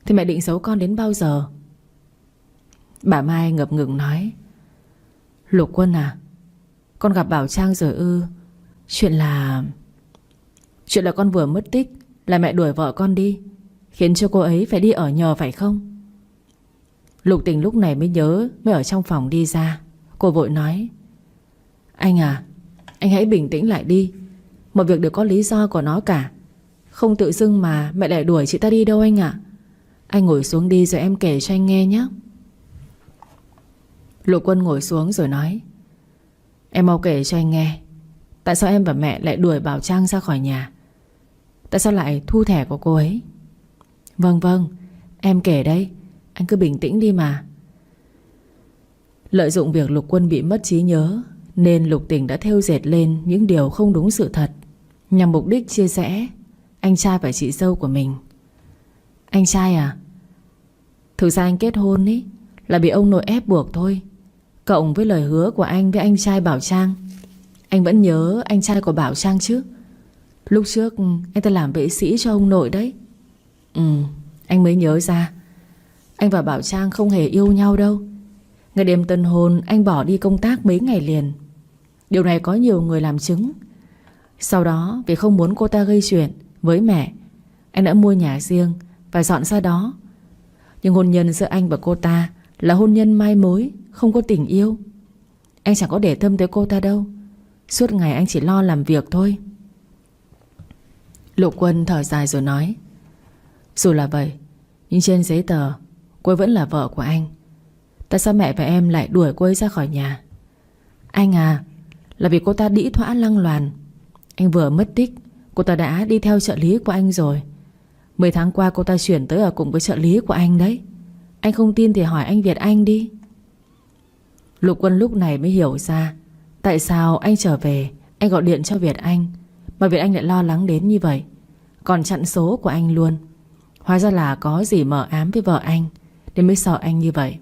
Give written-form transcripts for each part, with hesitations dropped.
Thì mẹ định giấu con đến bao giờ? Bà Mai ngập ngừng nói: Lục Quân à, con gặp Bảo Trang rồi ư? Chuyện là con vừa mất tích là mẹ đuổi vợ con đi, khiến cho cô ấy phải đi ở nhờ phải không? Lục Tình lúc này mới nhớ, mới ở trong phòng đi ra. Cô vội nói: Anh à, anh hãy bình tĩnh lại đi. Mọi việc đều có lý do của nó cả. Không tự dưng mà mẹ lại đuổi chị ta đi đâu anh ạ. Anh ngồi xuống đi rồi em kể cho anh nghe nhé. Lục Quân ngồi xuống rồi nói: Em mau kể cho anh nghe. Tại sao em và mẹ lại đuổi Bảo Trang ra khỏi nhà? Tại sao lại thu thẻ của cô ấy? Vâng vâng, em kể đây. Anh cứ bình tĩnh đi mà. Lợi dụng việc Lục Quân bị mất trí nhớ, nên Lục Tình đã thêu dệt lên những điều không đúng sự thật, nhằm mục đích chia rẽ anh trai và chị dâu của mình. Anh trai à, thực ra anh kết hôn ý là bị ông nội ép buộc thôi. Cộng với lời hứa của anh với anh trai Bảo Trang. Anh vẫn nhớ anh trai của Bảo Trang chứ? Lúc trước anh ta làm vệ sĩ cho ông nội đấy. Anh mới nhớ ra. Anh và Bảo Trang không hề yêu nhau đâu. Ngày đêm tân hôn anh bỏ đi công tác mấy ngày liền. Điều này có nhiều người làm chứng. Sau đó vì không muốn cô ta gây chuyện với mẹ, anh đã mua nhà riêng và dọn ra đó. Nhưng hôn nhân giữa anh và cô ta là hôn nhân mai mối, không có tình yêu. Anh chẳng có để tâm tới cô ta đâu. Suốt ngày anh chỉ lo làm việc thôi. Lục Quân thở dài rồi nói: Dù là vậy, nhưng trên giấy tờ cô ấy vẫn là vợ của anh. Tại sao mẹ và em lại đuổi cô ấy ra khỏi nhà? Anh à, là vì cô ta đĩ thỏa lăng loàn. Anh vừa mất tích, cô ta đã đi theo trợ lý của anh rồi. 10 tháng qua cô ta chuyển tới ở cùng với trợ lý của anh đấy. Anh không tin thì hỏi anh Việt Anh đi. Lục Quân lúc này mới hiểu ra tại sao anh trở về anh gọi điện cho Việt Anh, mà Việt Anh lại lo lắng đến như vậy, còn chặn số của anh luôn. Hóa ra là có gì mờ ám với vợ anh, nên mới sợ anh như vậy.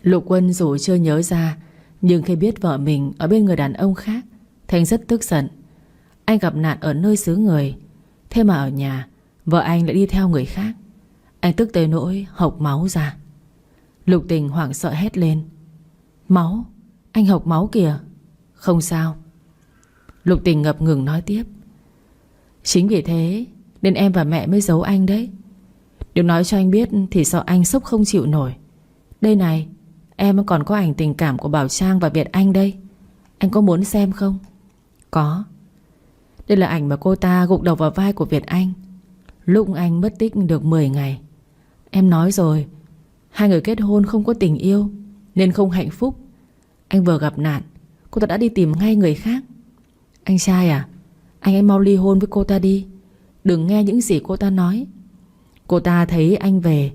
Lục Quân dù chưa nhớ ra, nhưng khi biết vợ mình ở bên người đàn ông khác thì anh rất tức giận. Anh gặp nạn ở nơi xứ người, thế mà ở nhà vợ anh lại đi theo người khác. Anh tức tới nỗi hộc máu ra. Lục Tình hoảng sợ hét lên: Máu? Anh hộc máu kìa. Không sao. Lục Tình ngập ngừng nói tiếp: Chính vì thế nên em và mẹ mới giấu anh đấy. Đừng nói cho anh biết thì sợ anh sốc không chịu nổi. Đây này, em còn có ảnh tình cảm của Bảo Trang và Việt Anh đây. Anh có muốn xem không? Có. Đây là ảnh mà cô ta gục đầu vào vai của Việt Anh lúc anh mất tích được 10 ngày. Em nói rồi, hai người kết hôn không có tình yêu nên không hạnh phúc. Anh vừa gặp nạn, cô ta đã đi tìm ngay người khác. Anh trai à, anh hãy mau ly hôn với cô ta đi. Đừng nghe những gì cô ta nói. Cô ta thấy anh về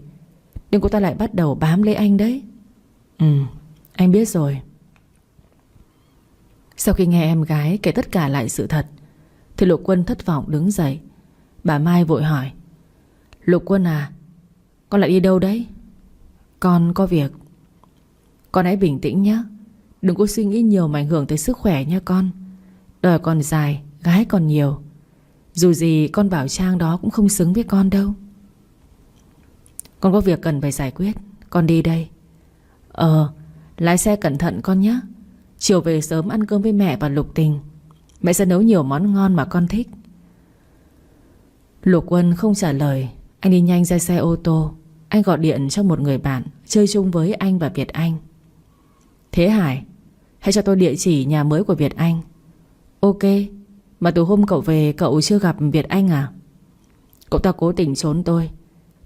nhưng cô ta lại bắt đầu bám lấy anh đấy. Anh biết rồi. Sau khi nghe em gái kể tất cả lại sự thật thì Lục Quân thất vọng đứng dậy. Bà Mai vội hỏi: Lục Quân à, con lại đi đâu đấy? Con có việc. Con hãy bình tĩnh nhé. Đừng có suy nghĩ nhiều mà ảnh hưởng tới sức khỏe nha con. Đời còn dài, gái còn nhiều. Dù gì con Bảo Trang đó cũng không xứng với con đâu. Con có việc cần phải giải quyết, con đi đây. Lái xe cẩn thận con nhé. Chiều về sớm ăn cơm với mẹ và Lục Tình. Mẹ sẽ nấu nhiều món ngon mà con thích. Lục Quân không trả lời. Anh đi nhanh ra xe ô tô. Anh gọi điện cho một người bạn chơi chung với anh và Việt Anh. Thế Hải, hãy cho tôi địa chỉ nhà mới của Việt Anh. Ok. Mà từ hôm cậu về cậu chưa gặp Việt Anh à? Cậu ta cố tình trốn tôi,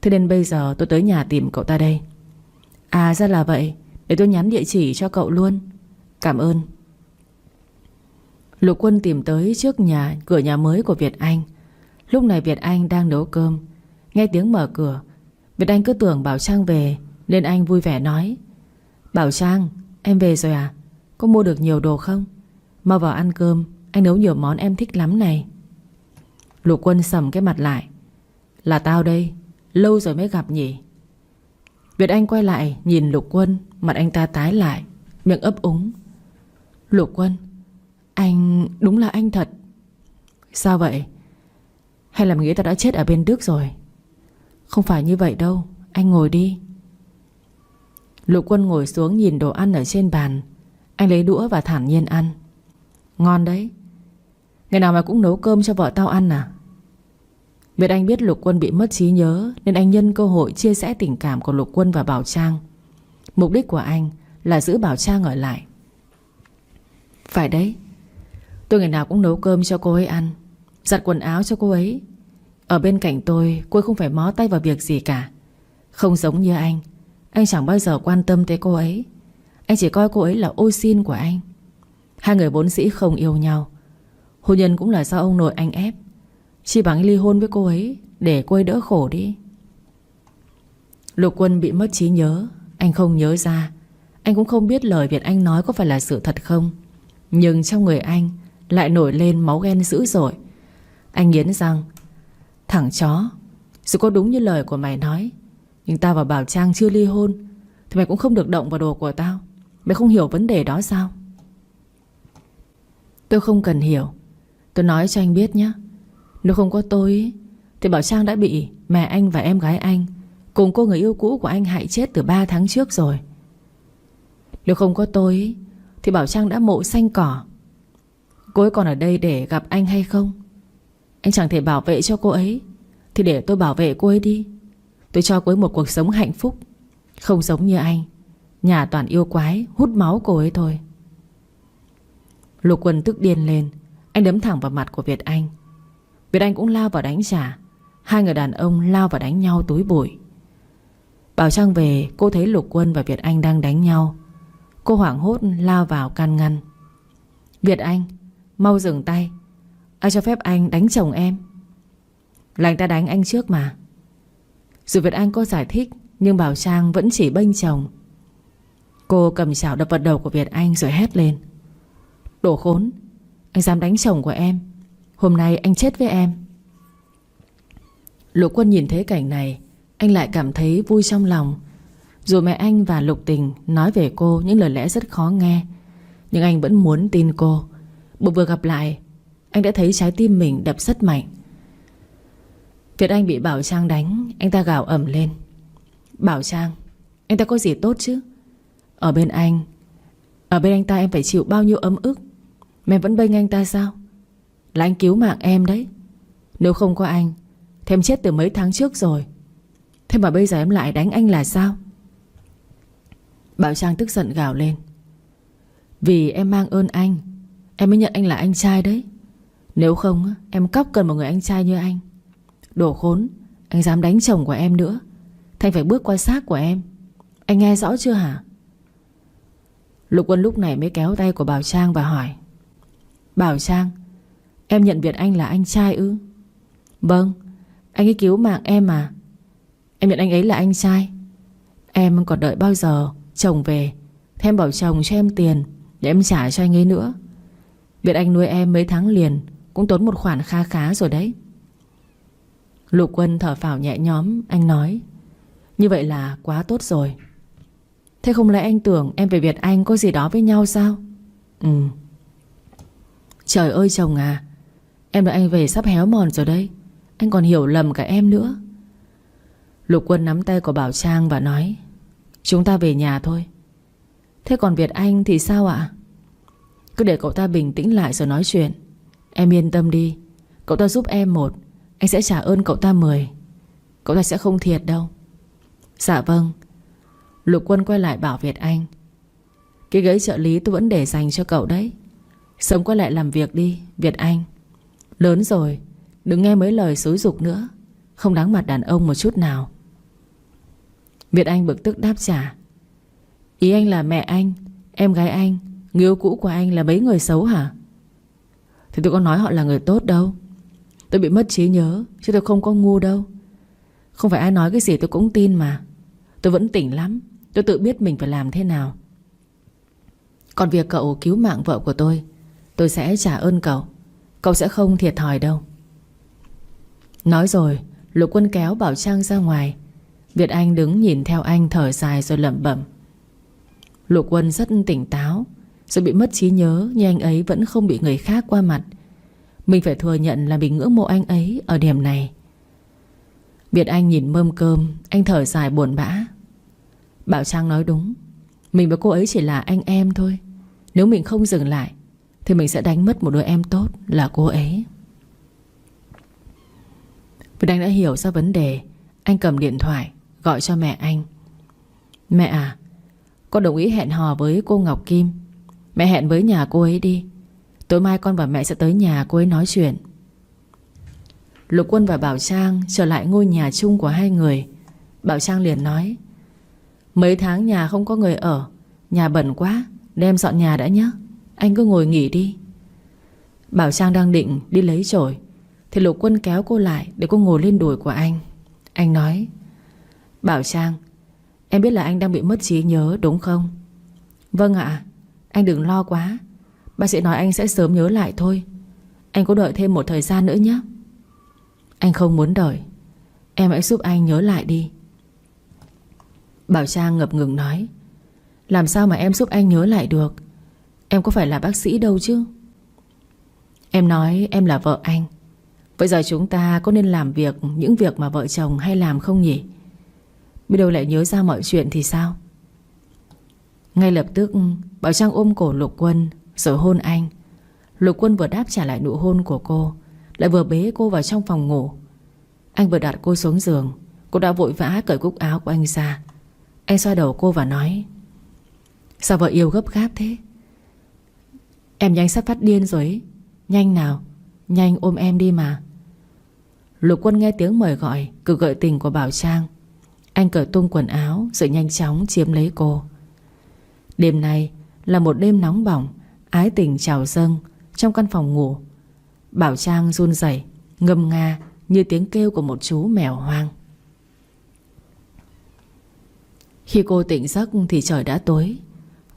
thế nên bây giờ tôi tới nhà tìm cậu ta đây. À ra là vậy. Để tôi nhắn địa chỉ cho cậu luôn. Cảm ơn. Lục Quân tìm tới trước cửa nhà mới của Việt Anh. Lúc này Việt Anh đang nấu cơm. Nghe tiếng mở cửa, Việt Anh cứ tưởng Bảo Trang về nên anh vui vẻ nói: Bảo Trang, em về rồi à? Có mua được nhiều đồ không? Mau vào ăn cơm, anh nấu nhiều món em thích lắm này. Lục Quân sầm cái mặt lại: Là tao đây, lâu rồi mới gặp nhỉ? Việt Anh quay lại nhìn Lục Quân. Mặt anh ta tái lại, miệng ấp úng: Lục Quân, anh đúng là anh thật. Sao vậy? Hay là mình nghĩ tao đã chết ở bên Đức rồi? Không phải như vậy đâu, anh ngồi đi. Lục Quân ngồi xuống nhìn đồ ăn ở trên bàn. Anh lấy đũa và thản nhiên ăn. Ngon đấy. Ngày nào mày cũng nấu cơm cho vợ tao ăn à? Việt Anh biết Lục Quân bị mất trí nhớ, nên anh nhân cơ hội chia sẻ tình cảm của Lục Quân và Bảo Trang. Mục đích của anh là giữ Bảo Trang ở lại. Phải đấy, tôi ngày nào cũng nấu cơm cho cô ấy ăn, giặt quần áo cho cô ấy. Ở bên cạnh tôi, cô ấy không phải mó tay vào việc gì cả. Không giống như anh chẳng bao giờ quan tâm tới cô ấy. Anh chỉ coi cô ấy là ô sin của anh. Hai người vốn dĩ không yêu nhau. Hôn nhân cũng là do ông nội anh ép. Chỉ bằng ly hôn với cô ấy để cô ấy đỡ khổ đi. Lục Quân bị mất trí nhớ. Anh không nhớ ra. Anh cũng không biết lời Việt Anh nói có phải là sự thật không. Nhưng trong người anh lại nổi lên máu ghen dữ dội. Anh nghiến răng. Thằng chó, dù có đúng như lời của mày nói, nhưng tao và Bảo Trang chưa ly hôn, thì mày cũng không được động vào đồ của tao. Mày không hiểu vấn đề đó sao? Tôi không cần hiểu. Tôi nói cho anh biết nhé. Nếu không có tôi ý, thì Bảo Trang đã bị mẹ anh và em gái anh cùng cô người yêu cũ của anh hại chết từ 3 tháng trước rồi. Nếu không có tôi ý, thì Bảo Trang đã mộ xanh cỏ. Cô ấy còn ở đây để gặp anh hay không? Anh chẳng thể bảo vệ cho cô ấy, thì để tôi bảo vệ cô ấy đi. Tôi cho cô ấy một cuộc sống hạnh phúc. Không giống như anh, nhà toàn yêu quái, hút máu cô ấy thôi. Lục Quân tức điên lên. Anh đấm thẳng vào mặt của Việt Anh. Việt Anh cũng lao vào đánh trả. Hai người đàn ông lao vào đánh nhau túi bụi. Bảo Trang về, cô thấy Lục Quân và Việt Anh đang đánh nhau. Cô hoảng hốt lao vào can ngăn. Việt Anh, mau dừng tay. Ai cho phép anh đánh chồng em? Là anh ta đánh anh trước mà. Dù Việt Anh có giải thích, nhưng Bảo Trang vẫn chỉ bênh chồng. Cô cầm chảo đập vào đầu của Việt Anh rồi hét lên. Đồ khốn, anh dám đánh chồng của em. Hôm nay anh chết với em. Lục Quân nhìn thấy cảnh này, anh lại cảm thấy vui trong lòng. Dù mẹ anh và Lục Tình nói về cô những lời lẽ rất khó nghe, nhưng anh vẫn muốn tin cô. Bởi vừa gặp lại, anh đã thấy trái tim mình đập rất mạnh. Việt Anh bị Bảo Trang đánh, anh ta gào ầm lên. Bảo Trang, anh ta có gì tốt chứ? Ở bên anh ta em phải chịu bao nhiêu ấm ức. Mẹ vẫn bênh anh ta sao? Là anh cứu mạng em đấy. Nếu không có anh thì em chết từ mấy tháng trước rồi. Thế mà bây giờ em lại đánh anh là sao? Bảo Trang tức giận gào lên. Vì em mang ơn anh, em mới nhận anh là anh trai đấy. Nếu không em cóc cần một người anh trai như anh. Đồ khốn, anh dám đánh chồng của em nữa, Thanh phải bước qua xác của em. Anh nghe rõ chưa hả? Lục Quân lúc này mới kéo tay của Bảo Trang và hỏi. Bảo Trang, em nhận Việt Anh là anh trai ư? Vâng, anh ấy cứu mạng em mà. Em nhận anh ấy là anh trai. Em còn đợi bao giờ chồng về thì em bảo chồng cho em tiền để em trả cho anh ấy nữa. Việt Anh nuôi em mấy tháng liền cũng tốn một khoản kha khá rồi đấy. Lục Quân thở phào nhẹ nhõm. Anh nói. Như vậy là quá tốt rồi. Thế không lẽ anh tưởng em và Việt Anh có gì đó với nhau sao? Ừ. Trời ơi chồng à, em đợi anh về sắp héo mòn rồi đây. Anh còn hiểu lầm cả em nữa. Lục Quân nắm tay của Bảo Trang và nói. Chúng ta về nhà thôi. Thế còn Việt Anh thì sao ạ? Cứ để cậu ta bình tĩnh lại rồi nói chuyện. Em yên tâm đi. Cậu ta giúp em 1, anh sẽ trả ơn cậu ta 10. Cậu ta sẽ không thiệt đâu. Dạ vâng. Lục Quân quay lại bảo Việt Anh. Cái ghế trợ lý tôi vẫn để dành cho cậu đấy. Sớm quay lại làm việc đi Việt Anh. Lớn rồi, đừng nghe mấy lời xúi giục nữa. Không đáng mặt đàn ông một chút nào. Việt Anh bực tức đáp trả. Ý anh là mẹ anh, em gái anh, người yêu cũ của anh là mấy người xấu hả? Thì tôi có nói họ là người tốt đâu. Tôi bị mất trí nhớ, chứ tôi không có ngu đâu. Không phải ai nói cái gì tôi cũng tin mà. Tôi vẫn tỉnh lắm. Tôi tự biết mình phải làm thế nào. Còn việc cậu cứu mạng vợ của tôi sẽ trả ơn cậu. Cậu sẽ không thiệt thòi đâu. Nói rồi Lục Quân kéo Bảo Trang ra ngoài. Việt Anh đứng nhìn theo anh thở dài rồi lẩm bẩm. Lục Quân rất tỉnh táo. Rồi bị mất trí nhớ, nhưng anh ấy vẫn không bị người khác qua mặt. Mình phải thừa nhận là mình ngưỡng mộ anh ấy ở điểm này. Việt Anh nhìn mâm cơm, anh thở dài buồn bã. Bảo Trang nói đúng, mình và cô ấy chỉ là anh em thôi. Nếu mình không dừng lại thì mình sẽ đánh mất một đứa em tốt là cô ấy. Việt Anh đã hiểu ra vấn đề. Anh cầm điện thoại gọi cho mẹ anh. Mẹ à, con đồng ý hẹn hò với cô Ngọc Kim. Mẹ hẹn với nhà cô ấy đi. Tối mai con và mẹ sẽ tới nhà cô ấy nói chuyện. Lục Quân và Bảo Trang trở lại ngôi nhà chung của hai người. Bảo Trang liền nói: mấy tháng nhà không có người ở, nhà bẩn quá, đem dọn nhà đã nhé. Anh cứ ngồi nghỉ đi. Bảo Trang đang định đi lấy chổi thì Lục Quân kéo cô lại để cô ngồi lên đùi của anh. Anh nói: Bảo Trang, em biết là anh đang bị mất trí nhớ đúng không? Vâng ạ. Anh đừng lo quá. Bác sĩ nói anh sẽ sớm nhớ lại thôi. Anh có đợi thêm một thời gian nữa nhé. Anh không muốn đợi. Em hãy giúp anh nhớ lại đi. Bảo Trang ngập ngừng nói: làm sao mà em giúp anh nhớ lại được? Em có phải là bác sĩ đâu chứ. Em nói em là vợ anh. Vậy giờ chúng ta có nên làm những việc mà vợ chồng hay làm không nhỉ? Biết đâu lại nhớ ra mọi chuyện thì sao? Ngay lập tức Bảo Trang ôm cổ Lục Quân rồi hôn anh. Lục Quân vừa đáp trả lại nụ hôn của cô, lại vừa bế cô vào trong phòng ngủ. Anh vừa đặt cô xuống giường, cô đã vội vã cởi cúc áo của anh ra. Anh xoa đầu cô và nói: sao vợ yêu gấp gáp thế? Em nhanh sắp phát điên rồi ấy. Nhanh nào, nhanh ôm em đi mà. Lục Quân nghe tiếng mời gọi cực gợi tình của Bảo Trang. Anh cởi tung quần áo rồi nhanh chóng chiếm lấy cô. Đêm nay là một đêm nóng bỏng, ái tình trào dâng trong căn phòng ngủ. Bảo Trang run rẩy, ngâm nga như tiếng kêu của một chú mèo hoang. Khi cô tỉnh giấc thì trời đã tối.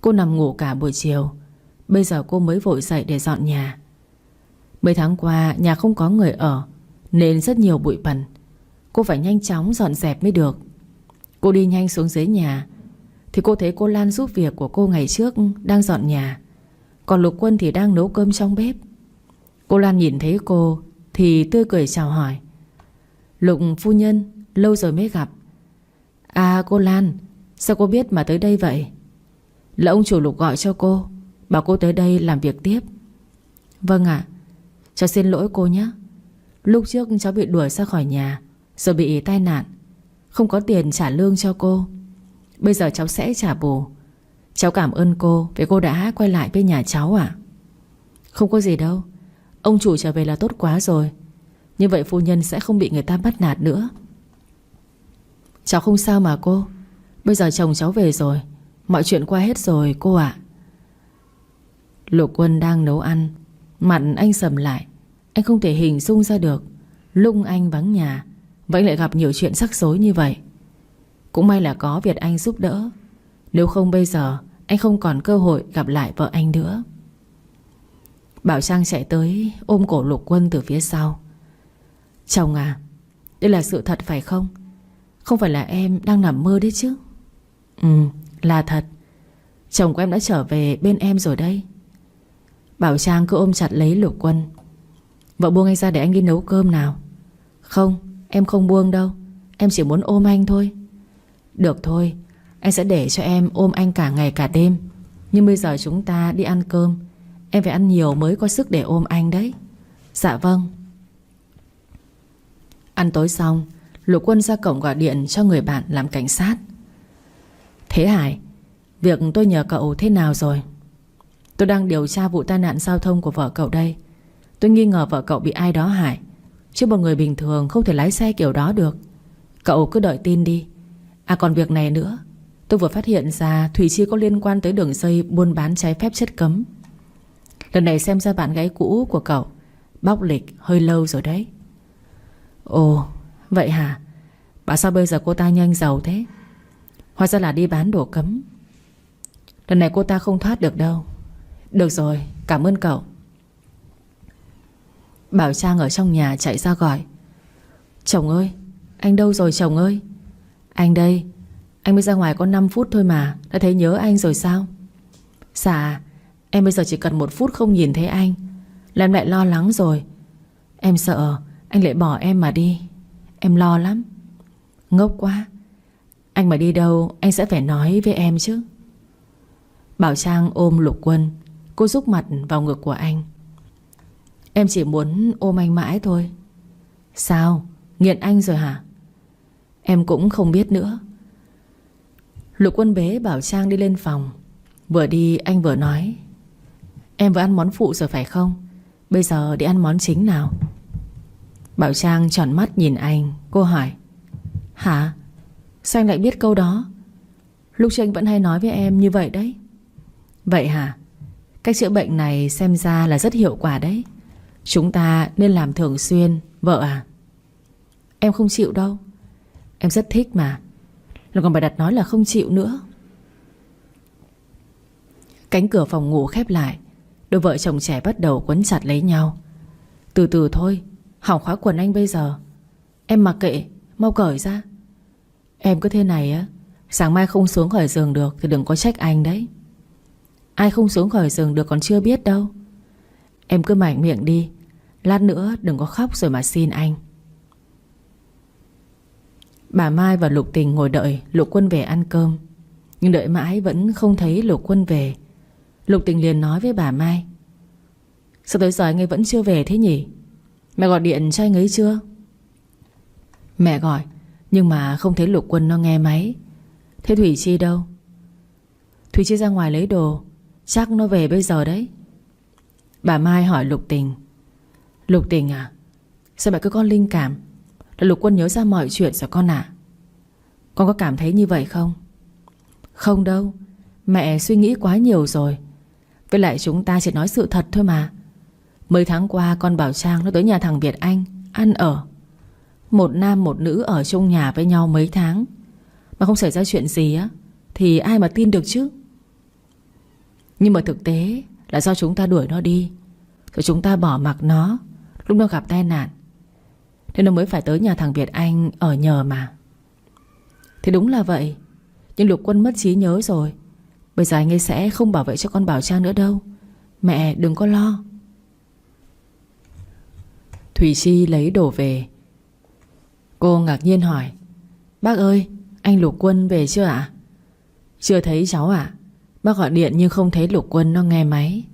Cô nằm ngủ cả buổi chiều. Bây giờ cô mới vội dậy để dọn nhà. Mấy tháng qua nhà không có người ở nên rất nhiều bụi bẩn. Cô phải nhanh chóng dọn dẹp mới được. Cô đi nhanh xuống dưới nhà thì cô thấy cô Lan giúp việc của cô ngày trước đang dọn nhà, còn Lục Quân thì đang nấu cơm trong bếp. Cô Lan nhìn thấy cô thì tươi cười chào hỏi: Lục phu nhân, lâu rồi mới gặp. À cô Lan, sao cô biết mà tới đây vậy? Là ông chủ Lục gọi cho cô, bảo cô tới đây làm việc tiếp. Vâng ạ. Cháu xin lỗi cô nhé. Lúc trước cháu bị đuổi ra khỏi nhà rồi bị tai nạn, không có tiền trả lương cho cô. Bây giờ cháu sẽ trả bù. Cháu cảm ơn cô vì cô đã quay lại với nhà cháu ạ. Không có gì đâu. Ông chủ trở về là tốt quá rồi. Như vậy phu nhân sẽ không bị người ta bắt nạt nữa. Cháu không sao mà cô. Bây giờ chồng cháu về rồi, mọi chuyện qua hết rồi cô ạ. Lục Quân đang nấu ăn, mặt anh sầm lại. Anh không thể hình dung ra được lúc anh vắng nhà vậy lại gặp nhiều chuyện rắc rối như vậy. Cũng may là có Việt Anh giúp đỡ, nếu không bây giờ anh không còn cơ hội gặp lại vợ anh nữa. Bảo Trang chạy tới ôm cổ Lục Quân từ phía sau. Chồng à, đây là sự thật phải không? Không phải là em đang nằm mơ đấy chứ? Ừ, là thật. Chồng của em đã trở về bên em rồi đây. Bảo Trang cứ ôm chặt lấy Lục Quân. Vợ buông anh ra để anh đi nấu cơm nào. Không, em không buông đâu. Em chỉ muốn ôm anh thôi. Được thôi, anh sẽ để cho em ôm anh cả ngày cả đêm. Nhưng bây giờ chúng ta đi ăn cơm. Em phải ăn nhiều mới có sức để ôm anh đấy. Dạ vâng. Ăn tối xong, Lục Quân ra cổng gọi điện cho người bạn làm cảnh sát. Thế Hải, việc tôi nhờ cậu thế nào rồi? Tôi đang điều tra vụ tai nạn giao thông của vợ cậu đây. Tôi nghi ngờ vợ cậu bị ai đó hại, chứ một người bình thường không thể lái xe kiểu đó được. Cậu cứ đợi tin đi. À còn việc này nữa, tôi vừa phát hiện ra Thủy Chi có liên quan tới đường dây buôn bán trái phép chất cấm. Lần này xem ra bạn gái cũ của cậu bóc lịch hơi lâu rồi đấy. Ồ, vậy hả? Bảo sao bây giờ cô ta nhanh giàu thế? Hóa ra là đi bán đồ cấm. Lần này cô ta không thoát được đâu. Được rồi, cảm ơn cậu. Bảo Trang ở trong nhà chạy ra gọi: Chồng ơi, anh đâu rồi chồng ơi? Anh đây. Anh mới ra ngoài có 5 phút thôi mà đã thấy nhớ anh rồi sao? Dạ, em bây giờ chỉ cần 1 phút không nhìn thấy anh là em lại lo lắng rồi. Em sợ anh lại bỏ em mà đi. Em lo lắm. Ngốc quá. Anh mà đi đâu anh sẽ phải nói với em chứ. Bảo Trang ôm Lục Quân. Cô rúc mặt vào ngực của anh. Em chỉ muốn ôm anh mãi thôi. Sao? Nghiện anh rồi hả? Em cũng không biết nữa. Lục Quân bế Bảo Trang đi lên phòng. Vừa đi anh vừa nói: Em vừa ăn món phụ rồi phải không? Bây giờ đi ăn món chính nào. Bảo Trang tròn mắt nhìn anh. Cô hỏi: Hả? Sao anh lại biết câu đó? Lúc trước anh vẫn hay nói với em như vậy đấy. Vậy hả? Cách chữa bệnh này xem ra là rất hiệu quả đấy. Chúng ta nên làm thường xuyên, vợ à? Em không chịu đâu. Em rất thích mà. Là còn phải đặt nói là không chịu nữa. Cánh cửa phòng ngủ khép lại. Đôi vợ chồng trẻ bắt đầu quấn chặt lấy nhau. Từ từ thôi. Hỏng khóa quần anh bây giờ. Em mặc kệ, mau cởi ra. Em cứ thế này á, sáng mai không xuống khỏi giường được thì đừng có trách anh đấy. Ai không xuống khỏi giường được còn chưa biết đâu. Em cứ mạnh miệng đi. Lát nữa đừng có khóc rồi mà xin anh. Bà Mai và Lục Tình ngồi đợi Lục Quân về ăn cơm. Nhưng đợi mãi vẫn không thấy Lục Quân về. Lục Tình liền nói với bà Mai: Sao tới giờ anh ấy vẫn chưa về thế nhỉ? Mẹ gọi điện cho anh ấy chưa? Mẹ gọi, nhưng mà không thấy Lục Quân nó nghe máy. Thế Thủy Chi đâu? Thủy Chi ra ngoài lấy đồ. Chắc nó về bây giờ đấy. Bà Mai hỏi Lục Tình: Lục Tình à, sao mẹ cứ có linh cảm là Lục Quân nhớ ra mọi chuyện rồi con ạ? Con có cảm thấy như vậy không? Không đâu. Mẹ suy nghĩ quá nhiều rồi. Với lại chúng ta chỉ nói sự thật thôi mà. Mấy tháng qua con Bảo Trang nó tới nhà thằng Việt Anh ăn ở. Một nam một nữ ở chung nhà với nhau mấy tháng mà không xảy ra chuyện gì á thì ai mà tin được chứ. Nhưng mà thực tế là do chúng ta đuổi nó đi, rồi chúng ta bỏ mặc nó lúc nó gặp tai nạn, nên nó mới phải tới nhà thằng Việt Anh ở nhờ mà. Thì đúng là vậy. Nhưng Lục Quân mất trí nhớ rồi. Bây giờ anh ấy sẽ không bảo vệ cho con Bảo Trang nữa đâu. Mẹ đừng có lo. Thủy Chi lấy đồ về. Cô ngạc nhiên hỏi: Bác ơi, anh Lục Quân về chưa ạ? Chưa thấy cháu ạ. Bác gọi điện nhưng không thấy Lục Quân nó nghe máy.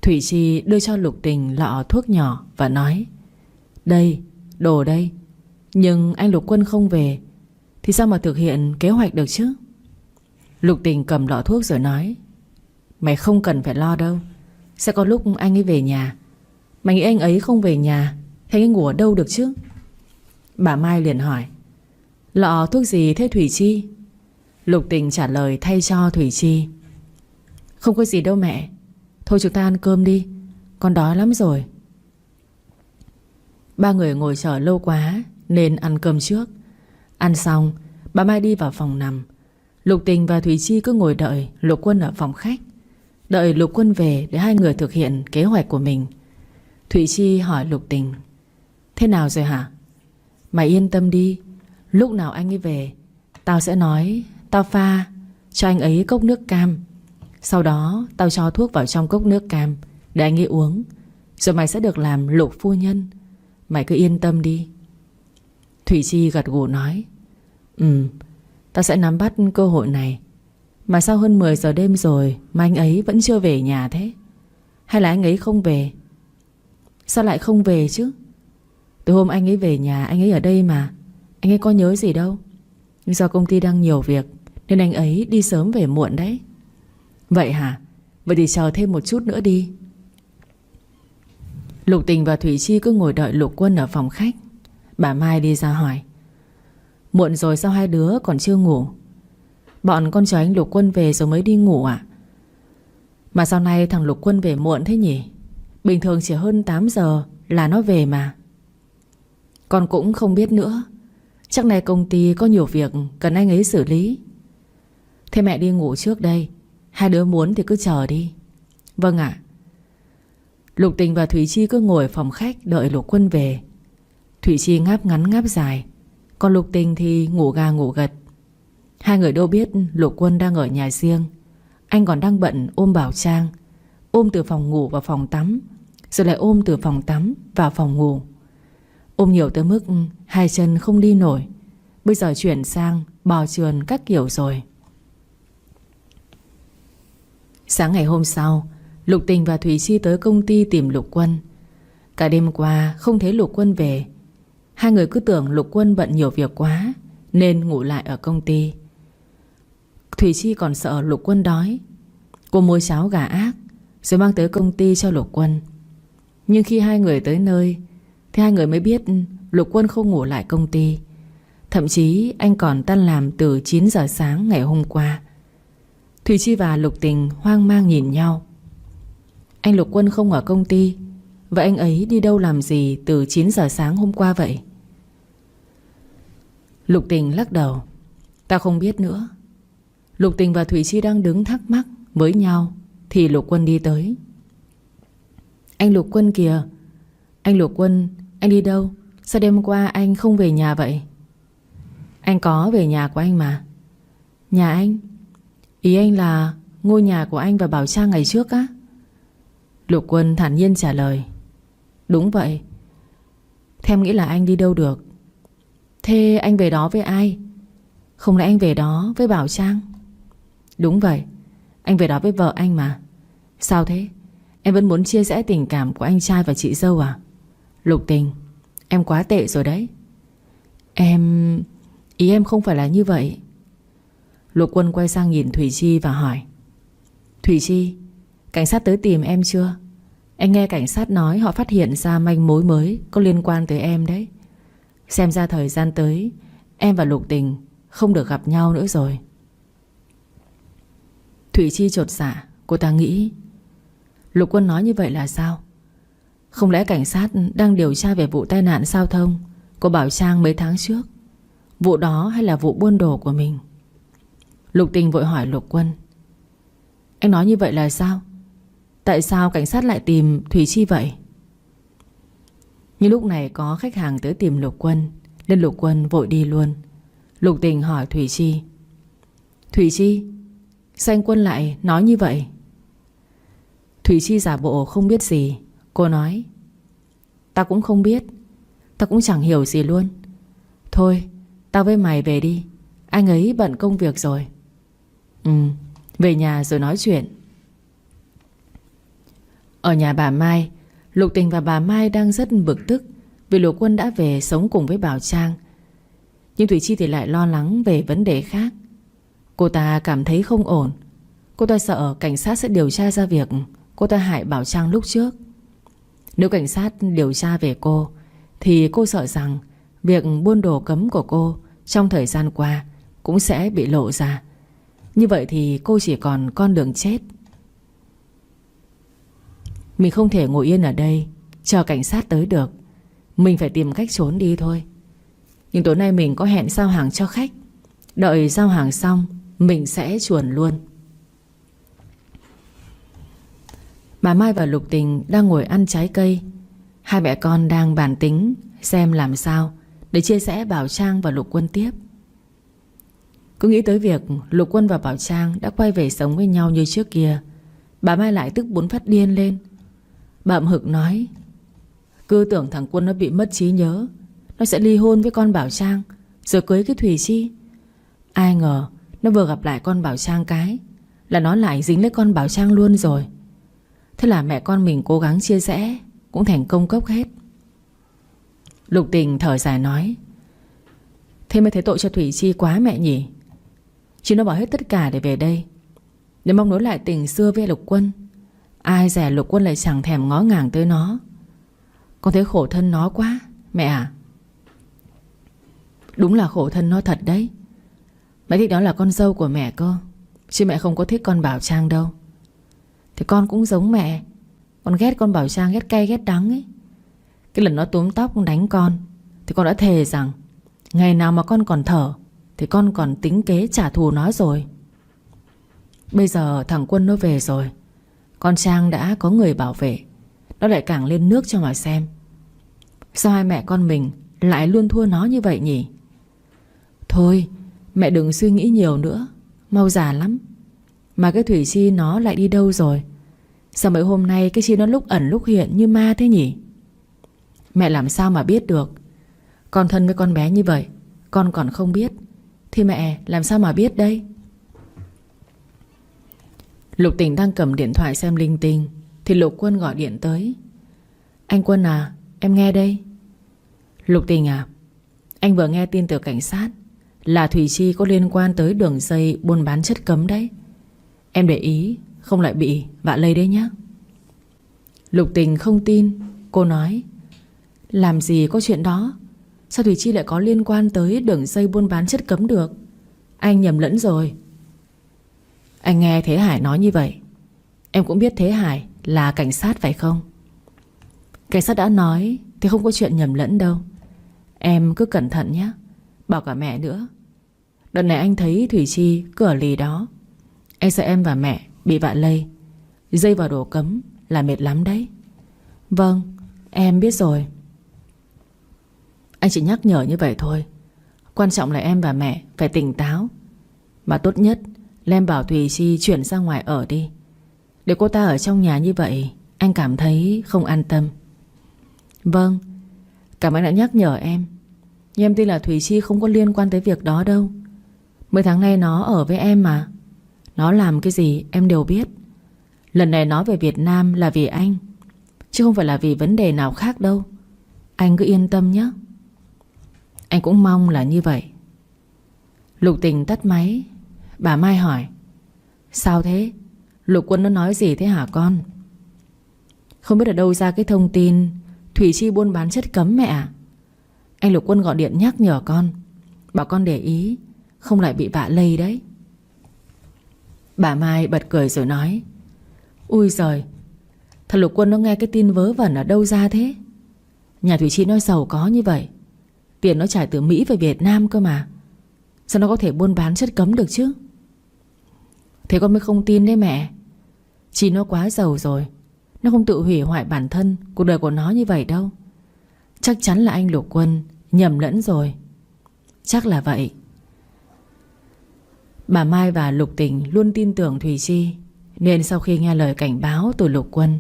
Thủy Chi đưa cho Lục Tình lọ thuốc nhỏ và nói: Đây, đồ đây. Nhưng anh Lục Quân không về thì sao mà thực hiện kế hoạch được chứ? Lục Tình cầm lọ thuốc rồi nói: Mày không cần phải lo đâu. Sẽ có lúc anh ấy về nhà. Mày nghĩ anh ấy không về nhà thì anh ấy ngủ ở đâu được chứ? Bà Mai liền hỏi: Lọ thuốc gì thế Thủy Chi? Lục Tình trả lời thay cho Thủy Chi: Không có gì đâu mẹ. Thôi chúng ta ăn cơm đi. Con đói lắm rồi. Ba người ngồi chờ lâu quá nên ăn cơm trước. Ăn xong, bà Mai đi vào phòng nằm. Lục Tình và Thủy Chi cứ ngồi đợi Lục Quân ở phòng khách, đợi Lục Quân về để hai người thực hiện kế hoạch của mình. Thủy Chi hỏi Lục Tình: Thế nào rồi hả? Mày yên tâm đi. Lúc nào anh ấy về, tao sẽ nói tao pha cho anh ấy cốc nước cam. Sau đó tao cho thuốc vào trong cốc nước cam để anh ấy uống. Rồi mày sẽ được làm Lục phu nhân. Mày cứ yên tâm đi. Thủy Chi gật gù nói: Tao sẽ nắm bắt cơ hội này. Mà sao hơn 10 giờ đêm rồi mà anh ấy vẫn chưa về nhà thế? Hay là anh ấy không về? Sao lại không về chứ? Từ hôm anh ấy về nhà anh ấy ở đây mà. Anh ấy có nhớ gì đâu. Nhưng do công ty đang nhiều việc nên anh ấy đi sớm về muộn đấy. Vậy hả? Vậy thì chờ thêm một chút nữa đi. Lục Tình và Thủy Chi cứ ngồi đợi Lục Quân ở phòng khách. Bà Mai đi ra hỏi: Muộn rồi sao hai đứa còn chưa ngủ? Bọn con chờ anh Lục Quân về rồi mới đi ngủ ạ. Mà sau này thằng Lục Quân về muộn thế nhỉ? Bình thường chỉ hơn 8 giờ là nó về mà. Con cũng không biết nữa. Chắc này công ty có nhiều việc cần anh ấy xử lý. Thế mẹ đi ngủ trước đây. Hai đứa muốn thì cứ chờ đi. Vâng ạ. Lục Tình và Thủy Chi cứ ngồi ở phòng khách đợi Lục Quân về. Thủy Chi ngáp ngắn ngáp dài, còn Lục Tình thì ngủ gà ngủ gật. Hai người đâu biết Lục Quân đang ở nhà riêng. Anh còn đang bận ôm Bảo Trang, ôm từ phòng ngủ vào phòng tắm, rồi lại ôm từ phòng tắm vào phòng ngủ. Ôm nhiều tới mức hai chân không đi nổi. bây giờ chuyển sang bò trườn các kiểu rồi. Sáng ngày hôm sau, Lục Tình và Thủy Chi tới công ty tìm Lục Quân. Cả đêm qua không thấy Lục Quân về. Hai người cứ tưởng Lục Quân bận nhiều việc quá nên ngủ lại ở công ty. Thủy Chi còn sợ Lục Quân đói. Cô mua cháo gà ác rồi mang tới công ty cho Lục Quân. Nhưng khi hai người tới nơi thì hai người mới biết Lục Quân không ngủ lại công ty. Thậm chí anh còn tan làm từ 9 giờ sáng ngày hôm qua. Thủy Chi và Lục Tình hoang mang nhìn nhau. Anh Lục Quân không ở công ty, vậy anh ấy đi đâu làm gì từ 9 giờ sáng hôm qua vậy? Lục Tình lắc đầu. Ta không biết nữa. Lục Tình và Thủy Chi đang đứng thắc mắc với nhau thì Lục Quân đi tới. Anh Lục Quân kìa. Anh Lục Quân, anh đi đâu? Sao đêm qua anh không về nhà vậy? Anh có về nhà của anh mà. Nhà anh? Ý anh là ngôi nhà của anh và Bảo Trang ngày trước á? Lục Quân thản nhiên trả lời. Đúng vậy. Thế em nghĩ là anh đi đâu được? Thế anh về đó với ai? Không lẽ anh về đó với Bảo Trang? Đúng vậy. Anh về đó với vợ anh mà. Sao thế? Em vẫn muốn chia sẻ tình cảm của anh trai và chị dâu à? Lục Tình, em quá tệ rồi đấy. Ý em không phải là như vậy. Lục Quân quay sang nhìn Thủy Chi và hỏi. Thủy Chi, cảnh sát tới tìm em chưa? Anh nghe cảnh sát nói họ phát hiện ra manh mối mới có liên quan tới em đấy. Xem ra thời gian tới em và Lục Tình không được gặp nhau nữa rồi. Thủy Chi chột dạ. Cô ta nghĩ Lục Quân nói như vậy là sao? Không lẽ cảnh sát đang điều tra về vụ tai nạn giao thông của Bảo Trang mấy tháng trước? Vụ đó hay là vụ buôn đồ của mình? Lục Tình vội hỏi Lục Quân. Anh nói như vậy là sao? Tại sao cảnh sát lại tìm Thủy Chi vậy? Nhưng lúc này có khách hàng tới tìm Lục Quân nên Lục Quân vội đi luôn. Lục Tình hỏi Thủy Chi. Thủy Chi, sao anh Quân lại nói như vậy? Thủy Chi giả bộ không biết gì. Cô nói. Tao cũng không biết. Tao cũng chẳng hiểu gì luôn. Thôi, tao với mày về đi. Anh ấy bận công việc rồi. Về nhà rồi nói chuyện. Ở nhà bà Mai, Lục Tình và bà Mai đang rất bực tức vì Lục Quân đã về sống cùng với Bảo Trang. Nhưng Thủy Chi thì lại lo lắng về vấn đề khác. Cô ta cảm thấy không ổn. Cô ta sợ cảnh sát sẽ điều tra ra việc cô ta hại Bảo Trang lúc trước. Nếu cảnh sát điều tra về cô thì cô sợ rằng việc buôn đồ cấm của cô trong thời gian qua cũng sẽ bị lộ ra. Như vậy thì cô chỉ còn con đường chết. Mình không thể ngồi yên ở đây chờ cảnh sát tới được. Mình phải tìm cách trốn đi thôi. Nhưng tối nay mình có hẹn giao hàng cho khách. Đợi giao hàng xong mình sẽ chuồn luôn. Bà Mai và Lục Tình đang ngồi ăn trái cây. Hai mẹ con đang bàn tính xem làm sao để chia sẻ Bảo Trang và Lục Quân tiếp. Cứ nghĩ tới việc Lục Quân và Bảo Trang đã quay về sống với nhau như trước kia, bà Mai lại tức muốn phát điên lên. Bà ậm hực nói. Cứ tưởng thằng Quân nó bị mất trí nhớ, nó sẽ ly hôn với con Bảo Trang rồi cưới cái Thủy Chi. Ai ngờ nó vừa gặp lại con Bảo Trang cái là nó lại dính lấy con Bảo Trang luôn rồi. Thế là mẹ con mình cố gắng chia rẽ cũng thành công cốc hết. Lục Tình thở dài nói. Thế mới thấy tội cho Thủy Chi quá mẹ nhỉ. Chứ nó bỏ hết tất cả để về đây để mong nối lại tình xưa với Lục Quân. Ai dè Lục Quân lại chẳng thèm ngó ngàng tới nó. Con thấy khổ thân nó quá mẹ à. Đúng là khổ thân nó thật đấy. Mẹ thích đó là con dâu của mẹ cơ, chứ mẹ không có thích con Bảo Trang đâu. Thì con cũng giống mẹ. Con ghét con Bảo Trang, ghét cay ghét đắng ấy. Cái lần nó túm tóc đánh con thì con đã thề rằng ngày nào mà con còn thở thì con còn tính kế trả thù nó rồi. Bây giờ thằng Quân nó về rồi, con Trang đã có người bảo vệ, nó lại càng lên nước cho mà xem. Sao hai mẹ con mình lại luôn thua nó như vậy nhỉ? Thôi mẹ đừng suy nghĩ nhiều nữa, mau già lắm. Mà cái Thủy Chi nó lại đi đâu rồi? Sao mấy hôm nay cái Chi nó lúc ẩn lúc hiện như ma thế nhỉ? Mẹ làm sao mà biết được. Con thân với con bé như vậy, con còn không biết thì mẹ làm sao mà biết đây? Lục Tình đang cầm điện thoại xem linh tinh thì Lục Quân gọi điện tới. Anh Quân à, em nghe đây. Lục Tình à, anh vừa nghe tin từ cảnh sát là Thủy Chi có liên quan tới đường dây buôn bán chất cấm đấy. Em để ý không lại bị vạ lây đấy nhá. Lục Tình không tin. Cô nói: làm gì có chuyện đó. Sao Thủy Chi lại có liên quan tới đường dây buôn bán chất cấm được? Anh nhầm lẫn rồi. Anh nghe Thế Hải nói như vậy. Em cũng biết Thế Hải là cảnh sát phải không? Cảnh sát đã nói thì không có chuyện nhầm lẫn đâu. Em cứ cẩn thận nhé. Bảo cả mẹ nữa. Đợt này anh thấy Thủy Chi cứ ở lì đó. Anh sợ em và mẹ bị vạ lây. Dây vào đồ cấm là mệt lắm đấy. Vâng, em biết rồi. Anh chỉ nhắc nhở như vậy thôi. Quan trọng là em và mẹ phải tỉnh táo. Mà tốt nhất là em bảo Thùy Chi chuyển ra ngoài ở đi. Để cô ta ở trong nhà như vậy anh cảm thấy không an tâm. Vâng, cảm ơn đã nhắc nhở em. Nhưng em tin là Thùy Chi không có liên quan tới việc đó đâu. Mấy tháng nay nó ở với em mà. Nó làm cái gì em đều biết. Lần này nó về Việt Nam là vì anh, chứ không phải là vì vấn đề nào khác đâu. Anh cứ yên tâm nhé. Anh cũng mong là như vậy. Lục Tình tắt máy. Bà Mai hỏi: sao thế? Lục Quân nó nói gì thế hả con? Không biết ở đâu ra cái thông tin Thủy Chi buôn bán chất cấm mẹ ạ. Anh Lục Quân gọi điện nhắc nhở con, bảo con để ý, không lại bị vạ lây đấy. Bà Mai bật cười rồi nói: ui giời, thằng Lục Quân nó nghe cái tin vớ vẩn ở đâu ra thế? Nhà Thủy Chi nó giàu có như vậy, tiền nó trải từ Mỹ về Việt Nam cơ mà. Sao nó có thể buôn bán chất cấm được chứ? Thế con mới không tin đấy mẹ. Chi nó quá giàu rồi, nó không tự hủy hoại bản thân, cuộc đời của nó như vậy đâu. Chắc chắn là anh Lục Quân nhầm lẫn rồi. Chắc là vậy. Bà Mai và Lục Tình luôn tin tưởng Thùy Chi, nên sau khi nghe lời cảnh báo từ Lục Quân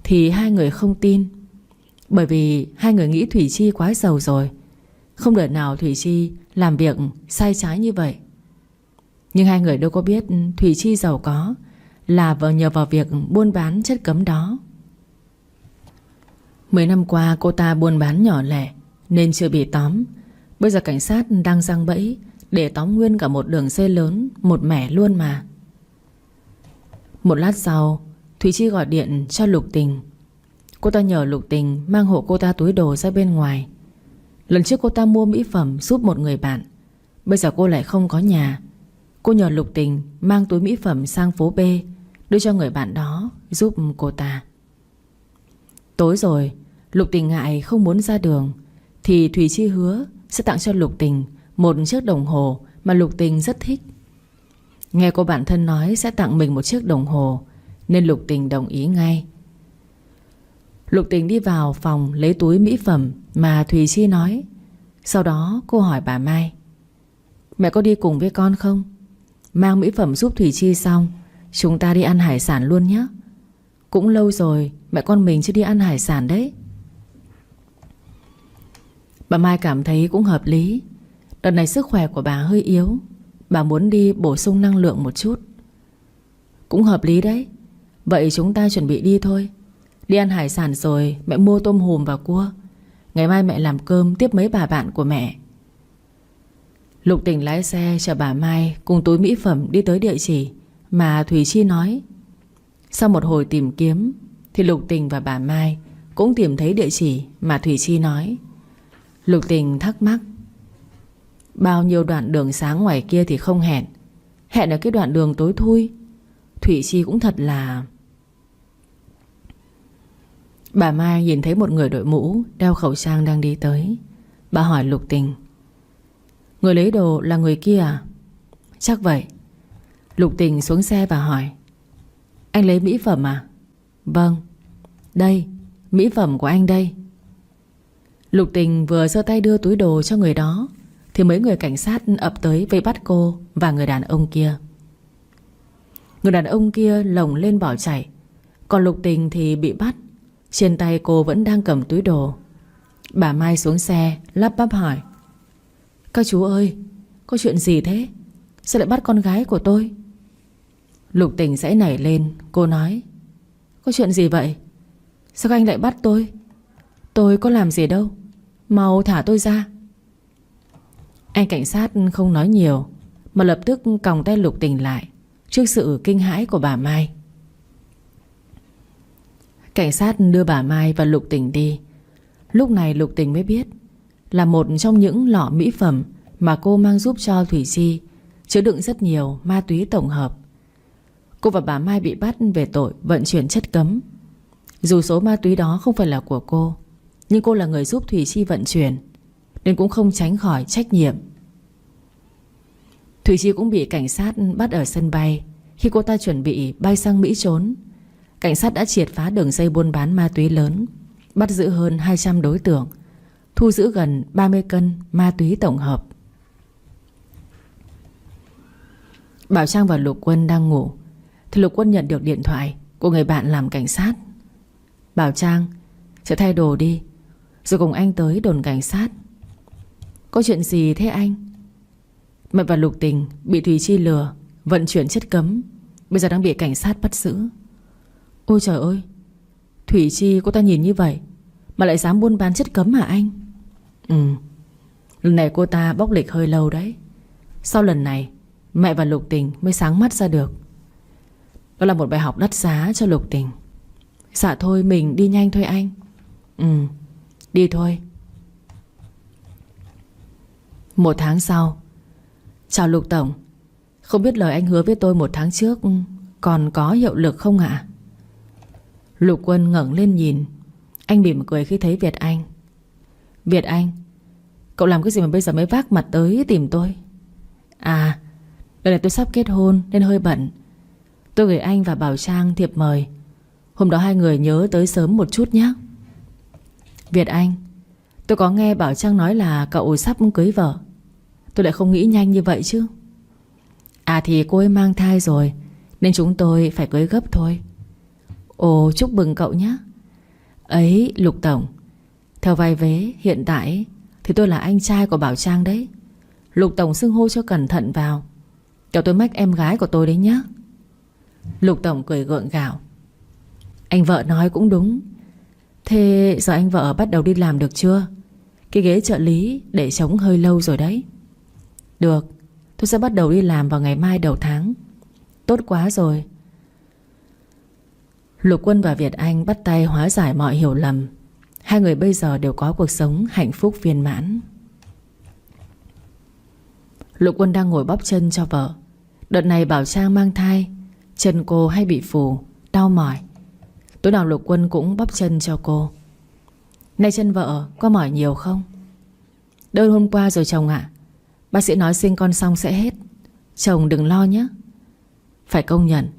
thì hai người không tin. Bởi vì hai người nghĩ Thủy Chi quá giàu rồi, không đợt nào Thủy Chi làm việc sai trái như vậy. Nhưng hai người đâu có biết Thủy Chi giàu có là nhờ vào việc buôn bán chất cấm đó. 10 năm qua cô ta buôn bán nhỏ lẻ nên chưa bị tóm. Bây giờ cảnh sát đang giăng bẫy để tóm nguyên cả một đường dây lớn, một mẻ luôn mà. Một lát sau, Thủy Chi gọi điện cho Lục Tình. Cô ta nhờ Lục Tình mang hộ cô ta túi đồ ra bên ngoài. Lần trước cô ta mua mỹ phẩm giúp một người bạn, bây giờ cô lại không có nhà. Cô nhờ Lục Tình mang túi mỹ phẩm sang phố B đưa cho người bạn đó giúp cô ta. Tối rồi, Lục Tình ngại không muốn ra đường thì Thủy Chi hứa sẽ tặng cho Lục Tình một chiếc đồng hồ mà Lục Tình rất thích. Nghe cô bạn thân nói sẽ tặng mình một chiếc đồng hồ nên Lục Tình đồng ý ngay. Lục Tình đi vào phòng lấy túi mỹ phẩm mà Thùy Chi nói. Sau đó cô hỏi bà Mai: mẹ có đi cùng với con không? Mang mỹ phẩm giúp Thùy Chi xong chúng ta đi ăn hải sản luôn nhé. Cũng lâu rồi mẹ con mình chưa đi ăn hải sản đấy. Bà Mai cảm thấy cũng hợp lý. Đợt này sức khỏe của bà hơi yếu, bà muốn đi bổ sung năng lượng một chút. Cũng hợp lý đấy. Vậy chúng ta chuẩn bị đi thôi. Đi ăn hải sản rồi mẹ mua tôm hùm và cua. Ngày mai mẹ làm cơm tiếp mấy bà bạn của mẹ. Lục Tình lái xe chở bà Mai cùng túi mỹ phẩm đi tới địa chỉ mà Thùy Chi nói. Sau một hồi tìm kiếm thì Lục Tình và bà Mai cũng tìm thấy địa chỉ mà Thùy Chi nói. Lục Tình thắc mắc: bao nhiêu đoạn đường sáng ngoài kia thì không hẹn, hẹn ở cái đoạn đường tối thui. Thùy Chi cũng thật là... Bà Mai nhìn thấy một người đội mũ, đeo khẩu trang đang đi tới. Bà hỏi Lục Tình: người lấy đồ là người kia à? Chắc vậy. Lục Tình xuống xe và hỏi: anh lấy mỹ phẩm à? Vâng. Đây, mỹ phẩm của anh đây. Lục Tình vừa giơ tay đưa túi đồ cho người đó thì mấy người cảnh sát ập tới vây bắt cô và người đàn ông kia. Người đàn ông kia lồng lên bỏ chạy, còn Lục Tình thì bị bắt. Trên tay cô vẫn đang cầm túi đồ. Bà Mai xuống xe lắp bắp hỏi: Các chú ơi, có chuyện gì thế? Sao lại bắt con gái của tôi? Lục Tình sẽ nảy lên. Cô nói: có chuyện gì vậy? Sao các anh lại bắt tôi? Tôi có làm gì đâu, mau thả tôi ra. Anh cảnh sát không nói nhiều, mà lập tức còng tay Lục Tình lại trước sự kinh hãi của bà Mai. Cảnh sát đưa bà Mai và Lục Tình đi. Lúc này Lục Tình mới biết là một trong những lọ mỹ phẩm mà cô mang giúp cho Thủy Chi chứa đựng rất nhiều ma túy tổng hợp. Cô và bà Mai bị bắt về tội vận chuyển chất cấm. Dù số ma túy đó không phải là của cô, nhưng cô là người giúp Thủy Chi vận chuyển, nên cũng không tránh khỏi trách nhiệm. Thủy Chi cũng bị cảnh sát bắt ở sân bay. Khi cô ta chuẩn bị bay sang Mỹ trốn, cảnh sát đã triệt phá đường dây buôn bán ma túy lớn, bắt giữ hơn 200 đối tượng, thu giữ gần 30 cân ma túy tổng hợp. Bảo Trang và Lục Quân đang ngủ thì Lục Quân nhận được điện thoại của người bạn làm cảnh sát. Bảo Trang sẽ thay đồ đi rồi cùng anh tới đồn cảnh sát. Có chuyện gì thế anh? Mẹ và Lục Tình bị Thùy Chi lừa vận chuyển chất cấm, bây giờ đang bị cảnh sát bắt giữ. Ôi trời ơi, Thủy Chi cô ta nhìn như vậy mà lại dám buôn bán chất cấm hả anh? Lần này cô ta bóc lịch hơi lâu đấy. Sau lần này mẹ và Lục Tình mới sáng mắt ra được. Đó là một bài học đắt giá cho Lục Tình. Dạ thôi mình đi nhanh thôi anh. Đi thôi. 1 tháng sau. Chào Lục Tổng, không biết lời anh hứa với tôi 1 tháng trước còn có hiệu lực không ạ? Lục Quân ngẩng lên nhìn. Anh mỉm cười khi thấy Việt Anh. Việt Anh, cậu làm cái gì mà bây giờ mới vác mặt tới tìm tôi? À, lần này tôi sắp kết hôn nên hơi bận. Tôi gửi anh và Bảo Trang thiệp mời. Hôm đó hai người nhớ tới sớm một chút nhé. Việt Anh, tôi có nghe Bảo Trang nói là cậu sắp cưới vợ. Tôi lại không nghĩ nhanh như vậy chứ. À thì cô ấy mang thai rồi, nên chúng tôi phải cưới gấp thôi. Ồ, chúc mừng cậu nhé. Ấy, Lục Tổng, theo vai vế hiện tại thì tôi là anh trai của Bảo Trang đấy. Lục Tổng xưng hô cho cẩn thận vào, kẻo tôi mách em gái của tôi đấy nhé. Lục Tổng cười gượng gạo. Anh vợ nói cũng đúng. Thế giờ anh vợ bắt đầu đi làm được chưa? Cái ghế trợ lý để trống hơi lâu rồi đấy. Được, tôi sẽ bắt đầu đi làm vào ngày mai đầu tháng. Tốt quá rồi. Lục Quân và Việt Anh bắt tay hóa giải mọi hiểu lầm. Hai người bây giờ đều có cuộc sống hạnh phúc viên mãn. Lục Quân đang ngồi bóp chân cho vợ. Đợt này Bảo Trang mang thai, chân cô hay bị phù, đau mỏi. Tối nào Lục Quân cũng bóp chân cho cô. Nay chân vợ có mỏi nhiều không? Đơn hôm qua rồi chồng ạ. Bác sĩ nói sinh con xong sẽ hết. Chồng đừng lo nhé. Phải công nhận,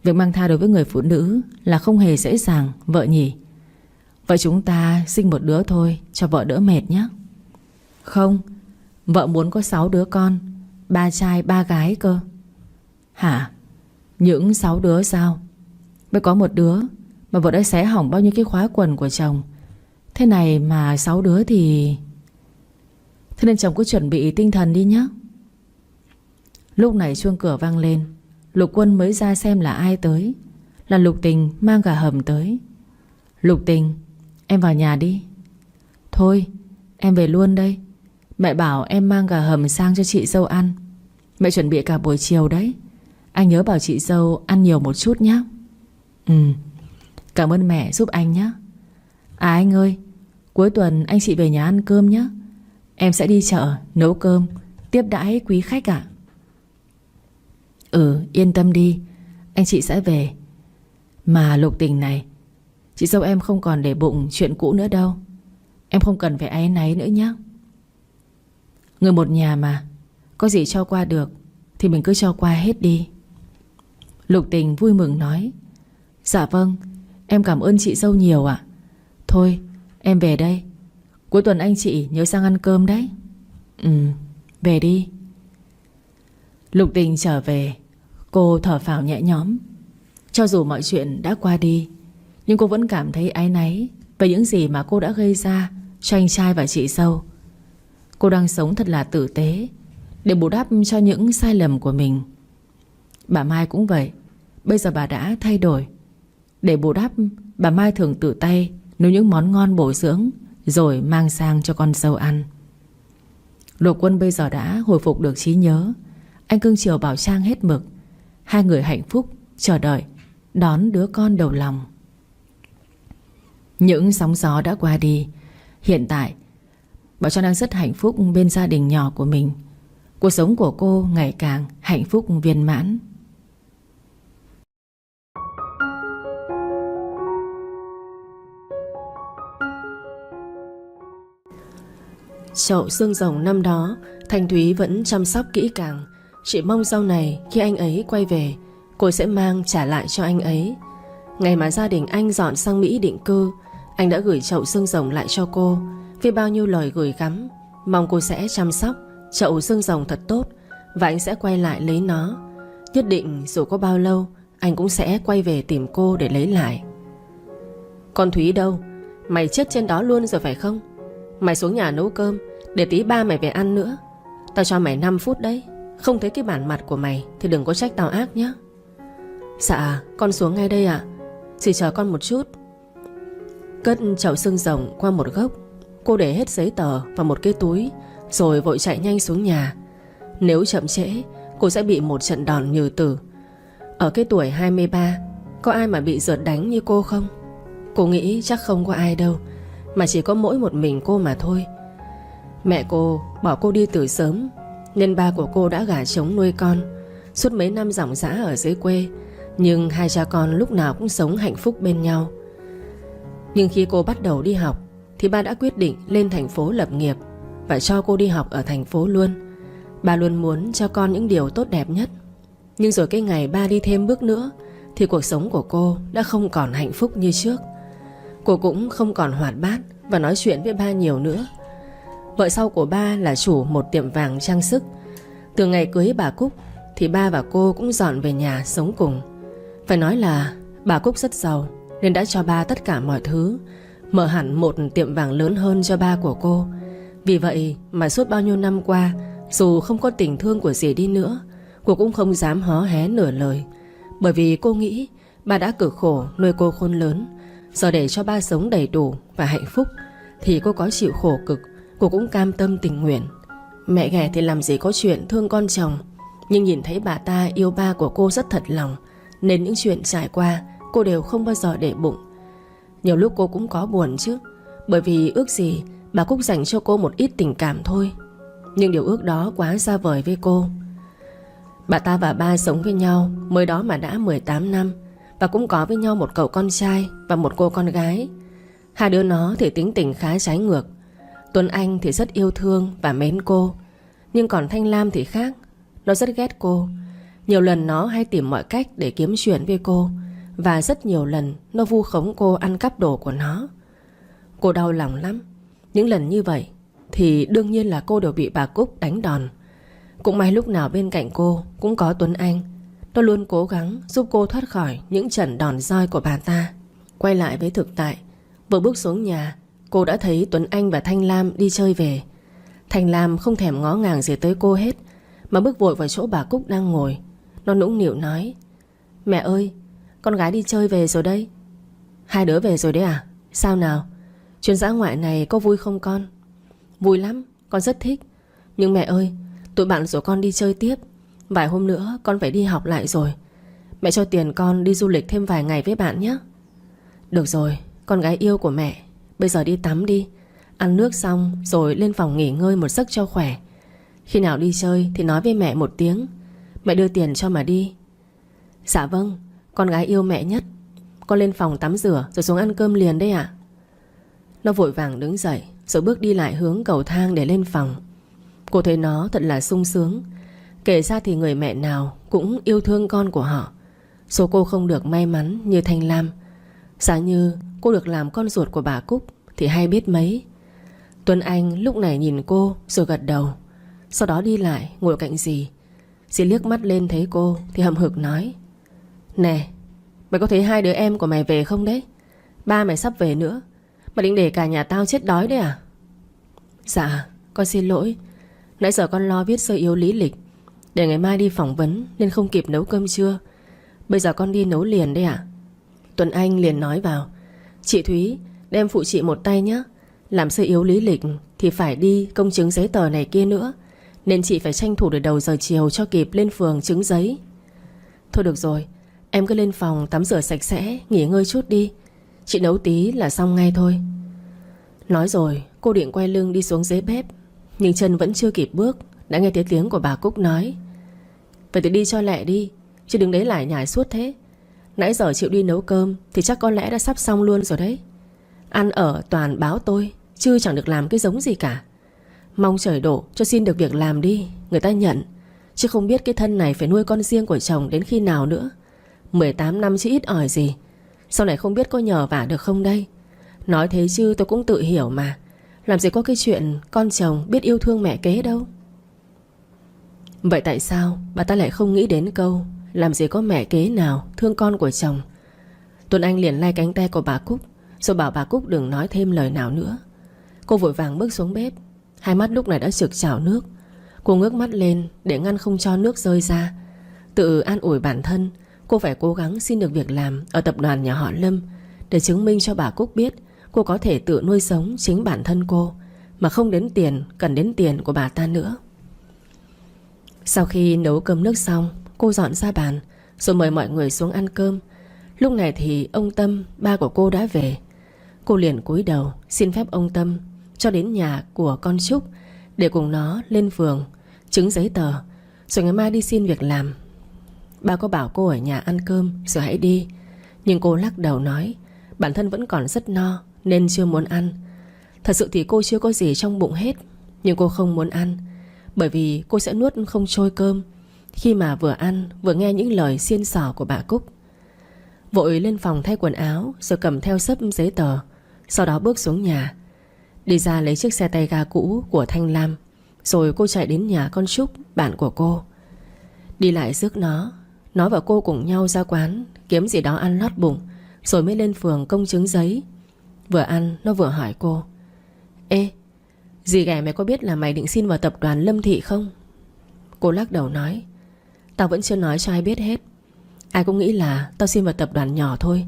việc mang thai đối với người phụ nữ là không hề dễ dàng, vợ nhỉ. Vậy chúng ta sinh một đứa thôi cho vợ đỡ mệt nhé. Không, vợ muốn có 6 đứa con, 3 trai 3 gái cơ. Hả? Những 6 đứa sao? Mới có một đứa mà vợ đã xé hỏng bao nhiêu cái khóa quần của chồng. Thế này mà 6 đứa thì... Thế nên chồng cứ chuẩn bị tinh thần đi nhé. Lúc này chuông cửa vang lên. Lục Quân mới ra xem là ai tới. Là Lục Tình mang gà hầm tới. Lục Tình, em vào nhà đi. Thôi, em về luôn đây. Mẹ bảo em mang gà hầm sang cho chị dâu ăn. Mẹ chuẩn bị cả buổi chiều đấy. Anh nhớ bảo chị dâu ăn nhiều một chút nhé. Cảm ơn mẹ giúp anh nhé. À anh ơi, cuối tuần anh chị về nhà ăn cơm nhé. Em sẽ đi chợ nấu cơm tiếp đãi quý khách ạ. Yên tâm đi, anh chị sẽ về. Mà Lục Tình này, chị dâu em không còn để bụng chuyện cũ nữa đâu. Em không cần phải áy náy nữa nhé. Người một nhà mà, có gì cho qua được thì mình cứ cho qua hết đi. Lục Tình vui mừng nói. Dạ vâng, em cảm ơn chị dâu nhiều ạ. Thôi, em về đây. Cuối tuần anh chị nhớ sang ăn cơm đấy. Về đi. Lục Tình trở về, cô thở phào nhẹ nhõm. Cho dù mọi chuyện đã qua đi, nhưng cô vẫn cảm thấy áy náy về những gì mà cô đã gây ra cho anh trai và chị dâu. Cô đang sống thật là tử tế để bù đắp cho những sai lầm của mình. Bà Mai cũng vậy. Bây giờ bà đã thay đổi. Để bù đắp, bà Mai thường tự tay nấu những món ngon bổ dưỡng rồi mang sang cho con dâu ăn. Lục Quân bây giờ đã hồi phục được trí nhớ. Anh cưng chiều Bảo Trang hết mực. Hai người hạnh phúc chờ đợi đón đứa con đầu lòng. Những sóng gió đã qua đi. Hiện tại Bảo Trang đang rất hạnh phúc bên gia đình nhỏ của mình. Cuộc sống của cô ngày càng hạnh phúc viên mãn. Chậu xương rồng năm đó Thanh Thúy vẫn chăm sóc kỹ càng. Chị mong sau này khi anh ấy quay về, cô sẽ mang trả lại cho anh ấy. Ngày mà gia đình anh dọn sang Mỹ định cư, anh đã gửi chậu xương rồng lại cho cô với bao nhiêu lời gửi gắm, mong cô sẽ chăm sóc chậu xương rồng thật tốt. Và anh sẽ quay lại lấy nó. Nhất định dù có bao lâu, anh cũng sẽ quay về tìm cô để lấy lại. Con Thúy đâu? Mày chết trên đó luôn rồi phải không? Mày xuống nhà nấu cơm, để tí ba mày về ăn nữa. Tao cho mày 5 phút đấy. Không thấy cái bản mặt của mày thì đừng có trách tao ác nhé. Dạ con xuống ngay đây ạ. Chỉ chờ con một chút. Cất chậu xương rồng qua một góc, cô để hết giấy tờ vào một cái túi rồi vội chạy nhanh xuống nhà. Nếu chậm trễ, cô sẽ bị một trận đòn như tử. Ở cái tuổi 23, có ai mà bị rượt đánh như cô không? Cô nghĩ chắc không có ai đâu, mà chỉ có mỗi một mình cô mà thôi. Mẹ cô bỏ cô đi từ sớm, nên ba của cô đã gả trống nuôi con. Suốt mấy năm ròng rã ở dưới quê, nhưng hai cha con lúc nào cũng sống hạnh phúc bên nhau. Nhưng khi cô bắt đầu đi học thì ba đã quyết định lên thành phố lập nghiệp và cho cô đi học ở thành phố luôn. Ba luôn muốn cho con những điều tốt đẹp nhất. Nhưng rồi cái ngày ba đi thêm bước nữa thì cuộc sống của cô đã không còn hạnh phúc như trước. Cô cũng không còn hoạt bát và nói chuyện với ba nhiều nữa. Vợ sau của ba là chủ một tiệm vàng trang sức. Từ ngày cưới bà Cúc thì ba và cô cũng dọn về nhà sống cùng. Phải nói là bà Cúc rất giàu nên đã cho ba tất cả mọi thứ, mở hẳn một tiệm vàng lớn hơn cho ba của cô. Vì vậy mà suốt bao nhiêu năm qua, dù không có tình thương của dì đi nữa, cô cũng không dám hó hé nửa lời. Bởi vì cô nghĩ ba đã cực khổ nuôi cô khôn lớn, giờ để cho ba sống đầy đủ và hạnh phúc thì cô có chịu khổ cực, cô cũng cam tâm tình nguyện. Mẹ ghẻ thì làm gì có chuyện thương con chồng, nhưng nhìn thấy bà ta yêu ba của cô rất thật lòng, nên những chuyện trải qua cô đều không bao giờ để bụng. Nhiều lúc cô cũng có buồn chứ, bởi vì ước gì bà Cúc dành cho cô một ít tình cảm thôi. Nhưng điều ước đó quá xa vời với cô. Bà ta và ba sống với nhau mới đó mà đã 18 năm, và cũng có với nhau một cậu con trai và một cô con gái. Hai đứa nó thì tính tình khá trái ngược. Tuấn Anh thì rất yêu thương và mến cô, nhưng còn Thanh Lam thì khác. Nó rất ghét cô. Nhiều lần nó hay tìm mọi cách để kiếm chuyện với cô, và rất nhiều lần nó vu khống cô ăn cắp đồ của nó. Cô đau lòng lắm. Những lần như vậy thì đương nhiên là cô đều bị bà Cúc đánh đòn. Cũng may lúc nào bên cạnh cô cũng có Tuấn Anh. Nó luôn cố gắng giúp cô thoát khỏi những trận đòn roi của bà ta. Quay lại với thực tại, vừa bước xuống nhà, cô đã thấy Tuấn Anh và Thanh Lam đi chơi về. Thanh Lam không thèm ngó ngàng gì tới cô hết, mà bước vội vào chỗ bà Cúc đang ngồi. Nó nũng nịu nói: "Mẹ ơi, con gái đi chơi về rồi đấy." "Hai đứa về rồi đấy à? Sao nào? Chuyến dã ngoại này có vui không con?" "Vui lắm, con rất thích. Nhưng mẹ ơi, tụi bạn rủ con đi chơi tiếp. Vài hôm nữa con phải đi học lại rồi. Mẹ cho tiền con đi du lịch thêm vài ngày với bạn nhé." "Được rồi, con gái yêu của mẹ. Bây giờ đi tắm đi. Ăn nước xong rồi lên phòng nghỉ ngơi một giấc cho khỏe. Khi nào đi chơi thì nói với mẹ một tiếng, mẹ đưa tiền cho mà đi." "Dạ vâng, con gái yêu mẹ nhất. Con lên phòng tắm rửa rồi xuống ăn cơm liền đấy ạ." Nó vội vàng đứng dậy rồi bước đi lại hướng cầu thang để lên phòng. Cô thấy nó thật là sung sướng. Kể ra thì người mẹ nào cũng yêu thương con của họ. Số cô không được may mắn như Thanh Lam. Giả như cô được làm con ruột của bà Cúc thì hay biết mấy. Tuấn Anh lúc này nhìn cô rồi gật đầu, sau đó đi lại ngồi cạnh dì. Dì liếc mắt lên thấy cô thì hậm hực nói: "Nè, mày có thấy hai đứa em của mày về không đấy? Ba mày sắp về nữa. Mày định để cả nhà tao chết đói đấy à?" "Dạ, Con xin lỗi. Nãy giờ con lo viết sơ yếu lý lịch để ngày mai đi phỏng vấn nên không kịp nấu cơm trưa. Bây giờ con đi nấu liền đây ạ. Tuấn Anh liền nói vào: Chị Thúy, đem phụ chị một tay nhé. Làm sơ yếu lý lịch thì phải đi công chứng giấy tờ này kia nữa, nên chị phải tranh thủ để đầu giờ chiều cho kịp lên phường chứng giấy. Thôi được rồi, em cứ lên phòng tắm rửa sạch sẽ, nghỉ ngơi chút đi. Chị nấu tí là xong ngay thôi. Nói rồi cô định quay lưng đi xuống dưới bếp, nhưng chân vẫn chưa kịp bước đã nghe thấy tiếng của bà Cúc nói: Vậy thì đi cho lẹ đi, chứ đừng đấy lải nhải suốt thế. Nãy giờ chịu đi nấu cơm thì chắc có lẽ đã sắp xong luôn rồi đấy. Ăn ở toàn báo tôi, chứ chẳng được làm cái giống gì cả. Mong trời đổ cho xin được việc làm đi, người ta nhận. Chứ không biết cái thân này phải nuôi con riêng của chồng đến khi nào nữa. 18 năm chứ ít ỏi gì. Sau này không biết có nhờ vả được không đây. Nói thế chứ tôi cũng tự hiểu mà. Làm gì có cái chuyện con chồng biết yêu thương mẹ kế đâu. Vậy tại sao bà ta lại không nghĩ đến câu làm gì có mẹ kế nào thương con của chồng? Tuấn Anh liền lay cánh tay của bà Cúc, rồi bảo bà Cúc đừng nói thêm lời nào nữa. Cô vội vàng bước xuống bếp. Hai mắt lúc này đã trực trào nước. Cô ngước mắt lên để ngăn không cho nước rơi ra. Tự an ủi bản thân, cô phải cố gắng xin được việc làm ở tập đoàn nhà họ Lâm, để chứng minh cho bà Cúc biết cô có thể tự nuôi sống chính bản thân cô, mà không cần đến tiền của bà ta nữa. Sau khi nấu cơm nước xong, cô dọn ra bàn rồi mời mọi người xuống ăn cơm. Lúc này thì ông Tâm, ba của cô đã về. Cô liền cúi đầu xin phép ông Tâm cho đến nhà của con Trúc để cùng nó lên phường chứng giấy tờ, rồi ngày mai đi xin việc làm. Ba có bảo cô ở nhà ăn cơm rồi hãy đi, nhưng cô lắc đầu nói bản thân vẫn còn rất no nên chưa muốn ăn. Thật sự thì cô chưa có gì trong bụng hết, nhưng cô không muốn ăn, bởi vì cô sẽ nuốt không trôi cơm khi mà vừa ăn vừa nghe những lời xiên xỏ của bà Cúc. Vội lên phòng thay quần áo rồi cầm theo xấp giấy tờ, sau đó bước xuống nhà, đi ra lấy chiếc xe tay ga cũ của Thanh Lam. Rồi cô chạy đến nhà con Trúc, bạn của cô. Đi lại rước nó và cô cùng nhau ra quán kiếm gì đó ăn lót bụng, rồi mới lên phường công chứng giấy. Vừa ăn nó vừa hỏi cô: Ê, dì ghẻ mày có biết là mày định xin vào tập đoàn Lâm Thị không? Cô lắc đầu nói: Tao vẫn chưa nói cho ai biết hết. Ai cũng nghĩ là tao xin vào tập đoàn nhỏ thôi,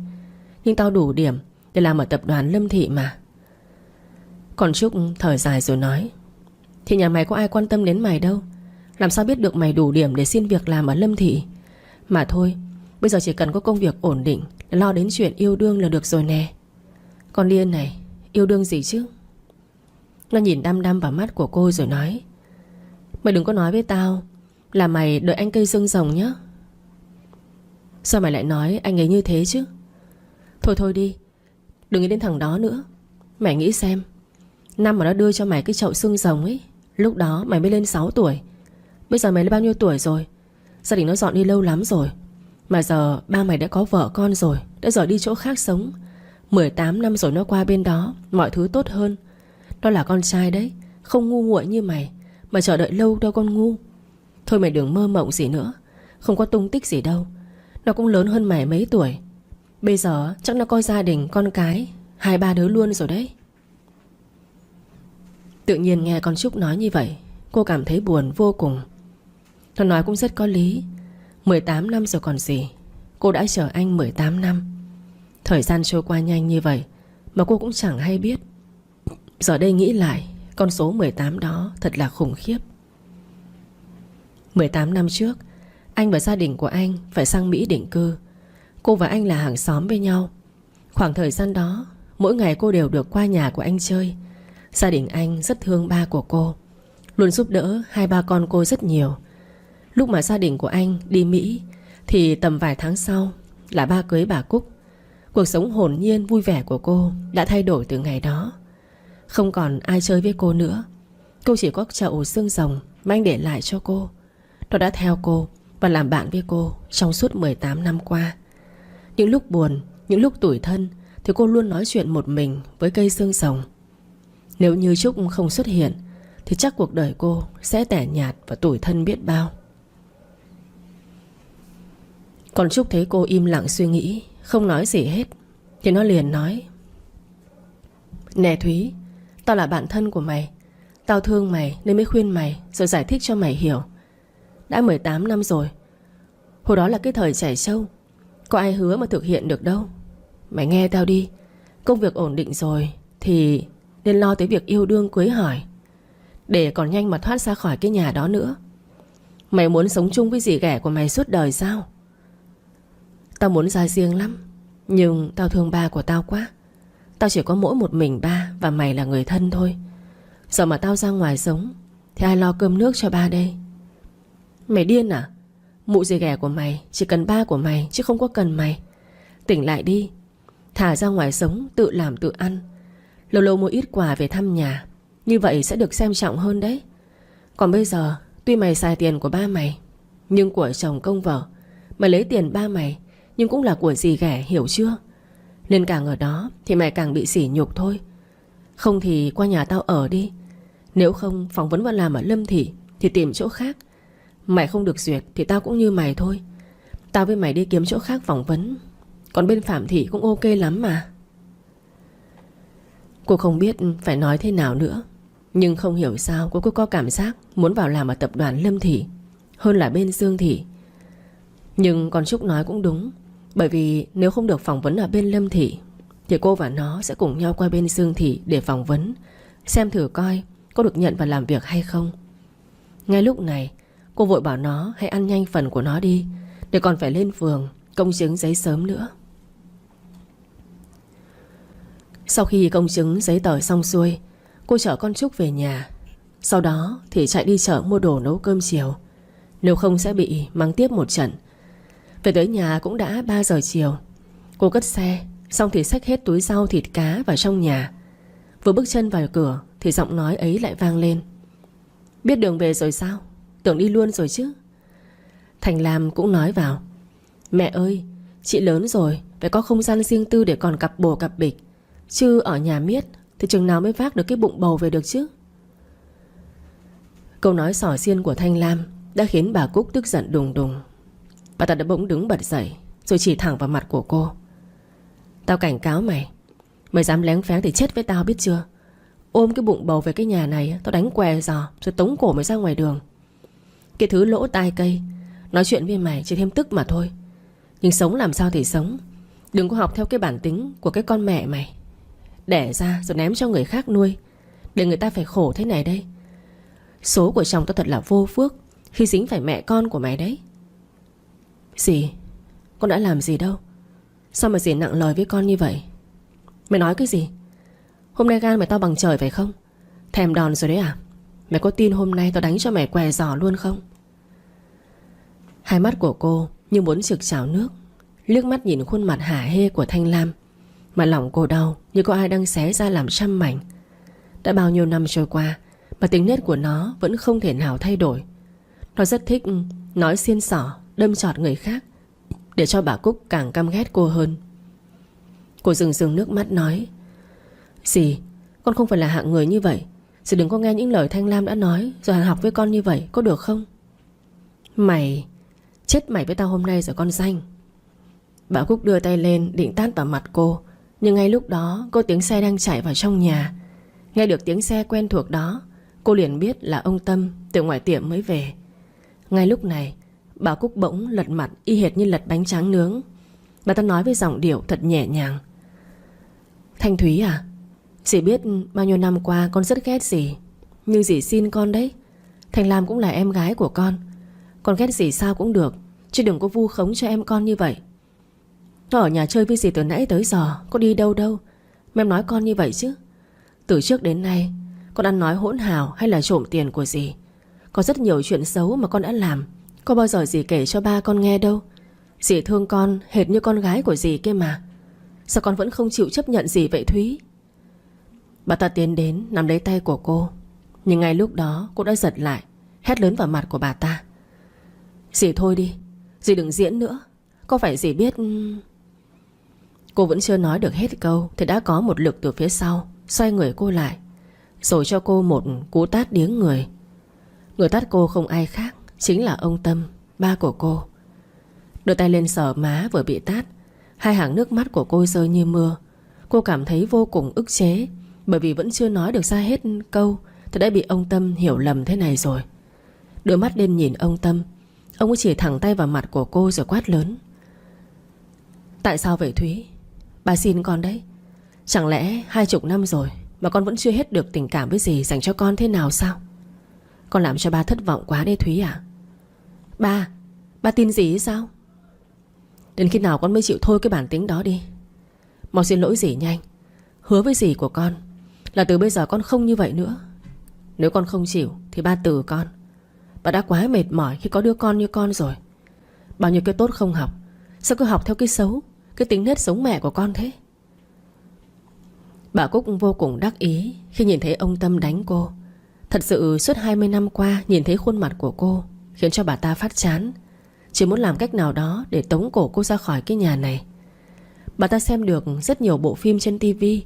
nhưng tao đủ điểm để làm ở tập đoàn Lâm Thị mà. Còn Trúc thở dài rồi nói: Thì nhà mày có ai quan tâm đến mày đâu, làm sao biết được mày đủ điểm để xin việc làm ở Lâm Thị. Mà thôi, bây giờ chỉ cần có công việc ổn định, lo đến chuyện yêu đương là được rồi nè. Con điên này, yêu đương gì chứ? Nó nhìn đăm đăm vào mắt của cô rồi nói: Mày đừng có nói với tao là mày đợi anh cây xương rồng nhá. Sao mày lại nói anh ấy như thế chứ? Thôi đi, đừng nghĩ đến thằng đó nữa. Mày nghĩ xem, năm mà nó đưa cho mày cái chậu xương rồng ấy, lúc đó mày mới lên 6 tuổi. Bây giờ mày lên bao nhiêu tuổi rồi? Gia đình nó dọn đi lâu lắm rồi, mà giờ ba mày đã có vợ con rồi, đã rời đi chỗ khác sống. 18 năm rồi nó qua bên đó, mọi thứ tốt hơn. Nó là con trai đấy, không ngu muội như mày mà chờ đợi lâu đâu con ngu. Thôi mày đừng mơ mộng gì nữa, không có tung tích gì đâu. Nó cũng lớn hơn mày mấy tuổi. Bây giờ chắc nó có gia đình, con cái 2-3 đứa luôn rồi đấy. Tự nhiên nghe con Trúc nói như vậy, cô cảm thấy buồn vô cùng. Nó nói cũng rất có lý. 18 năm rồi còn gì. Cô đã chờ anh 18 năm. Thời gian trôi qua nhanh như vậy mà cô cũng chẳng hay biết. Giờ đây nghĩ lại, con số 18 đó thật là khủng khiếp. 18 năm trước, anh và gia đình của anh phải sang Mỹ định cư. Cô và anh là hàng xóm với nhau. Khoảng thời gian đó, mỗi ngày cô đều được qua nhà của anh chơi. Gia đình anh rất thương ba của cô, luôn giúp đỡ 2-3 con cô rất nhiều. Lúc mà gia đình của anh đi Mỹ thì tầm vài tháng sau là ba cưới bà Cúc. Cuộc sống hồn nhiên vui vẻ của cô đã thay đổi từ ngày đó. Không còn ai chơi với cô nữa. Cô chỉ có chậu xương rồng mà anh để lại cho cô. Nó đã theo cô và làm bạn với cô trong suốt 18 năm qua. Những lúc buồn, những lúc tủi thân thì cô luôn nói chuyện một mình với cây xương rồng. Nếu như Trúc không xuất hiện thì chắc cuộc đời cô sẽ tẻ nhạt và tủi thân biết bao. Còn Trúc thấy cô im lặng suy nghĩ, không nói gì hết, thì nó liền nói: Nè Thúy, tao là bạn thân của mày. Tao thương mày nên mới khuyên mày, rồi giải thích cho mày hiểu. Đã 18 năm rồi. Hồi đó là cái thời trẻ trâu, có ai hứa mà thực hiện được đâu. Mày nghe tao đi. Công việc ổn định rồi thì nên lo tới việc yêu đương cưới hỏi, để còn nhanh mà thoát ra khỏi cái nhà đó nữa. Mày muốn sống chung với dì ghẻ của mày suốt đời sao? Tao muốn ra riêng lắm, nhưng tao thương ba của tao quá. Tao chỉ có mỗi một mình ba, và mày là người thân thôi. Giờ mà tao ra ngoài sống thì ai lo cơm nước cho ba đây? Mày điên à? Mụ dì ghẻ của mày chỉ cần ba của mày, chứ không có cần mày. Tỉnh lại đi. Thả ra ngoài sống, tự làm tự ăn. Lâu lâu mua ít quà về thăm nhà, như vậy sẽ được xem trọng hơn đấy. Còn bây giờ, tuy mày xài tiền của ba mày, nhưng của chồng công vợ. Mày lấy tiền ba mày, nhưng cũng là của dì ghẻ, hiểu chưa? Nên càng ở đó thì mày càng bị sỉ nhục thôi. Không thì qua nhà tao ở đi. Nếu không phỏng vấn vào làm ở Lâm Thị thì tìm chỗ khác. Mày không được duyệt thì tao cũng như mày thôi. Tao với mày đi kiếm chỗ khác phỏng vấn. Còn bên Phạm Thị cũng ok lắm mà. Cô không biết phải nói thế nào nữa, nhưng không hiểu sao cô cứ có cảm giác muốn vào làm ở tập đoàn Lâm Thị hơn là bên Dương Thị. Nhưng con Trúc nói cũng đúng. Bởi vì nếu không được phỏng vấn ở bên Lâm Thị thì cô và nó sẽ cùng nhau qua bên Dương Thị để phỏng vấn, xem thử coi có được nhận vào làm việc hay không. Ngay lúc này cô vội bảo nó hãy ăn nhanh phần của nó đi, để còn phải lên phường công chứng giấy sớm nữa. Sau khi công chứng giấy tờ xong xuôi, cô chở con Trúc về nhà. Sau đó thì chạy đi chợ mua đồ nấu cơm chiều, nếu không sẽ bị mắng tiếp một trận. Về tới nhà cũng đã 3 giờ chiều. Cô cất xe xong thì xách hết túi rau thịt cá vào trong nhà. Vừa bước chân vào cửa thì giọng nói ấy lại vang lên: biết đường về rồi sao? Tưởng đi luôn rồi chứ. Thành Lam cũng nói vào: mẹ ơi, chị lớn rồi, phải có không gian riêng tư để còn cặp bồ cặp bịch. Chứ ở nhà miết thì chừng nào mới vác được cái bụng bầu về được chứ. Câu nói xỏ xiên của Thanh Lam đã khiến bà Cúc tức giận đùng đùng. Bà ta đã bỗng đứng bật dậy, rồi chỉ thẳng vào mặt của cô: tao cảnh cáo mày, mày dám léng phéng thì chết với tao biết chưa. Ôm cái bụng bầu về cái nhà này, tao đánh què giò rồi tống cổ mày ra ngoài đường. Cái thứ lỗ tai cây, nói chuyện với mày chỉ thêm tức mà thôi. Nhưng sống làm sao thì sống. Đừng có học theo cái bản tính của cái con mẹ mày, đẻ ra rồi ném cho người khác nuôi, để người ta phải khổ thế này đây. Số của chồng tao thật là vô phước khi dính phải mẹ con của mày đấy. Dì, con đã làm gì đâu. Sao mà dì nặng lời với con như vậy? Mày nói cái gì? Hôm nay gan mày tao bằng trời phải không? Thèm đòn rồi đấy à? Mày có tin hôm nay tao đánh cho mày què giò luôn không? Hai mắt của cô như muốn trực trào nước, liếc mắt nhìn khuôn mặt hả hê của Thanh Lam, mà lòng cô đau như có ai đang xé ra làm trăm mảnh. Đã bao nhiêu năm trôi qua mà tính nết của nó vẫn không thể nào thay đổi. Nó rất thích nói xiên xỏ, đâm chọt người khác, để cho bà Cúc càng căm ghét cô hơn. Cô rưng nước mắt nói: dì, con không phải là hạng người như vậy. Dì đừng có nghe những lời Thanh Lam đã nói rồi hàn học với con như vậy, có được không? Mày, chết mày với tao hôm nay rồi con danh. Bà Cúc đưa tay lên định tát vào mặt cô, nhưng ngay lúc đó có tiếng xe đang chạy vào trong nhà. Nghe được tiếng xe quen thuộc đó, cô liền biết là ông Tâm từ ngoài tiệm mới về. Ngay lúc này bà Cúc bỗng lật mặt y hệt như lật bánh tráng nướng. Bà ta nói với giọng điệu thật nhẹ nhàng: Thanh Thúy à, dì biết bao nhiêu năm qua con rất ghét dì, nhưng dì xin con đấy. Thành Lam cũng là em gái của con ghét dì sao cũng được, chứ đừng có vu khống cho em con như vậy. Nó ở nhà chơi với dì từ nãy tới giờ, có đi đâu đâu mà em nói con như vậy chứ. Từ trước đến nay con ăn nói hỗn hào hay là trộm tiền của dì. Có rất nhiều chuyện xấu mà con đã làm, có bao giờ dì kể cho ba con nghe đâu. Dì thương con hệt như con gái của dì kia mà. Sao con vẫn không chịu chấp nhận dì vậy Thúy? Bà ta tiến đến nắm lấy tay của cô, nhưng ngay lúc đó cô đã giật lại, hét lớn vào mặt của bà ta: Dì thôi đi, dì đừng diễn nữa. Có phải dì biết... Cô vẫn chưa nói được hết câu thì đã có một lực từ phía sau xoay người cô lại, rồi cho cô một cú tát điếng người. Người tát cô không ai khác, chính là ông Tâm, ba của cô. Đưa tay lên sờ má vừa bị tát, hai hàng nước mắt của cô rơi như mưa. Cô cảm thấy vô cùng ức chế, bởi vì vẫn chưa nói được ra hết câu Tôi đã bị ông Tâm hiểu lầm thế này rồi. Đưa mắt lên nhìn ông Tâm, ông ấy chỉ thẳng tay vào mặt của cô rồi quát lớn: Tại sao vậy Thúy? Bà xin con đấy. Chẳng lẽ 20 năm rồi mà con vẫn chưa hết được tình cảm với dì dành cho con thế nào sao? Con làm cho ba thất vọng quá đấy Thúy à? Ba tin dì sao? Đến khi nào con mới chịu thôi cái bản tính đó đi? Mau xin lỗi dì nhanh. Hứa với dì của con là từ bây giờ con không như vậy nữa. Nếu con không chịu thì ba từ con. Bà đã quá mệt mỏi khi có đứa con như con rồi. Bao nhiêu cái tốt không học, sao cứ học theo cái xấu, cái tính nết giống mẹ của con thế? Bà Cúc vô cùng đắc ý khi nhìn thấy ông Tâm đánh cô. Thật sự suốt 20 năm qua nhìn thấy khuôn mặt của cô khiến cho bà ta phát chán, chỉ muốn làm cách nào đó để tống cổ cô ra khỏi cái nhà này. Bà ta xem được rất nhiều bộ phim trên tivi.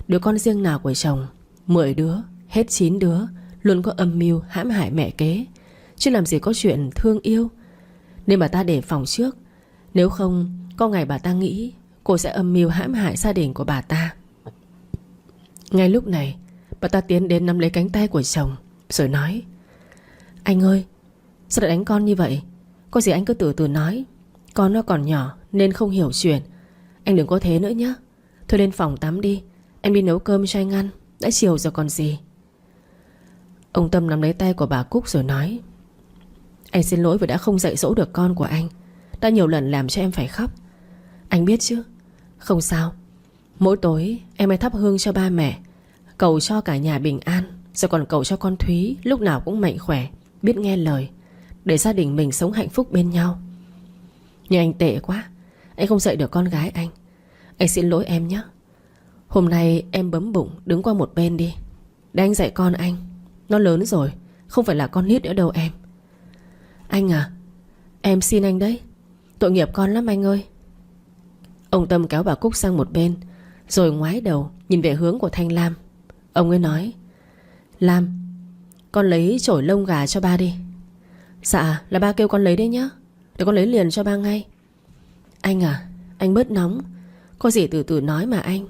Đứa con riêng nào của chồng 10 đứa, hết 9 đứa luôn có âm mưu hãm hại mẹ kế, chứ làm gì có chuyện thương yêu. Nên bà ta đề phòng trước. Nếu không có ngày bà ta nghĩ cô sẽ âm mưu hãm hại gia đình của bà ta. Ngay lúc này bà ta tiến đến nắm lấy cánh tay của chồng rồi nói: Anh ơi, sao lại đánh con như vậy? Có gì anh cứ từ từ nói. Con nó còn nhỏ nên không hiểu chuyện. Anh đừng có thế nữa nhé. Thôi lên phòng tắm đi, em đi nấu cơm cho anh ăn. Đã chiều rồi còn gì. Ông Tâm nắm lấy tay của bà Cúc rồi nói: Anh xin lỗi vì đã không dạy dỗ được con của anh, đã nhiều lần làm cho em phải khóc. Anh biết chứ. Không sao. Mỗi tối em hãy thắp hương cho ba mẹ, cầu cho cả nhà bình an, rồi còn cầu cho con Thúy lúc nào cũng mạnh khỏe, biết nghe lời, để gia đình mình sống hạnh phúc bên nhau. Nhưng anh tệ quá, anh không dạy được con gái anh. Anh xin lỗi em nhé. Hôm nay em bấm bụng đứng qua một bên đi, để anh dạy con anh. Nó lớn rồi, không phải là con nít nữa đâu em. Anh à, em xin anh đấy. Tội nghiệp con lắm anh ơi. Ông Tâm kéo bà Cúc sang một bên, rồi ngoái đầu nhìn về hướng của Thanh Lam. Ông ấy nói: Lam, con lấy chổi lông gà cho ba đi. Dạ, là ba kêu con lấy đấy nhá, để con lấy liền cho ba ngay. Anh à, anh bớt nóng, có gì từ từ nói mà anh.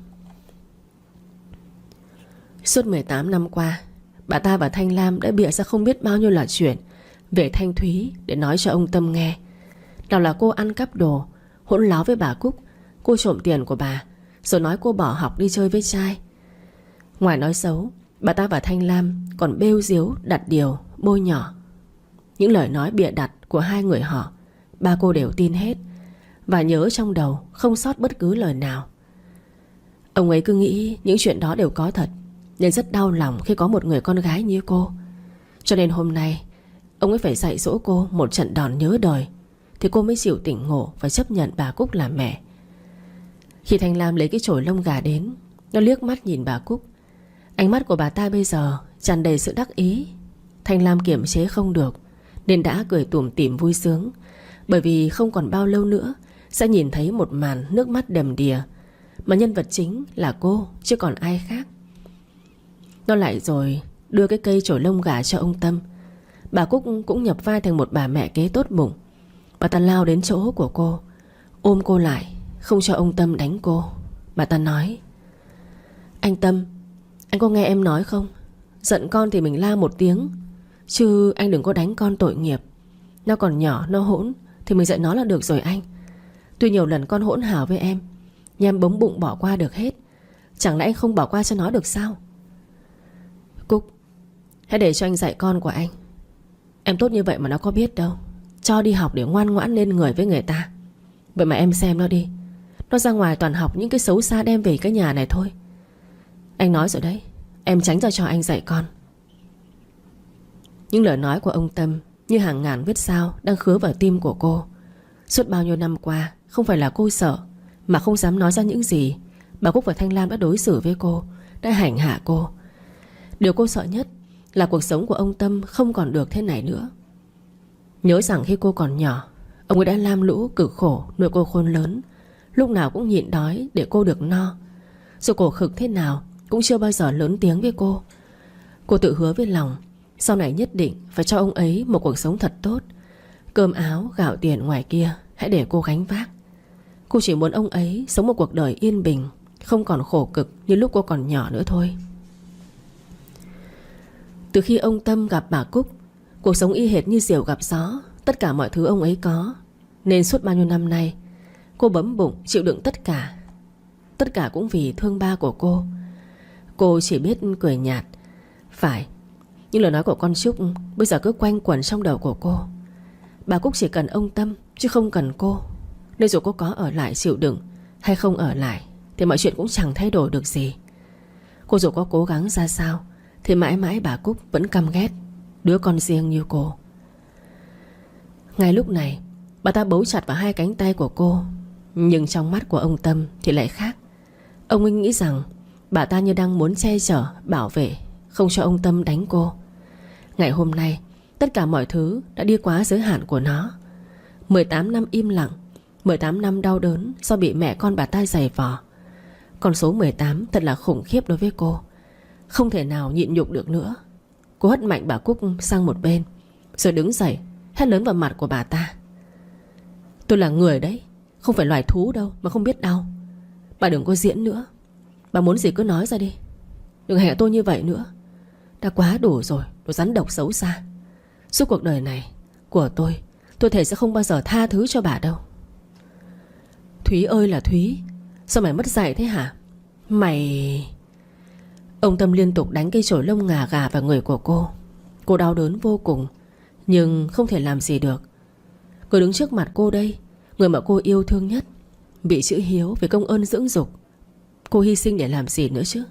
Suốt 18 năm qua, bà ta và Thanh Lam đã bịa ra không biết bao nhiêu là chuyện về Thanh Thúy để nói cho ông Tâm nghe. Nào là cô ăn cắp đồ, hỗn láo với bà Cúc, cô trộm tiền của bà, rồi nói cô bỏ học đi chơi với trai. Ngoài nói xấu, bà ta và Thanh Lam còn bêu diếu, đặt điều, bôi nhỏ. Những lời nói bịa đặt của hai người họ, ba cô đều tin hết và nhớ trong đầu không sót bất cứ lời nào. Ông ấy cứ nghĩ những chuyện đó đều có thật, nên rất đau lòng khi có một người con gái như cô. Cho nên hôm nay ông ấy phải dạy dỗ cô một trận đòn nhớ đời, thì cô mới chịu tỉnh ngộ và chấp nhận bà Cúc làm mẹ. Khi Thanh Lam lấy cái chổi lông gà đến, nó liếc mắt nhìn bà Cúc. Ánh mắt của bà ta bây giờ tràn đầy sự đắc ý. Thanh Lam kiềm chế không được nên đã cười tủm tỉm vui sướng, bởi vì không còn bao lâu nữa sẽ nhìn thấy một màn nước mắt đầm đìa, mà nhân vật chính là cô chứ còn ai khác. Nó lại rồi đưa cái cây chổi lông gà cho ông Tâm. Bà Cúc cũng nhập vai thành một bà mẹ kế tốt bụng. Bà ta lao đến chỗ của cô, ôm cô lại, không cho ông Tâm đánh cô. Bà ta nói: Anh Tâm, anh có nghe em nói không? Giận con thì mình la một tiếng, chứ anh đừng có đánh con tội nghiệp. Nó còn nhỏ, nó hỗn thì mình dạy nó là được rồi anh. Tuy nhiều lần con hỗn hào với em, nhưng em bấm bụng bỏ qua được hết. Chẳng lẽ anh không bỏ qua cho nó được sao? Cúc, hãy để cho anh dạy con của anh. Em tốt như vậy mà nó có biết đâu. Cho đi học để ngoan ngoãn lên người với người ta. Vậy mà em xem nó đi, nó ra ngoài toàn học những cái xấu xa đem về cái nhà này thôi. Anh nói rồi đấy, em tránh ra cho anh dạy con. Những lời nói của ông Tâm như hàng ngàn vết sao đang khứa vào tim của cô. Suốt bao nhiêu năm qua, không phải là cô sợ, mà không dám nói ra những gì bà Cúc và Thanh Lam đã đối xử với cô, đã hành hạ cô. Điều cô sợ nhất là cuộc sống của ông Tâm không còn được thế này nữa. Nhớ rằng khi cô còn nhỏ, ông ấy đã lam lũ cực khổ nuôi cô khôn lớn, lúc nào cũng nhịn đói để cô được no. Dù khổ cực thế nào cũng chưa bao giờ lớn tiếng với cô. Cô tự hứa với lòng sau này nhất định phải cho ông ấy một cuộc sống thật tốt. Cơm áo gạo tiền ngoài kia hãy để cô gánh vác. Cô chỉ muốn ông ấy sống một cuộc đời yên bình, không còn khổ cực như lúc cô còn nhỏ nữa thôi. Từ khi ông Tâm gặp bà Cúc, cuộc sống y hệt như diều gặp gió. Tất cả mọi thứ ông ấy có, nên suốt bao nhiêu năm nay cô bấm bụng chịu đựng tất cả. Tất cả cũng vì thương ba của cô. Cô chỉ biết cười nhạt. Phải, những lời nói của con Trúc bây giờ cứ quanh quẩn trong đầu của cô. Bà Cúc chỉ cần ông Tâm chứ không cần cô. Nên dù cô có ở lại chịu đựng hay không ở lại thì mọi chuyện cũng chẳng thay đổi được gì. Cô dù có cố gắng ra sao thì mãi mãi bà Cúc vẫn căm ghét đứa con riêng như cô. Ngay lúc này, bà ta bấu chặt vào hai cánh tay của cô. Nhưng trong mắt của ông Tâm thì lại khác. Ông ấy nghĩ rằng bà ta như đang muốn che chở, bảo vệ, không cho ông Tâm đánh cô. Ngày hôm nay, tất cả mọi thứ đã đi quá giới hạn của nó. 18 năm im lặng, 18 năm đau đớn do bị mẹ con bà ta giày vò. Con số 18 thật là khủng khiếp đối với cô. Không thể nào nhịn nhục được nữa. Cô hất mạnh bà Cúc sang một bên, rồi đứng dậy hét lớn vào mặt của bà ta. Tôi là người đấy, không phải loài thú đâu mà không biết đau. Bà đừng có diễn nữa. Bà muốn gì cứ nói ra đi. Đừng hành hạ tôi như vậy nữa. Đã quá đủ rồi, đồ rắn độc xấu xa. Suốt cuộc đời này của tôi thề sẽ không bao giờ tha thứ cho bà đâu. Thúy ơi là Thúy, sao mày mất dạy thế hả? Mày... Ông Tâm liên tục đánh cây chổi lông ngà gà vào người của cô. Cô đau đớn vô cùng, nhưng không thể làm gì được. Người đứng trước mặt cô đây, người mà cô yêu thương nhất, bị chữ hiếu về công ơn dưỡng dục. Cô hy sinh để làm gì nữa chứ?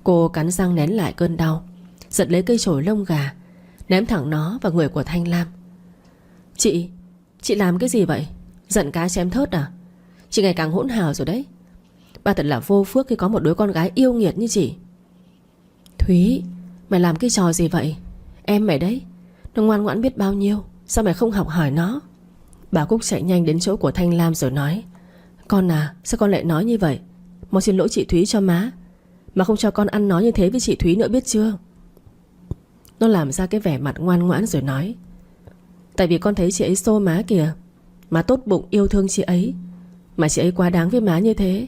Cô cắn răng nén lại cơn đau, giật lấy cây chổi lông gà, ném thẳng nó vào người của Thanh Lam. Chị làm cái gì vậy? Giận cá chém thớt à? Chị ngày càng hỗn hào rồi đấy. Bà thật là vô phước khi có một đứa con gái yêu nghiệt như chị. Thúy, mày làm cái trò gì vậy? Em mày đấy, nó ngoan ngoãn biết bao nhiêu, sao mày không học hỏi nó? Bà Cúc chạy nhanh đến chỗ của Thanh Lam rồi nói. Con à, sao con lại nói như vậy? Mau xin lỗi chị Thúy cho má. Mà không cho con ăn nói như thế với chị Thúy nữa biết chưa? Nó làm ra cái vẻ mặt ngoan ngoãn rồi nói. Tại vì con thấy chị ấy xô má kìa. Má tốt bụng yêu thương chị ấy, mà chị ấy quá đáng với má như thế.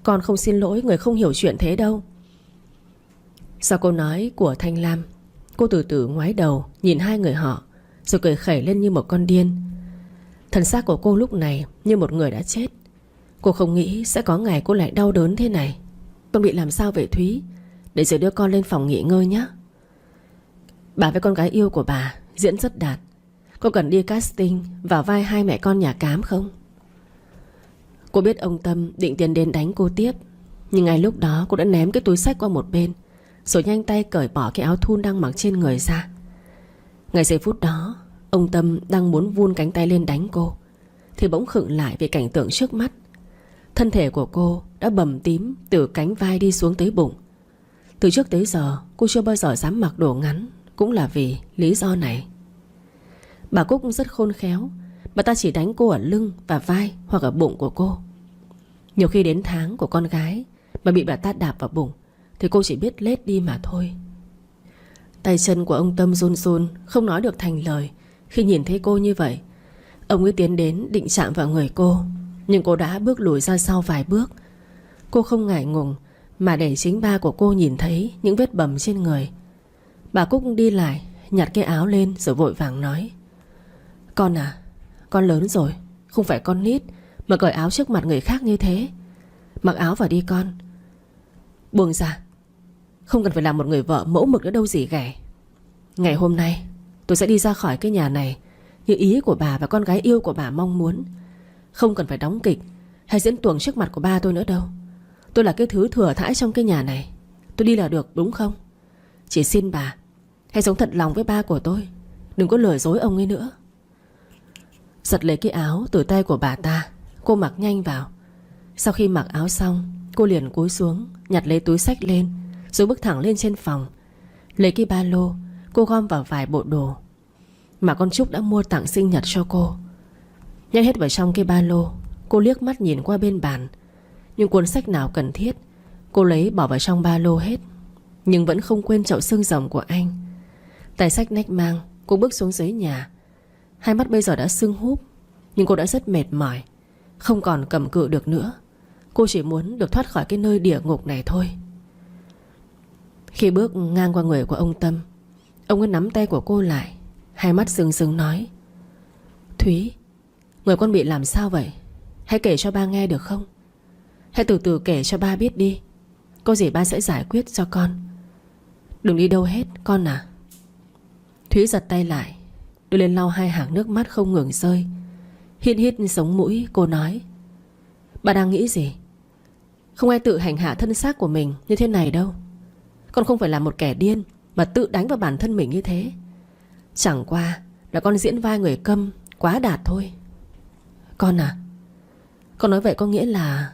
Con không xin lỗi người không hiểu chuyện thế đâu. Sau câu nói của Thanh Lam, cô từ từ ngoái đầu nhìn hai người họ, rồi cười khẩy lên như một con điên. Thần xác của cô lúc này như một người đã chết. Cô không nghĩ sẽ có ngày cô lại đau đớn thế này. Con bị làm sao vậy Thúy? Để rồi đưa con lên phòng nghỉ ngơi nhé. Bà với con gái yêu của bà diễn rất đạt. Cô cần đi casting vào vai hai mẹ con nhà cám không? Cô biết ông Tâm định tiến đến đánh cô tiếp, nhưng ngay lúc đó cô đã ném cái túi xách qua một bên, rồi nhanh tay cởi bỏ cái áo thun đang mặc trên người ra. Ngay giây phút đó, ông Tâm đang muốn vun cánh tay lên đánh cô, thì bỗng khựng lại vì cảnh tượng trước mắt. Thân thể của cô đã bầm tím từ cánh vai đi xuống tới bụng. Từ trước tới giờ cô chưa bao giờ dám mặc đồ ngắn, cũng là vì lý do này. Bà Cúc rất khôn khéo. Bà ta chỉ đánh cô ở lưng và vai hoặc ở bụng của cô. Nhiều khi đến tháng của con gái mà bị bà ta đạp vào bụng thì cô chỉ biết lết đi mà thôi. Tay chân của ông Tâm run run, không nói được thành lời khi nhìn thấy cô như vậy. Ông ấy tiến đến định chạm vào người cô, nhưng cô đã bước lùi ra sau vài bước. Cô không ngại ngùng mà để chính ba của cô nhìn thấy những vết bầm trên người. Bà Cúc đi lại, nhặt cái áo lên rồi vội vàng nói. Con à, con lớn rồi, không phải con nít mà cởi áo trước mặt người khác như thế. Mặc áo vào đi con. Buông ra. Không cần phải làm một người vợ mẫu mực nữa đâu gì ghẻ. Ngày hôm nay tôi sẽ đi ra khỏi cái nhà này như ý của bà và con gái yêu của bà mong muốn. Không cần phải đóng kịch hay diễn tuồng trước mặt của ba tôi nữa đâu. Tôi là cái thứ thừa thãi trong cái nhà này. Tôi đi là được đúng không? Chỉ xin bà hãy sống thật lòng với ba của tôi, đừng có lừa dối ông ấy nữa. Giật lấy cái áo từ tay của bà ta, cô mặc nhanh vào. Sau khi mặc áo xong, cô liền cúi xuống, nhặt lấy túi xách lên, rồi bước thẳng lên trên phòng. Lấy cái ba lô, cô gom vào vài bộ đồ mà con Trúc đã mua tặng sinh nhật cho cô. Nhét hết vào trong cái ba lô. Cô liếc mắt nhìn qua bên bàn, nhưng cuốn sách nào cần thiết cô lấy bỏ vào trong ba lô hết. Nhưng vẫn không quên chậu xương rồng của anh. Tay xách nách mang, cô bước xuống dưới nhà. Hai mắt bây giờ đã sưng húp, nhưng cô đã rất mệt mỏi, không còn cầm cự được nữa. Cô chỉ muốn được thoát khỏi cái nơi địa ngục này thôi. Khi bước ngang qua người của ông Tâm, ông ấy nắm tay của cô lại, hai mắt rưng rưng nói: Thúy, người con bị làm sao vậy? Hãy kể cho ba nghe được không? Hãy từ từ kể cho ba biết đi. Có gì ba sẽ giải quyết cho con. Đừng đi đâu hết con à. Thúy giật tay lại, đưa lên lau hai hàng nước mắt không ngừng rơi. Hít hít sống mũi, cô nói: Bà đang nghĩ gì? Không ai tự hành hạ thân xác của mình như thế này đâu. Con không phải là một kẻ điên mà tự đánh vào bản thân mình như thế. Chẳng qua là con diễn vai người câm quá đạt thôi. Con à, con nói vậy có nghĩa là...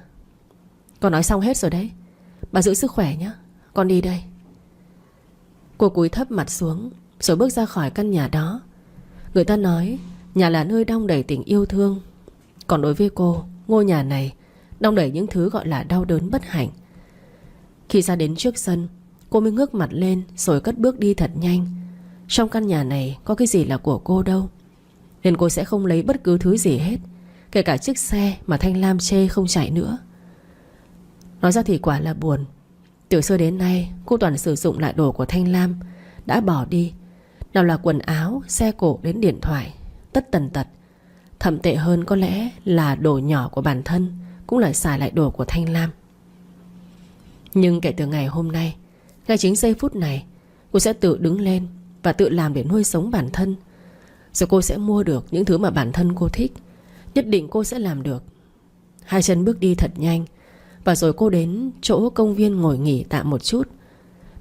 Con nói xong hết rồi đấy. Bà giữ sức khỏe nhé. Con đi đây. Cô cúi thấp mặt xuống rồi bước ra khỏi căn nhà đó. Người ta nói nhà là nơi đong đầy tình yêu thương. Còn đối với cô, ngôi nhà này đong đầy những thứ gọi là đau đớn bất hạnh. Khi ra đến trước sân, cô mới ngước mặt lên rồi cất bước đi thật nhanh. Trong căn nhà này có cái gì là của cô đâu, nên cô sẽ không lấy bất cứ thứ gì hết, kể cả chiếc xe mà Thanh Lam chê không chạy nữa. Nói ra thì quả là buồn. Từ xưa đến nay cô toàn sử dụng lại đồ của Thanh Lam đã bỏ đi. Nào là quần áo, xe cổ đến điện thoại, tất tần tật. Thậm tệ hơn có lẽ là đồ nhỏ của bản thân cũng lại xài lại đồ của Thanh Lam. Nhưng kể từ ngày hôm nay, ngay chính giây phút này, cô sẽ tự đứng lên và tự làm để nuôi sống bản thân. Rồi cô sẽ mua được những thứ mà bản thân cô thích. Nhất định cô sẽ làm được. Hai chân bước đi thật nhanh, và rồi cô đến chỗ công viên ngồi nghỉ tạm một chút.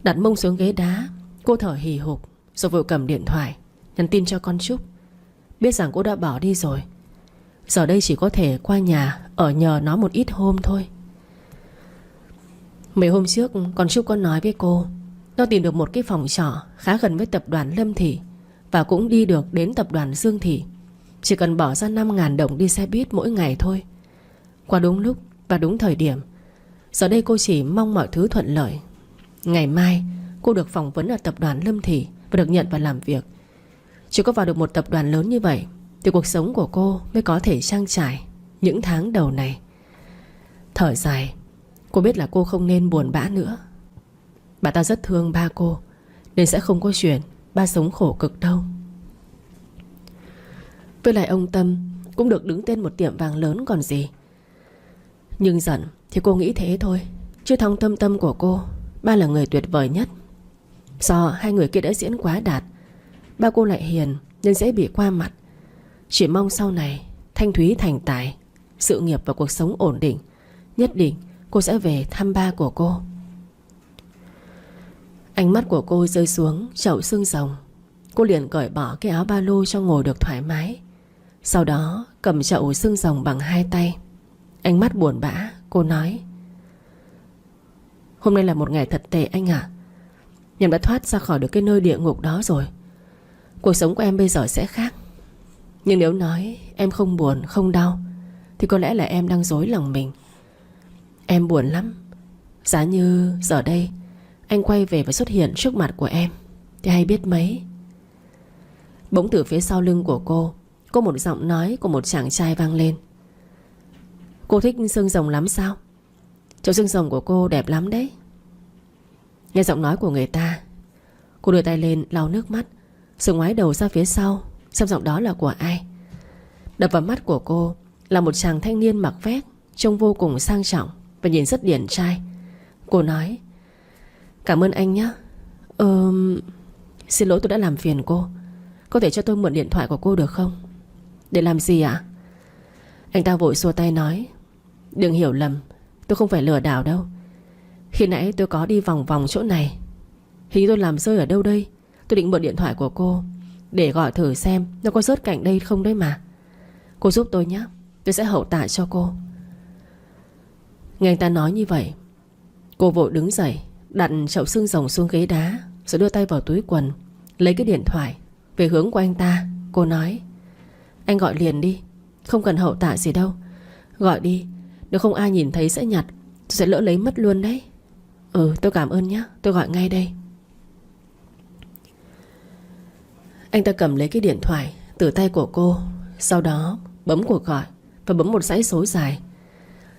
Đặt mông xuống ghế đá, cô thở hì hục, rồi vội cầm điện thoại nhắn tin cho con Trúc. Biết rằng cô đã bỏ đi rồi. Giờ đây chỉ có thể qua nhà ở nhờ nó một ít hôm thôi. Mấy hôm trước con Trúc có nói với cô, nó tìm được một cái phòng trọ khá gần với tập đoàn Lâm Thị, và cũng đi được đến tập đoàn Dương Thị. Chỉ cần bỏ ra 5.000 đồng đi xe buýt mỗi ngày thôi. Qua đúng lúc và đúng thời điểm. Giờ đây cô chỉ mong mọi thứ thuận lợi. Ngày mai cô được phỏng vấn ở tập đoàn Lâm Thị và được nhận vào làm việc. Chỉ có vào được một tập đoàn lớn như vậy thì cuộc sống của cô mới có thể trang trải những tháng đầu này. Thở dài, cô biết là cô không nên buồn bã nữa. Bà ta rất thương ba cô, nên sẽ không có chuyện ba sống khổ cực đâu. Với lại ông Tâm cũng được đứng tên một tiệm vàng lớn còn gì. Nhưng giận thì cô nghĩ thế thôi, chứ trong thâm tâm của cô, ba là người tuyệt vời nhất. Do hai người kia đã diễn quá đạt, ba cô lại hiền nên dễ bị qua mặt. Chỉ mong sau này Thanh Thúy thành tài, sự nghiệp và cuộc sống ổn định, nhất định cô sẽ về thăm ba của cô. Ánh mắt của cô rơi xuống chậu xương rồng. Cô liền cởi bỏ cái áo ba lô cho ngồi được thoải mái. Sau đó cầm chậu xương rồng bằng hai tay. Ánh mắt buồn bã, cô nói: Hôm nay là một ngày thật tệ anh ạ. Em đã thoát ra khỏi được cái nơi địa ngục đó rồi. Cuộc sống của em bây giờ sẽ khác. Nhưng nếu nói em không buồn, không đau, thì có lẽ là em đang dối lòng mình. Em buồn lắm. Giá như giờ đây anh quay về và xuất hiện trước mặt của em thì hay biết mấy. Bỗng từ phía sau lưng của cô có một giọng nói của một chàng trai vang lên: Cô thích xương rồng lắm sao? Chỗ xương rồng của cô đẹp lắm đấy. Nghe giọng nói của người ta, cô đưa tay lên lau nước mắt, rồi ngoái đầu ra phía sau xem giọng đó là của ai. Đập vào mắt của cô là một chàng thanh niên mặc vest, trông vô cùng sang trọng và nhìn rất điển trai. Cô nói: Cảm ơn anh nhé. Xin lỗi tôi đã làm phiền cô. Có thể cho tôi mượn điện thoại của cô được không? Để làm gì ạ? Anh ta vội xua tay nói: Đừng hiểu lầm, tôi không phải lừa đảo đâu. Khi nãy tôi có đi vòng vòng chỗ này, hình như tôi làm rơi ở đâu đây. Tôi định mượn điện thoại của cô để gọi thử xem nó có rớt cạnh đây không đấy mà. Cô giúp tôi nhé, tôi sẽ hậu tạ cho cô. Nghe anh ta nói như vậy, cô vội đứng dậy, đặt chậu xương rồng xuống ghế đá, rồi đưa tay vào túi quần, lấy cái điện thoại về hướng của anh ta. Cô nói: Anh gọi liền đi, không cần hậu tạ gì đâu. Gọi đi, nếu không ai nhìn thấy sẽ nhặt, tôi sẽ lỡ lấy mất luôn đấy. Tôi cảm ơn nhé, tôi gọi ngay đây. Anh ta cầm lấy cái điện thoại từ tay của cô, sau đó bấm cuộc gọi và bấm một dãy số dài.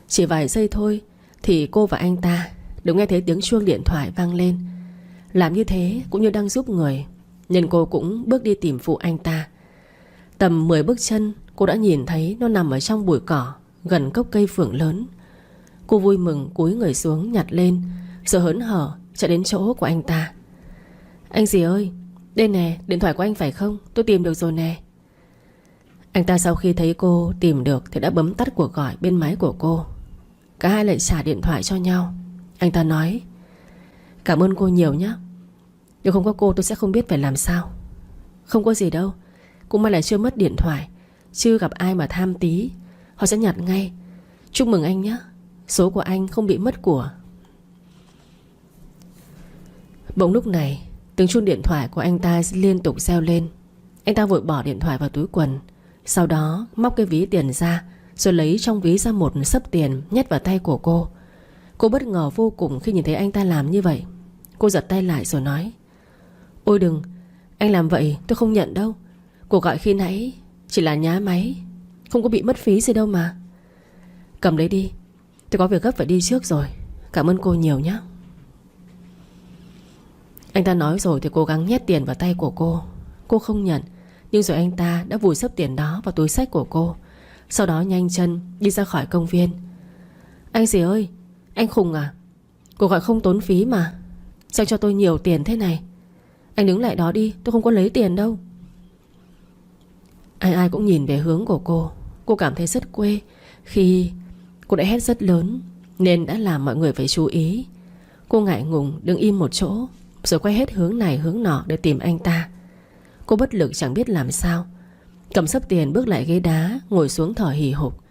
Chỉ vài giây thôi thì cô và anh ta đều nghe thấy tiếng chuông điện thoại vang lên. Làm như thế cũng như đang giúp người, nên cô cũng bước đi tìm phụ anh ta. Tầm 10 bước chân, cô đã nhìn thấy nó nằm ở trong bụi cỏ gần gốc cây phượng lớn. Cô vui mừng cúi người xuống nhặt lên, rồi hớn hở chạy đến chỗ của anh ta. Anh gì ơi, đây nè, điện thoại của anh phải không? Tôi tìm được rồi nè. Anh ta sau khi thấy cô tìm được thì đã bấm tắt cuộc gọi bên máy của cô. Cả hai lại trả điện thoại cho nhau. Anh ta nói: Cảm ơn cô nhiều nhé. Nếu không có cô tôi sẽ không biết phải làm sao. Không có gì đâu, cũng may là chưa mất điện thoại, chứ gặp ai mà tham tí họ sẽ nhặt ngay. Chúc mừng anh nhé, số của anh không bị mất của. Bỗng lúc này tiếng chuông điện thoại của anh ta liên tục reo lên. Anh ta vội bỏ điện thoại vào túi quần, sau đó móc cái ví tiền ra, rồi lấy trong ví ra một xấp tiền nhét vào tay của cô. Cô bất ngờ vô cùng khi nhìn thấy anh ta làm như vậy. Cô giật tay lại rồi nói: Ôi đừng, anh làm vậy tôi không nhận đâu. Cuộc gọi khi nãy chỉ là nhá máy, không có bị mất phí gì đâu mà. Cầm lấy đi, tôi có việc gấp phải đi trước rồi. Cảm ơn cô nhiều nhé. Anh ta nói rồi thì cố gắng nhét tiền vào tay của cô. Cô không nhận, nhưng rồi anh ta đã vùi xấp tiền đó vào túi xách của cô, sau đó nhanh chân đi ra khỏi công viên. Anh gì ơi, anh khùng à? Cuộc gọi không tốn phí mà, sao cho tôi nhiều tiền thế này? Anh đứng lại đó đi, tôi không có lấy tiền đâu. Ai ai cũng nhìn về hướng của cô. Cô cảm thấy rất quê khi cô đã hét rất lớn, nên đã làm mọi người phải chú ý. Cô ngại ngùng đứng im một chỗ, rồi quay hết hướng này hướng nọ để tìm anh ta. Cô bất lực chẳng biết làm sao, cầm xấp tiền bước lại ghế đá, ngồi xuống thở hì hục.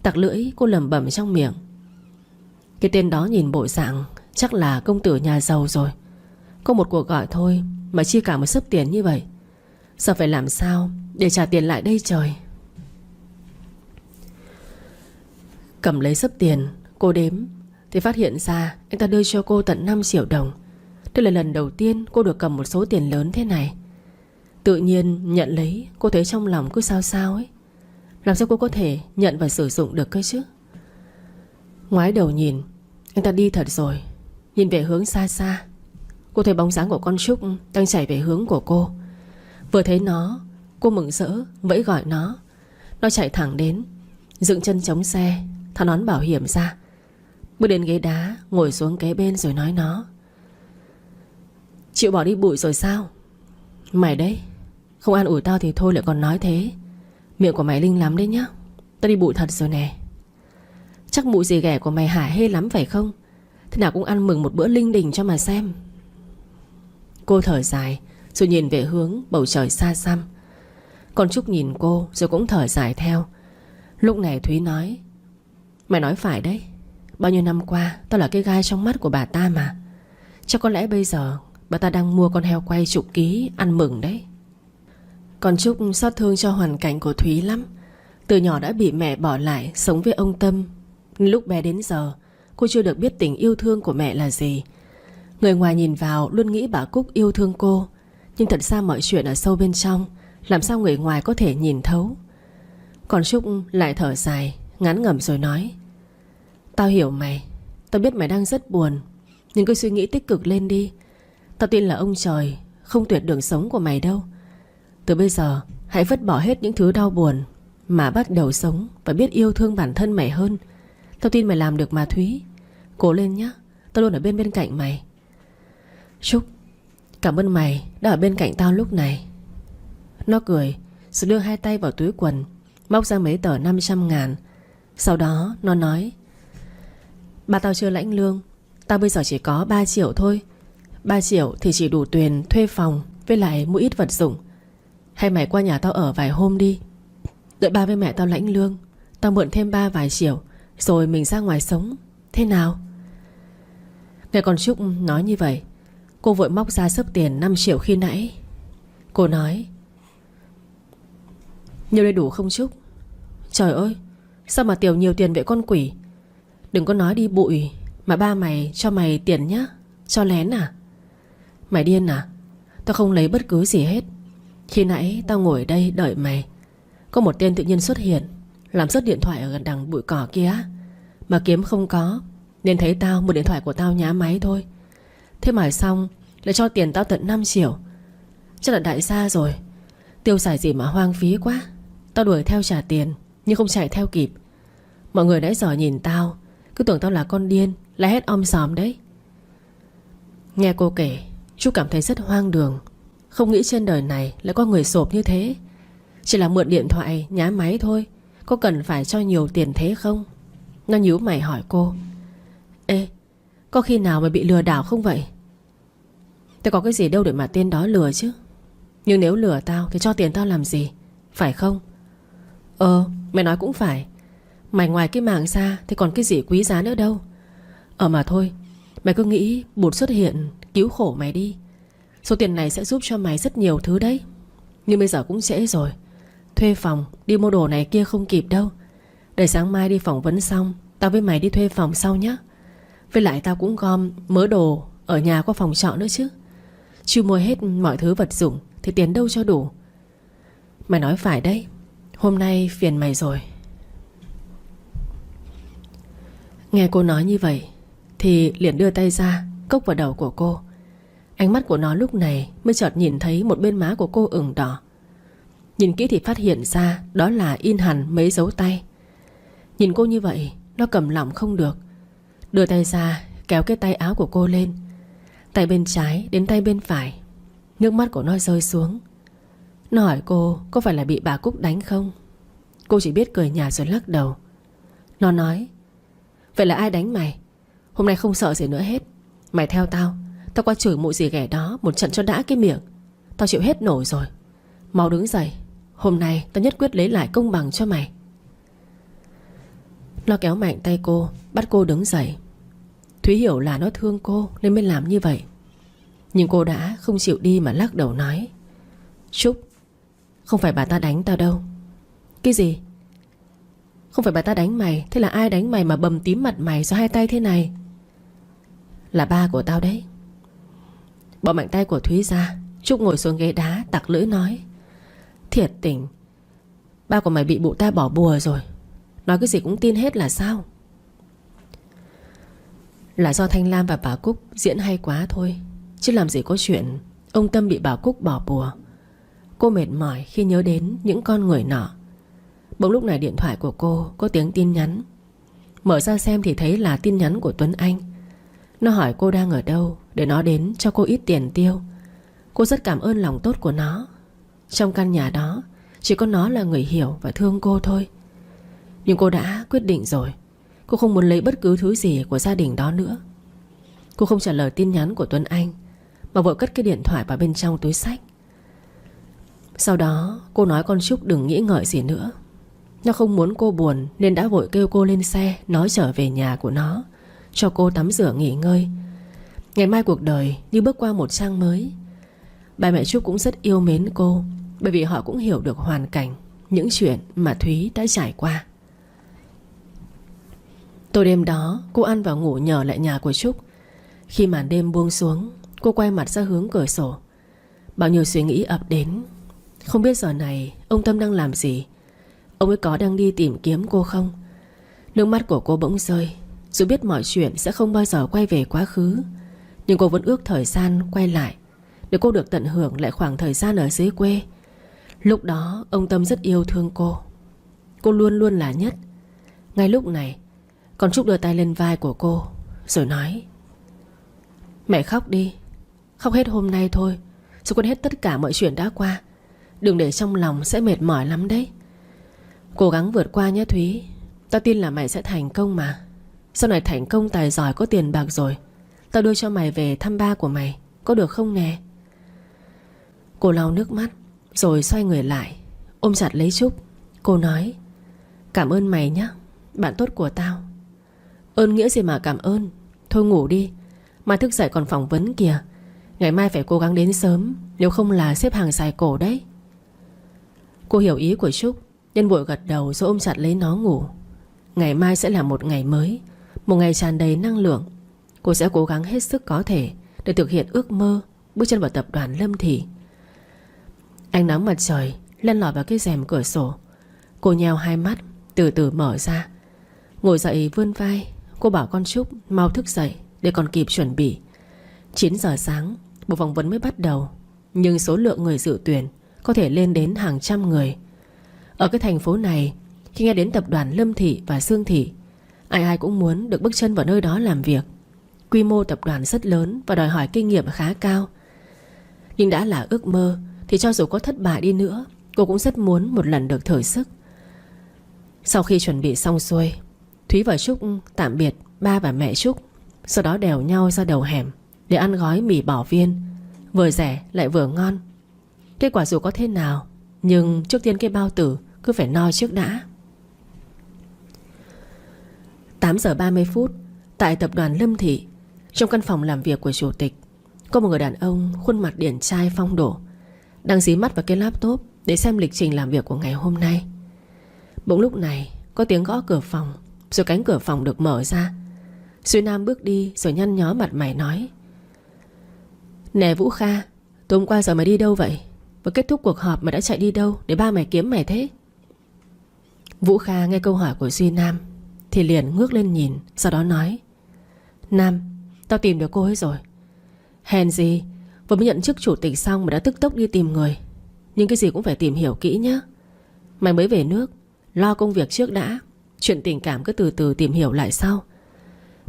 Tặc lưỡi cô lẩm bẩm trong miệng: Cái tên đó nhìn bộ dạng chắc là công tử nhà giàu rồi. Có một cuộc gọi thôi mà chi cả một xấp tiền như vậy. Giờ phải làm sao để trả tiền lại đây trời. Cầm lấy xấp tiền, cô đếm thì phát hiện ra anh ta đưa cho cô tận 5 triệu đồng. Đây là lần đầu tiên cô được cầm một số tiền lớn thế này. Tự nhiên nhận lấy, cô thấy trong lòng cứ sao sao ấy. Làm sao cô có thể nhận và sử dụng được cơ chứ? Ngoái đầu nhìn, anh ta đi thật rồi. Nhìn về hướng xa xa, cô thấy bóng dáng của con Trúc đang chạy về hướng của cô. Vừa thấy nó, cô mừng rỡ vẫy gọi nó. Nó chạy thẳng đến, dựng chân chống xe, tháo nón bảo hiểm ra, bước đến ghế đá, ngồi xuống kế bên rồi nói nó: Chịu bỏ đi bụi rồi sao? Mày đấy, không an ủi tao thì thôi lại còn nói thế. Miệng của mày linh lắm đấy nhá. Tao đi bụi thật rồi nè. Chắc bụi gì ghẻ của mày hả hê lắm phải không? Thế nào cũng ăn mừng một bữa linh đình cho mà xem. Cô thở dài rồi nhìn về hướng bầu trời xa xăm. Con Trúc nhìn cô rồi cũng thở dài theo. Lúc này Thúy nói: Mày nói phải đấy. Bao nhiêu năm qua tao là cái gai trong mắt của bà ta mà. Chắc có lẽ bây giờ bà ta đang mua con heo quay chục ký ăn mừng đấy. Con Trúc xót thương cho hoàn cảnh của Thúy lắm. Từ nhỏ đã bị mẹ bỏ lại sống với ông Tâm. Lúc bé đến giờ cô chưa được biết tình yêu thương của mẹ là gì. Người ngoài nhìn vào luôn nghĩ bà Cúc yêu thương cô, nhưng thật ra mọi chuyện ở sâu bên trong làm sao người ngoài có thể nhìn thấu. Còn Trúc lại thở dài ngán ngẩm rồi nói: Tao hiểu mày. Tao biết mày đang rất buồn, nhưng cứ suy nghĩ tích cực lên đi. Tao tin là ông trời không tuyệt đường sống của mày đâu. Từ bây giờ hãy vứt bỏ hết những thứ đau buồn, mà bắt đầu sống và biết yêu thương bản thân mày hơn. Tao tin mày làm được mà Thúy. Cố lên nhé, tao luôn ở bên cạnh mày. Trúc, cảm ơn mày đã ở bên cạnh tao lúc này. Nó cười rồi đưa hai tay vào túi quần, móc ra mấy tờ 500.000. Sau đó nó nói: Ba tao chưa lãnh lương, tao bây giờ chỉ có 3 triệu thôi. 3 triệu thì chỉ đủ tiền thuê phòng với lại mua ít vật dụng. Hay mày qua nhà tao ở vài hôm đi. Đợi ba với mẹ tao lãnh lương, tao mượn thêm ba vài triệu, rồi mình ra ngoài sống. Thế nào? Nghe con Trúc nói như vậy, cô vội móc ra xấp tiền 5 triệu khi nãy. Cô nói: Nhiêu đây đủ không Trúc? Trời ơi, sao mà Tiểu nhiều tiền vậy con quỷ? Đừng có nói đi bụi mà ba mày cho mày tiền nhá. Cho lén à? Mày điên à? Tao không lấy bất cứ gì hết. Khi nãy tao ngồi đây đợi mày, có một tên tự nhiên xuất hiện, làm rớt điện thoại ở gần đằng bụi cỏ kia. Mà kiếm không có, nên thấy tao mua điện thoại của tao nhá máy thôi. Thế mà xong lại cho tiền tao tận 5 triệu. Chắc là đại gia rồi. Tiêu xài gì mà hoang phí quá. Tao đuổi theo trả tiền nhưng không chạy theo kịp. Mọi người nãy giờ nhìn tao cứ tưởng tao là con điên, la hét om sòm đấy. Nghe cô kể, Trúc cảm thấy rất hoang đường. Không nghĩ trên đời này lại có người sộp như thế. Chỉ là mượn điện thoại, nhá máy thôi, có cần phải cho nhiều tiền thế không? Nó nhíu mày hỏi cô: Ê, có khi nào mày bị lừa đảo không vậy? Tao có cái gì đâu để mà tên đó lừa chứ. Nhưng nếu lừa tao thì cho tiền tao làm gì, phải không? Mày nói cũng phải. Mày ngoài cái mạng ra thì còn cái gì quý giá nữa đâu. Mà thôi, mày cứ nghĩ bụt xuất hiện cứu khổ mày đi. Số tiền này sẽ giúp cho mày rất nhiều thứ đấy. Nhưng bây giờ cũng trễ rồi. Thuê phòng, đi mua đồ này kia không kịp đâu. Để sáng mai đi phỏng vấn xong, tao với mày đi thuê phòng sau nhé. Với lại tao cũng gom mớ đồ ở nhà có phòng trọ nữa chứ. Chưa mua hết mọi thứ vật dụng thì tiền đâu cho đủ. Mày nói phải đấy. Hôm nay phiền mày rồi. Nghe cô nói như vậy thì liền đưa tay ra cốc vào đầu của cô. Ánh mắt của nó lúc này mới chợt nhìn thấy một bên má của cô ửng đỏ. Nhìn kỹ thì phát hiện ra đó là in hẳn mấy dấu tay. Nhìn cô như vậy, nó cầm lòng không được. Đưa tay ra kéo cái tay áo của cô lên, tay bên trái đến tay bên phải. Nước mắt của nó rơi xuống. Nó hỏi cô có phải là bị bà Cúc đánh không. Cô chỉ biết cười nhạt rồi lắc đầu. Nó nói: Vậy là ai đánh mày? Hôm nay không sợ gì nữa hết. Mày theo tao, tao qua chửi mụ gì ghẻ đó một trận cho đã cái miệng. Tao chịu hết nổi rồi. Mau đứng dậy, hôm nay tao nhất quyết lấy lại công bằng cho mày. Nó kéo mạnh tay cô, bắt cô đứng dậy. Thúy hiểu là nó thương cô nên mới làm như vậy. Nhưng cô đã không chịu đi mà lắc đầu nói: Trúc, không phải bà ta đánh tao đâu. Cái gì? Không phải bà ta đánh mày? Thế là ai đánh mày mà bầm tím mặt mày do hai tay thế này? Là ba của tao đấy. Bỏ mạnh tay của Thúy ra. Trúc ngồi xuống ghế đá tặc lưỡi nói: Thiệt tình, ba của mày bị bụ ta bỏ bùa rồi. Nói cái gì cũng tin hết là sao? Là do Thanh Lam và bà Cúc diễn hay quá thôi. Chứ làm gì có chuyện ông Tâm bị bà Cúc bỏ bùa. Cô mệt mỏi khi nhớ đến những con người nọ. Bỗng lúc này điện thoại của cô có tiếng tin nhắn. Mở ra xem thì thấy là tin nhắn của Tuấn Anh. Nó hỏi cô đang ở đâu để nó đến cho cô ít tiền tiêu. Cô rất cảm ơn lòng tốt của nó. Trong căn nhà đó chỉ có nó là người hiểu và thương cô thôi. Nhưng cô đã quyết định rồi. Cô không muốn lấy bất cứ thứ gì của gia đình đó nữa. Cô không trả lời tin nhắn của Tuấn Anh mà vội cất cái điện thoại vào bên trong túi xách. Sau đó cô nói con Trúc đừng nghĩ ngợi gì nữa. Nó không muốn cô buồn nên đã vội kêu cô lên xe nói trở về nhà của nó, cho cô tắm rửa nghỉ ngơi. Ngày mai cuộc đời như bước qua một trang mới. Ba mẹ Trúc cũng rất yêu mến cô, bởi vì họ cũng hiểu được hoàn cảnh, những chuyện mà Thúy đã trải qua. Tối đêm đó cô ăn và ngủ nhờ lại nhà của Trúc. Khi màn đêm buông xuống, cô quay mặt ra hướng cửa sổ. Bao nhiêu suy nghĩ ập đến. Không biết giờ này ông Tâm đang làm gì. Ông ấy có đang đi tìm kiếm cô không? Nước mắt của cô bỗng rơi. Dù biết mọi chuyện sẽ không bao giờ quay về quá khứ, nhưng cô vẫn ước thời gian quay lại để cô được tận hưởng lại khoảng thời gian ở dưới quê. Lúc đó ông Tâm rất yêu thương cô. Cô luôn luôn là nhất. Ngay lúc này con Trúc đưa tay lên vai của cô rồi nói: Mẹ khóc đi. Khóc hết hôm nay thôi, rồi quên hết tất cả mọi chuyện đã qua. Đừng để trong lòng, sẽ mệt mỏi lắm đấy. Cố gắng vượt qua nhé Thúy. Tao tin là mày sẽ thành công mà. Sau này thành công tài giỏi có tiền bạc rồi, tao đưa cho mày về thăm ba của mày, có được không nè? Cô lau nước mắt rồi xoay người lại ôm chặt lấy Trúc. Cô nói: Cảm ơn mày nhé, bạn tốt của tao. Ơn nghĩa gì mà cảm ơn. Thôi ngủ đi, mai thức dậy còn phỏng vấn kìa. Ngày mai phải cố gắng đến sớm, nếu không là xếp hàng dài cổ đấy. Cô hiểu ý của Trúc nên vội gật đầu rồi ôm chặt lấy nó ngủ. Ngày mai sẽ là một ngày mới, một ngày tràn đầy năng lượng. Cô sẽ cố gắng hết sức có thể để thực hiện ước mơ bước chân vào tập đoàn Lâm Thị. Ánh nắng mặt trời len lỏi vào cái rèm cửa sổ. Cô nheo hai mắt từ từ mở ra. Ngồi dậy vươn vai, cô bảo con Trúc mau thức dậy để còn kịp chuẩn bị. 9 giờ sáng Buổi phỏng vấn mới bắt đầu, nhưng số lượng người dự tuyển có thể lên đến hàng trăm người. Ở cái thành phố này, khi nghe đến tập đoàn Lâm Thị và Sương Thị, ai ai cũng muốn được bước chân vào nơi đó làm việc. Quy mô tập đoàn rất lớn và đòi hỏi kinh nghiệm khá cao. Nhưng đã là ước mơ thì cho dù có thất bại đi nữa, cô cũng rất muốn một lần được thử sức. Sau khi chuẩn bị xong xuôi, Thúy và Trúc tạm biệt ba và mẹ Trúc, sau đó đèo nhau ra đầu hẻm để ăn gói mì bỏ viên, vừa rẻ lại vừa ngon. Kết quả dù có thế nào, nhưng trước tiên cái bao tử cứ phải no trước đã. 8 giờ 30 phút, tại tập đoàn Lâm Thị, trong căn phòng làm việc của chủ tịch, có một người đàn ông khuôn mặt điển trai phong độ đang dí mắt vào cái laptop để xem lịch trình làm việc của ngày hôm nay. Bỗng lúc này có tiếng gõ cửa phòng, rồi cánh cửa phòng được mở ra. Duy Nam bước đi rồi nhăn nhó mặt mày nói: "Nè Vũ Kha, tối hôm qua giờ mày đi đâu vậy? Và kết thúc cuộc họp mày đã chạy đi đâu để ba mày kiếm mày thế?" Vũ Kha nghe câu hỏi của Duy Nam thì liền ngước lên nhìn, sau đó nói: "Nam, tao tìm được cô ấy rồi. Hèn gì vừa mới nhận chức chủ tịch xong mà đã tức tốc đi tìm người. Nhưng cái gì cũng phải tìm hiểu kỹ nhé. Mày mới về nước, lo công việc trước đã, chuyện tình cảm cứ từ từ tìm hiểu lại sau.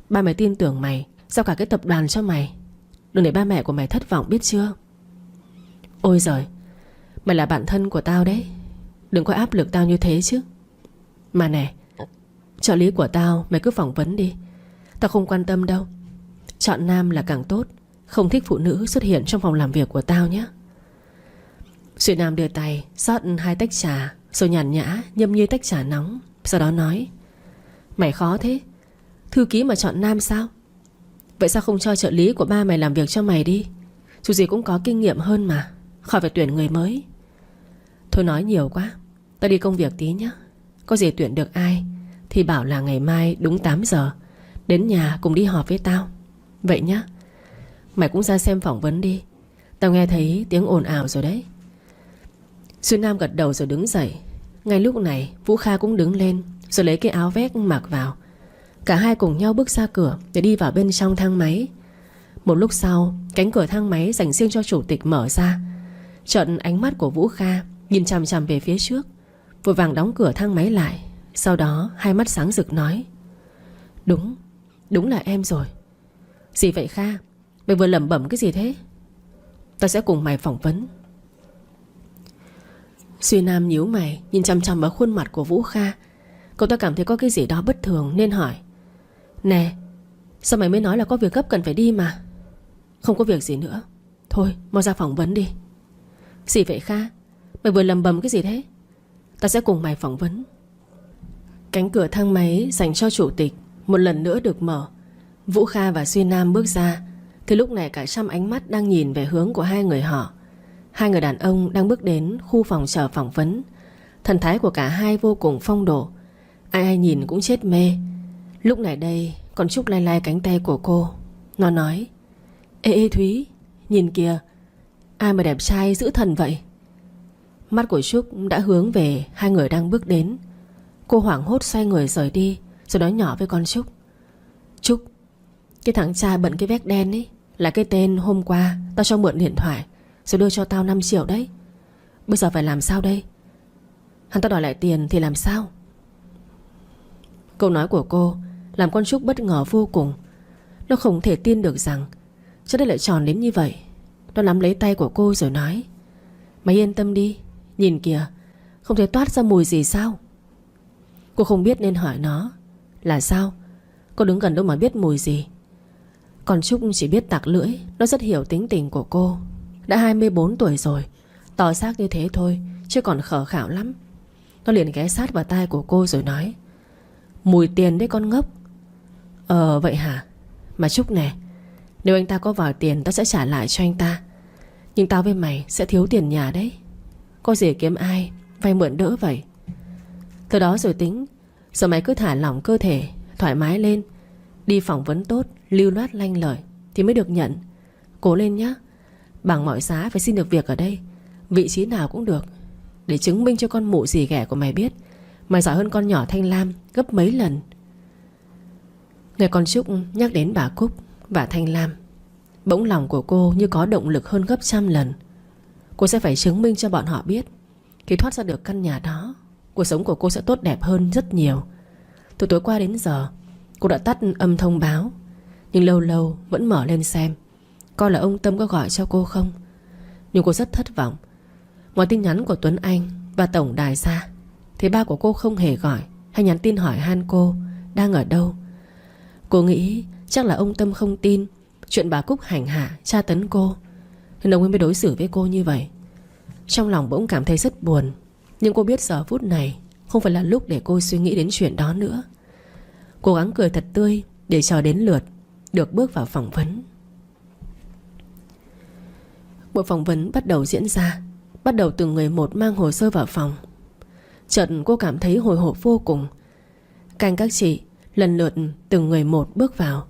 Ba mày tin tưởng mày, giao cả cái tập đoàn cho mày. Đừng để ba mẹ của mày thất vọng biết chưa?" "Ôi giời, mày là bạn thân của tao đấy, đừng có áp lực tao như thế chứ. Mà nè, trợ lý của tao mày cứ phỏng vấn đi, tao không quan tâm đâu. Chọn nam là càng tốt, không thích phụ nữ xuất hiện trong phòng làm việc của tao nhé." Duy Nam đưa tay rót 2 tách trà, rồi nhàn nhã nhâm nhi tách trà nóng, sau đó nói: "Mày khó thế, thư ký mà chọn nam sao? Vậy sao không cho trợ lý của ba mày làm việc cho mày đi? Dù gì cũng có kinh nghiệm hơn mà, khỏi phải tuyển người mới." "Thôi nói nhiều quá, tao đi công việc tí nhé. Có gì tuyển được ai thì bảo là ngày mai đúng 8 giờ đến nhà cùng đi họp với tao. Vậy nhá. Mày cũng ra xem phỏng vấn đi, tao nghe thấy tiếng ồn ào rồi đấy." Duy Nam gật đầu rồi đứng dậy. Ngay lúc này Vũ Kha cũng đứng lên, rồi lấy cái áo vest mặc vào. Cả hai cùng nhau bước ra cửa để đi vào bên trong thang máy. Một lúc sau, cánh cửa thang máy dành riêng cho chủ tịch mở ra. Chợt ánh mắt của Vũ Kha nhìn chằm chằm về phía trước, vội vàng đóng cửa thang máy lại. Sau đó hai mắt sáng rực nói: Đúng là em rồi." "Gì vậy Kha? Mày vừa lẩm bẩm cái gì thế?" "Tao sẽ cùng mày phỏng vấn." Duy Nam nhíu mày nhìn chằm chằm vào khuôn mặt của Vũ Kha. Cậu ta cảm thấy có cái gì đó bất thường nên hỏi: "Nè, sao mày mới nói là có việc gấp cần phải đi mà?" "Không có việc gì nữa, thôi mau ra phỏng vấn đi." "Gì vậy Kha? Mày vừa lầm bầm cái gì thế?" "Ta sẽ cùng mày phỏng vấn." Cánh cửa thang máy dành cho chủ tịch một lần nữa được mở. Vũ Kha và Duy Nam bước ra, thì lúc này cả trăm ánh mắt đang nhìn về hướng của hai người họ. Hai người đàn ông đang bước đến khu phòng chờ phỏng vấn. Thần thái của cả hai vô cùng phong độ, ai ai nhìn cũng chết mê. Lúc này đây còn Trúc lai lai cánh tay của cô. Nó nói: Ê Thúy, nhìn kìa, ai mà đẹp trai dữ thần vậy." Mắt của Trúc đã hướng về hai người đang bước đến. Cô hoảng hốt xoay người rời đi, rồi nói nhỏ với con Trúc: "Trúc, cái thằng trai bận cái vest đen ấy là cái tên hôm qua tao cho mượn điện thoại rồi đưa cho tao 5 triệu đấy. Bây giờ phải làm sao đây? Hắn ta đòi lại tiền thì làm sao?" Câu nói của cô làm con Trúc bất ngờ vô cùng. Nó không thể tin được rằng cho đây lại tròn đến như vậy. Nó nắm lấy tay của cô rồi nói: "Mày yên tâm đi, nhìn kìa, không thể toát ra mùi gì sao?" Cô không biết nên hỏi nó là sao. Cô đứng gần đâu mà biết mùi gì. Còn Trúc chỉ biết tặc lưỡi. Nó rất hiểu tính tình của cô. Đã 24 tuổi rồi, to xác như thế thôi chứ còn khờ khạo lắm. Nó liền ghé sát vào tai của cô rồi nói: "Mùi tiền đấy con ngốc." Vậy hả? Mà Trúc nè, nếu anh ta có vòi tiền tao sẽ trả lại cho anh ta. Nhưng tao với mày sẽ thiếu tiền nhà đấy. Có gì kiếm ai vay mượn đỡ vậy. Từ đó rồi tính. Giờ mày cứ thả lỏng cơ thể, thoải mái lên. Đi phỏng vấn tốt, lưu loát lanh lợi thì mới được nhận. Cố lên nhá. Bằng mọi giá phải xin được việc ở đây, vị trí nào cũng được, để chứng minh cho con mụ dì ghẻ của mày biết mày giỏi hơn con nhỏ Thanh Lam gấp mấy lần. Nghe con Trúc nhắc đến bà Cúc và Thanh Lam, Bỗng lòng của cô như có động lực hơn gấp trăm lần. Cô sẽ phải chứng minh cho bọn họ biết khi thoát ra được căn nhà đó, cuộc sống của cô sẽ tốt đẹp hơn rất nhiều. Từ tối qua đến giờ cô đã tắt âm thông báo, nhưng lâu lâu vẫn mở lên xem, coi là ông Tâm có gọi cho cô không. Nhưng cô rất thất vọng. Ngoài tin nhắn của Tuấn Anh và tổng đài ra thì ba của cô không hề gọi hay nhắn tin hỏi han cô đang ở đâu. Cô nghĩ chắc là ông Tâm không tin chuyện bà Cúc hành hạ tra tấn cô, nên ông ấy mới đối xử với cô như vậy. Trong lòng bỗng cảm thấy rất buồn, nhưng cô biết giờ phút này không phải là lúc để cô suy nghĩ đến chuyện đó nữa. Cố gắng cười thật tươi để chờ đến lượt được bước vào phỏng vấn. Buổi phỏng vấn bắt đầu diễn ra. Bắt đầu từng người một mang hồ sơ vào phòng. Chợt cô cảm thấy hồi hộp vô cùng. Canh các chị lần lượt từng người một bước vào.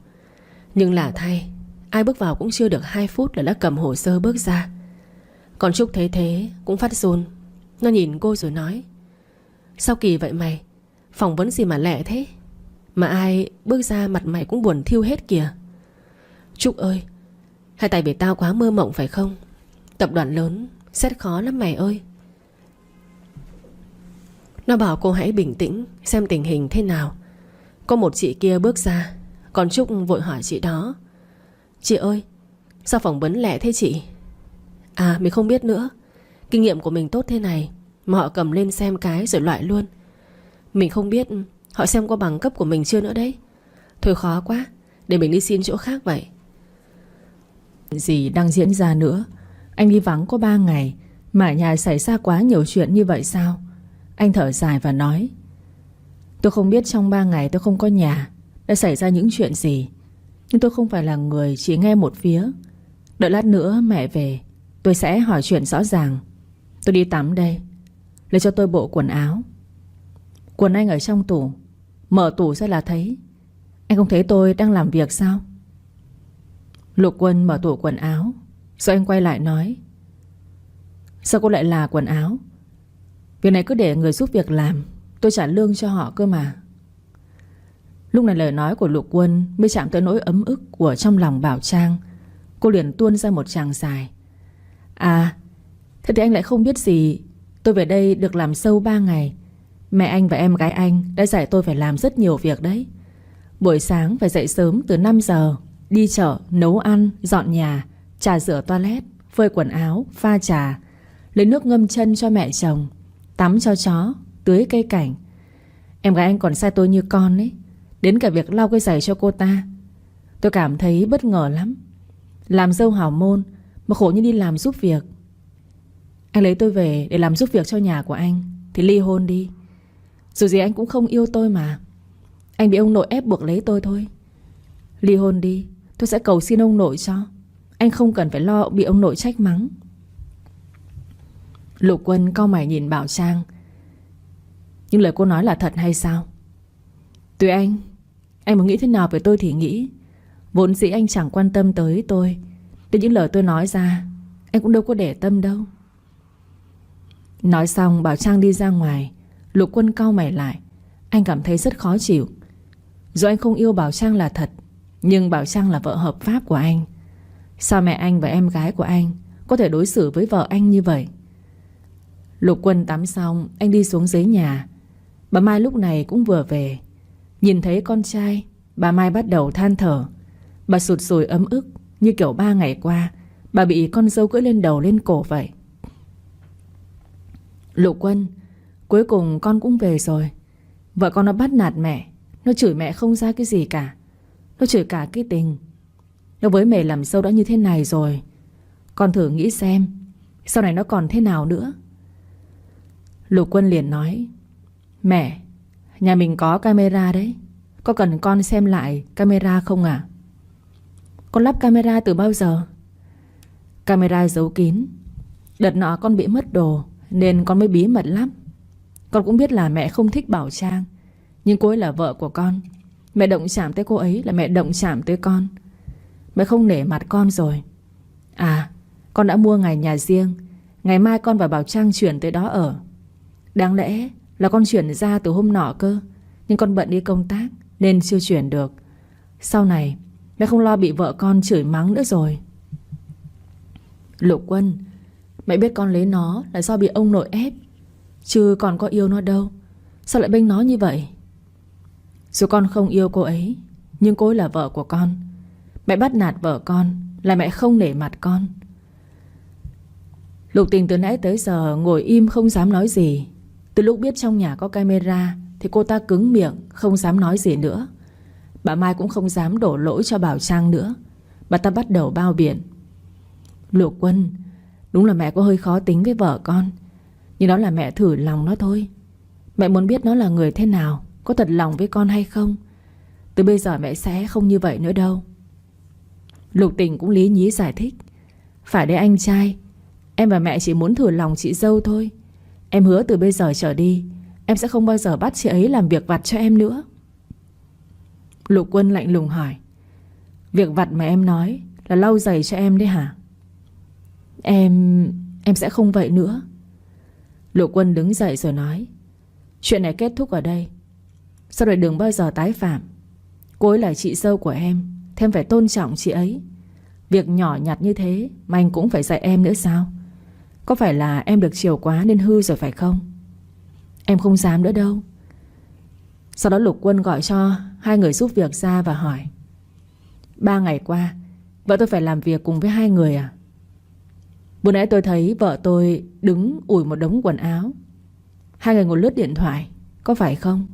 Nhưng lạ thay, ai bước vào cũng chưa được 2 phút là đã cầm hồ sơ bước ra. Còn Trúc thấy thế cũng phát run. Nó nhìn cô rồi nói: sao kỳ vậy mày? Phỏng vấn gì mà lẹ thế? Mà ai bước ra mặt mày cũng buồn thiu hết kìa. Trúc ơi, hay tại vì tao quá mơ mộng phải không? Tập đoàn lớn xét khó lắm mày ơi. Nó bảo cô hãy bình tĩnh xem tình hình thế nào. Có một chị kia bước ra, còn Trúc vội hỏi chị đó: chị ơi, sao phỏng vấn lẹ thế chị? À, mình không biết nữa. Kinh nghiệm của mình tốt thế này mà họ cầm lên xem cái rồi loại luôn. Mình không biết họ xem qua bằng cấp của mình chưa nữa đấy. Thôi khó quá, để mình đi xin chỗ khác vậy. Gì đang diễn ra nữa? Anh đi vắng có 3 ngày mà ở nhà xảy ra quá nhiều chuyện như vậy sao? Anh thở dài và nói: tôi không biết trong 3 ngày tôi không có nhà đã xảy ra những chuyện gì, nhưng tôi không phải là người chỉ nghe một phía. Đợi lát nữa mẹ về tôi sẽ hỏi chuyện rõ ràng. Tôi đi tắm đây. Lấy cho tôi bộ quần áo. Quần anh ở trong tủ. Mở tủ ra là thấy. Anh không thấy tôi đang làm việc sao? Lục Quân mở tủ quần áo, rồi anh quay lại nói: sao cô lại là quần áo? Việc này cứ để người giúp việc làm, tôi trả lương cho họ cơ mà. Lúc này lời nói của Lục Quân mới chạm tới nỗi ấm ức của trong lòng Bảo Trang. Cô liền tuôn ra một tràng dài: à, thế thì anh lại không biết gì. Tôi về đây được làm sâu 3 ngày. Mẹ anh và em gái anh đã dạy tôi phải làm rất nhiều việc đấy. Buổi sáng phải dậy sớm từ 5 giờ, đi chợ, nấu ăn, dọn nhà, trà rửa toilet, phơi quần áo, pha trà, lấy nước ngâm chân cho mẹ chồng, tắm cho chó, tưới cây cảnh. Em gái anh còn sai tôi như con ấy, đến cả việc lau cái giày cho cô ta. Tôi cảm thấy bất ngờ lắm. Làm dâu hào môn mà khổ như đi làm giúp việc. Anh lấy tôi về để làm giúp việc cho nhà của anh thì ly hôn đi. Dù gì anh cũng không yêu tôi mà. Anh bị ông nội ép buộc lấy tôi thôi. Ly hôn đi, tôi sẽ cầu xin ông nội cho. Anh không cần phải lo bị ông nội trách mắng. Lục Quân cau mày nhìn Bảo Trang. Nhưng lời cô nói là thật hay sao? Tùy anh muốn nghĩ thế nào về tôi thì nghĩ. Vốn dĩ anh chẳng quan tâm tới tôi, đến những lời tôi nói ra anh cũng đâu có để tâm đâu. Nói xong Bảo Trang đi ra ngoài. Lục Quân cau mày lại. Anh cảm thấy rất khó chịu. Dù anh không yêu Bảo Trang là thật, nhưng Bảo Trang là vợ hợp pháp của anh. Sao mẹ anh và em gái của anh có thể đối xử với vợ anh như vậy? Lục Quân tắm xong, anh đi xuống dưới nhà. Bà Mai lúc này cũng vừa về. Nhìn thấy con trai, bà Mai bắt đầu than thở. Bà sụt sùi ấm ức, như kiểu 3 ngày qua bà bị con dâu cưỡi lên đầu lên cổ vậy. Lục Quân, cuối cùng con cũng về rồi. Vợ con nó bắt nạt mẹ. Nó chửi mẹ không ra cái gì cả. Nó chửi cả cái tình. Nó với mẹ làm dâu đã như thế này rồi, con thử nghĩ xem sau này nó còn thế nào nữa. Lục Quân liền nói: mẹ, nhà mình có camera đấy, có cần con xem lại camera không à? Con lắp camera từ bao giờ? Camera giấu kín. Đợt nọ con bị mất đồ nên con mới bí mật lắm. Con cũng biết là mẹ không thích Bảo Trang, nhưng cô ấy là vợ của con. Mẹ động chạm tới cô ấy là mẹ động chạm tới con. Mẹ không nể mặt con rồi. À, con đã mua ngày nhà riêng. Ngày mai con và Bảo Trang chuyển tới đó ở. Đáng lẽ là con chuyển ra từ hôm nọ cơ, nhưng con bận đi công tác nên chưa chuyển được. Sau này mẹ không lo bị vợ con chửi mắng nữa rồi. Lục Quân, mẹ biết con lấy nó là do bị ông nội ép, chứ con có yêu nó đâu. Sao lại bênh nó như vậy? Dù con không yêu cô ấy, nhưng cô ấy là vợ của con. Mẹ bắt nạt vợ con là mẹ không nể mặt con. Lục Tình từ nãy tới giờ ngồi im không dám nói gì. Từ lúc biết trong nhà có camera thì cô ta cứng miệng, không dám nói gì nữa. Bà Mai cũng không dám đổ lỗi cho Bảo Trang nữa. Bà ta bắt đầu bao biện. Lục Quân, đúng là mẹ có hơi khó tính với vợ con, nhưng đó là mẹ thử lòng nó thôi. Mẹ muốn biết nó là người thế nào, có thật lòng với con hay không. Từ bây giờ mẹ sẽ không như vậy nữa đâu. Lục Tình cũng lý nhí giải thích. Phải đấy anh trai, em và mẹ chỉ muốn thử lòng chị dâu thôi. Em hứa từ bây giờ trở đi em sẽ không bao giờ bắt chị ấy làm việc vặt cho em nữa. Lục Quân lạnh lùng hỏi. Việc vặt mà em nói là lau giày cho em đấy hả? Em sẽ không vậy nữa. Lục Quân đứng dậy rồi nói. Chuyện này kết thúc ở đây. Sau này đừng bao giờ tái phạm. Cô ấy là chị dâu của em, thì em phải tôn trọng chị ấy. Việc nhỏ nhặt như thế mà anh cũng phải dạy em nữa sao? Có phải là em được chiều quá nên hư rồi phải không? Em không dám nữa đâu. Sau đó Lục Quân gọi cho hai người giúp việc ra và hỏi. 3 ngày qua vợ tôi phải làm việc cùng với 2 người à? Vừa nãy tôi thấy vợ tôi đứng ủi một đống quần áo. 2 người ngồi lướt điện thoại, có phải không?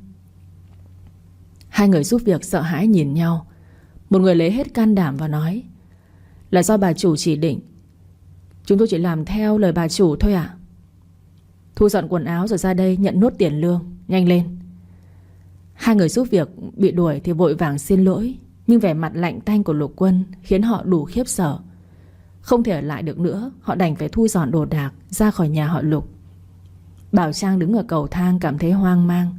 Hai người giúp việc sợ hãi nhìn nhau. Một người lấy hết can đảm và nói. Là do bà chủ chỉ định. Chúng tôi chỉ làm theo lời bà chủ thôi ạ. Thu dọn quần áo rồi ra đây nhận nốt tiền lương. Nhanh lên. Hai người giúp việc bị đuổi thì vội vàng xin lỗi, nhưng vẻ mặt lạnh tanh của Lục Quân khiến họ đủ khiếp sợ. Không thể ở lại được nữa, họ đành phải thu dọn đồ đạc ra khỏi nhà họ Lục. Bảo Trang đứng ở cầu thang cảm thấy hoang mang.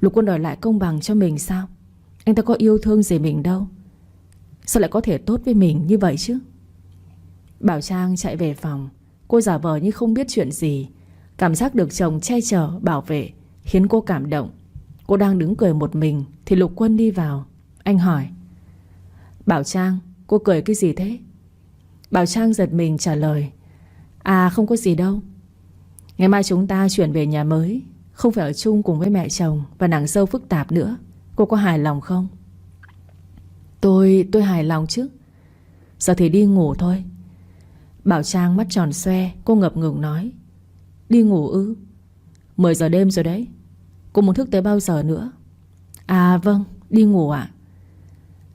Lục Quân đòi lại công bằng cho mình sao? Anh ta có yêu thương gì mình đâu. Sao lại có thể tốt với mình như vậy chứ? Bảo Trang chạy về phòng. Cô giả vờ như không biết chuyện gì. Cảm giác được chồng che chở, bảo vệ khiến cô cảm động. Cô đang đứng cười một mình thì Lục Quân đi vào. Anh hỏi. Bảo Trang, cô cười cái gì thế? Bảo Trang giật mình trả lời. À không có gì đâu. Ngày mai chúng ta chuyển về nhà mới, không phải ở chung cùng với mẹ chồng và nàng dâu phức tạp nữa. Cô có hài lòng không? Tôi hài lòng chứ. Giờ thì đi ngủ thôi. Bảo Trang mắt tròn xoe. Cô ngập ngừng nói. Đi ngủ ư? 10 giờ đêm rồi đấy. Cô muốn thức tới bao giờ nữa? À vâng, đi ngủ ạ.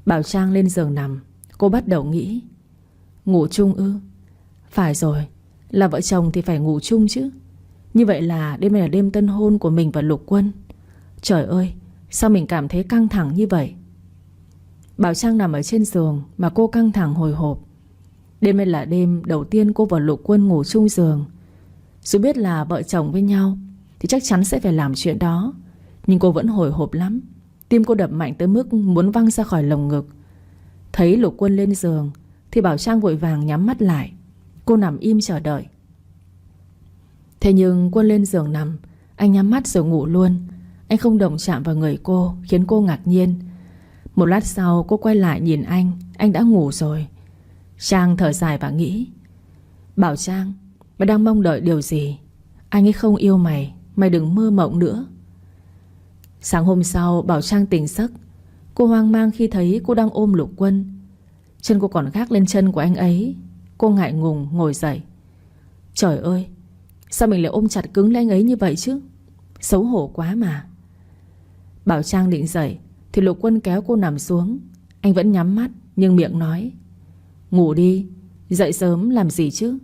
Bảo Trang lên giường nằm. Cô bắt đầu nghĩ. Ngủ chung ư? Phải rồi, là vợ chồng thì phải ngủ chung chứ. Như vậy là đêm nay là đêm tân hôn của mình và Lục Quân. Trời ơi, sao mình cảm thấy căng thẳng như vậy? Bảo Trang nằm ở trên giường mà cô căng thẳng hồi hộp. Đêm nay là đêm đầu tiên cô và Lục Quân ngủ chung giường. Dù biết là vợ chồng với nhau thì chắc chắn sẽ phải làm chuyện đó, nhưng cô vẫn hồi hộp lắm. Tim cô đập mạnh tới mức muốn văng ra khỏi lồng ngực. Thấy Lục Quân lên giường thì Bảo Trang vội vàng nhắm mắt lại. Cô nằm im chờ đợi. Thế nhưng Quân lên giường nằm, anh nhắm mắt rồi ngủ luôn. Anh không động chạm vào người cô, khiến cô ngạc nhiên. Một lát sau cô quay lại nhìn anh đã ngủ rồi. Trang thở dài và nghĩ. Bảo Trang, mày đang mong đợi điều gì? Anh ấy không yêu mày, mày đừng mơ mộng nữa. Sáng hôm sau Bảo Trang tỉnh giấc. Cô hoang mang khi thấy cô đang ôm Lục Quân. Chân cô còn gác lên chân của anh ấy. Cô ngại ngùng ngồi dậy. Trời ơi, sao mình lại ôm chặt cứng lấy anh ấy như vậy chứ? Xấu hổ quá mà. Bảo Trang định dậy thì Lục Quân kéo cô nằm xuống. Anh vẫn nhắm mắt nhưng miệng nói. Ngủ đi, dậy sớm làm gì chứ?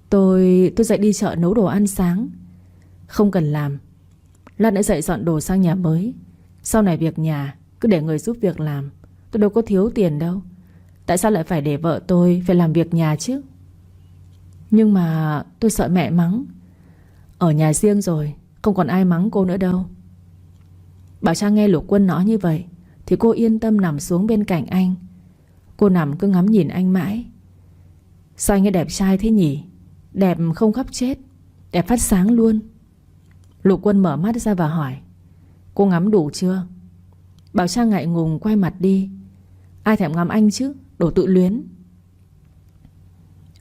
Tôi dậy đi chợ nấu đồ ăn sáng. Không cần làm. Lát nữa dậy dọn đồ sang nhà mới. Sau này việc nhà cứ để người giúp việc làm. Tôi đâu có thiếu tiền đâu. Tại sao lại phải để vợ tôi phải làm việc nhà chứ? Nhưng mà tôi sợ mẹ mắng. Ở nhà riêng rồi, không còn ai mắng cô nữa đâu. Bảo Trang nghe Lục Quân nói như vậy thì cô yên tâm nằm xuống bên cạnh anh. Cô nằm cứ ngắm nhìn anh mãi. Sao anh ấy đẹp trai thế nhỉ? Đẹp không khắp chết, đẹp phát sáng luôn. Lục Quân mở mắt ra và hỏi. Cô ngắm đủ chưa? Bảo Trang ngại ngùng quay mặt đi. Ai thèm ngắm anh chứ, đồ tự luyến.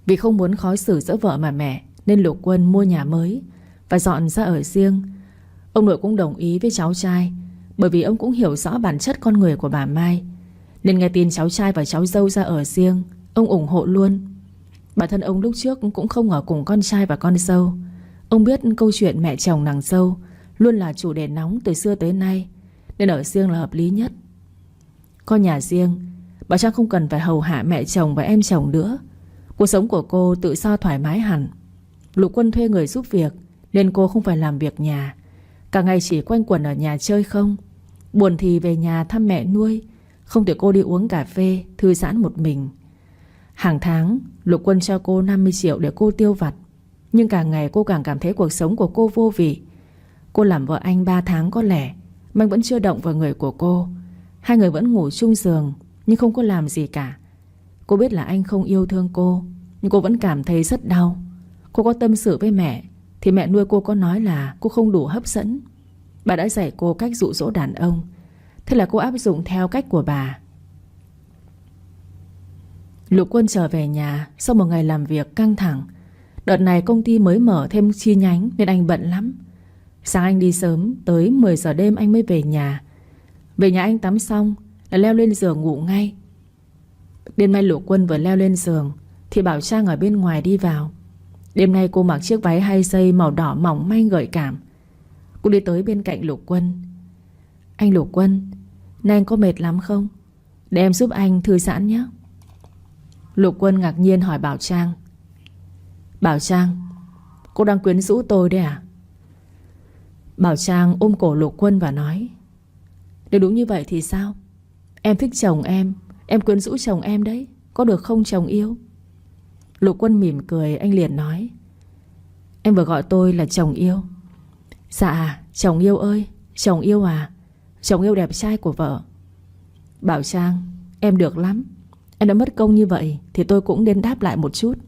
Vì không muốn khó xử giữa vợ mà mẹ nên Lục Quân mua nhà mới và dọn ra ở riêng. Ông nội cũng đồng ý với cháu trai, bởi vì ông cũng hiểu rõ bản chất con người của bà Mai. Nên nghe tin cháu trai và cháu dâu ra ở riêng, ông ủng hộ luôn. Bản thân ông lúc trước cũng không ở cùng con trai và con dâu. Ông biết câu chuyện mẹ chồng nàng dâu luôn là chủ đề nóng từ xưa tới nay, nên ở riêng là hợp lý nhất. Có nhà riêng, bà Trang không cần phải hầu hạ mẹ chồng và em chồng nữa. Cuộc sống của cô tự do thoải mái hẳn. Lục Quân thuê người giúp việc nên cô không phải làm việc nhà, cả ngày chỉ quanh quẩn ở nhà chơi không. Buồn thì về nhà thăm mẹ nuôi, không thì cô đi uống cà phê thư giãn một mình. Hàng tháng Lục Quân cho cô 50 triệu để cô tiêu vặt. Nhưng càng ngày cô càng cảm thấy cuộc sống của cô vô vị. Cô làm vợ anh 3 tháng có lẽ mà anh vẫn chưa động vào người của cô. Hai người vẫn ngủ chung giường nhưng không có làm gì cả. Cô biết là anh không yêu thương cô, nhưng cô vẫn cảm thấy rất đau. Cô có tâm sự với mẹ thì mẹ nuôi cô có nói là cô không đủ hấp dẫn. Bà đã dạy cô cách dụ dỗ đàn ông. Thế là cô áp dụng theo cách của bà. Lục Quân trở về nhà sau một ngày làm việc căng thẳng. Đợt này công ty mới mở thêm chi nhánh nên anh bận lắm. Sáng anh đi sớm, tới 10 giờ đêm anh mới về nhà. Về nhà anh tắm xong là leo lên giường ngủ ngay. Đêm nay Lục Quân vừa leo lên giường thì Bảo Trang ở bên ngoài đi vào. Đêm nay cô mặc chiếc váy 2 dây màu đỏ mỏng manh gợi cảm. Cô đi tới bên cạnh Lục Quân. Anh Lục Quân, nay anh có mệt lắm không? Để em giúp anh thư giãn nhé. Lục Quân ngạc nhiên hỏi Bảo Trang. Bảo Trang, cô đang quyến rũ tôi đấy à? Bảo Trang ôm cổ Lục Quân và nói. Nếu đúng như vậy thì sao? Em thích chồng em quyến rũ chồng em đấy. Có được không chồng yêu? Lục Quân mỉm cười, anh liền nói. Em vừa gọi tôi là chồng yêu. Dạ chồng yêu ơi, chồng yêu à, chồng yêu đẹp trai của vợ. Bảo Trang, em được lắm. Em đã mất công như vậy thì tôi cũng nên đáp lại một chút.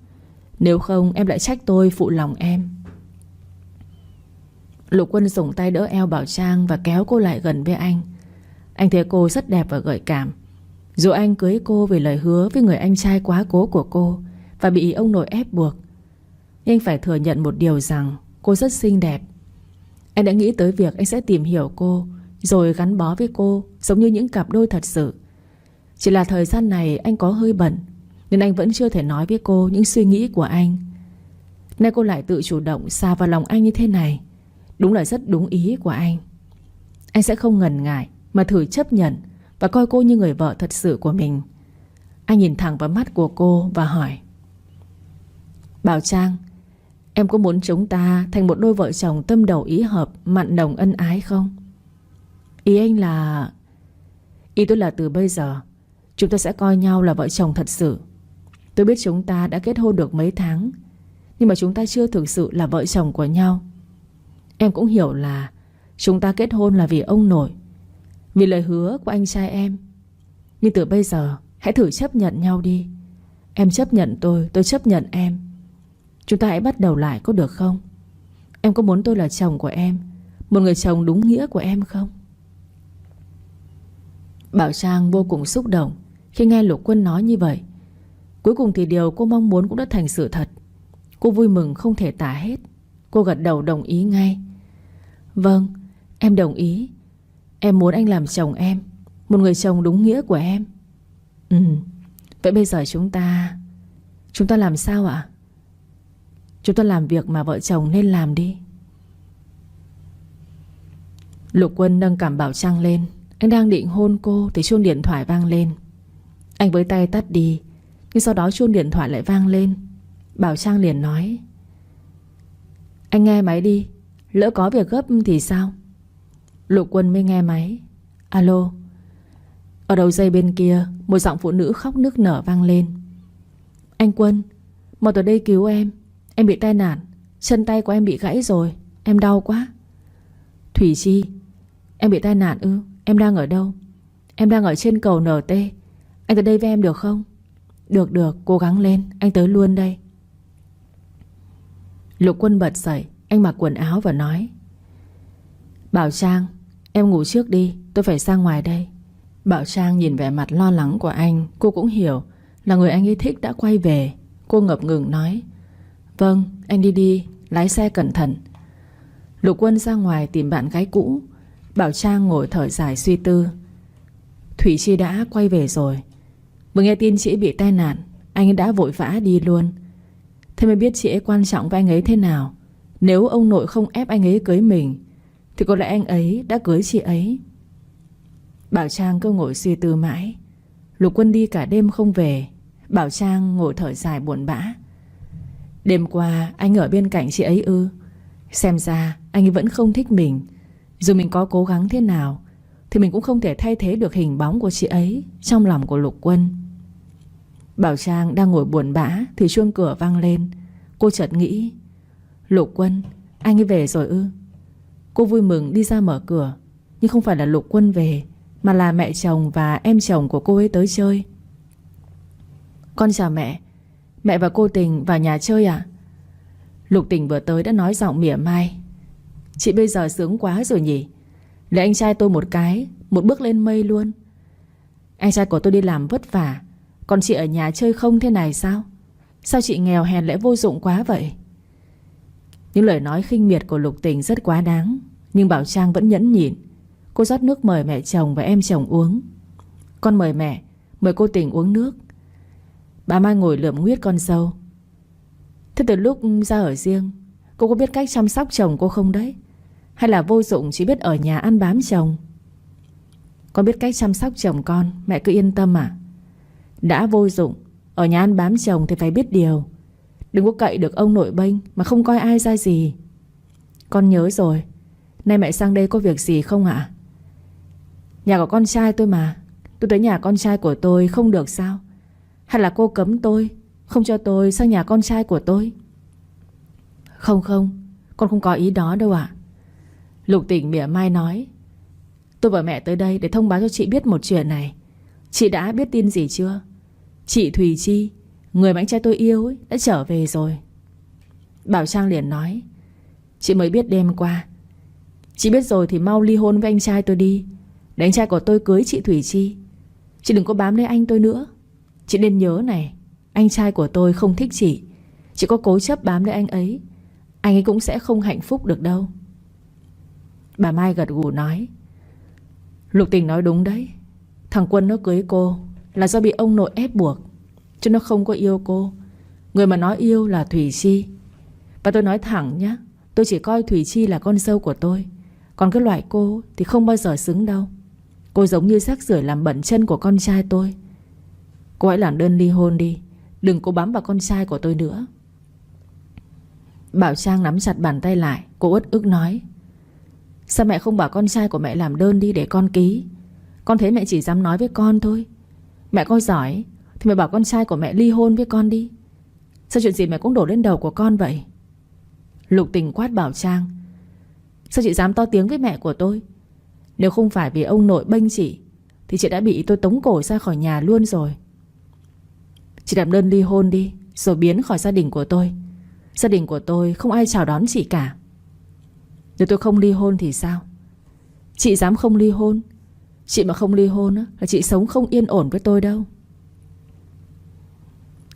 Nếu không em lại trách tôi phụ lòng em. Lục Quân dùng tay đỡ eo Bảo Trang và kéo cô lại gần với anh. Anh thấy cô rất đẹp và gợi cảm. Dù anh cưới cô vì lời hứa với người anh trai quá cố của cô và bị ông nội ép buộc, nhưng anh phải thừa nhận một điều rằng cô rất xinh đẹp. Anh đã nghĩ tới việc anh sẽ tìm hiểu cô rồi gắn bó với cô giống như những cặp đôi thật sự. Chỉ là thời gian này anh có hơi bận nên anh vẫn chưa thể nói với cô những suy nghĩ của anh. Nay cô lại tự chủ động sa vào lòng anh như thế này, đúng là rất đúng ý của anh. Anh sẽ không ngần ngại mà thử chấp nhận và coi cô như người vợ thật sự của mình. Anh nhìn thẳng vào mắt của cô và hỏi. Bảo Trang, em có muốn chúng ta thành một đôi vợ chồng tâm đầu ý hợp, mặn nồng ân ái không? Ý anh là... Ý tôi là từ bây giờ chúng ta sẽ coi nhau là vợ chồng thật sự. Tôi biết chúng ta đã kết hôn được mấy tháng, nhưng mà chúng ta chưa thực sự là vợ chồng của nhau. Em cũng hiểu là chúng ta kết hôn là vì ông nội, vì lời hứa của anh trai em. Nhưng từ bây giờ hãy thử chấp nhận nhau đi. Em chấp nhận tôi chấp nhận em. Chúng ta hãy bắt đầu lại có được không? Em có muốn tôi là chồng của em, một người chồng đúng nghĩa của em không? Bảo Trang vô cùng xúc động khi nghe Lục Quân nói như vậy. Cuối cùng thì điều cô mong muốn cũng đã thành sự thật. Cô vui mừng không thể tả hết. Cô gật đầu đồng ý ngay. Vâng, em đồng ý. Em muốn anh làm chồng em, một người chồng đúng nghĩa của em. Vậy bây giờ chúng ta làm sao ạ? Chúng ta làm việc mà vợ chồng nên làm đi. Lục Quân nâng cằm Bảo Trang lên. Anh đang định hôn cô thì chuông điện thoại vang lên. Anh với tay tắt đi, nhưng sau đó chuông điện thoại lại vang lên. Bảo Trang liền nói. Anh nghe máy đi, lỡ có việc gấp thì sao? Lục Quân mới nghe máy. Alo. Ở đầu dây bên kia một giọng phụ nữ khóc nức nở vang lên. Anh Quân, mau tới đây cứu em. Em bị tai nạn, chân tay của em bị gãy rồi, em đau quá. Thủy Chi, em bị tai nạn ư? Em đang ở đâu? Em đang ở trên cầu NT. Anh tới đây với em được không? Được, cố gắng lên, anh tới luôn đây. Lục Quân bật dậy. Anh mặc quần áo và nói. Bảo Trang, em ngủ trước đi, tôi phải ra ngoài đây. Bảo Trang nhìn vẻ mặt lo lắng của anh. Cô cũng hiểu là người anh ấy thích đã quay về. Cô ngập ngừng nói: Vâng, anh đi, lái xe cẩn thận. Lục Quân ra ngoài tìm bạn gái cũ. Bảo Trang ngồi thở dài suy tư. Thủy Chi đã quay về rồi. Vừa nghe tin chị ấy bị tai nạn, anh ấy đã vội vã đi luôn. Thế mới biết chị ấy quan trọng với anh ấy thế nào. Nếu ông nội không ép anh ấy cưới mình thì có lẽ anh ấy đã cưới chị ấy. Bảo Trang cứ ngồi suy tư mãi. Lục Quân đi cả đêm không về. Bảo Trang ngồi thở dài buồn bã. Đêm qua anh ở bên cạnh chị ấy ư? Xem ra anh ấy vẫn không thích mình. Dù mình có cố gắng thế nào thì mình cũng không thể thay thế được hình bóng của chị ấy trong lòng của Lục Quân. Bảo Trang đang ngồi buồn bã thì chuông cửa vang lên. Cô chợt nghĩ: Lục Quân, anh ấy về rồi ư? Cô vui mừng đi ra mở cửa. Nhưng không phải là Lục Quân về, mà là mẹ chồng và em chồng của cô ấy tới chơi. Con chào mẹ. Mẹ và cô Tình vào nhà chơi à? Lục Tình vừa tới đã nói giọng mỉa mai: Chị bây giờ sướng quá rồi nhỉ. Để anh trai tôi một cái, một bước lên mây luôn. Anh trai của tôi đi làm vất vả, còn chị ở nhà chơi không thế này sao? Sao chị nghèo hèn lại vô dụng quá vậy? Những lời nói khinh miệt của Lục Tình rất quá đáng. Nhưng Bảo Trang vẫn nhẫn nhịn. Cô rót nước mời mẹ chồng và em chồng uống. Con mời mẹ, mời cô Tình uống nước. Bà Mai ngồi lườm nguyết con dâu. Thế từ lúc ra ở riêng, cô có biết cách chăm sóc chồng cô không đấy? Hay là vô dụng chỉ biết ở nhà ăn bám chồng? Con biết cách chăm sóc chồng con, mẹ cứ yên tâm à. Đã vô dụng, ở nhà ăn bám chồng thì phải biết điều. Đừng có cậy được ông nội bênh mà không coi ai ra gì. Con nhớ rồi. Nay mẹ sang đây có việc gì không ạ? Nhà của con trai tôi mà. Tôi tới nhà con trai của tôi không được sao? Hay là cô cấm tôi, không cho tôi sang nhà con trai của tôi? Không, con không có ý đó đâu ạ. Lục Tình mỉa mai nói: Tôi và mẹ tới đây để thông báo cho chị biết một chuyện này. Chị đã biết tin gì chưa? Chị Thùy Chi, người mà anh trai tôi yêu ấy, đã trở về rồi. Bảo Trang liền nói: Chị mới biết đêm qua. Chị biết rồi thì mau ly hôn với anh trai tôi đi, để anh trai của tôi cưới chị Thùy Chi. Chị đừng có bám lấy anh tôi nữa. Chị nên nhớ này, anh trai của tôi không thích chị. Chị có cố chấp bám lấy anh ấy cũng sẽ không hạnh phúc được đâu. Bà Mai gật gù nói: Lục Tình nói đúng đấy. Thằng Quân nó cưới cô là do bị ông nội ép buộc, chứ nó không có yêu cô. Người mà nó yêu là Thùy Chi. Và tôi nói thẳng nhé, tôi chỉ coi Thùy Chi là con dâu của tôi. Còn cái loại cô thì không bao giờ xứng đâu. Cô giống như rác rưởi làm bẩn chân của con trai tôi. Cô hãy làm đơn ly hôn đi, đừng cố bám vào con trai của tôi nữa. Bảo Trang nắm chặt bàn tay lại. Cô uất ức nói: Sao mẹ không bảo con trai của mẹ làm đơn đi để con ký? Con thấy mẹ chỉ dám nói với con thôi. Mẹ có giỏi thì mẹ bảo con trai của mẹ ly hôn với con đi. Sao chuyện gì mẹ cũng đổ lên đầu của con vậy? Lục Tình quát Bảo Trang: Sao chị dám to tiếng với mẹ của tôi? Nếu không phải vì ông nội bênh chị thì chị đã bị tôi tống cổ ra khỏi nhà luôn rồi. Chị làm đơn ly hôn đi, rồi biến khỏi gia đình của tôi. Gia đình của tôi không ai chào đón chị cả. Nếu tôi không ly hôn thì sao? Chị dám không ly hôn? Chị mà không ly hôn là chị sống không yên ổn với tôi đâu.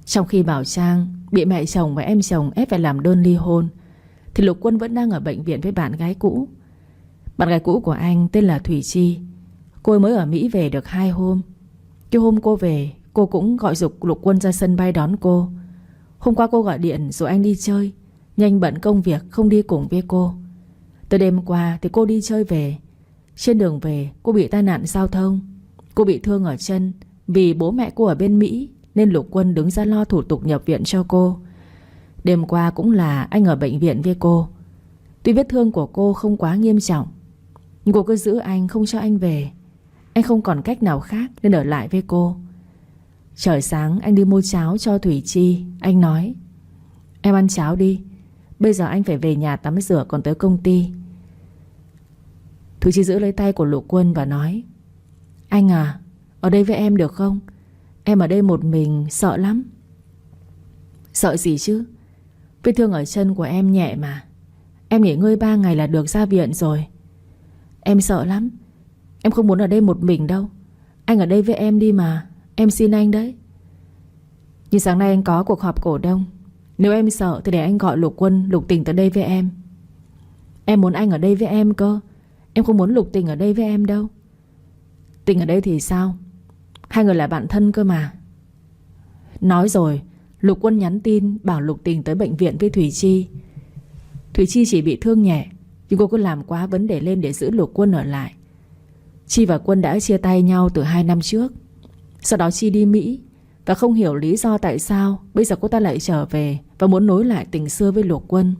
Trong khi Bảo Trang bị mẹ chồng và em chồng ép phải làm đơn ly hôn, thì Lục Quân vẫn đang ở bệnh viện với bạn gái cũ. Bạn gái cũ của anh tên là Thùy Chi. Cô ấy mới ở Mỹ về được 2 hôm. Cái hôm cô về, cô cũng gọi giục Lục Quân ra sân bay đón cô. Hôm qua cô gọi điện rồi anh đi chơi, nhanh bận công việc không đi cùng với cô. Từ đêm qua thì cô đi chơi về. Trên đường về cô bị tai nạn giao thông. Cô bị thương ở chân. Vì bố mẹ cô ở bên Mỹ nên Lục Quân đứng ra lo thủ tục nhập viện cho cô. Đêm qua cũng là anh ở bệnh viện với cô. Tuy vết thương của cô không quá nghiêm trọng, nhưng cô cứ giữ anh không cho anh về. Anh không còn cách nào khác nên ở lại với cô. Trời sáng anh đi mua cháo cho Thùy Chi. Anh nói: Em ăn cháo đi, bây giờ anh phải về nhà tắm rửa còn tới công ty. Thùy Chi giữ lấy tay của Lục Quân và nói: Anh à, ở đây với em được không? Em ở đây một mình sợ lắm. Sợ gì chứ? Vết thương ở chân của em nhẹ mà. Em nghỉ ngơi 3 ngày là được ra viện rồi. Em sợ lắm. Em không muốn ở đây một mình đâu. Anh ở đây với em đi mà. Em xin anh đấy. Nhưng sáng nay anh có cuộc họp cổ đông. Nếu em sợ thì để anh gọi Lục Quân, Lục Tình tới đây với em. Em muốn anh ở đây với em cơ. Em không muốn Lục Tình ở đây với em đâu. Tình ở đây thì sao? Hai người là bạn thân cơ mà. Nói rồi, Lục Quân nhắn tin bảo Lục Tình tới bệnh viện với Thủy Chi. Thủy Chi chỉ bị thương nhẹ, nhưng cô cứ làm quá vấn đề lên để giữ Lục Quân ở lại. Chi và Quân đã chia tay nhau từ 2 năm trước. Sau đó Chi đi Mỹ, và không hiểu lý do tại sao bây giờ cô ta lại trở về và muốn nối lại tình xưa với Lục Quân.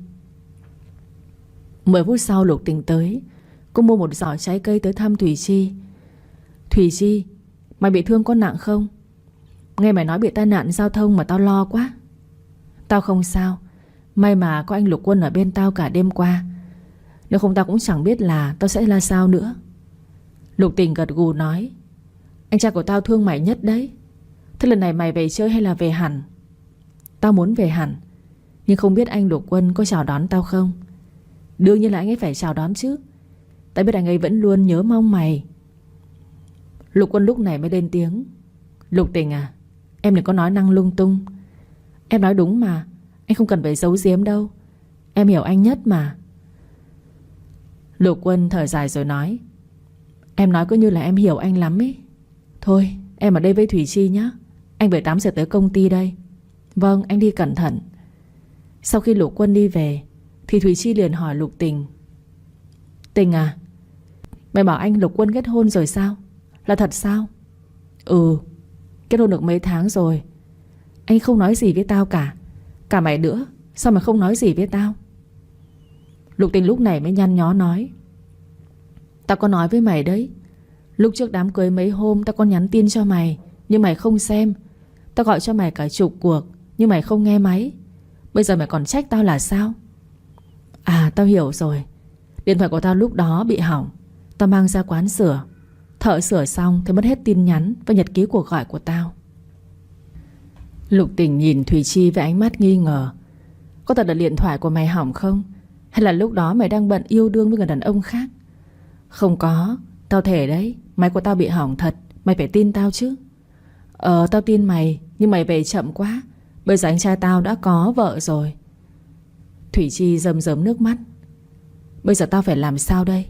10 phút sau Lục Tình tới. Cô mua một giỏ trái cây tới thăm Thủy Chi. Thủy Chi, mày bị thương có nặng không? Nghe mày nói bị tai nạn giao thông mà tao lo quá. Tao không sao. May mà có anh Lục Quân ở bên tao cả đêm qua. Nếu không tao cũng chẳng biết là tao sẽ ra sao nữa. Lục Tình gật gù nói: Anh trai của tao thương mày nhất đấy. Thế lần này mày về chơi hay là về hẳn? Tao muốn về hẳn, nhưng không biết anh Lục Quân có chào đón tao không? Đương nhiên là anh ấy phải chào đón chứ. Tại biết anh ấy vẫn luôn nhớ mong mày. Lục Quân lúc này mới lên tiếng: Lục Tình à, em đừng có nói năng lung tung. Em nói đúng mà, anh không cần phải giấu giếm đâu. Em hiểu anh nhất mà. Lục Quân thở dài rồi nói: Em nói cứ như là em hiểu anh lắm ấy. Thôi em ở đây với Thủy Chi nhé. Anh về 8 giờ tới công ty đây. Vâng, anh đi cẩn thận. Sau khi Lục Quân đi về thì Thủy Chi liền hỏi Lục Tình: Tình à, mày bảo anh Lục Quân kết hôn rồi sao? Là thật sao? Ừ, kết hôn được mấy tháng rồi. Anh không nói gì với tao cả. Cả mày nữa, sao mà không nói gì với tao? Lục Tình lúc này mới nhăn nhó nói: Tao có nói với mày đấy. Lúc trước đám cưới mấy hôm tao có nhắn tin cho mày, nhưng mày không xem. Tao gọi cho mày cả chục cuộc, nhưng mày không nghe máy. Bây giờ mày còn trách tao là sao? À, tao hiểu rồi. Điện thoại của tao lúc đó bị hỏng. Tao mang ra quán sửa. Thợ sửa xong thì mất hết tin nhắn và nhật ký cuộc gọi của tao. Lục Tình nhìn Thủy Chi với ánh mắt nghi ngờ. Có thật là điện thoại của mày hỏng không? Hay là lúc đó mày đang bận yêu đương với người đàn ông khác? Không có, tao thề đấy. Máy của tao bị hỏng thật. Mày phải tin tao chứ. Tao tin mày, nhưng mày về chậm quá. Bây giờ anh trai tao đã có vợ rồi. Thủy Chi rơm rớm nước mắt. Bây giờ tao phải làm sao đây?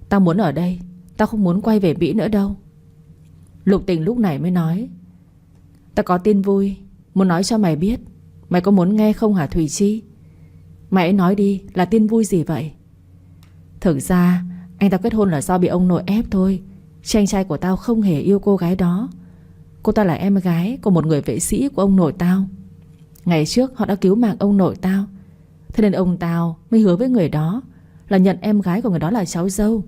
Tao muốn ở đây. Tao không muốn quay về Mỹ nữa đâu. Lục Tình lúc này mới nói: Tao có tin vui muốn nói cho mày biết. Mày có muốn nghe không hả Thủy Chi? Mày ấy nói đi, là tin vui gì vậy? Thực ra anh tao kết hôn là do bị ông nội ép thôi. Chứ anh trai của tao không hề yêu cô gái đó. Cô ta là em gái của một người vệ sĩ của ông nội tao. Ngày trước họ đã cứu mạng ông nội tao. Thế nên ông tao mới hứa với người đó là nhận em gái của người đó là cháu dâu.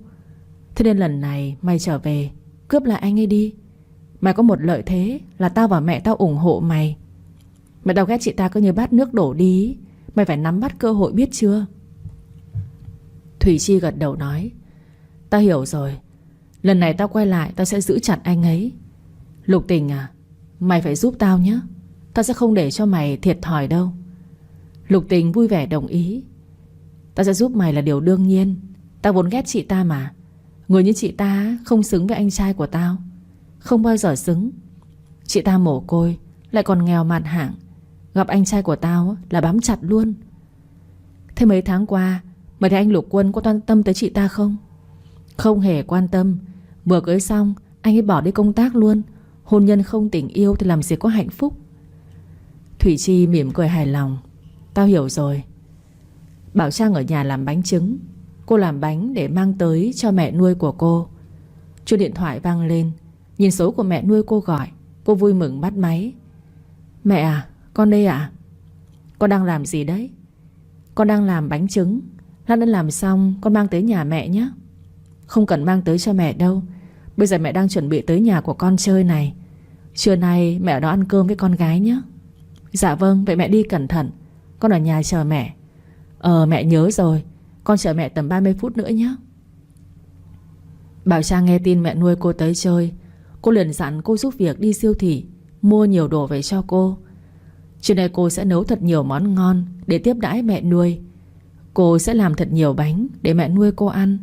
Thế nên lần này mày trở về cướp lại anh ấy đi. Mày có một lợi thế là tao và mẹ tao ủng hộ mày. Mày tao ghét chị ta cứ như bát nước đổ đi. Mày phải nắm bắt cơ hội biết chưa? Thủy Chi gật đầu nói: Tao hiểu rồi. Lần này tao quay lại tao sẽ giữ chặt anh ấy. Lục Tình à, mày phải giúp tao nhé. Tao sẽ không để cho mày thiệt thòi đâu. Lục Tình vui vẻ đồng ý: Tao sẽ giúp mày là điều đương nhiên. Tao vốn ghét chị ta mà. Người như chị ta không xứng với anh trai của tao. Không bao giờ xứng. Chị ta mồ côi, lại còn nghèo mạt hạng. Gặp anh trai của tao là bám chặt luôn. Thế mấy tháng qua mày thấy anh Lục Quân có quan tâm tới chị ta không? Không hề quan tâm. Vừa cưới xong anh ấy bỏ đi công tác luôn. Hôn nhân không tình yêu thì làm gì có hạnh phúc. Thủy Chi mỉm cười hài lòng: Tao hiểu rồi. Bảo Trang ở nhà làm bánh trứng. Cô làm bánh để mang tới cho mẹ nuôi của cô. Chuông điện thoại vang lên. Nhìn số của mẹ nuôi cô gọi, cô vui mừng bắt máy. Mẹ à, con đây ạ. Con đang làm gì đấy? Con đang làm bánh trứng. Lát nữa làm xong con mang tới nhà mẹ nhé. Không cần mang tới cho mẹ đâu. Bây giờ mẹ đang chuẩn bị tới nhà của con chơi này. Trưa nay mẹ ở đó ăn cơm với con gái nhé. Dạ vâng, vậy mẹ đi cẩn thận. Con ở nhà chờ mẹ. Mẹ nhớ rồi. Con chờ mẹ tầm 30 phút nữa nhé. Bảo Trang nghe tin mẹ nuôi cô tới chơi. Cô liền dặn cô giúp việc đi siêu thị mua nhiều đồ về cho cô. Chiều nay cô sẽ nấu thật nhiều món ngon để tiếp đãi mẹ nuôi. Cô sẽ làm thật nhiều bánh để mẹ nuôi cô ăn,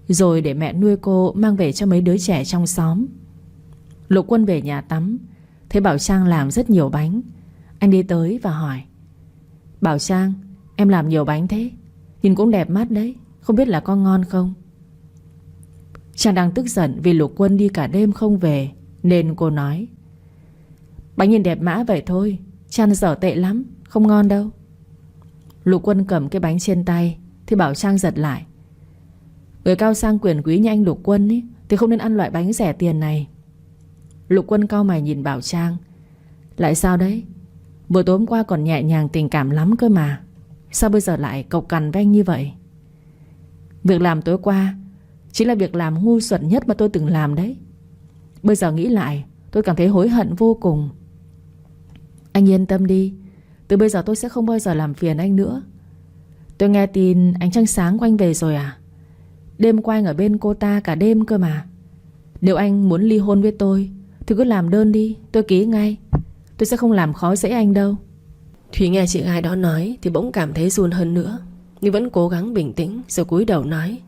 rồi để mẹ nuôi cô mang về cho mấy đứa trẻ trong xóm. Lục Quân về nhà tắm, thấy Bảo Trang làm rất nhiều bánh. Anh đi tới và hỏi: Bảo Trang, em làm nhiều bánh thế, nhìn cũng đẹp mắt đấy, không biết là có ngon không? Trang đang tức giận vì Lục Quân đi cả đêm không về, nên cô nói: Bánh nhìn đẹp mã vậy thôi, Trang dở tệ lắm, không ngon đâu. Lục Quân cầm cái bánh trên tay thì bảo Trang giật lại: Người cao sang quyền quý như anh Lục Quân ý, thì không nên ăn loại bánh rẻ tiền này. Lục Quân cau mày nhìn Bảo Trang: Lại sao đấy? Vừa tối hôm qua còn nhẹ nhàng tình cảm lắm cơ mà, sao bây giờ lại cộc cằn với anh như vậy? Việc làm tối qua chính là việc làm ngu xuẩn nhất mà tôi từng làm đấy. Bây giờ nghĩ lại tôi cảm thấy hối hận vô cùng. Anh yên tâm đi, từ bây giờ tôi sẽ không bao giờ làm phiền anh nữa. Tôi nghe tin anh Trăng Sáng của anh về rồi à? Đêm qua anh ở bên cô ta cả đêm cơ mà. Nếu anh muốn ly hôn với tôi thì cứ làm đơn đi, tôi ký ngay. Tôi sẽ không làm khó dễ anh đâu. Thúy nghe chị gái đó nói thì bỗng cảm thấy run hơn nữa, nhưng vẫn cố gắng bình tĩnh rồi cúi đầu nói: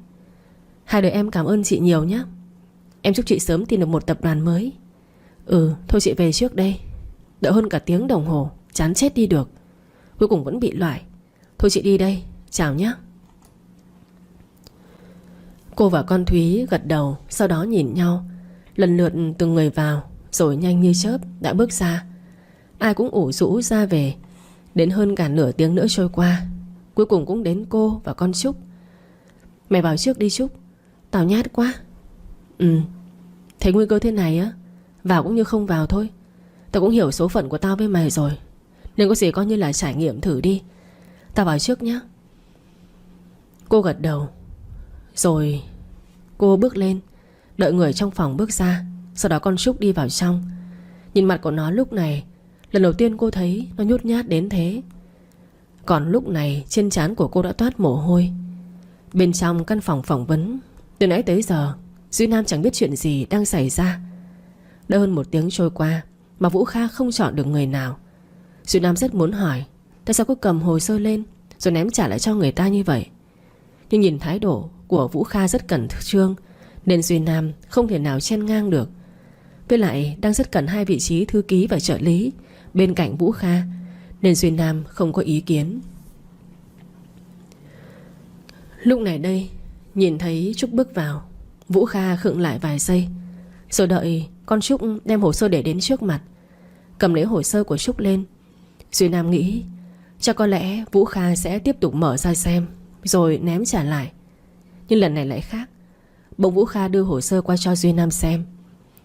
Hai đứa em cảm ơn chị nhiều nhé. Em chúc chị sớm tìm được một tập đoàn mới. Thôi chị về trước đây. Đợi hơn cả tiếng đồng hồ, chán chết đi được. Cuối cùng vẫn bị loại. Thôi chị đi đây, chào nhé. Cô và con Thúy gật đầu, sau đó nhìn nhau. Lần lượt từng người vào, rồi nhanh như chớp đã bước ra. Ai cũng ủ rũ ra về. Đến hơn cả nửa tiếng nữa trôi qua, cuối cùng cũng đến cô và con Trúc. Mày vào trước đi Trúc, tao nhát quá. Thấy nguy cơ thế này á, vào cũng như không vào thôi. Tao cũng hiểu số phận của tao với mày rồi, nên có gì coi như là trải nghiệm thử đi. Tao vào trước nhé. Cô gật đầu. Rồi cô bước lên, đợi người trong phòng bước ra. Sau đó con Trúc đi vào trong. Nhìn mặt của nó lúc này, lần đầu tiên cô thấy nó nhút nhát đến thế. Còn lúc này trên trán của cô đã toát mồ hôi. Bên trong căn phòng phỏng vấn, từ nãy tới giờ Duy Nam chẳng biết chuyện gì đang xảy ra. Đã hơn một tiếng trôi qua mà Vũ Kha không chọn được người nào. Duy Nam rất muốn hỏi tại sao cô cầm hồ sơ lên rồi ném trả lại cho người ta như vậy. Nhưng nhìn thái độ của Vũ Kha rất cẩn trương, nên Duy Nam không thể nào chen ngang được. Với lại đang rất cần hai vị trí thư ký và trợ lý bên cạnh Vũ Kha, nên Duy Nam không có ý kiến. Lúc này đây, nhìn thấy Trúc bước vào, Vũ Kha khựng lại vài giây, rồi đợi con Trúc đem hồ sơ để đến trước mặt. Cầm lấy hồ sơ của Trúc lên, Duy Nam nghĩ chắc có lẽ Vũ Kha sẽ tiếp tục mở ra xem rồi ném trả lại. Nhưng lần này lại khác. Bỗng Vũ Kha đưa hồ sơ qua cho Duy Nam xem.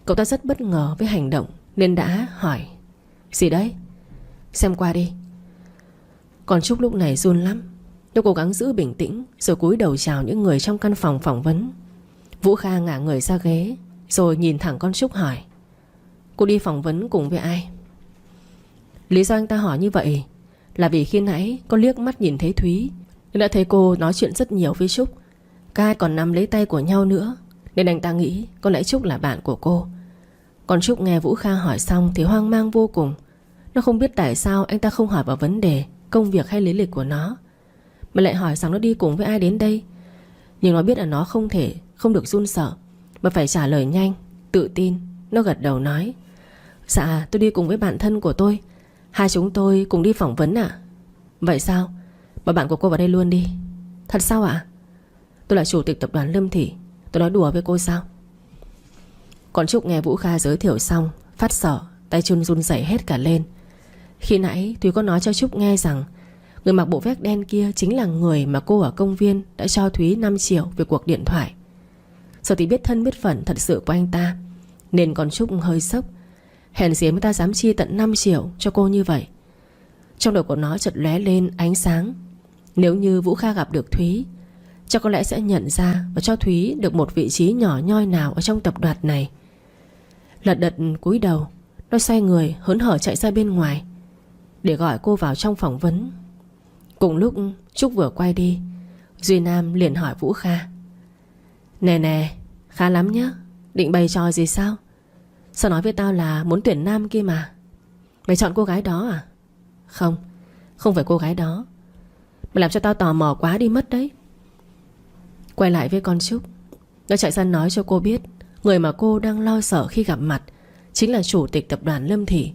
Cậu ta rất bất ngờ với hành động nên đã hỏi: Gì đấy? Xem qua đi. Còn Trúc lúc này run lắm. Nó cố gắng giữ bình tĩnh rồi cúi đầu chào những người trong căn phòng phỏng vấn. Vũ Kha ngả người ra ghế rồi nhìn thẳng con Trúc hỏi: Cô đi phỏng vấn cùng với ai? Lý do anh ta hỏi như vậy là vì khi nãy có liếc mắt nhìn thấy Thúy, nên đã thấy cô nói chuyện rất nhiều với Trúc. Cả hai còn nắm lấy tay của nhau nữa, nên anh ta nghĩ có lẽ Trúc là bạn của cô. Còn Trúc nghe Vũ Kha hỏi xong thì hoang mang vô cùng. Nó không biết tại sao anh ta không hỏi vào vấn đề công việc hay lý lịch của nó, mà lại hỏi rằng nó đi cùng với ai đến đây. Nhưng nó biết là nó không được run sợ, mà phải trả lời nhanh, tự tin. Nó gật đầu nói: Dạ tôi đi cùng với bạn thân của tôi. Hai chúng tôi cùng đi phỏng vấn ạ. Vậy sao? Bảo bạn của cô vào đây luôn đi. Thật sao ạ? Tôi là chủ tịch tập đoàn Lâm Thị. Tôi nói đùa với cô sao? Còn Trúc nghe Vũ Kha giới thiệu xong phát sợ, tay chân run rẩy hết cả lên. Khi nãy Thúy có nói cho Trúc nghe rằng người mặc bộ vest đen kia chính là người mà cô ở công viên đã cho Thúy 5 triệu về cuộc điện thoại. Giờ thì biết thân biết phận thật sự của anh ta, nên con Trúc hơi sốc. Hèn gì người ta dám chia tận 5 triệu cho cô như vậy. Trong đầu của nó chợt lóe lên ánh sáng. Nếu như Vũ Kha gặp được Thúy, chắc có lẽ sẽ nhận ra và cho Thúy được một vị trí nhỏ nhoi nào ở trong tập đoàn này. Lật đật cúi đầu, nó xoay người hớn hở chạy ra bên ngoài để gọi cô vào trong phỏng vấn. Cùng lúc Trúc vừa quay đi, Duy Nam liền hỏi Vũ Kha: Nè, khá lắm nhá. Định bày trò gì sao? Sao nói với tao là muốn tuyển nam kia mà. Mày chọn cô gái đó à? Không phải cô gái đó. Mày làm cho tao tò mò quá đi mất đấy. Quay lại với con Trúc, nó chạy ra nói cho cô biết người mà cô đang lo sợ khi gặp mặt chính là chủ tịch tập đoàn Lâm Thị.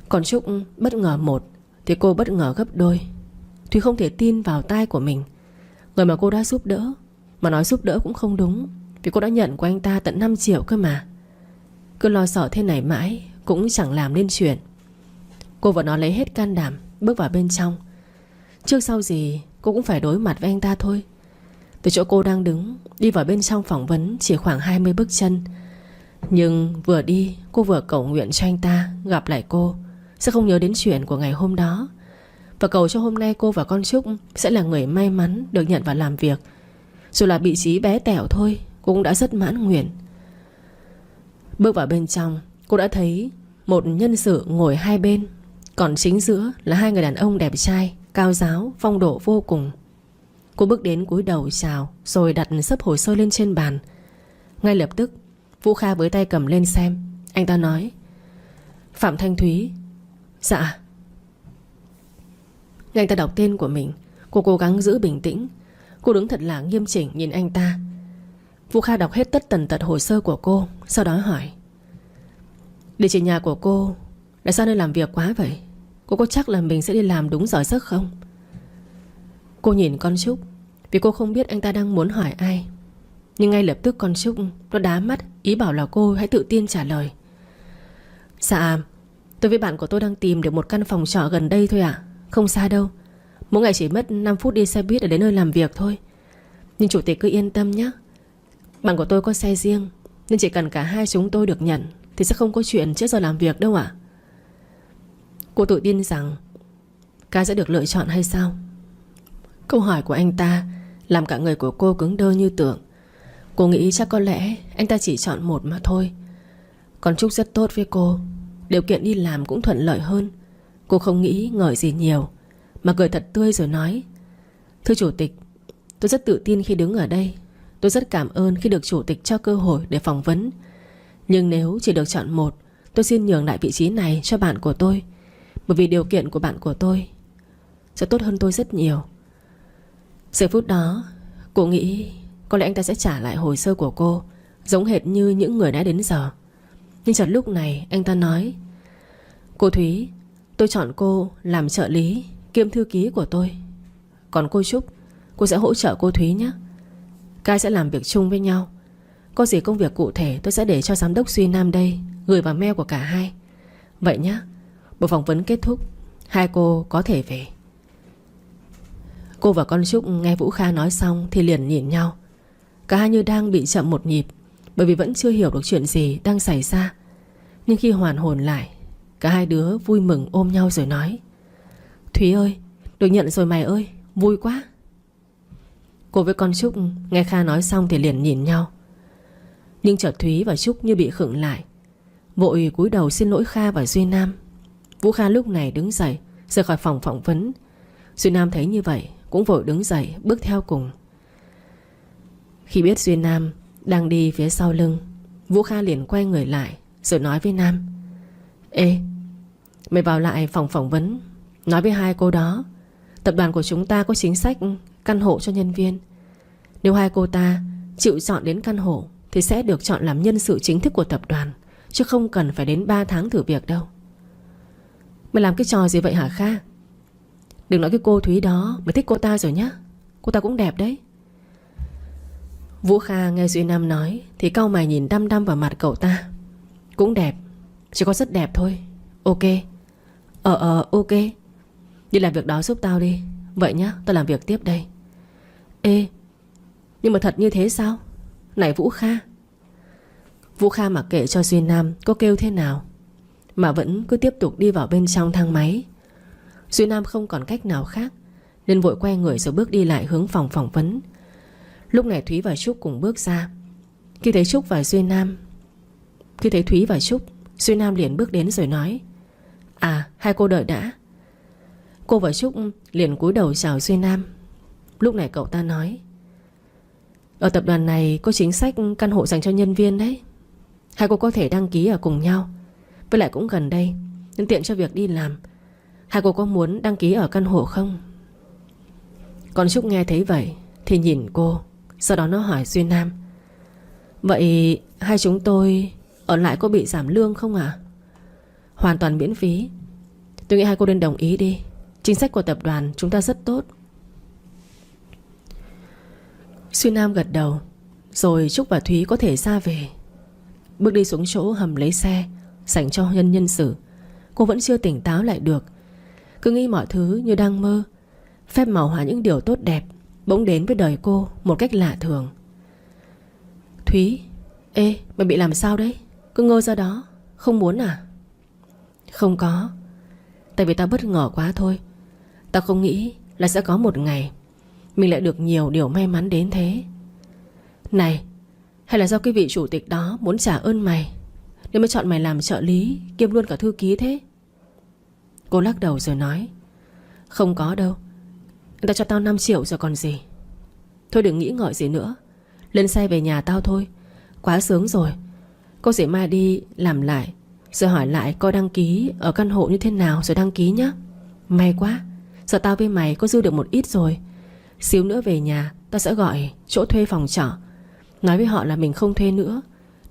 Còn Trúc bất ngờ một thì cô bất ngờ gấp đôi. Thúy không thể tin vào tai của mình. Người mà cô đã giúp đỡ, mà nói giúp đỡ cũng không đúng, vì cô đã nhận của anh ta tận 5 triệu cơ mà. Cứ lo sợ thế này mãi cũng chẳng làm nên chuyện. Cô và nó lấy hết can đảm bước vào bên trong. Trước sau gì cô cũng phải đối mặt với anh ta thôi. Từ chỗ cô đang đứng đi vào bên trong phỏng vấn chỉ khoảng 20 bước chân. Nhưng vừa đi cô vừa cầu nguyện cho anh ta gặp lại cô sẽ không nhớ đến chuyện của ngày hôm đó, và cầu cho hôm nay cô và con Trúc sẽ là người may mắn được nhận vào làm việc. Dù là vị trí bé tẹo thôi, cô cũng đã rất mãn nguyện. Bước vào bên trong, cô đã thấy một nhân sự ngồi hai bên, còn chính giữa là hai người đàn ông đẹp trai, cao ráo, phong độ vô cùng. Cô bước đến cúi đầu chào, rồi đặt xấp hồ sơ lên trên bàn. Ngay lập tức Vũ Kha với tay cầm lên xem. Anh ta nói: Phạm Thanh Thúy. Dạ. Nghe anh ta đọc tên của mình, cô cố gắng giữ bình tĩnh. Cô đứng thật là nghiêm chỉnh nhìn anh ta. Vũ Kha đọc hết tất tần tật hồ sơ của cô, sau đó hỏi: Địa chỉ nhà của cô là sao nơi làm việc quá vậy? Cô có chắc là mình sẽ đi làm đúng giờ giấc không? Cô nhìn con Trúc, vì cô không biết anh ta đang muốn hỏi ai. Nhưng ngay lập tức con Trúc nó đá mắt, ý bảo là cô hãy tự tin trả lời: Dạ, tôi với bạn của tôi đang tìm được một căn phòng trọ gần đây thôi ạ. Không xa đâu, mỗi ngày chỉ mất 5 phút đi xe buýt để đến nơi làm việc thôi. Nhưng chủ tịch cứ yên tâm nhé, bạn của tôi có xe riêng, nên chỉ cần cả hai chúng tôi được nhận thì sẽ không có chuyện trước giờ làm việc đâu ạ. Cô tự tin rằng Ca sẽ được lựa chọn hay sao? Câu hỏi của anh ta làm cả người của cô cứng đơ như tượng. Cô nghĩ chắc có lẽ anh ta chỉ chọn một mà thôi. Còn Trúc rất tốt với cô, điều kiện đi làm cũng thuận lợi hơn. Cô không nghĩ ngợi gì nhiều, mà cười thật tươi rồi nói: Thưa chủ tịch, tôi rất tự tin khi đứng ở đây. Tôi rất cảm ơn khi được chủ tịch cho cơ hội để phỏng vấn. Nhưng nếu chỉ được chọn một, tôi xin nhường lại vị trí này cho bạn của tôi, bởi vì điều kiện của bạn của tôi sẽ tốt hơn tôi rất nhiều. Giây phút đó cô nghĩ có lẽ anh ta sẽ trả lại hồ sơ của cô giống hệt như những người đã đến giờ. Nhưng chợt lúc này anh ta nói: Cô Thúy, tôi chọn cô làm trợ lý kiêm thư ký của tôi. Còn cô Trúc, cô sẽ hỗ trợ cô Thúy nhé. Cái sẽ làm việc chung với nhau. Có gì công việc cụ thể tôi sẽ để cho giám đốc Duy Nam đây gửi vào mail của cả hai. Vậy nhé, buổi phỏng vấn kết thúc, hai cô có thể về. Cô và con Trúc nghe Vũ Kha nói xong thì liền nhìn nhau. Cả hai như đang bị chậm một nhịp, bởi vì vẫn chưa hiểu được chuyện gì đang xảy ra. Nhưng khi hoàn hồn lại, cả hai đứa vui mừng ôm nhau rồi nói: Thúy ơi, được nhận rồi mày ơi, vui quá. Cô với con Trúc nghe Kha nói xong thì liền nhìn nhau. Nhưng chợt Thúy và Trúc như bị khựng lại, vội cúi đầu xin lỗi Kha và Duy Nam. Vũ Kha lúc này đứng dậy rời khỏi phòng phỏng vấn. Duy Nam thấy như vậy cũng vội đứng dậy bước theo cùng. Khi biết Duy Nam đang đi phía sau lưng, Vũ Kha liền quay người lại rồi nói với Nam: Ê, mày vào lại phòng phỏng vấn, nói với hai cô đó tập đoàn của chúng ta có chính sách căn hộ cho nhân viên. Nếu hai cô ta chịu chọn đến căn hộ thì sẽ được chọn làm nhân sự chính thức của tập đoàn, chứ không cần phải đến 3 tháng thử việc đâu. Mày làm cái trò gì vậy hả Kha? Đừng nói cái cô Thúy đó mày thích cô ta rồi nhá. Cô ta cũng đẹp đấy. Vũ Kha nghe Duy Nam nói thì cau mày nhìn đăm đăm vào mặt cậu ta. Cũng đẹp, chỉ có rất đẹp thôi. Ok. Ok. Đi làm việc đó giúp tao đi. Vậy nhá, tao làm việc tiếp đây. Ê, nhưng mà thật như thế sao? Này Vũ Kha. Vũ Kha mặc kệ cho Duy Nam có kêu thế nào, mà vẫn cứ tiếp tục đi vào bên trong thang máy. Duy Nam không còn cách nào khác nên vội quay người rồi bước đi lại hướng phòng phỏng vấn. Lúc này Thúy và Trúc cùng bước ra. Khi thấy Thúy và Trúc, Duy Nam liền bước đến rồi nói: À, hai cô đợi đã. Cô và Trúc liền cúi đầu chào Duy Nam. Lúc này cậu ta nói: Ở tập đoàn này có chính sách căn hộ dành cho nhân viên đấy. Hai cô có thể đăng ký ở cùng nhau, với lại cũng gần đây nên tiện cho việc đi làm. Hai cô có muốn đăng ký ở căn hộ không? Còn Trúc nghe thấy vậy thì nhìn cô, sau đó nó hỏi Duy Nam: Vậy hai chúng tôi ở lại có bị giảm lương không ạ? Hoàn toàn miễn phí. Tôi nghĩ hai cô nên đồng ý đi. Chính sách của tập đoàn chúng ta rất tốt. Suy Nam gật đầu. Rồi Trúc và Thúy có thể ra về. Bước đi xuống chỗ hầm lấy xe dành cho nhân sự. Cô vẫn chưa tỉnh táo lại được. Cứ nghĩ mọi thứ như đang mơ. Phép màu hòa những điều tốt đẹp bỗng đến với đời cô một cách lạ thường. Thúy, ê, mày bị làm sao đấy? Cứ ngơ ra đó. Không muốn à? Không có. Tại vì tao bất ngờ quá thôi. Tao không nghĩ là sẽ có một ngày mình lại được nhiều điều may mắn đến thế. Này, hay là do cái vị chủ tịch đó muốn trả ơn mày nên mới chọn mày làm trợ lý kiêm luôn cả thư ký thế? Cô lắc đầu rồi nói, không có đâu. Người ta cho tao 5 triệu rồi còn gì. Thôi đừng nghĩ ngợi gì nữa. Lên xe về nhà tao thôi. Quá sướng rồi. Cô sẽ mai đi làm lại rồi hỏi lại coi đăng ký ở căn hộ như thế nào rồi đăng ký nhá. May quá. Giờ tao với mày có dư được một ít rồi. Xíu nữa về nhà tao sẽ gọi chỗ thuê phòng trọ, nói với họ là mình không thuê nữa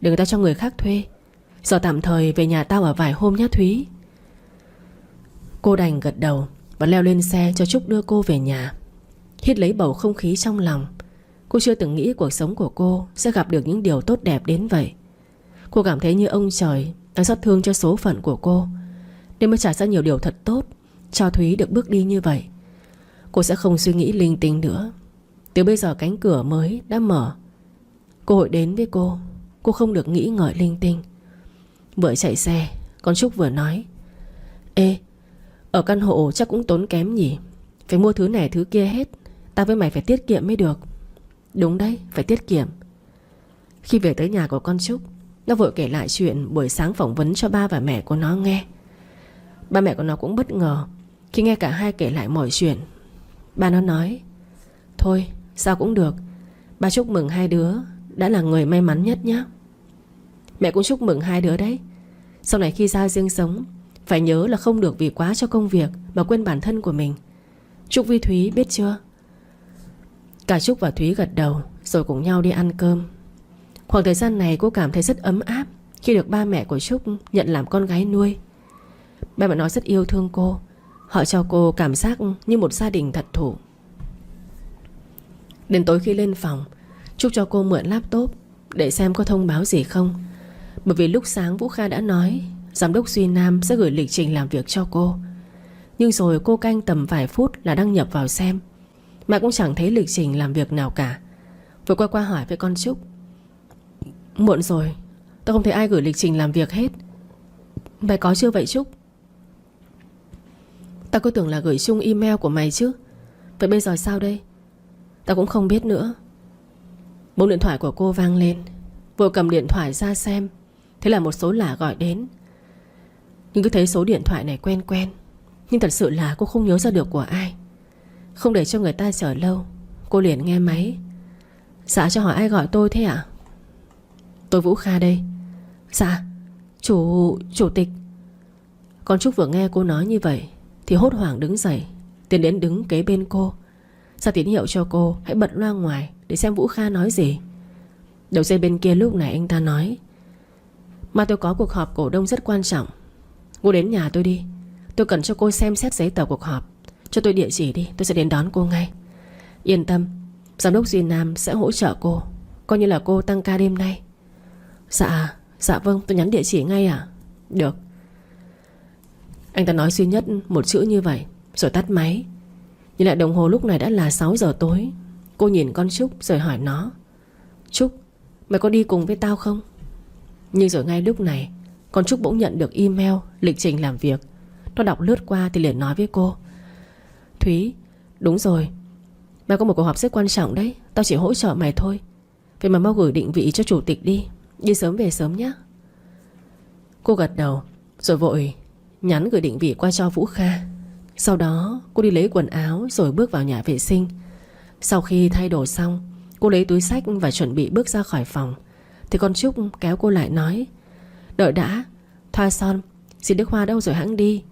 để người ta cho người khác thuê. Giờ tạm thời về nhà tao ở vài hôm nhá Thúy. Cô đành gật đầu và leo lên xe cho Trúc đưa cô về nhà. Hít lấy bầu không khí trong lòng. Cô chưa từng nghĩ cuộc sống của cô sẽ gặp được những điều tốt đẹp đến vậy. Cô cảm thấy như ông trời đang xót thương cho số phận của cô nên mới trải ra nhiều điều thật tốt cho Thúy được bước đi như vậy. Cô sẽ không suy nghĩ linh tinh nữa. Từ bây giờ cánh cửa mới đã mở. Cơ hội đến với cô không được nghĩ ngợi linh tinh. Vừa chạy xe con Trúc vừa nói, ê, ở căn hộ chắc cũng tốn kém nhỉ. Phải mua thứ này thứ kia hết. Tao với mày phải tiết kiệm mới được. Đúng đấy, phải tiết kiệm. Khi về tới nhà của con Trúc, nó vội kể lại chuyện buổi sáng phỏng vấn cho ba và mẹ của nó nghe. Ba mẹ của nó cũng bất ngờ khi nghe cả hai kể lại mọi chuyện. Ba nó nói, thôi sao cũng được. Ba chúc mừng hai đứa đã là người may mắn nhất nhé. Mẹ cũng chúc mừng hai đứa đấy. Sau này khi ra riêng sống phải nhớ là không được vì quá cho công việc mà quên bản thân của mình. Trúc với Thúy biết chưa? Cả Trúc và Thúy gật đầu rồi cùng nhau đi ăn cơm. Khoảng thời gian này cô cảm thấy rất ấm áp khi được ba mẹ của Trúc nhận làm con gái nuôi. Ba mẹ nó rất yêu thương cô. Họ cho cô cảm giác như một gia đình thật thụ. Đến tối khi lên phòng, Trúc cho cô mượn laptop để xem có thông báo gì không. Bởi vì lúc sáng Vũ Kha đã nói giám đốc Duy Nam sẽ gửi lịch trình làm việc cho cô. Nhưng rồi cô canh tầm vài phút là đăng nhập vào xem mà cũng chẳng thấy lịch trình làm việc nào cả. Vừa qua hỏi với con Trúc, muộn rồi, tao không thấy ai gửi lịch trình làm việc hết. Mày có chưa vậy Trúc? Tao cứ tưởng là gửi chung email của mày chứ. Vậy bây giờ sao đây? Tao cũng không biết nữa. Bỗng điện thoại của cô vang lên. Vừa cầm điện thoại ra xem, thế là một số lạ gọi đến. Nhưng cứ thấy số điện thoại này quen quen, nhưng thật sự là cô không nhớ ra được của ai. Không để cho người ta chờ lâu, cô liền nghe máy. Dạ, cho hỏi ai gọi tôi thế ạ? Tôi Vũ Kha đây. Dạ, chủ tịch. Con Trúc vừa nghe cô nói như vậy thì hốt hoảng đứng dậy, tiến đến đứng kế bên cô, ra tín hiệu cho cô hãy bật loa ngoài để xem Vũ Kha nói gì. Đầu dây bên kia lúc này anh ta nói, mà tôi có cuộc họp cổ đông rất quan trọng. Cô đến nhà tôi đi. Tôi cần cho cô xem xét giấy tờ cuộc họp. Cho tôi địa chỉ đi, tôi sẽ đến đón cô ngay. Yên tâm, giám đốc Duy Nam sẽ hỗ trợ cô, coi như là cô tăng ca đêm nay. Dạ vâng, tôi nhắn địa chỉ ngay à? Được. Anh ta nói duy nhất một chữ như vậy rồi tắt máy. Nhìn lại đồng hồ lúc này đã là 6 giờ tối. Cô nhìn con Trúc rồi hỏi nó, Trúc, mày có đi cùng với tao không? Nhưng rồi ngay lúc này con Trúc bỗng nhận được email lịch trình làm việc. Nó đọc lướt qua thì liền nói với cô, Thúy, đúng rồi, mày có một cuộc họp rất quan trọng đấy. Tao chỉ hỗ trợ mày thôi. Vậy mà mau gửi định vị cho chủ tịch đi. Đi sớm về sớm nhé. Cô gật đầu rồi vội nhắn gửi định vị qua cho Vũ Kha. Sau đó cô đi lấy quần áo rồi bước vào nhà vệ sinh. Sau khi thay đồ xong, cô lấy túi xách và chuẩn bị bước ra khỏi phòng thì con Trúc kéo cô lại nói, đợi đã, thoa son. Xịt nước hoa đâu rồi hãng đi.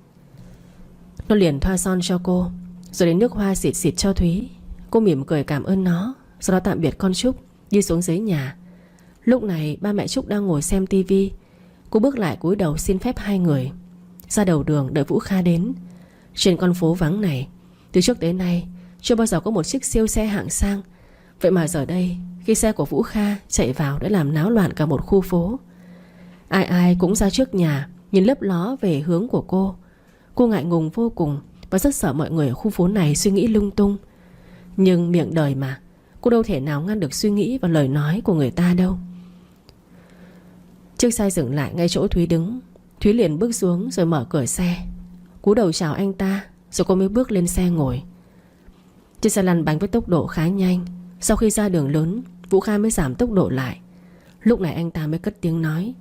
Nó liền thoa son cho cô, rồi đến nước hoa xịt cho Thúy. Cô mỉm cười cảm ơn nó, sau đó tạm biệt con Trúc, đi xuống dưới nhà. Lúc này ba mẹ Trúc đang ngồi xem tivi. Cô bước lại cúi đầu xin phép hai người. ra đầu đường đợi Vũ Kha đến. Trên con phố vắng này, từ trước đến nay chưa bao giờ có một chiếc siêu xe hạng sang. Vậy mà giờ đây, khi xe của Vũ Kha chạy vào đã làm náo loạn cả một khu phố. Ai ai cũng ra trước nhà, nhìn lấp ló về hướng của cô. Cô ngại ngùng vô cùng và rất sợ mọi người ở khu phố này suy nghĩ lung tung. Nhưng miệng đời mà, cô đâu thể nào ngăn được suy nghĩ và lời nói của người ta đâu. Chiếc xe dừng lại ngay chỗ Thúy đứng. Thúy liền bước xuống rồi mở cửa xe, cúi đầu chào anh ta, rồi cô mới bước lên xe ngồi. Chiếc xe lăn bánh với tốc độ khá nhanh. Sau khi ra đường lớn, Vũ Kha mới giảm tốc độ lại. Lúc này anh ta mới cất tiếng nói: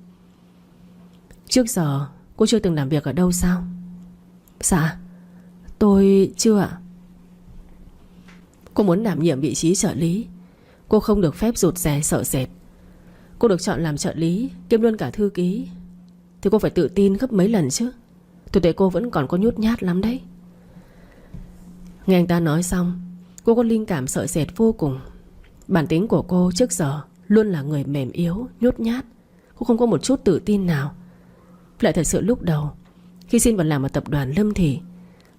trước giờ cô chưa từng làm việc ở đâu sao? Dạ tôi chưa ạ. Cô muốn đảm nhiệm vị trí trợ lý. Cô không được phép rụt rè sợ sệt. Cô được chọn làm trợ lý kiêm luôn cả thư ký thì cô phải tự tin gấp mấy lần chứ. Tôi thấy cô vẫn còn có nhút nhát lắm đấy. Nghe anh ta nói xong, cô có linh cảm sợ sệt vô cùng. Bản tính của cô trước giờ luôn là người mềm yếu, nhút nhát. Cô không có một chút tự tin nào. Lại thật sự lúc đầu khi xin vào làm ở tập đoàn Lâm Thị,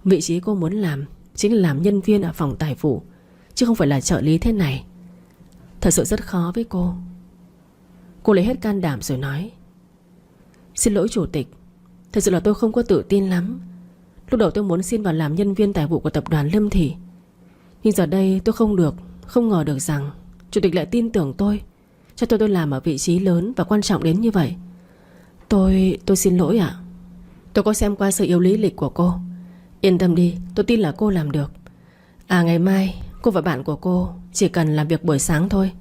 vị trí cô muốn làm chính là làm nhân viên ở phòng tài vụ, chứ không phải là trợ lý thế này. Thật sự rất khó với cô. Cô lấy hết can đảm rồi nói: xin lỗi chủ tịch, thật sự là tôi không có tự tin lắm. Lúc đầu tôi muốn xin vào làm nhân viên tài vụ của tập đoàn Lâm Thị, nhưng giờ đây tôi không ngờ được rằng chủ tịch lại tin tưởng tôi, cho tôi làm ở vị trí lớn và quan trọng đến như vậy. Tôi xin lỗi ạ. Tôi có xem qua sự yếu lý lịch của cô. Yên tâm đi, tôi tin là cô làm được. Ngày mai cô và bạn của cô chỉ cần làm việc buổi sáng thôi.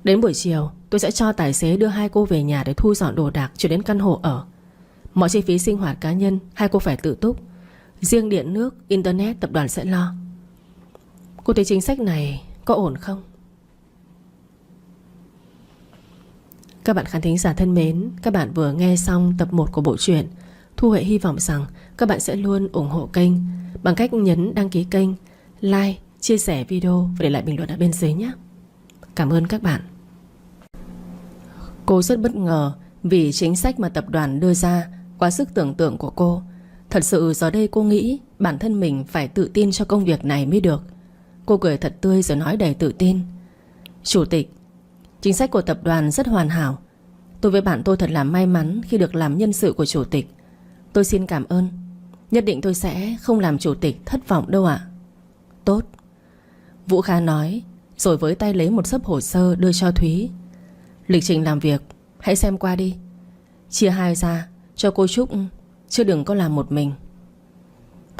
Đến buổi chiều tôi sẽ cho tài xế đưa hai cô về nhà để thu dọn đồ đạc chuyển đến căn hộ ở. Mọi chi phí sinh hoạt cá nhân hai cô phải tự túc. Riêng điện nước, internet tập đoàn sẽ lo. Cô thấy chính sách này có ổn không? Các bạn khán thính giả thân mến, các bạn vừa nghe xong tập 1 của bộ truyện. Thu Huệ hy vọng rằng các bạn sẽ luôn ủng hộ kênh bằng cách nhấn đăng ký kênh, like, chia sẻ video và để lại bình luận ở bên dưới nhé. Cảm ơn các bạn. Cô rất bất ngờ vì chính sách mà tập đoàn đưa ra quá sức tưởng tượng của cô. Thật sự giờ đây cô nghĩ bản thân mình phải tự tin cho công việc này mới được. Cô cười thật tươi rồi nói đầy tự tin: chủ tịch, chính sách của tập đoàn rất hoàn hảo. Tôi với bạn tôi thật là may mắn khi được làm nhân sự của chủ tịch. Tôi xin cảm ơn. Nhất định tôi sẽ không làm chủ tịch thất vọng đâu ạ. Tốt, Vũ Kha nói, rồi với tay lấy một xấp hồ sơ đưa cho Thúy. Lịch trình làm việc hãy xem qua đi. Chia hai ra cho cô Trúc, chứ đừng có làm một mình.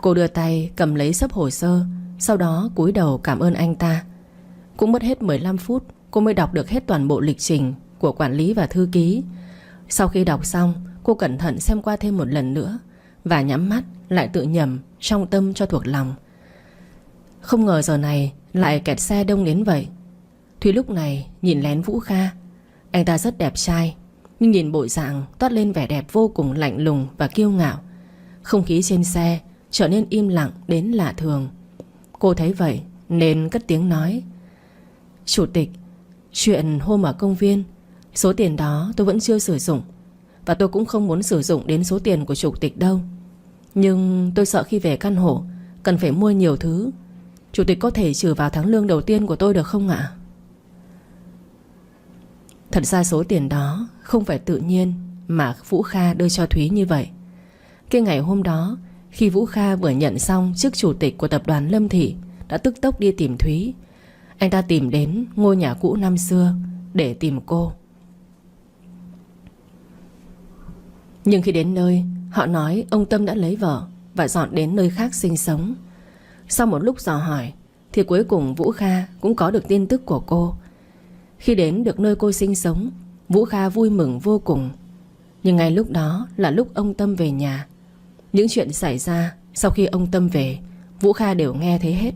Cô đưa tay cầm lấy xấp hồ sơ, sau đó cúi đầu cảm ơn anh ta. Cũng mất hết 15 phút cô mới đọc được hết toàn bộ lịch trình của quản lý và thư ký. Sau khi đọc xong, cô cẩn thận xem qua thêm một lần nữa và nhắm mắt lại tự nhẩm trong tâm cho thuộc lòng. Không ngờ giờ này lại kẹt xe đông đến vậy. Thúy lúc này nhìn lén Vũ Kha. Anh ta rất đẹp trai, nhưng nhìn bộ dạng toát lên vẻ đẹp vô cùng lạnh lùng và kiêu ngạo. Không khí trên xe trở nên im lặng đến lạ thường. Cô thấy vậy nên cất tiếng nói: chủ tịch, chuyện hôm ở công viên, số tiền đó tôi vẫn chưa sử dụng, và tôi cũng không muốn sử dụng đến số tiền của chủ tịch đâu. Nhưng tôi sợ khi về căn hộ cần phải mua nhiều thứ. Chủ tịch có thể trừ vào tháng lương đầu tiên của tôi được không ạ? Thật ra số tiền đó không phải tự nhiên mà Vũ Kha đưa cho Thúy như vậy. Cái ngày hôm đó, khi Vũ Kha vừa nhận xong chức chủ tịch của tập đoàn Lâm Thị, đã tức tốc đi tìm Thúy. Anh ta tìm đến ngôi nhà cũ năm xưa để tìm cô. Nhưng khi đến nơi, họ nói ông Tâm đã lấy vợ và dọn đến nơi khác sinh sống. Sau một lúc dò hỏi thì cuối cùng Vũ Kha cũng có được tin tức của cô. Khi đến được nơi cô sinh sống, Vũ Kha vui mừng vô cùng. Nhưng ngay lúc đó là lúc ông Tâm về nhà. Những chuyện xảy ra sau khi ông Tâm về, Vũ Kha đều nghe thấy hết.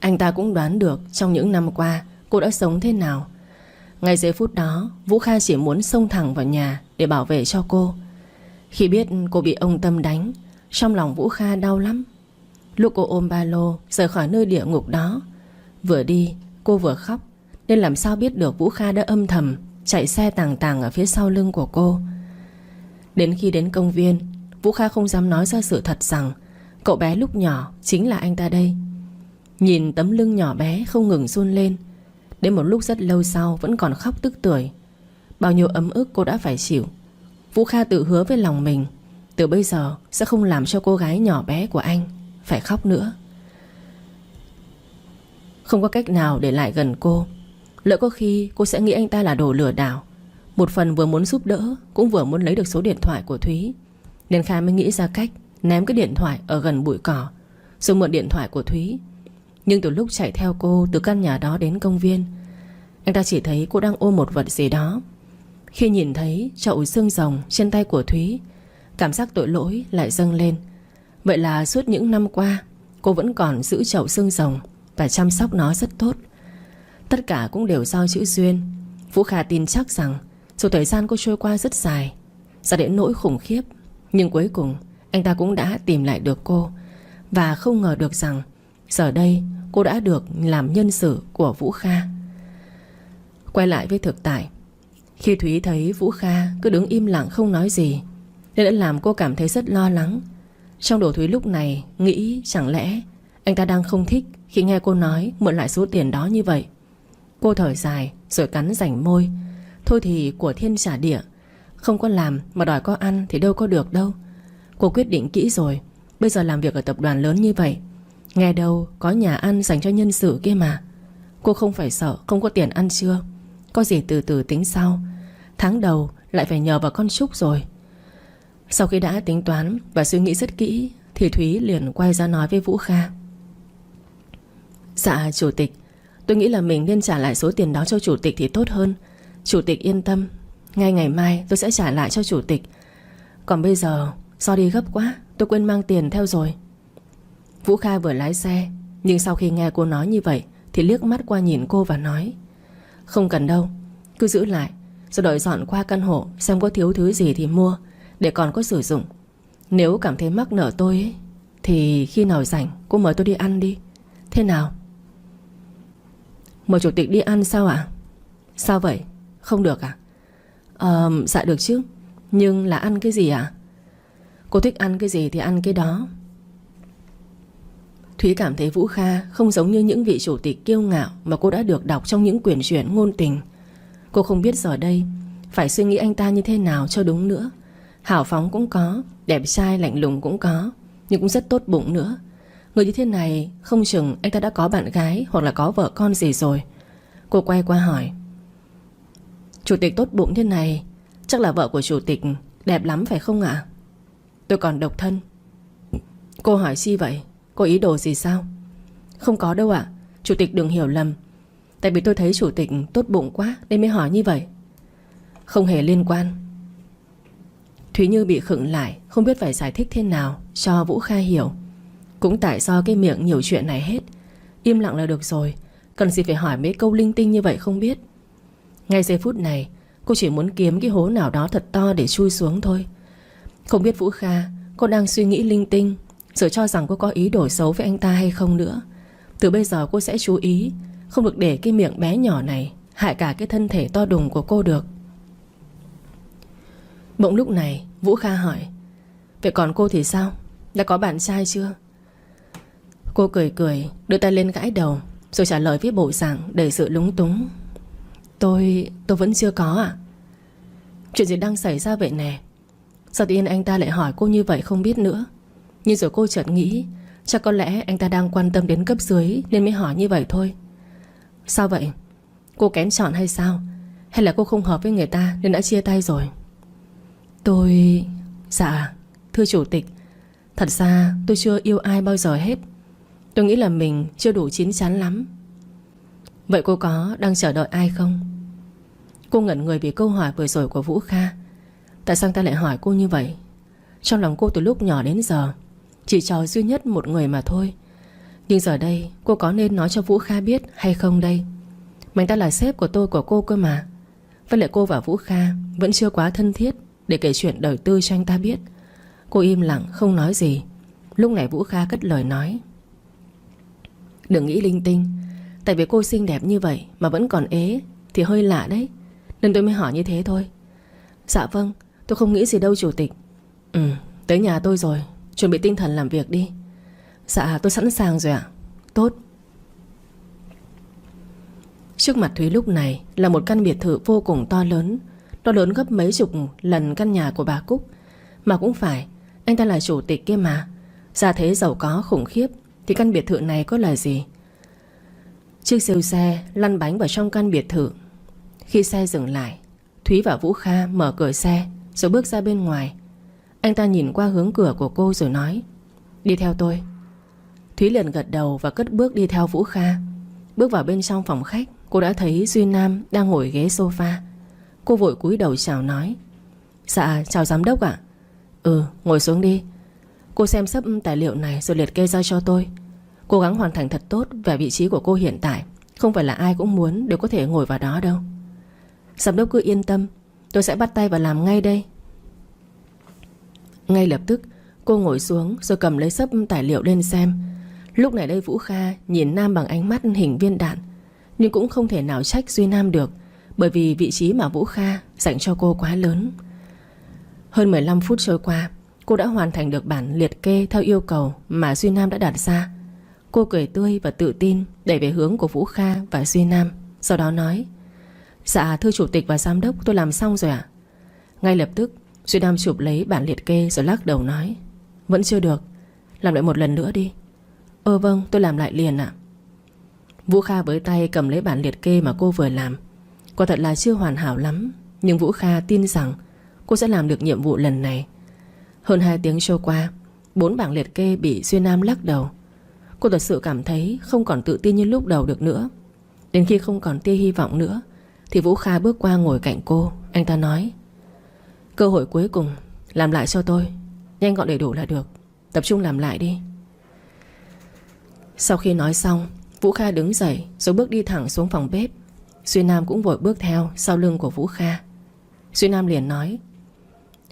Anh ta cũng đoán được trong những năm qua cô đã sống thế nào. Ngay giây phút đó, Vũ Kha chỉ muốn xông thẳng vào nhà để bảo vệ cho cô. Khi biết cô bị ông Tâm đánh, trong lòng Vũ Kha đau lắm. Lúc cô ôm ba lô rời khỏi nơi địa ngục đó, vừa đi cô vừa khóc, nên làm sao biết được Vũ Kha đã âm thầm chạy xe tàng tàng ở phía sau lưng của cô. Đến khi đến công viên, Vũ Kha không dám nói ra sự thật rằng cậu bé lúc nhỏ chính là anh ta đây. Nhìn tấm lưng nhỏ bé không ngừng run lên, đến một lúc rất lâu sau vẫn còn khóc tức tưởi. Bao nhiêu ấm ức cô đã phải chịu. Vũ Kha tự hứa với lòng mình, từ bây giờ sẽ không làm cho cô gái nhỏ bé của anh phải khóc nữa. Không có cách nào để lại gần cô. Lỡ có khi cô sẽ nghĩ anh ta là đồ lừa đảo. Một phần vừa muốn giúp đỡ, cũng vừa muốn lấy được số điện thoại của Thúy, nên Kha mới nghĩ ra cách ném cái điện thoại ở gần bụi cỏ, rồi mượn điện thoại của Thúy. Nhưng từ lúc chạy theo cô từ căn nhà đó đến công viên, anh ta chỉ thấy cô đang ôm một vật gì đó. Khi nhìn thấy chậu xương rồng trên tay của Thúy, cảm giác tội lỗi lại dâng lên. Vậy là suốt những năm qua cô vẫn còn giữ chậu xương rồng và chăm sóc nó rất tốt. Tất cả cũng đều do chữ duyên. Vũ Kha tin chắc rằng dù thời gian cô trôi qua rất dài, ra đến nỗi khủng khiếp, nhưng cuối cùng anh ta cũng đã tìm lại được cô. Và không ngờ được rằng giờ đây cô đã được làm nhân sự của Vũ Kha. Quay lại với thực tại, khi Thúy thấy Vũ Kha cứ đứng im lặng không nói gì, nên đã làm cô cảm thấy rất lo lắng. Trong đầu Thúy lúc này nghĩ chẳng lẽ anh ta đang không thích khi nghe cô nói mượn lại số tiền đó như vậy. Cô thở dài rồi cắn rảnh môi. Thôi thì của thiên trả địa, không có làm mà đòi có ăn thì đâu có được đâu. Cô quyết định kỹ rồi, bây giờ làm việc ở tập đoàn lớn như vậy, nghe đâu có nhà ăn dành cho nhân sự kia mà. Cô không phải sợ không có tiền ăn trưa, có gì từ từ tính sau. Tháng đầu lại phải nhờ vào con Trúc rồi. Sau khi đã tính toán và suy nghĩ rất kỹ, thì Thúy liền quay ra nói với Vũ Kha: Dạ chủ tịch, tôi nghĩ là mình nên trả lại số tiền đó cho chủ tịch thì tốt hơn. Chủ tịch yên tâm, ngay ngày mai tôi sẽ trả lại cho chủ tịch. Còn bây giờ do đi gấp quá, tôi quên mang tiền theo rồi. Vũ Kha vừa lái xe, nhưng sau khi nghe cô nói như vậy thì liếc mắt qua nhìn cô và nói: Không cần đâu, cứ giữ lại, rồi đợi dọn qua căn hộ xem có thiếu thứ gì thì mua, để còn có sử dụng. Nếu cảm thấy mắc nợ tôi ấy, thì khi nào rảnh cô mời tôi đi ăn đi. Thế nào? Mời chủ tịch đi ăn sao ạ? Sao vậy? Không được à? Dạ được chứ, nhưng là ăn cái gì ạ? Cô thích ăn cái gì thì ăn cái đó. Thúy cảm thấy Vũ Kha không giống như những vị chủ tịch kiêu ngạo mà cô đã được đọc trong những quyển truyện ngôn tình. Cô không biết giờ đây phải suy nghĩ anh ta như thế nào cho đúng nữa. Hào phóng cũng có, đẹp trai lạnh lùng cũng có, nhưng cũng rất tốt bụng nữa. Người như thế này không chừng anh ta đã có bạn gái hoặc là có vợ con gì rồi. Cô quay qua hỏi: Chủ tịch tốt bụng thế này, chắc là vợ của chủ tịch đẹp lắm phải không ạ? Tôi còn độc thân. Cô hỏi chi vậy? Có ý đồ gì sao? Không có đâu ạ, chủ tịch đừng hiểu lầm. Tại vì tôi thấy chủ tịch tốt bụng quá nên mới hỏi như vậy. Không hề liên quan. Thúy như bị khựng lại, không biết phải giải thích thế nào cho Vũ Kha hiểu. Cũng tại do cái miệng nhiều chuyện này hết. Im lặng là được rồi, cần gì phải hỏi mấy câu linh tinh như vậy không biết. Ngay giây phút này cô chỉ muốn kiếm cái hố nào đó thật to để chui xuống thôi. Không biết Vũ Kha cô đang suy nghĩ linh tinh rồi cho rằng cô có ý đồ xấu với anh ta hay không nữa. Từ bây giờ cô sẽ chú ý, không được để cái miệng bé nhỏ này hại cả cái thân thể to đùng của cô được. Bỗng lúc này Vũ Kha hỏi: Vậy còn cô thì sao? Đã có bạn trai chưa? Cô cười cười, đưa tay lên gãi đầu, rồi trả lời với bộ dạng đầy sự lúng túng: Tôi vẫn chưa có ạ. Chuyện gì đang xảy ra vậy nè? Sao tự nhiên anh ta lại hỏi cô như vậy không biết nữa. Nhưng rồi cô chợt nghĩ chắc có lẽ anh ta đang quan tâm đến cấp dưới nên mới hỏi như vậy thôi. Sao vậy? Cô kén chọn hay sao? Hay là cô không hợp với người ta nên đã chia tay rồi? Dạ thưa chủ tịch, thật ra tôi chưa yêu ai bao giờ hết. Tôi nghĩ là mình chưa đủ chín chắn lắm. Vậy cô có đang chờ đợi ai không? Cô ngẩn người vì câu hỏi vừa rồi của Vũ Kha. Tại sao anh ta lại hỏi cô như vậy? Trong lòng cô từ lúc nhỏ đến giờ chỉ chờ duy nhất một người mà thôi. Nhưng giờ đây cô có nên nói cho Vũ Kha biết hay không đây? Mà anh ta là sếp của tôi, của cô cơ mà. Với lại cô và Vũ Kha vẫn chưa quá thân thiết để kể chuyện đời tư cho anh ta biết. Cô im lặng không nói gì. Lúc này Vũ Kha cất lời nói: Đừng nghĩ linh tinh. Tại vì cô xinh đẹp như vậy mà vẫn còn ế thì hơi lạ đấy, nên tôi mới hỏi như thế thôi. Dạ vâng, tôi không nghĩ gì đâu chủ tịch. Tới nhà tôi rồi, chuẩn bị tinh thần làm việc đi. Dạ tôi sẵn sàng rồi ạ. Tốt. Trước mặt Thúy lúc này là một căn biệt thự vô cùng to lớn. Nó lớn gấp mấy chục lần căn nhà của bà Cúc. Mà cũng phải, anh ta là chủ tịch kia mà. Gia thế giàu có khủng khiếp thì căn biệt thự này có là gì. Chiếc siêu xe lăn bánh vào trong căn biệt thự. Khi xe dừng lại, Thúy và Vũ Kha mở cửa xe rồi bước ra bên ngoài. Anh ta nhìn qua hướng cửa của cô rồi nói: Đi theo tôi. Thúy liền gật đầu và cất bước đi theo Vũ Kha. Bước vào bên trong phòng khách, cô đã thấy Duy Nam đang ngồi ghế sofa. Cô vội cúi đầu chào nói: Dạ chào giám đốc ạ. Ngồi xuống đi. Cô xem sắp tài liệu này rồi liệt kê ra cho tôi. Cố gắng hoàn thành thật tốt về vị trí của cô hiện tại. Không phải là ai cũng muốn đều có thể ngồi vào đó đâu. Giám đốc cứ yên tâm, tôi sẽ bắt tay vào làm ngay đây. Ngay lập tức cô ngồi xuống rồi cầm lấy sấp tài liệu lên xem. Lúc này đây Vũ Kha nhìn Nam bằng ánh mắt hình viên đạn. Nhưng cũng không thể nào trách Duy Nam được, bởi vì vị trí mà Vũ Kha dành cho cô quá lớn. Hơn 15 phút trôi qua, cô đã hoàn thành được bản liệt kê theo yêu cầu mà Duy Nam đã đặt ra. Cô cười tươi và tự tin đẩy về hướng của Vũ Kha và Duy Nam. Sau đó nói: Dạ thưa chủ tịch và giám đốc, tôi làm xong rồi ạ. Ngay lập tức Duy Nam chụp lấy bản liệt kê rồi lắc đầu nói: Vẫn chưa được, làm lại một lần nữa đi. Vâng, tôi làm lại liền ạ. Vũ Kha với tay cầm lấy bản liệt kê mà cô vừa làm. Quả thật là chưa hoàn hảo lắm, nhưng Vũ Kha tin rằng cô sẽ làm được nhiệm vụ lần này. Hơn 2 tiếng trôi qua, 4 bảng liệt kê bị Duy Nam lắc đầu. Cô thật sự cảm thấy không còn tự tin như lúc đầu được nữa. Đến khi không còn tia hy vọng nữa thì Vũ Kha bước qua ngồi cạnh cô. Anh ta nói: Cơ hội cuối cùng, làm lại cho tôi. Nhanh gọn đầy đủ là được. Tập trung làm lại đi. Sau khi nói xong, Vũ Kha đứng dậy rồi bước đi thẳng xuống phòng bếp. Duy Nam cũng vội bước theo sau lưng của Vũ Kha. Duy Nam liền nói: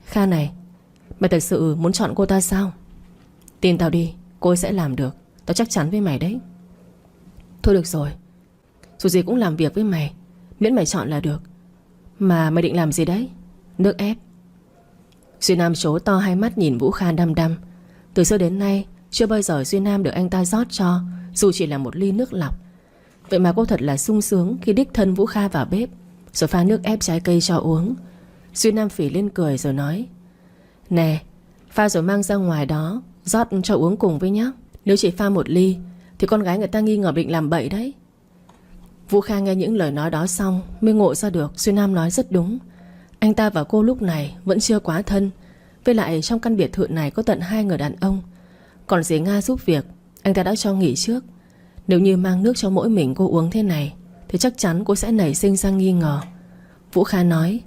Kha này, mày thật sự muốn chọn cô ta sao? Tin tao đi, cô ấy sẽ làm được. Tao chắc chắn với mày đấy. Thôi được rồi, dù gì cũng làm việc với mày, miễn mày chọn là được. Mà mày định làm gì đấy? Nước ép. Duy Nam trố to hai mắt nhìn Vũ Kha đăm đăm. Từ xưa đến nay chưa bao giờ Duy Nam được anh ta rót cho dù chỉ là một ly nước lọc. Vậy mà cô thật là sung sướng khi đích thân Vũ Kha vào bếp rồi pha nước ép trái cây cho uống. Duy Nam phỉ lên cười rồi nói: Nè, pha rồi mang ra ngoài đó rót cho uống cùng với nhá. Nếu chỉ pha một ly thì con gái người ta nghi ngờ định làm bậy đấy. Vũ Kha nghe những lời nói đó xong mới ngộ ra được Duy Nam nói rất đúng. Anh ta và cô lúc này vẫn chưa quá thân. Với lại trong căn biệt thự này có tận 2 người đàn ông. Còn dì Nga giúp việc, anh ta đã cho nghỉ trước. Nếu như mang nước cho mỗi mình cô uống thế này thì chắc chắn cô sẽ nảy sinh ra nghi ngờ. Vũ Kha nói: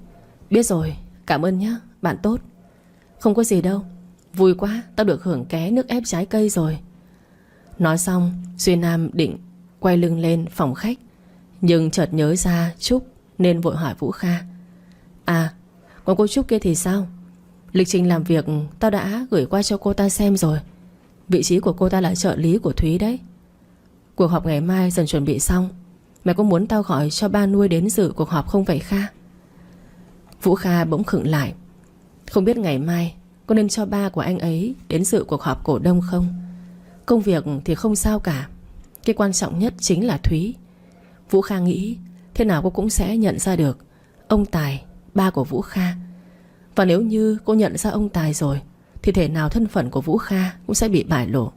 Biết rồi, cảm ơn nhé, bạn tốt. Không có gì đâu, vui quá, tao được hưởng ké nước ép trái cây rồi. Nói xong Duy Nam định quay lưng lên phòng khách, nhưng chợt nhớ ra Trúc nên vội hỏi Vũ Kha: À, còn cô Trúc kia thì sao? Lịch trình làm việc tao đã gửi qua cho cô ta xem rồi. Vị trí của cô ta là trợ lý của Thúy đấy. Cuộc họp ngày mai dần chuẩn bị xong. Mày có muốn tao gọi cho ba nuôi đến dự cuộc họp không vậy Kha? Vũ Kha bỗng khựng lại. Không biết ngày mai có nên cho ba của anh ấy đến dự cuộc họp cổ đông không? Công việc thì không sao cả, cái quan trọng nhất chính là Thúy. Vũ Kha nghĩ thế nào cô cũng sẽ nhận ra được ông Tài, ba của Vũ Kha. Và nếu như cô nhận ra ông Tài rồi thì thể nào thân phận của Vũ Kha cũng sẽ bị bại lộ.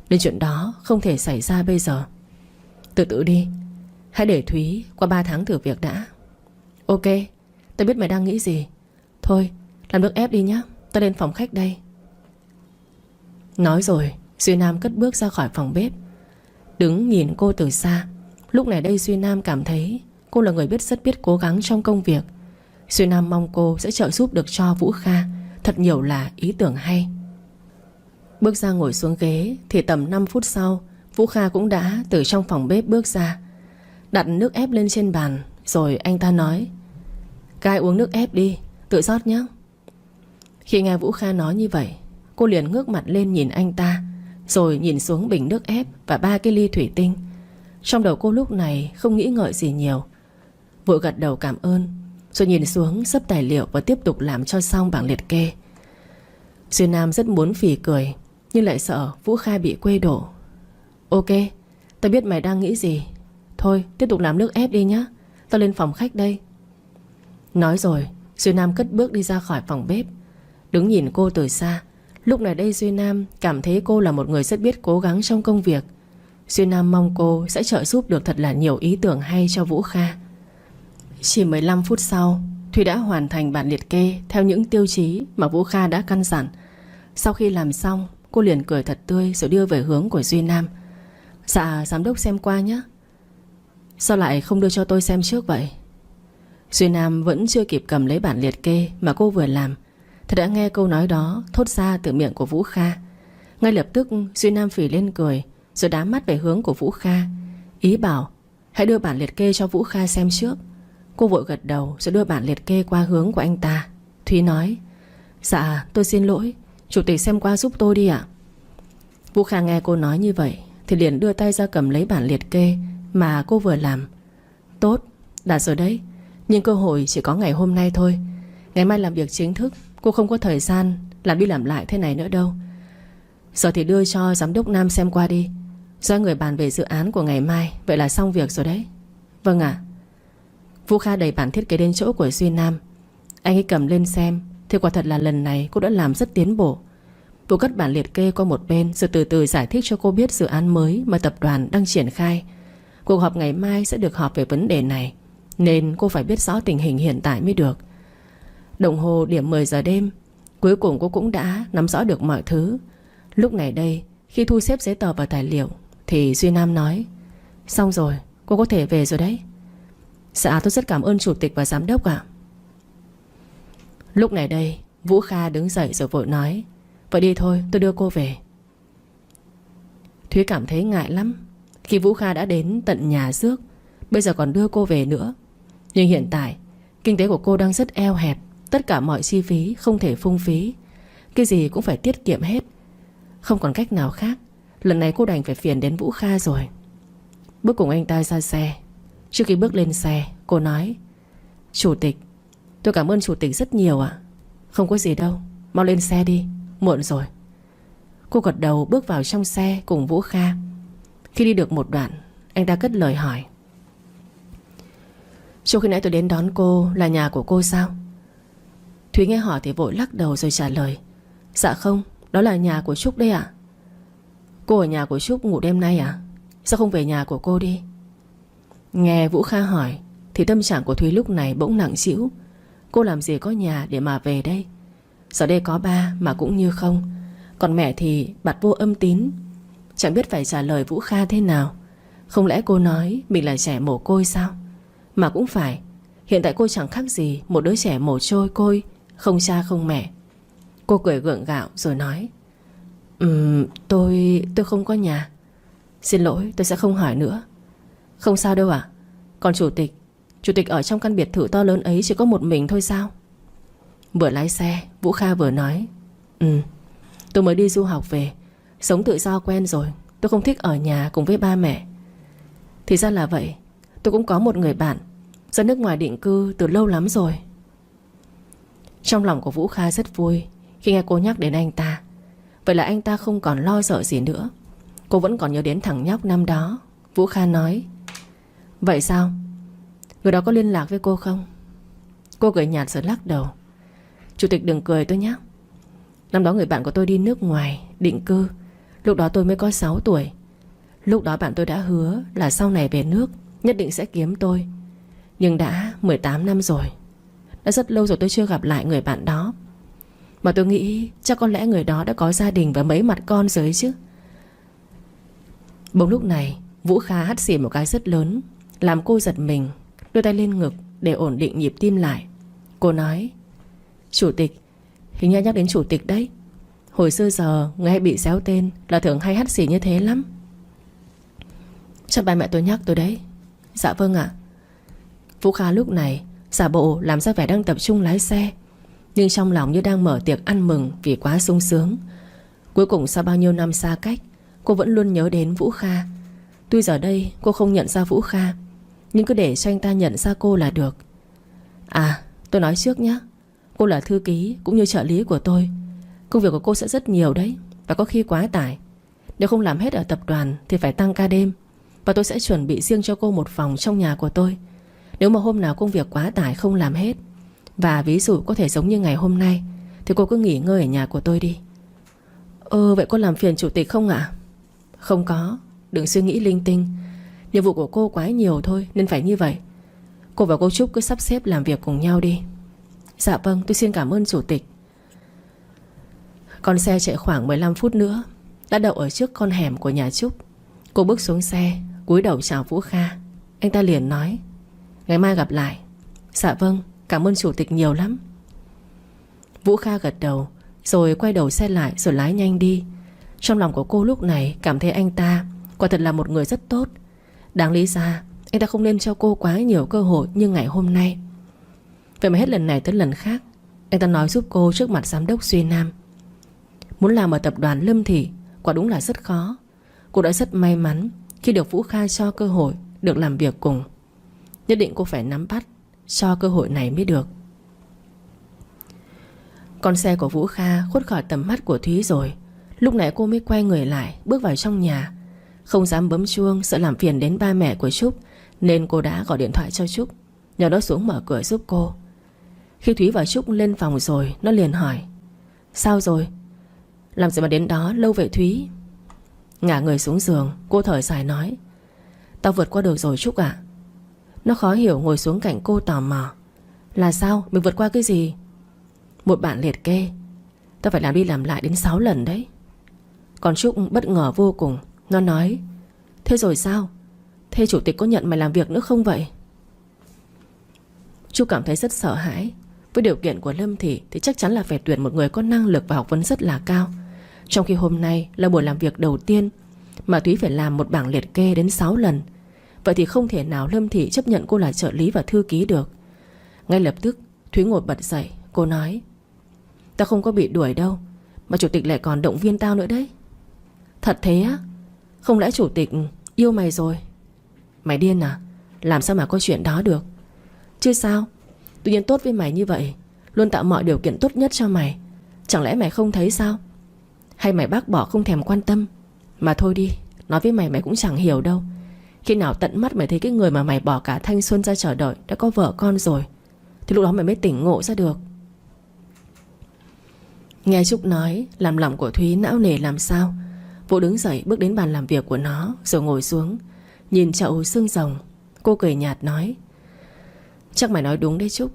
Nên chuyện đó không thể xảy ra bây giờ. Từ từ đi, hãy để Thúy qua 3 tháng thử việc đã. Ok, tao biết mày đang nghĩ gì. Thôi, làm nước ép đi nhá, tao lên phòng khách đây. Nói rồi Duy Nam cất bước ra khỏi phòng bếp, đứng nhìn cô từ xa. Lúc này đây Duy Nam cảm thấy cô là người rất biết cố gắng trong công việc. Duy Nam mong cô sẽ trợ giúp được cho Vũ Kha thật nhiều là ý tưởng hay. Bước ra ngồi xuống ghế thì tầm 5 phút sau Vũ Kha cũng đã từ trong phòng bếp bước ra, đặt nước ép lên trên bàn. Rồi anh ta nói: Các ai uống nước ép đi, tự rót nhé. Khi nghe Vũ Kha nói như vậy, cô liền ngước mặt lên nhìn anh ta, rồi nhìn xuống bình nước ép và 3 cái ly thủy tinh. Trong đầu cô lúc này không nghĩ ngợi gì nhiều, vội gật đầu cảm ơn, rồi nhìn xuống xấp tài liệu và tiếp tục làm cho xong bảng liệt kê. Duyên Nam rất muốn phì cười, nhưng lại sợ Vũ Kha bị quê đổ. Ok, tao biết mày đang nghĩ gì. Thôi tiếp tục làm nước ép đi nhá. Tao lên phòng khách đây. Nói rồi Duyên Nam cất bước đi ra khỏi phòng bếp, đứng nhìn cô từ xa. Lúc này đây Duyên Nam cảm thấy cô là một người rất biết cố gắng trong công việc. Duyên Nam mong cô sẽ trợ giúp được thật là nhiều ý tưởng hay cho Vũ Kha. Chỉ 15 phút sau, Thúy đã hoàn thành bản liệt kê theo những tiêu chí mà Vũ Kha đã căn dặn. Sau khi làm xong, cô liền cười thật tươi rồi đưa về hướng của Duyên Nam. Dạ giám đốc xem qua nhé. Sao lại không đưa cho tôi xem trước vậy? Duyên Nam vẫn chưa kịp cầm lấy bản liệt kê mà cô vừa làm thì đã nghe câu nói đó thốt ra từ miệng của Vũ Kha. Ngay lập tức Duyên Nam phì lên cười, rồi đá mắt về hướng của Vũ Kha, ý bảo hãy đưa bản liệt kê cho Vũ Kha xem trước. Cô vội gật đầu rồi đưa bản liệt kê qua hướng của anh ta. Thúy nói: Dạ tôi xin lỗi, chủ tịch xem qua giúp tôi đi ạ. Vũ Kha nghe cô nói như vậy thì liền đưa tay ra cầm lấy bản liệt kê mà cô vừa làm. Tốt, đạt rồi đấy. Nhưng cơ hội chỉ có ngày hôm nay thôi. Ngày mai làm việc chính thức, cô không có thời gian làm đi làm lại thế này nữa đâu. Giờ thì đưa cho giám đốc Nam xem qua đi, do người bàn về dự án của ngày mai. Vậy là xong việc rồi đấy. Vâng ạ. Vũ Kha đẩy bản thiết kế đến chỗ của Duyên Nam. Anh ấy cầm lên xem thì quả thật là lần này cô đã làm rất tiến bộ. Cô cất bản liệt kê qua một bên, rồi từ từ giải thích cho cô biết dự án mới mà tập đoàn đang triển khai. Cuộc họp ngày mai sẽ được họp về vấn đề này, nên cô phải biết rõ tình hình hiện tại mới được. Đồng hồ điểm 10 giờ đêm, cuối cùng cô cũng đã nắm rõ được mọi thứ. Lúc này đây, khi thu xếp giấy tờ và tài liệu thì Duyên Nam nói: Xong rồi, cô có thể về rồi đấy. Dạ tôi rất cảm ơn chủ tịch và giám đốc ạ. Lúc này đây Vũ Kha đứng dậy rồi vội nói: Vậy đi thôi, tôi đưa cô về. Thúy cảm thấy ngại lắm khi Vũ Kha đã đến tận nhà rước, bây giờ còn đưa cô về nữa. Nhưng hiện tại kinh tế của cô đang rất eo hẹp, tất cả mọi chi phí không thể phung phí, cái gì cũng phải tiết kiệm hết. Không còn cách nào khác, lần này cô đành phải phiền đến Vũ Kha rồi. Bước cùng anh ta ra xe. Trước khi bước lên xe, cô nói: Chủ tịch, tôi cảm ơn chủ tịch rất nhiều ạ. Không có gì đâu, mau lên xe đi, muộn rồi. Cô gật đầu bước vào trong xe cùng Vũ Kha. Khi đi được một đoạn, anh ta cất lời hỏi: Chỗ khi nãy tôi đến đón cô là nhà của cô sao? Thúy nghe hỏi thì vội lắc đầu rồi trả lời: Dạ không, đó là nhà của Trúc đây ạ. Cô ở nhà của Trúc ngủ đêm nay à? Sao không về nhà của cô đi? Nghe Vũ Kha hỏi thì tâm trạng của Thúy lúc này bỗng nặng trĩu. Cô làm gì có nhà để mà về đây. Giờ đây có ba mà cũng như không, còn mẹ thì bặt vô âm tín. Chẳng biết phải trả lời Vũ Kha thế nào. Không lẽ cô nói mình là trẻ mồ côi sao? Mà cũng phải, hiện tại cô chẳng khác gì một đứa trẻ mồ trôi côi, không cha không mẹ. Cô cười gượng gạo rồi nói: Tôi không có nhà. Xin lỗi, tôi sẽ không hỏi nữa. Không sao đâu ạ. Còn chủ tịch ở trong căn biệt thự to lớn ấy chỉ có một mình thôi sao? Vừa lái xe, Vũ Kha vừa nói: Tôi mới đi du học về, sống tự do quen rồi. Tôi không thích ở nhà cùng với ba mẹ. Thì ra là vậy. Tôi cũng có một người bạn ra nước ngoài định cư từ lâu lắm rồi. Trong lòng của Vũ Kha rất vui khi nghe cô nhắc đến anh ta. Vậy là anh ta không còn lo sợ gì nữa. Cô vẫn còn nhớ đến thằng nhóc năm đó. Vũ Kha nói: Vậy sao? Người đó có liên lạc với cô không? Cô cười nhạt rồi lắc đầu: Chủ tịch đừng cười tôi nhé. Năm đó người bạn của tôi đi nước ngoài định cư. Lúc đó tôi mới có 6 tuổi. Lúc đó bạn tôi đã hứa là sau này về nước nhất định sẽ kiếm tôi. Nhưng đã 18 năm rồi. Đã rất lâu rồi tôi chưa gặp lại người bạn đó. Mà tôi nghĩ chắc có lẽ người đó đã có gia đình và mấy mặt con rồi chứ. Bỗng lúc này Vũ Kha hắt xì một cái rất lớn, làm cô giật mình, đưa tay lên ngực để ổn định nhịp tim lại. Cô nói: Chủ tịch, hình như nhắc đến chủ tịch đấy. Hồi xưa giờ người hay bị xéo tên là thường hay hắt xì như thế lắm. Chắc ba mẹ tôi nhắc tôi đấy. Dạ vâng ạ. Vũ Kha lúc này giả bộ làm ra vẻ đang tập trung lái xe, nhưng trong lòng như đang mở tiệc ăn mừng vì quá sung sướng. Cuối cùng sau bao nhiêu năm xa cách, cô vẫn luôn nhớ đến Vũ Kha. Tuy giờ đây cô không nhận ra Vũ Kha, nhưng cứ để cho anh ta nhận ra cô là được. À, tôi nói trước nhé, cô là thư ký cũng như trợ lý của tôi. Công việc của cô sẽ rất nhiều đấy, và có khi quá tải. Nếu không làm hết ở tập đoàn thì phải tăng ca đêm. Và tôi sẽ chuẩn bị riêng cho cô một phòng trong nhà của tôi. Nếu mà hôm nào công việc quá tải không làm hết, và ví dụ có thể giống như ngày hôm nay, thì cô cứ nghỉ ngơi ở nhà của tôi đi. Vậy có làm phiền chủ tịch không ạ? Không có, đừng suy nghĩ linh tinh. Nhiệm vụ của cô quá nhiều thôi nên phải như vậy. Cô và cô Trúc cứ sắp xếp làm việc cùng nhau đi. Dạ vâng, tôi xin cảm ơn chủ tịch. Con xe chạy khoảng 15 phút nữa đã đậu ở trước con hẻm của nhà Trúc. Cô bước xuống xe, cúi đầu chào Vũ Kha. Anh ta liền nói: ngày mai gặp lại. Dạ vâng, cảm ơn chủ tịch nhiều lắm. Vũ Kha gật đầu, rồi quay đầu xe lại rồi lái nhanh đi. Trong lòng của cô lúc này cảm thấy anh ta quả thật là một người rất tốt. Đáng lý ra anh ta không nên cho cô quá nhiều cơ hội như ngày hôm nay. Vậy mà hết lần này tới lần khác anh ta nói giúp cô trước mặt giám đốc Duy Nam. Muốn làm ở tập đoàn Lâm Thị quả đúng là rất khó. Cô đã rất may mắn khi được Vũ Kha cho cơ hội được làm việc cùng. Nhất định cô phải nắm bắt cho cơ hội này mới được. Con xe của Vũ Kha khuất khỏi tầm mắt của Thúy rồi. Lúc này cô mới quay người lại, bước vào trong nhà. Không dám bấm chuông, sợ làm phiền đến ba mẹ của Trúc, nên cô đã gọi điện thoại cho Trúc, nhờ nó xuống mở cửa giúp cô. Khi Thúy và Trúc lên phòng rồi, nó liền hỏi: sao rồi? Làm gì mà đến đó lâu vậy Thúy? Ngả người xuống giường, cô thở dài nói: tao vượt qua được rồi Trúc ạ. Nó khó hiểu ngồi xuống cạnh cô tò mò: là sao? Mình vượt qua cái gì? Một bản liệt kê. Tao phải làm đi làm lại đến 6 lần đấy. Còn Trúc bất ngờ vô cùng. Nó nói: thế rồi sao? Thế chủ tịch có nhận mày làm việc nữa không vậy? Trúc cảm thấy rất sợ hãi. Với điều kiện của Lâm Thị thì chắc chắn là phải tuyển một người có năng lực và học vấn rất là cao. Trong khi hôm nay là buổi làm việc đầu tiên mà Thúy phải làm một bảng liệt kê đến 6 lần. Vậy thì không thể nào Lâm Thị chấp nhận cô là trợ lý và thư ký được. Ngay lập tức Thúy ngồi bật dậy. Cô nói: tao không có bị đuổi đâu, mà chủ tịch lại còn động viên tao nữa đấy. Thật thế á? Không lẽ chủ tịch yêu mày rồi? Mày điên à? Làm sao mà có chuyện đó được? Chứ sao? Tự nhiên tốt với mày như vậy, luôn tạo mọi điều kiện tốt nhất cho mày. Chẳng lẽ mày không thấy sao? Hay mày bác bỏ không thèm quan tâm? Mà thôi đi, nói với mày cũng chẳng hiểu đâu. Khi nào tận mắt mày thấy cái người mà mày bỏ cả thanh xuân ra chờ đợi đã có vợ con rồi, thì lúc đó mày mới tỉnh ngộ ra được. Nghe Trúc nói, làm lòng của Thúy não nề làm sao. Vũ đứng dậy bước đến bàn làm việc của nó, rồi ngồi xuống, nhìn chậu xương rồng. Cô cười nhạt nói: chắc mày nói đúng đấy Trúc.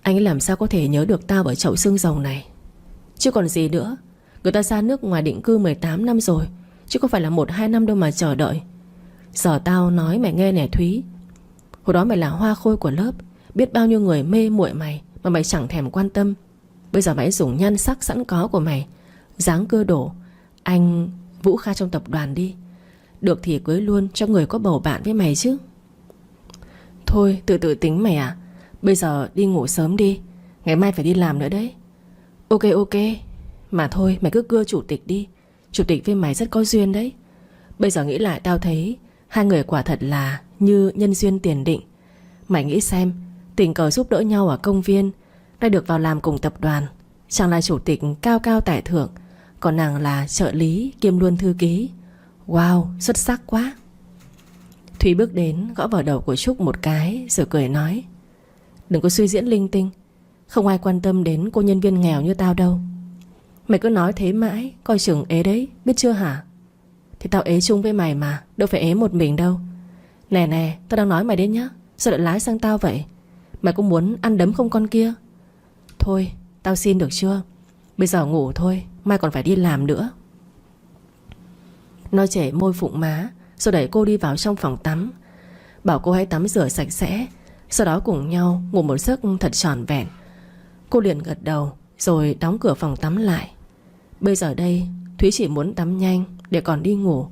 Anh ấy làm sao có thể nhớ được tao ở chậu xương rồng này? Chứ còn gì nữa. Người ta ra nước ngoài định cư 18 năm rồi, chứ không phải là 1-2 năm đâu mà chờ đợi. Giờ tao nói mày nghe nè Thúy. Hồi đó mày là hoa khôi của lớp, biết bao nhiêu người mê muội mày mà mày chẳng thèm quan tâm. Bây giờ mày dùng nhan sắc sẵn có của mày, dáng cơ đổ anh Vũ Kha trong tập đoàn đi. Được thì cưới luôn cho người có bầu bạn với mày chứ. Thôi từ từ tính mày à. Bây giờ đi ngủ sớm đi, ngày mai phải đi làm nữa đấy. Ok. Mà thôi mày cứ cưa chủ tịch đi. Chủ tịch với mày rất có duyên đấy. Bây giờ nghĩ lại tao thấy hai người quả thật là như nhân duyên tiền định. Mày nghĩ xem, tình cờ giúp đỡ nhau ở công viên, nay được vào làm cùng tập đoàn. Chàng là chủ tịch cao cao tại thượng, còn nàng là trợ lý kiêm luôn thư ký. Wow, xuất sắc quá. Thúy bước đến gõ vào đầu của Trúc một cái, rồi cười nói: đừng có suy diễn linh tinh. Không ai quan tâm đến cô nhân viên nghèo như tao đâu. Mày cứ nói thế mãi, coi chừng ế đấy, biết chưa hả? Thì tao ế chung với mày mà, đâu phải ế một mình đâu. Nè, tao đang nói mày đấy nhá. Sao lại lái sang tao vậy? Mày cũng muốn ăn đấm không con kia? Thôi, tao xin được chưa? Bây giờ ngủ thôi, mai còn phải đi làm nữa. Nó chảy môi phụng má, rồi đẩy cô đi vào trong phòng tắm, bảo cô hãy tắm rửa sạch sẽ, sau đó cùng nhau ngủ một giấc thật trọn vẹn. Cô liền gật đầu, rồi đóng cửa phòng tắm lại. Bây giờ đây Thúy chỉ muốn tắm nhanh để còn đi ngủ,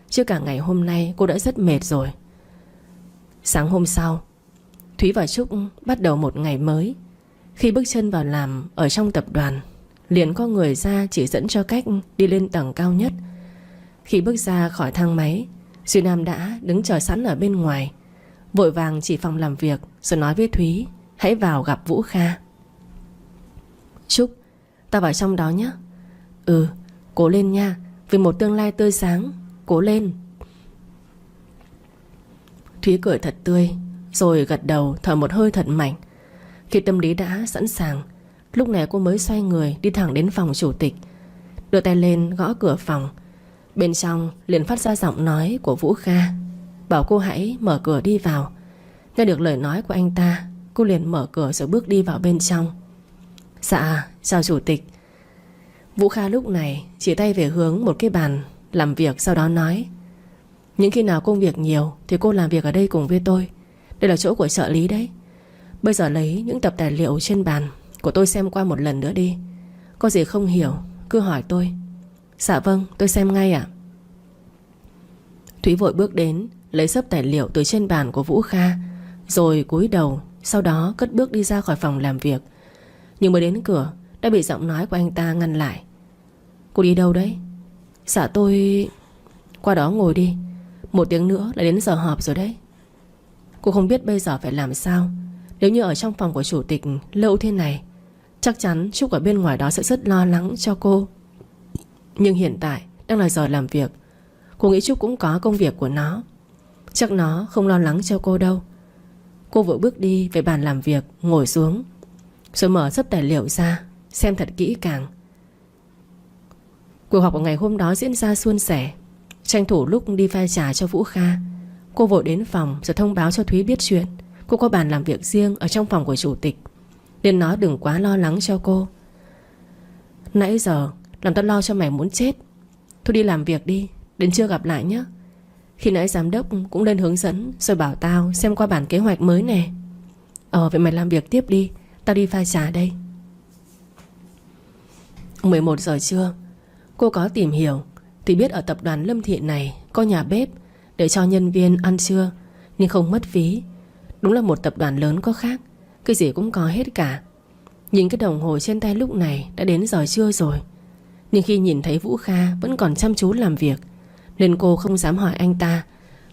chứ cả ngày hôm nay cô đã rất mệt rồi. Sáng hôm sau, Thúy và Trúc bắt đầu một ngày mới. Khi bước chân vào làm ở trong tập đoàn, liền có người ra chỉ dẫn cho cách đi lên tầng cao nhất. Khi bước ra khỏi thang máy, Duy Nam đã đứng chờ sẵn ở bên ngoài, vội vàng chỉ phòng làm việc, rồi nói với Thúy hãy vào gặp Vũ Kha. Trúc, tao vào trong đó nhé. Ừ, cố lên nha, vì một tương lai tươi sáng. Cố lên. Thúy cười thật tươi, rồi gật đầu thở một hơi thật mạnh. Khi tâm lý đã sẵn sàng, lúc này cô mới xoay người đi thẳng đến phòng chủ tịch, đưa tay lên gõ cửa phòng. Bên trong liền phát ra giọng nói của Vũ Kha, bảo cô hãy mở cửa đi vào. Nghe được lời nói của anh ta, cô liền mở cửa rồi bước đi vào bên trong. Dạ, chào chủ tịch. Vũ Kha lúc này chỉ tay về hướng một cái bàn làm việc, sau đó nói: những khi nào công việc nhiều thì cô làm việc ở đây cùng với tôi. Đây là chỗ của trợ lý đấy. Bây giờ lấy những tập tài liệu trên bàn của tôi xem qua một lần nữa đi. Có gì không hiểu cứ hỏi tôi. Dạ vâng, tôi xem ngay ạ. Thúy vội bước đến, lấy xấp tài liệu từ trên bàn của Vũ Kha, rồi cúi đầu, sau đó cất bước đi ra khỏi phòng làm việc. Nhưng mới đến cửa đã bị giọng nói của anh ta ngăn lại. Cô đi đâu đấy? Dạ tôi... Qua đó ngồi đi, 1 tiếng nữa là đến giờ họp rồi đấy. Cô không biết bây giờ phải làm sao. Nếu như ở trong phòng của chủ tịch lâu thế này, chắc chắn Trúc ở bên ngoài đó sẽ rất lo lắng cho cô. Nhưng hiện tại đang là giờ làm việc. Cô nghĩ Trúc cũng có công việc của nó, chắc nó không lo lắng cho cô đâu. Cô vội bước đi về bàn làm việc, ngồi xuống, rồi mở xấp tài liệu ra xem thật kỹ càng. Cuộc họp của ngày hôm đó diễn ra suôn sẻ. Tranh thủ lúc đi pha trà cho Vũ Kha, cô vội đến phòng rồi thông báo cho Thúy biết chuyện cô có bàn làm việc riêng ở trong phòng của chủ tịch, nên nó đừng quá lo lắng cho cô. Nãy giờ làm tao lo cho mày muốn chết. Thôi đi làm việc đi, đến trưa gặp lại nhé. Khi nãy giám đốc cũng lên hướng dẫn rồi bảo tao xem qua bản kế hoạch mới nè. Vậy mày làm việc tiếp đi, tao đi pha trà đây. 11 giờ trưa, cô có tìm hiểu thì biết ở tập đoàn Lâm Thị này có nhà bếp để cho nhân viên ăn trưa, nhưng không mất phí. Đúng là một tập đoàn lớn có khác, cái gì cũng có hết cả. Nhìn cái đồng hồ trên tay lúc này đã đến giờ trưa rồi. Nhưng khi nhìn thấy Vũ Kha vẫn còn chăm chú làm việc, nên cô không dám hỏi anh ta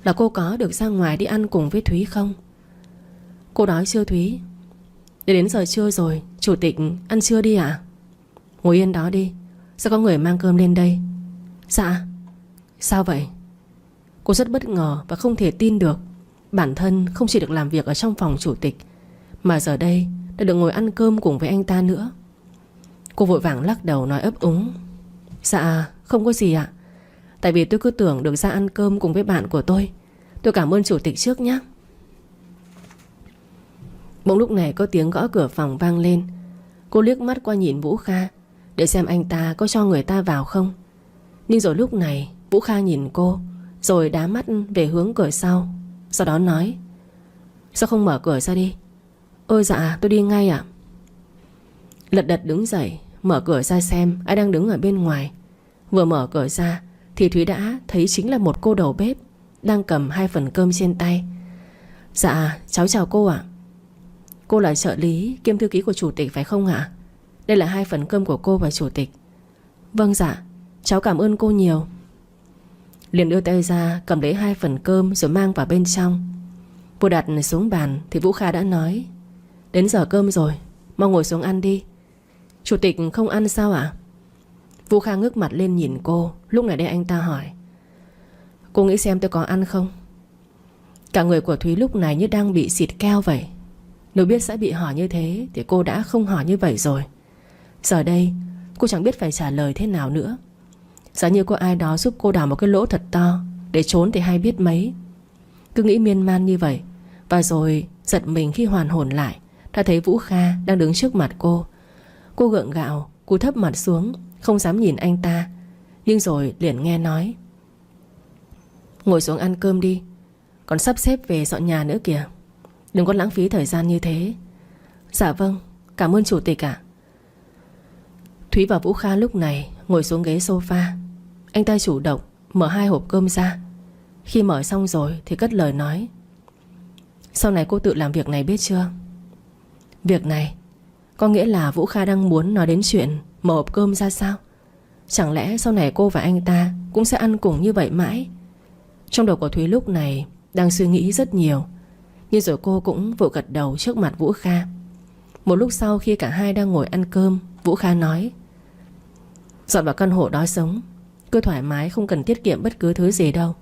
là cô có được ra ngoài đi ăn cùng với Thúy không. Cô nói: chưa Thúy, để đến giờ trưa rồi, chủ tịch ăn trưa đi ạ. Ngồi yên đó đi, sẽ có người mang cơm lên đây. Dạ. Sao vậy? Cô rất bất ngờ và không thể tin được bản thân không chỉ được làm việc ở trong phòng chủ tịch, mà giờ đây đã được ngồi ăn cơm cùng với anh ta nữa. Cô vội vàng lắc đầu nói ấp úng: dạ không có gì ạ. Tại vì tôi cứ tưởng được ra ăn cơm cùng với bạn của tôi. Tôi cảm ơn chủ tịch trước nhé. Bỗng lúc này có tiếng gõ cửa phòng vang lên. Cô liếc mắt qua nhìn Vũ Kha để xem anh ta có cho người ta vào không. Nhưng rồi lúc này Vũ Kha nhìn cô, rồi đá mắt về hướng cửa sau, sau đó nói: sao không mở cửa ra đi? Ôi dạ tôi đi ngay ạ. Lật đật đứng dậy mở cửa ra xem ai đang đứng ở bên ngoài. Vừa mở cửa ra thì Thúy đã thấy chính là một cô đầu bếp đang cầm 2 phần cơm trên tay. Dạ cháu chào cô ạ. Cô là trợ lý kiêm thư ký của chủ tịch phải không ạ? Đây là 2 phần cơm của cô và chủ tịch. Vâng dạ, cháu cảm ơn cô nhiều. Liền đưa tay ra cầm lấy 2 phần cơm rồi mang vào bên trong. Vừa đặt xuống bàn thì Vũ Kha đã nói: đến giờ cơm rồi, mau ngồi xuống ăn đi. Chủ tịch không ăn sao ạ? Vũ Kha ngước mặt lên nhìn cô. Lúc này đây anh ta hỏi: cô nghĩ xem tôi có ăn không? Cả người của Thúy lúc này như đang bị xịt keo vậy. Nếu biết sẽ bị hỏi như thế thì cô đã không hỏi như vậy rồi. Giờ đây cô chẳng biết phải trả lời thế nào nữa. Giả như có ai đó giúp cô đào một cái lỗ thật to để trốn thì hay biết mấy. Cứ nghĩ miên man như vậy, và rồi giật mình khi hoàn hồn lại, đã thấy Vũ Kha đang đứng trước mặt cô. Cô gượng gạo cúi thấp mặt xuống, không dám nhìn anh ta. Nhưng rồi liền nghe nói: ngồi xuống ăn cơm đi, còn sắp xếp về dọn nhà nữa kìa. Đừng có lãng phí thời gian như thế. Dạ vâng, cảm ơn chủ tịch ạ. Thúy và Vũ Kha lúc này ngồi xuống ghế sofa. Anh ta chủ động mở 2 hộp cơm ra. Khi mở xong rồi thì cất lời nói: sau này cô tự làm việc này biết chưa? Việc này có nghĩa là Vũ Kha đang muốn nói đến chuyện mở hộp cơm ra sao? Chẳng lẽ sau này cô và anh ta cũng sẽ ăn cùng như vậy mãi? Trong đầu của Thúy lúc này đang suy nghĩ rất nhiều. Nhưng rồi cô cũng vội gật đầu trước mặt Vũ Kha. Một lúc sau khi cả hai đang ngồi ăn cơm, Vũ Kha nói: Dọn vào căn hộ đó sống. Cứ thoải mái, không cần tiết kiệm bất cứ thứ gì đâu.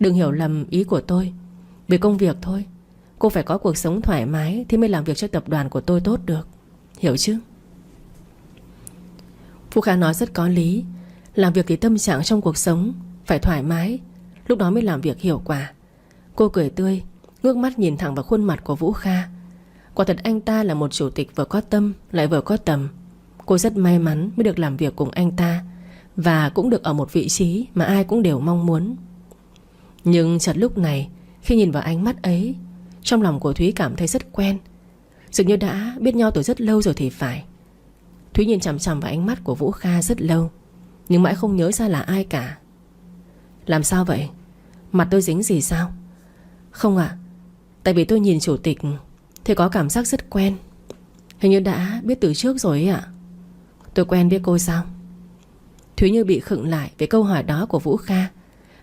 Đừng hiểu lầm ý của tôi. Vì công việc thôi. Cô phải có cuộc sống thoải mái thì mới làm việc cho tập đoàn của tôi tốt được. Hiểu chứ? Phú Kha nói rất có lý. Làm việc thì tâm trạng trong cuộc sống phải thoải mái, lúc đó mới làm việc hiệu quả. Cô cười tươi, ngước mắt nhìn thẳng vào khuôn mặt của Vũ Kha. Quả thật anh ta là một chủ tịch vừa có tâm lại vừa có tầm. Cô rất may mắn mới được làm việc cùng anh ta, và cũng được ở một vị trí mà ai cũng đều mong muốn. Nhưng chợt lúc này, khi nhìn vào ánh mắt ấy, trong lòng của Thúy cảm thấy rất quen. Dường như đã biết nhau từ rất lâu rồi thì phải. Thúy nhìn chằm chằm vào ánh mắt của Vũ Kha rất lâu, nhưng mãi không nhớ ra là ai cả. Làm sao vậy? Mặt tôi dính gì sao? Không ạ, tại vì tôi nhìn chủ tịch thì có cảm giác rất quen. Hình như đã biết từ trước rồi ấy ạ. Tôi quen biết cô sao? Thúy như bị khựng lại về câu hỏi đó của Vũ Kha.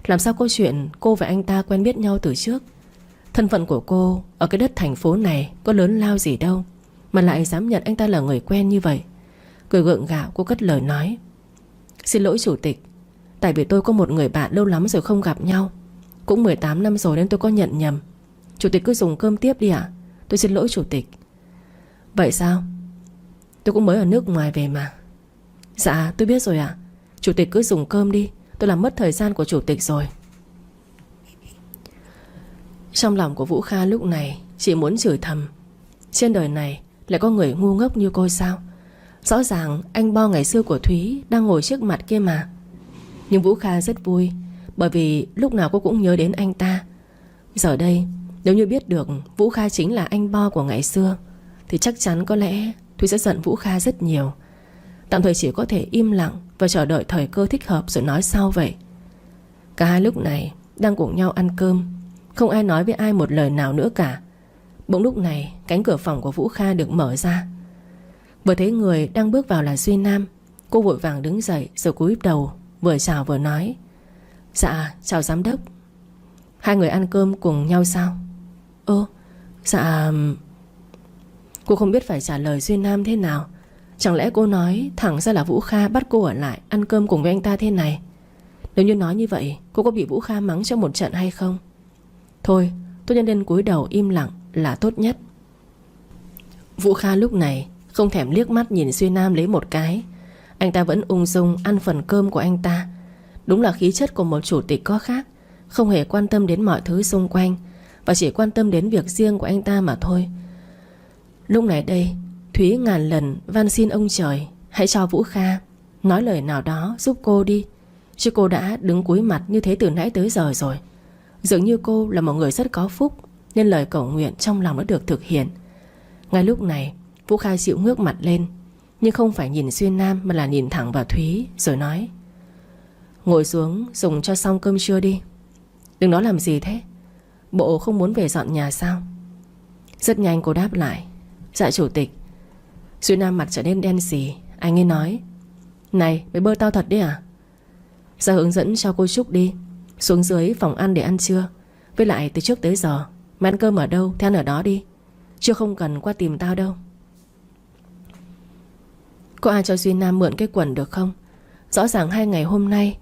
Làm sao câu chuyện cô và anh ta quen biết nhau từ trước? Thân phận của cô ở cái đất thành phố này có lớn lao gì đâu mà lại dám nhận anh ta là người quen như vậy. Cười gượng gạo cô cất lời nói: Xin lỗi chủ tịch, tại vì tôi có một người bạn lâu lắm rồi không gặp nhau, cũng 18 năm rồi nên tôi có nhận nhầm. Chủ tịch cứ dùng cơm tiếp đi ạ. Tôi xin lỗi chủ tịch. Vậy sao? Tôi cũng mới ở nước ngoài về mà. Dạ tôi biết rồi ạ. Chủ tịch cứ dùng cơm đi, tôi làm mất thời gian của chủ tịch rồi. Trong lòng của Vũ Kha lúc này chỉ muốn chửi thầm. Trên đời này lại có người ngu ngốc như cô sao? Rõ ràng anh Bo ngày xưa của Thúy đang ngồi trước mặt kia mà. Nhưng Vũ Kha rất vui, bởi vì lúc nào cô cũng nhớ đến anh ta. Giờ đây nếu như biết được Vũ Kha chính là anh Bo của ngày xưa thì chắc chắn có lẽ Thúy sẽ giận Vũ Kha rất nhiều. Tạm thời chỉ có thể im lặng và chờ đợi thời cơ thích hợp rồi nói sau vậy. Cả hai lúc này đang cùng nhau ăn cơm, không ai nói với ai một lời nào nữa cả. Bỗng lúc này cánh cửa phòng của Vũ Kha được mở ra. Vừa thấy người đang bước vào là Duy Nam, cô vội vàng đứng dậy rồi cúi đầu, vừa chào vừa nói: Dạ chào giám đốc. Hai người ăn cơm cùng nhau sao? Dạ. Cô không biết phải trả lời Duy Nam thế nào. Chẳng lẽ cô nói thẳng ra là Vũ Kha bắt cô ở lại ăn cơm cùng với anh ta thế này? Nếu như nói như vậy, cô có bị Vũ Kha mắng cho một trận hay không? Thôi, tốt nhất nên cúi đầu im lặng là tốt nhất. Vũ Kha lúc này không thèm liếc mắt nhìn Duy Nam lấy một cái. Anh ta vẫn ung dung ăn phần cơm của anh ta. Đúng là khí chất của một chủ tịch có khác, không hề quan tâm đến mọi thứ xung quanh, và chỉ quan tâm đến việc riêng của anh ta mà thôi. Lúc này đây, Thúy ngàn lần van xin ông trời hãy cho Vũ Kha nói lời nào đó giúp cô đi, chứ cô đã đứng cúi mặt như thế từ nãy tới giờ rồi. Dường như cô là một người rất có phúc, nên lời cầu nguyện trong lòng đã được thực hiện. Ngay lúc này Vũ Kha chịu ngước mặt lên, nhưng không phải nhìn Xuyên Nam mà là nhìn thẳng vào Thúy, rồi nói: Ngồi xuống dùng cho xong cơm trưa đi. Đừng nói làm gì thế? Bộ không muốn về dọn nhà sao? Rất nhanh cô đáp lại: Dạ chủ tịch. Xuyên Nam mặt trở nên đen xì. Anh ấy nói: Này mày bơ tao thật đấy à? Ra hướng dẫn cho cô Trúc đi, xuống dưới phòng ăn để ăn trưa. Với lại từ trước tới giờ mày ăn cơm ở đâu thì ăn ở đó đi, chứ không cần qua tìm tao đâu. Có ai cho Duy Nam mượn cái quần được không? Rõ ràng 2 ngày hôm nay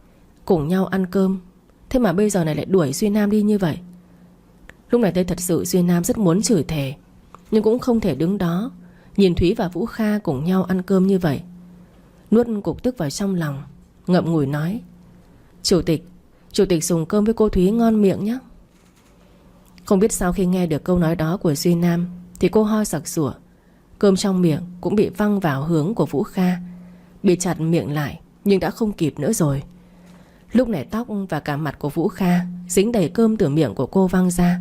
cùng nhau ăn cơm, thế mà bây giờ này lại đuổi Duy Nam đi như vậy. Lúc này tôi thật sự Duy Nam rất muốn chửi thề, nhưng cũng không thể đứng đó nhìn Thúy và Vũ Kha cùng nhau ăn cơm như vậy. Nuốt cục tức vào trong lòng, ngậm ngùi nói: Chủ tịch dùng cơm với cô Thúy ngon miệng nhé. Không biết sau khi nghe được câu nói đó của Duy Nam thì cô ho sặc sủa. Cơm trong miệng cũng bị văng vào hướng của Vũ Kha, bị chặt miệng lại nhưng đã không kịp nữa rồi. Lúc này tóc và cả mặt của Vũ Kha dính đầy cơm từ miệng của cô văng ra.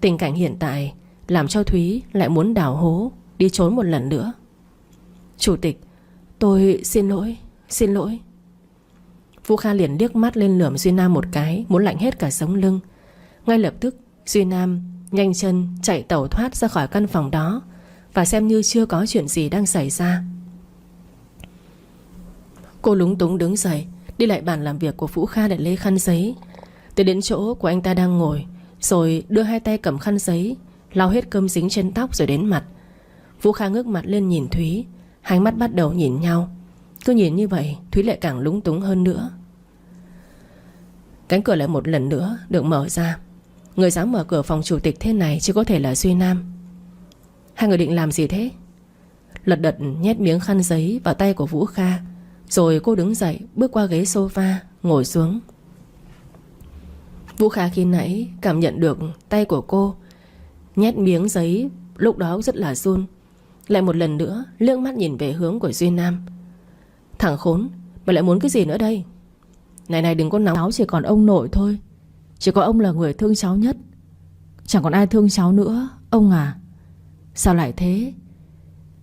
Tình cảnh hiện tại làm cho Thúy lại muốn đào hố đi trốn một lần nữa. Chủ tịch, tôi xin lỗi. Vũ Kha liền liếc mắt lên lườm Duy Nam một cái, muốn lạnh hết cả sống lưng. Ngay lập tức Duy Nam nhanh chân chạy tẩu thoát ra khỏi căn phòng đó, và xem như chưa có chuyện gì đang xảy ra. Cô lúng túng đứng dậy, đi lại bàn làm việc của Vũ Kha để lấy khăn giấy, tới đến chỗ của anh ta đang ngồi, rồi đưa hai tay cầm khăn giấy lau hết cơm dính trên tóc rồi đến mặt. Vũ Kha ngước mặt lên nhìn Thúy, hai mắt bắt đầu nhìn nhau. Cứ nhìn như vậy Thúy lại càng lúng túng hơn nữa. Cánh cửa lại một lần nữa được mở ra. Người dám mở cửa phòng chủ tịch thế này chỉ có thể là Duy Nam. Hai người định làm gì thế? Lật đật nhét miếng khăn giấy vào tay của Vũ Kha, rồi cô đứng dậy bước qua ghế sofa ngồi xuống. Vũ Kha khi nãy cảm nhận được tay của cô nhét miếng giấy, lúc đó rất là run. Lại một lần nữa liếc mắt nhìn về hướng của Duy Nam. Thằng khốn, mày lại muốn cái gì nữa đây? Này đừng có nóng. Cháu chỉ còn ông nội thôi. Chỉ có ông là người thương cháu nhất. Chẳng còn ai thương cháu nữa. Ông à, sao lại thế?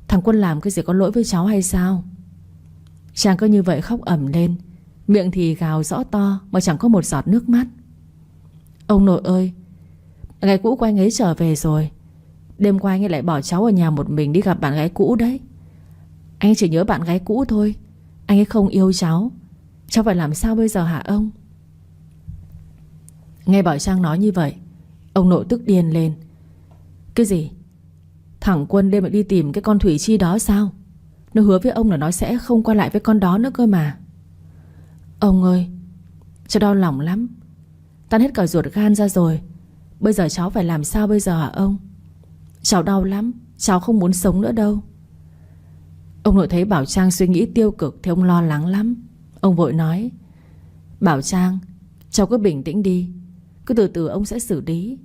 Thằng Quân làm cái gì có lỗi với cháu hay sao? Chàng cứ như vậy khóc ầm lên, miệng thì gào rõ to mà chẳng có một giọt nước mắt. Ông nội ơi, gái cũ của anh ấy trở về rồi. Đêm qua anh ấy lại bỏ cháu ở nhà một mình đi gặp bạn gái cũ đấy. Anh ấy chỉ nhớ bạn gái cũ thôi. Anh ấy không yêu cháu. Cháu phải làm sao bây giờ hả ông? Nghe Bảo Trang nói như vậy, ông nội tức điên lên. Cái gì? Thằng Quân đêm lại đi tìm cái con Thủy Chi đó sao? Nó hứa với ông là nó sẽ không qua lại với con đó nữa cơ mà. Ông ơi, cháu đau lòng lắm, tan hết cả ruột gan ra rồi. Bây giờ cháu phải làm sao bây giờ hả ông? Cháu đau lắm, cháu không muốn sống nữa đâu. Ông nội thấy Bảo Trang suy nghĩ tiêu cực thì ông lo lắng lắm. Ông vội nói: Bảo Trang, cháu cứ bình tĩnh đi. Cứ từ từ ông sẽ xử lý.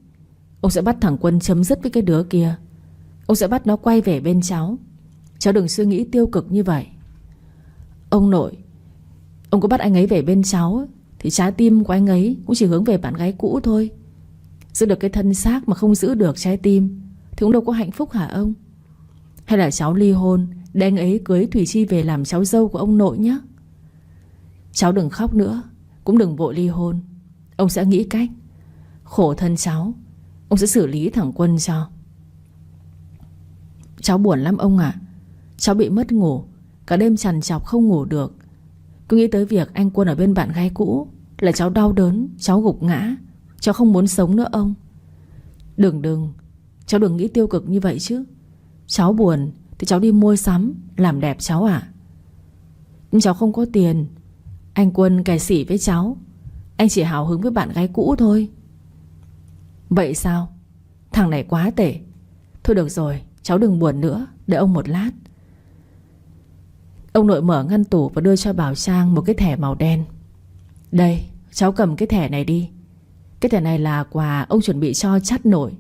Ông sẽ bắt thằng Quân chấm dứt với cái đứa kia. Ông sẽ bắt nó quay về bên cháu. Cháu đừng suy nghĩ tiêu cực như vậy. Ông nội, ông có bắt anh ấy về bên cháu thì trái tim của anh ấy cũng chỉ hướng về bạn gái cũ thôi. Giữ được cái thân xác mà không giữ được trái tim thì cũng đâu có hạnh phúc hả ông? Hay là cháu ly hôn để anh ấy cưới Thủy Chi về làm cháu dâu của ông nội nhé. Cháu đừng khóc nữa, cũng đừng vội ly hôn. Ông sẽ nghĩ cách. Khổ thân cháu, ông sẽ xử lý thằng Quân cho. Cháu buồn lắm ông ạ. Cháu bị mất ngủ, cả đêm trằn trọc không ngủ được. Cứ nghĩ tới việc anh Quân ở bên bạn gái cũ là cháu đau đớn, cháu gục ngã. Cháu không muốn sống nữa ông. Đừng, cháu đừng nghĩ tiêu cực như vậy chứ. Cháu buồn thì cháu đi mua sắm làm đẹp cháu ạ. Nhưng cháu không có tiền. Anh Quân kè xỉ với cháu. Anh chỉ hào hứng với bạn gái cũ thôi. Vậy sao? Thằng này quá tệ. Thôi được rồi, cháu đừng buồn nữa. Đợi ông một lát. Ông nội mở ngăn tủ và đưa cho Bảo Trang một cái thẻ màu đen. Đây, cháu cầm cái thẻ này đi. Cái thẻ này là quà ông chuẩn bị cho chắt nội,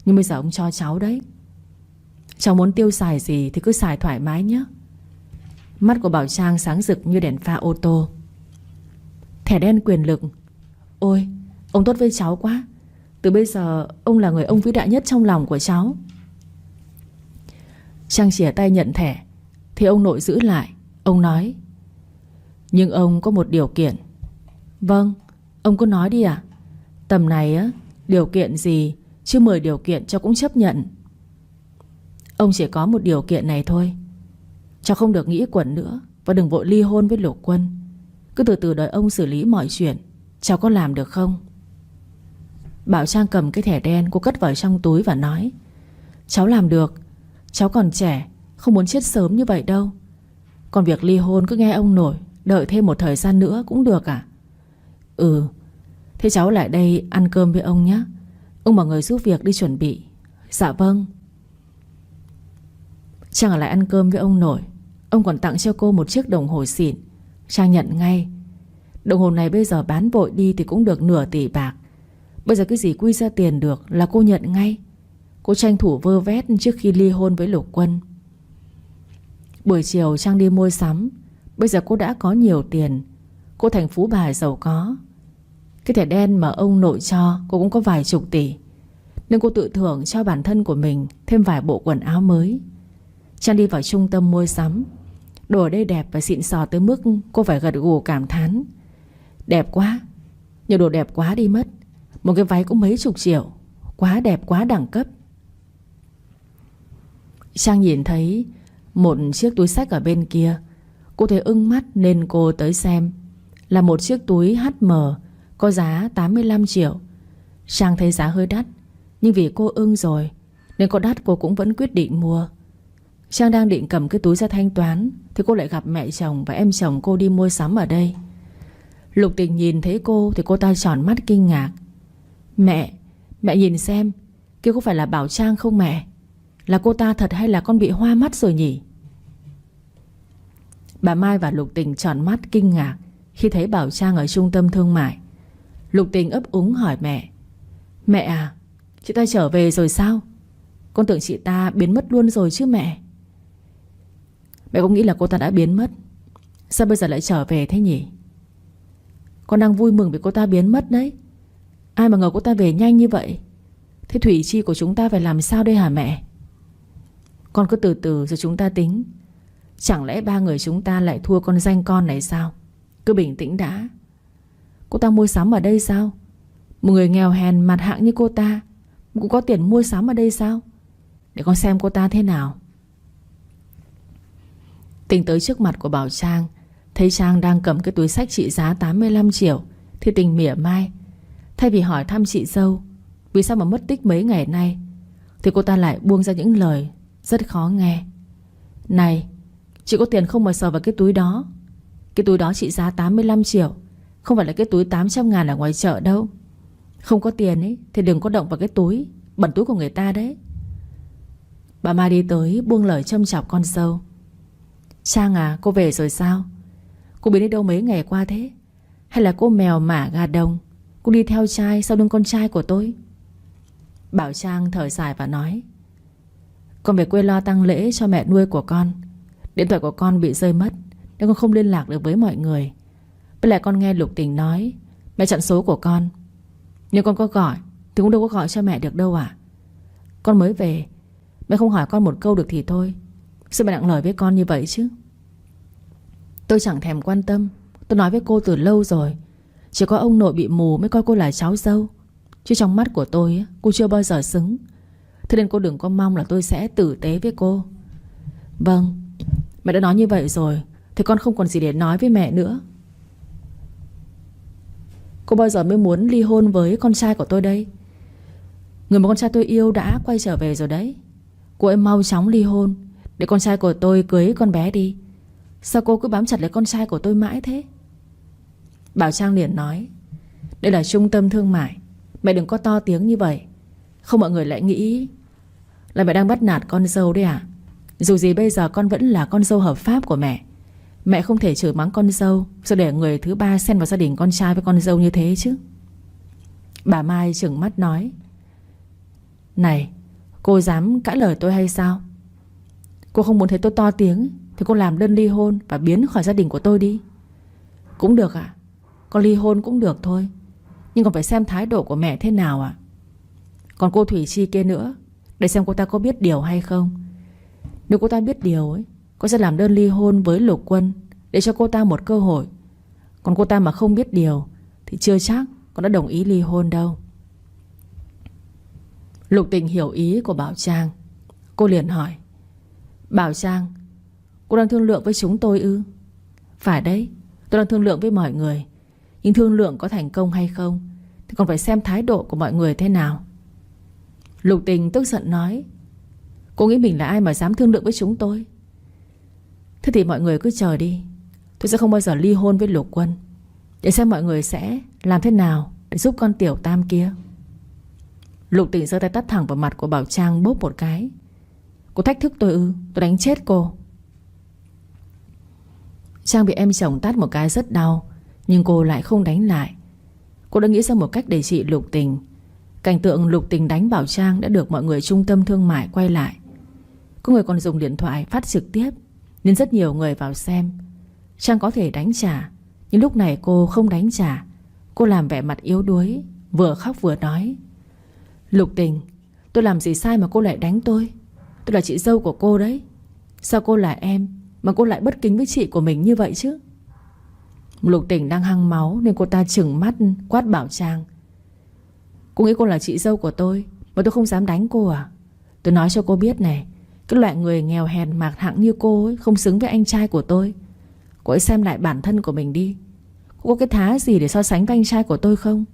nhưng bây giờ ông cho cháu đấy. Cháu muốn tiêu xài gì thì cứ xài thoải mái nhé. Mắt của Bảo Trang sáng rực như đèn pha ô tô. Thẻ đen quyền lực. Ôi, ông tốt với cháu quá. Từ bây giờ ông là người ông vĩ đại nhất trong lòng của cháu. Trang chìa tay nhận thẻ thì ông nội giữ lại. Ông nói: Nhưng ông có một điều kiện. Vâng, ông cứ nói đi ạ. Tầm này á, điều kiện gì chứ 10 điều kiện cháu cũng chấp nhận. Ông chỉ có một điều kiện này thôi. Cháu không được nghĩ quẩn nữa và đừng vội ly hôn với Lục Quân. Cứ từ từ đợi ông xử lý mọi chuyện. Cháu có làm được không? Bảo Trang cầm cái thẻ đen, cô cất vào trong túi và nói: Cháu làm được. Cháu còn trẻ, không muốn chết sớm như vậy đâu. Còn việc ly hôn cứ nghe ông nội, đợi thêm một thời gian nữa cũng được à? Ừ. Thế cháu lại đây ăn cơm với ông nhé. Ông bảo người giúp việc đi chuẩn bị. Dạ vâng. Trang ở lại ăn cơm với ông nội. Ông còn tặng cho cô một chiếc đồng hồ xịn. Trang nhận ngay. Đồng hồ này bây giờ bán vội đi thì cũng được nửa tỷ bạc. Bây giờ cái gì quy ra tiền được là cô nhận ngay. Cô tranh thủ vơ vét trước khi ly hôn với Lục Quân. Buổi chiều Trang đi mua sắm. Bây giờ cô đã có nhiều tiền. Cô thành phú bà giàu có. Cái thẻ đen mà ông nội cho cô cũng có vài chục tỷ, nên cô tự thưởng cho bản thân của mình thêm vài bộ quần áo mới. Trang đi vào trung tâm mua sắm. Đồ ở đây đẹp và xịn sò tới mức cô phải gật gù cảm thán. Đẹp quá. Nhiều đồ đẹp quá đi mất. Một cái váy cũng mấy chục triệu. Quá đẹp, quá đẳng cấp. Trang nhìn thấy một chiếc túi xách ở bên kia. Cô thấy ưng mắt nên cô tới xem. Là một chiếc túi HM có giá 85 triệu. Trang thấy giá hơi đắt, nhưng vì cô ưng rồi nên có đắt cô cũng vẫn quyết định mua. Trang đang định cầm cái túi ra thanh toán thì cô lại gặp mẹ chồng và em chồng cô đi mua sắm ở đây. Lục Tình nhìn thấy cô thì cô ta tròn mắt kinh ngạc. Mẹ nhìn xem, kia có phải là Bảo Trang không mẹ? Là cô ta thật hay là con bị hoa mắt rồi nhỉ? Bà Mai và Lục Tình tròn mắt kinh ngạc khi thấy Bảo Trang ở trung tâm thương mại. Lục Tình ấp úng hỏi mẹ. Mẹ à, chị ta trở về rồi sao? Con tưởng chị ta biến mất luôn rồi chứ mẹ. Mẹ cũng nghĩ là cô ta đã biến mất. Sao bây giờ lại trở về thế nhỉ? Con đang vui mừng vì cô ta biến mất đấy. Ai mà ngờ cô ta về nhanh như vậy. Thế Thủy Chi của chúng ta phải làm sao đây hả mẹ? Con cứ từ từ rồi chúng ta tính. Chẳng lẽ ba người chúng ta lại thua con danh con này sao? Cứ bình tĩnh đã. Cô ta mua sắm ở đây sao? Một người nghèo hèn mặt hạng như cô ta cũng có tiền mua sắm ở đây sao? Để con xem cô ta thế nào. Tình tới trước mặt của Bảo Trang, thấy Trang đang cầm cái túi xách trị giá 85 triệu thì Tình mỉa mai. Thay vì hỏi thăm chị dâu vì sao mà mất tích mấy ngày nay, thì cô ta lại buông ra những lời rất khó nghe. Này, chị có tiền không mà sờ vào cái túi đó? Cái túi đó trị giá 85 triệu, không phải là cái túi 800 ngàn ở ngoài chợ đâu. Không có tiền ấy thì đừng có động vào cái túi, bẩn túi của người ta đấy. Bà Mai đi tới buông lời châm chọc con dâu. Trang à, cô về rồi sao? Cô biến đi đâu mấy ngày qua thế? Hay là cô mèo mả gà đồng, cô đi theo trai sau lưng con trai của tôi? Bảo Trang thở dài và nói. Con về quê lo tang lễ cho mẹ nuôi của con. Điện thoại của con bị rơi mất nên con không liên lạc được với mọi người. Với lại con nghe Lục Tình nói mẹ chặn số của con. Nhưng con có gọi thì cũng đâu có gọi cho mẹ được đâu ạ. Con mới về, mẹ không hỏi con một câu được thì thôi. Sao mẹ nặng lời với con như vậy chứ? Tôi chẳng thèm quan tâm. Tôi nói với cô từ lâu rồi. Chỉ có ông nội bị mù mới coi cô là cháu dâu. Chứ trong mắt của tôi cô chưa bao giờ xứng. Thế nên cô đừng có mong là tôi sẽ tử tế với cô. Vâng, mẹ đã nói như vậy rồi thì con không còn gì để nói với mẹ nữa. Cô bao giờ mới muốn ly hôn với con trai của tôi đây? Người mà con trai tôi yêu đã quay trở về rồi đấy. Cô ấy mau chóng ly hôn để con trai của tôi cưới con bé đi. Sao cô cứ bám chặt lấy con trai của tôi mãi thế? Bảo Trang liền nói. Đây là trung tâm thương mại, mẹ đừng có to tiếng như vậy. Không mọi người lại nghĩ là mẹ đang bắt nạt con dâu đấy à? Dù gì bây giờ con vẫn là con dâu hợp pháp của mẹ. Mẹ không thể chửi mắng con dâu rồi để người thứ ba xen vào gia đình con trai với con dâu như thế chứ. Bà Mai trừng mắt nói. Này, cô dám cãi lời tôi hay sao? Cô không muốn thấy tôi to tiếng thì cô làm đơn ly hôn và biến khỏi gia đình của tôi đi. Cũng được ạ. Con ly hôn cũng được thôi. Nhưng còn phải xem thái độ của mẹ thế nào ạ. Còn cô Thủy Chi kia nữa, để xem cô ta có biết điều hay không. Nếu cô ta biết điều ấy, cô sẽ làm đơn ly hôn với Lục Quân để cho cô ta một cơ hội. Còn cô ta mà không biết điều thì chưa chắc con đã đồng ý ly hôn đâu. Lục Tình hiểu ý của Bảo Trang. Cô liền hỏi. Bảo Trang, cô đang thương lượng với chúng tôi ư? Phải đấy, tôi đang thương lượng với mọi người. Nhưng thương lượng có thành công hay không thì còn phải xem thái độ của mọi người thế nào. Lục Tình tức giận nói. Cô nghĩ mình là ai mà dám thương lượng với chúng tôi? Thế thì mọi người cứ chờ đi. Tôi sẽ không bao giờ ly hôn với Lục Quân, để xem mọi người sẽ làm thế nào để giúp con tiểu tam kia. Lục Tình giơ tay tát thẳng vào mặt của Bảo Trang bốp một cái. Cô thách thức tôi ư? Tôi đánh chết cô. Trang bị em chồng tát một cái rất đau, nhưng cô lại không đánh lại. Cô đã nghĩ ra một cách để trị Lục Tình. Cảnh tượng Lục Tình đánh Bảo Trang đã được mọi người trung tâm thương mại quay lại. Có người còn dùng điện thoại phát trực tiếp, nên rất nhiều người vào xem. Trang có thể đánh trả, nhưng lúc này cô không đánh trả. Cô làm vẻ mặt yếu đuối, vừa khóc vừa nói. Lục Tình, tôi làm gì sai mà cô lại đánh tôi? Tôi là chị dâu của cô đấy. Sao cô là em mà cô lại bất kính với chị của mình như vậy chứ? Lục Tình đang hăng máu nên cô ta trừng mắt quát Bảo Trang. Cô nghĩ cô là chị dâu của tôi mà tôi không dám đánh cô à? Tôi nói cho cô biết này, cái loại người nghèo hèn mạc hạng như cô ấy không xứng với anh trai của tôi. Cô ấy xem lại bản thân của mình đi. Cô có cái thá gì để so sánh với anh trai của tôi không?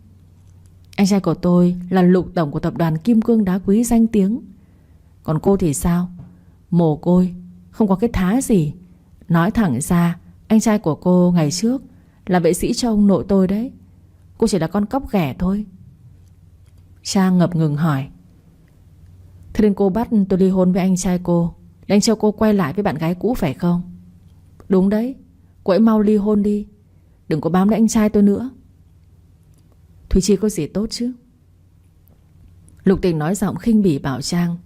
Anh trai của tôi là Lục tổng của tập đoàn Kim Cương Đá Quý danh tiếng. Còn cô thì sao? Mồ côi, Không có cái thá gì. Nói thẳng ra, anh trai của cô ngày trước là vệ sĩ cho ông nội tôi đấy. Cô chỉ là con cóc ghẻ thôi. Trang ngập ngừng hỏi: thế nên cô bắt tôi ly hôn với anh trai cô để anh cho cô quay lại với bạn gái cũ phải không? Đúng đấy. Cô ấy mau ly hôn đi, đừng có bám lấy anh trai tôi nữa. Thùy Chi có gì tốt chứ? Lục Tình nói giọng khinh bỉ bảo Trang.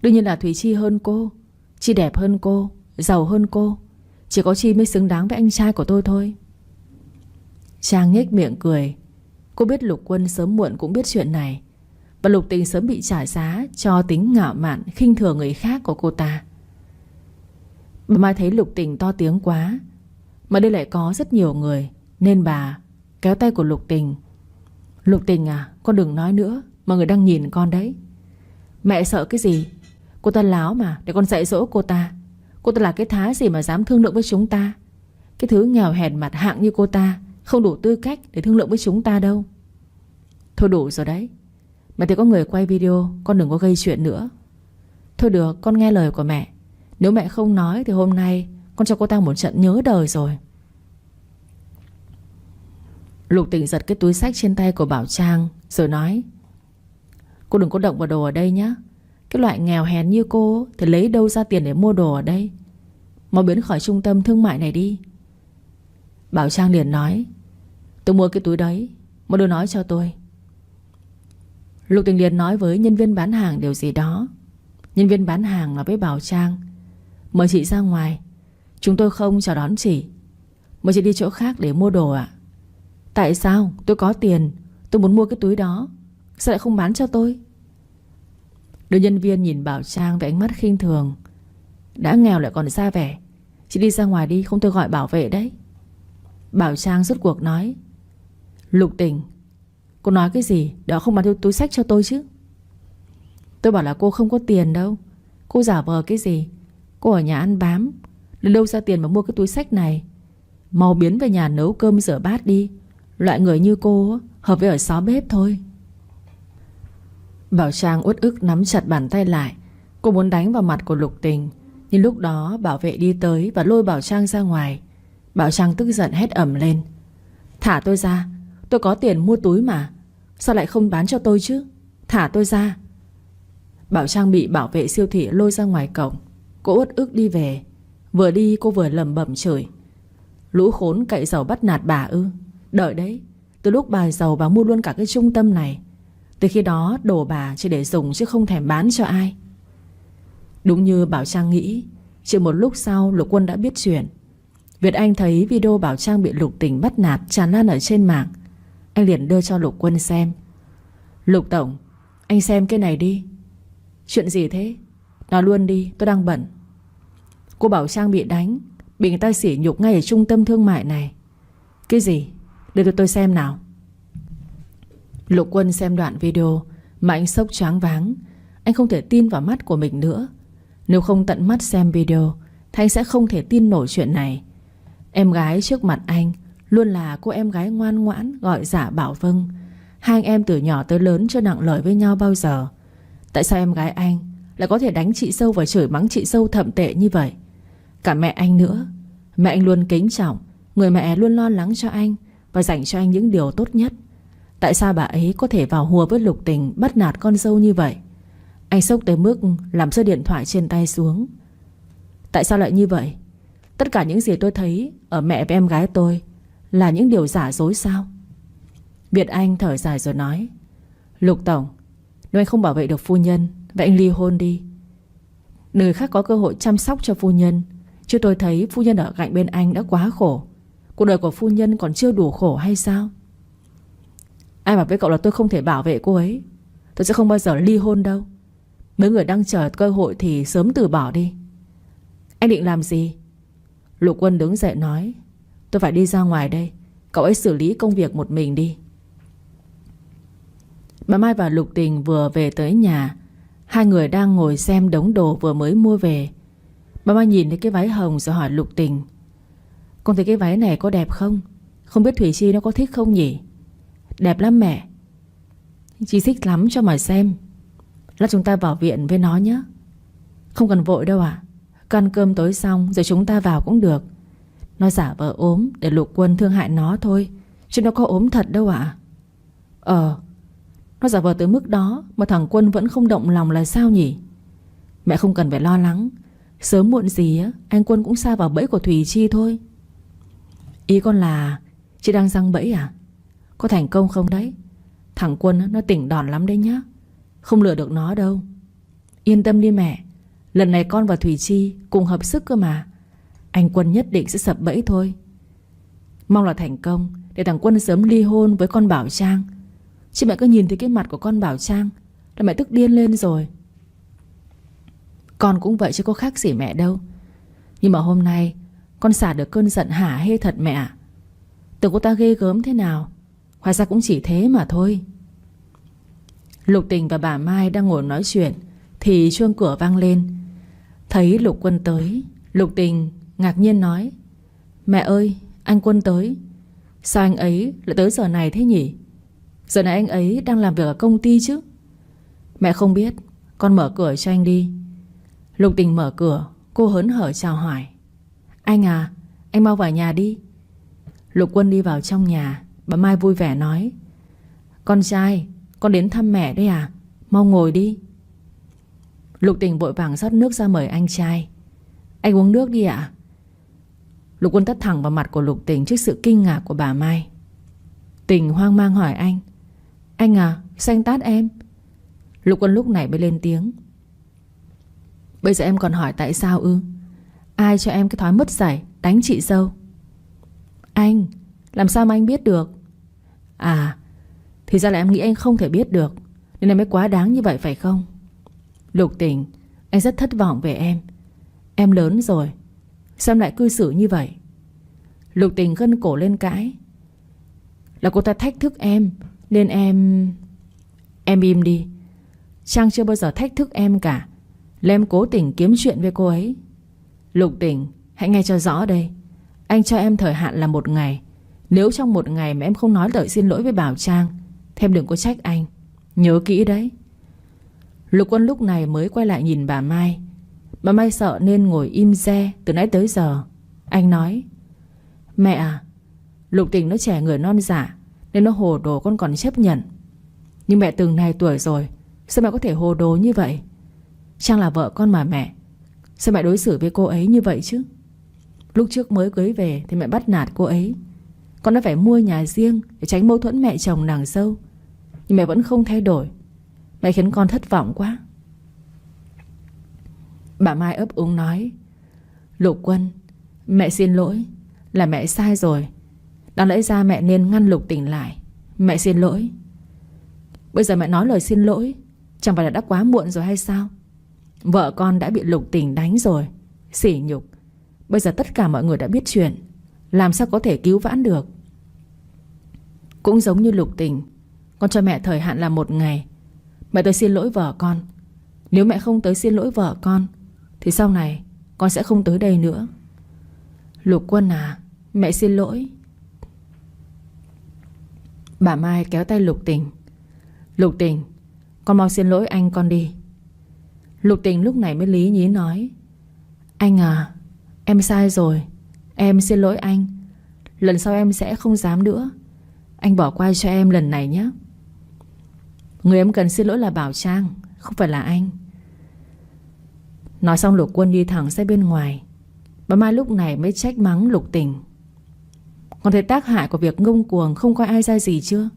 Đương nhiên là Thùy Chi hơn cô, Chi đẹp hơn cô, giàu hơn cô. Chỉ có Chi mới xứng đáng với anh trai của tôi thôi. Trang nhếch miệng cười. Cô biết Lục Quân sớm muộn cũng biết chuyện này, và Lục Tình sớm bị trả giá cho tính ngạo mạn khinh thường người khác của cô ta. Bà Mai thấy Lục Tình to tiếng quá, mà đây lại có rất nhiều người, nên bà kéo tay của Lục Tình. Lục Tình à, con đừng nói nữa, mọi người đang nhìn con đấy. Mẹ sợ cái gì? Cô ta láo mà, để con dạy dỗ cô ta. Cô ta là cái thá gì mà dám thương lượng với chúng ta? Cái thứ nghèo hèn mặt hạng như cô ta không đủ tư cách để thương lượng với chúng ta đâu. Thôi đủ rồi đấy. Mẹ thấy có người quay video, con đừng có gây chuyện nữa. Thôi được, con nghe lời của mẹ. Nếu mẹ không nói thì hôm nay con cho cô ta một trận nhớ đời rồi. Lục Tình giật cái túi xách trên tay của Bảo Trang rồi nói: cô đừng có động vào đồ ở đây nhé. Cái loại nghèo hèn như cô thì lấy đâu ra tiền để mua đồ ở đây? Mau biến khỏi trung tâm thương mại này đi. Bảo Trang liền nói: tôi mua cái túi đấy, một đứa nói cho tôi. Lục Tình liền nói với nhân viên bán hàng điều gì đó. Nhân viên bán hàng nói với Bảo Trang: mời chị ra ngoài, chúng tôi không chào đón chị. Mời chị đi chỗ khác để mua đồ ạ. Tại sao? Tôi có tiền, tôi muốn mua cái túi đó, sao lại không bán cho tôi? Đôi nhân viên nhìn Bảo Trang với ánh mắt khinh thường. Đã nghèo lại còn ra vẻ. Chị đi ra ngoài đi, không tôi gọi bảo vệ đấy. Bảo Trang rốt cuộc nói: Lục Tình, cô nói cái gì? Đó không bán túi xách cho tôi chứ. Tôi bảo là cô không có tiền đâu. Cô giả vờ cái gì? Cô ở nhà ăn bám, lấy đâu ra tiền mà mua cái túi xách này? Mau biến về nhà nấu cơm rửa bát đi. Loại người như cô hợp với ở xó bếp thôi. Bảo Trang uất ức nắm chặt bàn tay lại. Cô muốn đánh vào mặt của Lục Tình, nhưng lúc đó bảo vệ đi tới và lôi Bảo Trang ra ngoài. Bảo Trang tức giận hét ầm lên: thả tôi ra, tôi có tiền mua túi mà, sao lại không bán cho tôi chứ? Thả tôi ra. Bảo Trang bị bảo vệ siêu thị lôi ra ngoài cổng. Cô uất ức đi về. Vừa đi cô vừa lẩm bẩm chửi: lũ khốn cậy giàu bắt nạt bà ư? Đợi đấy, từ lúc bà giàu bà mua luôn cả cái trung tâm này. Từ khi đó đồ bà chỉ để dùng chứ không thèm bán cho ai. Đúng như Bảo Trang nghĩ, chỉ một lúc sau Lục Quân đã biết chuyện. Việt Anh thấy video Bảo Trang bị Lục Tình bắt nạt tràn lan ở trên mạng. Anh liền đưa cho Lục Quân xem. Lục Tổng, anh xem cái này đi. Chuyện gì thế? Nói luôn đi, tôi đang bận. Cô Bảo Trang bị đánh, bị người ta sỉ nhục ngay ở trung tâm thương mại này. Cái gì? Đưa cho tôi xem nào. Lục Quân xem đoạn video mà anh sốc choáng váng. Anh không thể tin vào mắt của mình nữa. Nếu không tận mắt xem video thì anh sẽ không thể tin nổi chuyện này. Em gái trước mặt anh luôn là cô em gái ngoan ngoãn, gọi dạ bảo vâng. Hai anh em từ nhỏ tới lớn chưa nặng lời với nhau bao giờ. Tại sao em gái anh lại có thể đánh chị dâu và chửi mắng chị dâu thậm tệ như vậy? Cả mẹ anh nữa. Mẹ anh luôn kính trọng, người mẹ luôn lo lắng cho anh và dành cho anh những điều tốt nhất. Tại sao bà ấy có thể vào hùa với Lục Tình, bắt nạt con dâu như vậy? Anh sốc tới mức làm rơi điện thoại trên tay xuống. Tại sao lại như vậy? Tất cả những gì tôi thấy ở mẹ và em gái tôi là những điều giả dối sao? Việt Anh thở dài rồi nói: Lục Tổng, nếu anh không bảo vệ được phu nhân, vậy anh ly hôn đi. Người khác có cơ hội chăm sóc cho phu nhân, chứ tôi thấy phu nhân ở cạnh bên anh đã quá khổ. Cuộc đời của phu nhân còn chưa đủ khổ hay sao? Ai bảo với cậu là tôi không thể bảo vệ cô ấy? Tôi sẽ không bao giờ ly hôn đâu. Mấy người đang chờ cơ hội thì sớm từ bỏ đi. Anh định làm gì? Lục Quân đứng dậy nói: tôi phải đi ra ngoài đây, cậu ấy xử lý công việc một mình đi. Bà Mai và Lục Tình vừa về tới nhà. Hai người đang ngồi xem đống đồ vừa mới mua về. Bà Mai nhìn thấy cái váy hồng rồi hỏi Lục Tình: con thấy cái váy này có đẹp không? Không biết Thủy Chi nó có thích không nhỉ? Đẹp lắm mẹ. Chị thích lắm, cho mà xem. Lát chúng ta vào viện với nó nhé. Không cần vội đâu ạ. Ăn cơm tối xong rồi chúng ta vào cũng được. Nó giả vờ ốm để Lục Quân thương hại nó thôi, chứ nó có ốm thật đâu ạ. Nó giả vờ tới mức đó mà thằng Quân vẫn không động lòng là sao nhỉ? Mẹ không cần phải lo lắng. Sớm muộn gì á, anh Quân cũng sa vào bẫy của Thùy Chi thôi. Ý con là chị đang giăng bẫy à? Có thành công không đấy? Thằng Quân nó tỉnh đòn lắm đấy nhá. Không lừa được nó đâu. Yên tâm đi mẹ. Lần này con và Thùy Chi cùng hợp sức cơ mà. Anh Quân nhất định sẽ sập bẫy thôi. Mong là thành công, để thằng Quân sớm ly hôn với con Bảo Trang. Chứ mẹ cứ nhìn thấy cái mặt của con Bảo Trang là mẹ tức điên lên rồi. Con cũng vậy chứ có khác gì mẹ đâu. Nhưng mà hôm nay con xả được cơn giận hả hê thật mẹ ạ. Tưởng cô ta ghê gớm thế nào, hóa ra cũng chỉ thế mà thôi. Lục Tình và bà Mai đang ngồi nói chuyện thì chuông cửa vang lên. Thấy Lục Quân tới, Lục Tình ngạc nhiên nói: Mẹ ơi, anh Quân tới. Sao anh ấy lại tới giờ này thế nhỉ? Giờ này anh ấy đang làm việc ở công ty chứ. Mẹ không biết, con mở cửa cho anh đi. Lục Tình mở cửa, cô hớn hở chào hỏi: Anh à, anh mau vào nhà đi. Lục Quân đi vào trong nhà. Bà Mai vui vẻ nói: Con trai, con đến thăm mẹ đấy à? Mau ngồi đi. Lục Tình vội vàng rót nước ra mời anh trai. Anh uống nước đi ạ. Lục Quân tắt thẳng vào mặt của Lục Tình trước sự kinh ngạc của bà Mai. Tình hoang mang hỏi anh: Anh à, sao anh tát em? Lục Quân lúc này mới lên tiếng: Bây giờ em còn hỏi tại sao ư? Ai cho em cái thói mất dạy đánh chị dâu? Anh, làm sao mà anh biết được? À, thì ra là em nghĩ anh không thể biết được, nên em mới quá đáng như vậy phải không? Lục Tình, anh rất thất vọng về em. Em lớn rồi, sao em lại cư xử như vậy? Lục Tình gân cổ lên cãi: Là cô ta thách thức em, nên em... Em im đi. Trang chưa bao giờ thách thức em cả, là em cố tình kiếm chuyện với cô ấy. Lục Tình, hãy nghe cho rõ đây. Anh cho em thời hạn là 1 ngày. Nếu trong 1 ngày mà em không nói lời xin lỗi với Bảo Trang thì em đừng có trách anh. Nhớ kỹ đấy. Lục Quân lúc này mới quay lại nhìn bà Mai. Bà Mai sợ nên ngồi im re từ nãy tới giờ. Anh nói: Mẹ à, Lục Tình nó trẻ người non dạ, nên nó hồ đồ con còn chấp nhận. Nhưng mẹ từng này tuổi rồi, sao mẹ có thể hồ đồ như vậy? Trang là vợ con mà mẹ, sao mẹ đối xử với cô ấy như vậy chứ? Lúc trước mới cưới về thì mẹ bắt nạt cô ấy. Con đã phải mua nhà riêng để tránh mâu thuẫn mẹ chồng nàng dâu, nhưng mẹ vẫn không thay đổi. Mẹ khiến con thất vọng quá. Bà Mai ấp úng nói: Lục Quân, mẹ xin lỗi. Là mẹ sai rồi. Đáng lẽ ra mẹ nên ngăn Lục Tình lại. Mẹ xin lỗi. Bây giờ mẹ nói lời xin lỗi chẳng phải là đã quá muộn rồi hay sao? Vợ con đã bị Lục Tình đánh rồi, sỉ nhục. Bây giờ tất cả mọi người đã biết chuyện, làm sao có thể cứu vãn được? Cũng giống như Lục Tình, con cho mẹ thời hạn là 1 ngày. Mẹ tới xin lỗi vợ con. Nếu mẹ không tới xin lỗi vợ con thì sau này con sẽ không tới đây nữa. Lục Quân à, mẹ xin lỗi. Bà Mai kéo tay Lục Tình: Lục Tình, con mau xin lỗi anh con đi. Lục Tình lúc này mới lý nhí nói: Anh à, em sai rồi. Em xin lỗi anh. Lần sau em sẽ không dám nữa. Anh bỏ qua cho em lần này nhé. Người em cần xin lỗi là Bảo Trang, không phải là anh. Nói xong Lục Quân đi thẳng ra bên ngoài. Bà Mai lúc này mới trách mắng Lục Tình: Con thấy tác hại của việc ngông cuồng không coi ai ra gì chưa?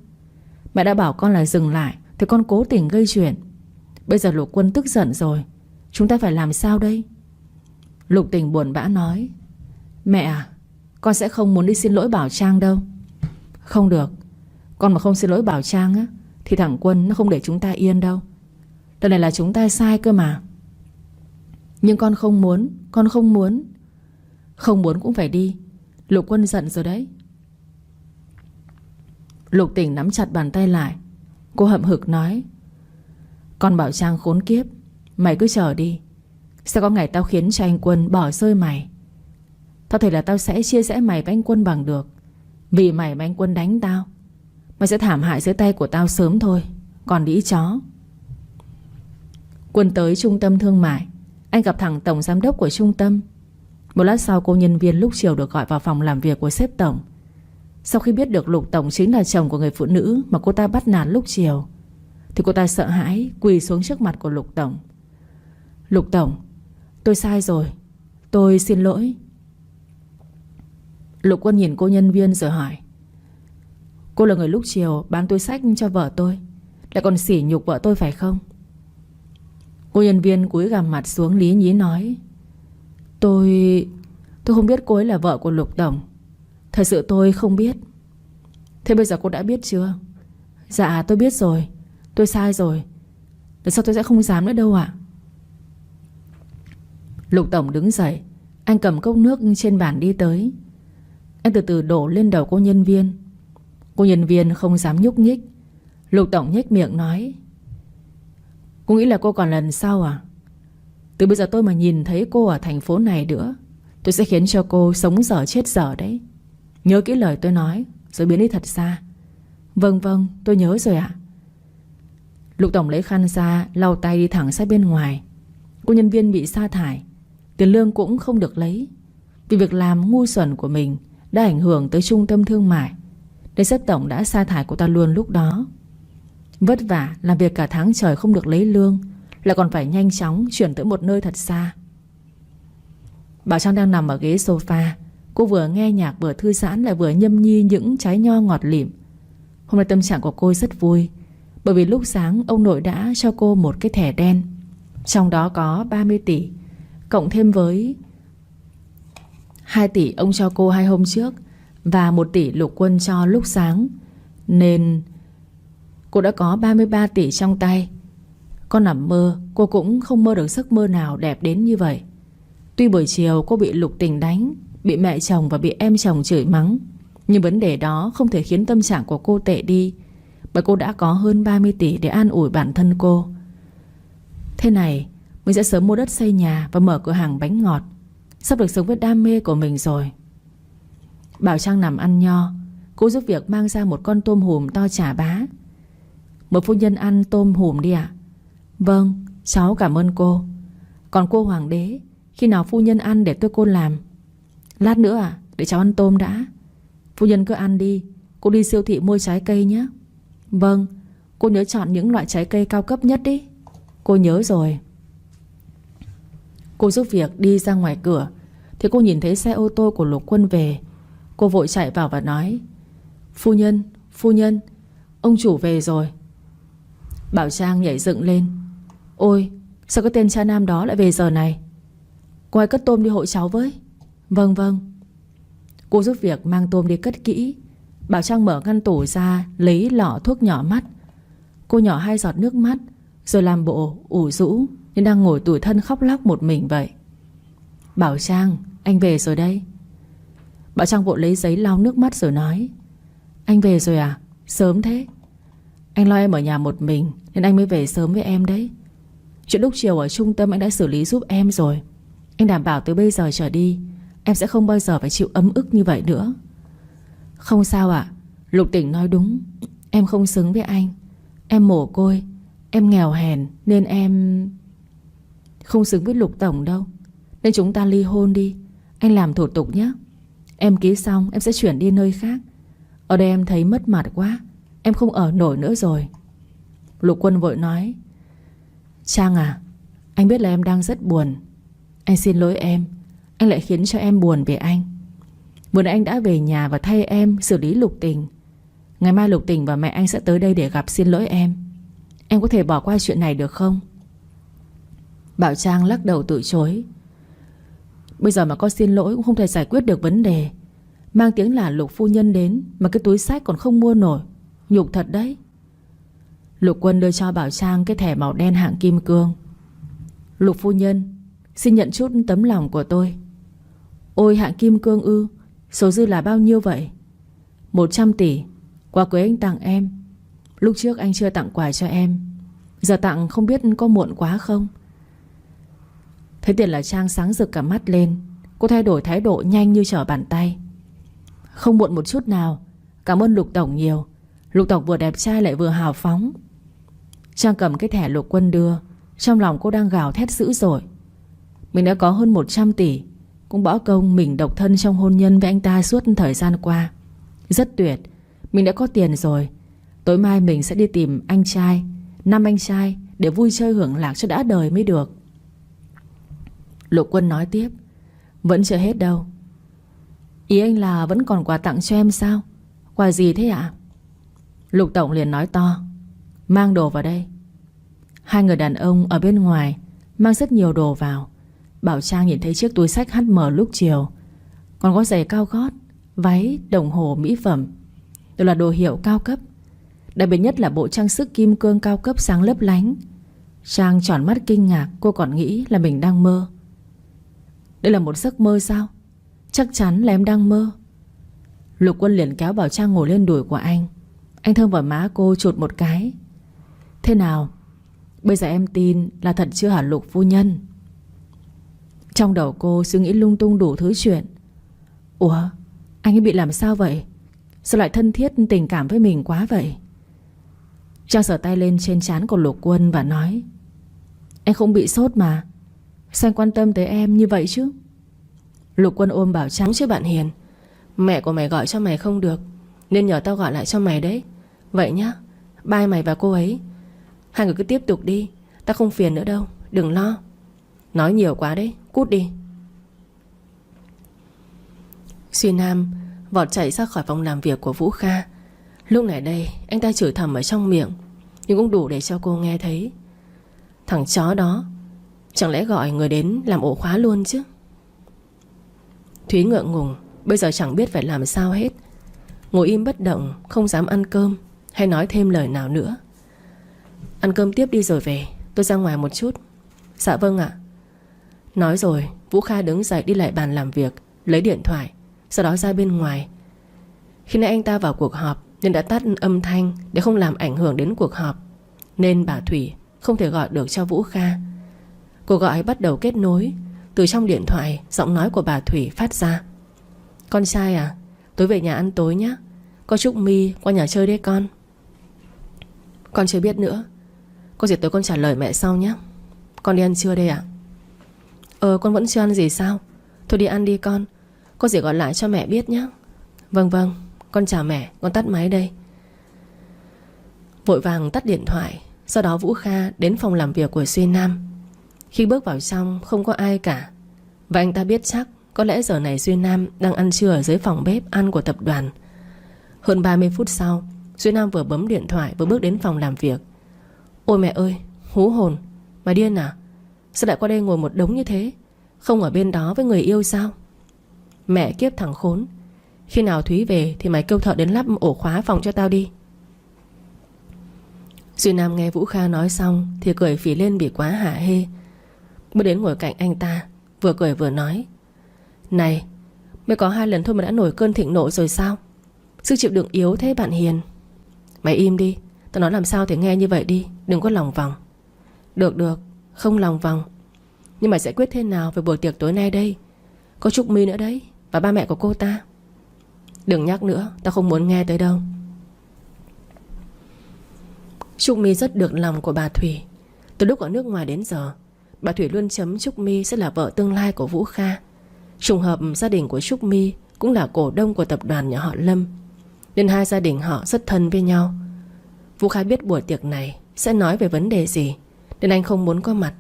Mẹ đã bảo con là dừng lại thì con cố tình gây chuyện. Bây giờ Lục Quân tức giận rồi, chúng ta phải làm sao đây? Lục Tình buồn bã nói: Mẹ à, con sẽ không muốn đi xin lỗi Bảo Trang đâu. Không được. Con mà không xin lỗi Bảo Trang á thì thằng Quân nó không để chúng ta yên đâu. Lần này là chúng ta sai cơ mà. Nhưng con không muốn. Con không muốn. Không muốn cũng phải đi. Lục Quân giận rồi đấy. Lục Tình nắm chặt bàn tay lại. Cô hậm hực nói: Con Bảo Trang khốn kiếp, mày cứ chờ đi. Sẽ có ngày tao khiến cho anh Quân bỏ rơi mày. Tao thể là tao sẽ chia rẽ mày với anh Quân bằng được. Vì mày mà anh Quân đánh tao, mày sẽ thảm hại dưới tay của tao sớm thôi. Còn đĩ chó. Quân tới trung tâm thương mại, Anh gặp thẳng tổng giám đốc của trung tâm. Một lát sau cô nhân viên lúc chiều được gọi vào phòng làm việc của sếp tổng. Sau khi biết được Lục tổng chính là chồng của người phụ nữ mà cô ta bắt nạt lúc chiều, thì cô ta sợ hãi quỳ xuống trước mặt của Lục tổng. Lục tổng, tôi sai rồi, tôi xin lỗi. Lục Quân nhìn cô nhân viên rồi hỏi: cô là người lúc chiều bán túi xách cho vợ tôi, lại còn sỉ nhục vợ tôi phải không? Cô nhân viên cúi gằm mặt xuống lý nhí nói: Tôi không biết cô ấy là vợ của Lục tổng. Thật sự tôi không biết. Thế bây giờ cô đã biết chưa? Dạ tôi biết rồi, tôi sai rồi. Lần sau tôi sẽ không dám nữa đâu ạ. Lục tổng đứng dậy. Anh cầm cốc nước trên bàn đi tới. Anh từ từ đổ lên đầu cô nhân viên. Cô nhân viên không dám nhúc nhích. Lục tổng nhếch miệng nói: cô nghĩ là cô còn lần sau à? Từ bây giờ tôi mà nhìn thấy cô ở thành phố này nữa, tôi sẽ khiến cho cô sống dở chết dở đấy. Nhớ kỹ lời tôi nói, rồi biến đi thật xa. Vâng vâng, tôi nhớ rồi ạ. Lục tổng lấy khăn ra lau tay đi thẳng ra bên ngoài. Cô nhân viên bị sa thải, tiền lương cũng không được lấy. Vì việc làm ngu xuẩn của mình đã ảnh hưởng tới trung tâm thương mại, nên sếp tổng đã sa thải cô ta luôn lúc đó. Vất vả làm việc cả tháng trời không được lấy lương, lại còn phải nhanh chóng chuyển tới một nơi thật xa. Bảo Trang đang nằm ở ghế sofa. Cô vừa nghe nhạc vừa thư giãn, lại vừa nhâm nhi những trái nho ngọt lịm. Hôm nay tâm trạng của cô rất vui, bởi vì lúc sáng ông nội đã cho cô một cái thẻ đen, trong đó có 30 tỷ, cộng thêm với 2 tỷ ông cho cô 2 hôm trước, và 1 tỷ Lục Quân cho lúc sáng, nên cô đã có 33 tỷ trong tay. Con nằm mơ, cô cũng không mơ được giấc mơ nào đẹp đến như vậy. Tuy buổi chiều cô bị Lục Tình đánh, bị mẹ chồng và bị em chồng chửi mắng, nhưng vấn đề đó không thể khiến tâm trạng của cô tệ đi, bởi cô đã có hơn 30 tỷ để an ủi bản thân cô. Thế này, mình sẽ sớm mua đất xây nhà và mở cửa hàng bánh ngọt, sắp được sống với đam mê của mình rồi. Bảo Trang nằm ăn nho. Cô giúp việc mang ra một con tôm hùm to chả bá. Mời phu nhân ăn tôm hùm đi ạ. Vâng, cháu cảm ơn cô. Còn cô hoàng đế, khi nào phu nhân ăn để tôi cô làm? Lát nữa à? Để cháu ăn tôm đã. Phu nhân cứ ăn đi, cô đi siêu thị mua trái cây nhé. Vâng, cô nhớ chọn những loại trái cây cao cấp nhất đi. Cô nhớ rồi. Cô giúp việc đi ra ngoài cửa thì cô nhìn thấy xe ô tô của Lục Quân về. Cô vội chạy vào và nói: phu nhân, ông chủ về rồi. Bảo Trang nhảy dựng lên: ôi, sao cái tên cha nam đó lại về giờ này? Cô hãy cất tôm đi hộ cháu với. Vâng vâng. Cô giúp việc mang tôm đi cất kỹ. Bảo Trang mở ngăn tủ ra, lấy lọ thuốc nhỏ mắt. Cô nhỏ 2 giọt nước mắt, rồi làm bộ ủ rũ nên đang ngồi tủi thân khóc lóc một mình vậy. Bảo Trang, anh về rồi đây. Bảo Trang vội lấy giấy lau nước mắt rồi nói: anh về rồi à? Sớm thế. Anh lo em ở nhà một mình nên anh mới về sớm với em đấy. Chuyện lúc chiều ở trung tâm anh đã xử lý giúp em rồi. Anh đảm bảo từ bây giờ trở đi em sẽ không bao giờ phải chịu ấm ức như vậy nữa. Không sao ạ. Lục Tỉnh nói đúng. Em không xứng với anh. Em mồ côi, em nghèo hèn, nên em không xứng với Lục tổng đâu. Nên chúng ta ly hôn đi. Anh làm thủ tục nhé. Em ký xong em sẽ chuyển đi nơi khác. Ở đây em thấy mất mặt quá. Em không ở nổi nữa rồi. Lục Quân vội nói: Trang à, anh biết là em đang rất buồn. Anh xin lỗi em. Anh lại khiến cho em buồn về anh. Vừa nãy anh đã về nhà và thay em xử lý Lục Tình. Ngày mai Lục Tình và mẹ anh sẽ tới đây để gặp xin lỗi em. Em có thể bỏ qua chuyện này được không? Bảo Trang lắc đầu từ chối. Bây giờ mà có xin lỗi cũng không thể giải quyết được vấn đề. Mang tiếng là Lục phu nhân đến mà cái túi xách còn không mua nổi. Nhục thật đấy. Lục Quân đưa cho Bảo Trang cái thẻ màu đen hạng kim cương. Lục phu nhân, xin nhận chút tấm lòng của tôi. Ôi, hạng kim cương ư? Số dư là bao nhiêu vậy? 100 tỷ. Quà cưới anh tặng em. Lúc trước anh chưa tặng quà cho em, giờ tặng không biết có muộn quá không? Thấy tiền là Trang sáng rực cả mắt lên. Cô thay đổi thái độ nhanh như trở bàn tay. Không muộn một chút nào. Cảm ơn Lục tổng nhiều. Lục tổng vừa đẹp trai lại vừa hào phóng. Trang cầm cái thẻ Lục Quân đưa. Trong lòng cô đang gào thét dữ dội. Mình đã có hơn 100 tỷ, cũng bỏ công mình độc thân trong hôn nhân với anh ta suốt thời gian qua. Rất tuyệt. Mình đã có tiền rồi. Tối mai mình sẽ đi tìm anh trai, 5 anh trai, để vui chơi hưởng lạc cho đã đời mới được. Lục Quân nói tiếp. Vẫn chưa hết đâu. Ý anh là vẫn còn quà tặng cho em sao? Quà gì thế ạ? Lục Tổng liền nói to. Mang đồ vào đây. Hai người đàn ông ở bên ngoài mang rất nhiều đồ vào. Bảo Trang nhìn thấy chiếc túi xách HM lúc chiều, còn có giày cao gót, váy, đồng hồ, mỹ phẩm, đều là đồ hiệu cao cấp. Đặc biệt nhất là bộ trang sức kim cương cao cấp sáng lấp lánh. Trang tròn mắt kinh ngạc. Cô còn nghĩ là mình đang mơ. Đây là một giấc mơ sao? Chắc chắn là em đang mơ. Lục Quân liền kéo Bảo Trang ngồi lên đùi của anh. Anh thơm vào má cô chụt một cái. Thế nào? Bây giờ em tin là thật chưa hả Lục phu nhân? Trong đầu cô suy nghĩ lung tung đủ thứ chuyện. Ủa, anh ấy bị làm sao vậy? Sao lại thân thiết tình cảm với mình quá vậy? Trang sờ tay lên trên trán của Lục Quân và nói. Anh không bị sốt mà. Sao anh quan tâm tới em như vậy chứ? Lục Quân ôm Bảo Trang. Chứ bạn Hiền, mẹ của mày gọi cho mày không được, nên nhờ tao gọi lại cho mày đấy. Vậy nhá, bye mày và cô ấy. Hai người cứ tiếp tục đi, tao không phiền nữa đâu, đừng lo. Nói nhiều quá đấy, cút đi. Duy Nam vọt chạy ra khỏi phòng làm việc của Vũ Kha. Lúc này đây anh ta chửi thầm ở trong miệng, nhưng cũng đủ để cho cô nghe thấy. Thằng chó đó, chẳng lẽ gọi người đến làm ổ khóa luôn chứ? Thúy ngượng ngùng, bây giờ chẳng biết phải làm sao hết. Ngồi im bất động, không dám ăn cơm hay nói thêm lời nào nữa. Ăn cơm tiếp đi rồi về, tôi ra ngoài một chút. Dạ vâng ạ. Nói rồi Vũ Kha đứng dậy đi lại bàn làm việc, lấy điện thoại, sau đó ra bên ngoài. Khi nãy anh ta vào cuộc họp nên đã tắt âm thanh để không làm ảnh hưởng đến cuộc họp, nên bà Thủy không thể gọi được cho Vũ Kha. Cuộc gọi bắt đầu kết nối. Từ trong điện thoại, giọng nói của bà Thủy phát ra. Con trai à, tối về nhà ăn tối nhé. Có Trúc My qua nhà chơi đấy con. Con chưa biết nữa. Có gì tối con trả lời mẹ sau nhé. Con đi ăn trưa đây ạ? Con vẫn chưa ăn gì sao? Thôi đi ăn đi con. Có gì gọi lại cho mẹ biết nhé. Vâng vâng, con chào mẹ, con tắt máy đây. Vội vàng tắt điện thoại. Sau đó Vũ Kha đến phòng làm việc của Duy Nam. Khi bước vào trong không có ai cả, và anh ta biết chắc có lẽ giờ này Duy Nam đang ăn trưa ở dưới phòng bếp ăn của tập đoàn. Hơn 30 phút sau, Duy Nam vừa bấm điện thoại vừa bước đến phòng làm việc. Ôi mẹ ơi, hú hồn. Mày điên à? Sao lại qua đây ngồi một đống như thế? Không ở bên đó với người yêu sao? Mẹ kiếp thằng khốn. Khi nào Thúy về thì mày kêu thợ đến lắp ổ khóa phòng cho tao đi. Duy Nam nghe Vũ Kha nói xong thì cười phì lên vì quá hả hê. Bước đến ngồi cạnh anh ta, vừa cười vừa nói. Này, mới có 2 lần thôi mà đã nổi cơn thịnh nộ rồi sao? Sức chịu đựng yếu thế bạn Hiền. Mày im đi, tao nói làm sao thì nghe như vậy đi, đừng có lòng vòng. Được được, không lòng vòng. Nhưng mày sẽ quyết thế nào về buổi tiệc tối nay đây? Có Trúc My nữa đấy, và ba mẹ của cô ta. Đừng nhắc nữa, tao không muốn nghe tới đâu. Trúc My rất được lòng của bà Thủy. Từ lúc ở nước ngoài đến giờ, bà Thủy luôn chấm Trúc My sẽ là vợ tương lai của Vũ Kha. Trùng hợp gia đình của Trúc My cũng là cổ đông của tập đoàn nhà họ Lâm, nên hai gia đình họ rất thân với nhau. Vũ Kha biết buổi tiệc này sẽ nói về vấn đề gì, nên anh không muốn có mặt.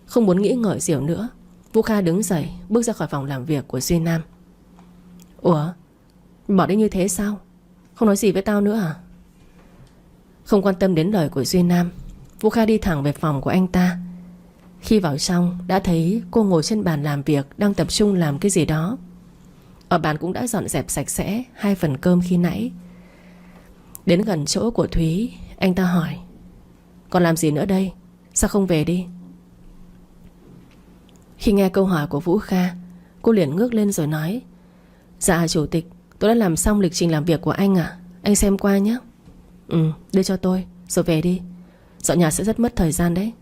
Không muốn nghĩ ngợi gì nữa, Vũ Kha đứng dậy bước ra khỏi phòng làm việc của Duy Nam. Ủa, bỏ đi như thế sao? Không nói gì với tao nữa à? Không quan tâm đến lời của Duy Nam, Vũ Kha đi thẳng về phòng của anh ta. Khi vào trong đã thấy cô ngồi trên bàn làm việc, đang tập trung làm cái gì đó. Ở bàn cũng đã dọn dẹp sạch sẽ 2 phần cơm khi nãy. Đến gần chỗ của Thúy, anh ta hỏi. Còn làm gì nữa đây? Sao không về đi? Khi nghe câu hỏi của Vũ Kha, cô liền ngước lên rồi nói. Dạ chủ tịch, tôi đã làm xong lịch trình làm việc của anh ạ. Anh xem qua nhé. Đưa cho tôi, rồi về đi. Dọn nhà sẽ rất mất thời gian đấy.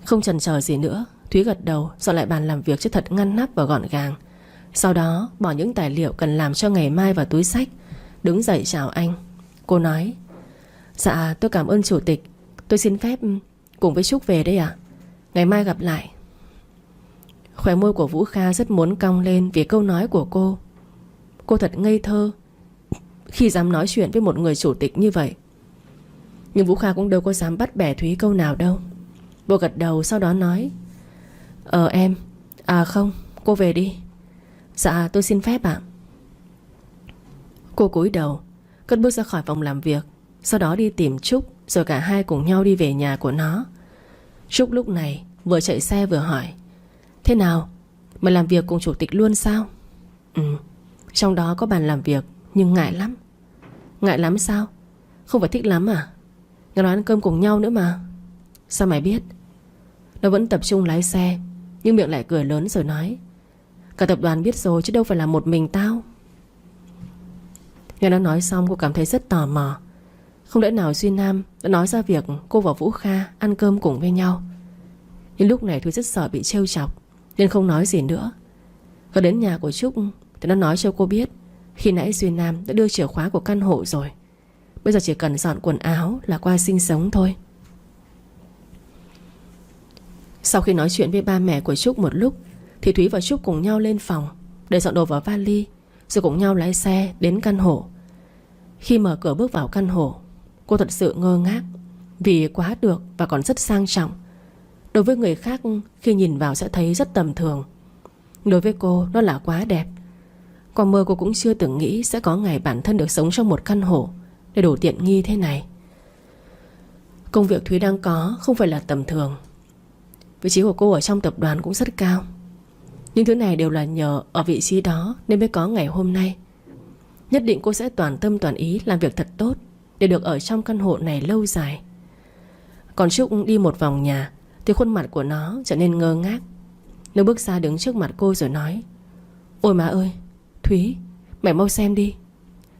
Không chần chờ gì nữa, Thúy gật đầu dọn lại bàn làm việc cho thật ngăn nắp và gọn gàng. Sau đó bỏ những tài liệu cần làm cho ngày mai vào túi xách, đứng dậy chào anh. Cô nói. Dạ tôi cảm ơn chủ tịch. Tôi xin phép cùng với Trúc về đây ạ. Ngày mai gặp lại. Khóe môi của Vũ Kha rất muốn cong lên vì câu nói của cô. Cô thật ngây thơ khi dám nói chuyện với một người chủ tịch như vậy. Nhưng Vũ Kha cũng đâu có dám bắt bẻ Thúy câu nào đâu. Cô gật đầu sau đó nói: em. À không, cô về đi. Dạ tôi xin phép ạ. Cô cúi đầu cất bước ra khỏi phòng làm việc, sau đó đi tìm Trúc, rồi cả hai cùng nhau đi về nhà của nó. Trúc lúc này vừa chạy xe vừa hỏi: thế nào, mày làm việc cùng chủ tịch luôn sao? Trong đó có bàn làm việc, nhưng ngại lắm. Ngại lắm sao? Không phải thích lắm à? Nghe nói ăn cơm cùng nhau nữa mà. Sao mày biết? Nó vẫn tập trung lái xe, nhưng miệng lại cười lớn rồi nói: cả tập đoàn biết rồi chứ đâu phải là một mình tao. Nghe nó nói xong cô cảm thấy rất tò mò. Không lẽ nào Duy Nam đã nói ra việc cô và Vũ Kha ăn cơm cùng với nhau. Nhưng lúc này Thúy rất sợ bị trêu chọc nên không nói gì nữa. Gần đến nhà của Trúc thì nó nói cho cô biết khi nãy Duy Nam đã đưa chìa khóa của căn hộ rồi. Bây giờ chỉ cần dọn quần áo là qua sinh sống thôi. Sau khi nói chuyện với ba mẹ của Trúc một lúc thì Thúy và Trúc cùng nhau lên phòng để dọn đồ vào vali, rồi cùng nhau lái xe đến căn hộ. Khi mở cửa bước vào căn hộ, cô thật sự ngơ ngác vì quá được và còn rất sang trọng. Đối với người khác khi nhìn vào sẽ thấy rất tầm thường, đối với cô nó là quá đẹp. Còn mơ cô cũng chưa từng nghĩ sẽ có ngày bản thân được sống trong một căn hộ để đủ tiện nghi thế này. Công việc Thúy đang có không phải là tầm thường. Vị trí của cô ở trong tập đoàn cũng rất cao. Nhưng thứ này đều là nhờ ở vị trí đó nên mới có ngày hôm nay. Nhất định cô sẽ toàn tâm toàn ý làm việc thật tốt để được ở trong căn hộ này lâu dài. Còn Trúc đi một vòng nhà thì khuôn mặt của nó trở nên ngơ ngác. Nó bước ra đứng trước mặt cô rồi nói: ôi má ơi, Thúy, mày mau xem đi.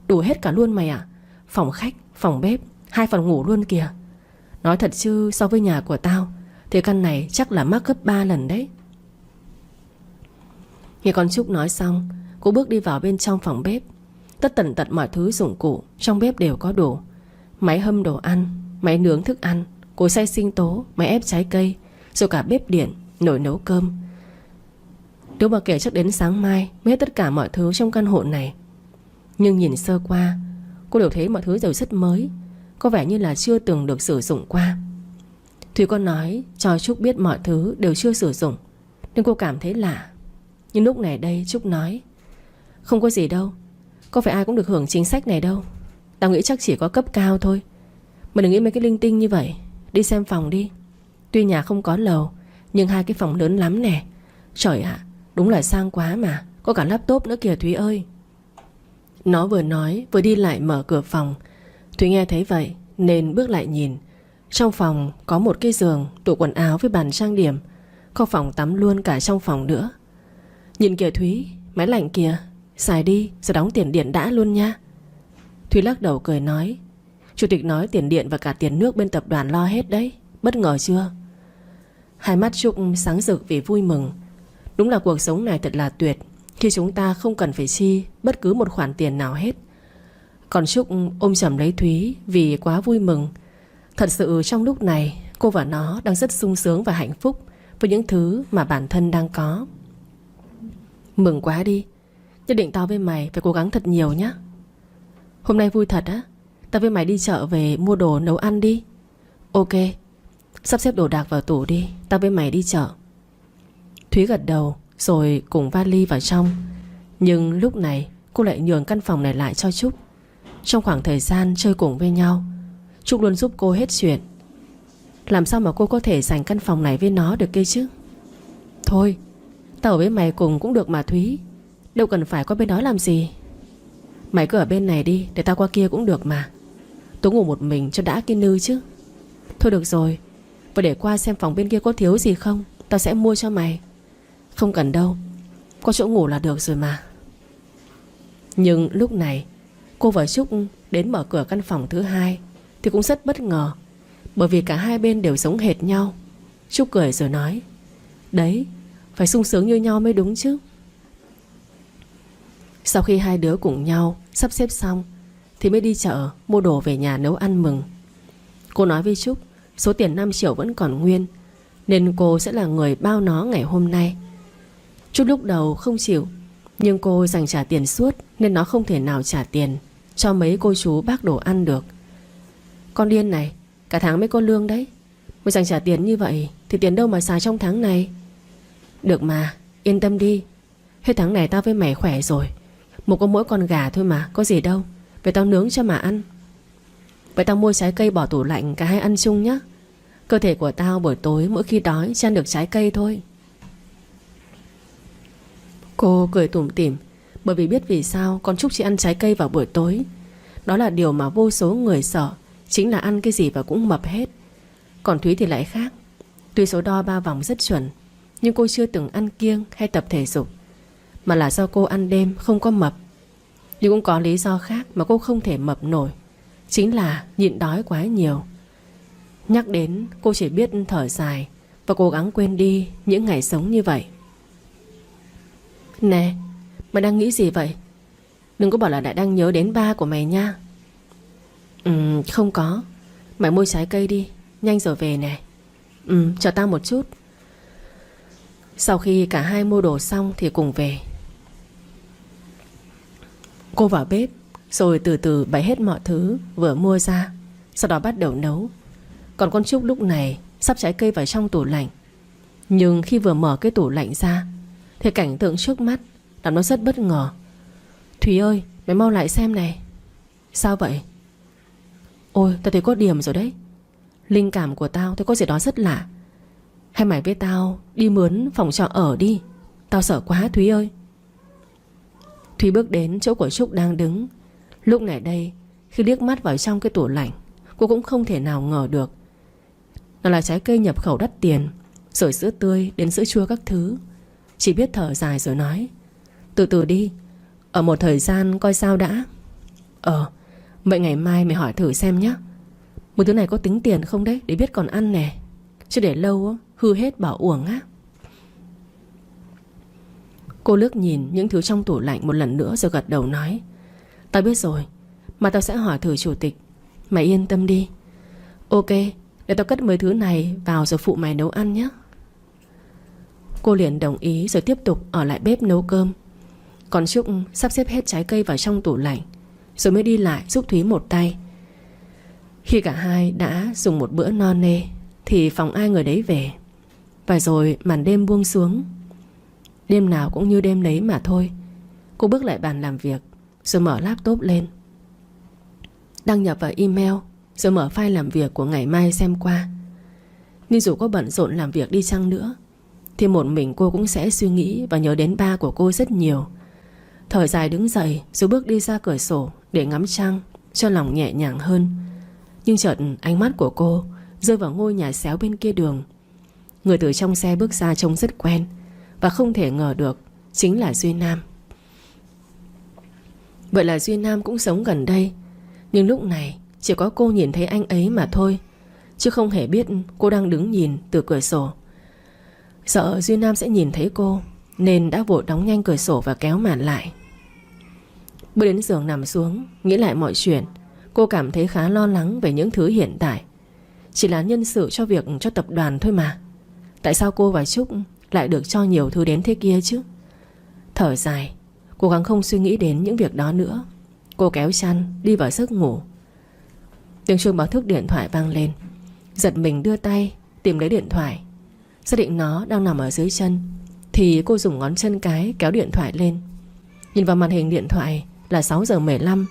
Đủ hết cả luôn mày ạ. Phòng khách, phòng bếp, 2 phòng ngủ luôn kìa. Nói thật chứ so với nhà của tao thì căn này chắc là mắc gấp 3 lần đấy. Nghe con Trúc nói xong, cô bước đi vào bên trong phòng bếp. Tất tần tật mọi thứ dụng cụ trong bếp đều có đủ: máy hâm đồ ăn, máy nướng thức ăn, cối xay sinh tố, máy ép trái cây, rồi cả bếp điện, nồi nấu cơm. Nếu mà kể chắc đến sáng mai mới hết tất cả mọi thứ trong căn hộ này. Nhưng nhìn sơ qua, cô đều thấy mọi thứ đều rất mới, có vẻ như là chưa từng được sử dụng qua. Thúy có nói cho Trúc biết mọi thứ đều chưa sử dụng nên cô cảm thấy lạ. Nhưng lúc này đây Trúc nói: không có gì đâu, có phải ai cũng được hưởng chính sách này đâu. Tao nghĩ chắc chỉ có cấp cao thôi. Mà đừng nghĩ mấy cái linh tinh như vậy. Đi xem phòng đi. Tuy nhà không có lầu nhưng 2 cái phòng lớn lắm nè. Trời ạ, đúng là sang quá mà. Có cả laptop nữa kìa Thúy ơi. Nó vừa nói vừa đi lại mở cửa phòng. Thúy nghe thấy vậy nên bước lại nhìn. Trong phòng có một cái giường, tủ quần áo với bàn trang điểm. Có phòng tắm luôn cả trong phòng nữa. Nhìn kìa Thúy, máy lạnh kìa. Xài đi rồi đóng tiền điện đã luôn nha. Thúy lắc đầu cười nói: chủ tịch nói tiền điện và cả tiền nước bên tập đoàn lo hết đấy. Bất ngờ chưa? Hai mắt Trúc sáng rực vì vui mừng. Đúng là cuộc sống này thật là tuyệt, khi chúng ta không cần phải chi bất cứ một khoản tiền nào hết. Còn Trúc ôm chầm lấy Thúy vì quá vui mừng. Thật sự trong lúc này cô và nó đang rất sung sướng và hạnh phúc với những thứ mà bản thân đang có. Mừng quá đi. Nhất định tao với mày phải cố gắng thật nhiều nhá. Hôm nay vui thật á. Tao với mày đi chợ về mua đồ nấu ăn đi. Ok. Sắp xếp đồ đạc vào tủ đi. Tao với mày đi chợ. Thúy gật đầu rồi cùng vali vào trong. Nhưng lúc này cô lại nhường căn phòng này lại cho Trúc. Trong khoảng thời gian chơi cùng với nhau, Trúc luôn giúp cô hết chuyện. Làm sao mà cô có thể dành căn phòng này với nó được kia chứ? Thôi, tao ở với mày cùng cũng được mà Thúy. Đâu cần phải qua bên đó làm gì. Mày cứ ở bên này đi, để tao qua kia cũng được mà. Tớ ngủ một mình cho đã cái nư chứ. Thôi được rồi, và để qua xem phòng bên kia có thiếu gì không, tao sẽ mua cho mày. Không cần đâu, có chỗ ngủ là được rồi mà. Nhưng lúc này cô và Trúc đến mở cửa căn phòng thứ 2 thì cũng rất bất ngờ, bởi vì cả hai bên đều giống hệt nhau. Trúc cười rồi nói: đấy, phải sung sướng như nhau mới đúng chứ. Sau khi hai đứa cùng nhau sắp xếp xong thì mới đi chợ mua đồ về nhà nấu ăn mừng. Cô nói với Trúc số tiền 5 triệu vẫn còn nguyên, nên cô sẽ là người bao nó ngày hôm nay. Trúc lúc đầu không chịu, nhưng cô dành trả tiền suốt nên nó không thể nào trả tiền cho mấy cô chú bác đồ ăn được. Con điên này, cả tháng mới có lương đấy, mới dành trả tiền như vậy thì tiền đâu mà xài trong tháng này. Được mà, yên tâm đi, hết tháng này tao với mày khỏe rồi. Một có mỗi con gà thôi mà, có gì đâu. Vậy tao nướng cho mà ăn. Vậy tao mua trái cây bỏ tủ lạnh cả hai ăn chung nhá. Cơ thể của tao buổi tối mỗi khi đói chỉ ăn được trái cây thôi. Cô cười tủm tỉm, bởi vì biết vì sao con Trúc chỉ ăn trái cây vào buổi tối. Đó là điều mà vô số người sợ, chính là ăn cái gì và cũng mập hết. Còn Thúy thì lại khác. Tuy số đo 3 vòng rất chuẩn, nhưng cô chưa từng ăn kiêng hay tập thể dục, mà là do cô ăn đêm không có mập. Nhưng cũng có lý do khác mà cô không thể mập nổi, chính là nhịn đói quá nhiều. Nhắc đến cô chỉ biết thở dài và cố gắng quên đi những ngày sống như vậy. Nè, mày đang nghĩ gì vậy? Đừng có bảo là lại đang nhớ đến ba của mày nha. Không có. Mày mua trái cây đi, nhanh rồi về nè. Chờ tao một chút. Sau khi cả hai mua đồ xong thì cùng về. Cô vào bếp rồi từ từ bày hết mọi thứ vừa mua ra, sau đó bắt đầu nấu. Còn con Trúc lúc này sắp trái cây vào trong tủ lạnh. Nhưng khi vừa mở cái tủ lạnh ra thì cảnh tượng trước mắt làm nó rất bất ngờ. Thúy ơi, mày mau lại xem này. Sao vậy? Ôi, tao thấy có điểm rồi đấy. Linh cảm của tao thấy có gì đó rất lạ. Hay mày với tao đi mướn phòng trọ ở đi. Tao sợ quá Thúy ơi. Thúy bước đến chỗ của Trúc đang đứng. Lúc này đây, khi liếc mắt vào trong cái tủ lạnh, cô cũng không thể nào ngờ được nó là trái cây nhập khẩu đắt tiền, rồi sữa tươi đến sữa chua các thứ. Chỉ biết thở dài rồi nói: từ từ đi, ở một thời gian coi sao đã. Vậy ngày mai mày hỏi thử xem nhé. Một thứ này có tính tiền không đấy, để biết còn ăn nè. Chứ để lâu á, hư hết bỏ uổng á. Cô lướt nhìn những thứ trong tủ lạnh một lần nữa rồi gật đầu nói: tao biết rồi, mà tao sẽ hỏi thử chủ tịch. Mày yên tâm đi. Ok, để tao cất mấy thứ này vào rồi phụ mày nấu ăn nhé. Cô liền đồng ý rồi tiếp tục ở lại bếp nấu cơm. Còn Trúc sắp xếp hết trái cây vào trong tủ lạnh rồi mới đi lại giúp Thúy một tay. Khi cả hai đã dùng một bữa no nê thì phòng ai người đấy về. Và rồi màn đêm buông xuống. Đêm nào cũng như đêm đấy mà thôi. Cô bước lại bàn làm việc rồi mở laptop lên, đăng nhập vào email rồi mở file làm việc của ngày mai xem qua. Nhưng dù có bận rộn làm việc đi chăng nữa thì một mình cô cũng sẽ suy nghĩ và nhớ đến ba của cô rất nhiều. Thở dài đứng dậy rồi bước đi ra cửa sổ để ngắm trăng cho lòng nhẹ nhàng hơn. Nhưng chợt ánh mắt của cô rơi vào ngôi nhà xéo bên kia đường. Người từ trong xe bước ra trông rất quen, và không thể ngờ được chính là Duy Nam. Vậy là Duy Nam cũng sống gần đây. Nhưng lúc này chỉ có cô nhìn thấy anh ấy mà thôi, chứ không hề biết cô đang đứng nhìn từ cửa sổ. Sợ Duy Nam sẽ nhìn thấy cô nên đã vội đóng nhanh cửa sổ và kéo màn lại. Bước đến giường nằm xuống, nghĩ lại mọi chuyện. Cô cảm thấy khá lo lắng về những thứ hiện tại. Chỉ là nhân sự cho việc cho tập đoàn thôi mà. Tại sao cô và Trúc lại được cho nhiều thứ đến thế kia chứ? Thở dài, cố gắng không suy nghĩ đến những việc đó nữa. Cô kéo chăn đi vào giấc ngủ. Tiếng chuông báo thức điện thoại vang lên. Giật mình đưa tay tìm lấy điện thoại. Xác định nó đang nằm ở dưới chân thì cô dùng ngón chân cái kéo điện thoại lên. Nhìn vào màn hình điện thoại là 6 giờ 15.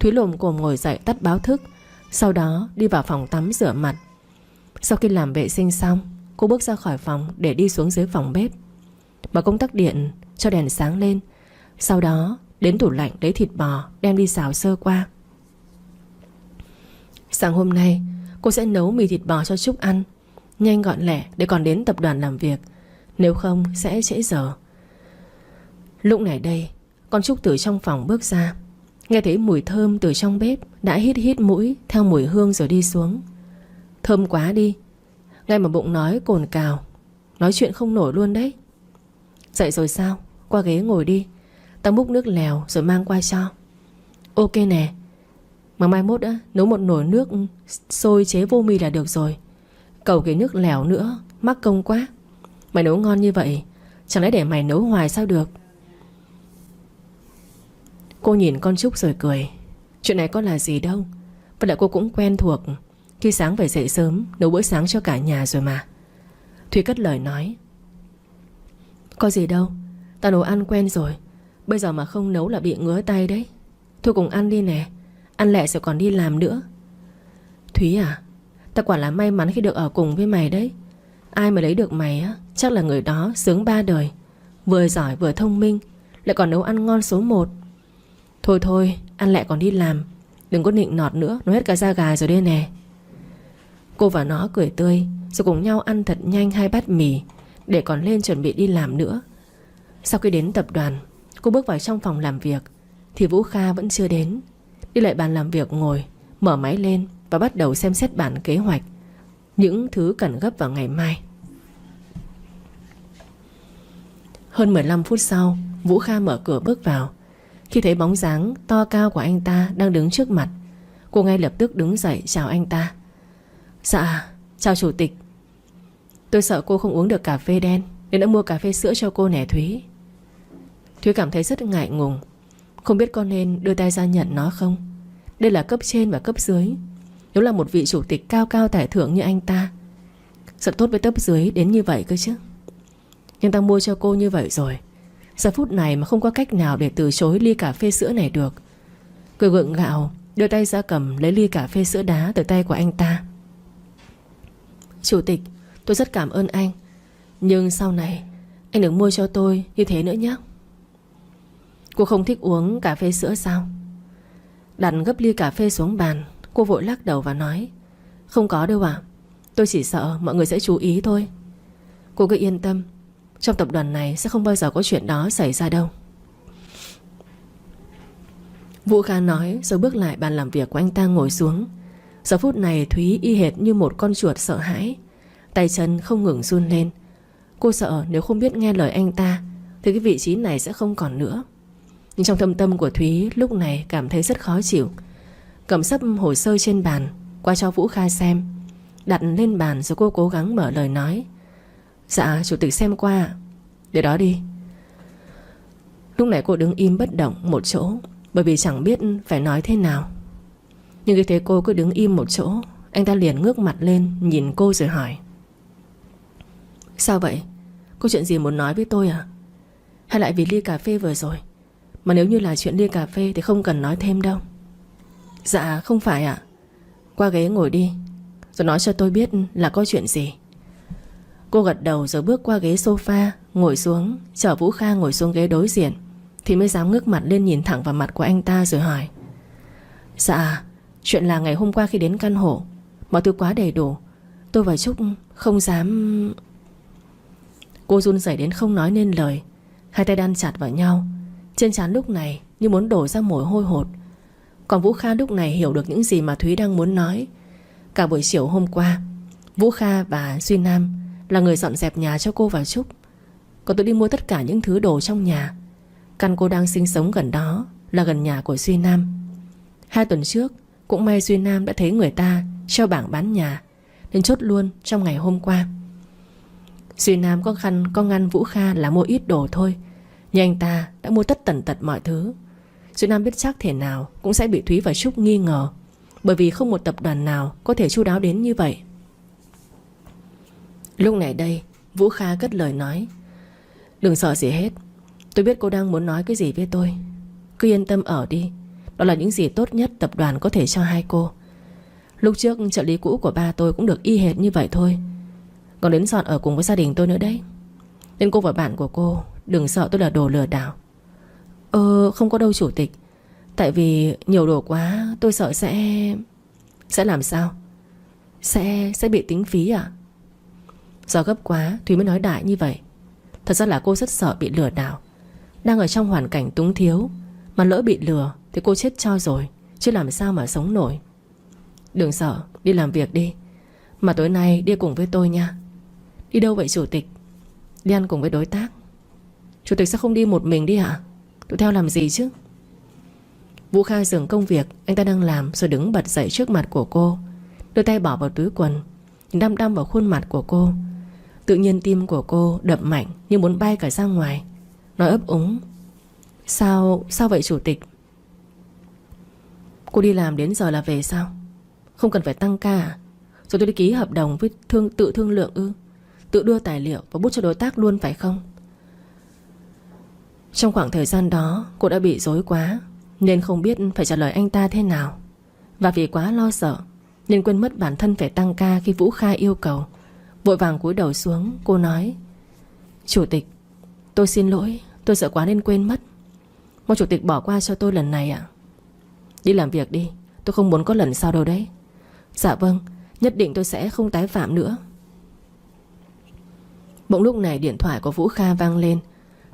Thúy lồm cồm ngồi dậy tắt báo thức, sau đó đi vào phòng tắm rửa mặt. Sau khi làm vệ sinh xong, cô bước ra khỏi phòng để đi xuống dưới phòng bếp, mở công tắc điện cho đèn sáng lên. Sau đó đến tủ lạnh lấy thịt bò đem đi xào sơ qua. Sáng hôm nay cô sẽ nấu mì thịt bò cho Trúc ăn, nhanh gọn lẹ để còn đến tập đoàn làm việc, nếu không sẽ trễ giờ. Lúc này đây, con Trúc từ trong phòng bước ra, nghe thấy mùi thơm từ trong bếp, đã hít hít mũi theo mùi hương rồi đi xuống. Thơm quá đi. Ngay mà bụng nói cồn cào, nói chuyện không nổi luôn đấy. Dậy rồi sao? Qua ghế ngồi đi, tao múc nước lèo rồi mang qua cho. Ok nè. Mà mai mốt á, nấu một nồi nước sôi chế vô mì là được rồi. Cầu cái nước lèo nữa mắc công quá. Mày nấu ngon như vậy Chẳng lẽ để mày nấu hoài sao được? Cô nhìn con Trúc rồi cười. Chuyện này có là gì đâu. Và lại cô cũng quen thuộc. Khi sáng phải dậy sớm nấu bữa sáng cho cả nhà rồi mà. Thúy cất lời nói. Có gì đâu, tao nấu ăn quen rồi. Bây giờ mà không nấu là bị ngứa tay đấy. Thôi cùng ăn đi nè. Ăn lẹ rồi còn đi làm nữa. Thúy à, tao quả là may mắn khi được ở cùng với mày đấy. Ai mà lấy được mày á, chắc là người đó sướng ba đời. Vừa giỏi vừa thông minh, lại còn nấu ăn ngon số 1. Thôi thôi, ăn lẹ còn đi làm. Đừng có nịnh nọt nữa, nó hết cả da gà rồi đây nè. Cô và nó cười tươi, rồi cùng nhau ăn thật nhanh 2 bát mì, để còn lên chuẩn bị đi làm nữa. Sau khi đến tập đoàn, cô bước vào trong phòng làm việc thì Vũ Kha vẫn chưa đến. Đi lại bàn làm việc ngồi, mở máy lên và bắt đầu xem xét bản kế hoạch, những thứ cần gấp vào ngày mai. Hơn 15 phút sau, Vũ Kha mở cửa bước vào. Khi thấy bóng dáng to cao của anh ta đang đứng trước mặt, cô ngay lập tức đứng dậy chào anh ta. Dạ, chào chủ tịch. Tôi sợ cô không uống được cà phê đen nên đã mua cà phê sữa cho cô nè Thúy. Thúy cảm thấy rất ngại ngùng, không biết có nên đưa tay ra nhận nó không. Đây là cấp trên và cấp dưới. Nếu là một vị chủ tịch cao cao tài thượng như anh ta, rất tốt với cấp dưới đến như vậy cơ chứ. Nhưng ta mua cho cô như vậy rồi, giờ phút này mà không có cách nào để từ chối ly cà phê sữa này được. Cười gượng gạo đưa tay ra cầm lấy ly cà phê sữa đá từ tay của anh ta. Chủ tịch, tôi rất cảm ơn anh, nhưng sau này anh đừng mua cho tôi như thế nữa nhé. Cô không thích uống cà phê sữa sao? Đặt gấp ly cà phê xuống bàn, cô vội lắc đầu và nói. Không có đâu ạ. Tôi chỉ sợ mọi người sẽ chú ý thôi. Cô cứ yên tâm, trong tập đoàn này sẽ không bao giờ có chuyện đó xảy ra đâu. Vũ Kha nói rồi bước lại bàn làm việc của anh ta ngồi xuống. Giờ phút này Thúy y hệt như một con chuột sợ hãi, tay chân không ngừng run lên. Cô sợ nếu không biết nghe lời anh ta thì cái vị trí này sẽ không còn nữa. Nhưng trong thâm tâm của Thúy lúc này cảm thấy rất khó chịu. Cầm sấp hồ sơ trên bàn qua cho Vũ Kha xem, đặt lên bàn rồi cô cố gắng mở lời nói. Dạ chủ tịch xem qua. Để đó đi. Lúc này cô đứng im bất động một chỗ, bởi vì chẳng biết phải nói thế nào. Nhưng khi thấy cô cứ đứng im một chỗ, anh ta liền ngước mặt lên nhìn cô rồi hỏi. Sao vậy? Có chuyện gì muốn nói với tôi à? Hay lại vì ly cà phê vừa rồi? Mà nếu như là chuyện ly cà phê thì không cần nói thêm đâu. Dạ không phải ạ. Qua ghế ngồi đi, rồi nói cho tôi biết là có chuyện gì. Cô gật đầu rồi bước qua ghế sofa, ngồi xuống, chở Vũ Kha ngồi xuống ghế đối diện, thì mới dám ngước mặt lên nhìn thẳng vào mặt của anh ta rồi hỏi. Dạ, chuyện là ngày hôm qua khi đến căn hộ, mọi thứ quá đầy đủ, tôi và Trúc không dám. Cô run rẩy đến không nói nên lời, hai tay đan chặt vào nhau, trên trán lúc này như muốn đổ ra mồ hôi hột. Còn Vũ Kha lúc này hiểu được những gì mà Thúy đang muốn nói. Cả buổi chiều hôm qua, Vũ Kha và Duy Nam là người dọn dẹp nhà cho cô và Trúc. Còn tôi đi mua tất cả những thứ đồ trong nhà. Căn cô đang sinh sống gần đó là gần nhà của Duy Nam. 2 tuần trước cũng may Duy Nam đã thấy người ta treo bảng bán nhà nên chốt luôn trong ngày hôm qua. Duy Nam có ngăn Vũ Kha là mua ít đồ thôi, nhưng anh ta đã mua tất tần tật mọi thứ. Duy Nam biết chắc thể nào cũng sẽ bị Thúy và Trúc nghi ngờ, bởi vì không một tập đoàn nào có thể chu đáo đến như vậy. Lúc này đây Vũ Kha cất lời nói. Đừng sợ gì hết, tôi biết cô đang muốn nói cái gì với tôi. Cứ yên tâm ở đi, đó là những gì tốt nhất tập đoàn có thể cho hai cô. Lúc trước trợ lý cũ của ba tôi cũng được y hệt như vậy thôi, còn đến dọn ở cùng với gia đình tôi nữa đấy. Nên cô và bạn của cô đừng sợ tôi là đồ lừa đảo. Không có đâu chủ tịch. Tại vì nhiều đồ quá tôi sợ sẽ làm sao? Sẽ bị tính phí à? Do gấp quá Thúy mới nói đại như vậy. Thật ra là cô rất sợ bị lừa đảo. Đang ở trong hoàn cảnh túng thiếu, mà lỡ bị lừa thì cô chết cho rồi, chứ làm sao mà sống nổi. Đừng sợ, đi làm việc đi. Mà tối nay đi cùng với tôi nha. Đi đâu vậy chủ tịch? Đi ăn cùng với đối tác. Chủ tịch sẽ không đi một mình đi hả? Tôi theo làm gì chứ? Vũ Kha dừng công việc anh ta đang làm rồi đứng bật dậy trước mặt của cô, đưa tay bỏ vào túi quần, đăm đăm vào khuôn mặt của cô. Tự nhiên tim của cô đập mạnh như muốn bay cả ra ngoài. Nói ấp úng: Sao vậy chủ tịch? Cô đi làm đến giờ là về sao? Không cần phải tăng ca à? Rồi tôi đi ký hợp đồng với tự thương lượng ư? Tự đưa tài liệu và bút cho đối tác luôn phải không? Trong khoảng thời gian đó cô đã bị rối quá, nên không biết phải trả lời anh ta thế nào. Và vì quá lo sợ nên quên mất bản thân phải tăng ca khi Vũ Kha yêu cầu. Vội vàng cúi đầu xuống, cô nói: Chủ tịch, tôi xin lỗi, tôi sợ quá nên quên mất. Mong chủ tịch bỏ qua cho tôi lần này ạ. Đi làm việc đi, tôi không muốn có lần sau đâu đấy. Dạ vâng, nhất định tôi sẽ không tái phạm nữa. Bỗng lúc này điện thoại của Vũ Kha vang lên.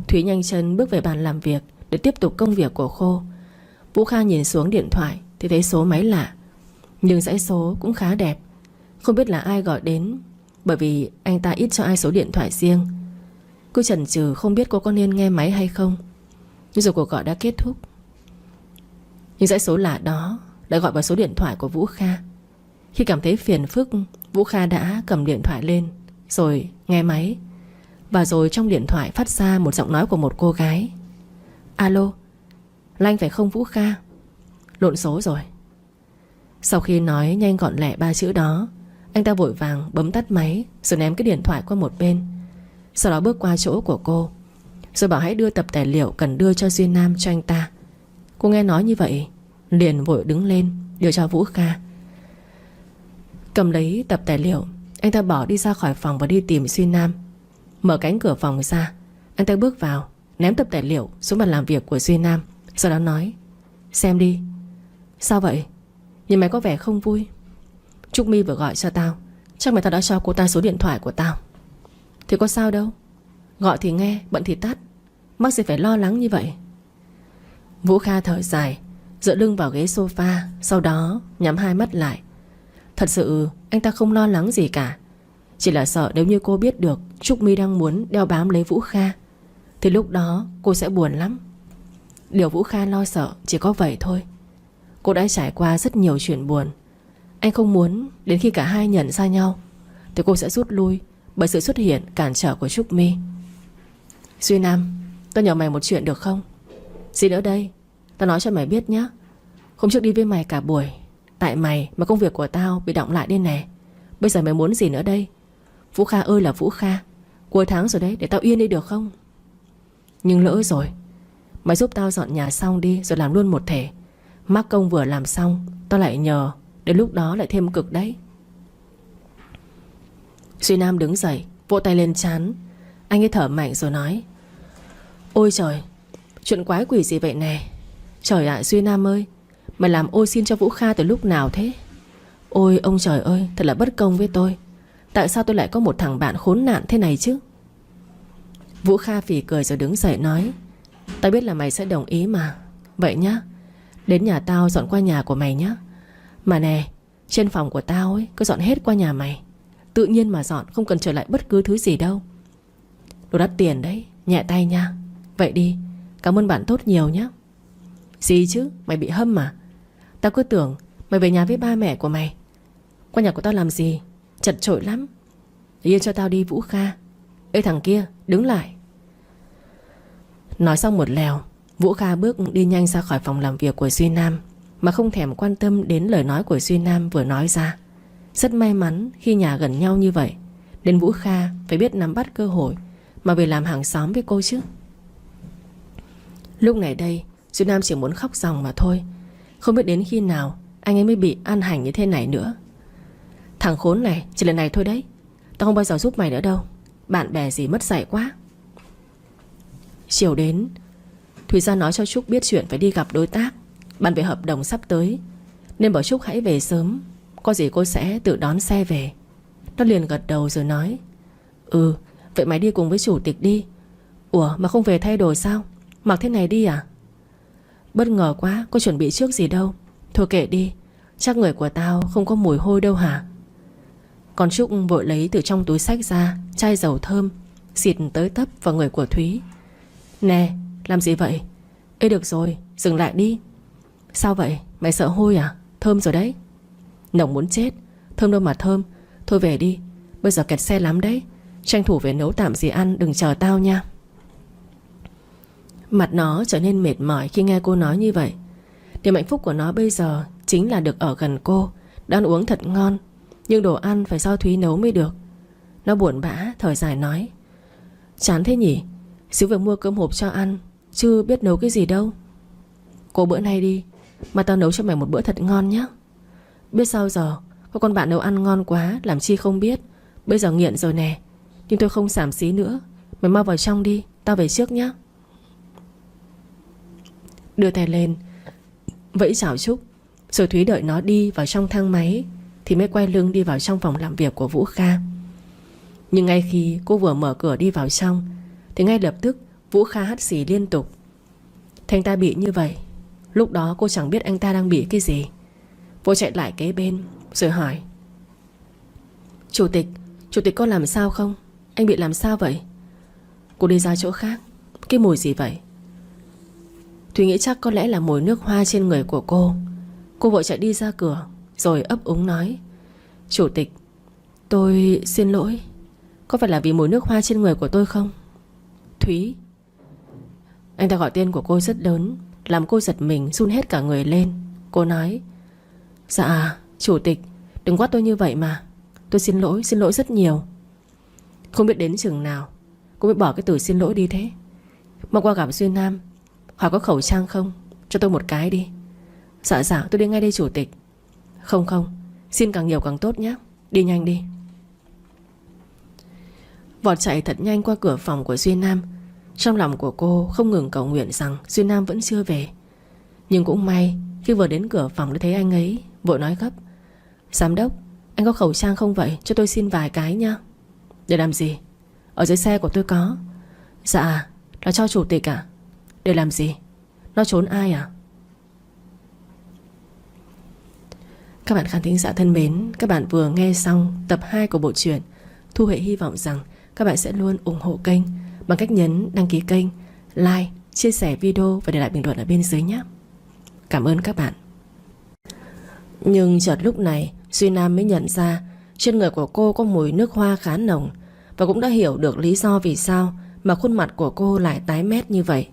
Thúy nhanh chân bước về bàn làm việc để tiếp tục công việc của cô. Vũ Kha nhìn xuống điện thoại thì thấy số máy lạ, nhưng dãy số cũng khá đẹp. Không biết là ai gọi đến, bởi vì anh ta ít cho ai số điện thoại riêng. Cô chần chừ không biết cô có nên nghe máy hay không. Nhưng rồi cuộc gọi đã kết thúc. Nhưng dãy số lạ đó lại gọi vào số điện thoại của Vũ Kha. Khi cảm thấy phiền phức, Vũ Kha đã cầm điện thoại lên rồi nghe máy. Và rồi trong điện thoại phát ra một giọng nói của một cô gái: Alo, là anh phải không Vũ Kha? Lộn số rồi. Sau khi nói nhanh gọn lẹ 3 chữ đó, anh ta vội vàng bấm tắt máy rồi ném cái điện thoại qua một bên. Sau đó bước qua chỗ của cô rồi bảo hãy đưa tập tài liệu cần đưa cho Duy Nam cho anh ta. Cô nghe nói như vậy liền vội đứng lên đưa cho Vũ Kha. Cầm lấy tập tài liệu, anh ta bỏ đi ra khỏi phòng và đi tìm Duy Nam. Mở cánh cửa phòng ra, anh ta bước vào, ném tập tài liệu xuống bàn làm việc của Duy Nam. Sau đó nói: Xem đi. Sao vậy? Nhìn mày có vẻ không vui. Trúc My vừa gọi cho tao, chắc mày tao đã cho cô ta số điện thoại của tao. Thì có sao đâu, gọi thì nghe, bận thì tắt, mắc gì phải lo lắng như vậy. Vũ Kha thở dài, dựa lưng vào ghế sofa, sau đó nhắm hai mắt lại. Thật sự anh ta không lo lắng gì cả. Chỉ là sợ nếu như cô biết được Trúc My đang muốn đeo bám lấy Vũ Kha thì lúc đó cô sẽ buồn lắm. Điều Vũ Kha lo sợ chỉ có vậy thôi. Cô đã trải qua rất nhiều chuyện buồn. Anh không muốn đến khi cả hai nhận ra nhau thì cô sẽ rút lui bởi sự xuất hiện cản trở của Trúc My. Duy Nam, tao nhờ mày một chuyện được không? Gì nữa đây? Tao nói cho mày biết nhé. Hôm trước đi với mày cả buổi, tại mày mà công việc của tao bị đọng lại đây nè. Bây giờ mày muốn gì nữa đây? Vũ Kha ơi là Vũ Kha, cuối tháng rồi đấy, để tao yên đi được không? Nhưng lỡ rồi. Mày giúp tao dọn nhà xong đi rồi làm luôn một thể. Mắc công vừa làm xong tao lại nhờ, đến lúc đó lại thêm cực đấy. Duy Nam đứng dậy, vỗ tay lên trán. Anh ấy thở mạnh rồi nói: Ôi trời, chuyện quái quỷ gì vậy nè. Trời ạ, Duy Nam ơi, mày làm ô xin cho Vũ Kha từ lúc nào thế? Ôi ông trời ơi, thật là bất công với tôi. Tại sao tôi lại có một thằng bạn khốn nạn thế này chứ? Vũ Kha phì cười rồi đứng dậy nói: Tao biết là mày sẽ đồng ý mà. Vậy nhá, đến nhà tao dọn qua nhà của mày nhá. Mà nè, trên phòng của tao ấy cứ dọn hết qua nhà mày. Tự nhiên mà dọn, không cần trở lại bất cứ thứ gì đâu. Đồ đắt tiền đấy, nhẹ tay nha. Vậy đi, cảm ơn bạn tốt nhiều nhá. Gì chứ, mày bị hâm mà. Tao cứ tưởng mày về nhà với ba mẹ của mày. Qua nhà của tao làm gì, chật chội lắm. Yên cho tao đi Vũ Kha. Ê thằng kia, đứng lại. Nói xong một lèo, Vũ Kha bước đi nhanh ra khỏi phòng làm việc của Duy Nam, mà không thèm quan tâm đến lời nói của Duy Nam vừa nói ra. Rất may mắn khi nhà gần nhau như vậy, nên Vũ Kha phải biết nắm bắt cơ hội mà về làm hàng xóm với cô chứ. Lúc này đây, Duy Nam chỉ muốn khóc ròng mà thôi. Không biết đến khi nào anh ấy mới bị ăn hành như thế này nữa. Thằng khốn này, chỉ lần này thôi đấy. Tao không bao giờ giúp mày nữa đâu. Bạn bè gì mất dạy quá. Chiều đến, Thùy ra nói cho Trúc biết chuyện phải đi gặp đối tác, bàn về hợp đồng sắp tới, nên bảo Trúc hãy về sớm, có gì cô sẽ tự đón xe về. Nó liền gật đầu rồi nói: Ừ, vậy mày đi cùng với chủ tịch đi. Ủa mà không về thay đồ sao? Mặc thế này đi à? Bất ngờ quá, có chuẩn bị trước gì đâu. Thôi kệ đi, chắc người của tao không có mùi hôi đâu hả? Còn Trúc vội lấy từ trong túi xách ra chai dầu thơm, xịt tới tấp vào người của Thúy. Nè, làm gì vậy? Ê được rồi, dừng lại đi. Sao vậy, mày sợ hôi à? Thơm rồi đấy. Nồng muốn chết, thơm đâu mà thơm. Thôi về đi, bây giờ kẹt xe lắm đấy. tranh thủ về nấu tạm gì ăn, đừng chờ tao nha. Mặt nó trở nên mệt mỏi khi nghe cô nói như vậy. Niềm hạnh phúc của nó bây giờ chính là được ở gần cô, được ăn uống thật ngon. Nhưng đồ ăn phải do Thúy nấu mới được. Nó buồn bã thở dài nói: chán thế nhỉ, xíu về mua cơm hộp cho ăn, chứ biết nấu cái gì đâu. Cô bữa nay đi, mà tao nấu cho mày một bữa thật ngon nhé. Biết sao giờ, có con bạn nấu ăn ngon quá, làm chi không biết. Bây giờ nghiện rồi nè. Nhưng tôi không xàm xí nữa. Mày mau vào trong đi, tao về trước nhé. Đưa tay lên vẫy chào Trúc, rồi Thúy đợi nó đi vào trong thang máy thì mới quay lưng đi vào trong phòng làm việc của Vũ Kha. Nhưng ngay khi cô vừa mở cửa đi vào trong thì ngay lập tức Vũ Kha hắt xì liên tục. Thế anh ta bị như vậy, lúc đó cô chẳng biết anh ta đang bị cái gì. Cô chạy lại kế bên rồi hỏi: Chủ tịch có làm sao không? Anh bị làm sao vậy? Cô đi ra chỗ khác. Cái mùi gì vậy? Thùy nghĩ chắc có lẽ là mùi nước hoa trên người của cô. Cô vội chạy đi ra cửa rồi ấp úng nói: Chủ tịch, tôi xin lỗi. Có phải là vì mùi nước hoa trên người của tôi không? Thúy. Anh ta gọi tên của cô rất lớn, làm cô giật mình run hết cả người lên. Cô nói: Dạ chủ tịch, đừng quát tôi như vậy mà. Tôi xin lỗi rất nhiều. Không biết đến chừng nào cô mới bỏ cái từ xin lỗi đi thế. Mà qua gặp Duy Nam, hỏi có khẩu trang không, cho tôi một cái đi. Dạ tôi đi ngay đây chủ tịch. Không, xin càng nhiều càng tốt nhé. Đi nhanh đi. Vọt chạy thật nhanh qua cửa phòng của Duy Nam. Trong lòng của cô không ngừng cầu nguyện rằng Duy Nam vẫn chưa về. Nhưng cũng may, khi vừa đến cửa phòng đã thấy anh ấy, vội nói gấp: Giám đốc, anh có khẩu trang không vậy? Cho tôi xin vài cái nha. Để làm gì? Ở dưới xe của tôi có. Dạ, là cho chủ tịch à? Để làm gì? Nó trốn ai à? Các bạn khán thính giả thân mến, các bạn vừa nghe xong tập 2 của bộ truyện. Thu Huệ hy vọng rằng các bạn sẽ luôn ủng hộ kênh bằng cách nhấn đăng ký kênh, like, chia sẻ video và để lại bình luận ở bên dưới nhé. Cảm ơn các bạn. Nhưng chợt lúc này Duy Nam mới nhận ra trên người của cô có mùi nước hoa khá nồng, và cũng đã hiểu được lý do vì sao mà khuôn mặt của cô lại tái mét như vậy.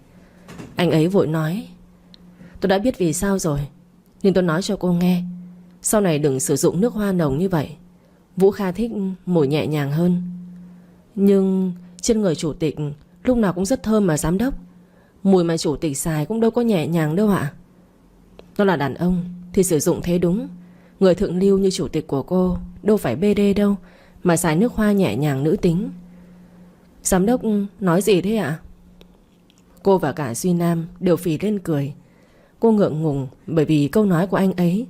Anh ấy vội nói: Tôi đã biết vì sao rồi, nhưng tôi nói cho cô nghe, sau này đừng sử dụng nước hoa nồng như vậy. Vũ Kha thích mùi nhẹ nhàng hơn. Nhưng trên người chủ tịch lúc nào cũng rất thơm mà giám đốc. Mùi mà chủ tịch xài cũng đâu có nhẹ nhàng đâu ạ. Nó là đàn ông thì sử dụng thế đúng. Người thượng lưu như chủ tịch của cô đâu phải BD đâu mà xài nước hoa nhẹ nhàng nữ tính. Giám đốc nói gì thế ạ? Cô và cả Duy Nam đều phì lên cười. Cô ngượng ngùng bởi vì câu nói của anh ấy,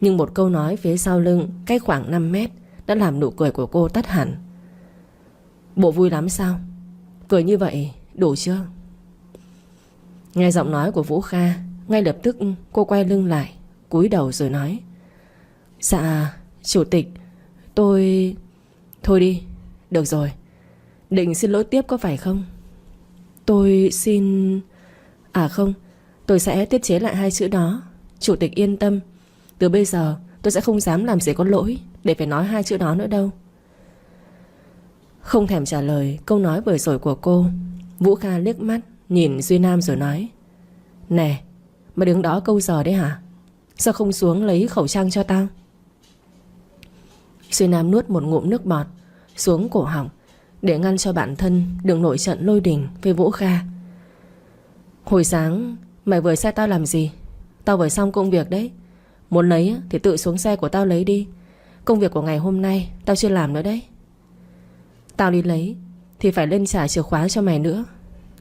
nhưng một câu nói phía sau lưng cách khoảng 5 mét đã làm nụ cười của cô tắt hẳn. Bộ vui lắm sao? Cười như vậy đủ chưa? Nghe giọng nói của Vũ Kha, ngay lập tức cô quay lưng lại, cúi đầu rồi nói: Dạ chủ tịch, tôi... Thôi đi, được rồi. Định xin lỗi tiếp có phải không? Tôi xin... À không, tôi sẽ tiết chế lại 2 chữ đó. Chủ tịch yên tâm, từ bây giờ tôi sẽ không dám làm gì có lỗi để phải nói 2 chữ đó nữa đâu. Không thèm trả lời câu nói vừa rồi của cô, Vũ Kha liếc mắt nhìn Duy Nam rồi nói: Nè, mày đứng đó câu giờ đấy hả? Sao không xuống lấy khẩu trang cho tao? Duy Nam nuốt một ngụm nước bọt xuống cổ họng để ngăn cho bản thân đừng nổi trận lôi đình với Vũ Kha. Hồi sáng mày vừa xe tao làm gì? Tao vừa xong công việc đấy. Muốn lấy thì tự xuống xe của tao lấy đi. Công việc của ngày hôm nay tao chưa làm nữa đấy. Tao đi lấy thì phải lên trả chìa khóa cho mày nữa.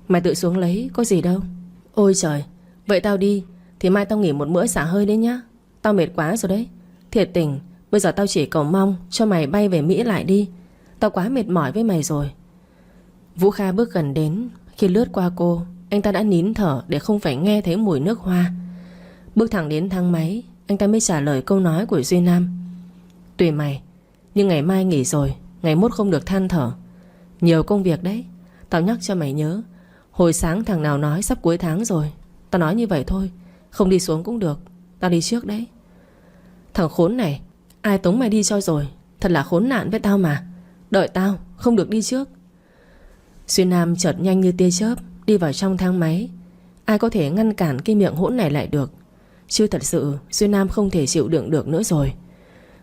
Mày tự xuống lấy có gì đâu. Ôi trời, vậy tao đi thì mai tao nghỉ một bữa xả hơi đấy nhá. Tao mệt quá rồi đấy. Thiệt tình, bây giờ tao chỉ cầu mong cho mày bay về Mỹ lại đi. Tao quá mệt mỏi với mày rồi. Vũ Kha bước gần đến. Khi lướt qua cô, anh ta đã nín thở để không phải nghe thấy mùi nước hoa. Bước thẳng đến thang máy, anh ta mới trả lời câu nói của Duy Nam: Tùy mày, nhưng ngày mai nghỉ rồi, ngày mốt không được than thở. Nhiều công việc đấy. Tao nhắc cho mày nhớ. Hồi sáng thằng nào nói sắp cuối tháng rồi. Tao nói như vậy thôi, không đi xuống cũng được. Tao đi trước đấy. Thằng khốn này, ai tống mày đi cho rồi. Thật là khốn nạn với tao mà. Đợi tao, không được đi trước. Duy Nam chợt nhanh như tia chớp đi vào trong thang máy. Ai có thể ngăn cản cái miệng hỗn này lại được. Chứ thật sự Duy Nam không thể chịu đựng được nữa rồi.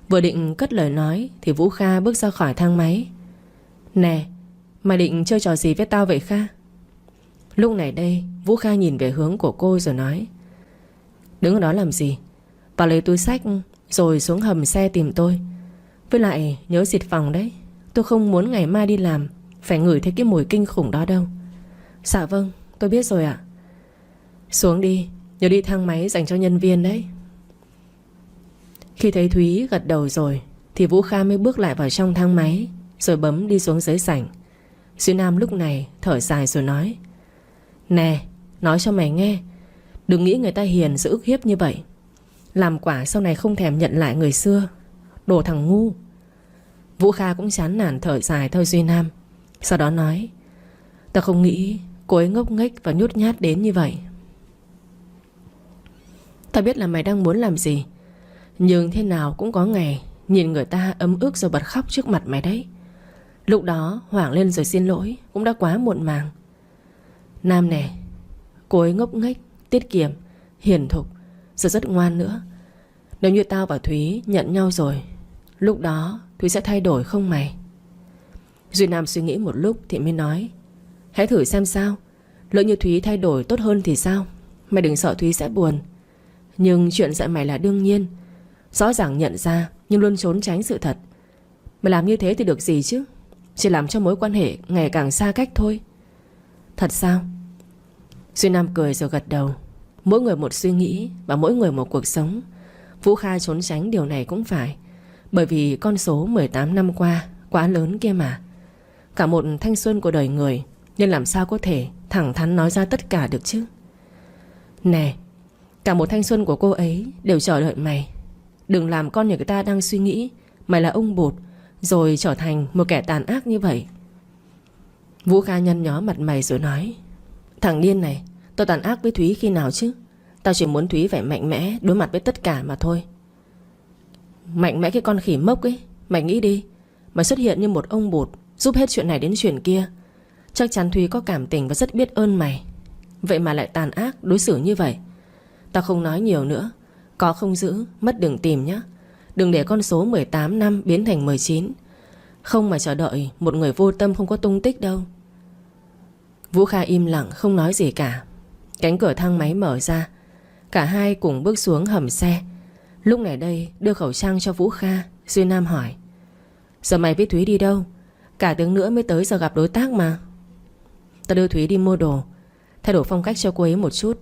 Vừa định cất lời nói thì Vũ Kha bước ra khỏi thang máy. Nè, mày định chơi trò gì với tao vậy Kha? Lúc này đây Vũ Kha nhìn về hướng của cô rồi nói: Đứng ở đó làm gì? Vào lấy túi xách rồi xuống hầm xe tìm tôi. Với lại nhớ xịt phòng đấy. Tôi không muốn ngày mai đi làm phải ngửi thấy cái mùi kinh khủng đó đâu. Dạ vâng, tôi biết rồi ạ. Xuống đi, nhớ đi thang máy dành cho nhân viên đấy. Khi thấy Thúy gật đầu rồi thì Vũ Kha mới bước lại vào trong thang máy, rồi bấm đi xuống dưới sảnh. Duy Nam lúc này thở dài rồi nói: Nè, nói cho mày nghe, đừng nghĩ người ta hiền rồi ức hiếp như vậy. Làm quả sau này không thèm nhận lại người xưa. Đồ thằng ngu. Vũ Kha cũng chán nản thở dài theo Duy Nam. Sau đó nói: Ta không nghĩ cô ấy ngốc nghếch và nhút nhát đến như vậy. Ta biết là mày đang muốn làm gì, nhưng thế nào cũng có ngày nhìn người ta ấm ức rồi bật khóc trước mặt mày đấy. Lúc đó hoảng lên rồi xin lỗi cũng đã quá muộn màng. Nam này, cô ấy ngốc nghếch, tiết kiệm, hiền thục, rồi rất ngoan nữa. Nếu như tao và Thúy nhận nhau rồi, lúc đó Thúy sẽ thay đổi không mày? Duy Nam suy nghĩ một lúc thì mới nói: Hãy thử xem sao. Lỡ như Thúy thay đổi tốt hơn thì sao? Mày đừng sợ Thúy sẽ buồn. Nhưng chuyện giận mày là đương nhiên. Rõ ràng nhận ra nhưng luôn trốn tránh sự thật. Mày làm như thế thì được gì chứ? Chỉ làm cho mối quan hệ ngày càng xa cách thôi. Thật sao? Duy Nam cười rồi gật đầu. Mỗi người một suy nghĩ và mỗi người một cuộc sống. Vũ Kha trốn tránh điều này cũng phải, bởi vì con số 18 năm qua quá lớn kia mà. Cả một thanh xuân của đời người, nên làm sao có thể thẳng thắn nói ra tất cả được chứ. Nè, cả một thanh xuân của cô ấy đều chờ đợi mày. Đừng làm con nhà người ta đang suy nghĩ mày là ông bụt, rồi trở thành một kẻ tàn ác như vậy. Vũ Kha nhăn nhó mặt mày rồi nói: Thằng điên này, tôi tàn ác với Thúy khi nào chứ? Tao chỉ muốn Thúy phải mạnh mẽ đối mặt với tất cả mà thôi. Mạnh mẽ cái con khỉ mốc ấy. Mày nghĩ đi, mày xuất hiện như một ông bụt, giúp hết chuyện này đến chuyện kia, chắc chắn Thúy có cảm tình và rất biết ơn mày. Vậy mà lại tàn ác đối xử như vậy. Tao không nói nhiều nữa. Có không giữ, mất đừng tìm nhé. Đừng để con số 18 năm biến thành 19. Không mà chờ đợi một người vô tâm không có tung tích đâu. Vũ Kha im lặng không nói gì cả. Cánh cửa thang máy mở ra. Cả hai cùng bước xuống hầm xe. Lúc này đây đưa khẩu trang cho Vũ Kha, Duy Nam hỏi: Giờ mày với Thúy đi đâu? Cả tiếng nữa mới tới giờ gặp đối tác mà. Tao đưa Thúy đi mua đồ, thay đổi phong cách cho cô ấy một chút.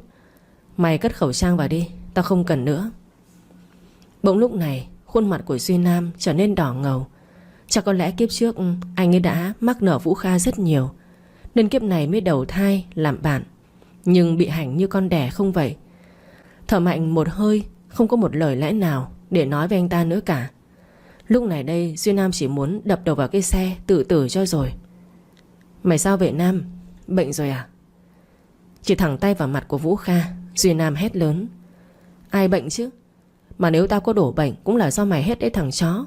Mày cất khẩu trang vào đi, tao không cần nữa. Bỗng lúc này khuôn mặt của Duy Nam trở nên đỏ ngầu. Chắc có lẽ kiếp trước anh ấy đã mắc nợ Vũ Kha rất nhiều, nên kiếp này mới đầu thai làm bạn, nhưng bị hành như con đẻ không vậy. Thở mạnh một hơi, không có một lời lẽ nào để nói với anh ta nữa cả. Lúc này đây Duy Nam chỉ muốn đập đầu vào cái xe tự tử cho rồi. Mày sao vậy Nam? Bệnh rồi à? Chỉ thẳng tay vào mặt của Vũ Kha, Duy Nam hét lớn: Ai bệnh chứ? Mà nếu tao có đổ bệnh cũng là do mày hết đấy thằng chó.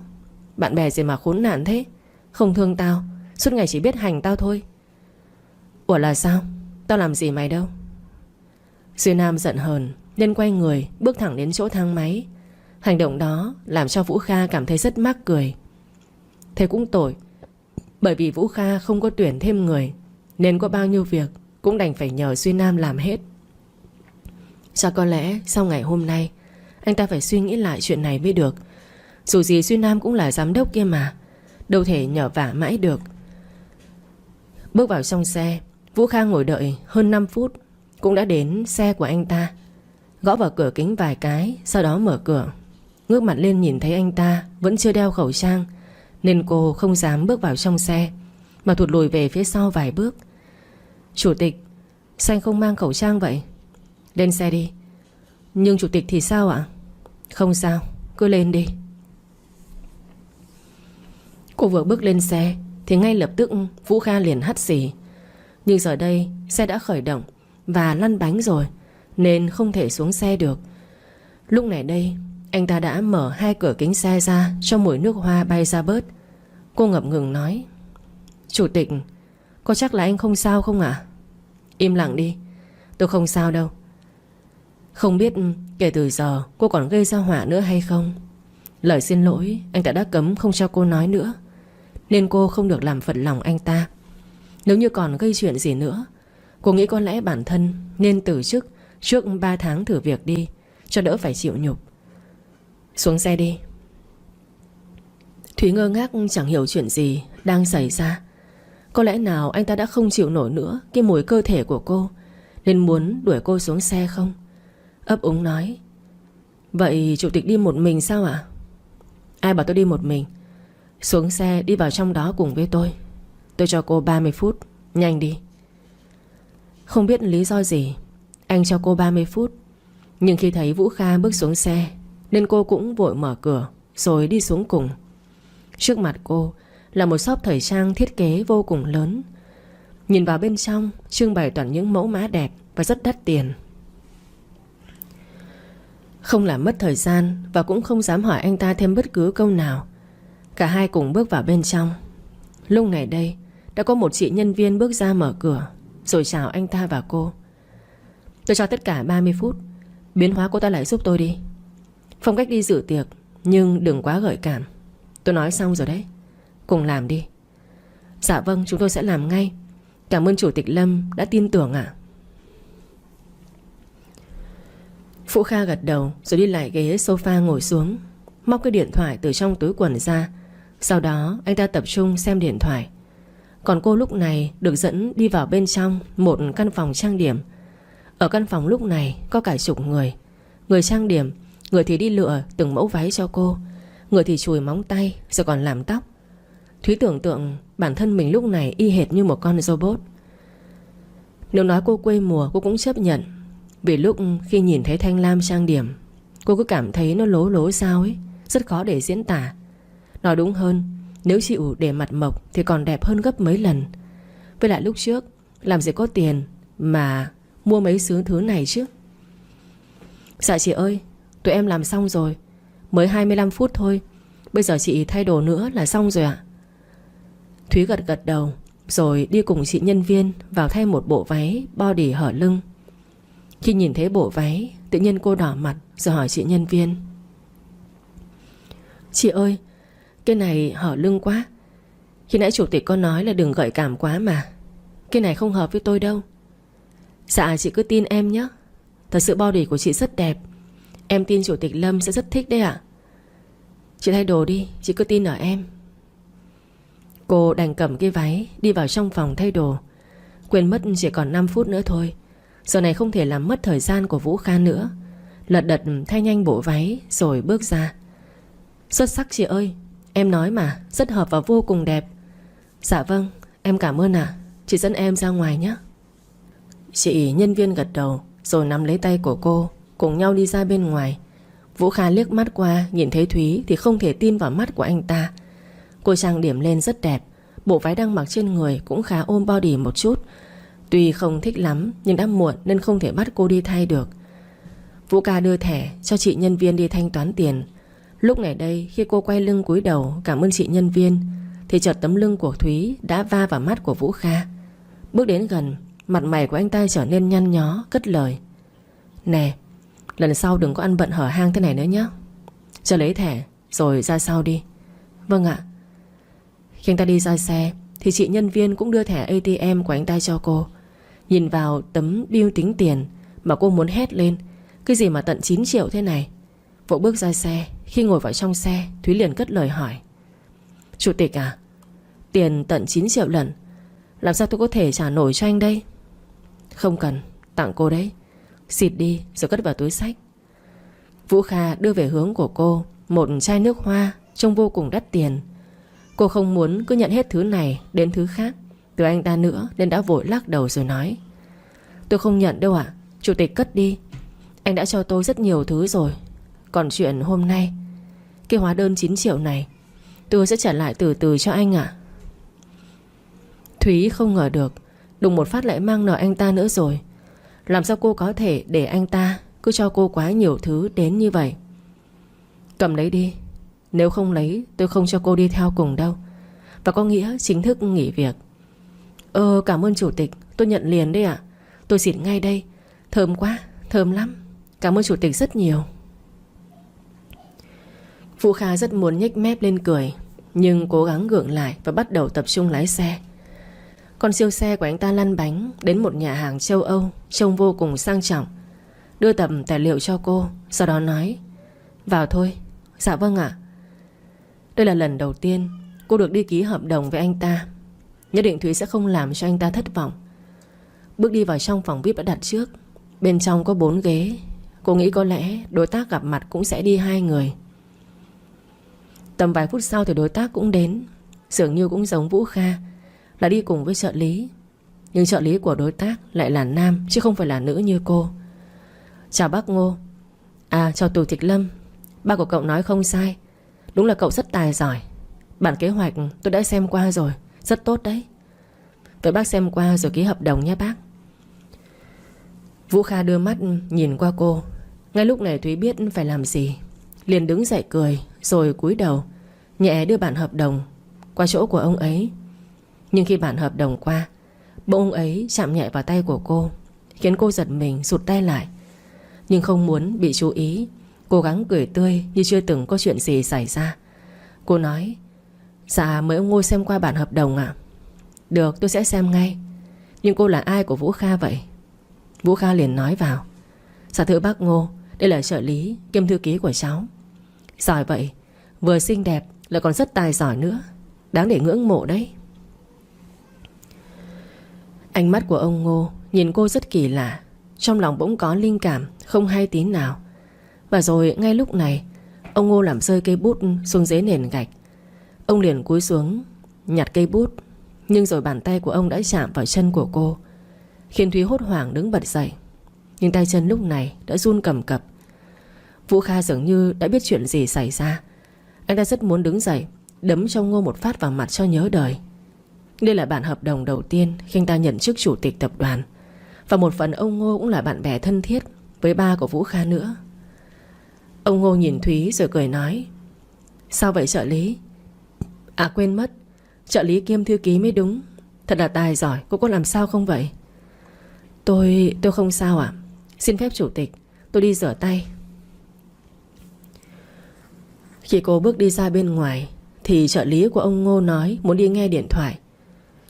Bạn bè gì mà khốn nạn thế, không thương tao, suốt ngày chỉ biết hành tao thôi. Ủa là sao? Tao làm gì mày đâu? Duy Nam giận hờn nên quay người bước thẳng đến chỗ thang máy. Hành động đó làm cho Vũ Kha cảm thấy rất mắc cười. Thế cũng tội, bởi vì Vũ Kha không có tuyển thêm người, nên có bao nhiêu việc cũng đành phải nhờ Duy Nam làm hết. Chắc có lẽ sau ngày hôm nay anh ta phải suy nghĩ lại chuyện này mới được. Dù gì Duy Nam cũng là giám đốc kia mà, đâu thể nhờ vả mãi được. Bước vào trong xe, Vũ Kha ngồi đợi hơn 5 phút, cũng đã đến xe của anh ta. Gõ vào cửa kính vài cái, sau đó mở cửa. Ngước mặt lên nhìn thấy anh ta vẫn chưa đeo khẩu trang, nên cô không dám bước vào trong xe, mà thụt lùi về phía sau vài bước. Chủ tịch, sao anh không mang khẩu trang vậy? Lên xe đi. Nhưng chủ tịch thì sao ạ? Không sao, cứ lên đi. Cô vừa bước lên xe thì ngay lập tức Vũ Kha liền hắt xì. Nhưng giờ đây xe đã khởi động và lăn bánh rồi, nên không thể xuống xe được. Lúc này đây anh ta đã mở hai cửa kính xe ra cho mùi nước hoa bay ra bớt. Cô ngập ngừng nói: Chủ tịch, có chắc là anh không sao không ạ? Im lặng đi. Tôi không sao đâu. Không biết kể từ giờ cô còn gây ra họa nữa hay không. Lời xin lỗi anh ta đã cấm không cho cô nói nữa, nên cô không được làm phật lòng anh ta. Nếu như còn gây chuyện gì nữa, cô nghĩ có lẽ bản thân nên từ chức trước 3 tháng thử việc đi, cho đỡ phải chịu nhục. Xuống xe đi. Thúy ngơ ngác chẳng hiểu chuyện gì đang xảy ra. Có lẽ nào anh ta đã không chịu nổi nữa cái mùi cơ thể của cô, nên muốn đuổi cô xuống xe không? Ấp úng nói: Vậy chủ tịch đi một mình sao ạ? Ai bảo tôi đi một mình? Xuống xe đi vào trong đó cùng với tôi. Tôi cho cô 30 phút. Nhanh đi. Không biết lý do gì anh cho cô 30 phút, nhưng khi thấy Vũ Kha bước xuống xe nên cô cũng vội mở cửa rồi đi xuống cùng. Trước mặt cô là một shop thời trang thiết kế vô cùng lớn. Nhìn vào bên trong trưng bày toàn những mẫu mã đẹp và rất đắt tiền. Không làm mất thời gian và cũng không dám hỏi anh ta thêm bất cứ câu nào, cả hai cùng bước vào bên trong. Lúc này đây đã có một chị nhân viên bước ra mở cửa rồi chào anh ta và cô. Tôi cho tất cả 30 phút. Biến hóa cô ta lại giúp tôi đi. Phong cách đi dự tiệc, nhưng đừng quá gợi cảm. Tôi nói xong rồi đấy. Cùng làm đi. Dạ vâng, chúng tôi sẽ làm ngay. Cảm ơn Chủ tịch Lâm đã tin tưởng ạ. Vũ Kha gật đầu rồi đi lại ghế sofa ngồi xuống, móc cái điện thoại từ trong túi quần ra. Sau đó anh ta tập trung xem điện thoại. Còn cô lúc này được dẫn đi vào bên trong một căn phòng trang điểm. Ở căn phòng lúc này có cả chục người. Người trang điểm, người thì đi lựa từng mẫu váy cho cô, người thì chùi móng tay rồi còn làm tóc. Thúy tưởng tượng bản thân mình lúc này y hệt như một con robot. Nếu nói cô quê mùa cô cũng chấp nhận, vì lúc khi nhìn thấy Thanh Lam trang điểm, cô cứ cảm thấy nó lố lố sao ấy, rất khó để diễn tả. Nói đúng hơn, nếu chịu để mặt mộc thì còn đẹp hơn gấp mấy lần. Với lại lúc trước làm gì có tiền mà mua mấy thứ này chứ. Dạ chị ơi, tụi em làm xong rồi. Mới 25 phút thôi. Bây giờ chị thay đồ nữa là xong rồi ạ. Thúy gật gật đầu rồi đi cùng chị nhân viên vào thay một bộ váy body hở lưng. Khi nhìn thấy bộ váy, tự nhiên cô đỏ mặt rồi hỏi chị nhân viên: Chị ơi, cái này hở lưng quá. Khi nãy chủ tịch có nói là đừng gợi cảm quá mà. Cái này không hợp với tôi đâu. Dạ chị cứ tin em nhé. Thật sự body của chị rất đẹp. Em tin Chủ tịch Lâm sẽ rất thích đấy ạ. Chị thay đồ đi, chị cứ tin ở em. Cô đành cầm cái váy đi vào trong phòng thay đồ. Quên mất chỉ còn 5 phút nữa thôi. Giờ này không thể làm mất thời gian của Vũ Kha nữa. Lật đật thay nhanh bộ váy rồi bước ra. Xuất sắc chị ơi. Em nói mà, rất hợp và vô cùng đẹp. Dạ vâng, em cảm ơn ạ. Chị dẫn em ra ngoài nhé. Chị nhân viên gật đầu rồi nắm lấy tay của cô, cùng nhau đi ra bên ngoài. Vũ Kha liếc mắt qua, nhìn thấy Thúy thì không thể tin vào mắt của anh ta. Cô trang điểm lên rất đẹp. Bộ váy đang mặc trên người cũng khá ôm body một chút. Tuy không thích lắm nhưng đã muộn nên không thể bắt cô đi thay được. Vũ Kha đưa thẻ cho chị nhân viên đi thanh toán tiền. Lúc này đây khi cô quay lưng cúi đầu cảm ơn chị nhân viên thì chợt tấm lưng của Thúy đã va vào mắt của Vũ Kha. Bước đến gần, mặt mày của anh ta trở nên nhăn nhó, cất lời: Nè, lần sau đừng có ăn bận hở hang thế này nữa nhé. Cho lấy thẻ rồi ra sau đi. Vâng ạ. Khi anh ta đi ra xe thì chị nhân viên cũng đưa thẻ ATM của anh ta cho cô. Nhìn vào tấm bill tính tiền mà cô muốn hét lên: Cái gì mà tận 9 triệu thế này. Vội bước ra xe. Khi ngồi vào trong xe, Thúy liền cất lời hỏi: Chủ tịch à, tiền tận 9 triệu lần, làm sao tôi có thể trả nổi cho anh đây? Không cần, tặng cô đấy. Xịt đi rồi cất vào túi xách. Vũ Kha đưa về hướng của cô một chai nước hoa trông vô cùng đắt tiền. Cô không muốn cứ nhận hết thứ này đến thứ khác từ anh ta nữa nên đã vội lắc đầu rồi nói: Tôi không nhận đâu ạ. Chủ tịch cất đi. Anh đã cho tôi rất nhiều thứ rồi. Còn chuyện hôm nay, cái hóa đơn 9 triệu này tôi sẽ trả lại từ từ cho anh ạ. Thúy không ngờ được đùng một phát lại mang nợ anh ta nữa rồi. Làm sao cô có thể để anh ta cứ cho cô quá nhiều thứ đến như vậy? Cầm lấy đi. Nếu không lấy tôi không cho cô đi theo cùng đâu. Và có nghĩa chính thức nghỉ việc. Cảm ơn chủ tịch, tôi nhận liền đây ạ. Tôi xịt ngay đây. Thơm quá, thơm lắm. Cảm ơn chủ tịch rất nhiều. Vũ Kha rất muốn nhếch mép lên cười, nhưng cố gắng gượng lại và bắt đầu tập trung lái xe. Con siêu xe của anh ta lăn bánh đến một nhà hàng châu Âu trông vô cùng sang trọng. Đưa tập tài liệu cho cô, sau đó nói: vào thôi. Dạ vâng ạ. Đây là lần đầu tiên cô được đi ký hợp đồng với anh ta. Nhất định Thúy sẽ không làm cho anh ta thất vọng. Bước đi vào trong phòng VIP đã đặt trước. Bên trong có 4 ghế. Cô nghĩ có lẽ đối tác gặp mặt cũng sẽ đi 2 người. Tầm vài phút sau thì đối tác cũng đến. Dường như cũng giống Vũ Kha, là đi cùng với trợ lý. Nhưng trợ lý của đối tác lại là nam, chứ không phải là nữ như cô. Chào bác Ngô. Chào Chủ tịch Lâm. Ba của cậu nói không sai, đúng là cậu rất tài giỏi. Bản kế hoạch tôi đã xem qua rồi, rất tốt đấy. Vậy bác xem qua rồi ký hợp đồng nhé bác. Vũ Kha đưa mắt nhìn qua cô. Ngay lúc này Thúy biết phải làm gì, liền đứng dậy cười, rồi cúi đầu nhẹ đưa bản hợp đồng qua chỗ của ông ấy. Nhưng khi bản hợp đồng qua, bỗng ông ấy chạm nhẹ vào tay của cô, khiến cô giật mình rụt tay lại. Nhưng không muốn bị chú ý, cố gắng cười tươi như chưa từng có chuyện gì xảy ra. Cô nói: dạ mời ông Ngô xem qua bản hợp đồng ạ. Được, tôi sẽ xem ngay. Nhưng cô là ai của Vũ Kha vậy? Vũ Kha liền nói vào: dạ thưa bác Ngô, đây là trợ lý kiêm thư ký của cháu. Giỏi vậy, vừa xinh đẹp lại còn rất tài giỏi nữa, đáng để ngưỡng mộ đấy. Ánh mắt của ông Ngô nhìn cô rất kỳ lạ. Trong lòng bỗng có linh cảm không hay tí nào. Và rồi ngay lúc này, ông Ngô làm rơi cây bút xuống dưới nền gạch. Ông liền cúi xuống nhặt cây bút. Nhưng rồi bàn tay của ông đã chạm vào chân của cô, khiến Thúy hốt hoảng đứng bật dậy. Nhưng tay chân lúc này đã run cầm cập. Vũ Kha dường như đã biết chuyện gì xảy ra. Anh ta rất muốn đứng dậy đấm cho Ngô một phát vào mặt cho nhớ đời. Đây là bản hợp đồng đầu tiên khi anh ta nhận chức chủ tịch tập đoàn. Và một phần ông Ngô cũng là bạn bè thân thiết với ba của Vũ Kha nữa. Ông Ngô nhìn Thúy rồi cười nói: sao vậy trợ lý? Quên mất, trợ lý kiêm thư ký mới đúng. Thật là tài giỏi, cô có làm sao không vậy? Tôi không sao ạ. Xin phép chủ tịch, tôi đi rửa tay. Khi cô bước đi ra bên ngoài thì trợ lý của ông Ngô nói muốn đi nghe điện thoại.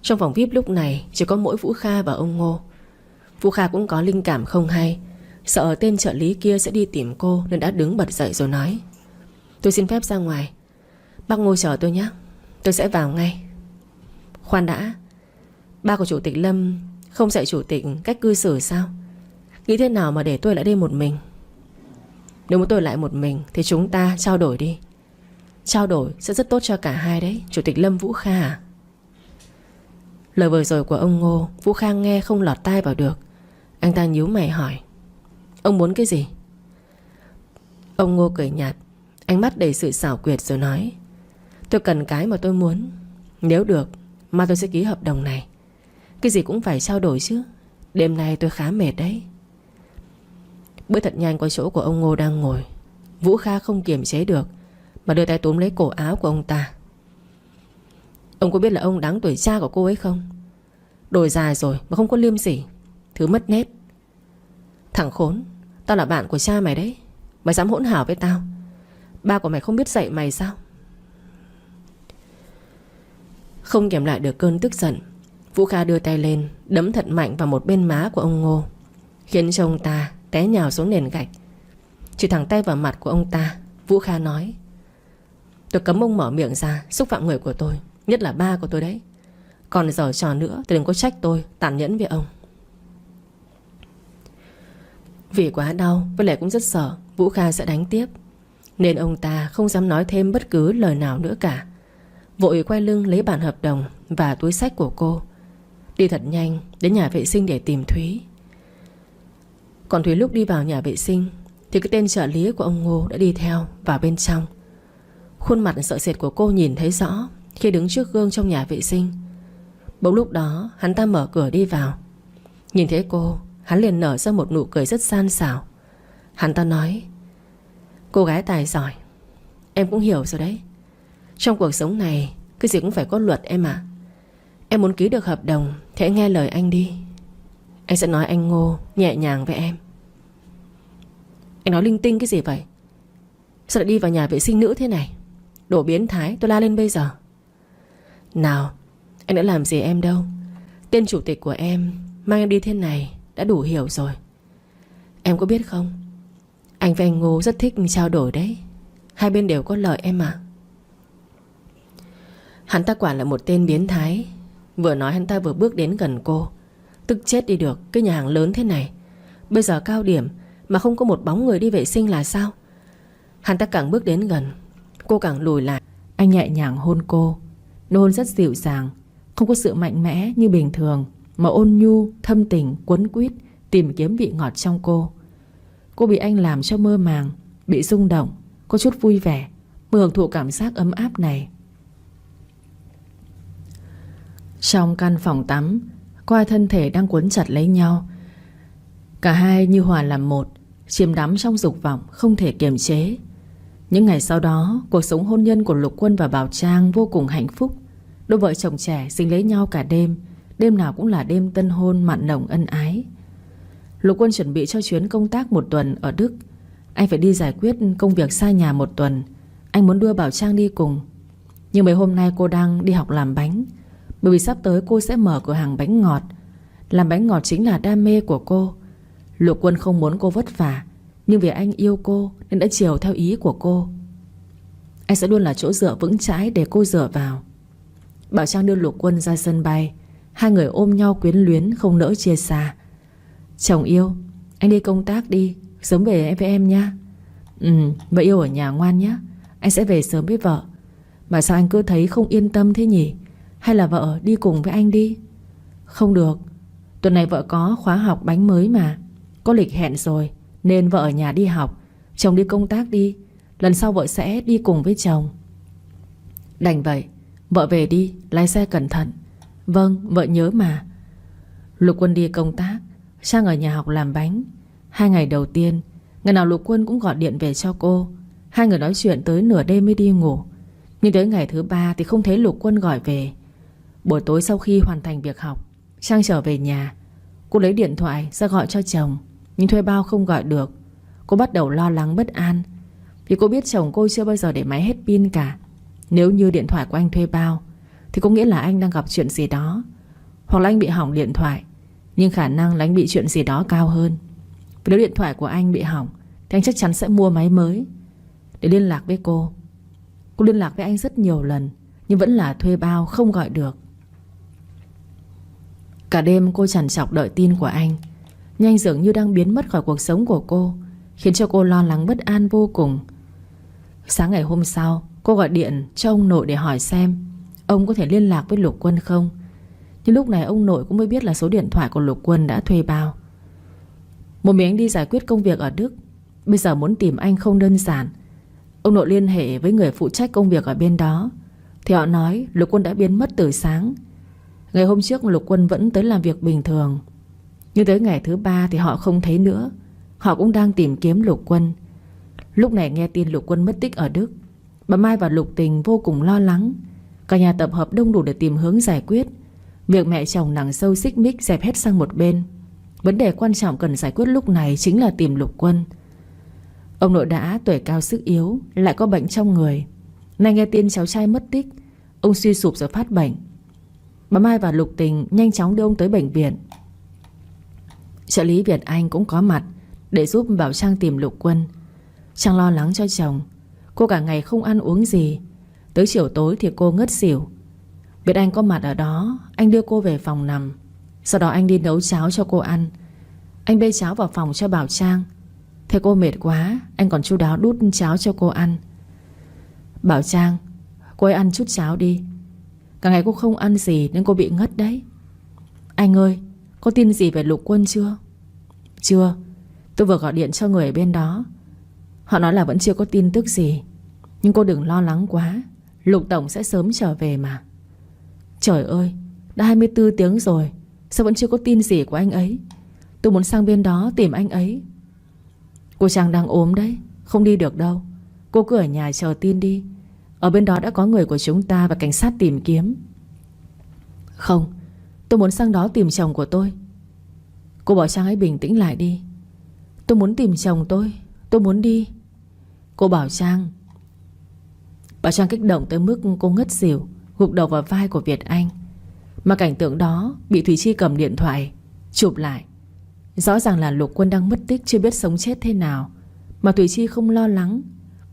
Trong phòng VIP lúc này chỉ có mỗi Vũ Kha và ông Ngô. Vũ Kha cũng có linh cảm không hay, sợ tên trợ lý kia sẽ đi tìm cô, nên đã đứng bật dậy rồi nói: tôi xin phép ra ngoài. Bác Ngô chờ tôi nhé, tôi sẽ vào ngay. Khoan đã, ba của chủ tịch Lâm không dạy chủ tịch cách cư xử sao? Nghĩ thế nào mà để tôi lại đây một mình? Nếu muốn tôi lại một mình thì chúng ta trao đổi đi. Trao đổi sẽ rất tốt cho cả hai đấy, Chủ tịch Lâm Vũ Kha à? Lời vừa rồi của ông Ngô, Vũ Kha nghe không lọt tai vào được. Anh ta nhíu mày hỏi: ông muốn cái gì? Ông Ngô cười nhạt, ánh mắt đầy sự xảo quyệt rồi nói: tôi cần cái mà tôi muốn. Nếu được mà tôi sẽ ký hợp đồng này. Cái gì cũng phải trao đổi chứ. Đêm nay tôi khá mệt đấy. Bước thật nhanh qua chỗ của ông Ngô đang ngồi. Vũ Kha không kiềm chế được mà đưa tay túm lấy cổ áo của ông ta. Ông có biết là ông đáng tuổi cha của cô ấy không? Đổi dài rồi mà không có liêm sỉ, thứ mất nét. Thằng khốn, tao là bạn của cha mày đấy. Mày dám hỗn hào với tao? Ba của mày không biết dạy mày sao? Không kiềm lại được cơn tức giận, Vũ Kha đưa tay lên đấm thật mạnh vào một bên má của ông Ngô, khiến cho ông ta té nhào xuống nền gạch. Chỉ thẳng tay vào mặt của ông ta, Vũ Kha nói: tôi cấm ông mở miệng ra xúc phạm người của tôi, nhất là ba của tôi đấy. Còn giở trò nữa thì đừng có trách tôi tàn nhẫn với ông. Vì quá đau, với lại cũng rất sợ Vũ Kha sẽ đánh tiếp, nên ông ta không dám nói thêm bất cứ lời nào nữa cả. Vội quay lưng lấy bản hợp đồng và túi xách của cô, đi thật nhanh đến nhà vệ sinh để tìm Thúy. Còn Thúy lúc đi vào nhà vệ sinh thì cái tên trợ lý của ông Ngô đã đi theo vào bên trong. Khuôn mặt sợ sệt của cô nhìn thấy rõ khi đứng trước gương trong nhà vệ sinh. Bỗng lúc đó hắn ta mở cửa đi vào. Nhìn thấy cô, hắn liền nở ra một nụ cười rất gian xảo. Hắn ta nói: cô gái tài giỏi, em cũng hiểu rồi đấy. Trong cuộc sống này cái gì cũng phải có luật em ạ. Em muốn ký được hợp đồng Thế nghe lời anh đi. Anh sẽ nói anh Ngô nhẹ nhàng với em. Anh nói linh tinh cái gì vậy? Sao lại đi vào nhà vệ sinh nữ thế này? Đồ biến thái, tôi la lên bây giờ. Nào, anh đã làm gì em đâu. Tên chủ tịch của em mang em đi thế này đã đủ hiểu rồi. Em có biết không, anh và anh Ngô rất thích trao đổi đấy. Hai bên đều có lợi em ạ. Hắn ta quả là một tên biến thái. Vừa nói hắn ta vừa bước đến gần cô. Tức chết đi được, cái nhà hàng lớn thế này, bây giờ cao điểm mà không có một bóng người đi vệ sinh là sao? Hắn ta càng bước đến gần, cô càng lùi lại. Anh nhẹ nhàng hôn cô. Nụ hôn rất dịu dàng, không có sự mạnh mẽ như bình thường, mà ôn nhu, thâm tình, quấn quýt, tìm kiếm vị ngọt trong cô. Cô bị anh làm cho mơ màng, bị rung động, có chút vui vẻ, hưởng thụ cảm giác ấm áp này. Trong căn phòng tắm, có hai thân thể đang quấn chặt lấy nhau. Cả hai như hòa làm một, chìm đắm trong dục vọng không thể kiềm chế. Những ngày sau đó, cuộc sống hôn nhân của Lục Quân và Bảo Trang vô cùng hạnh phúc. Đôi vợ chồng trẻ dính lấy nhau cả đêm. Đêm nào cũng là đêm tân hôn mặn nồng ân ái. Lục Quân chuẩn bị cho chuyến công tác 1 tuần ở Đức. Anh phải đi giải quyết công việc xa nhà 1 tuần. Anh muốn đưa Bảo Trang đi cùng. Nhưng mấy hôm nay cô đang đi học làm bánh, bởi vì sắp tới cô sẽ mở cửa hàng bánh ngọt. Làm bánh ngọt chính là đam mê của cô. Lục Quân không muốn cô vất vả, nhưng vì anh yêu cô nên đã chiều theo ý của cô. Anh sẽ luôn là chỗ dựa vững chãi để cô dựa vào. Bảo Trang đưa Lục Quân ra sân bay. Hai người ôm nhau quyến luyến, không nỡ chia xa. Chồng yêu, anh đi công tác đi, sớm về với em nha. Vợ yêu ở nhà ngoan nhé. Anh sẽ về sớm với vợ. Mà sao anh cứ thấy không yên tâm thế nhỉ? Hay là vợ đi cùng với anh đi? Không được, tuần này vợ có khóa học bánh mới mà, có lịch hẹn rồi, nên vợ ở nhà đi học, chồng đi công tác đi. Lần sau vợ sẽ đi cùng với chồng. Đành vậy, vợ về đi, lái xe cẩn thận. Vâng, vợ nhớ mà. Lục Quân đi công tác, Trang ở nhà học làm bánh. 2 ngày đầu tiên, ngày nào Lục Quân cũng gọi điện về cho cô. Hai người nói chuyện tới nửa đêm mới đi ngủ. Nhưng tới ngày thứ 3 thì không thấy Lục Quân gọi về. Buổi tối sau khi hoàn thành việc học, Trang trở về nhà. Cô lấy điện thoại ra gọi cho chồng, nhưng thuê bao không gọi được. Cô bắt đầu lo lắng bất an, vì cô biết chồng cô chưa bao giờ để máy hết pin cả. Nếu như điện thoại của anh thuê bao thì có nghĩa là anh đang gặp chuyện gì đó, hoặc là anh bị hỏng điện thoại. Nhưng khả năng là anh bị chuyện gì đó cao hơn. Vì nếu điện thoại của anh bị hỏng thì anh chắc chắn sẽ mua máy mới. Để liên lạc với cô liên lạc với anh rất nhiều lần, nhưng vẫn là thuê bao không gọi được. Cả đêm cô trằn trọc đợi tin của anh, nhưng anh dường như đang biến mất khỏi cuộc sống của cô, khiến cho cô lo lắng bất an vô cùng. Sáng ngày hôm sau, cô gọi điện cho ông nội để hỏi xem ông có thể liên lạc với Lục Quân không. Nhưng lúc này ông nội cũng mới biết là số điện thoại của Lục Quân đã thuê bao. Một mình anh đi giải quyết công việc ở Đức, bây giờ muốn tìm anh không đơn giản. Ông nội liên hệ với người phụ trách công việc ở bên đó, thì họ nói Lục Quân đã biến mất từ sáng. Ngày hôm trước Lục Quân vẫn tới làm việc bình thường, nhưng tới ngày thứ 3 thì họ không thấy nữa. Họ cũng đang tìm kiếm Lục Quân. Lúc này nghe tin Lục Quân mất tích ở Đức, bà Mai và Lục Tình vô cùng lo lắng. Cả nhà tập hợp đông đủ để tìm hướng giải quyết. Việc mẹ chồng nàng sâu xích mích dẹp hết sang một bên. Vấn đề quan trọng cần giải quyết lúc này chính là tìm Lục Quân. Ông nội đã tuổi cao sức yếu, lại có bệnh trong người. Nay nghe tin cháu trai mất tích, ông suy sụp rồi phát bệnh. Bà Mai và Lục Tình nhanh chóng đưa ông tới bệnh viện. Trợ lý Việt Anh cũng có mặt để giúp Bảo Trang tìm Lục Quân. Trang lo lắng cho chồng. Cô cả ngày không ăn uống gì, tới chiều tối thì cô ngất xỉu. Việt Anh có mặt ở đó. Anh đưa cô về phòng nằm, sau đó anh đi nấu cháo cho cô ăn. Anh bê cháo vào phòng cho Bảo Trang. Thấy cô mệt quá, anh còn chu đáo đút cháo cho cô ăn. Bảo Trang, cô ấy ăn chút cháo đi. Cả ngày cô không ăn gì nên cô bị ngất đấy. Anh ơi, có tin gì về Lục Quân chưa? Chưa, tôi vừa gọi điện cho người ở bên đó. Họ nói là vẫn chưa có tin tức gì. Nhưng cô đừng lo lắng quá, Lục Tổng sẽ sớm trở về mà. Trời ơi, đã 24 tiếng rồi, sao vẫn chưa có tin gì của anh ấy? Tôi muốn sang bên đó tìm anh ấy. Cô Trang đang ốm đấy, không đi được đâu. Cô cứ ở nhà chờ tin đi. Ở bên đó đã có người của chúng ta và cảnh sát tìm kiếm. Không, Tôi muốn sang đó tìm chồng của tôi. Cô bảo Trang hãy bình tĩnh lại đi. Tôi muốn tìm chồng tôi muốn đi. Cô bảo Trang. Bảo Trang kích động tới mức cô ngất xỉu, gục đầu vào vai của Việt Anh. Mà cảnh tượng đó bị Thủy Chi cầm điện thoại chụp lại. Rõ ràng là Lục Quân đang mất tích, chưa biết sống chết thế nào. Mà Thủy Chi không lo lắng.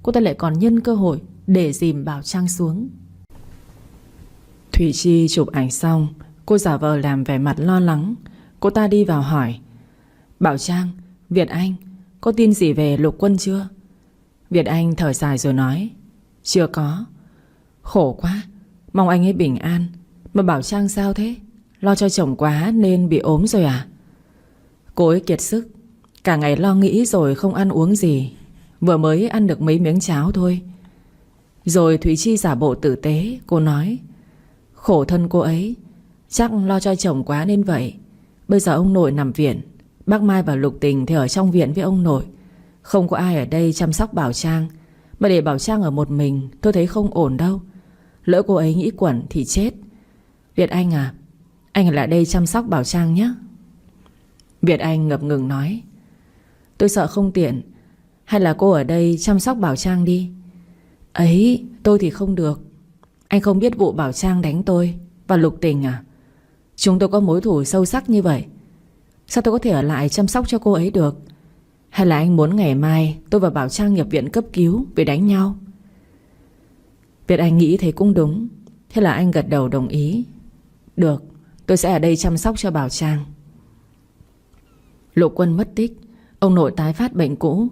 Cô ta lại còn nhân cơ hội để dìm Bảo Trang xuống. Thủy Chi chụp ảnh xong, cô giả vờ làm vẻ mặt lo lắng. Cô ta đi vào hỏi: Bảo Trang, Việt Anh, có tin gì về Lục Quân chưa? Việt Anh thở dài rồi nói: Chưa có. Khổ quá, mong anh ấy bình an. Mà Bảo Trang sao thế? Lo cho chồng quá nên bị ốm rồi à? Cô ấy kiệt sức, cả ngày lo nghĩ rồi không ăn uống gì. Vừa mới ăn được mấy miếng cháo thôi. Rồi Thủy Chi giả bộ tử tế. Cô nói: Khổ thân cô ấy, chắc lo cho chồng quá nên vậy. Bây giờ ông nội nằm viện, bác Mai và Lục Tình thì ở trong viện với ông nội. Không có ai ở đây chăm sóc Bảo Trang. Mà để Bảo Trang ở một mình tôi thấy không ổn đâu. Lỡ cô ấy nghĩ quẩn thì chết. Việt Anh à, anh ở lại đây chăm sóc Bảo Trang nhé. Việt Anh ngập ngừng nói: Tôi sợ không tiện. Hay là cô ở đây chăm sóc Bảo Trang đi. Ấy, tôi thì không được. Anh không biết vụ Bảo Trang đánh tôi và Lục Tình à? Chúng tôi có mối thù sâu sắc như vậy. Sao tôi có thể ở lại chăm sóc cho cô ấy được? Hay là anh muốn ngày mai tôi và Bảo Trang nhập viện cấp cứu vì đánh nhau? Việt Anh nghĩ thấy cũng đúng. Thế là anh gật đầu đồng ý. Được, tôi sẽ ở đây chăm sóc cho Bảo Trang. Lục Quân mất tích, ông nội tái phát bệnh cũ.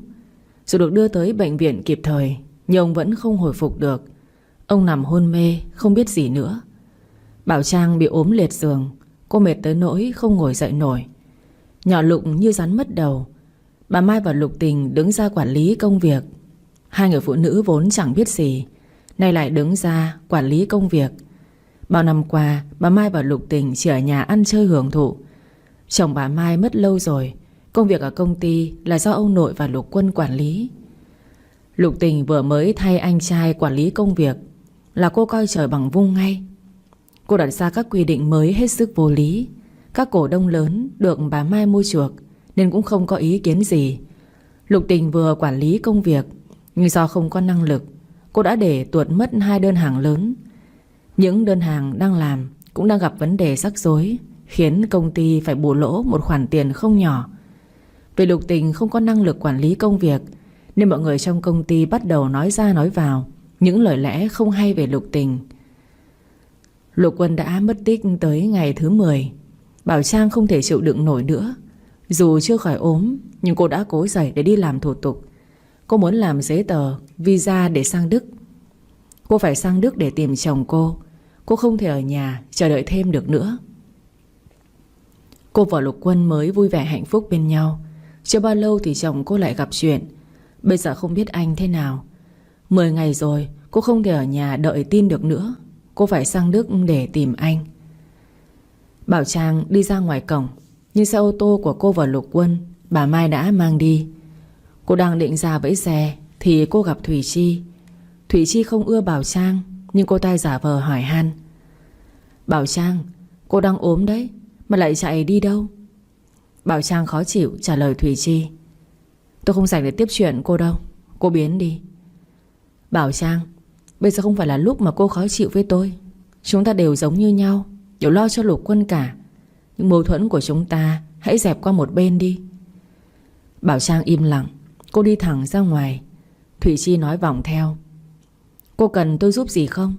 Dù được đưa tới bệnh viện kịp thời, nhưng ông vẫn không hồi phục được. Ông nằm hôn mê, không biết gì nữa. Bảo Trang bị ốm liệt giường. Cô mệt tới nỗi không ngồi dậy nổi. Nhỏ Lục như rắn mất đầu. Bà Mai và Lục Tình đứng ra quản lý công việc. Hai người phụ nữ vốn chẳng biết gì, nay lại đứng ra quản lý công việc. Bao năm qua, bà Mai và Lục Tình chỉ ở nhà ăn chơi hưởng thụ. Chồng bà Mai mất lâu rồi. Công việc ở công ty là do ông nội và Lục Quân quản lý. Lục Tình vừa mới thay anh trai quản lý công việc là cô coi trời bằng vung ngay. Cô đặt ra các quy định mới hết sức vô lý. Các cổ đông lớn được bà Mai mua chuộc nên cũng không có ý kiến gì. Lục Tình vừa quản lý công việc, nhưng do không có năng lực, cô đã để tuột mất 2 đơn hàng lớn. Những đơn hàng đang làm cũng đang gặp vấn đề rắc rối, khiến công ty phải bù lỗ một khoản tiền không nhỏ. Vì Lục Tình không có năng lực quản lý công việc, nên mọi người trong công ty bắt đầu nói ra nói vào những lời lẽ không hay về Lục Tình. Lục Quân đã mất tích tới ngày thứ 10. Bảo Trang không thể chịu đựng nổi nữa. Dù chưa khỏi ốm, nhưng cô đã cố dậy để đi làm thủ tục. Cô muốn làm giấy tờ, visa để sang Đức. Cô phải sang Đức để tìm chồng cô. Cô không thể ở nhà chờ đợi thêm được nữa. Cô và Lục Quân mới vui vẻ hạnh phúc bên nhau. Chưa bao lâu thì chồng cô lại gặp chuyện. Bây giờ không biết anh thế nào. 10 ngày rồi cô không thể ở nhà đợi tin được nữa. Cô phải sang Đức để tìm anh. Bảo Trang đi ra ngoài cổng, nhưng xe ô tô của cô và Lục Quân bà Mai đã mang đi. Cô đang định ra vẫy xe thì cô gặp Thủy Chi. Thủy Chi không ưa Bảo Trang, nhưng cô ta giả vờ hỏi han: Bảo Trang, cô đang ốm đấy, mà lại chạy đi đâu? Bảo Trang khó chịu trả lời Thủy Chi: Tôi không rảnh để tiếp chuyện cô đâu, cô biến đi. Bảo Trang, bây giờ không phải là lúc mà cô khó chịu với tôi. Chúng ta đều giống như nhau, đều lo cho Lục Quân cả. Nhưng mâu thuẫn của chúng ta hãy dẹp qua một bên đi. Bảo Trang im lặng. Cô đi thẳng ra ngoài. Thủy Chi nói vòng theo: Cô cần tôi giúp gì không?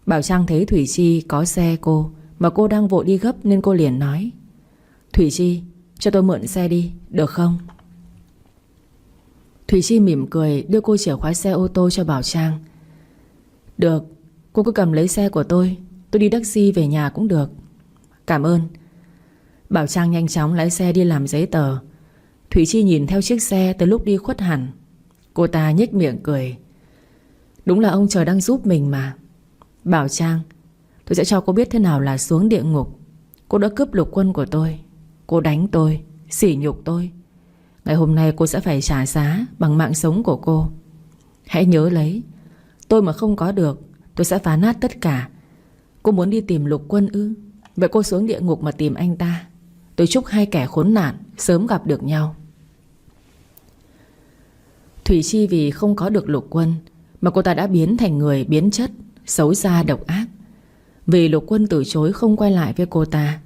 Bảo Trang thấy Thủy Chi có xe cô, mà cô đang vội đi gấp nên cô liền nói: Thủy Chi, cho tôi mượn xe đi, được không? Thủy Chi mỉm cười đưa cô chìa khóa xe ô tô cho Bảo Trang. Được, cô cứ cầm lấy xe của tôi đi taxi về nhà cũng được. Cảm ơn. Bảo Trang nhanh chóng lái xe đi làm giấy tờ. Thủy Chi nhìn theo chiếc xe tới lúc đi khuất hẳn. Cô ta nhếch miệng cười. Đúng là ông trời đang giúp mình mà. Bảo Trang, tôi sẽ cho cô biết thế nào là xuống địa ngục. Cô đã cướp Lục Quân của tôi. Cô đánh tôi, sỉ nhục tôi. Ngày hôm nay cô sẽ phải trả giá bằng mạng sống của cô. Hãy nhớ lấy, tôi mà không có được, tôi sẽ phá nát tất cả. Cô muốn đi tìm Lục Quân ư? Vậy cô xuống địa ngục mà tìm anh ta. Tôi chúc hai kẻ khốn nạn sớm gặp được nhau. Thủy Chi vì không có được Lục Quân mà cô ta đã biến thành người biến chất, xấu xa độc ác. Vì Lục Quân từ chối không quay lại với cô ta,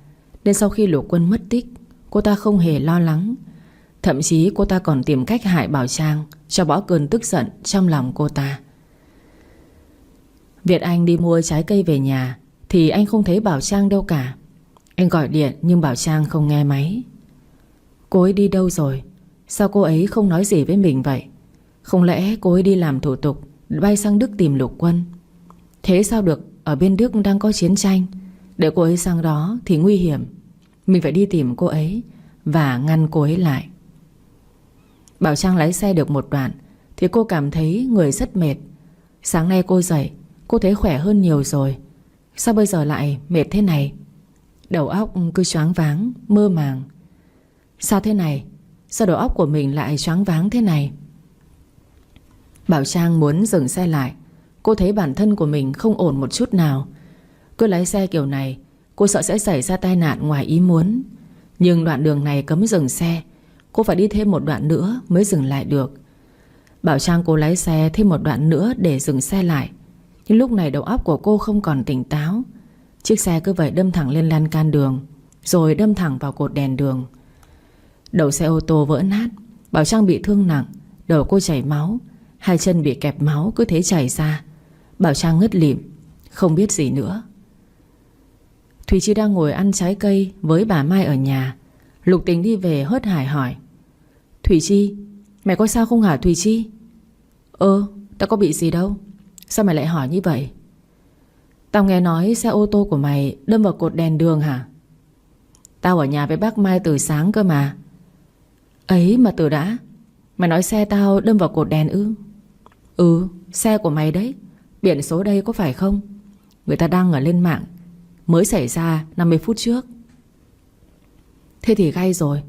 nên sau khi Lục Quân mất tích, cô ta không hề lo lắng. Thậm chí cô ta còn tìm cách hại Bảo Trang cho bỏ cơn tức giận trong lòng cô ta. Việt Anh đi mua trái cây về nhà thì anh không thấy Bảo Trang đâu cả. Anh gọi điện nhưng Bảo Trang không nghe máy. Cô ấy đi đâu rồi? Sao cô ấy không nói gì với mình vậy? Không lẽ cô ấy đi làm thủ tục bay sang Đức tìm Lục Quân? Thế sao được, ở bên Đức đang có chiến tranh. Để cô ấy sang đó thì nguy hiểm. Mình phải đi tìm cô ấy và ngăn cô ấy lại. Bảo Trang lái xe được một đoạn thì cô cảm thấy người rất mệt. Sáng nay cô dậy, cô thấy khỏe hơn nhiều rồi. Sao bây giờ lại mệt thế này? Đầu óc cứ choáng váng, mơ màng. Sao thế này? Sao đầu óc của mình lại choáng váng thế này? Bảo Trang muốn dừng xe lại. Cô thấy bản thân của mình không ổn một chút nào. Cứ lái xe kiểu này, cô sợ sẽ xảy ra tai nạn ngoài ý muốn. Nhưng đoạn đường này cấm dừng xe. Cô phải đi thêm một đoạn nữa mới dừng lại được. Bảo Trang cô lái xe thêm một đoạn nữa để dừng xe lại. Nhưng lúc này đầu óc của cô không còn tỉnh táo. Chiếc xe cứ vậy đâm thẳng lên lan can đường, rồi đâm thẳng vào cột đèn đường. Đầu xe ô tô vỡ nát. Bảo Trang bị thương nặng. Đầu cô chảy máu. Hai chân bị kẹp máu cứ thế chảy ra. Bảo Trang ngất lịm, không biết gì nữa. Thùy Chi đang ngồi ăn trái cây với bà Mai ở nhà. Lục Tình đi về hớt hải hỏi: Thùy Chi, mày có sao không hả Thùy Chi? Tao có bị gì đâu. Sao mày lại hỏi như vậy? Tao nghe nói xe ô tô của mày đâm vào cột đèn đường hả? Tao ở nhà với bác Mai từ sáng cơ mà. Ấy mà từ đã. Mày nói xe tao đâm vào cột đèn ư? Xe của mày đấy. Biển số đây có phải không? Người ta đăng ở lên mạng, mới xảy ra 50 phút trước. Thế thì gay rồi.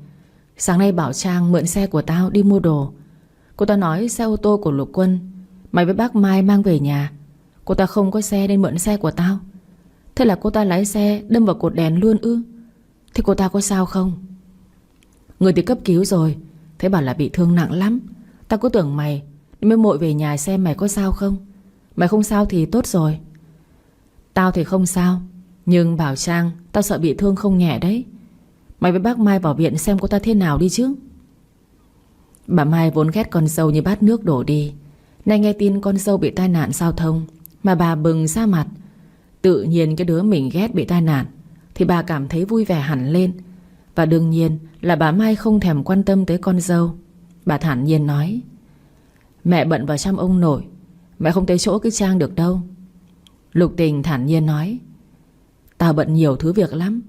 Sáng nay Bảo Trang mượn xe của tao đi mua đồ. Cô ta nói xe ô tô của Lục Quân mày với bác Mai mang về nhà. Cô ta không có xe nên mượn xe của tao. Thế là cô ta lái xe đâm vào cột đèn luôn ư? Thế cô ta có sao không? Người thì cấp cứu rồi. Thế bảo là bị thương nặng lắm. Tao cứ tưởng mày nên mới vội về nhà xem mày có sao không. Mày không sao thì tốt rồi. Tao thì không sao, nhưng Bảo Trang tao sợ bị thương không nhẹ đấy. Mày với bác Mai vào viện xem cô ta thế nào đi chứ. Bà Mai vốn ghét con dâu như bát nước đổ đi. Nay nghe tin con dâu bị tai nạn giao thông mà bà bừng ra mặt. Tự nhiên cái đứa mình ghét bị tai nạn thì bà cảm thấy vui vẻ hẳn lên. Và đương nhiên là bà Mai không thèm quan tâm tới con dâu. Bà thản nhiên nói: Mẹ bận vào chăm ông nội, mẹ không tới chỗ cái Trang được đâu. Lục Tình thản nhiên nói: Tao bận nhiều thứ việc lắm.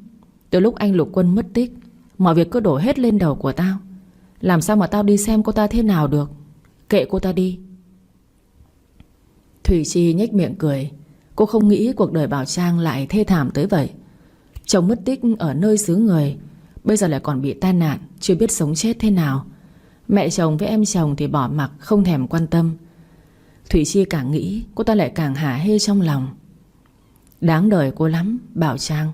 Từ lúc anh Lục Quân mất tích, mọi việc cứ đổ hết lên đầu của tao. Làm sao mà tao đi xem cô ta thế nào được. Kệ cô ta đi. Thủy Chi nhếch miệng cười. Cô không nghĩ cuộc đời Bảo Trang lại thê thảm tới vậy. Chồng mất tích ở nơi xứ người, bây giờ lại còn bị tai nạn, chưa biết sống chết thế nào. Mẹ chồng với em chồng thì bỏ mặc, không thèm quan tâm. Thủy Chi càng nghĩ cô ta lại càng hả hê trong lòng. Đáng đời cô lắm, Bảo Trang.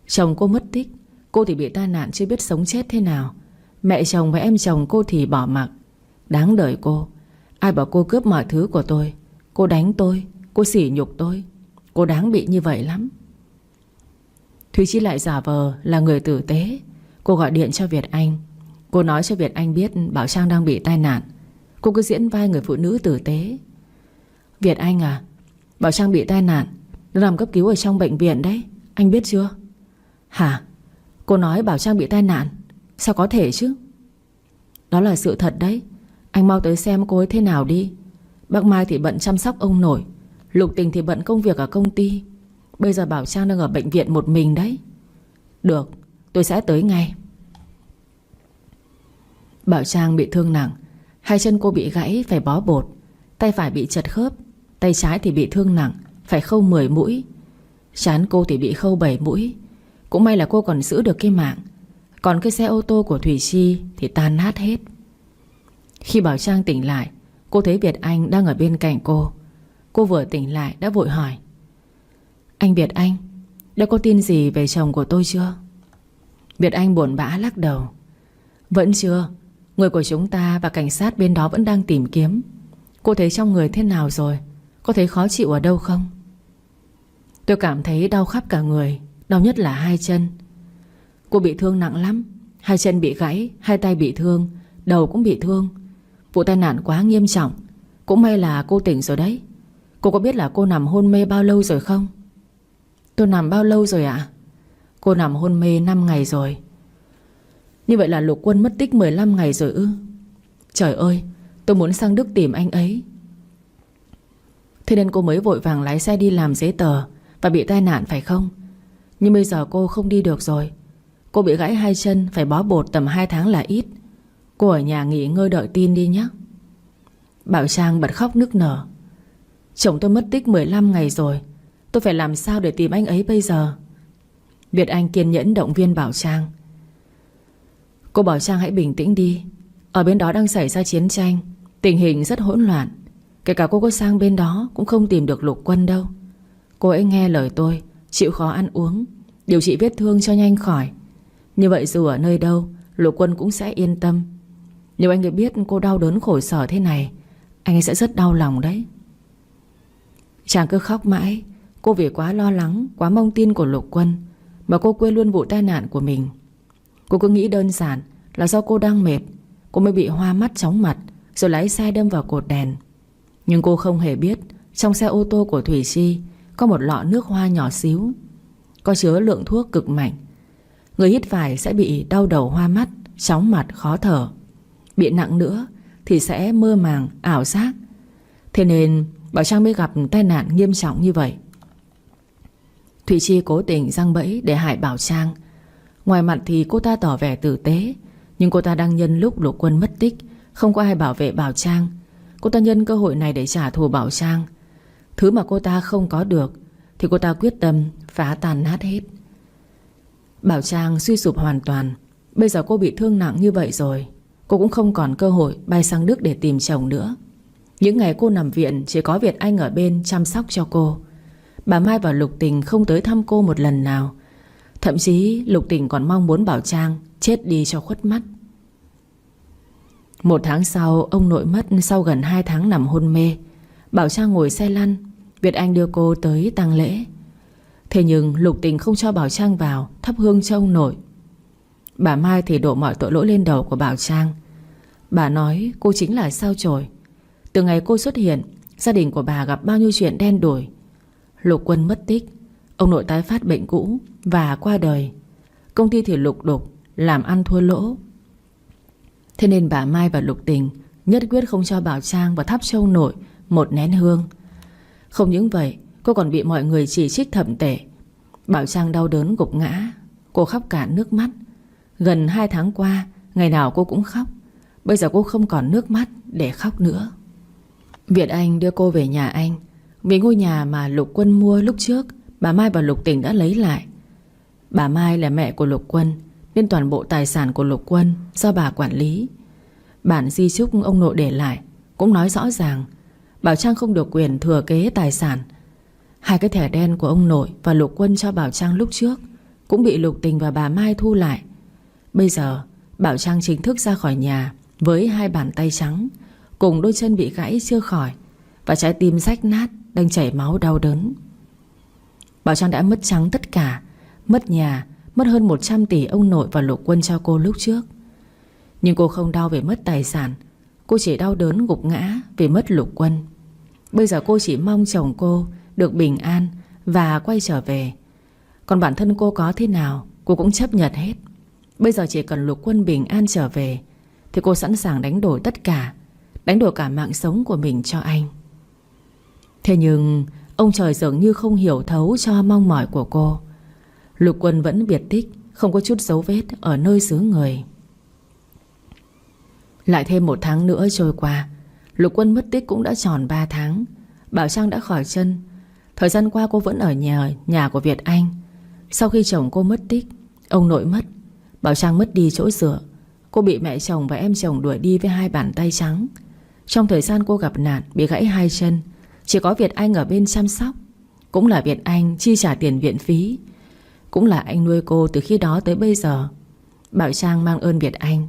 Chồng cô mất tích, cô thì bị tai nạn chưa biết sống chết thế nào. Mẹ chồng và em chồng cô thì bỏ mặc. Đáng đời cô. Ai bảo cô cướp mọi thứ của tôi. Cô đánh tôi, cô sỉ nhục tôi. Cô đáng bị như vậy lắm. Thùy Chi lại giả vờ là người tử tế. Cô gọi điện cho Việt Anh. Cô nói cho Việt Anh biết Bảo Trang đang bị tai nạn. Cô cứ diễn vai người phụ nữ tử tế. Việt Anh à, Bảo Trang bị tai nạn, nó nằm cấp cứu ở trong bệnh viện đấy. Anh biết chưa? Hả? Cô nói Bảo Trang bị tai nạn? Sao có thể chứ? Đó là sự thật đấy. Anh mau tới xem cô ấy thế nào đi. Bác Mai thì bận chăm sóc ông nội, Lục Tình thì bận công việc ở công ty. Bây giờ Bảo Trang đang ở bệnh viện một mình đấy. Được, tôi sẽ tới ngay. Bảo Trang bị thương nặng. Hai chân cô bị gãy phải bó bột. Tay phải bị chật khớp. Tay trái thì bị thương nặng, phải khâu 10 mũi. Trán cô thì bị khâu 7 mũi. Cũng may là cô còn giữ được cái mạng. Còn cái xe ô tô của Thủy Chi thì tan nát hết. Khi Bảo Trang tỉnh lại, cô thấy Việt Anh đang ở bên cạnh cô. Cô vừa tỉnh lại đã vội hỏi: Anh Việt Anh, đã có tin gì về chồng của tôi chưa? Việt Anh buồn bã lắc đầu. Vẫn chưa. Người của chúng ta và cảnh sát bên đó vẫn đang tìm kiếm. Cô thấy trong người thế nào rồi? Có thấy khó chịu ở đâu không? Tôi cảm thấy đau khắp cả người. Đau nhất là hai chân. Cô bị thương nặng lắm. Hai chân bị gãy, hai tay bị thương, đầu cũng bị thương. Vụ tai nạn quá nghiêm trọng. Cũng may là cô tỉnh rồi đấy. Cô có biết là cô nằm hôn mê bao lâu rồi không? Tôi nằm bao lâu rồi ạ? Cô nằm hôn mê 5 ngày rồi. Như vậy là Lục Quân mất tích 15 ngày rồi ư? Trời ơi, tôi muốn sang Đức tìm anh ấy. Thế nên cô mới vội vàng lái xe đi làm giấy tờ và bị tai nạn phải không? Nhưng bây giờ cô không đi được rồi. Cô bị gãy hai chân, phải bó bột tầm 2 tháng là ít. Cô ở nhà nghỉ ngơi đợi tin đi nhé. Bảo Trang bật khóc nức nở. Chồng tôi mất tích 15 ngày rồi. Tôi phải làm sao để tìm anh ấy bây giờ? Việt Anh kiên nhẫn động viên Bảo Trang. Cô bảo Trang hãy bình tĩnh đi. Ở bên đó đang xảy ra chiến tranh, tình hình rất hỗn loạn. Kể cả cô có sang bên đó cũng không tìm được Lục Quân đâu. Cô ấy nghe lời tôi, chịu khó ăn uống, điều trị vết thương cho nhanh khỏi. Như vậy dù ở nơi đâu, Lục Quân cũng sẽ yên tâm. Nếu anh ấy biết cô đau đớn khổ sở thế này, anh ấy sẽ rất đau lòng đấy. Chàng cứ khóc mãi. Cô vì quá lo lắng, quá mong tin của Lục Quân mà cô quên luôn vụ tai nạn của mình. Cô cứ nghĩ đơn giản là do cô đang mệt, cô mới bị hoa mắt chóng mặt, rồi lái xe đâm vào cột đèn. Nhưng cô không hề biết trong xe ô tô của Thủy Chi có một lọ nước hoa nhỏ xíu, có chứa lượng thuốc cực mạnh. Người hít phải sẽ bị đau đầu hoa mắt, chóng mặt, khó thở. Bị nặng nữa thì sẽ mơ màng, ảo giác. Thế nên Bảo Trang mới gặp tai nạn nghiêm trọng như vậy. Thủy Chi cố tình giăng bẫy để hại Bảo Trang. Ngoài mặt thì cô ta tỏ vẻ tử tế, nhưng cô ta đang nhân lúc Lục Quân mất tích, không có ai bảo vệ Bảo Trang. Cô ta nhân cơ hội này để trả thù Bảo Trang. Thứ mà cô ta không có được thì cô ta quyết tâm phá tan nát hết. Bảo Trang suy sụp hoàn toàn. Bây giờ cô bị thương nặng như vậy rồi, cô cũng không còn cơ hội bay sang Đức để tìm chồng nữa. Những ngày cô nằm viện chỉ có Việt Anh ở bên chăm sóc cho cô. Bà Mai và Lục Tình không tới thăm cô một lần nào. Thậm chí Lục Tình còn mong muốn Bảo Trang chết đi cho khuất mắt. 1 tháng sau, ông nội mất sau gần 2 tháng nằm hôn mê. Bảo Trang ngồi xe lăn, Việt Anh đưa cô tới tang lễ. Thế nhưng Lục Tình không cho Bảo Trang vào thắp hương cho ông nội. Bà Mai thì đổ mọi tội lỗi lên đầu của Bảo Trang. Bà nói cô chính là sao chổi. Từ ngày cô xuất hiện, gia đình của bà gặp bao nhiêu chuyện đen đủi. Lục Quân mất tích, ông nội tái phát bệnh cũ và qua đời. Công ty thì lục đục, làm ăn thua lỗ. Thế nên bà Mai và Lục Tình nhất quyết không cho Bảo Trang vào thắp cho ông nội một nén hương. Không những vậy, cô còn bị mọi người chỉ trích thậm tệ. Bảo Trang đau đớn gục ngã, cô khóc cả nước mắt. Gần 2 tháng qua, ngày nào cô cũng khóc. Bây giờ cô không còn nước mắt để khóc nữa. Việt Anh đưa cô về nhà anh. Vì ngôi nhà mà Lục Quân mua lúc trước, bà Mai và Lục Tình đã lấy lại. Bà Mai là mẹ của Lục Quân, nên toàn bộ tài sản của Lục Quân do bà quản lý. Bản di chúc ông nội để lại cũng nói rõ ràng Bảo Trang không được quyền thừa kế tài sản. 2 cái thẻ đen của ông nội và Lục Quân cho Bảo Trang lúc trước cũng bị Lục Tình và bà Mai thu lại. Bây giờ Bảo Trang chính thức ra khỏi nhà với 2 bàn tay trắng, cùng đôi chân bị gãy chưa khỏi, và trái tim rách nát đang chảy máu đau đớn. Bảo Trang đã mất trắng tất cả. Mất nhà, mất hơn 100 tỷ ông nội và Lục Quân cho cô lúc trước. Nhưng cô không đau về mất tài sản. Cô chỉ đau đớn gục ngã vì mất Lục Quân. Bây giờ cô chỉ mong chồng cô được bình an và quay trở về. Còn bản thân cô có thế nào cô cũng chấp nhận hết. Bây giờ chỉ cần Lục Quân bình an trở về thì cô sẵn sàng đánh đổi tất cả, đánh đổi cả mạng sống của mình cho anh. Thế nhưng ông trời dường như không hiểu thấu cho mong mỏi của cô. Lục Quân vẫn biệt tích, không có chút dấu vết ở nơi xứ người. Lại thêm 1 tháng nữa trôi qua, Lục Quân mất tích cũng đã tròn 3 tháng. Bảo Trang đã khỏi chân. Thời gian qua cô vẫn ở nhà của Việt Anh. Sau khi chồng cô mất tích, ông nội mất, Bảo Trang mất đi chỗ dựa. Cô bị mẹ chồng và em chồng đuổi đi với 2 bàn tay trắng. Trong thời gian cô gặp nạn bị gãy 2 chân, chỉ có Việt Anh ở bên chăm sóc. Cũng là Việt Anh chi trả tiền viện phí. Cũng là anh nuôi cô từ khi đó tới bây giờ. Bảo Trang mang ơn Việt Anh.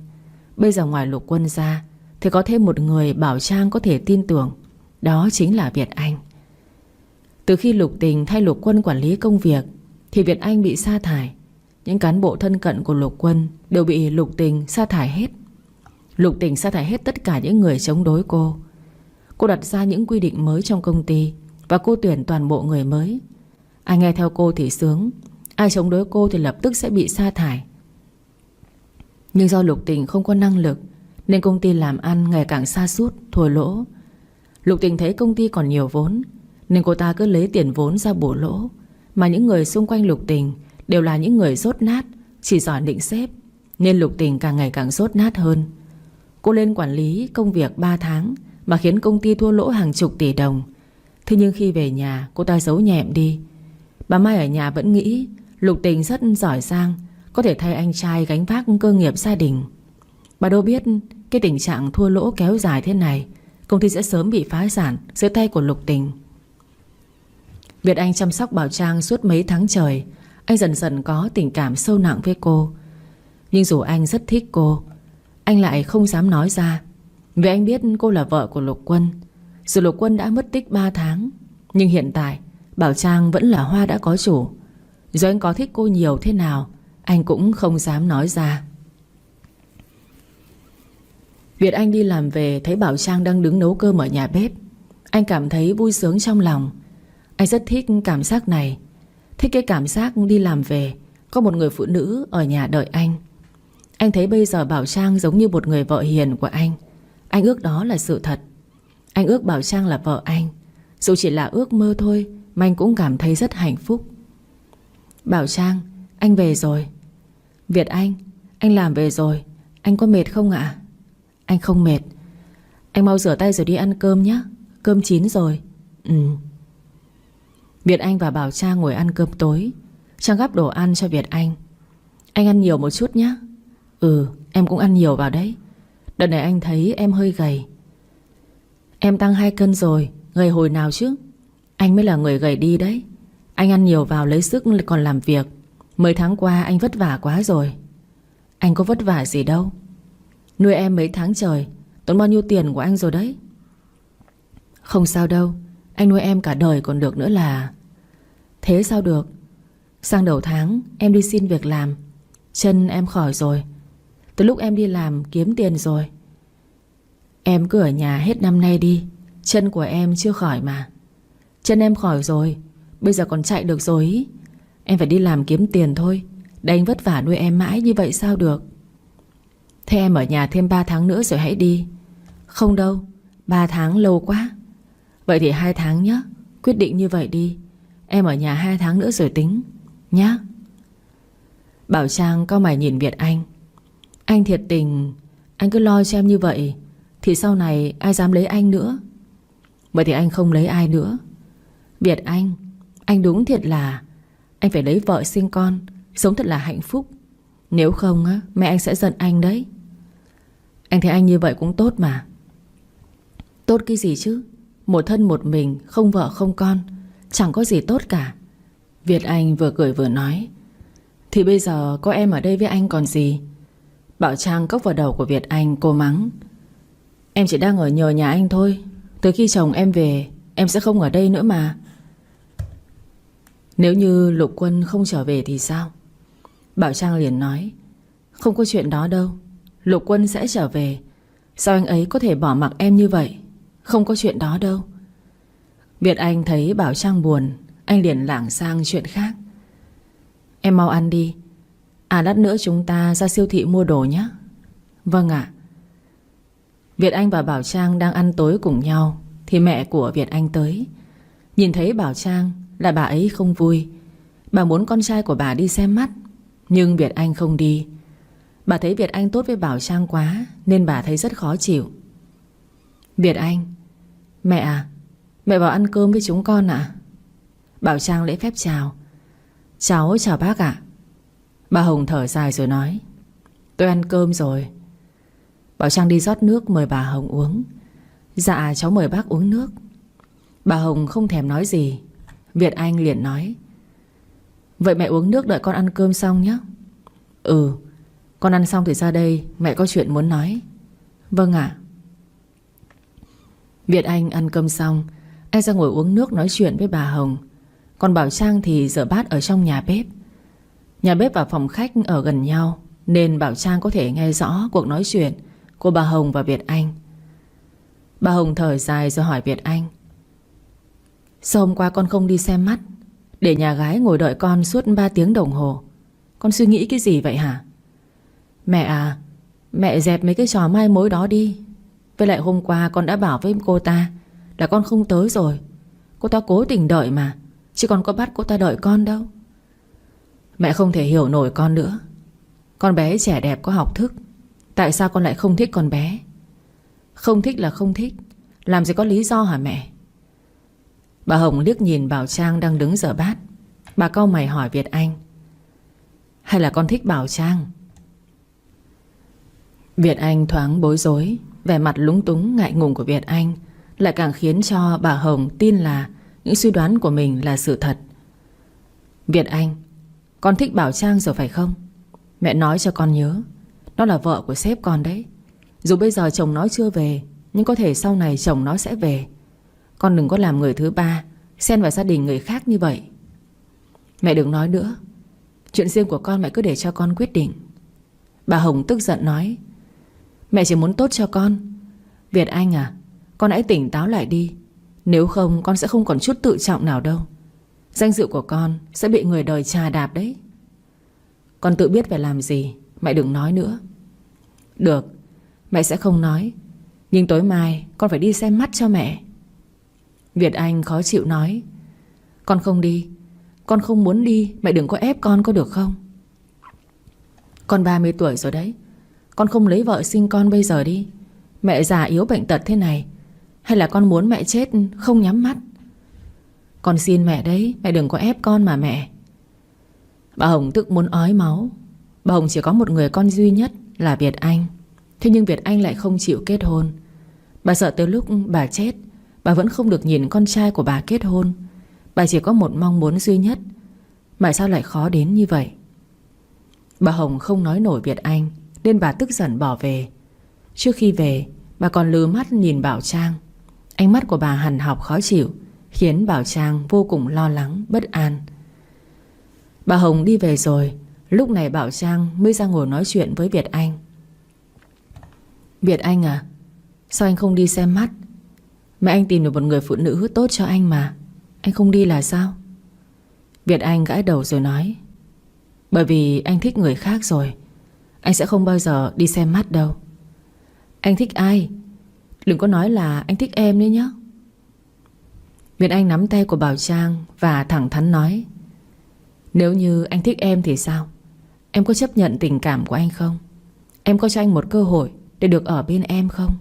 Bây giờ ngoài Lục Quân ra thì có thêm một người Bảo Trang có thể tin tưởng. Đó chính là Việt Anh. Từ khi Lục Tình thay Lục Quân quản lý công việc thì Việt Anh bị sa thải. Những cán bộ thân cận của Lục Quân đều bị Lục Tình sa thải hết. Lục Tình sa thải hết tất cả những người chống đối cô. Cô đặt ra những quy định mới trong công ty và cô tuyển toàn bộ người mới. Ai nghe theo cô thì sướng, ai chống đối cô thì lập tức sẽ bị sa thải. Nhưng do Lục Tình không có năng lực nên công ty làm ăn ngày càng sa sút, thua lỗ. Lục Tình thấy công ty còn nhiều vốn nên cô ta cứ lấy tiền vốn ra bổ lỗ. Mà những người xung quanh Lục Tình đều là những người dốt nát, chỉ giỏi định xếp, nên Lục Tình càng ngày càng dốt nát hơn. Cô lên quản lý công việc 3 tháng mà khiến công ty thua lỗ hàng chục tỷ đồng. Thế nhưng khi về nhà cô ta giấu nhẹm đi. Bà Mai ở nhà vẫn nghĩ Lục Tình rất giỏi giang, có thể thay anh trai gánh vác cơ nghiệp gia đình. Bà đâu biết cái tình trạng thua lỗ kéo dài thế này, công ty sẽ sớm bị phá sản dưới tay của Lục Tình. Việt Anh chăm sóc Bảo Trang suốt mấy tháng trời. Anh dần dần có tình cảm sâu nặng với cô. Nhưng dù anh rất thích cô, anh lại không dám nói ra, vì anh biết cô là vợ của Lục Quân. Dù Lục Quân đã mất tích 3 tháng, nhưng hiện tại Bảo Trang vẫn là hoa đã có chủ. Dù anh có thích cô nhiều thế nào, anh cũng không dám nói ra. Việt Anh đi làm về thấy Bảo Trang đang đứng nấu cơm ở nhà bếp. Anh cảm thấy vui sướng trong lòng. Anh rất thích cảm giác này. Thích cái cảm giác đi làm về có một người phụ nữ ở nhà đợi anh. Anh thấy bây giờ Bảo Trang giống như một người vợ hiền của anh. Anh ước đó là sự thật. Anh ước Bảo Trang là vợ anh. Dù chỉ là ước mơ thôi mà anh cũng cảm thấy rất hạnh phúc. Bảo Trang, anh về rồi. Việt anh làm về rồi. Anh có mệt không ạ? Anh không mệt. Anh mau rửa tay rồi đi ăn cơm nhé. Cơm chín rồi. Việt Anh và Bảo Trang ngồi ăn cơm tối. Trang gắp đồ ăn cho Việt Anh. Anh ăn nhiều một chút nhé. Em cũng ăn nhiều vào đấy. Đợt này anh thấy em hơi gầy. Em tăng 2 cân rồi. Gầy hồi nào chứ? Anh mới là người gầy đi đấy. Anh ăn nhiều vào lấy sức còn làm việc. Mấy tháng qua anh vất vả quá rồi. Anh có vất vả gì đâu. Nuôi em mấy tháng trời tốn bao nhiêu tiền của anh rồi đấy. Không sao đâu. Anh nuôi em cả đời còn được nữa là. Thế sao được? Sang đầu tháng em đi xin việc làm. Chân em khỏi rồi. Từ lúc em đi làm kiếm tiền rồi. Em cứ ở nhà hết năm nay đi. Chân của em chưa khỏi mà. Chân em khỏi rồi, bây giờ còn chạy được rồi ý. Em phải đi làm kiếm tiền thôi. Để anh vất vả nuôi em mãi như vậy sao được? Thế em ở nhà thêm 3 tháng nữa rồi hãy đi. Không đâu, 3 tháng lâu quá. Vậy thì 2 tháng nhé. Quyết định như vậy đi. Em ở nhà 2 tháng nữa rồi tính nhá. Bảo Trang cau mày nhìn Việt Anh. Anh thiệt tình. Anh cứ lo cho em như vậy thì sau này ai dám lấy anh nữa. Vậy thì anh không lấy ai nữa. Việt anh đúng thiệt là anh phải lấy vợ sinh con, sống thật là hạnh phúc. Nếu không á, mẹ anh sẽ giận anh đấy. Anh thấy anh như vậy cũng tốt mà. Tốt cái gì chứ? Một thân một mình, không vợ không con, chẳng có gì tốt cả. Việt Anh vừa cười vừa nói. Thì bây giờ có em ở đây với anh còn gì. Bảo Trang cốc vào đầu của Việt Anh, cô mắng. Em chỉ đang ở nhờ nhà anh thôi. Từ khi chồng em về em sẽ không ở đây nữa mà. Nếu như Lục Quân không trở về thì sao? Bảo Trang liền nói. Không có chuyện đó đâu. Lục Quân sẽ trở về. Sao anh ấy có thể bỏ mặc em như vậy? Không có chuyện đó đâu. Việt Anh thấy Bảo Trang buồn, anh liền lảng sang chuyện khác. Em mau ăn đi. Lát nữa chúng ta ra siêu thị mua đồ nhé. Vâng ạ. Việt Anh và Bảo Trang đang ăn tối cùng nhau thì mẹ của Việt Anh tới. Nhìn thấy Bảo Trang là bà ấy không vui. Bà muốn con trai của bà đi xem mắt, nhưng Việt Anh không đi. Bà thấy Việt Anh tốt với Bảo Trang quá nên bà thấy rất khó chịu. Việt Anh. Mẹ à, mẹ vào ăn cơm với chúng con ạ. Bảo Trang lễ phép chào. Cháu chào bác ạ. Bà Hồng thở dài rồi nói. Tôi ăn cơm rồi. Bảo Trang đi rót nước mời bà Hồng uống. Dạ cháu mời bác uống nước. Bà Hồng không thèm nói gì. Việt Anh liền nói. Vậy mẹ uống nước đợi con ăn cơm xong nhé. Ừ, con ăn xong thì ra đây, mẹ có chuyện muốn nói. Vâng ạ. Việt Anh ăn cơm xong, anh ra ngồi uống nước nói chuyện với bà Hồng. Còn Bảo Trang thì rửa bát ở trong nhà bếp. Nhà bếp và phòng khách ở gần nhau, nên Bảo Trang có thể nghe rõ cuộc nói chuyện của bà Hồng và Việt Anh. Bà Hồng thở dài rồi hỏi Việt Anh: sao hôm qua con không đi xem mắt, để nhà gái ngồi đợi con suốt 3 tiếng đồng hồ? Con suy nghĩ cái gì vậy hả? Mẹ à, mẹ dẹp mấy cái trò mai mối đó đi. Với lại hôm qua con đã bảo với cô ta là con không tới rồi. Cô ta cố tình đợi mà, chứ con có bắt cô ta đợi con đâu. Mẹ không thể hiểu nổi con nữa. Con bé trẻ đẹp có học thức, tại sao con lại không thích con bé? Không thích là không thích, làm gì có lý do hả mẹ? Bà Hồng liếc nhìn Bảo Trang đang đứng rửa bát. Bà cau mày hỏi Việt Anh: hay là con thích Bảo Trang? Việt Anh thoáng bối rối. Vẻ mặt lúng túng ngại ngùng của Việt Anh lại càng khiến cho bà Hồng tin là những suy đoán của mình là sự thật. Việt Anh, con thích Bảo Trang rồi phải không? Mẹ nói cho con nhớ, nó là vợ của sếp con đấy. Dù bây giờ chồng nó chưa về, nhưng có thể sau này chồng nó sẽ về. Con đừng có làm người thứ ba, xen vào gia đình người khác như vậy. Mẹ đừng nói nữa. Chuyện riêng của con mẹ cứ để cho con quyết định. Bà Hồng tức giận nói: mẹ chỉ muốn tốt cho con. Việt Anh à, con hãy tỉnh táo lại đi. Nếu không con sẽ không còn chút tự trọng nào đâu. Danh dự của con sẽ bị người đời chà đạp đấy. Con tự biết phải làm gì, mẹ đừng nói nữa. Được, mẹ sẽ không nói. Nhưng tối mai con phải đi xem mắt cho mẹ. Việt Anh khó chịu nói: con không đi. Con không muốn đi, mẹ đừng có ép con có được không? Con 30 tuổi rồi đấy. Con không lấy vợ sinh con bây giờ đi. Mẹ già yếu bệnh tật thế này, hay là con muốn mẹ chết không nhắm mắt? Con xin mẹ đấy, mẹ đừng có ép con mà mẹ. Bà Hồng tức muốn ói máu. Bà Hồng chỉ có một người con duy nhất là Việt Anh. Thế nhưng Việt Anh lại không chịu kết hôn. Bà sợ tới lúc bà chết, bà vẫn không được nhìn con trai của bà kết hôn. Bà chỉ có một mong muốn duy nhất, mà sao lại khó đến như vậy? Bà Hồng không nói nổi Việt Anh, nên bà tức giận bỏ về. Trước khi về, bà còn lừ mắt nhìn Bảo Trang. Ánh mắt của bà hằn học khó chịu, khiến Bảo Trang vô cùng lo lắng, bất an. Bà Hồng đi về rồi, lúc này Bảo Trang mới ra ngồi nói chuyện với Việt Anh. Việt Anh à, sao anh không đi xem mắt? Mẹ anh tìm được một người phụ nữ tốt cho anh mà. Anh không đi là sao? Việt Anh gãi đầu rồi nói: bởi vì anh thích người khác rồi. Anh sẽ không bao giờ đi xem mắt đâu. Anh thích ai? Đừng có nói là anh thích em đấy nhé. Việt Anh nắm tay của Bảo Trang và thẳng thắn nói: nếu như anh thích em thì sao? Em có chấp nhận tình cảm của anh không? Em có cho anh một cơ hội để được ở bên em không?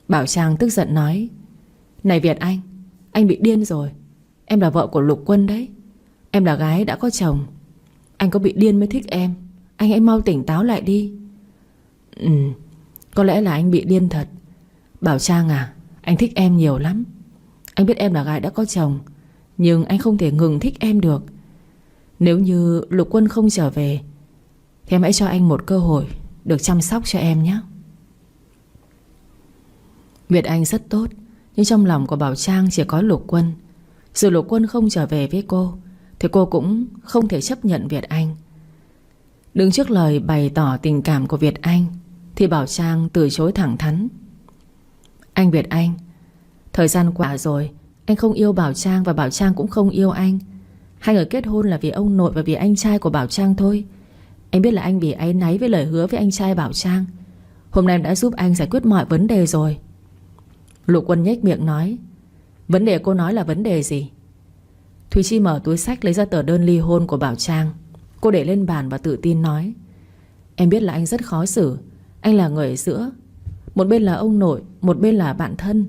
Bảo Trang tức giận nói: này Việt anh bị điên rồi. Em là vợ của Lục Quân đấy. Em là gái đã có chồng. Anh có bị điên mới thích em. Anh hãy mau tỉnh táo lại đi. Có lẽ là anh bị điên thật. Bảo Trang à, anh thích em nhiều lắm. Anh biết em là gái đã có chồng, nhưng anh không thể ngừng thích em được. Nếu như Lục Quân không trở về thì em hãy cho anh một cơ hội được chăm sóc cho em nhé. Việt Anh rất tốt, nhưng trong lòng của Bảo Trang chỉ có Lục Quân. Dù Lục Quân không trở về với cô thì cô cũng không thể chấp nhận Việt Anh. Đứng trước lời bày tỏ tình cảm của Việt Anh thì Bảo Trang từ chối thẳng thắn: anh Việt Anh, thời gian qua rồi, anh không yêu Bảo Trang và Bảo Trang cũng không yêu anh. Hai người kết hôn là vì ông nội và vì anh trai của Bảo Trang thôi. Anh biết là anh vì áy náy với lời hứa với anh trai Bảo Trang. Hôm nay em đã giúp anh giải quyết mọi vấn đề rồi. Lục Quân nhếch miệng nói: vấn đề cô nói là vấn đề gì? Thùy Chi mở túi xách lấy ra tờ đơn ly hôn của Bảo Trang. Cô để lên bàn và tự tin nói: em biết là anh rất khó xử. Anh là người ở giữa, một bên là ông nội, một bên là bạn thân.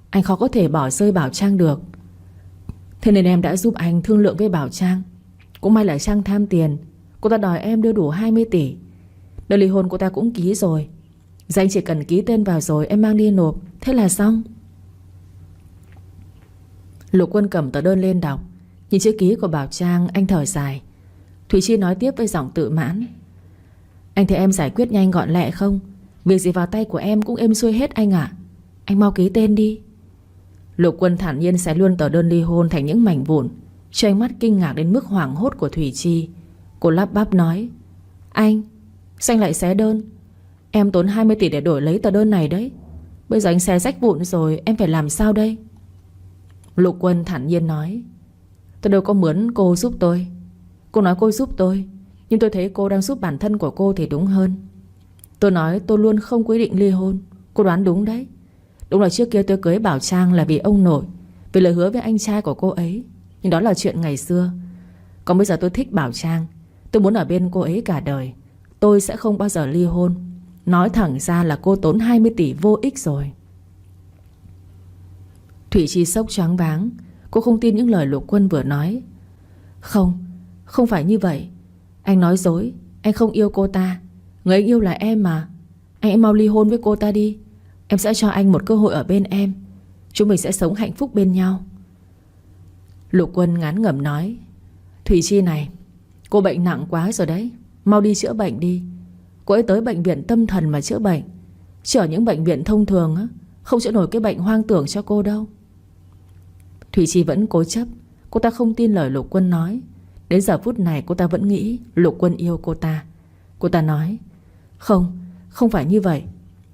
Anh khó có thể bỏ rơi Bảo Trang được. Thế nên em đã giúp anh thương lượng với Bảo Trang. Cũng may là Trang tham tiền. Cô ta đòi em đưa đủ 20 tỷ. Đơn ly hôn cô ta cũng ký rồi. Giờ anh chỉ cần ký tên vào rồi em mang đi nộp, thế là xong. Lục Quân cầm tờ đơn lên đọc, Nhìn chữ ký của Bảo Trang, anh thở dài. Thủy Chi nói tiếp với giọng tự mãn. Anh thấy em giải quyết nhanh gọn lẹ không? Việc gì vào tay của em cũng êm xuôi hết anh ạ. Anh mau ký tên đi. Lục Quân thản nhiên xé luôn tờ đơn ly hôn thành những mảnh vụn, cho ánh mắt kinh ngạc đến mức hoảng hốt của Thủy Chi. Cô lắp bắp nói. Sao anh lại xé đơn? Em tốn 20 tỷ để đổi lấy tờ đơn này đấy. Bây giờ anh xé rách vụn rồi, em phải làm sao đây? Lục Quân thản nhiên nói. Tôi đâu có muốn cô giúp tôi. Cô nói cô giúp tôi, nhưng tôi thấy cô đang giúp bản thân của cô thì đúng hơn. Tôi nói tôi luôn không quyết định ly hôn. Cô đoán đúng đấy. Đúng là trước kia tôi cưới Bảo Trang là vì ông nội, vì lời hứa với anh trai của cô ấy. Nhưng đó là chuyện ngày xưa. Còn bây giờ tôi thích Bảo Trang, tôi muốn ở bên cô ấy cả đời. Tôi sẽ không bao giờ ly hôn. Nói thẳng ra là cô tốn 20 tỷ vô ích rồi. Thủy Chi sốc choáng váng. Cô không tin những lời Lục Quân vừa nói. Không phải như vậy. Anh nói dối. Anh không yêu cô ta. Người anh yêu là em mà. Anh mau ly hôn với cô ta đi. Em sẽ cho anh một cơ hội ở bên em. Chúng mình sẽ sống hạnh phúc bên nhau. Lục Quân ngán ngẩm nói. Thủy Chi này, cô bệnh nặng quá rồi đấy. Mau đi chữa bệnh đi. Cô ấy tới bệnh viện tâm thần mà chữa bệnh, chứ ở những bệnh viện thông thường á, không chữa nổi cái bệnh hoang tưởng cho cô đâu. Thủy Chi vẫn cố chấp. Cô ta không tin lời Lục Quân nói. Đến giờ phút này cô ta vẫn nghĩ Lục Quân yêu cô ta. Cô ta nói. Không phải như vậy.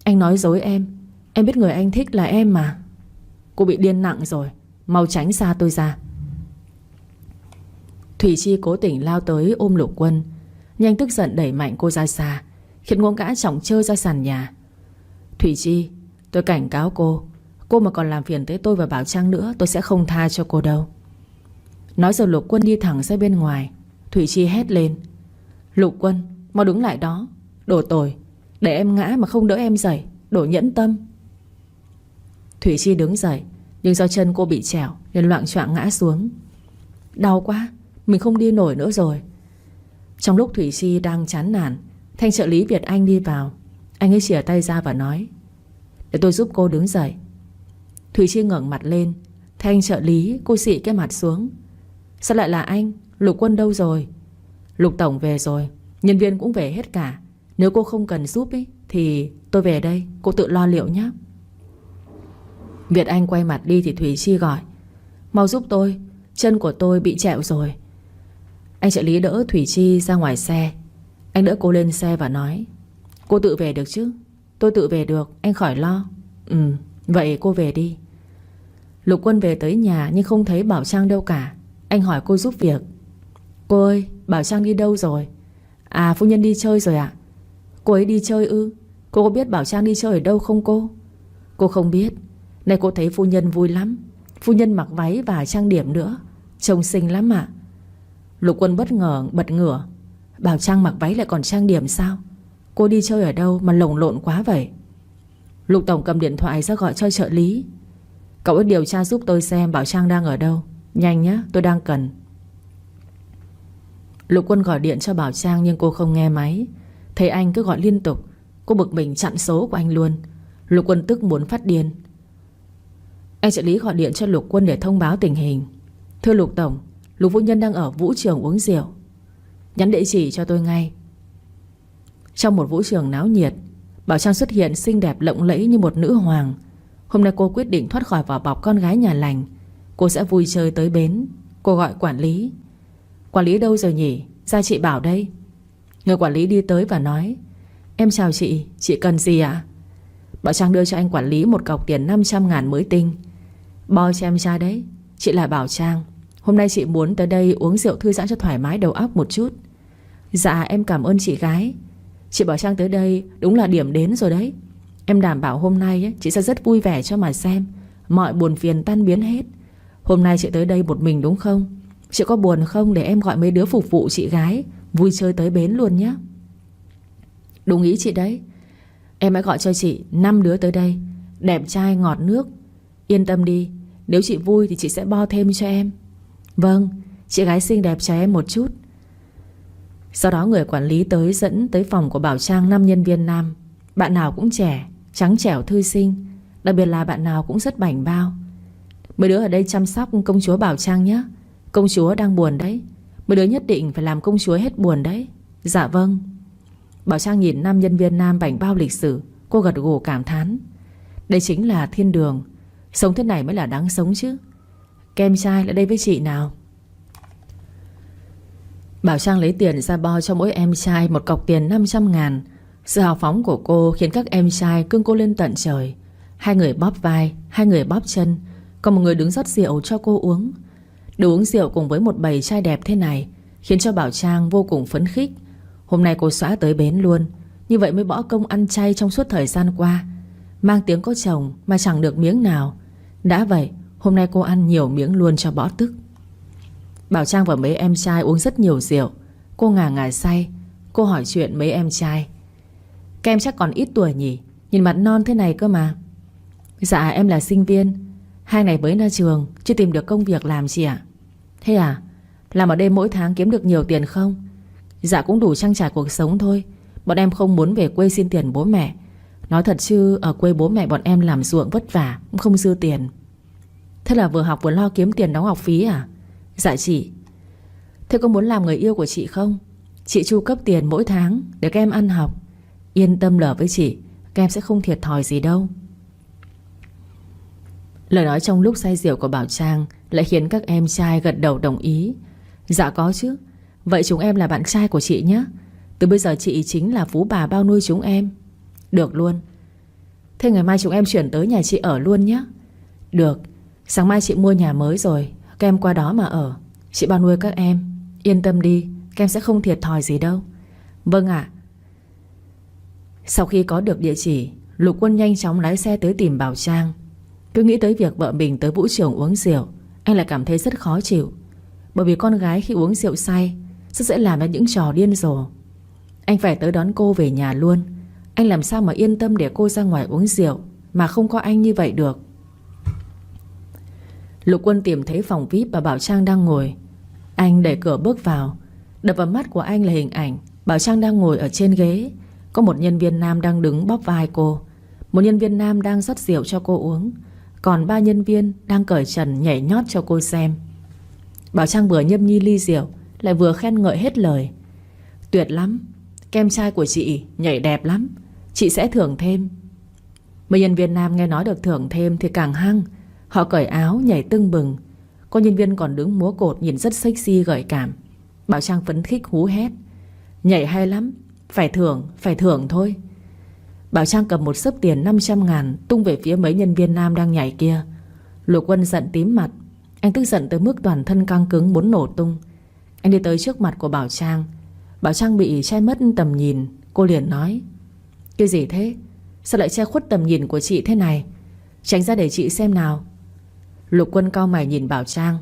Anh nói dối em. Em biết người anh thích là em mà. Cô bị điên nặng rồi. Mau tránh xa tôi ra. Thủy Chi cố tình lao tới ôm Lục Quân, nhanh tức giận đẩy mạnh cô ra xa, khiến cô ngã chỏng trơ ra sàn nhà. Thủy Chi, tôi cảnh cáo cô. Cô mà còn làm phiền tới tôi và Bảo Trang nữa, tôi sẽ không tha cho cô đâu. Nói rồi Lục Quân đi thẳng ra bên ngoài. Thủy Chi hét lên. Lục Quân, mau đứng lại đó. Đồ tồi, để em ngã mà không đỡ em dậy. Đồ nhẫn tâm. Thủy Chi đứng dậy, nhưng do chân cô bị trẹo nên loạng choạng ngã xuống. Đau quá, mình không đi nổi nữa rồi. Trong lúc Thủy Chi đang chán nản, Thanh trợ lý Việt Anh đi vào. Anh ấy chìa tay ra và nói. Để tôi giúp cô đứng dậy. Thủy Chi ngẩng mặt lên. Thanh trợ lý, cô xị cái mặt xuống. Sao lại là anh? Lục Quân đâu rồi? Lục tổng về rồi. Nhân viên cũng về hết cả. Nếu cô không cần giúp ấy, thì tôi về đây, cô tự lo liệu nhé. Việt Anh quay mặt đi thì Thủy Chi gọi. Mau giúp tôi, chân của tôi bị trẹo rồi. Anh trợ lý đỡ Thủy Chi ra ngoài xe. Anh đỡ cô lên xe và nói. Cô tự về được chứ? Tôi tự về được, anh khỏi lo. Vậy cô về đi. Lục Quân về tới nhà nhưng không thấy Bảo Trang đâu cả. Anh hỏi cô giúp việc. Cô ơi, Bảo Trang đi đâu rồi? À, phu nhân đi chơi rồi ạ. Cô ấy đi chơi ư? Cô có biết Bảo Trang đi chơi ở đâu không cô? Cô không biết. Này cô thấy phu nhân vui lắm. Phu nhân mặc váy và trang điểm nữa, trông xinh lắm ạ. Lục Quân bất ngờ bật ngửa. Bảo Trang mặc váy lại còn trang điểm sao? Cô đi chơi ở đâu mà lồng lộn quá vậy? Lục tổng cầm điện thoại ra gọi cho trợ lý. Cậu ấy điều tra giúp tôi xem Bảo Trang đang ở đâu. Nhanh nhé, tôi đang cần. Lục Quân gọi điện cho Bảo Trang nhưng cô không nghe máy. Thấy anh cứ gọi liên tục, cô bực mình chặn số của anh luôn. Lục Quân tức muốn phát điên. Anh trợ lý gọi điện cho Lục Quân để thông báo tình hình. Thưa Lục tổng, Lục phu nhân đang ở vũ trường uống rượu. Nhắn địa chỉ cho tôi ngay. Trong một vũ trường náo nhiệt, Bảo Trang xuất hiện xinh đẹp lộng lẫy như một nữ hoàng. Hôm nay cô quyết định thoát khỏi vỏ bọc con gái nhà lành. Cô sẽ vui chơi tới bến. Cô gọi quản lý. Quản lý đâu rồi nhỉ? Ra chị Bảo đây. Người quản lý đi tới và nói. Em chào chị cần gì ạ? Bảo Trang đưa cho anh quản lý một cọc tiền 500.000 mới tinh. Bo cho em trai đấy. Chị là Bảo Trang. Hôm nay chị muốn tới đây uống rượu thư giãn cho thoải mái đầu óc một chút. Dạ em cảm ơn chị gái. Chị Bảo Trang tới đây đúng là điểm đến rồi đấy. Em đảm bảo hôm nay ấy, chị sẽ rất vui vẻ cho mà xem. Mọi buồn phiền tan biến hết. Hôm nay chị tới đây một mình đúng không? Chị có buồn không để em gọi mấy đứa phục vụ chị gái vui chơi tới bến luôn nhé. Đúng ý chị đấy. Em hãy gọi cho chị 5 đứa tới đây. Đẹp trai ngọt nước. Yên tâm đi, nếu chị vui thì chị sẽ bo thêm cho em. Vâng, chị gái xinh đẹp chờ em một chút. Sau đó người quản lý tới dẫn tới phòng của Bảo Trang 5 nhân viên nam. Bạn nào cũng trẻ, trắng trẻo thư sinh. Đặc biệt là bạn nào cũng rất bảnh bao. Mấy đứa ở đây chăm sóc công chúa Bảo Trang nhé. Công chúa đang buồn đấy. Mấy đứa nhất định phải làm công chúa hết buồn đấy. Dạ vâng. Bảo Trang nhìn nam nhân viên nam bảnh bao lịch sử. Cô gật gù cảm thán. Đây chính là thiên đường. Sống thế này mới là đáng sống chứ. Kem trai lại đây với chị nào. Bảo Trang lấy tiền ra bo cho mỗi em trai một cọc tiền 500.000. Sự hào phóng của cô khiến các em trai cưng cô lên tận trời. Hai người bóp vai, hai người bóp chân, còn một người đứng rót rượu cho cô uống. Được uống rượu cùng với một bầy trai đẹp thế này khiến cho Bảo Trang vô cùng phấn khích. Hôm nay cô xõa tới bến luôn. Như vậy mới bỏ công ăn chay trong suốt thời gian qua. Mang tiếng có chồng mà chẳng được miếng nào. Đã vậy hôm nay cô ăn nhiều miếng luôn cho bỏ tức. Bảo Trang và mấy em trai uống rất nhiều rượu. Cô ngà ngà say. Cô hỏi chuyện mấy em trai. Các em chắc còn ít tuổi nhỉ, nhìn mặt non thế này cơ mà. Dạ em là sinh viên. Hai ngày mới ra trường, chưa tìm được công việc làm chị ạ. Thế à? Làm ở đây mỗi tháng kiếm được nhiều tiền không? Dạ cũng đủ trang trải cuộc sống thôi. Bọn em không muốn về quê xin tiền bố mẹ. Nói thật chứ ở quê bố mẹ bọn em làm ruộng vất vả, cũng không dư tiền. Thế là vừa học vừa lo kiếm tiền đóng học phí à? Dạ chị. Thế có muốn làm người yêu của chị không? Chị chu cấp tiền mỗi tháng để các em ăn học. Yên tâm lờ với chị, các em sẽ không thiệt thòi gì đâu. Lời nói trong lúc say rượu của Bảo Trang lại khiến các em trai gật đầu đồng ý. Dạ có chứ. Vậy chúng em là bạn trai của chị nhé. Từ bây giờ chị chính là phú bà bao nuôi chúng em. Được luôn. Thế ngày mai chúng em chuyển tới nhà chị ở luôn nhé. Được. Sáng mai chị mua nhà mới rồi, các em qua đó mà ở. Chị bao nuôi các em. Yên tâm đi, các em sẽ không thiệt thòi gì đâu. Vâng ạ. Sau khi có được địa chỉ, Lục Quân nhanh chóng lái xe tới tìm Bảo Trang. Cứ nghĩ tới việc vợ mình tới vũ trường uống rượu, anh lại cảm thấy rất khó chịu. Bởi vì con gái khi uống rượu say rất dễ làm ra những trò điên rồ. Anh phải tới đón cô về nhà luôn. Anh làm sao mà yên tâm để cô ra ngoài uống rượu mà không có anh như vậy được. Lục Quân tìm thấy phòng VIP và Bảo Trang đang ngồi. Anh đẩy cửa bước vào. Đập vào mắt của anh là hình ảnh Bảo Trang đang ngồi ở trên ghế. Có một nhân viên nam đang đứng bóp vai cô. Một nhân viên nam đang rót rượu cho cô uống. Còn 3 nhân viên đang cởi trần nhảy nhót cho cô xem. Bảo Trang vừa nhâm nhi ly rượu lại vừa khen ngợi hết lời. Tuyệt lắm, kem trai của chị nhảy đẹp lắm, chị sẽ thưởng thêm. Mấy nhân viên nam nghe nói được thưởng thêm thì càng hăng. Họ cởi áo nhảy tưng bừng. Có nhân viên còn đứng múa cột nhìn rất sexy gợi cảm. Bảo Trang phấn khích hú hét. Nhảy hay lắm, phải thưởng thôi. Bảo Trang cầm một xấp tiền 500.000 tung về phía mấy nhân viên nam đang nhảy kia. Lục Quân giận tím mặt. Anh tức giận tới mức toàn thân căng cứng muốn nổ tung. Anh đi tới trước mặt của Bảo Trang. Bảo Trang bị che mất tầm nhìn. Cô liền nói. Cái gì thế? Sao lại che khuất tầm nhìn của chị thế này? Tránh ra để chị xem nào. Lục Quân cau mày nhìn Bảo Trang.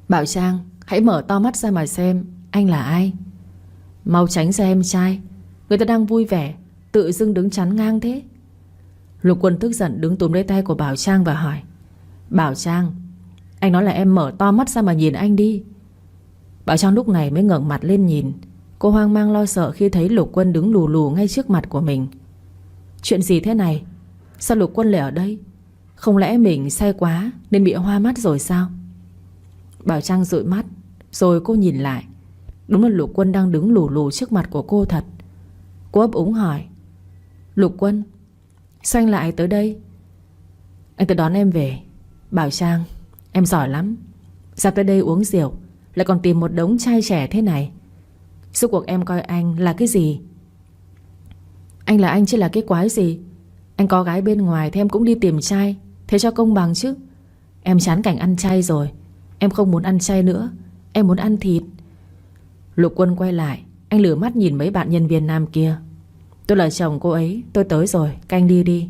Bảo Trang, hãy mở to mắt ra mà xem anh là ai. Mau tránh ra em trai. Người ta đang vui vẻ tự dưng đứng chắn ngang thế. Lục Quân tức giận đứng túm lấy tay của Bảo Trang và hỏi. Bảo Trang, anh nói là em mở to mắt ra mà nhìn anh đi. Bảo Trang lúc này mới ngẩng mặt lên nhìn. Cô hoang mang lo sợ khi thấy Lục Quân đứng lù lù ngay trước mặt của mình. Chuyện gì thế này? Sao Lục Quân lại ở đây? Không lẽ mình say quá nên bị hoa mắt rồi sao? Bảo Trang dụi mắt. Rồi cô nhìn lại. Đúng là Lục Quân đang đứng lù lù trước mặt của cô thật. Cô ấp úng hỏi. Lục Quân, sao anh lại tới đây? Anh tới đón em về. Bảo Trang, em giỏi lắm. Ra tới đây uống rượu lại còn tìm một đống trai trẻ thế này. Suốt cuộc em coi anh là cái gì? Anh là anh chứ là cái quái gì? Anh có gái bên ngoài thì em cũng đi tìm trai. Thế cho công bằng chứ. Em chán cảnh ăn chay rồi. Em không muốn ăn chay nữa. Em muốn ăn thịt. Lục Quân quay lại. Anh lửa mắt nhìn mấy bạn nhân viên nam kia. Tôi là chồng cô ấy, tôi tới rồi, các anh đi đi.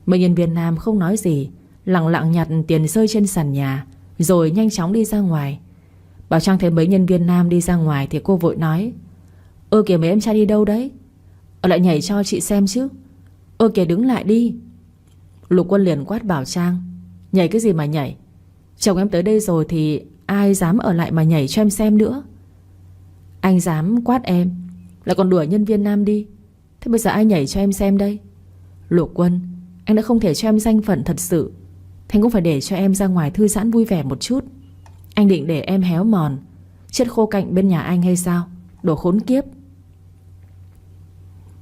Mấy nhân viên nam không nói gì, lặng lặng nhặt tiền rơi trên sàn nhà, rồi nhanh chóng đi ra ngoài. Bảo Trang thấy mấy nhân viên nam đi ra ngoài thì cô vội nói. Ơ kìa mấy em trai đi đâu đấy? Ở lại nhảy cho chị xem chứ. Ơ kìa đứng lại đi. Lục Quân liền quát Bảo Trang. Nhảy cái gì mà nhảy? Chồng em tới đây rồi thì ai dám ở lại mà nhảy cho em xem nữa. Anh dám quát em, lại còn đuổi nhân viên nam đi. Thế bây giờ ai nhảy cho em xem đây? Lục Quân, anh đã không thể cho em danh phận thật sự, thì anh cũng phải để cho em ra ngoài thư giãn vui vẻ một chút. Anh định để em héo mòn, chết khô cạnh bên nhà anh hay sao? Đồ khốn kiếp.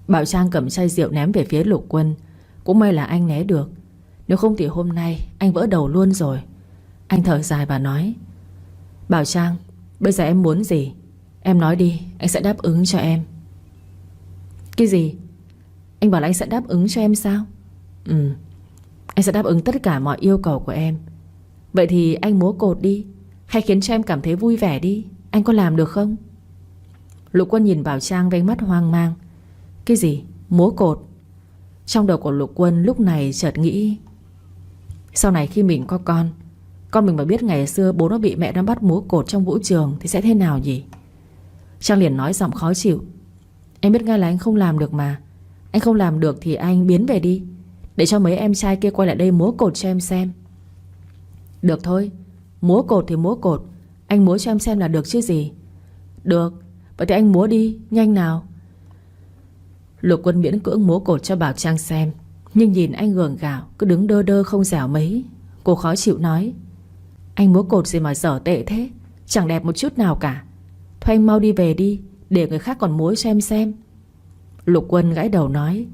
Bảo Trang cầm chai rượu ném về phía Lục Quân. Cũng may là anh né được, nếu không thì hôm nay anh vỡ đầu luôn rồi. Anh thở dài và nói: Bảo Trang, bây giờ em muốn gì? Em nói đi, anh sẽ đáp ứng cho em. Cái gì? Anh bảo là anh sẽ đáp ứng cho em sao? Anh sẽ đáp ứng tất cả mọi yêu cầu của em. Vậy thì anh múa cột đi, hay khiến cho em cảm thấy vui vẻ đi. Anh có làm được không? Lục Quân nhìn Bảo Trang với ánh mắt hoang mang. Cái gì? Múa cột? Trong đầu của Lục Quân lúc này chợt nghĩ, sau này khi mình có con mình mà biết ngày xưa bố nó bị mẹ nó bắt múa cột trong vũ trường thì sẽ thế nào nhỉ? Trang liền nói giọng khó chịu: Em biết ngay là anh không làm được mà. Anh không làm được thì anh biến về đi, để cho mấy em trai kia quay lại đây múa cột cho em xem. Được thôi, múa cột thì múa cột, anh múa cho em xem là được chứ gì. Được, vậy thì anh múa đi, nhanh nào. Lục Quân miễn cưỡng múa cột cho Bảo Trang xem, nhưng nhìn anh gượng gạo, cứ đứng đơ đơ không dẻo mấy. Cô khó chịu nói: Anh múa cột gì mà dở tệ thế, chẳng đẹp một chút nào cả. Thôi anh mau đi về đi, để người khác còn múa cho em xem. Lục Quân gãi đầu nói: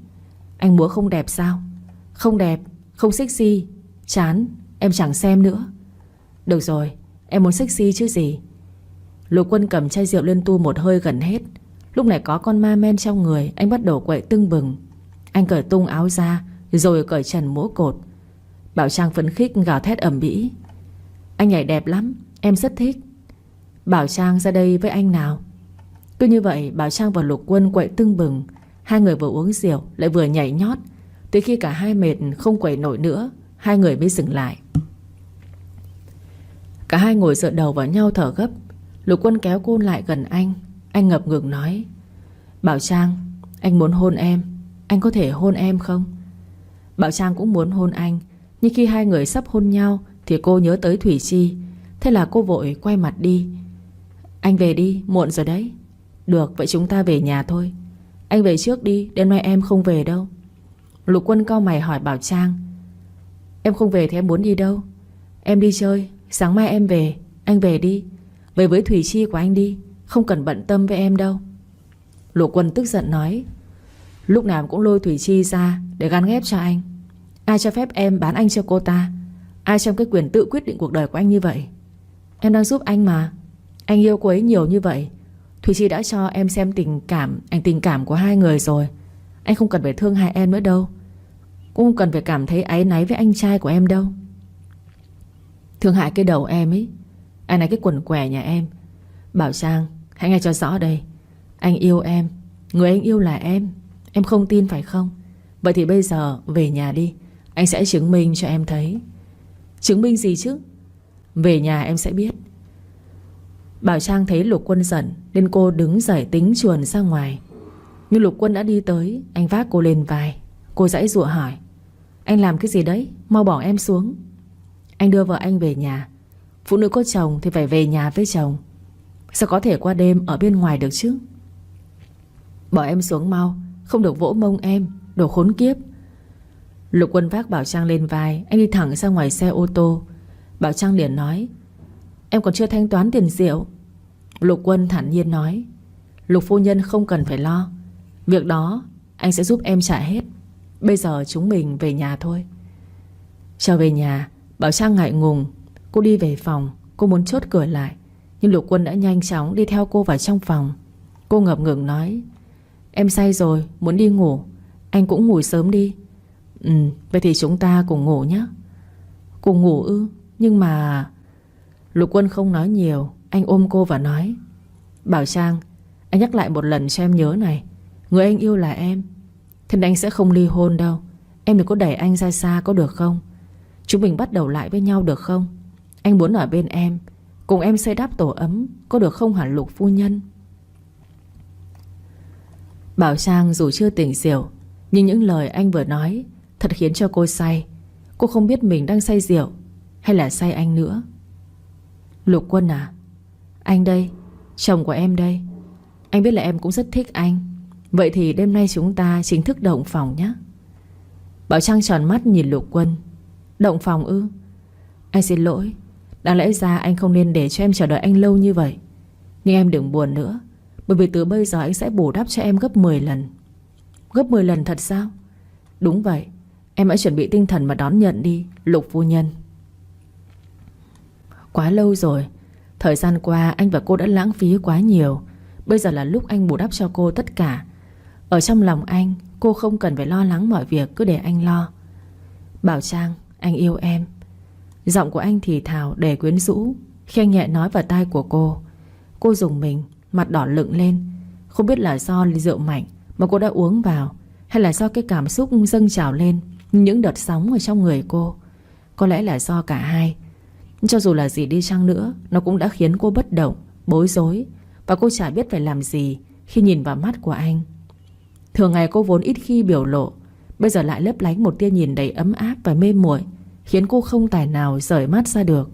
Anh múa không đẹp sao? Không đẹp, không sexy, chán, em chẳng xem nữa. Được rồi, em muốn sexy chứ gì. Lục Quân cầm chai rượu lên tu một hơi gần hết. Lúc này có con ma men trong người, anh bắt đầu quậy tưng bừng. Anh cởi tung áo ra, rồi cởi trần múa cột. Bảo Trang phấn khích gào thét ầm ĩ: Anh nhảy đẹp lắm, em rất thích. Bảo Trang ra đây với anh nào. Cứ như vậy Bảo Trang và Lục Quân quậy tưng bừng. Hai người vừa uống rượu lại vừa nhảy nhót. Tới khi cả hai mệt không quậy nổi nữa, hai người mới dừng lại. Cả hai ngồi dựa đầu vào nhau thở gấp. Lục Quân kéo cô lại gần anh. Anh ngập ngừng nói: Bảo Trang, anh muốn hôn em. Anh có thể hôn em không? Bảo Trang cũng muốn hôn anh, nhưng khi hai người sắp hôn nhau thì cô nhớ tới Thủy Chi. Thế là cô vội quay mặt đi. Anh về đi, muộn rồi đấy. Được, vậy chúng ta về nhà thôi. Anh về trước đi, đêm nay em không về đâu. Lục Quân cau mày hỏi Bảo Trang: Em không về thì em muốn đi đâu? Em đi chơi, sáng mai em về. Anh về đi, về với Thủy Chi của anh đi, không cần bận tâm với em đâu. Lục Quân tức giận nói: Lúc nào cũng lôi Thủy Chi ra để gán ghép cho anh. Ai cho phép em bán anh cho cô ta? Ai trong cái quyền tự quyết định cuộc đời của anh như vậy? Em đang giúp anh mà. Anh yêu cô ấy nhiều như vậy. Thủy Chi đã cho em xem ảnh tình cảm của hai người rồi. Anh không cần phải thương hại em nữa đâu. Cũng không cần phải cảm thấy áy náy với anh trai của em đâu. Thương hại cái đầu em ấy. Anh là cái quần què nhà em. Bảo Trang, hãy nghe cho rõ đây. Anh yêu em, người anh yêu là em. Em không tin phải không? Vậy thì bây giờ về nhà đi, anh sẽ chứng minh cho em thấy. Chứng minh gì chứ? Về nhà em sẽ biết. Bảo Trang thấy Lục Quân giận nên cô đứng dậy tính chuồn ra ngoài. Nhưng Lục Quân đã đi tới. Anh vác cô lên vai. Cô giãy giụa hỏi: Anh làm cái gì đấy? Mau bỏ em xuống. Anh đưa vợ anh về nhà. Phụ nữ có chồng thì phải về nhà với chồng. Sao có thể qua đêm ở bên ngoài được chứ? Bỏ em xuống mau, không được vỗ mông em, đồ khốn kiếp. Lục Quân vác Bảo Trang lên vai. Anh đi thẳng ra ngoài xe ô tô. Bảo Trang liền nói: Em còn chưa thanh toán tiền rượu. Lục Quân thản nhiên nói: Lục phu nhân không cần phải lo, việc đó anh sẽ giúp em trả hết. Bây giờ chúng mình về nhà thôi. Trở về nhà, Bảo Trang ngại ngùng. Cô đi về phòng. Cô muốn chốt cửa lại, nhưng Lục Quân đã nhanh chóng đi theo cô vào trong phòng. Cô ngập ngừng nói: Em say rồi, muốn đi ngủ. Anh cũng ngủ sớm đi. Vậy thì chúng ta cùng ngủ nhé. Cùng ngủ ư? Nhưng mà... Lục Quân không nói nhiều. Anh ôm cô và nói: Bảo Trang, anh nhắc lại một lần cho em nhớ này. Người anh yêu là em. Thế nên anh sẽ không ly hôn đâu. Em đừng có đẩy anh ra xa có được không? Chúng mình bắt đầu lại với nhau được không? Anh muốn ở bên em, cùng em xây đắp tổ ấm, có được không hả Lục phu nhân? Bảo Trang dù chưa tỉnh rượu, nhưng những lời anh vừa nói thật khiến cho cô say. Cô không biết mình đang say rượu hay là say anh nữa. Lục Quân à, anh đây, chồng của em đây. Anh biết là em cũng rất thích anh. Vậy thì đêm nay chúng ta chính thức động phòng nhé. Bảo Trang tròn mắt nhìn Lục Quân. Động phòng ư? Anh xin lỗi, Đáng lẽ ra anh không nên để cho em chờ đợi anh lâu như vậy. Nhưng em đừng buồn nữa, bởi vì từ bây giờ anh sẽ bù đắp cho em gấp 10 lần. Gấp 10 lần thật sao? Đúng vậy. Em hãy chuẩn bị tinh thần mà đón nhận đi, Lục phu nhân. Quá lâu rồi. Thời gian qua anh và cô đã lãng phí quá nhiều. Bây giờ là lúc anh bù đắp cho cô tất cả. Ở trong lòng anh, cô không cần phải lo lắng mọi việc, cứ để anh lo. Bảo Trang, anh yêu em. Giọng của anh thì thào đầy quyến rũ khi anh nhẹ nói vào tai của cô. Cô rùng mình, mặt đỏ lựng lên. Không biết là do ly rượu mạnh mà cô đã uống vào, hay là do cái cảm xúc dâng trào lên những đợt sóng ở trong người cô. Có lẽ là do cả hai. Cho dù là gì đi chăng nữa, nó cũng đã khiến cô bất động, bối rối, và cô chả biết phải làm gì khi nhìn vào mắt của anh. Thường ngày cô vốn ít khi biểu lộ, bây giờ lại lấp lánh một tia nhìn đầy ấm áp và mê muội, khiến cô không tài nào rời mắt ra được.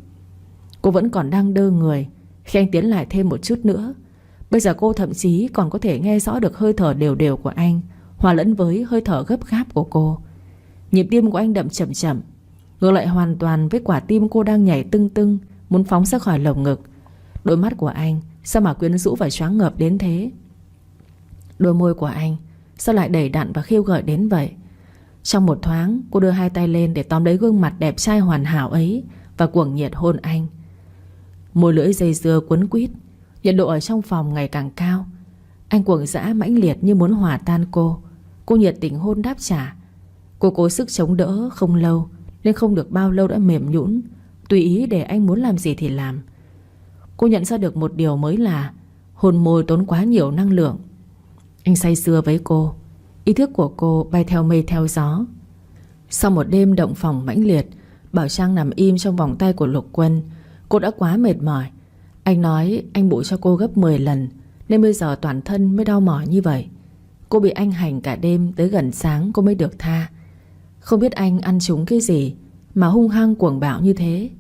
Cô vẫn còn đang đơ người khi anh tiến lại thêm một chút nữa. Bây giờ cô thậm chí còn có thể nghe rõ được hơi thở đều đều của anh hòa lẫn với hơi thở gấp gáp của cô. Nhịp tim của anh đậm chậm chậm, ngược lại hoàn toàn với quả tim cô đang nhảy tưng tưng, muốn phóng ra khỏi lồng ngực. Đôi mắt của anh sao mà quyến rũ và choáng ngợp đến thế? Đôi môi của anh sao lại đầy đặn và khiêu gợi đến vậy? Trong một thoáng, cô đưa hai tay lên để tóm lấy gương mặt đẹp trai hoàn hảo ấy và cuồng nhiệt hôn anh. Môi lưỡi dây dưa quấn quýt, nhiệt độ ở trong phòng ngày càng cao. Anh cuồng dã mãnh liệt như muốn hòa tan cô. Cô nhiệt tình hôn đáp trả. Cô cố sức chống đỡ không lâu, nên không được bao lâu đã mềm nhũn, tùy ý để anh muốn làm gì thì làm. Cô nhận ra được một điều mới là hôn môi tốn quá nhiều năng lượng. Anh say sưa với cô, ý thức của cô bay theo mây theo gió. Sau một đêm động phòng mãnh liệt, Bảo Trang nằm im trong vòng tay của Lục Quân. Cô đã quá mệt mỏi. Anh nói anh bù cho cô gấp 10 lần, nên bây giờ toàn thân mới đau mỏi như vậy. Cô bị anh hành cả đêm, tới gần sáng cô mới được tha. Không biết anh ăn trúng cái gì mà hung hăng cuồng bạo như thế.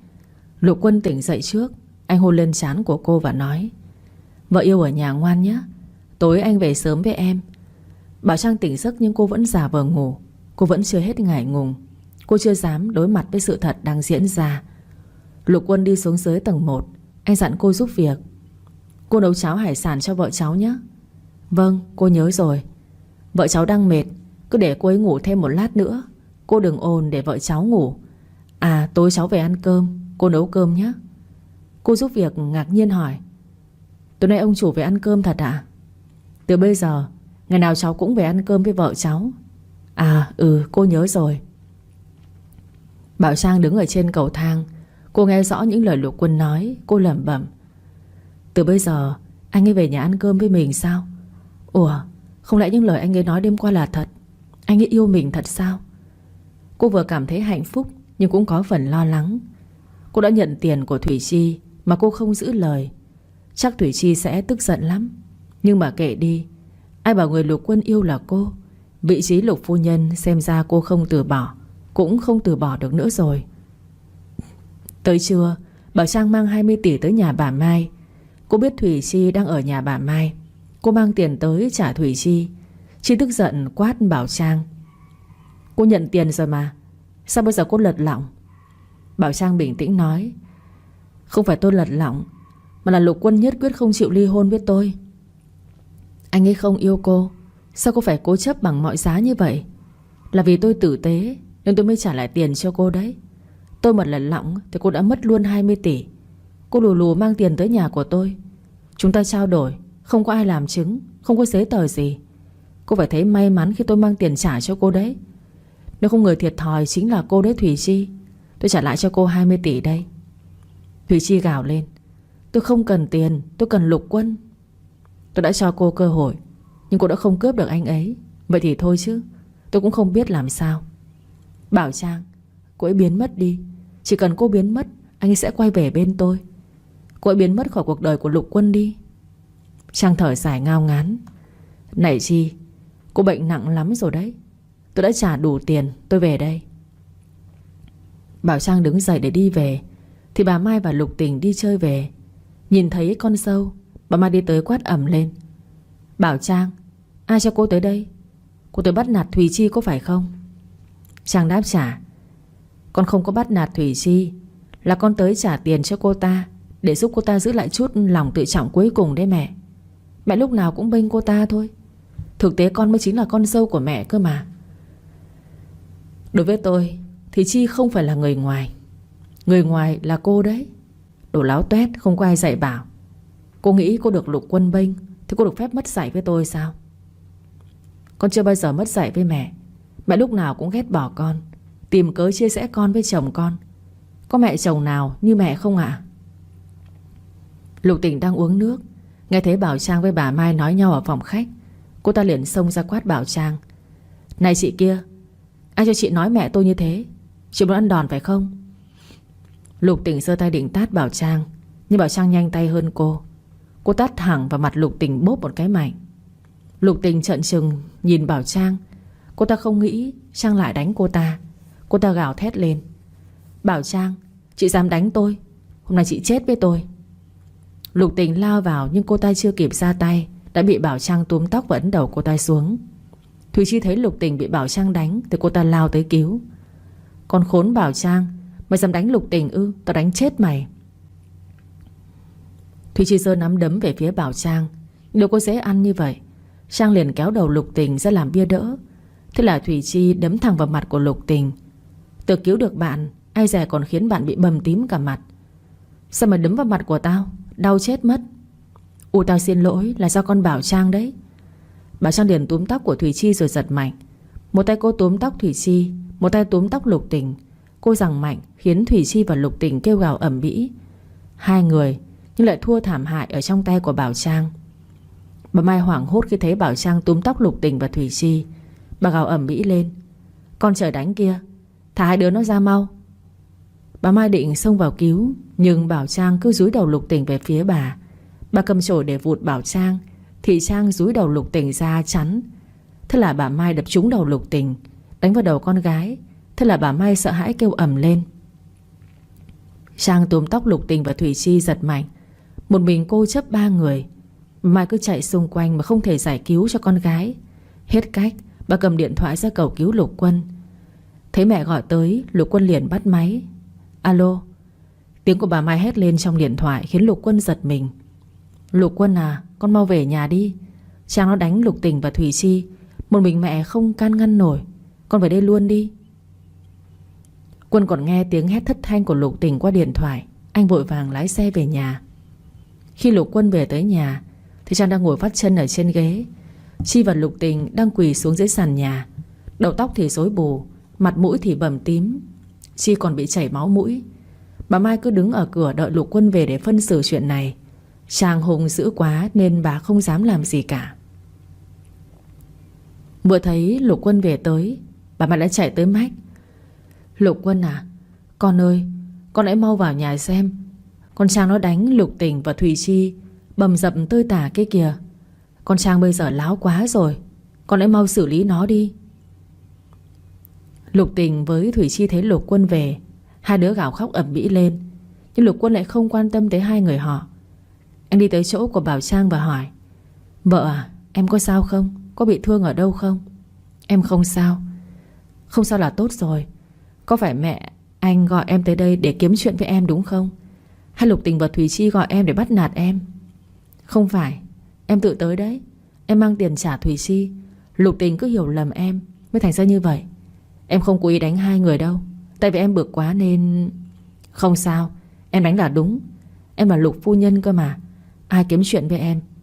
Lục Quân tỉnh dậy trước. Anh hôn lên trán của cô và nói: vợ yêu ở nhà ngoan nhé, tối anh về sớm với em. Bảo Trang tỉnh giấc nhưng cô vẫn giả vờ ngủ. Cô vẫn chưa hết ngại ngùng. Cô chưa dám đối mặt với sự thật đang diễn ra. Lục Quân đi xuống dưới tầng 1. Anh dặn cô giúp việc. Cô nấu cháo hải sản cho vợ cháu nhé. Vâng, cô nhớ rồi. Vợ cháu đang mệt, cứ để cô ấy ngủ thêm một lát nữa. Cô đừng ồn để vợ cháu ngủ. À, tối cháu về ăn cơm, cô nấu cơm nhé. Cô giúp việc ngạc nhiên hỏi: tối nay ông chủ về ăn cơm thật ạ? Từ bây giờ ngày nào cháu cũng về ăn cơm với vợ cháu. À cô nhớ rồi. Bảo Trang đứng ở trên cầu thang. Cô nghe rõ những lời Lục Quân nói. Cô lẩm bẩm: từ bây giờ anh ấy về nhà ăn cơm với mình sao? Ủa, không lẽ những lời anh ấy nói đêm qua là thật? Anh ấy yêu mình thật sao? Cô vừa cảm thấy hạnh phúc, nhưng cũng có phần lo lắng. Cô đã nhận tiền của Thủy Chi mà cô không giữ lời. Chắc Thủy Chi sẽ tức giận lắm. Nhưng mà kệ đi. Ai bảo người Lục Quân yêu là cô. Vị trí Lục phu nhân xem ra cô không từ bỏ, cũng không từ bỏ được nữa rồi. Tới trưa, Bảo Trang mang 20 tỷ tới nhà bà Mai. Cô biết Thủy Chi đang ở nhà bà Mai. Cô mang tiền tới trả Thủy Chi. Chi tức giận quát Bảo Trang: cô nhận tiền rồi mà, sao bây giờ cô lật lọng? Bảo Trang bình tĩnh nói: không phải tôi lật lọng, mà là Lục Quân nhất quyết không chịu ly hôn với tôi. Anh ấy không yêu cô, sao cô phải cố chấp bằng mọi giá như vậy? Là vì tôi tử tế nên tôi mới trả lại tiền cho cô đấy. Tôi mà lật lọng thì cô đã mất luôn 20 tỷ. Cô lù lù mang tiền tới nhà của tôi. Chúng ta trao đổi, không có ai làm chứng, không có giấy tờ gì. Cô phải thấy may mắn khi tôi mang tiền trả cho cô đấy. Nếu không, người thiệt thòi chính là cô đấy Thủy Chi. Tôi trả lại cho cô 20 tỷ đây. Thủy Chi gào lên: tôi không cần tiền, tôi cần Lục Quân. Tôi đã cho cô cơ hội, nhưng cô đã không cướp được anh ấy. Vậy thì thôi chứ, tôi cũng không biết làm sao. Bảo Trang, cô ấy biến mất đi. Chỉ cần cô biến mất, anh ấy sẽ quay về bên tôi. Cô ấy biến mất khỏi cuộc đời của Lục Quân đi. Trang thở dài ngao ngán: này Chi, cô bệnh nặng lắm rồi đấy. Tôi đã trả đủ tiền, tôi về đây. Bảo Trang đứng dậy để đi về, thì bà Mai và Lục Tình đi chơi về. Nhìn thấy con dâu, bà Mai đi tới quát ầm lên: Bảo Trang, ai cho cô tới đây? Cô tới bắt nạt Thùy Chi có phải không? Trang đáp trả: con không có bắt nạt Thùy Chi. Là con tới trả tiền cho cô ta, để giúp cô ta giữ lại chút lòng tự trọng cuối cùng đấy mẹ. Mẹ lúc nào cũng bênh cô ta thôi. Thực tế con mới chính là con dâu của mẹ cơ mà. Đối với tôi thì Chi không phải là người ngoài. Người ngoài là cô đấy. Đồ láo toét không có ai dạy bảo. Cô nghĩ cô được Lục Quân bênh thì cô được phép mất dạy với tôi sao? Con chưa bao giờ mất dạy với mẹ. Mẹ lúc nào cũng ghét bỏ con, tìm cớ chia rẽ con với chồng con. Có mẹ chồng nào như mẹ không ạ? Lục Tình đang uống nước, nghe thấy Bảo Trang với bà Mai nói nhau ở phòng khách. Cô ta liền xông ra quát Bảo Trang: Này chị kia, ai cho chị nói mẹ tôi như thế? Chị muốn ăn đòn phải không? Lục Tình giơ tay định tát Bảo Trang, nhưng Bảo Trang nhanh tay hơn cô. Cô tát thẳng vào mặt Lục Tình bốp một cái mạnh. Lục Tình trợn trừng nhìn Bảo Trang. Cô ta không nghĩ Trang lại đánh cô ta. Cô ta gào thét lên: Bảo Trang, chị dám đánh tôi, hôm nay chị chết với tôi. Lục Tình lao vào, nhưng cô ta chưa kịp ra tay đã bị Bảo Trang túm tóc và ấn đầu cô ta xuống. Thùy Chi thấy Lục Tình bị Bảo Trang đánh thì cô ta lao tới cứu. Con khốn Bảo Trang, mày dám đánh Lục Tình ư? Tao đánh chết mày. Thùy Chi giơ nắm đấm về phía Bảo Trang, nhưng đâu có dễ ăn như vậy. Trang liền kéo đầu Lục Tình ra làm bia đỡ. Thế là Thùy Chi đấm thẳng vào mặt của Lục Tình. Tự cứu được bạn, ai dè còn khiến bạn bị bầm tím cả mặt. Sao mà đấm vào mặt của tao? Đau chết mất. Tao xin lỗi, là do con Bảo Trang đấy. Bảo Trang liền túm tóc của Thùy Chi rồi giật mạnh. Một tay cô túm tóc Thùy Chi, một tay túm tóc Lục Tình. Cô giằng mạnh khiến Thùy Chi và Lục Tình kêu gào ầm ĩ. Hai người nhưng lại thua thảm hại ở trong tay của Bảo Trang. Bà Mai hoảng hốt khi thấy Bảo Trang túm tóc Lục Tình và Thùy Chi. Bà gào ầm ĩ lên: Con trời đánh kia, thả hai đứa nó ra mau. Bà Mai định xông vào cứu, nhưng Bảo Trang cứ dúi đầu Lục Tình về phía bà. Bà cầm chổi để vụt Bảo Trang thì Trang dúi đầu Lục Tình ra chắn. Thế là bà Mai đập trúng đầu Lục Tình, đánh vào đầu con gái. Thế là bà Mai sợ hãi kêu ầm lên. Trang túm tóc Lục Tình và Thùy Chi giật mạnh. Một mình cô chấp ba người. Bà Mai cứ chạy xung quanh mà không thể giải cứu cho con gái. Hết cách, bà cầm điện thoại ra cầu cứu Lục Quân. Thấy mẹ gọi tới, Lục Quân liền bắt máy. Alo. Tiếng của bà Mai hét lên trong điện thoại khiến Lục Quân giật mình. Lục Quân à, con mau về nhà đi. Trang nó đánh Lục Tình và Thùy Chi, một mình mẹ không can ngăn nổi. Con về đây luôn đi. Quân còn nghe tiếng hét thất thanh của Lục Tình qua điện thoại. Anh vội vàng lái xe về nhà. Khi Lục Quân về tới nhà thì Trang đang ngồi vắt chân ở trên ghế. Chi và Lục Tình đang quỳ xuống dưới sàn nhà. Đầu tóc thì rối bù, mặt mũi thì bầm tím. Chi còn bị chảy máu mũi. Bà Mai cứ đứng ở cửa đợi Lục Quân về để phân xử chuyện này. Trang hùng dữ quá nên bà không dám làm gì cả. Vừa thấy Lục Quân về tới, bà Mai đã chạy tới mách. Lục Quân à, con ơi, con hãy mau vào nhà xem. Con Trang nó đánh Lục Tình và Thùy Chi, bầm dập tơi tả kia kìa. Con Trang bây giờ láo quá rồi, con hãy mau xử lý nó đi. Lục Tình với Thùy Chi thấy Lục Quân về, hai đứa gào khóc ầm ĩ lên. Nhưng Lục Quân lại không quan tâm tới hai người họ. Anh đi tới chỗ của Bảo Trang và hỏi: Vợ à, em có sao không? Có bị thương ở đâu không? Em không sao. Không sao là tốt rồi. Có phải mẹ anh gọi em tới đây để kiếm chuyện với em đúng không? Hay Lục Tình và Thùy Chi gọi em để bắt nạt em? Không phải, em tự tới đấy. Em mang tiền trả Thùy Chi. Lục Tình cứ hiểu lầm em mới thành ra như vậy. Em không cố ý đánh hai người đâu. Tại vì em bực quá nên... Không sao, em đánh là đúng. Em là Lục phu nhân cơ mà. Ai kiếm chuyện với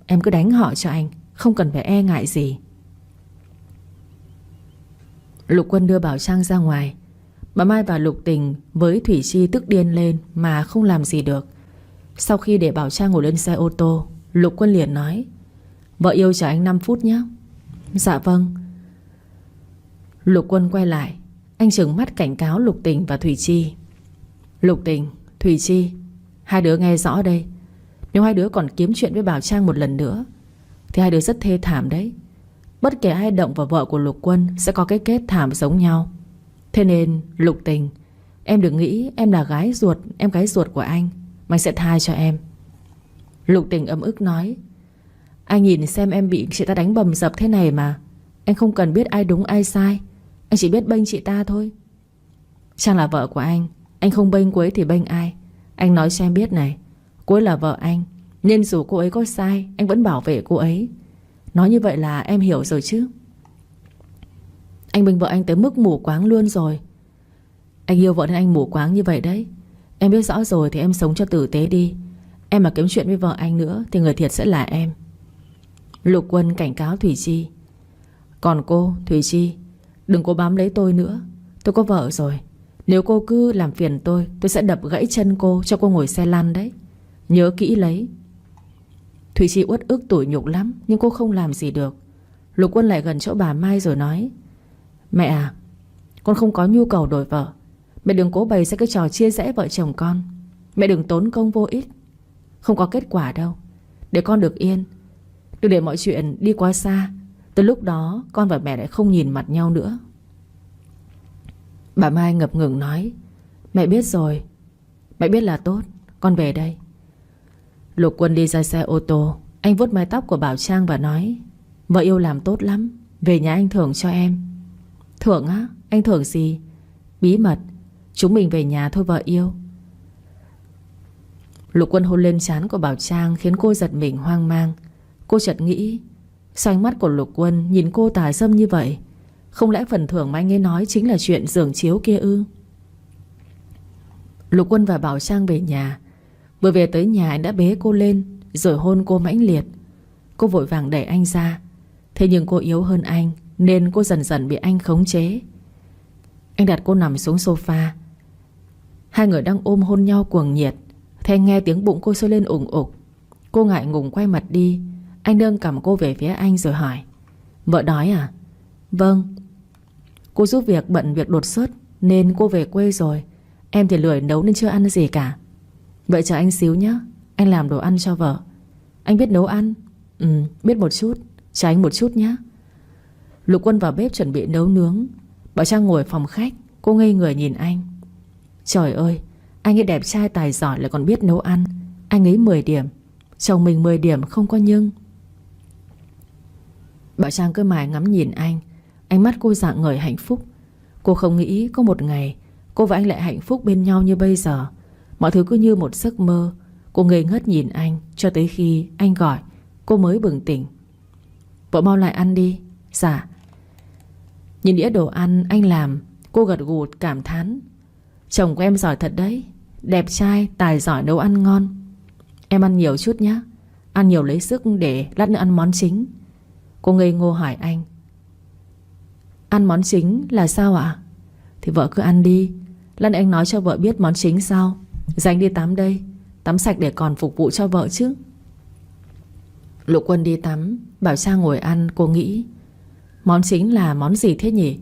em cứ đánh họ cho anh, không cần phải e ngại gì. Lục Quân đưa Bảo Trang ra ngoài. Bà Mai và Lục Tình với Thùy Chi tức điên lên mà không làm gì được. Sau khi để Bảo Trang ngồi lên xe ô tô, Lục Quân liền nói: Vợ yêu chờ anh 5 phút nhé. Dạ vâng. Lục Quân quay lại, anh trừng mắt cảnh cáo Lục Tình và Thùy Chi. Lục Tình, Thùy Chi, hai đứa nghe rõ đây. Nếu hai đứa còn kiếm chuyện với Bảo Trang một lần nữa thì hai đứa rất thê thảm đấy. Bất kể ai động vào vợ của Lục Quân sẽ có cái kết thảm giống nhau. Thế nên Lục Tình, em đừng nghĩ em là gái ruột, em gái ruột của anh mà anh sẽ tha cho em. Lục Tình ấm ức nói: Anh nhìn xem em bị chị ta đánh bầm dập thế này mà. Anh không cần biết ai đúng ai sai, anh chỉ biết bênh chị ta thôi. Trang là vợ của anh, Anh không bênh cô ấy thì bênh ai? Anh nói cho em biết này, cô ấy là vợ anh, nên dù cô ấy có sai, anh vẫn bảo vệ cô ấy. Nói như vậy là em hiểu rồi chứ? Anh bênh vợ anh tới mức mù quáng luôn rồi. Anh yêu vợ nên anh mù quáng như vậy đấy. Em biết rõ rồi thì em sống cho tử tế đi. Em mà kiếm chuyện với vợ anh nữa thì người thiệt sẽ là em. Lục Quân cảnh cáo Thủy Chi. Còn cô, Thủy Chi, đừng có bám lấy tôi nữa. Tôi có vợ rồi. Nếu cô cứ làm phiền tôi sẽ đập gãy chân cô cho cô ngồi xe lăn đấy. Nhớ kỹ lấy. Thủy Chi uất ức tủi nhục lắm, nhưng cô không làm gì được. Lục Quân lại gần chỗ bà Mai rồi nói: Mẹ à, con không có nhu cầu đổi vợ. Mẹ đừng cố bày ra cái trò chia rẽ vợ chồng con. Mẹ đừng tốn công vô ích, không có kết quả đâu. Để con được yên, đừng để mọi chuyện đi quá xa. Từ lúc đó con và mẹ lại không nhìn mặt nhau nữa. Bà Mai ngập ngừng nói: Mẹ biết rồi, mẹ biết là tốt. Con về đây. Lục Quân đi ra xe ô tô. Anh vuốt mái tóc của Bảo Trang và nói: Vợ yêu làm tốt lắm, về nhà anh thưởng cho em. Thưởng á? Anh thưởng gì? Bí mật. Chúng mình về nhà thôi vợ yêu. Lục Quân hôn lên trán của Bảo Trang khiến cô giật mình hoang mang. Cô chợt nghĩ, sao ánh mắt của Lục Quân nhìn cô tà dâm như vậy? Không lẽ phần thưởng mà anh ấy nói chính là chuyện giường chiếu kia ư? Lục Quân và Bảo Trang về nhà. Vừa về tới nhà anh đã bế cô lên rồi hôn cô mãnh liệt. Cô vội vàng đẩy anh ra. Thế nhưng cô yếu hơn anh nên cô dần dần bị anh khống chế. Anh đặt cô nằm xuống sofa. Hai người đang ôm hôn nhau cuồng nhiệt. Thế nghe tiếng bụng cô sôi lên ủng ục. Cô ngại ngùng quay mặt đi. Anh nâng cằm cô về phía anh rồi hỏi: Vợ đói à? Vâng. Cô giúp việc bận việc đột xuất nên cô về quê rồi. Em thì lười nấu nên chưa ăn gì cả. Vậy chờ anh xíu nhé, anh làm đồ ăn cho vợ. Anh biết nấu ăn? Biết một chút. Chờ anh một chút nhé. Lục Quân vào bếp chuẩn bị nấu nướng. Bảo Trang ngồi phòng khách. Cô ngây người nhìn anh. Trời ơi, anh ấy đẹp trai tài giỏi lại còn biết nấu ăn. Anh ấy 10 điểm, chồng mình 10 điểm không có nhưng. Bảo Trang cứ mải ngắm nhìn anh. Ánh mắt cô rạng ngời hạnh phúc. Cô không nghĩ có một ngày cô và anh lại hạnh phúc bên nhau như bây giờ. Mọi thứ cứ như một giấc mơ. Cô ngây ngất nhìn anh cho tới khi anh gọi cô mới bừng tỉnh. Vợ mau lại ăn đi. Dạ. Nhìn đĩa đồ ăn anh làm, cô gật gù cảm thán: Chồng của em giỏi thật đấy. Đẹp trai, tài giỏi nấu ăn ngon. Em ăn nhiều chút nhé. Ăn nhiều lấy sức để lát nữa ăn món chính. Cô ngây ngô hỏi anh: Ăn món chính là sao ạ? Thì vợ cứ ăn đi, lát nữa anh nói cho vợ biết món chính sau. Giờ anh đi tắm đây. Tắm sạch để còn phục vụ cho vợ chứ. Lục Quân đi tắm. Bảo Trang ngồi ăn. Cô nghĩ món chính là món gì thế nhỉ?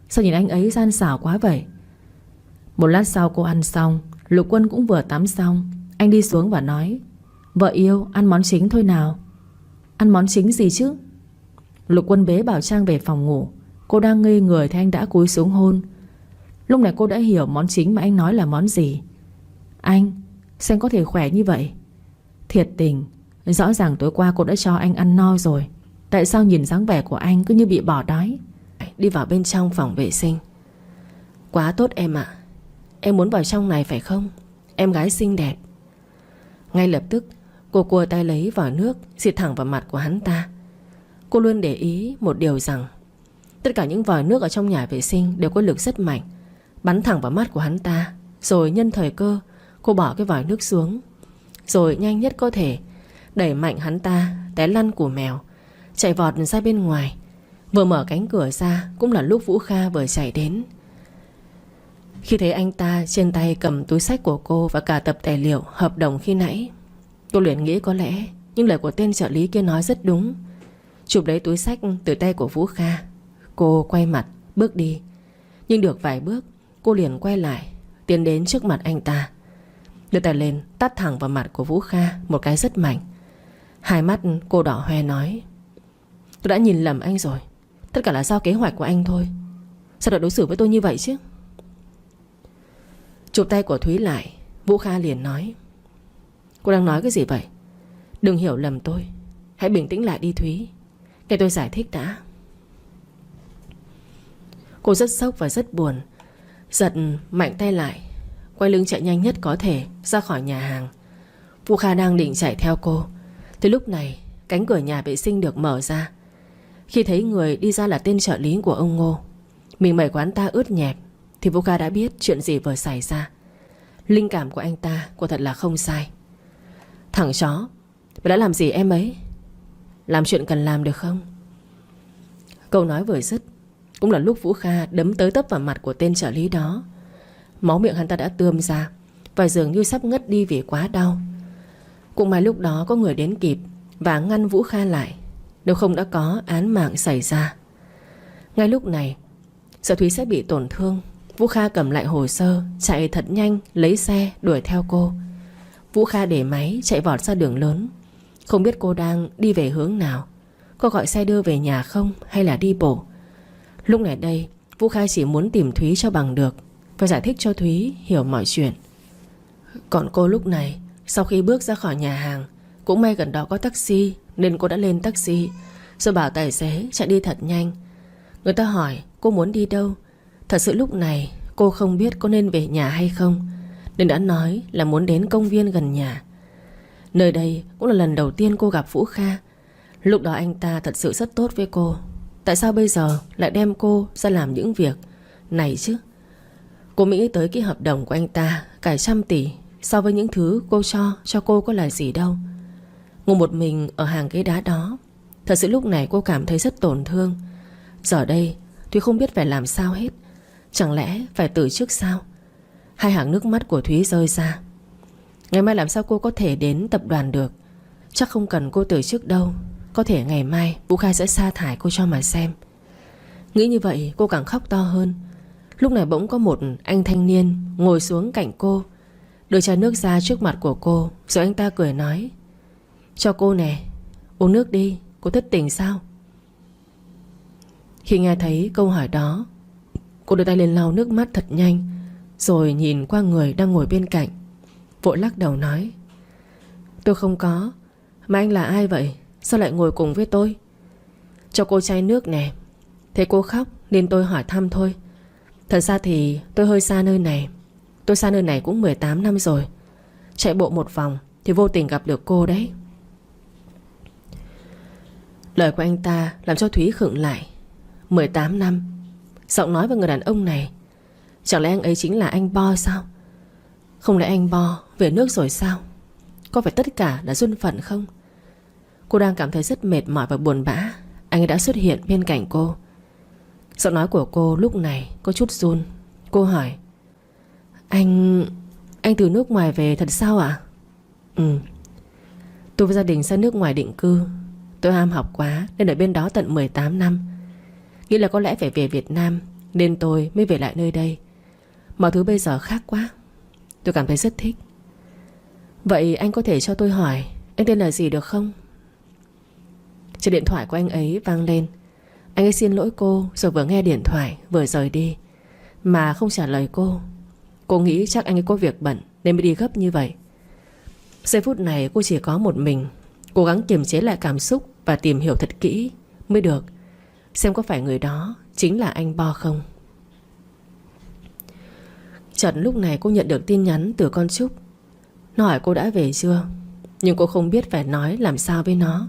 Sao nhìn anh ấy gian xảo quá vậy? Một lát sau cô ăn xong, Lục Quân cũng vừa tắm xong. Anh đi xuống và nói: Vợ yêu, ăn món chính thôi nào. Ăn món chính gì chứ? Lục Quân bế Bảo Trang về phòng ngủ. Cô đang ngây người thì anh đã cúi xuống hôn. Lúc này cô đã hiểu món chính mà anh nói là món gì. Anh, sao anh có thể khỏe như vậy? Thiệt tình, rõ ràng tối qua cô đã cho anh ăn no rồi. Tại sao nhìn dáng vẻ của anh cứ như bị bỏ đói? Đi vào bên trong phòng vệ sinh. Quá tốt em ạ. Em muốn vào trong này phải không? Em gái xinh đẹp. Ngay lập tức cô cua tay lấy vòi nước xịt thẳng vào mặt của hắn ta. Cô luôn để ý một điều rằng tất cả những vòi nước ở trong nhà vệ sinh đều có lực rất mạnh, bắn thẳng vào mắt của hắn ta. Rồi nhân thời cơ, cô bỏ cái vòi nước xuống, rồi nhanh nhất có thể đẩy mạnh hắn ta té lăn củ mèo, chạy vọt ra bên ngoài. Vừa mở cánh cửa ra cũng là lúc Vũ Kha vừa chạy đến. Khi thấy anh ta trên tay cầm túi xách của cô và cả tập tài liệu hợp đồng khi nãy, cô liền nghĩ có lẽ những lời của tên trợ lý kia nói rất đúng. Chụp lấy túi xách từ tay của Vũ Kha, cô quay mặt bước đi. Nhưng được vài bước cô liền quay lại, tiến đến trước mặt anh ta, đưa tay lên tát thẳng vào mặt của Vũ Kha một cái rất mạnh. Hai mắt cô đỏ hoe nói: Tôi đã nhìn lầm anh rồi. Tất cả là do kế hoạch của anh thôi. Sao lại đối xử với tôi như vậy chứ? Chụp tay của Thúy lại, Vũ Kha liền nói: Cô đang nói cái gì vậy? Đừng hiểu lầm tôi. Hãy bình tĩnh lại đi Thúy, nghe tôi giải thích đã. Cô rất sốc và rất buồn, giật mạnh tay lại. quay lưng chạy nhanh nhất có thể ra khỏi nhà hàng. Vũ Kha đang định chạy theo cô thì lúc này cánh cửa nhà vệ sinh được mở ra. Khi thấy người đi ra là tên trợ lý của ông Ngô, mình mẩy của anh ta ướt nhẹp, thì Vũ Kha đã biết chuyện gì vừa xảy ra. Linh cảm của anh ta quả thật là không sai. Thằng chó, mày đã làm gì em ấy? Làm chuyện cần làm được không? Câu nói vừa dứt cũng là lúc Vũ Kha đấm tới tấp vào mặt của tên trợ lý đó. Máu miệng hắn ta đã tươm ra và dường như sắp ngất đi vì quá đau. Cũng may lúc đó có người đến kịp và ngăn Vũ Kha lại, nếu không đã có án mạng xảy ra. Ngay lúc này, sợ Thúy sẽ bị tổn thương, Vũ Kha cầm lại hồ sơ, chạy thật nhanh, lấy xe đuổi theo cô. Vũ Kha để máy chạy vọt ra đường lớn. Không biết cô đang đi về hướng nào, có gọi xe đưa về nhà không hay là đi bộ. Lúc này đây Vũ Kha chỉ muốn tìm Thúy cho bằng được và giải thích cho Thúy hiểu mọi chuyện. Còn cô lúc này, sau khi bước ra khỏi nhà hàng, cũng may gần đó có taxi nên cô đã lên taxi, rồi bảo tài xế chạy đi thật nhanh. Người ta hỏi cô muốn đi đâu. Thật sự lúc này cô không biết có nên về nhà hay không, nên đã nói là muốn đến công viên gần nhà. Nơi đây cũng là lần đầu tiên cô gặp Vũ Kha. Lúc đó anh ta thật sự rất tốt với cô. Tại sao bây giờ lại đem cô ra làm những việc này chứ? Cô nghĩ tới cái hợp đồng của anh ta cả 100 tỷ so với những thứ cô cho cô có là gì đâu. Ngồi một mình ở hàng ghế đá đó, thật sự lúc này cô cảm thấy rất tổn thương. Giờ đây Thúy không biết phải làm sao hết. Chẳng lẽ phải từ chức sao? Hai hàng nước mắt của Thúy rơi ra. Ngày mai làm sao cô có thể đến tập đoàn được? Chắc không cần cô từ chức đâu. Có thể ngày mai Vũ Kha sẽ sa thải cô cho mà xem. Nghĩ như vậy cô càng khóc to hơn. Lúc này bỗng có một anh thanh niên ngồi xuống cạnh cô, đưa chai nước ra trước mặt của cô. Rồi anh ta cười nói: cho cô nè, uống nước đi, cô thất tình sao? Khi nghe thấy câu hỏi đó, cô đưa tay lên lau nước mắt thật nhanh, rồi nhìn qua người đang ngồi bên cạnh, vội lắc đầu nói: tôi không có. Mà anh là ai vậy? Sao lại ngồi cùng với tôi? Cho cô chai nước nè. Thấy cô khóc nên tôi hỏi thăm thôi. Thật ra thì tôi hơi xa nơi này. Tôi xa nơi này cũng 18 năm rồi. Chạy bộ một vòng thì vô tình gặp được cô đấy. Lời của anh ta làm cho Thúy khựng lại. 18 năm. Giọng nói của người đàn ông này, chẳng lẽ anh ấy chính là anh Bo sao? Không lẽ anh Bo về nước rồi sao? Có phải tất cả là duyên phận không? Cô đang cảm thấy rất mệt mỏi và buồn bã. Anh ấy đã xuất hiện bên cạnh cô. Giọng nói của cô lúc này có chút run. Cô hỏi: Anh từ nước ngoài về thật sao ạ? Ừ. Tôi với gia đình sang nước ngoài định cư. Tôi ham học quá nên ở bên đó tận 18 năm. Nghĩ là có lẽ phải về Việt Nam nên tôi mới về lại nơi đây. Mọi thứ bây giờ khác quá. Tôi cảm thấy rất thích. Vậy anh có thể cho tôi hỏi anh tên là gì được không? Chiếc điện thoại của anh ấy vang lên. Anh ấy xin lỗi cô, rồi vừa nghe điện thoại vừa rời đi, mà không trả lời cô. Cô nghĩ chắc anh ấy có việc bận nên mới đi gấp như vậy. Giây phút này cô chỉ có một mình, cố gắng kiềm chế lại cảm xúc và tìm hiểu thật kỹ mới được, xem có phải người đó chính là anh Bo không. Chợt lúc này cô nhận được tin nhắn từ con Trúc. Nó hỏi cô đã về chưa, nhưng cô không biết phải nói làm sao với nó.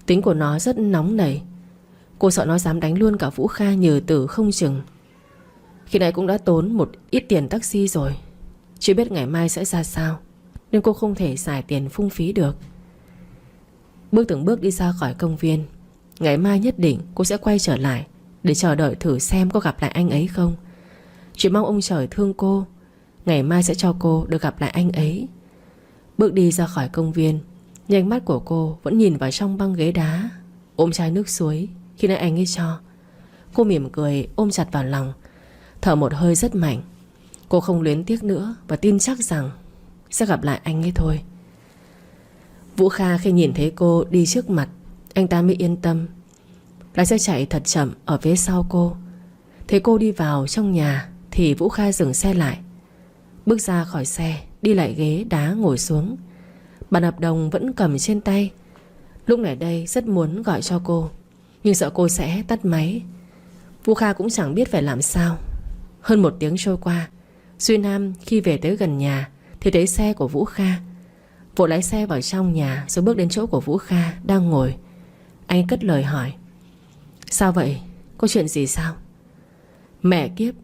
Tính của nó rất nóng nảy. Cô sợ nó dám đánh luôn cả Vũ Kha nhừ tử không chừng. Khi nãy cũng đã tốn một ít tiền taxi rồi, chưa biết ngày mai sẽ ra sao, nên cô không thể xài tiền phung phí được. Bước từng bước đi ra khỏi công viên. Ngày mai nhất định cô sẽ quay trở lại để chờ đợi thử xem có gặp lại anh ấy không. Chỉ mong ông trời thương cô, ngày mai sẽ cho cô được gặp lại anh ấy. Bước đi ra khỏi công viên, nhưng ánh mắt của cô vẫn nhìn vào trong băng ghế đá, ôm chai nước suối khi nãy anh ấy cho. Cô mỉm cười ôm chặt vào lòng, thở một hơi rất mạnh. Cô không luyến tiếc nữa và tin chắc rằng sẽ gặp lại anh ấy thôi. Vũ Kha khi nhìn thấy cô đi trước mặt, anh ta mới yên tâm. Lái xe chạy thật chậm ở phía sau cô. Thấy cô đi vào trong nhà thì Vũ Kha dừng xe lại, bước ra khỏi xe, đi lại ghế đá ngồi xuống. Bản hợp đồng vẫn cầm trên tay. Lúc này đây rất muốn gọi cho cô, nhưng sợ cô sẽ tắt máy. Vũ Kha cũng chẳng biết phải làm sao. Hơn 1 tiếng trôi qua, Duy Nam khi về tới gần nhà thì thấy xe của Vũ Kha, vội lái xe vào trong nhà rồi bước đến chỗ của Vũ Kha đang ngồi. Anh cất lời hỏi: Sao vậy? Có chuyện gì sao? Mẹ kiếp,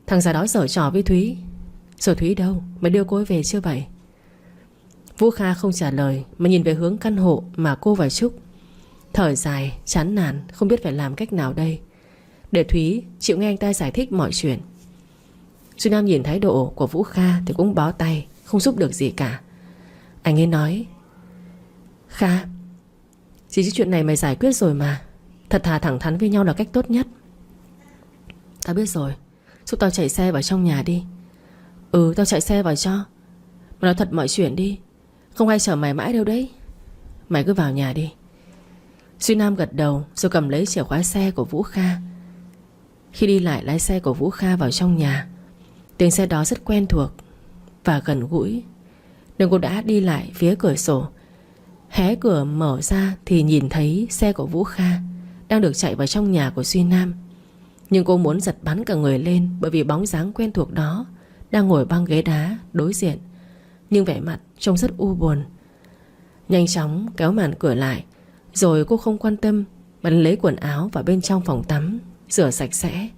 thằng già đó giở trò với Thúy. Rồi Thúy đâu? Mày đưa cô ấy về chưa vậy? Vũ Kha không trả lời mà nhìn về hướng căn hộ mà cô và Trúc. Thở dài, chán nản, không biết phải làm cách nào đây để Thúy chịu nghe anh ta giải thích mọi chuyện. Duy Nam nhìn thái độ của Vũ Kha thì cũng bó tay, không giúp được gì cả. Anh ấy nói: Kha, chỉ chuyện này mày giải quyết rồi mà. Thật thà thẳng thắn với nhau là cách tốt nhất. Tao biết rồi, giúp tao chạy xe vào trong nhà đi. Ừ, tao chạy xe vào cho. Mà nói thật mọi chuyện đi, không ai chờ mày mãi đâu đấy. Mày cứ vào nhà đi. Duy Nam gật đầu rồi cầm lấy chìa khóa xe của Vũ Kha. Khi đi lại lái xe của Vũ Kha vào trong nhà, tiếng xe đó rất quen thuộc và gần gũi, nên cô đã đi lại phía cửa sổ. Hé cửa mở ra thì nhìn thấy xe của Vũ Kha đang được chạy vào trong nhà của Duy Nam. Nhưng cô muốn giật bắn cả người lên, bởi vì bóng dáng quen thuộc đó đang ngồi băng ghế đá đối diện, nhưng vẻ mặt trông rất u buồn. Nhanh chóng kéo màn cửa lại, rồi cô không quan tâm mà lấy quần áo vào bên trong phòng tắm, rửa sạch sẽ.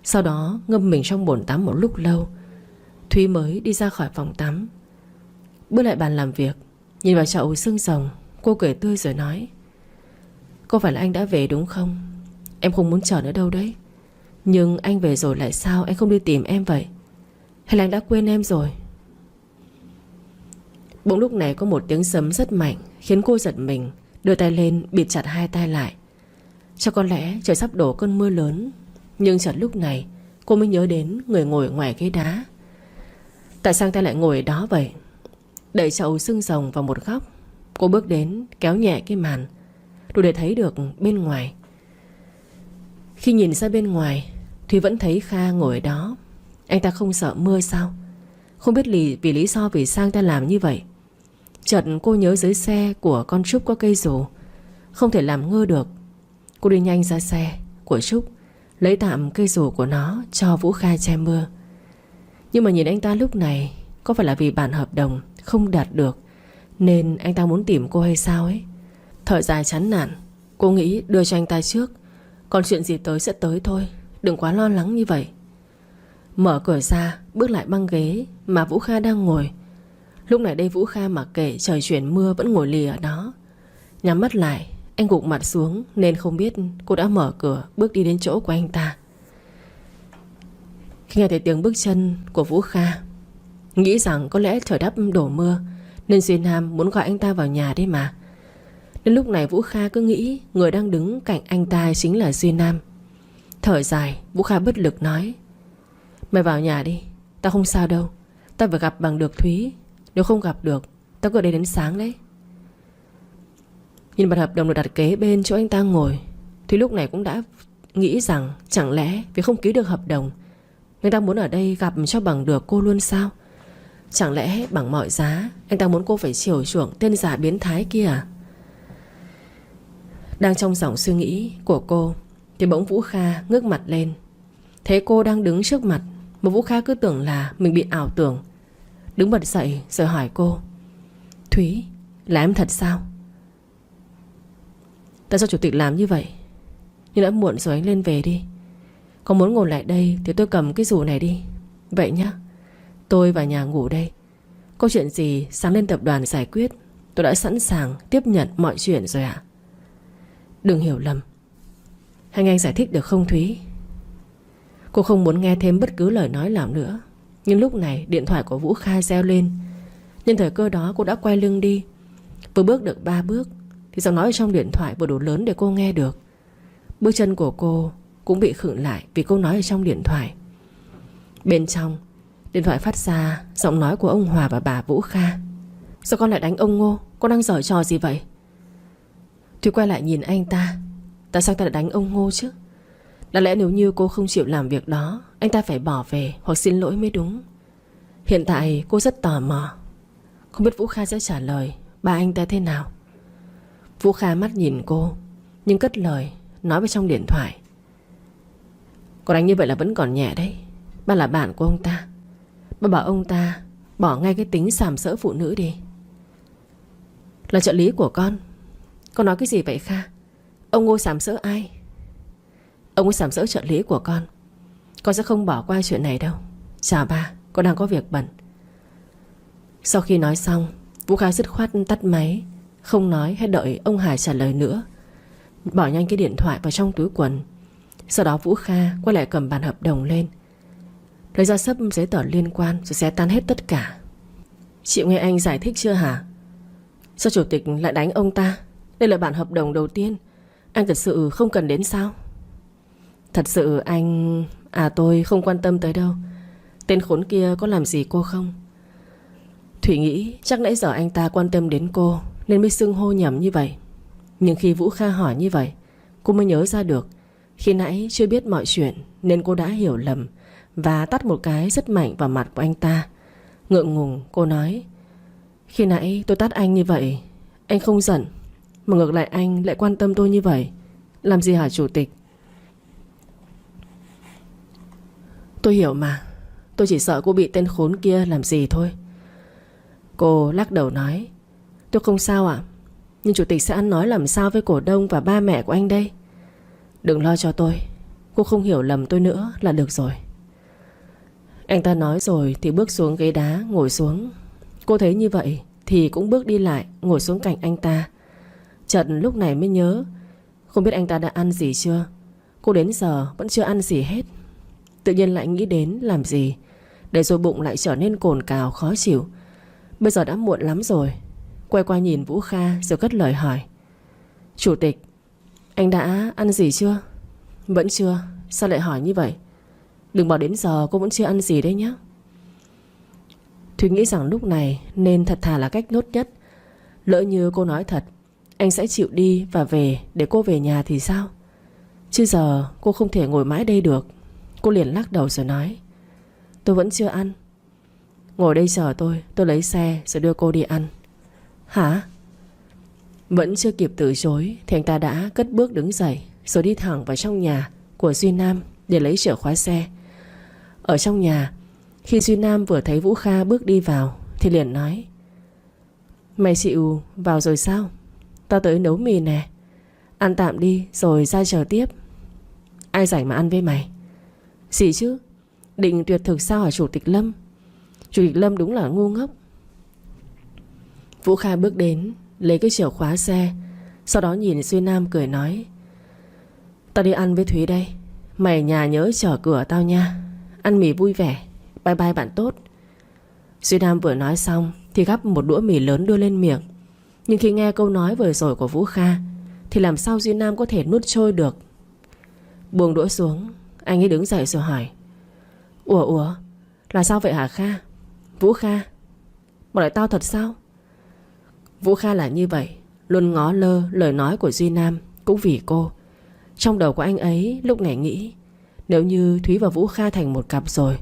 Sau đó ngâm mình trong bồn tắm một lúc lâu, Thúy mới đi ra khỏi phòng tắm. Bước lại bàn làm việc, nhìn vào chậu xương rồng, cô cười tươi rồi nói: Có phải là anh đã về đúng không? Em không muốn chờ nữa đâu đấy. Nhưng anh về rồi lại sao anh không đi tìm em vậy? Hay là anh đã quên em rồi? Bỗng lúc này có một tiếng sấm rất mạnh khiến cô giật mình, đưa tay lên bịt chặt hai tay lại. Cho có lẽ trời sắp đổ cơn mưa lớn. Nhưng chợt lúc này cô mới nhớ đến người ngồi ngoài ghế đá. Tại sao anh ta lại ngồi ở đó vậy? Đẩy chậu xương rồng vào một góc, cô bước đến kéo nhẹ cái màn đủ để thấy được bên ngoài. Khi nhìn ra bên ngoài, Thúy vẫn thấy Kha ngồi ở đó. Anh ta không sợ mưa sao? Không biết vì lý do vì sao anh ta làm như vậy. Chợt cô nhớ dưới xe của con Trúc có cây dù, không thể làm ngơ được. Cô đi nhanh ra xe của Trúc, lấy tạm cây dù của nó cho Vũ Kha che mưa. Nhưng mà nhìn anh ta lúc này, có phải là vì bản hợp đồng không đạt được nên anh ta muốn tìm cô hay sao ấy? Thở dài chán nản, cô nghĩ đưa cho anh ta trước, còn chuyện gì tới sẽ tới thôi, đừng quá lo lắng như vậy. Mở cửa ra, bước lại băng ghế mà Vũ Kha đang ngồi. Lúc này đây Vũ Kha mặc kệ trời chuyển mưa vẫn ngồi lì ở đó. Nhắm mắt lại, anh gục mặt xuống nên không biết cô đã mở cửa bước đi đến chỗ của anh ta. Khi nghe thấy tiếng bước chân của Vũ Kha, nghĩ rằng có lẽ trời đắp đổ mưa nên Duy Nam muốn gọi anh ta vào nhà đấy mà. Nên lúc này Vũ Kha cứ nghĩ người đang đứng cạnh anh ta chính là Duy Nam. Thở dài, Vũ Kha bất lực nói: Mày vào nhà đi, tao không sao đâu. Tao phải gặp bằng được Thúy. Nếu không gặp được, tao cứ ở đây đến sáng đấy. Nhìn bản hợp đồng được đặt kế bên chỗ anh ta ngồi, Thúy lúc này cũng đã nghĩ rằng chẳng lẽ vì không ký được hợp đồng, anh ta muốn ở đây gặp cho bằng được cô luôn sao? Chẳng lẽ bằng mọi giá anh ta muốn cô phải chiều chuộng tên giả biến thái kia à? Đang trong dòng suy nghĩ của cô thì bỗng Vũ Kha ngước mặt lên. Thấy cô đang đứng trước mặt, mà Vũ Kha cứ tưởng là mình bị ảo tưởng. Đứng bật dậy rồi hỏi cô: Thúy, là em thật sao? Tại sao chủ tịch làm như vậy? Nhưng đã muộn rồi, anh lên về đi. Còn muốn ngồi lại đây thì tôi cầm cái dù này đi. Vậy nhá, tôi vào nhà ngủ đây. Có chuyện gì sáng lên tập đoàn giải quyết. Tôi đã sẵn sàng tiếp nhận mọi chuyện rồi ạ. Đừng hiểu lầm, anh giải thích được không Thúy? Cô không muốn nghe thêm bất cứ lời nói nào nữa. Nhưng lúc này điện thoại của Vũ Kha reo lên. Nhân thời cơ đó cô đã quay lưng đi. Vừa bước được 3 bước thì giọng nói ở trong điện thoại vừa đủ lớn để cô nghe được. Bước chân của cô cũng bị khựng lại vì câu nói ở trong điện thoại. Bên trong điện thoại phát ra giọng nói của ông Hòa và bà Vũ Kha. Sao con lại đánh ông Ngô? Con đang giở trò gì vậy? Thúy quay lại nhìn anh ta. Tại sao ta lại đánh ông Ngô chứ? Đáng lẽ nếu như cô không chịu làm việc đó, anh ta phải bỏ về hoặc xin lỗi mới đúng. Hiện tại cô rất tò mò, không biết Vũ Kha sẽ trả lời ba anh ta thế nào. Vũ Kha mắt nhìn cô, nhưng cất lời nói vào trong điện thoại: Con đánh như vậy là vẫn còn nhẹ đấy. Ba là bạn của ông ta. Bà bảo ông ta bỏ ngay cái tính sàm sỡ phụ nữ đi. Là trợ lý của con nói cái gì vậy Kha? Ông Ngô sàm sỡ ai? Ông ấy sàm sỡ trợ lý của con sẽ không bỏ qua chuyện này đâu. Chào ba, con đang có việc bận. Sau khi nói xong, Vũ Kha dứt khoát tắt máy, không nói hay đợi ông Hải trả lời nữa. Bỏ nhanh cái điện thoại vào trong túi quần. Sau đó Vũ Kha quay lại cầm bản hợp đồng lên, lấy ra sấp giấy tờ liên quan rồi xé tan hết tất cả. Chịu nghe anh giải thích chưa hả? Sao chủ tịch lại đánh ông ta? Đây là bản hợp đồng đầu tiên. Anh thật sự không cần đến sao? Thật sự anh... tôi không quan tâm tới đâu. Tên khốn kia có làm gì cô không? Thủy nghĩ chắc nãy giờ anh ta quan tâm đến cô nên mới xưng hô nhầm như vậy. Nhưng khi Vũ Kha hỏi như vậy, cô mới nhớ ra được khi nãy chưa biết mọi chuyện nên cô đã hiểu lầm và tát một cái rất mạnh vào mặt của anh ta. Ngượng ngùng cô nói: khi nãy tôi tát anh như vậy, anh không giận, mà ngược lại anh lại quan tâm tôi như vậy. Làm gì hả chủ tịch? Tôi hiểu mà. Tôi chỉ sợ cô bị tên khốn kia làm gì thôi. Cô lắc đầu nói: tôi không sao ạ. Nhưng chủ tịch sẽ ăn nói làm sao với cổ đông và ba mẹ của anh đây? Đừng lo cho tôi. Cô không hiểu lầm tôi nữa là được rồi. Anh ta nói rồi thì bước xuống ghế đá ngồi xuống. Cô thấy như vậy thì cũng bước đi lại ngồi xuống cạnh anh ta. Chợt lúc này mới nhớ, không biết anh ta đã ăn gì chưa. Cô đến giờ vẫn chưa ăn gì hết. Tự nhiên lại nghĩ đến làm gì, để rồi bụng lại trở nên cồn cào khó chịu. Bây giờ đã muộn lắm rồi. Quay qua nhìn Vũ Kha rồi cất lời hỏi: chủ tịch, anh đã ăn gì chưa? Vẫn chưa. Sao lại hỏi như vậy? Đừng bảo đến giờ cô vẫn chưa ăn gì đấy nhé. Thùy nghĩ rằng lúc này nên thật thà là cách tốt nhất. Lỡ như cô nói thật, anh sẽ chịu đi và về để cô về nhà thì sao? Chứ giờ cô không thể ngồi mãi đây được. Cô liền lắc đầu rồi nói: tôi vẫn chưa ăn. Ngồi đây chờ tôi lấy xe rồi đưa cô đi ăn. Hả? Vẫn chưa kịp từ chối thì anh ta đã cất bước đứng dậy rồi đi thẳng vào trong nhà của Duy Nam để lấy chìa khóa xe. Ở trong nhà, khi Duy Nam vừa thấy Vũ Kha bước đi vào thì liền nói: mày chịu vào rồi sao? Tao tới nấu mì nè. Ăn tạm đi rồi ra chờ tiếp. Ai rảnh mà ăn với mày? Gì chứ? Định tuyệt thực sao hả chủ tịch Lâm? Chủ tịch Lâm đúng là ngu ngốc. Vũ Kha bước đến lấy cái chìa khóa xe, sau đó nhìn Duy Nam cười nói: tao đi ăn với Thúy đây. Mày nhà nhớ chờ cửa tao nha. Ăn mì vui vẻ. Bye bye bạn tốt. Duy Nam vừa nói xong thì gắp một đũa mì lớn đưa lên miệng. Nhưng khi nghe câu nói vừa rồi của Vũ Kha thì làm sao Duy Nam có thể nuốt trôi được. Buông đũa xuống, anh ấy đứng dậy rồi hỏi: Ủa là sao vậy hả Kha? Vũ Kha, bỏ lại tao thật sao? Vũ Kha là như vậy, luôn ngó lơ lời nói của Duy Nam cũng vì cô. Trong đầu của anh ấy lúc này nghĩ, nếu như Thúy và Vũ Kha thành một cặp rồi,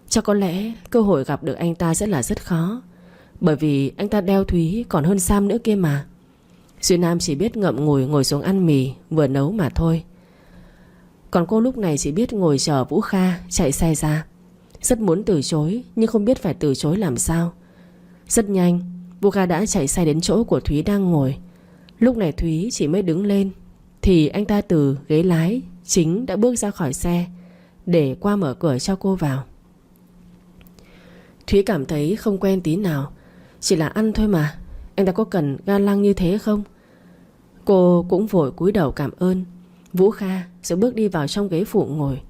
chắc có lẽ cơ hội gặp được anh ta sẽ là rất khó. Bởi vì anh ta đeo Thúy còn hơn Sam nữa kia mà. Duy Nam chỉ biết ngậm ngùi ngồi xuống ăn mì vừa nấu mà thôi. Còn cô lúc này chỉ biết ngồi chờ Vũ Kha chạy xe ra. Rất muốn từ chối nhưng không biết phải từ chối làm sao. Rất nhanh Vũ Kha đã chạy xe đến chỗ của Thúy đang ngồi. Lúc này Thúy chỉ mới đứng lên thì anh ta từ ghế lái chính đã bước ra khỏi xe để qua mở cửa cho cô vào. Thúy cảm thấy không quen tí nào. Chỉ là ăn thôi mà, anh ta có cần ga lăng như thế không? Cô cũng vội cúi đầu cảm ơn Vũ Kha rồi bước đi vào trong ghế phụ ngồi.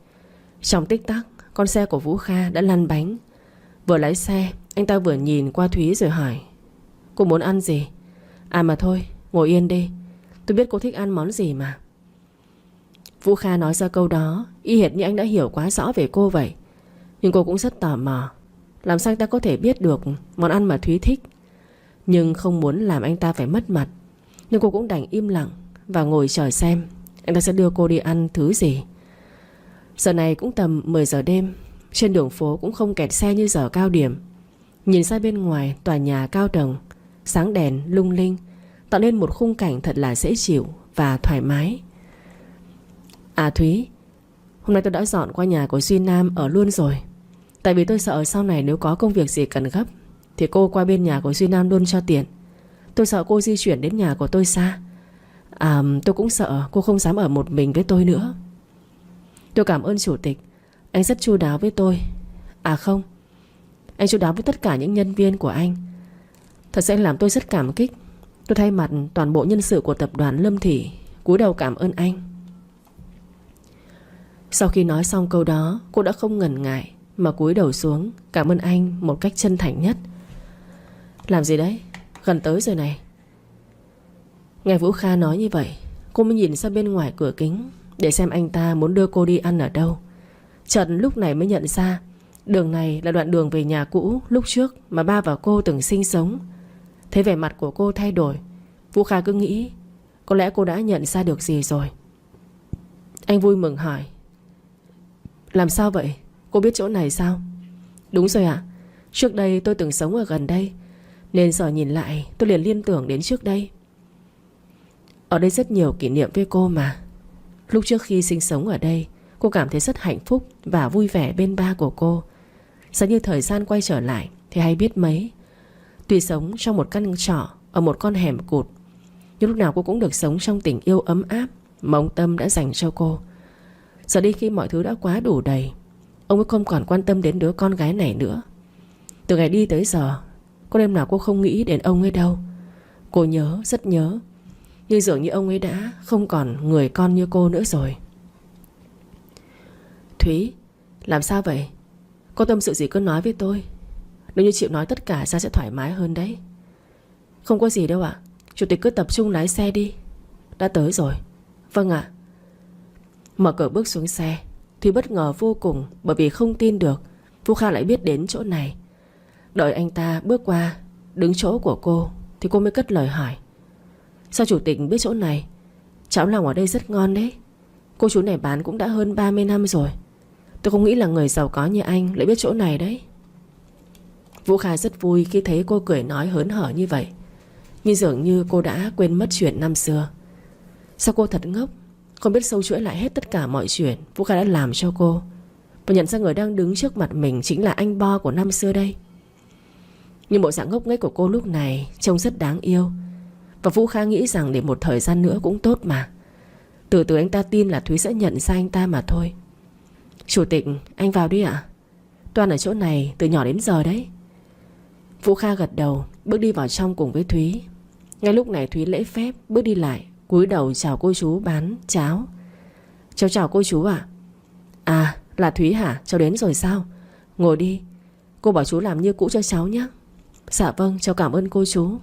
Trong tích tắc con xe của Vũ Kha đã lăn bánh. Vừa lái xe anh ta vừa nhìn qua Thúy rồi hỏi: Cô muốn ăn gì? À mà thôi, ngồi yên đi. Tôi biết cô thích ăn món gì mà. Vũ Kha nói ra câu đó y hệt như anh đã hiểu quá rõ về cô vậy. Nhưng cô cũng rất tò mò, làm sao anh ta có thể biết được món ăn mà Thúy thích. Nhưng không muốn làm anh ta phải mất mặt, nên cô cũng đành im lặng và ngồi chờ xem anh ta sẽ đưa cô đi ăn thứ gì. Giờ này cũng tầm 10 giờ đêm. Trên đường phố cũng không kẹt xe như giờ cao điểm. Nhìn ra bên ngoài tòa nhà cao tầng, sáng đèn lung linh, tạo nên một khung cảnh thật là dễ chịu và thoải mái. À Thúy, hôm nay tôi đã dọn qua nhà của Duy Nam ở luôn rồi. Tại vì tôi sợ sau này nếu có công việc gì cần gấp thì cô qua bên nhà của Duy Nam luôn cho tiền. Tôi sợ cô di chuyển đến nhà của tôi xa. Tôi cũng sợ cô không dám ở một mình với tôi nữa. Tôi cảm ơn chủ tịch. Anh rất chu đáo với tôi. Không, anh chu đáo với tất cả những nhân viên của anh. Thật sự anh làm tôi rất cảm kích. Tôi thay mặt toàn bộ nhân sự của tập đoàn Lâm Thị cúi đầu cảm ơn anh. Sau khi nói xong câu đó, cô đã không ngần ngại mà cúi đầu xuống cảm ơn anh một cách chân thành nhất. Làm gì đấy? Gần tới rồi này. Nghe Vũ Kha nói như vậy, cô mới nhìn ra bên ngoài cửa kính để xem anh ta muốn đưa cô đi ăn ở đâu. Chợt lúc này mới nhận ra đường này là đoạn đường về nhà cũ lúc trước mà ba và cô từng sinh sống. Thấy vẻ mặt của cô thay đổi, Vũ Kha cứ nghĩ có lẽ cô đã nhận ra được gì rồi. Anh vui mừng hỏi: làm sao vậy? Cô biết chỗ này sao? Đúng rồi ạ. Trước đây tôi từng sống ở gần đây, nên giờ nhìn lại tôi liền liên tưởng đến trước đây. Ở đây rất nhiều kỷ niệm với cô mà. Lúc trước khi sinh sống ở đây, cô cảm thấy rất hạnh phúc và vui vẻ bên ba của cô. Giờ như thời gian quay trở lại thì hay biết mấy. Tuy sống trong một căn trọ ở một con hẻm cụt, nhưng lúc nào cô cũng được sống trong tình yêu ấm áp mà ông Tâm đã dành cho cô. Giờ đi khi mọi thứ đã quá đủ đầy, ông ấy không còn quan tâm đến đứa con gái này nữa. Từ ngày đi tới giờ, có đêm nào cô không nghĩ đến ông ấy đâu. Cô nhớ, rất nhớ, nhưng dường như ông ấy đã không còn người con như cô nữa rồi. Thúy, làm sao vậy? Có tâm sự gì cứ nói với tôi. Nếu như chịu nói tất cả ra sẽ thoải mái hơn đấy. Không có gì đâu ạ. Chủ tịch cứ tập trung lái xe đi. Đã tới rồi. Vâng ạ. Mở cửa bước xuống xe, Thúy bất ngờ vô cùng, bởi vì không tin được Vũ Kha lại biết đến chỗ này. Đợi anh ta bước qua đứng chỗ của cô thì cô mới cất lời hỏi: sao chủ tịch biết chỗ này? Cháo lòng ở đây rất ngon đấy. Cô chú này bán cũng đã hơn 30 năm rồi. Tôi không nghĩ là người giàu có như anh lại biết chỗ này đấy. Vũ Kha rất vui khi thấy cô cười nói hớn hở như vậy, nhưng dường như cô đã quên mất chuyện năm xưa. Sao cô thật ngốc, không biết sâu chuỗi lại hết tất cả mọi chuyện Vũ Kha đã làm cho cô, và nhận ra người đang đứng trước mặt mình chính là anh Bo của năm xưa đây. Nhưng bộ dạng ngốc nghếch của cô lúc này trông rất đáng yêu, và Vũ Kha nghĩ rằng để một thời gian nữa cũng tốt mà. Từ từ anh ta tin là Thúy sẽ nhận ra anh ta mà thôi. Chủ tịch, anh vào đi ạ. Toàn ở chỗ này từ nhỏ đến giờ đấy. Vũ Kha gật đầu, bước đi vào trong cùng với Thúy. Ngay lúc này Thúy lễ phép bước đi lại, cúi đầu chào cô chú bán cháo. Cháu chào cô chú ạ. Là Thúy hả? Cháu đến rồi sao? Ngồi đi. Cô bảo chú làm như cũ cho cháu nhé. Dạ vâng, cháu cảm ơn cô chú.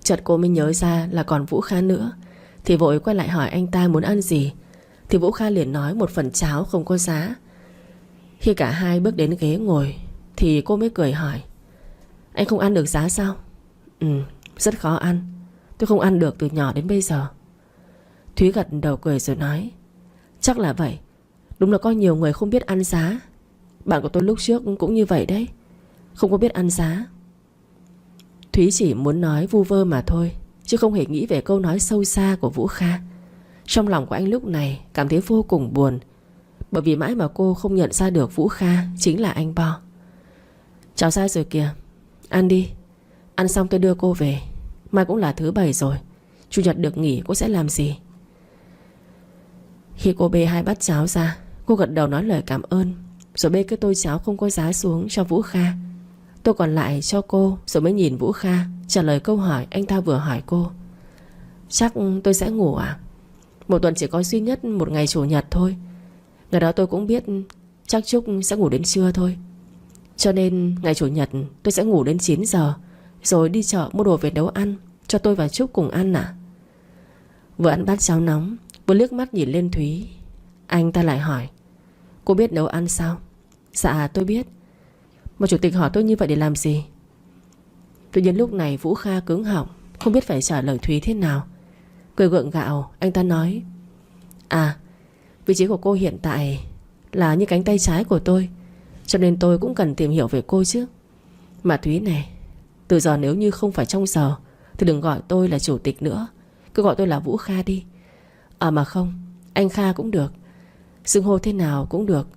Chợt cô mới nhớ ra là còn Vũ Kha nữa, thì vội quay lại hỏi anh ta muốn ăn gì. Thì Vũ Kha liền nói một phần cháo không có giá. Khi cả hai bước đến ghế ngồi thì cô mới cười hỏi: anh không ăn được giá sao? Rất khó ăn. Tôi không ăn được từ nhỏ đến bây giờ. Thúy gật đầu cười rồi nói: chắc là vậy. Đúng là có nhiều người không biết ăn giá. Bạn của tôi lúc trước cũng như vậy đấy, không có biết ăn giá. Thúy chỉ muốn nói vu vơ mà thôi, chứ không hề nghĩ về câu nói sâu xa của Vũ Kha. Trong lòng của anh lúc này cảm thấy vô cùng buồn, bởi vì mãi mà cô không nhận ra được Vũ Kha chính là anh Bo. Cháu sai rồi kìa. Ăn đi. Ăn xong tôi đưa cô về. Mai cũng là thứ Bảy rồi, Chủ nhật được nghỉ, cô sẽ làm gì? Khi cô bê hai bát cháo ra, cô gật đầu nói lời cảm ơn, rồi bê cái tô cháo không có giá xuống cho Vũ Kha. Tô còn lại cho cô, rồi mới nhìn Vũ Kha trả lời câu hỏi anh ta vừa hỏi cô: chắc tôi sẽ ngủ à? Một tuần chỉ có duy nhất một ngày Chủ nhật thôi. Ngày đó tôi cũng biết chắc Trúc sẽ ngủ đến trưa thôi, cho nên ngày Chủ nhật tôi sẽ ngủ đến 9 giờ, rồi đi chợ mua đồ về nấu ăn cho tôi và Trúc cùng ăn à? Vừa ăn bát cháo nóng, vừa liếc mắt nhìn lên Thúy, anh ta lại hỏi: cô biết nấu ăn sao? Dạ tôi biết. Mà chủ tịch hỏi tôi như vậy để làm gì? Tự nhiên lúc này Vũ Kha cứng họng, không biết phải trả lời Thúy thế nào. Cười gượng gạo, anh ta nói: vị trí của cô hiện tại là như cánh tay trái của tôi, cho nên tôi cũng cần tìm hiểu về cô chứ. Mà Thúy này, từ giờ nếu như không phải trong giờ thì đừng gọi tôi là chủ tịch nữa, cứ gọi tôi là Vũ Kha đi. Mà không, anh Kha cũng được, xưng hô thế nào cũng được,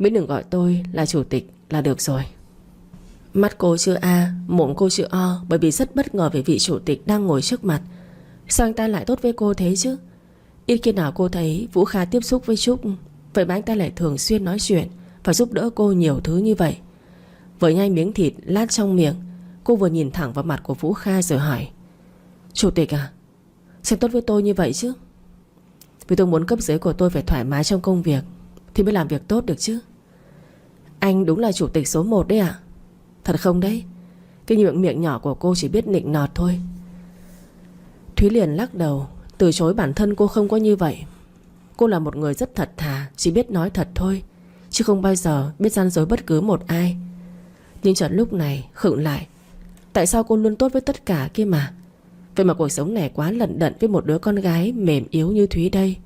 Miễn đừng gọi tôi là chủ tịch là được rồi. Mắt cô chữ A, mồm cô chữ O, bởi vì rất bất ngờ về vị chủ tịch đang ngồi trước mặt. Sao anh ta lại tốt với cô thế chứ? Ít khi nào cô thấy Vũ Kha tiếp xúc với Trúc, vậy mà anh ta lại thường xuyên nói chuyện và giúp đỡ cô nhiều thứ như vậy. Vừa nhai miếng thịt lát trong miệng, cô vừa nhìn thẳng vào mặt của Vũ Kha rồi hỏi: Chủ tịch à, sao tốt với tôi như vậy chứ? Vì tôi muốn cấp dưới của tôi phải thoải mái trong công việc thì mới làm việc tốt được chứ. Anh đúng là chủ tịch số 1 đấy ạ. Thật không đấy? Cái miệng nhỏ của cô chỉ biết nịnh nọt thôi. Thúy liền lắc đầu, từ chối bản thân cô không có như vậy. Cô là một người rất thật thà, chỉ biết nói thật thôi, chứ không bao giờ biết gian dối bất cứ một ai. Nhưng chợt lúc này khựng lại. Tại sao cô luôn tốt với tất cả kia mà? Vậy mà cuộc sống này quá lận đận với một đứa con gái mềm yếu như Thúy đây.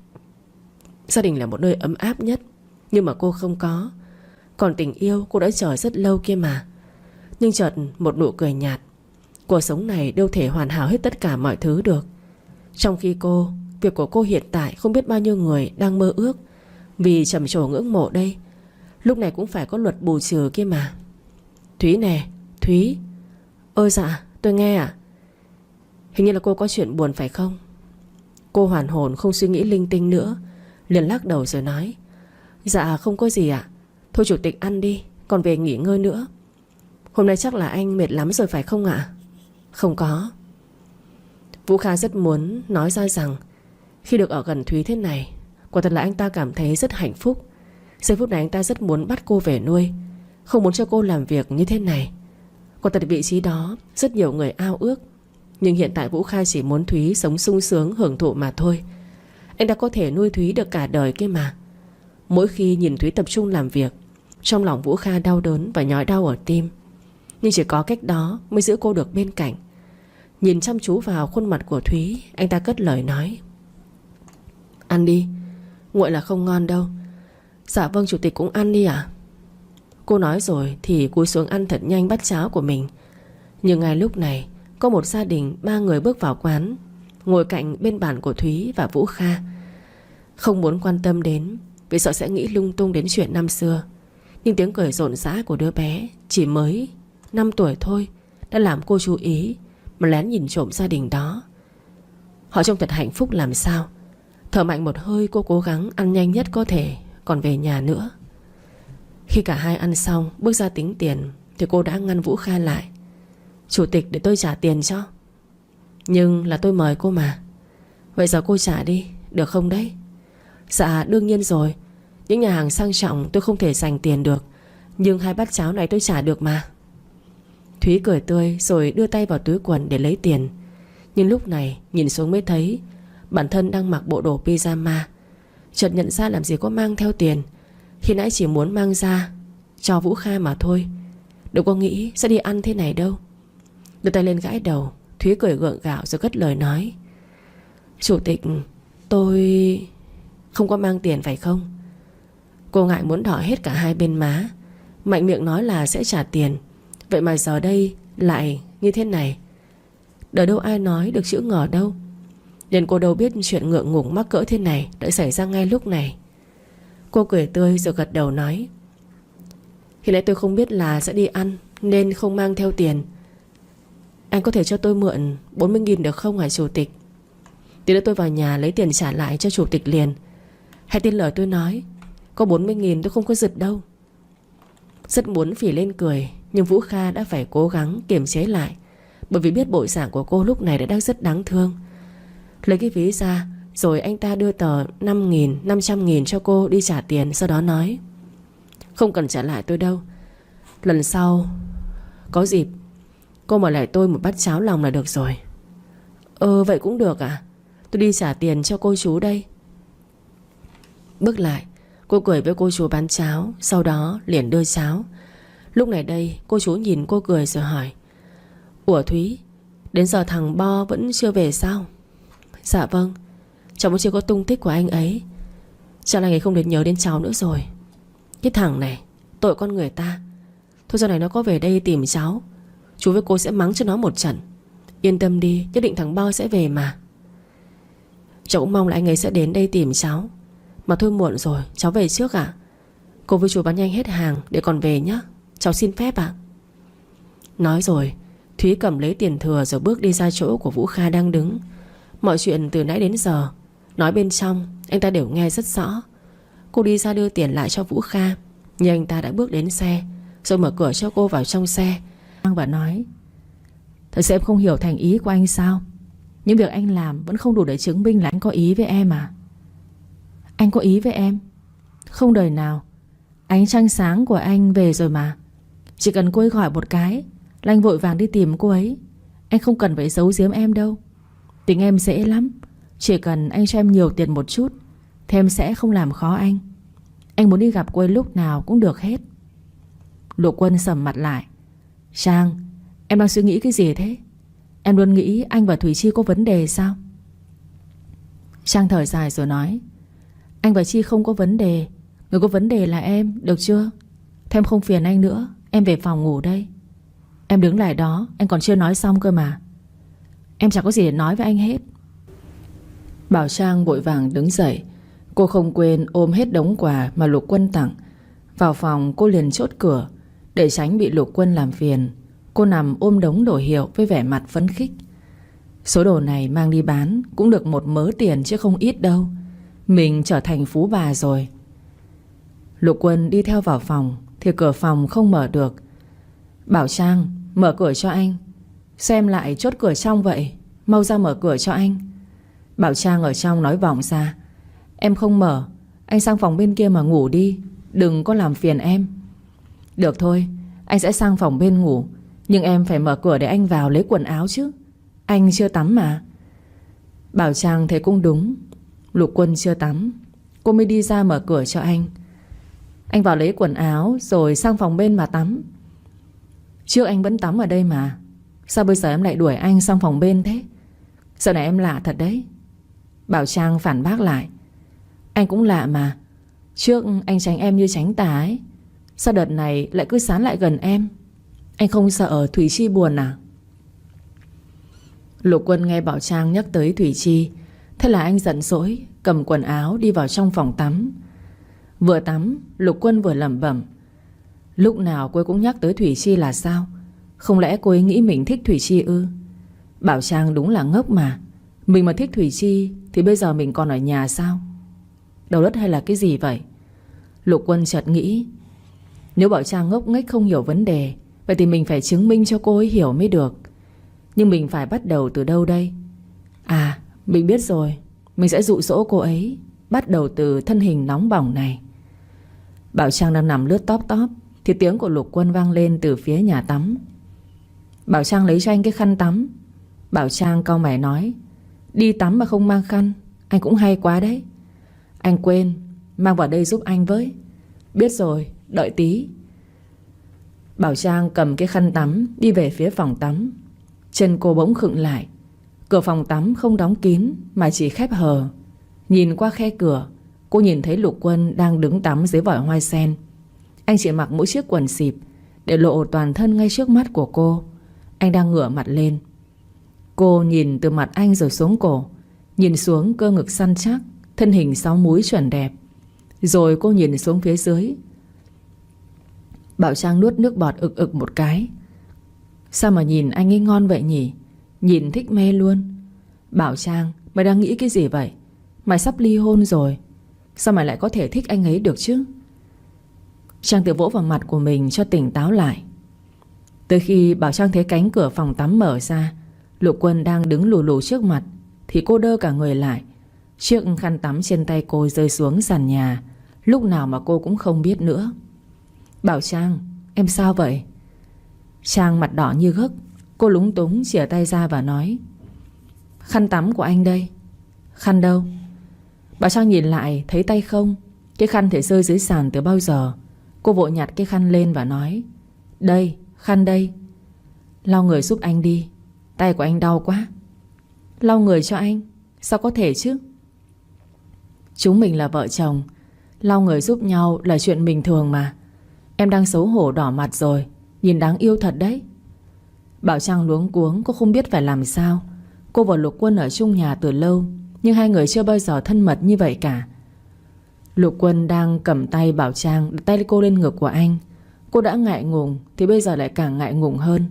Gia đình là một nơi ấm áp nhất, nhưng mà cô không có. Còn tình yêu cô đã chờ rất lâu kia mà. Nhưng chợt một nụ cười nhạt. Cuộc sống này đâu thể hoàn hảo hết tất cả mọi thứ được. Trong khi cô, việc của cô hiện tại không biết bao nhiêu người đang mơ ước vì trầm trồ ngưỡng mộ đây. Lúc này cũng phải có luật bù trừ kia mà. Thúy nè, Thúy. Ơ dạ, tôi nghe ạ. Hình như là cô có chuyện buồn phải không? Cô hoàn hồn không suy nghĩ linh tinh nữa, liền lắc đầu rồi nói: Dạ không có gì ạ. Thôi chủ tịch ăn đi, còn về nghỉ ngơi nữa. Hôm nay chắc là anh mệt lắm rồi phải không ạ? Không có. Vũ Kha rất muốn nói ra rằng khi được ở gần Thúy thế này, quả thật là anh ta cảm thấy rất hạnh phúc. Giây phút này anh ta rất muốn bắt cô về nuôi, không muốn cho cô làm việc như thế này. Quả thật vị trí đó rất nhiều người ao ước. Nhưng hiện tại Vũ Kha chỉ muốn Thúy sống sung sướng hưởng thụ mà thôi. Anh đã có thể nuôi Thúy được cả đời kia mà. Mỗi khi nhìn Thúy tập trung làm việc, trong lòng Vũ Kha đau đớn và nhói đau ở tim. Nhưng chỉ có cách đó mới giữ cô được bên cạnh. Nhìn chăm chú vào khuôn mặt của Thúy, anh ta cất lời nói: Ăn đi, nguội là không ngon đâu. Dạ vâng chủ tịch cũng ăn đi ạ. Cô nói rồi thì cúi xuống ăn thật nhanh bát cháo của mình. Nhưng ngay lúc này có một gia đình 3 người bước vào quán, ngồi cạnh bên bàn của Thúy và Vũ Kha. Không muốn quan tâm đến, vì sợ sẽ nghĩ lung tung đến chuyện năm xưa. Nhưng tiếng cười rộn rã của đứa bé chỉ mới 5 tuổi thôi đã làm cô chú ý, mà lén nhìn trộm gia đình đó. Họ trông thật hạnh phúc làm sao. Thở mạnh một hơi, cô cố gắng ăn nhanh nhất có thể, còn về nhà nữa. Khi cả hai ăn xong bước ra tính tiền thì cô đã ngăn Vũ Kha lại: Chủ tịch, để tôi trả tiền cho. Nhưng là tôi mời cô mà. Vậy giờ cô trả đi, được không đấy? Dạ đương nhiên rồi. Những nhà hàng sang trọng tôi không thể dành tiền được, nhưng 2 bát cháo này tôi trả được mà. Thúy cười tươi rồi đưa tay vào túi quần để lấy tiền. Nhưng lúc này nhìn xuống mới thấy bản thân đang mặc bộ đồ pyjama. Chợt nhận ra làm gì có mang theo tiền. Khi nãy chỉ muốn mang ra cho Vũ Kha mà thôi, đâu có nghĩ sẽ đi ăn thế này đâu. Đưa tay lên gãi đầu, Thúy cười gượng gạo rồi cất lời nói: Chủ tịch, tôi không có mang tiền phải không? Cô ngại muốn đỏ hết cả 2 bên má, mạnh miệng nói là sẽ trả tiền. Vậy mà giờ đây lại như thế này. Đời đâu ai nói được chữ ngờ đâu. Nên cô đâu biết chuyện ngượng ngùng mắc cỡ thế này đã xảy ra ngay lúc này. Cô cười tươi rồi gật đầu nói: Khi nãy tôi không biết là sẽ đi ăn nên không mang theo tiền. Anh có thể cho tôi mượn 40.000 được không hả chủ tịch? Tí nữa tôi vào nhà lấy tiền trả lại cho chủ tịch liền. Hãy tin lời tôi nói, có 40.000 tôi không có giật đâu. Rất muốn phỉ lên cười, nhưng Vũ Kha đã phải cố gắng kiềm chế lại, bởi vì biết bộ dạng của cô lúc này đã đang rất đáng thương. Lấy cái ví ra, rồi anh ta đưa tờ 5.000, 500.000 cho cô đi trả tiền. Sau đó nói: Không cần trả lại tôi đâu. Lần sau có dịp cô mời lại tôi một bát cháo lòng là được rồi. Vậy cũng được à? Tôi đi trả tiền cho cô chú đây. Bước lại, cô cười với cô chú bán cháo, sau đó liền đưa cháo. Lúc này đây cô chú nhìn cô cười rồi hỏi: Ủa Thúy, đến giờ thằng Bo vẫn chưa về sao? Dạ vâng, cháu vẫn chưa có tung tích của anh ấy. Chắc là anh ấy không đến nhớ đến cháu nữa rồi. Cái thằng này, tội con người ta. Thôi giờ này nó có về đây tìm cháu, chú với cô sẽ mắng cho nó một trận. Yên tâm đi, nhất định thằng Bo sẽ về mà. Cháu cũng mong là anh ấy sẽ đến đây tìm cháu. Mà thôi muộn rồi, cháu về trước ạ. Cô với chú bán nhanh hết hàng để còn về nhé. Cháu xin phép ạ. Nói rồi Thúy cầm lấy tiền thừa rồi bước đi ra chỗ của Vũ Kha đang đứng. Mọi chuyện từ nãy đến giờ nói bên trong anh ta đều nghe rất rõ. Cô đi ra đưa tiền lại cho Vũ Kha, nhưng anh ta đã bước đến xe rồi mở cửa cho cô vào trong xe. Và nói: thật sự em không hiểu thành ý của anh sao? Những việc anh làm vẫn không đủ để chứng minh là anh có ý với em à? Anh có ý với em? Không đời nào. Ánh trăng sáng của anh về rồi mà. Chỉ cần cô ấy gọi một cái là anh vội vàng đi tìm cô ấy. Anh không cần phải giấu giếm em đâu. Tình em dễ lắm. Chỉ cần anh cho em nhiều tiền một chút thì em sẽ không làm khó anh. Anh muốn đi gặp cô ấy lúc nào cũng được hết. Lục Quân sầm mặt lại. Trang, em đang suy nghĩ cái gì thế? Em luôn nghĩ anh và Thủy Chi có vấn đề sao? Trang thở dài rồi nói: anh và Chi không có vấn đề. Người có vấn đề là em, được chưa? Thêm không phiền anh nữa. Em về phòng ngủ đây. Em đứng lại đó, anh còn chưa nói xong cơ mà. Em chẳng có gì để nói với anh hết. Bảo Trang vội vàng đứng dậy. Cô không quên ôm hết đống quà mà Lục Quân tặng. Vào phòng cô liền chốt cửa để tránh bị Lục Quân làm phiền. Cô nằm ôm đống đồ hiệu với vẻ mặt phấn khích. Số đồ này mang đi bán cũng được một mớ tiền chứ không ít đâu. Mình trở thành phú bà rồi. Lục Quân đi theo vào phòng thì cửa phòng không mở được. Bảo Trang, mở cửa cho anh. Sao em lại chốt cửa trong vậy? Mau ra mở cửa cho anh. Bảo Trang ở trong nói vọng ra: em không mở. Anh sang phòng bên kia mà ngủ đi, đừng có làm phiền em. Được thôi, anh sẽ sang phòng bên ngủ, nhưng em phải mở cửa để anh vào lấy quần áo chứ. Anh chưa tắm mà. Bảo Trang thấy cũng đúng. Lục Quân chưa tắm, cô mới đi ra mở cửa cho anh. Anh vào lấy quần áo rồi sang phòng bên mà tắm. Trước anh vẫn tắm ở đây mà. Sao bây giờ em lại đuổi anh sang phòng bên thế? Giờ này em lạ thật đấy. Bảo Trang phản bác lại: anh cũng lạ mà. Trước anh tránh em như tránh tà ấy. Sao đợt này lại cứ sán lại gần em? Anh không sợ Thủy Chi buồn à? Lục Quân nghe Bảo Trang nhắc tới Thủy Chi, thế là anh giận dỗi cầm quần áo đi vào trong phòng tắm. Vừa tắm Lục Quân vừa lẩm bẩm: lúc nào cô ấy cũng nhắc tới Thủy Chi là sao? Không lẽ cô ấy nghĩ mình thích Thủy Chi ư? Bảo Trang đúng là ngốc mà. Mình mà thích Thủy Chi thì bây giờ mình còn ở nhà sao? Đầu đất hay là cái gì vậy? Lục Quân chợt nghĩ, nếu Bảo Trang ngốc nghếch không hiểu vấn đề, vậy thì mình phải chứng minh cho cô ấy hiểu mới được. Nhưng mình phải bắt đầu từ đâu đây? À, mình biết rồi. Mình sẽ dụ dỗ cô ấy, bắt đầu từ thân hình nóng bỏng này. Bảo Trang đang nằm lướt tóp tóp thì tiếng của Lục Quân vang lên từ phía nhà tắm. Bảo Trang lấy cho anh cái khăn tắm. Bảo Trang cau mày nói: đi tắm mà không mang khăn, anh cũng hay quá đấy. Anh quên, mang vào đây giúp anh với. Biết rồi, đợi tí. Bảo Trang cầm cái khăn tắm đi về phía phòng tắm. Chân cô bỗng khựng lại. Cửa phòng tắm không đóng kín mà chỉ khép hờ. Nhìn qua khe cửa, cô nhìn thấy Lục Quân đang đứng tắm dưới vòi hoa sen. Anh chỉ mặc mỗi chiếc quần xịp để lộ toàn thân ngay trước mắt của cô. Anh đang ngửa mặt lên. Cô nhìn từ mặt anh rồi xuống cổ, nhìn xuống cơ ngực săn chắc, thân hình 6 múi chuẩn đẹp. Rồi cô nhìn xuống phía dưới. Bảo Trang nuốt nước bọt ực ực một cái. Sao mà nhìn anh ấy ngon vậy nhỉ? Nhìn thích mê luôn. Bảo Trang, mày đang nghĩ cái gì vậy? Mày sắp ly hôn rồi, sao mày lại có thể thích anh ấy được chứ? Trang tự vỗ vào mặt của mình cho tỉnh táo lại. Tới khi Bảo Trang thấy cánh cửa phòng tắm mở ra, Lục Quân đang đứng lù lù trước mặt, thì cô đơ cả người lại. Chiếc khăn tắm trên tay cô rơi xuống sàn nhà, lúc nào mà cô cũng không biết nữa. Bảo Trang, em sao vậy? Trang mặt đỏ như gấc. Cô lúng túng chìa tay ra và nói: khăn tắm của anh đây. Khăn đâu? Bảo Trang nhìn lại thấy tay không. Cái khăn thì rơi dưới sàn từ bao giờ. Cô vội nhặt cái khăn lên và nói: đây, khăn đây. Lau người giúp anh đi, tay của anh đau quá. Lau người cho anh? Sao có thể chứ? Chúng mình là vợ chồng, lau người giúp nhau là chuyện bình thường mà. Em đang xấu hổ đỏ mặt rồi, nhìn đáng yêu thật đấy. Bảo Trang luống cuống, cô không biết phải làm sao. Cô và Lục Quân ở chung nhà từ lâu, nhưng hai người chưa bao giờ thân mật như vậy cả. Lục Quân đang cầm tay Bảo Trang, đặt tay cô lên ngực của anh. Cô đã ngại ngùng thì bây giờ lại càng ngại ngùng hơn.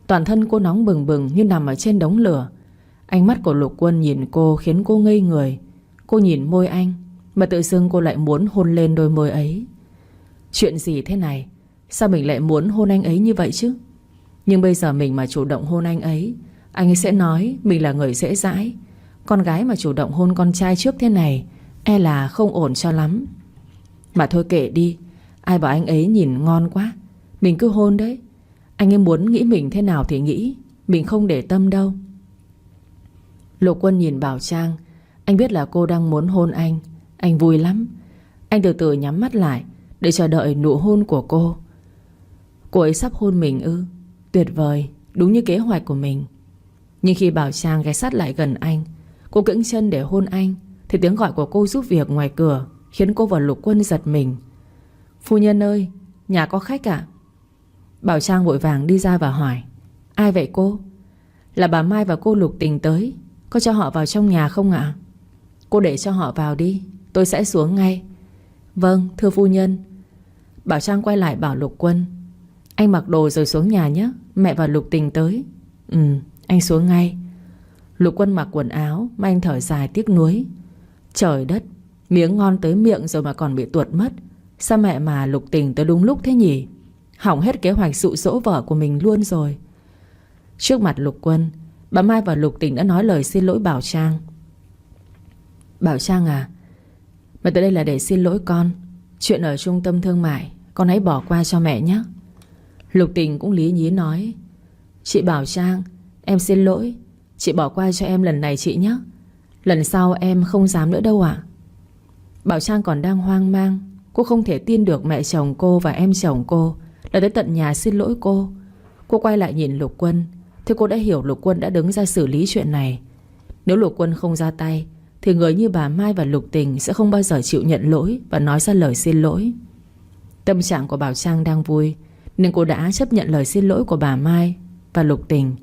Toàn thân cô nóng bừng bừng như nằm ở trên đống lửa. Ánh mắt của Lục Quân nhìn cô khiến cô ngây người. Cô nhìn môi anh mà tự dưng cô lại muốn hôn lên đôi môi ấy. Chuyện gì thế này? Sao mình lại muốn hôn anh ấy như vậy chứ? Nhưng bây giờ mình mà chủ động hôn anh ấy sẽ nói mình là người dễ dãi. Con gái mà chủ động hôn con trai trước thế này e là không ổn cho lắm. Mà thôi kệ đi. Ai bảo anh ấy nhìn ngon quá, mình cứ hôn đấy. Anh ấy muốn nghĩ mình thế nào thì nghĩ, mình không để tâm đâu. Lục Quân nhìn Bảo Trang. Anh biết là cô đang muốn hôn anh. Anh vui lắm. Anh từ từ nhắm mắt lại để chờ đợi nụ hôn của cô. Cô ấy sắp hôn mình ư? Tuyệt vời, đúng như kế hoạch của mình. Nhưng khi Bảo Trang ghé sát lại gần anh, cô kiễng chân để hôn anh, thì tiếng gọi của cô giúp việc ngoài cửa khiến cô và Lục Quân giật mình. Phu nhân ơi, nhà có khách ạ? Bảo Trang vội vàng đi ra và hỏi. Ai vậy cô? Là bà Mai và cô Lục Tình tới. Có cho họ vào trong nhà không ạ? Cô để cho họ vào đi, tôi sẽ xuống ngay. Vâng, thưa phu nhân. Bảo Trang quay lại bảo Lục Quân. Anh mặc đồ rồi xuống nhà nhé, mẹ và Lục Tình tới. Anh xuống ngay. Lục Quân mặc quần áo mà anh thở dài tiếc nuối. Trời đất, miếng ngon tới miệng rồi mà còn bị tuột mất. Sao mẹ mà Lục Tình tới đúng lúc thế nhỉ? Hỏng hết kế hoạch dụ dỗ vợ của mình luôn rồi. Trước mặt Lục Quân, bà Mai và Lục Tình đã nói lời xin lỗi Bảo Trang. Bảo Trang à, mẹ tới đây là để xin lỗi con. Chuyện ở trung tâm thương mại con hãy bỏ qua cho mẹ nhé. Lục Tình cũng lý nhí nói. Chị Bảo Trang, em xin lỗi. Chị bỏ qua cho em lần này chị nhé. Lần sau em không dám nữa đâu ạ. Bảo Trang còn đang hoang mang. Cô không thể tin được mẹ chồng cô và em chồng cô là tới tận nhà xin lỗi cô. Cô quay lại nhìn Lục Quân. Thế cô đã hiểu Lục Quân đã đứng ra xử lý chuyện này. Nếu Lục Quân không ra tay thì người như bà Mai và Lục Tình sẽ không bao giờ chịu nhận lỗi và nói ra lời xin lỗi. Tâm trạng của Bảo Trang đang vui nên cô đã chấp nhận lời xin lỗi của bà Mai và Lục Tình.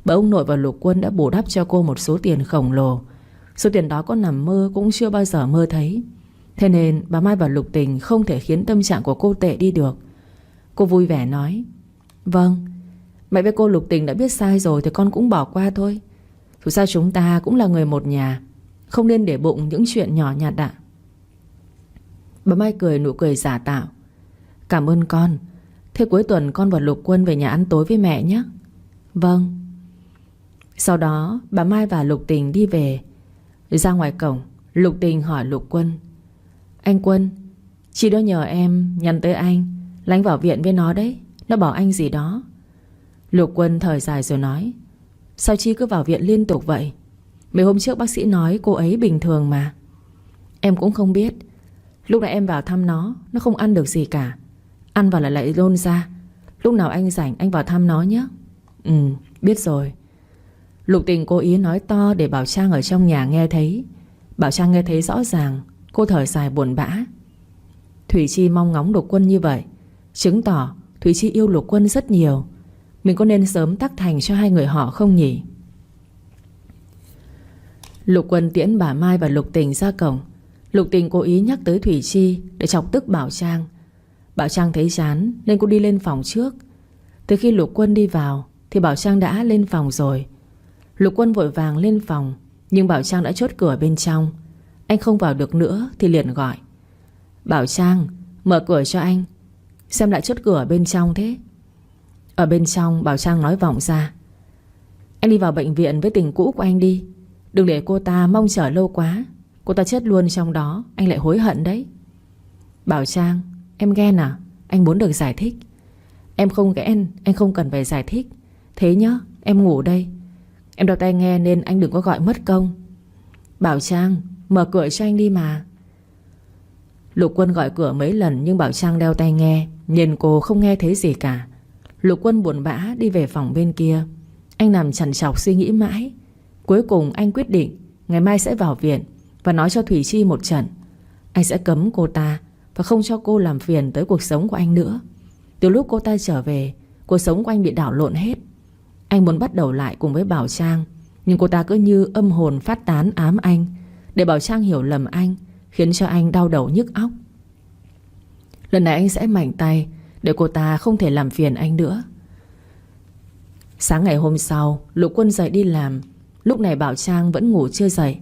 Bởi ông nội và Lục Quân đã bù đắp cho cô một số tiền khổng lồ. Số tiền đó có nằm mơ cũng chưa bao giờ mơ thấy. Thế nên bà Mai và Lục Tình không thể khiến tâm trạng của cô tệ đi được. Cô vui vẻ nói. Vâng, mẹ với cô Lục Tình đã biết sai rồi thì con cũng bỏ qua thôi. Dù sao chúng ta cũng là người một nhà, không nên để bụng những chuyện nhỏ nhặt ạ. Bà Mai cười nụ cười giả tạo. Cảm ơn con. Thế cuối tuần con và Lục Quân về nhà ăn tối với mẹ nhé. Vâng. Sau đó bà Mai và Lục Tình đi về. Ra ngoài cổng, Lục Tình hỏi Lục Quân. Anh Quân, chị đó nhờ em nhắn tới anh là anh vào viện với nó đấy. Nó bảo anh gì đó. Lục Quân thở dài rồi nói. Sao Chi cứ vào viện liên tục vậy? Mấy hôm trước bác sĩ nói cô ấy bình thường mà. Em cũng không biết. Lúc nãy em vào thăm nó không ăn được gì cả. Ăn vào là lại nôn ra. Lúc nào anh rảnh anh vào thăm nó nhé. Biết rồi. Lục Tình cố ý nói to để Bảo Trang ở trong nhà nghe thấy. Bảo Trang nghe thấy rõ ràng. Cô thở dài buồn bã. Thủy Chi mong ngóng Lục Quân như vậy chứng tỏ Thủy Chi yêu Lục Quân rất nhiều. Mình có nên sớm tác thành cho hai người họ không nhỉ? Lục Quân tiễn bà Mai và Lục Tình ra cổng. Lục Tình cố ý nhắc tới Thủy Chi để chọc tức Bảo Trang. Bảo Trang thấy chán nên cô đi lên phòng trước. Từ khi Lục Quân đi vào thì Bảo Trang đã lên phòng rồi. Lục Quân vội vàng lên phòng, nhưng Bảo Trang đã chốt cửa bên trong. Anh không vào được nữa thì liền gọi. Bảo Trang, mở cửa cho anh. Xem lại chốt cửa bên trong thế? Ở bên trong Bảo Trang nói vọng ra. Anh đi vào bệnh viện với tình cũ của anh đi. Đừng để cô ta mong chờ lâu quá. Cô ta chết luôn trong đó, anh lại hối hận đấy. Bảo Trang, em ghen à? Anh muốn được giải thích. Em không ghen, anh không cần phải giải thích. Thế nhá, em ngủ đây. Em đeo tai nghe nên anh đừng có gọi mất công. Bảo Trang, mở cửa cho anh đi mà. Lục Quân gọi cửa mấy lần nhưng Bảo Trang đeo tai nghe nên cô không nghe thấy gì cả. Lục Quân buồn bã đi về phòng bên kia. Anh nằm trằn trọc suy nghĩ mãi. Cuối cùng anh quyết định ngày mai sẽ vào viện và nói cho Thủy Chi một trận. Anh sẽ cấm cô ta và không cho cô làm phiền tới cuộc sống của anh nữa. Từ lúc cô ta trở về, cuộc sống của anh bị đảo lộn hết. Anh muốn bắt đầu lại cùng với Bảo Trang, nhưng cô ta cứ như âm hồn phát tán ám anh, để Bảo Trang hiểu lầm anh, khiến cho anh đau đầu nhức óc. Lần này anh sẽ mạnh tay để cô ta không thể làm phiền anh nữa. Sáng ngày hôm sau, Lục Quân dậy đi làm. Lúc này Bảo Trang vẫn ngủ chưa dậy.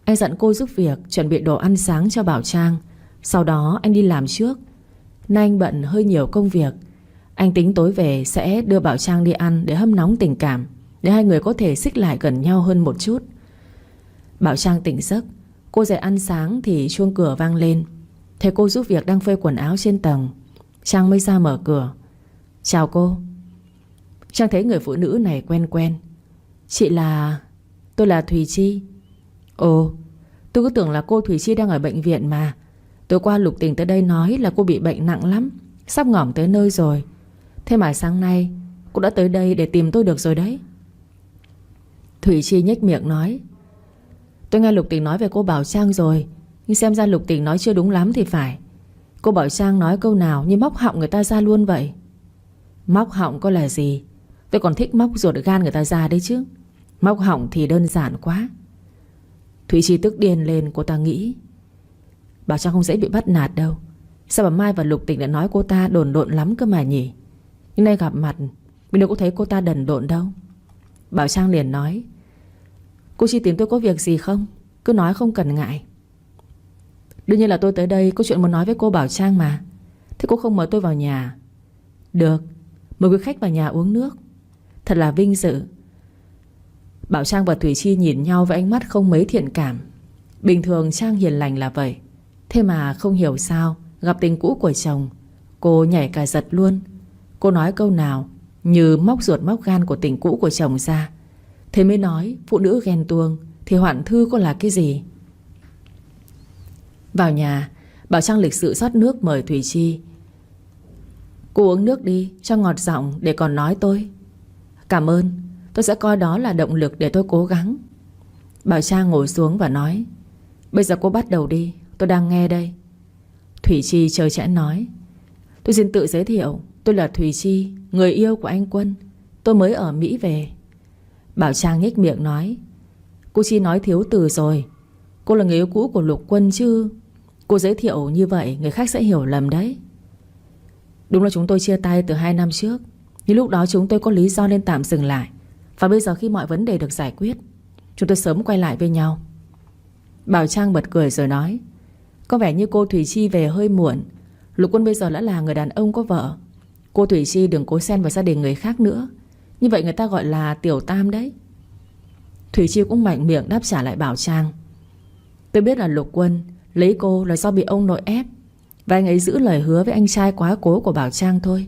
Anh dặn cô giúp việc chuẩn bị đồ ăn sáng cho Bảo Trang. Sau đó anh đi làm trước. Nay anh bận hơi nhiều công việc. Anh tính tối về sẽ đưa Bảo Trang đi ăn để hâm nóng tình cảm, để hai người có thể xích lại gần nhau hơn một chút. Bảo Trang tỉnh giấc. Cô dậy ăn sáng thì chuông cửa vang lên. Thấy cô giúp việc đang phơi quần áo trên tầng, Trang mới ra mở cửa. Chào cô. Trang thấy người phụ nữ này quen quen. Tôi là Thùy Chi. Ồ, tôi cứ tưởng là cô Thùy Chi đang ở bệnh viện mà. Tối qua Lục Tình tới đây nói là cô bị bệnh nặng lắm, sắp ngỏm tới nơi rồi. Thế mà sáng nay cô đã tới đây để tìm tôi được rồi đấy. Thùy Chi nhếch miệng nói. Tôi nghe Lục Tình nói về cô Bảo Trang rồi, nhưng xem ra Lục Tình nói chưa đúng lắm thì phải. Cô Bảo Trang nói câu nào như móc họng người ta ra luôn vậy. Móc họng có là gì? Tôi còn thích móc ruột gan người ta ra đấy chứ. Móc họng thì đơn giản quá. Thùy Chi tức điên lên. Cô ta nghĩ Bảo Trang không dễ bị bắt nạt đâu. Sao bà Mai và Lục Tình đã nói cô ta đồn độn lắm cơ mà nhỉ? Nhưng nay gặp mặt mình đâu có thấy cô ta đần độn đâu. Bảo Trang liền nói. Cô Chi tìm tôi có việc gì không? Cứ nói không cần ngại. Đương nhiên là tôi tới đây có chuyện muốn nói với cô Bảo Trang mà. Thế cô không mời tôi vào nhà? Được, mời quý khách vào nhà uống nước. Thật là vinh dự. Bảo Trang và Thùy Chi nhìn nhau với ánh mắt không mấy thiện cảm. Bình thường Trang hiền lành là vậy. Thế mà không hiểu sao gặp tình cũ của chồng, cô nhảy cả giật luôn. Cô nói câu nào như móc ruột móc gan của tình cũ của chồng ra. Thế mới nói phụ nữ ghen tuông thì Hoạn Thư có là cái gì. Vào nhà, Bảo Trang lịch sự rót nước mời Thùy Chi. Cô uống nước đi cho ngọt giọng để còn nói tôi. Cảm ơn, tôi sẽ coi đó là động lực để tôi cố gắng. Bảo Trang ngồi xuống và nói. Bây giờ cô bắt đầu đi, tôi đang nghe đây. Thùy Chi trơ trẽn nói. Tôi xin tự giới thiệu. Tôi là Thùy Chi, người yêu của anh Quân. Tôi mới ở Mỹ về. Bảo Trang nhếch miệng nói. Cô Chi nói thiếu từ rồi. Cô là người yêu cũ của Lục Quân chứ. Cô giới thiệu như vậy người khác sẽ hiểu lầm đấy. Đúng là chúng tôi chia tay từ 2 năm trước, nhưng lúc đó chúng tôi có lý do nên tạm dừng lại. Và bây giờ khi mọi vấn đề được giải quyết, chúng tôi sớm quay lại với nhau. Bảo Trang bật cười rồi nói. Có vẻ như cô Thùy Chi về hơi muộn. Lục Quân bây giờ đã là người đàn ông có vợ. Cô Thùy Chi đừng cố xen vào gia đình người khác nữa. Như vậy người ta gọi là tiểu tam đấy. Thùy Chi cũng mạnh miệng đáp trả lại Bảo Trang. Tôi biết là Lục Quân lấy cô là do bị ông nội ép, và anh ấy giữ lời hứa với anh trai quá cố của Bảo Trang thôi.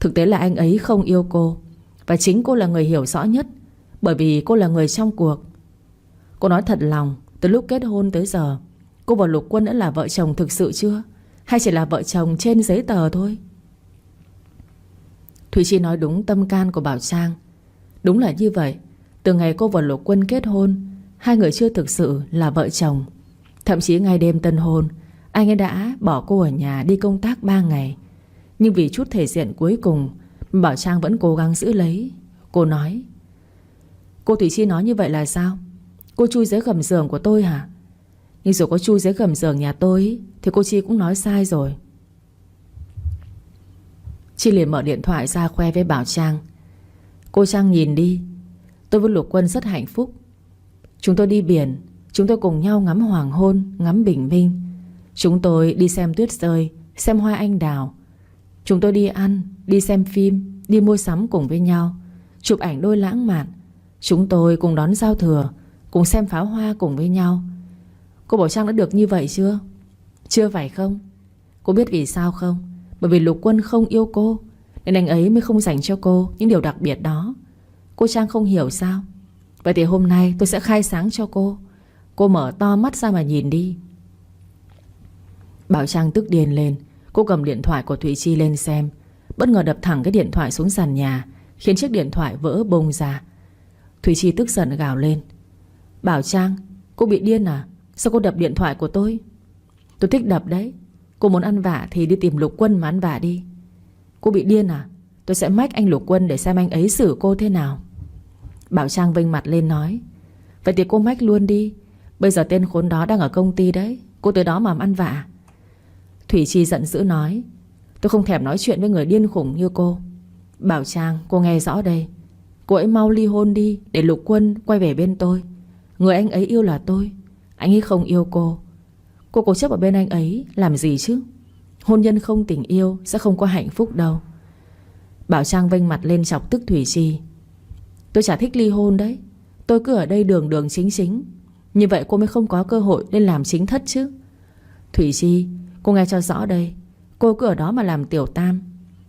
Thực tế là anh ấy không yêu cô, và chính cô là người hiểu rõ nhất, bởi vì cô là người trong cuộc. Cô nói thật lòng, từ lúc kết hôn tới giờ, cô và Lục Quân đã là vợ chồng thực sự chưa? Hay chỉ là vợ chồng trên giấy tờ thôi? Thùy Chi nói đúng tâm can của Bảo Trang. Đúng là như vậy. Từ ngày cô và Lục Quân kết hôn, hai người chưa thực sự là vợ chồng. Thậm chí ngày đêm tân hôn, anh ấy đã bỏ cô ở nhà đi công tác 3 ngày. Nhưng vì chút thể diện cuối cùng, Bảo Trang vẫn cố gắng giữ lấy. Cô nói. Cô Thùy Chi nói như vậy là sao? Cô chui dưới gầm giường của tôi hả? Nhưng dù có chui dưới gầm giường nhà tôi thì cô Chi cũng nói sai rồi. Chi liền mở điện thoại ra khoe với Bảo Trang. Cô Trang nhìn đi, tôi với Lục Quân rất hạnh phúc. Chúng tôi đi biển, chúng tôi cùng nhau ngắm hoàng hôn, ngắm bình minh. Chúng tôi đi xem tuyết rơi, xem hoa anh đào. Chúng tôi đi ăn, đi xem phim, đi mua sắm cùng với nhau, chụp ảnh đôi lãng mạn. Chúng tôi cùng đón giao thừa, cùng xem pháo hoa cùng với nhau. Cô Bảo Trang đã được như vậy chưa? Chưa phải không? Cô biết vì sao không? Bởi vì Lục Quân không yêu cô, nên anh ấy mới không dành cho cô những điều đặc biệt đó. Cô Trang không hiểu sao? Vậy thì hôm nay tôi sẽ khai sáng cho cô. Cô mở to mắt ra mà nhìn đi. Bảo Trang tức điên lên. Cô cầm điện thoại của Thùy Chi lên xem, bất ngờ đập thẳng cái điện thoại xuống sàn nhà, khiến chiếc điện thoại vỡ bung ra. Thùy Chi tức giận gào lên. Bảo Trang, cô bị điên à? Sao cô đập điện thoại của tôi? Tôi thích đập đấy. Cô muốn ăn vạ thì đi tìm Lục Quân mà ăn vạ đi. Cô bị điên à? Tôi sẽ mách anh Lục Quân để xem anh ấy xử cô thế nào. Bảo Trang vênh mặt lên nói. Vậy thì cô mách luôn đi. Bây giờ tên khốn đó đang ở công ty đấy. Cô tới đó mà ăn vạ. Thủy Chi giận dữ nói: Tôi không thèm nói chuyện với người điên khủng như cô. Bảo Trang, cô nghe rõ đây. Cô ấy mau ly hôn đi, để Lục Quân quay về bên tôi. Người anh ấy yêu là tôi, anh ấy không yêu cô. Cô cố chấp ở bên anh ấy làm gì chứ? Hôn nhân không tình yêu sẽ không có hạnh phúc đâu. Bảo Trang vênh mặt lên chọc tức Thủy Chi: Tôi chả thích ly hôn đấy. Tôi cứ ở đây đường đường chính chính. Như vậy cô mới không có cơ hội lên làm chính thất chứ. Thủy Chi, cô nghe cho rõ đây. Cô cứ ở đó mà làm tiểu tam.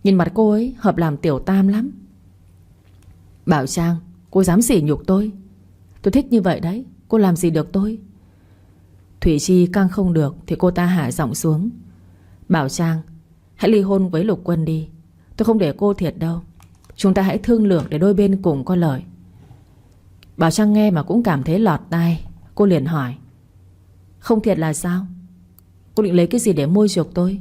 Nhìn mặt cô ấy hợp làm tiểu tam lắm. Bảo Trang, cô dám sỉ nhục tôi. Tôi thích như vậy đấy. Cô làm gì được tôi? Thủy Chi căng không được thì cô ta hạ giọng xuống: Bảo Trang, hãy ly hôn với Lục Quân đi. Tôi không để cô thiệt đâu. Chúng ta hãy thương lượng để đôi bên cùng có lợi. Bảo Trang nghe mà cũng cảm thấy lọt tai. Cô liền hỏi: Không thiệt là sao? Cô định lấy cái gì để môi chuộc tôi?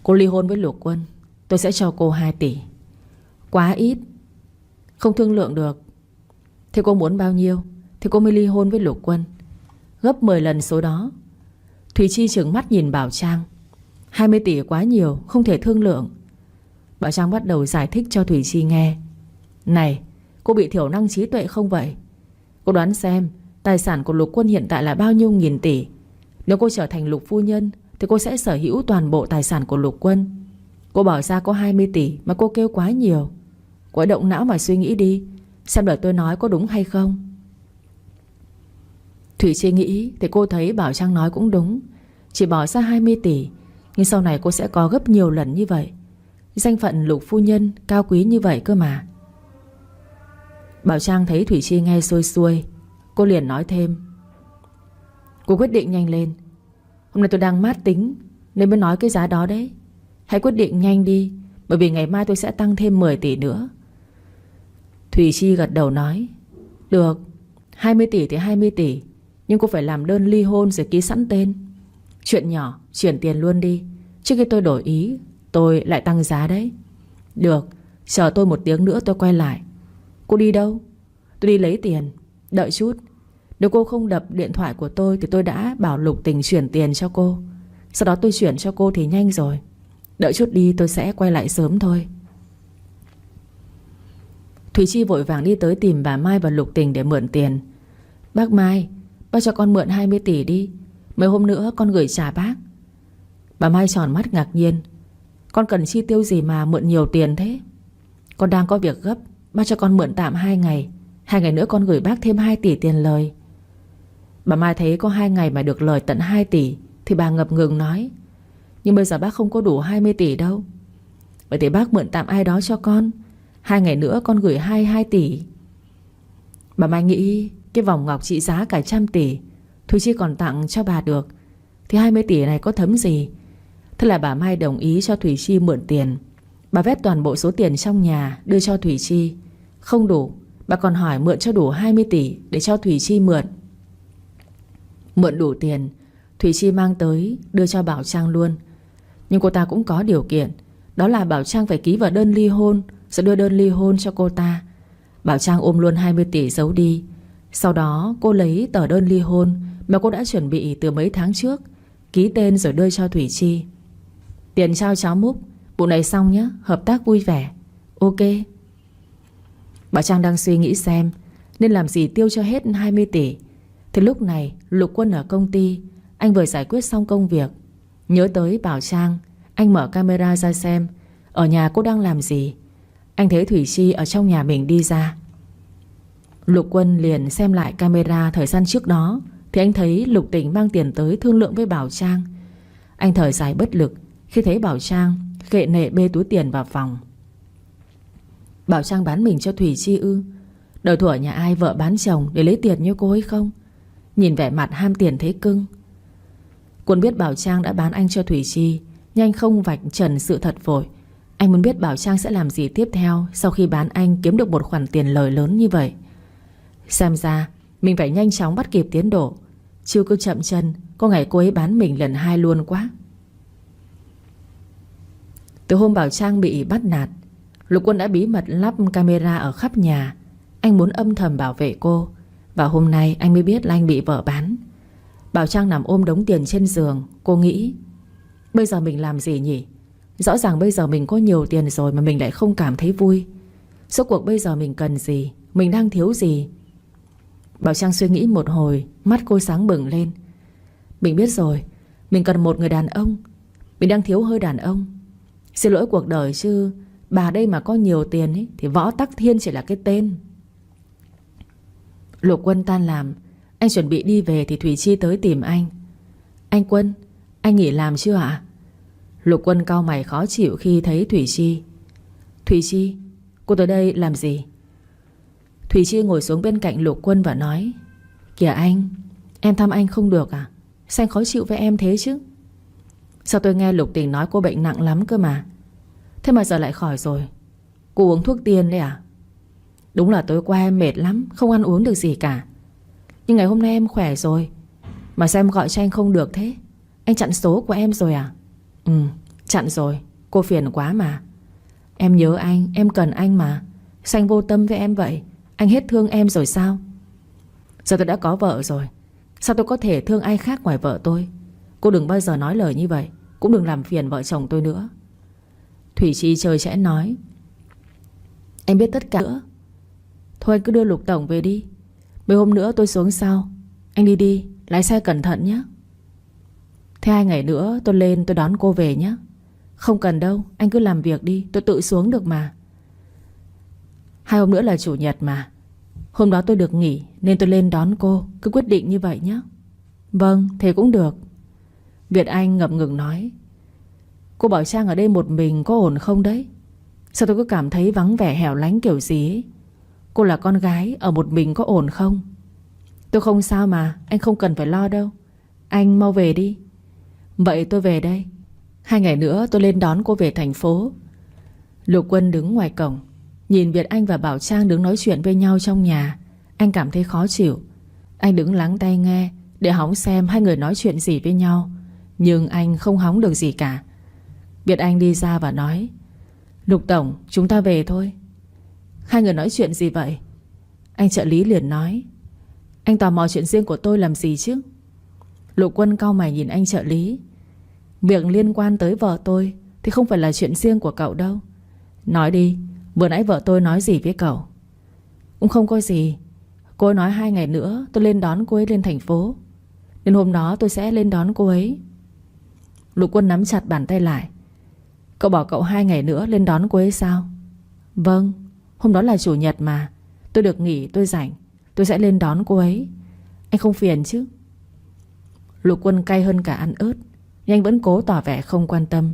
Cô ly hôn với Lục Quân, tôi sẽ cho cô 2 tỷ. Quá ít. Không thương lượng được. Thế cô muốn bao nhiêu thì cô mới ly hôn với Lục Quân? Gấp 10 lần số đó. Thùy Chi trừng mắt nhìn Bảo Trang: 20 tỷ quá nhiều, không thể thương lượng. Bảo Trang bắt đầu giải thích cho Thùy Chi nghe: Này, cô bị thiểu năng trí tuệ không vậy? Cô đoán xem tài sản của Lục Quân hiện tại là bao nhiêu nghìn tỷ. Nếu cô trở thành Lục phu nhân thì cô sẽ sở hữu toàn bộ tài sản của Lục Quân. Cô bỏ ra có 20 tỷ mà cô kêu quá nhiều. Cô hãy động não mà suy nghĩ đi, xem lời tôi nói có đúng hay không. Thủy Chi nghĩ thì cô thấy Bảo Trang nói cũng đúng. Chỉ bỏ ra 20 tỷ, nhưng sau này cô sẽ có gấp nhiều lần như vậy. Danh phận Lục phu nhân cao quý như vậy cơ mà. Bảo Trang thấy Thủy Chi nghe xuôi xuôi, cô liền nói thêm: Cô quyết định nhanh lên. Hôm nay tôi đang mát tính nên mới nói cái giá đó đấy. Hãy quyết định nhanh đi, bởi vì ngày mai tôi sẽ tăng thêm 10 tỷ nữa. Thủy Chi gật đầu nói: Được, 20 tỷ thì 20 tỷ, nhưng cô phải làm đơn ly hôn rồi ký sẵn tên. Chuyện nhỏ, chuyển tiền luôn đi. Trước khi tôi đổi ý, tôi lại tăng giá đấy. Được, chờ tôi 1 tiếng nữa tôi quay lại. Cô đi đâu? Tôi đi lấy tiền. Đợi chút. Nếu cô không đập điện thoại của tôi thì tôi đã bảo Lục Tình chuyển tiền cho cô. Sau đó tôi chuyển cho cô thì nhanh rồi. Đợi chút đi, tôi sẽ quay lại sớm thôi. Thùy Chi vội vàng đi tới tìm bà Mai và Lục Tình để mượn tiền. Bác Mai, bác cho con mượn 20 tỷ đi. Mấy hôm nữa con gửi trả bác. Bà Mai tròn mắt ngạc nhiên: Con cần chi tiêu gì mà mượn nhiều tiền thế? Con đang có việc gấp, bác cho con mượn tạm 2 ngày. 2 ngày nữa con gửi bác thêm 2 tỷ tiền lời. Bà Mai thấy có 2 ngày mà được lời tận 2 tỷ thì bà ngập ngừng nói: Nhưng bây giờ bác không có đủ 20 tỷ đâu. Vậy thì bác mượn tạm ai đó cho con. 2 ngày nữa con gửi 2 tỷ. Bà Mai nghĩ cái vòng ngọc trị giá cả 100 tỷ Thùy Chi còn tặng cho bà được, thì 20 tỷ này có thấm gì. Thế là bà Mai đồng ý cho Thùy Chi mượn tiền. Bà vét toàn bộ số tiền trong nhà đưa cho Thùy Chi. Không đủ, bà còn hỏi mượn cho đủ 20 tỷ để cho Thùy Chi mượn. Mượn đủ tiền, Thùy Chi mang tới đưa cho Bảo Trang luôn. Nhưng cô ta cũng có điều kiện, đó là Bảo Trang phải ký vào đơn ly hôn, rồi đưa đơn ly hôn cho cô ta. Bảo Trang ôm luôn 20 tỷ giấu đi. Sau đó cô lấy tờ đơn ly hôn mà cô đã chuẩn bị từ mấy tháng trước, ký tên rồi đưa cho Thủy Chi. Tiền trao cháu Múc, vụ này xong nhé, hợp tác vui vẻ. Ok. Bảo Trang đang suy nghĩ xem nên làm gì tiêu cho hết 20 tỷ. Thì lúc này Lục Quân ở công ty, anh vừa giải quyết xong công việc. Nhớ tới Bảo Trang, anh mở camera ra xem ở nhà cô đang làm gì. Anh thấy Thủy Chi ở trong nhà mình đi ra. Lục Quân liền xem lại camera thời gian trước đó, thì anh thấy Lục Tình mang tiền tới thương lượng với Bảo Trang. Anh thở dài bất lực khi thấy Bảo Trang khệ nệ bê túi tiền vào phòng. Bảo Trang bán mình cho Thủy Chi ư? Đời thuở nhà ai vợ bán chồng để lấy tiền như cô ấy không? Nhìn vẻ mặt ham tiền thế cưng. Quân biết Bảo Trang đã bán anh cho Thủy Chi, nhưng anh không vạch trần sự thật vội. Anh muốn biết Bảo Trang sẽ làm gì tiếp theo sau khi bán anh kiếm được một khoản tiền lời lớn như vậy. Xem ra mình phải nhanh chóng bắt kịp tiến độ, chứ cứ chậm chân có ngày cô ấy bán mình lần 2 luôn quá. Từ hôm Bảo Trang bị bắt nạt, Lục Quân đã bí mật lắp camera ở khắp nhà. Anh muốn âm thầm bảo vệ cô. Và hôm nay anh mới biết là anh bị vợ bán. Bảo Trang nằm ôm đống tiền trên giường. Cô nghĩ bây giờ mình làm gì nhỉ? Rõ ràng bây giờ mình có nhiều tiền rồi mà mình lại không cảm thấy vui. Rốt cuộc bây giờ mình cần gì? Mình đang thiếu gì? Bảo Trang suy nghĩ một hồi, mắt cô sáng bừng lên. Mình biết rồi, mình cần một người đàn ông. Mình đang thiếu hơi đàn ông. Xin lỗi cuộc đời chứ bà đây mà có nhiều tiền ấy, thì Võ Tắc Thiên chỉ là cái tên. Lục Quân tan làm, anh chuẩn bị đi về thì Thủy Chi tới tìm anh. Anh Quân, anh nghỉ làm chưa ạ? Lục Quân cau mày khó chịu khi thấy Thủy Chi. Thủy Chi, cô tới đây làm gì? Thủy Chi ngồi xuống bên cạnh Lục Quân và nói: Kìa anh, em thăm anh không được à? Sao anh khó chịu với em thế chứ? Sao tôi nghe Lục Tình nói cô bệnh nặng lắm cơ mà. Thế mà giờ lại khỏi rồi. Cô uống thuốc tiên đấy à? Đúng là tối qua em mệt lắm, không ăn uống được gì cả. Nhưng ngày hôm nay em khỏe rồi. Mà sao em gọi cho anh không được thế? Anh chặn số của em rồi à? Ừ, chặn rồi. Cô phiền quá mà. Em nhớ anh, em cần anh mà. Sao anh vô tâm với em vậy? Anh hết thương em rồi sao? Giờ tôi đã có vợ rồi, sao tôi có thể thương ai khác ngoài vợ tôi? Cô đừng bao giờ nói lời như vậy. Cũng đừng làm phiền vợ chồng tôi nữa. Thủy Chi chơi chẽ nói: Em biết tất cả nữa. Thôi anh cứ đưa Lục Tổng về đi. Mấy hôm nữa tôi xuống sau. Anh đi đi, lái xe cẩn thận nhé. Thế 2 ngày nữa tôi lên tôi đón cô về nhé. Không cần đâu, anh cứ làm việc đi, tôi tự xuống được mà. 2 hôm nữa là chủ nhật mà. Hôm đó tôi được nghỉ nên tôi lên đón cô. Cứ quyết định như vậy nhé. Vâng, thế cũng được. Việt Anh ngập ngừng nói: Cô Bảo Trang ở đây một mình có ổn không đấy? Sao tôi cứ cảm thấy vắng vẻ hẻo lánh kiểu gì ấy? Cô là con gái, ở một mình có ổn không? Tôi không sao mà, anh không cần phải lo đâu. Anh mau về đi. Vậy tôi về đây. 2 ngày nữa tôi lên đón cô về thành phố. Lục Quân đứng ngoài cổng, nhìn Việt Anh và Bảo Trang đứng nói chuyện với nhau trong nhà. Anh cảm thấy khó chịu. Anh đứng lắng tai nghe để hóng xem hai người nói chuyện gì với nhau. Nhưng anh không hóng được gì cả. Việt Anh đi ra và nói: Lục Tổng, chúng ta về thôi. Hai người nói chuyện gì vậy? Anh trợ lý liền nói: Anh tò mò chuyện riêng của tôi làm gì chứ? Lục Quân cau mày nhìn anh trợ lý. Việc liên quan tới vợ tôi thì không phải là chuyện riêng của cậu đâu. Nói đi, vừa nãy vợ tôi nói gì với cậu? Cũng không có gì. Cô ấy nói 2 ngày nữa tôi lên đón cô ấy lên thành phố, nên hôm đó tôi sẽ lên đón cô ấy. Lục Quân nắm chặt bàn tay lại. Cậu bảo cậu 2 ngày nữa lên đón cô ấy sao? Vâng, hôm đó là chủ nhật mà. Tôi được nghỉ, tôi rảnh. Tôi sẽ lên đón cô ấy. Anh không phiền chứ? Lục Quân cay hơn cả ăn ớt, nhưng anh vẫn cố tỏ vẻ không quan tâm.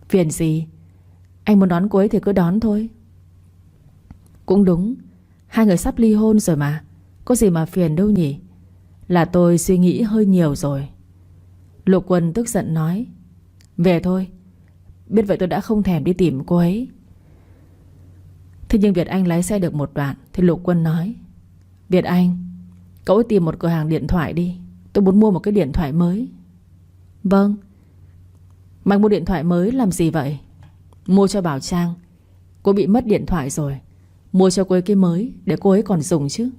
Phiền gì? Anh muốn đón cô ấy thì cứ đón thôi. Cũng đúng, hai người sắp ly hôn rồi mà. Có gì mà phiền đâu nhỉ? Là tôi suy nghĩ hơi nhiều rồi. Lục Quân tức giận nói: Về thôi. Biết vậy tôi đã không thèm đi tìm cô ấy. Thế nhưng Việt Anh lái xe được một đoạn thì Lục Quân nói: Việt Anh, cậu ấy tìm một cửa hàng điện thoại đi. Tôi muốn mua một cái điện thoại mới. Vâng. Mà anh mua điện thoại mới làm gì vậy? Mua cho Bảo Trang. Cô bị mất điện thoại rồi. Mua cho cô ấy cái mới để cô ấy còn dùng chứ.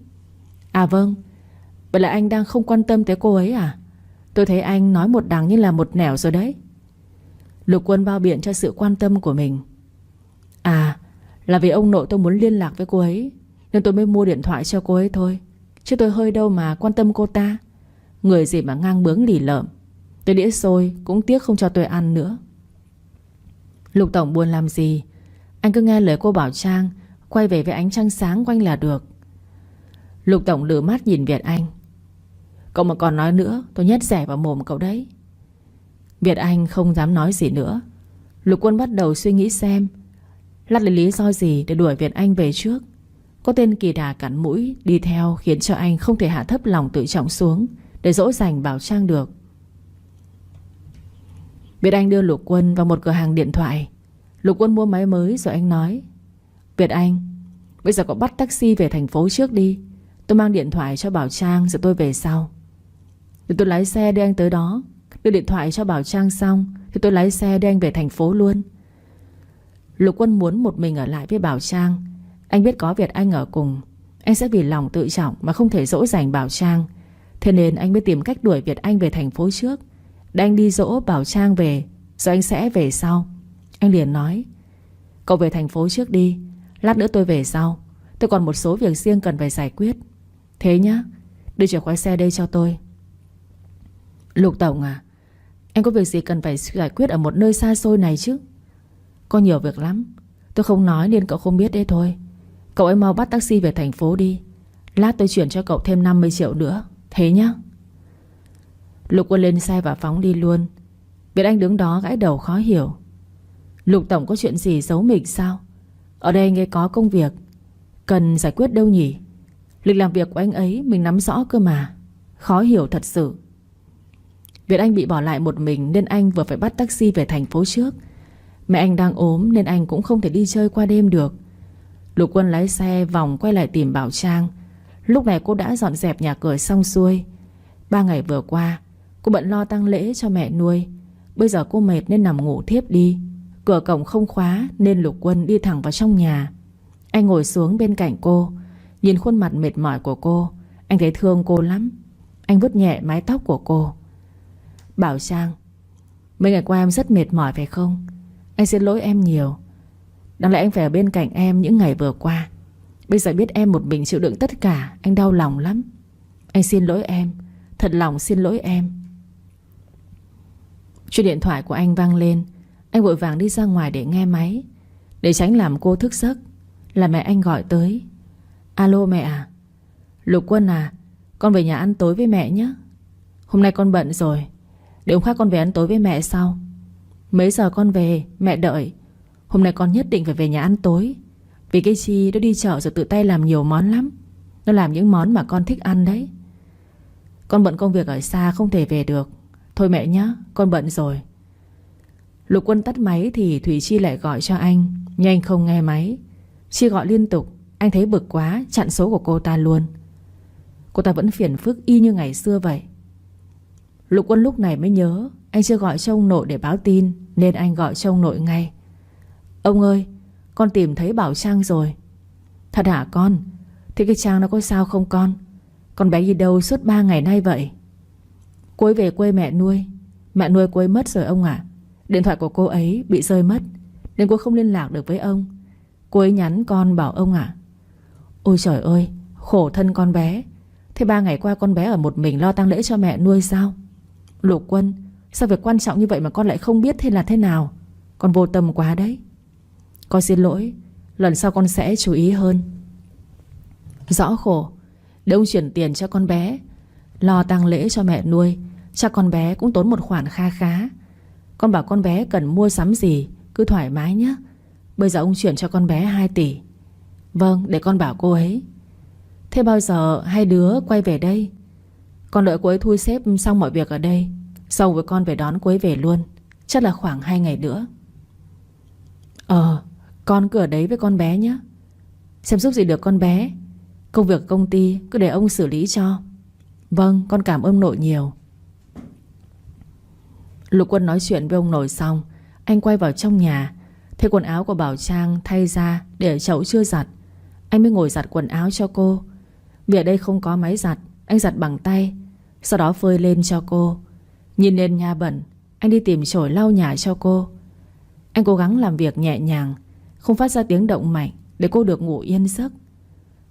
À vâng. Vậy là anh đang không quan tâm tới cô ấy à? Tôi thấy anh nói một đằng như là một nẻo rồi đấy. Lục Quân bao biện cho sự quan tâm của mình. À, là vì ông nội tôi muốn liên lạc với cô ấy nên tôi mới mua điện thoại cho cô ấy thôi. Chứ tôi hơi đâu mà quan tâm cô ta. Người gì mà ngang bướng lì lợm. Cái đĩa xôi cũng tiếc không cho tôi ăn nữa. Lục Tổng buồn làm gì? Anh cứ nghe lời cô Bảo Trang, quay về với ánh trăng sáng quanh là được. Lục Tổng lử mắt nhìn Việt Anh. Cậu mà còn nói nữa tôi nhét rẻ vào mồm cậu đấy. Việt Anh không dám nói gì nữa. Lục Quân bắt đầu suy nghĩ xem lát lấy lý do gì để đuổi Việt Anh về trước. Có tên kỳ đà cắn mũi đi theo khiến cho anh không thể hạ thấp lòng tự trọng xuống để dỗ dành Bảo Trang được. Việt Anh đưa Lục Quân vào một cửa hàng điện thoại. Lục Quân mua máy mới rồi anh nói: Việt Anh, bây giờ cậu bắt taxi về thành phố trước đi. Tôi mang điện thoại cho Bảo Trang rồi tôi về sau. Để tôi lái xe đưa anh tới đó. Đưa điện thoại cho Bảo Trang xong thì tôi lái xe đưa anh về thành phố luôn. Lục Quân muốn một mình ở lại với Bảo Trang. Anh biết có Việt Anh ở cùng, anh sẽ vì lòng tự trọng mà không thể dỗ dành Bảo Trang. Thế nên anh mới tìm cách đuổi Việt Anh về thành phố trước, để anh đi dỗ Bảo Trang về, rồi anh sẽ về sau. Anh liền nói: cậu về thành phố trước đi, lát nữa tôi về sau. Tôi còn một số việc riêng cần phải giải quyết. Thế nhá, đưa chìa khóa xe đây cho tôi. Lục tổng à, anh có việc gì cần phải giải quyết ở một nơi xa xôi này chứ? Có nhiều việc lắm, tôi không nói nên cậu không biết đấy thôi. Cậu ấy mau bắt taxi về thành phố đi. Lát tôi chuyển cho cậu thêm 50 triệu nữa. Thế nhá. Lục Quân lên xe và phóng đi luôn. Việt Anh đứng đó gãi đầu khó hiểu. Lục tổng có chuyện gì giấu mình sao? Ở đây anh ấy có công việc cần giải quyết đâu nhỉ? Lịch làm việc của anh ấy mình nắm rõ cơ mà. Khó hiểu thật sự. Việt Anh bị bỏ lại một mình nên anh vừa phải bắt taxi về thành phố trước. Mẹ anh đang ốm nên anh cũng không thể đi chơi qua đêm được. Lục Quân lái xe vòng quay lại tìm Bảo Trang. Lúc này cô đã dọn dẹp nhà cửa xong xuôi. 3 ngày vừa qua cô bận lo tang lễ cho mẹ nuôi. Bây giờ cô mệt nên nằm ngủ thiếp đi. Cửa cổng không khóa nên Lục Quân đi thẳng vào trong nhà. Anh ngồi xuống bên cạnh cô, nhìn khuôn mặt mệt mỏi của cô. Anh thấy thương cô lắm. Anh vuốt nhẹ mái tóc của cô. Bảo Trang, mấy ngày qua em rất mệt mỏi phải không? Anh xin lỗi em nhiều. Đáng lẽ anh phải ở bên cạnh em những ngày vừa qua. Bây giờ biết em một mình chịu đựng tất cả, anh đau lòng lắm. Anh xin lỗi em, thật lòng xin lỗi em. Chuông điện thoại của anh vang lên. Anh vội vàng đi ra ngoài để nghe máy, để tránh làm cô thức giấc. Là mẹ anh gọi tới. Alo mẹ à? Lục Quân à, con về nhà ăn tối với mẹ nhé. Hôm nay con bận rồi, để hôm khác con về ăn tối với mẹ sau. Mấy giờ con về? Mẹ đợi. Hôm nay con nhất định phải về nhà ăn tối. Vì cái Chi nó đi chợ rồi tự tay làm nhiều món lắm. Nó làm những món mà con thích ăn đấy. Con bận công việc ở xa không thể về được. Thôi mẹ nhé, con bận rồi. Lục Quân tắt máy thì Thủy Chi lại gọi cho anh, nhưng anh không nghe máy. Chi gọi liên tục. Anh thấy bực quá, chặn số của cô ta luôn. Cô ta vẫn phiền phức y như ngày xưa vậy. Lục Quân lúc này mới nhớ anh chưa gọi cho ông nội để báo tin, nên anh gọi cho ông nội ngay. Ông ơi, con tìm thấy Bảo Trang rồi. Thật hả con? Thế cái Trang nó có sao không con? Con bé đi đâu suốt 3 ngày nay vậy? Cô ấy về quê mẹ nuôi. Mẹ nuôi cô ấy mất rồi ông ạ. Điện thoại của cô ấy bị rơi mất nên cô không liên lạc được với ông. Cô ấy nhắn con bảo ông ạ. Ôi trời ơi, khổ thân con bé. Thế 3 ngày qua con bé ở một mình lo tang lễ cho mẹ nuôi sao? Lục Quân, sao việc quan trọng như vậy mà con lại không biết thế là thế nào? Con vô tâm quá đấy. Con xin lỗi, lần sau con sẽ chú ý hơn. Rõ khổ. Để ông chuyển tiền cho con bé lo tang lễ cho mẹ nuôi. Chắc con bé cũng tốn một khoản kha khá. Con bảo con bé cần mua sắm gì cứ thoải mái nhé. Bây giờ ông chuyển cho con bé 2 tỷ. Vâng, để con bảo cô ấy. Thế bao giờ hai đứa quay về đây? Con đợi cô ấy thu xếp xong mọi việc ở đây, xong với con về đón cô ấy về luôn. Chắc là khoảng 2 ngày nữa. Con cứ ở đấy với con bé nhé. Xem giúp gì được con bé. Công việc công ty cứ để ông xử lý cho. Vâng, con cảm ơn nội nhiều. Lục Quân nói chuyện với ông nội xong, anh quay vào trong nhà. Thấy quần áo của Bảo Trang thay ra để ở chậu chưa giặt. Anh mới ngồi giặt quần áo cho cô. Vì ở đây không có máy giặt, anh giặt bằng tay, sau đó phơi lên cho cô. Nhìn nền nhà bẩn, anh đi tìm chổi lau nhà cho cô. Anh cố gắng làm việc nhẹ nhàng, không phát ra tiếng động mạnh, để cô được ngủ yên giấc.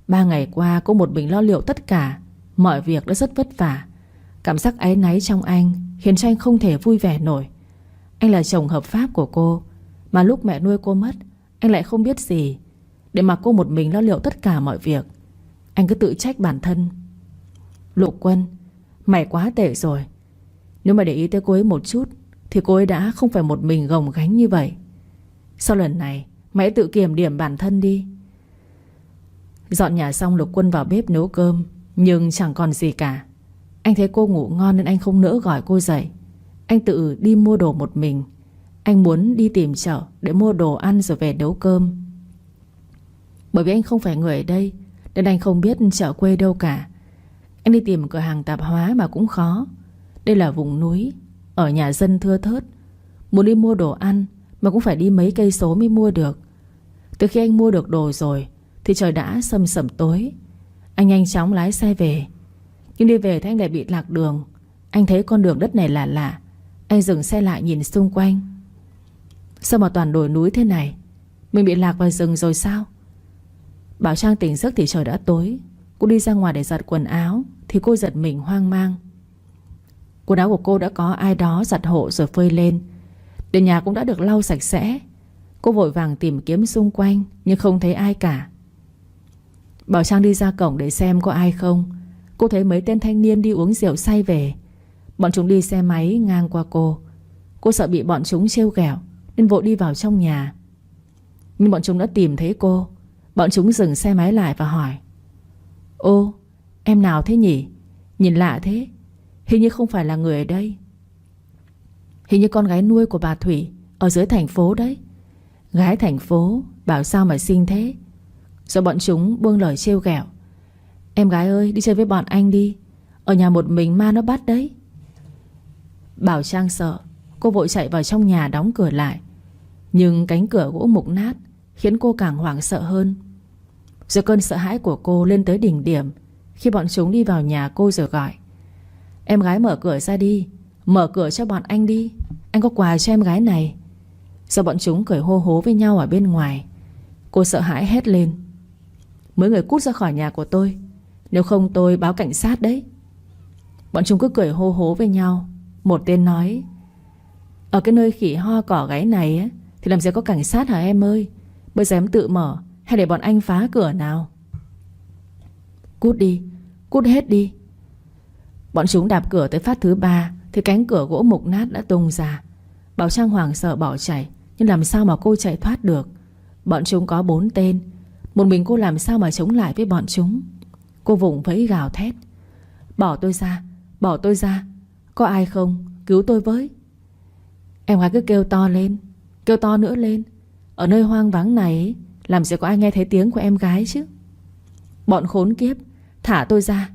3 ngày qua cô một mình lo liệu tất cả. Mọi việc đã rất vất vả. Cảm giác áy náy trong anh khiến cho anh không thể vui vẻ nổi. Anh là chồng hợp pháp của cô, mà lúc mẹ nuôi cô mất, anh lại không biết gì, để mặc cô một mình lo liệu tất cả mọi việc. Anh cứ tự trách bản thân. Lục Quân, mày quá tệ rồi. Nếu mà để ý tới cô ấy một chút thì cô ấy đã không phải một mình gồng gánh như vậy. Sau lần này mày tự kiểm điểm bản thân đi. Dọn nhà xong, Lục Quân vào bếp nấu cơm, nhưng chẳng còn gì cả. Anh thấy cô ngủ ngon nên anh không nỡ gọi cô dậy. Anh tự đi mua đồ một mình. Anh muốn đi tìm chợ để mua đồ ăn rồi về nấu cơm. Bởi vì anh không phải người ở đây nên anh không biết chợ quê đâu cả. Anh đi tìm cửa hàng tạp hóa mà cũng khó. Đây là vùng núi, ở nhà dân thưa thớt. Muốn đi mua đồ ăn mà cũng phải đi mấy cây số mới mua được. Từ khi anh mua được đồ rồi thì trời đã sầm sầm tối. Anh nhanh chóng lái xe về. Nhưng đi về thì anh lại bị lạc đường. Anh thấy con đường đất này lạ lạ. Anh dừng xe lại nhìn xung quanh. Sao mà toàn đồi núi thế này? Mình bị lạc vào rừng rồi sao? Bảo Trang tỉnh giấc thì trời đã tối. Cô đi ra ngoài để giặt quần áo thì cô giật mình hoang mang. Quần áo của cô đã có ai đó giặt hộ rồi phơi lên. Đến nhà cũng đã được lau sạch sẽ. Cô vội vàng tìm kiếm xung quanh nhưng không thấy ai cả. Bảo Trang đi ra cổng để xem có ai không. Cô thấy mấy tên thanh niên đi uống rượu say về. Bọn chúng đi xe máy ngang qua cô. Cô sợ bị bọn chúng trêu ghẹo nên vội đi vào trong nhà. Nhưng bọn chúng đã tìm thấy cô. Bọn chúng dừng xe máy lại và hỏi: Ô, em nào thế nhỉ? Nhìn lạ thế. Hình như không phải là người ở đây. Hình như con gái nuôi của bà Thủy ở dưới thành phố đấy. Gái thành phố bảo sao mà xinh thế. Rồi bọn chúng buông lời trêu ghẹo: Em gái ơi, đi chơi với bọn anh đi. Ở nhà một mình ma nó bắt đấy. Bảo Trang sợ. Cô vội chạy vào trong nhà đóng cửa lại. Nhưng cánh cửa gỗ mục nát khiến cô càng hoảng sợ hơn. Rồi cơn sợ hãi của cô lên tới đỉnh điểm khi bọn chúng đi vào nhà cô rồi gọi: Em gái mở cửa ra đi. Mở cửa cho bọn anh đi. Anh có quà cho em gái này. Rồi bọn chúng cười hô hố với nhau ở bên ngoài. Cô sợ hãi hét lên: Mấy người cút ra khỏi nhà của tôi, nếu không tôi báo cảnh sát đấy. Bọn chúng cứ cười hô hố với nhau. Một tên nói: Ở cái nơi khỉ ho cỏ gáy này á, thì làm gì có cảnh sát hả em ơi? Bây giờ em tự mở hay để bọn anh phá cửa nào? Cút đi, cút hết đi. Bọn chúng đạp cửa tới phát thứ 3 thì cánh cửa gỗ mục nát đã tung ra. Bảo Trang hoảng sợ bỏ chạy. Nhưng làm sao mà cô chạy thoát được? Bọn chúng có 4 tên. Một mình cô làm sao mà chống lại với bọn chúng? Cô vùng vẫy gào thét: Bỏ tôi ra, bỏ tôi ra. Có ai không? Cứu tôi với. Em gái cứ kêu to lên, kêu to nữa lên. Ở nơi hoang vắng này làm gì có ai nghe thấy tiếng của em gái chứ? Bọn khốn kiếp, thả tôi ra.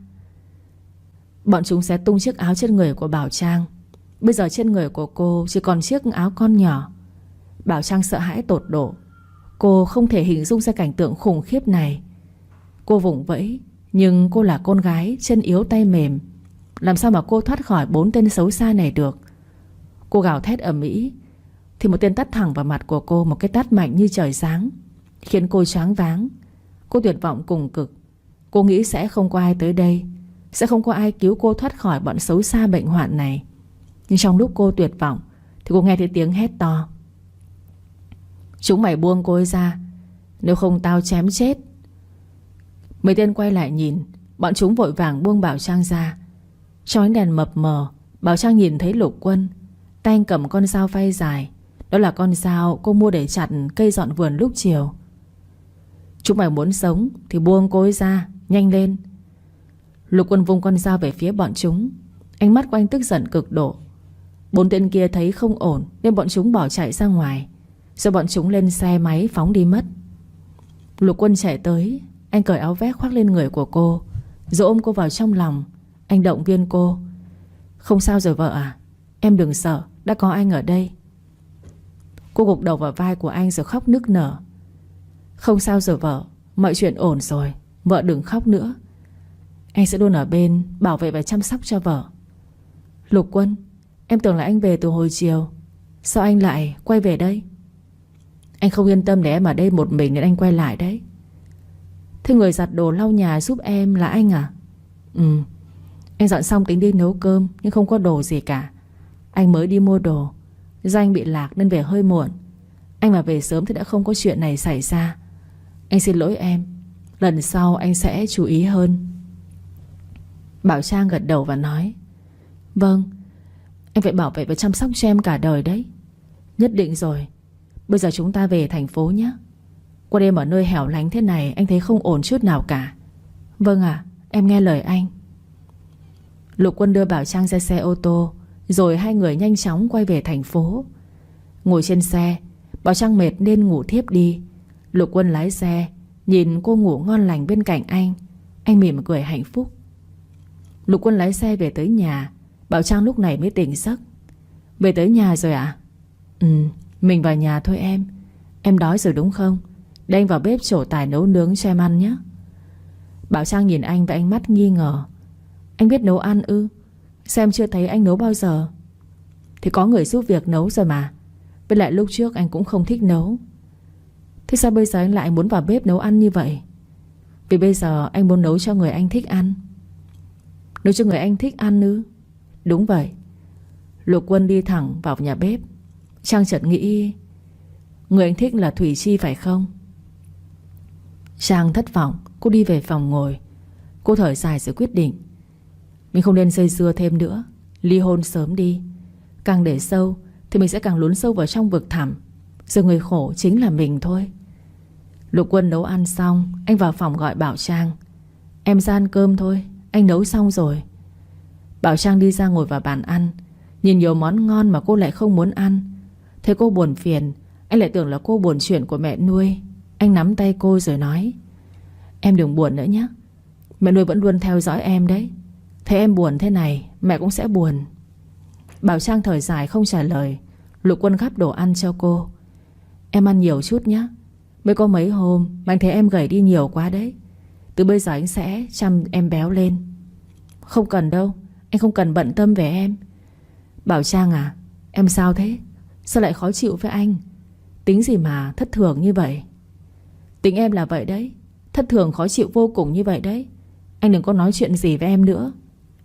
Bọn chúng sẽ tung chiếc áo trên người của Bảo Trang. Bây giờ trên người của cô chỉ còn chiếc áo con nhỏ. Bảo Trang sợ hãi tột độ. Cô không thể hình dung ra cảnh tượng khủng khiếp này. Cô vùng vẫy. Nhưng cô là con gái, chân yếu tay mềm. Làm sao mà cô thoát khỏi 4 tên xấu xa này được? Cô gào thét ầm ĩ thì một tên tát thẳng vào mặt của cô, một cái tát mạnh như trời giáng, khiến cô choáng váng. Cô tuyệt vọng cùng cực. Cô nghĩ sẽ không có ai tới đây, sẽ không có ai cứu cô thoát khỏi bọn xấu xa bệnh hoạn này. Nhưng trong lúc cô tuyệt vọng thì cô nghe thấy tiếng hét to: Chúng mày buông cô ấy ra, nếu không tao chém chết. Mấy tên quay lại nhìn. Bọn chúng vội vàng buông Bảo Trang ra. Trong ánh đèn mập mờ, Bảo Trang nhìn thấy Lục Quân. Tay anh cầm con dao phay dài. Đó là con dao cô mua để chặt cây dọn vườn lúc chiều. Chúng mày muốn sống thì buông cô ấy ra, nhanh lên. Lục Quân vung con dao về phía bọn chúng. Ánh mắt của anh tức giận cực độ. 4 tên kia thấy không ổn nên bọn chúng bỏ chạy ra ngoài. Rồi bọn chúng lên xe máy phóng đi mất. Lục Quân chạy tới. Anh cởi áo vest khoác lên người của cô, rồi ôm cô vào trong lòng. Anh động viên cô: Không sao rồi vợ à? Em đừng sợ, đã có anh ở đây. Cô gục đầu vào vai của anh rồi khóc nức nở: Không sao rồi vợ, mọi chuyện ổn rồi. Vợ đừng khóc nữa. Anh sẽ luôn ở bên, bảo vệ và chăm sóc cho vợ. Lục Quân, em tưởng là anh về từ hồi chiều. Sao anh lại quay về đây? Anh không yên tâm để em ở đây một mình nên anh quay lại đấy. Thế người giặt đồ lau nhà giúp em là anh à? Ừ. Anh dọn xong tính đi nấu cơm nhưng không có đồ gì cả. Anh mới đi mua đồ. Do anh bị lạc nên về hơi muộn. Anh mà về sớm thì đã không có chuyện này xảy ra. Anh xin lỗi em. Lần sau anh sẽ chú ý hơn. Bảo Trang gật đầu và nói: Vâng, anh phải bảo vệ và chăm sóc cho em cả đời đấy. Nhất định rồi. Bây giờ chúng ta về thành phố nhé. Qua đêm ở nơi hẻo lánh thế này anh thấy không ổn chút nào cả. Vâng ạ, em nghe lời anh. Lục Quân đưa Bảo Trang ra xe ô tô. Rồi hai người nhanh chóng quay về thành phố. Ngồi trên xe, Bảo Trang mệt nên ngủ thiếp đi. Lục Quân lái xe, nhìn cô ngủ ngon lành bên cạnh anh. Anh mỉm cười hạnh phúc. Lục Quân lái xe về tới nhà. Bảo Trang lúc này mới tỉnh giấc. Về tới nhà rồi ạ? Ừ, mình vào nhà thôi em. Em đói rồi đúng không? Để anh vào bếp trổ tài nấu nướng cho em ăn nhé. Bảo Trang nhìn anh với ánh mắt nghi ngờ. Anh biết nấu ăn ư? Sao em chưa thấy anh nấu bao giờ? Thì có người giúp việc nấu rồi mà. Với lại lúc trước anh cũng không thích nấu. Thế sao bây giờ anh lại muốn vào bếp nấu ăn như vậy? Vì bây giờ anh muốn nấu cho người anh thích ăn. Nấu cho người anh thích ăn ư? Đúng vậy. Lục Quân đi thẳng vào nhà bếp. Trang chợt nghĩ, người anh thích là Thủy Chi phải không? Trang thất vọng. Cô đi về phòng ngồi. Cô thở dài rồi quyết định, mình không nên dây dưa thêm nữa. Ly hôn sớm đi. Càng để sâu thì mình sẽ càng lún sâu vào trong vực thẳm. Rồi người khổ chính là mình thôi. Lục Quân nấu ăn xong, anh vào phòng gọi Bảo Trang. Em ra ăn cơm thôi, anh nấu xong rồi. Bảo Trang đi ra ngồi vào bàn ăn. Nhìn nhiều món ngon mà cô lại không muốn ăn. Thấy cô buồn phiền, anh lại tưởng là cô buồn chuyện của mẹ nuôi. Anh nắm tay cô rồi nói, em đừng buồn nữa nhé. Mẹ nuôi vẫn luôn theo dõi em đấy. Thấy em buồn thế này, mẹ cũng sẽ buồn. Bảo Trang thở dài không trả lời. Lục Quân gắp đồ ăn cho cô. Em ăn nhiều chút nhé. Mới có mấy hôm mà anh thấy em gầy đi nhiều quá đấy. Từ bây giờ anh sẽ chăm em béo lên. Không cần đâu, anh không cần bận tâm về em. Bảo Trang à, em sao thế? Sao lại khó chịu với anh? Tính gì mà thất thường như vậy? Tính em là vậy đấy. Thất thường khó chịu vô cùng như vậy đấy. Anh đừng có nói chuyện gì với em nữa.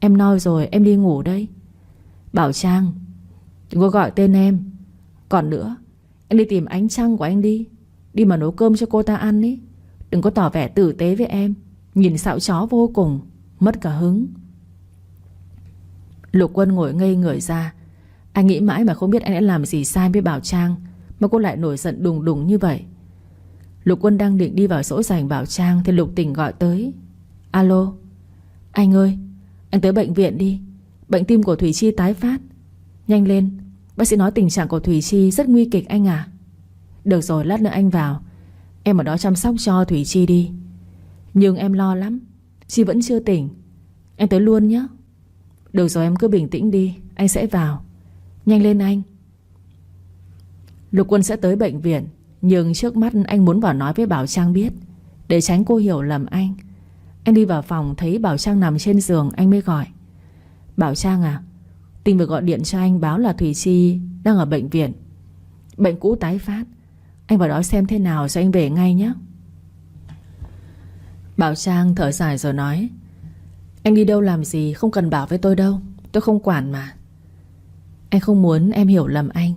Em no rồi, em đi ngủ đây. Bảo Trang, đừng có gọi tên em. Còn nữa, anh đi tìm ánh trăng của anh đi. Đi mà nấu cơm cho cô ta ăn ý. Đừng có tỏ vẻ tử tế với em. Nhìn xạo chó vô cùng. Mất cả hứng. Lục Quân ngồi ngây người ra. Anh nghĩ mãi mà không biết anh đã làm gì sai với Bảo Trang mà cô lại nổi giận đùng đùng như vậy. Lục Quân đang định đi vào dỗ dành Bảo Trang thì Lục Tình gọi tới. Alo, anh ơi, anh tới bệnh viện đi. Bệnh tim của Thủy Chi tái phát. Nhanh lên, bác sĩ nói tình trạng của Thủy Chi rất nguy kịch anh à. Được rồi, lát nữa anh vào. Em ở đó chăm sóc cho Thủy Chi đi. Nhưng em lo lắm, Chi vẫn chưa tỉnh. Anh tới luôn nhé. Được rồi, em cứ bình tĩnh đi, anh sẽ vào. Nhanh lên anh. Lục Quân sẽ tới bệnh viện. Nhưng trước mắt anh muốn vào nói với Bảo Trang biết, để tránh cô hiểu lầm anh. Anh đi vào phòng thấy Bảo Trang nằm trên giường. Anh mới gọi, Bảo Trang à, Tình vừa gọi điện cho anh báo là Thủy Chi đang ở bệnh viện. Bệnh cũ tái phát. Anh vào đó xem thế nào rồi anh về ngay nhé. Bảo Trang thở dài rồi nói, anh đi đâu làm gì không cần bảo với tôi đâu. Tôi không quản mà. Anh không muốn em hiểu lầm anh.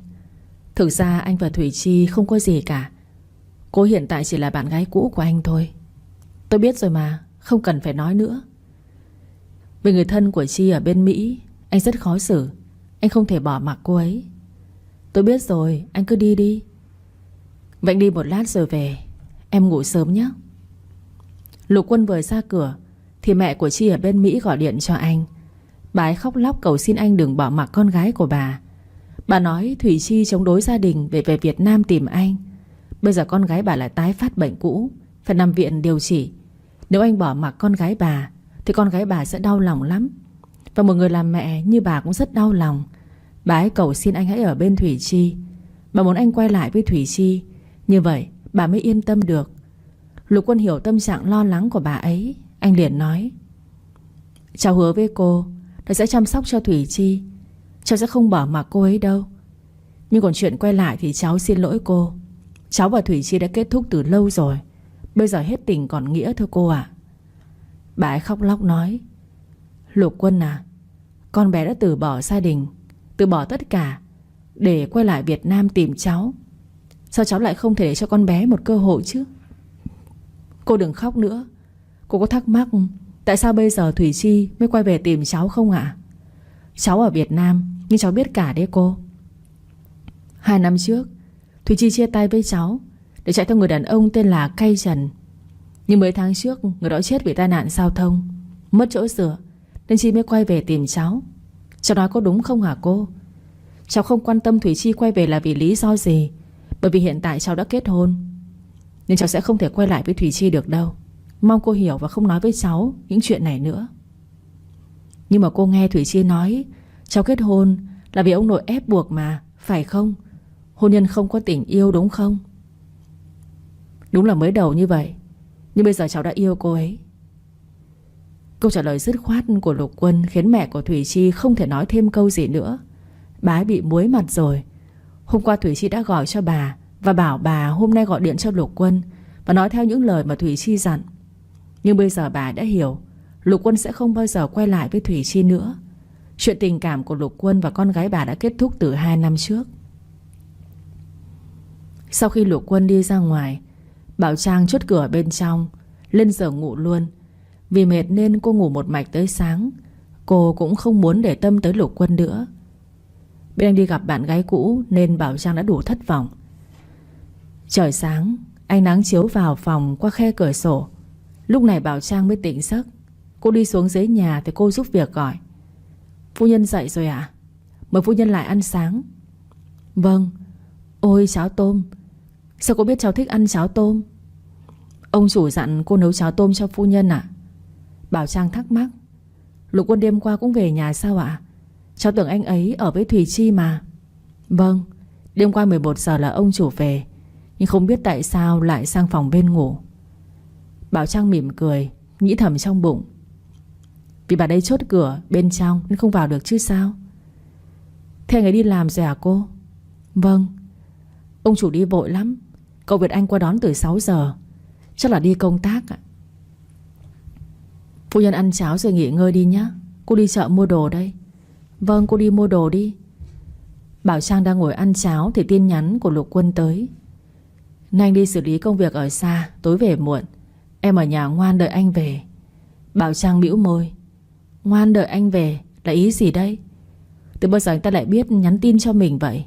Thực ra anh và Thủy Chi không có gì cả. Cô hiện tại chỉ là bạn gái cũ của anh thôi. Tôi biết rồi mà, không cần phải nói nữa. Vì người thân của Chi ở bên Mỹ, anh rất khó xử. Anh không thể bỏ mặc cô ấy. Tôi biết rồi, anh cứ đi đi. Vậy anh đi một lát rồi về. Em ngủ sớm nhé. Lục Quân vừa ra cửa thì mẹ của Chi ở bên Mỹ gọi điện cho anh. Bà ấy khóc lóc cầu xin anh đừng bỏ mặc con gái của bà. Bà nói Thủy Chi chống đối gia đình để về Việt Nam tìm anh. Bây giờ con gái bà lại tái phát bệnh cũ, phải nằm viện điều trị. Nếu anh bỏ mặc con gái bà thì con gái bà sẽ đau lòng lắm. Và một người làm mẹ như bà cũng rất đau lòng. Bà ấy cầu xin anh hãy ở bên Thủy Chi. Bà muốn anh quay lại với Thủy Chi. Như vậy bà mới yên tâm được. Lục Quân hiểu tâm trạng lo lắng của bà ấy. Anh liền nói, cháu hứa với cô là sẽ chăm sóc cho Thủy Chi. Cháu sẽ không bỏ mặc cô ấy đâu. Nhưng còn chuyện quay lại thì cháu xin lỗi cô. Cháu và Thủy Chi đã kết thúc từ lâu rồi. Bây giờ hết tình còn nghĩa thôi cô ạ. Bà ấy khóc lóc nói, Lục Quân à, con bé đã từ bỏ gia đình, từ bỏ tất cả để quay lại Việt Nam tìm cháu. Sao cháu lại không thể để cho con bé một cơ hội chứ? Cô đừng khóc nữa. Cô có thắc mắc tại sao bây giờ Thủy Chi mới quay về tìm cháu không ạ? Cháu ở Việt Nam nhưng cháu biết cả đấy cô. 2 năm trước Thủy Chi chia tay với cháu để chạy theo người đàn ông tên là Cay Trần. Nhưng mấy tháng trước người đó chết vì tai nạn giao thông, mất chỗ dựa, nên Chi mới quay về tìm cháu. Cháu nói có đúng không hả cô? Cháu không quan tâm Thủy Chi quay về là vì lý do gì, bởi vì hiện tại cháu đã kết hôn. Nhưng cháu sẽ không thể quay lại với Thủy Chi được đâu. Mong cô hiểu và không nói với cháu những chuyện này nữa. Nhưng mà cô nghe Thủy Chi nói cháu kết hôn là vì ông nội ép buộc mà, phải không? Hôn nhân không có tình yêu đúng không? Đúng là mới đầu như vậy, nhưng bây giờ cháu đã yêu cô ấy. Câu trả lời dứt khoát của Lục Quân khiến mẹ của Thủy Chi không thể nói thêm câu gì nữa. Bà ấy bị muối mặt rồi. Hôm qua Thủy Chi đã gọi cho bà và bảo bà hôm nay gọi điện cho Lục Quân và nói theo những lời mà Thủy Chi dặn. Nhưng bây giờ bà đã hiểu Lục Quân sẽ không bao giờ quay lại với Thủy Chi nữa. Chuyện tình cảm của Lục Quân và con gái bà đã kết thúc từ 2 năm trước. Sau khi Lục Quân đi ra ngoài, Bảo Trang chốt cửa bên trong, lên giường ngủ luôn. Vì mệt nên cô ngủ một mạch tới sáng. Cô cũng không muốn để tâm tới Lục Quân nữa. Bên anh đi gặp bạn gái cũ nên Bảo Trang đã đủ thất vọng. Trời sáng, ánh nắng chiếu vào phòng qua khe cửa sổ. Lúc này Bảo Trang mới tỉnh giấc. Cô đi xuống dưới nhà thì cô giúp việc gọi: "Phu nhân dậy rồi ạ? Mời phu nhân lại ăn sáng." "Vâng." "Ôi cháo tôm. Sao cô biết cháu thích ăn cháo tôm?" "Ông chủ dặn cô nấu cháo tôm cho phu nhân ạ." Bảo Trang thắc mắc: "Lục Quân đêm qua cũng về nhà sao ạ? Cháu tưởng anh ấy ở với Thùy Chi mà." "Vâng, đêm qua 11 giờ là ông chủ về, nhưng không biết tại sao lại sang phòng bên ngủ." Bảo Trang mỉm cười, nghĩ thầm trong bụng: vì bà đây chốt cửa bên trong nên không vào được chứ sao. "Thế anh ấy đi làm rồi hả cô?" "Vâng." "Ông chủ đi vội lắm. Cậu Việt Anh qua đón từ 6 giờ. Chắc là đi công tác ạ." "Phu nhân ăn cháo rồi nghỉ ngơi đi nhé. Cô đi chợ mua đồ đây." "Vâng, cô đi mua đồ đi." Bảo Trang đang ngồi ăn cháo thì tin nhắn của Lục Quân tới: "Nay anh đi xử lý công việc ở xa, tối về muộn. Em ở nhà ngoan đợi anh về." Bảo Trang bĩu môi: "Ngoan đợi anh về là ý gì đây? Từ bao giờ anh ta lại biết nhắn tin cho mình vậy?"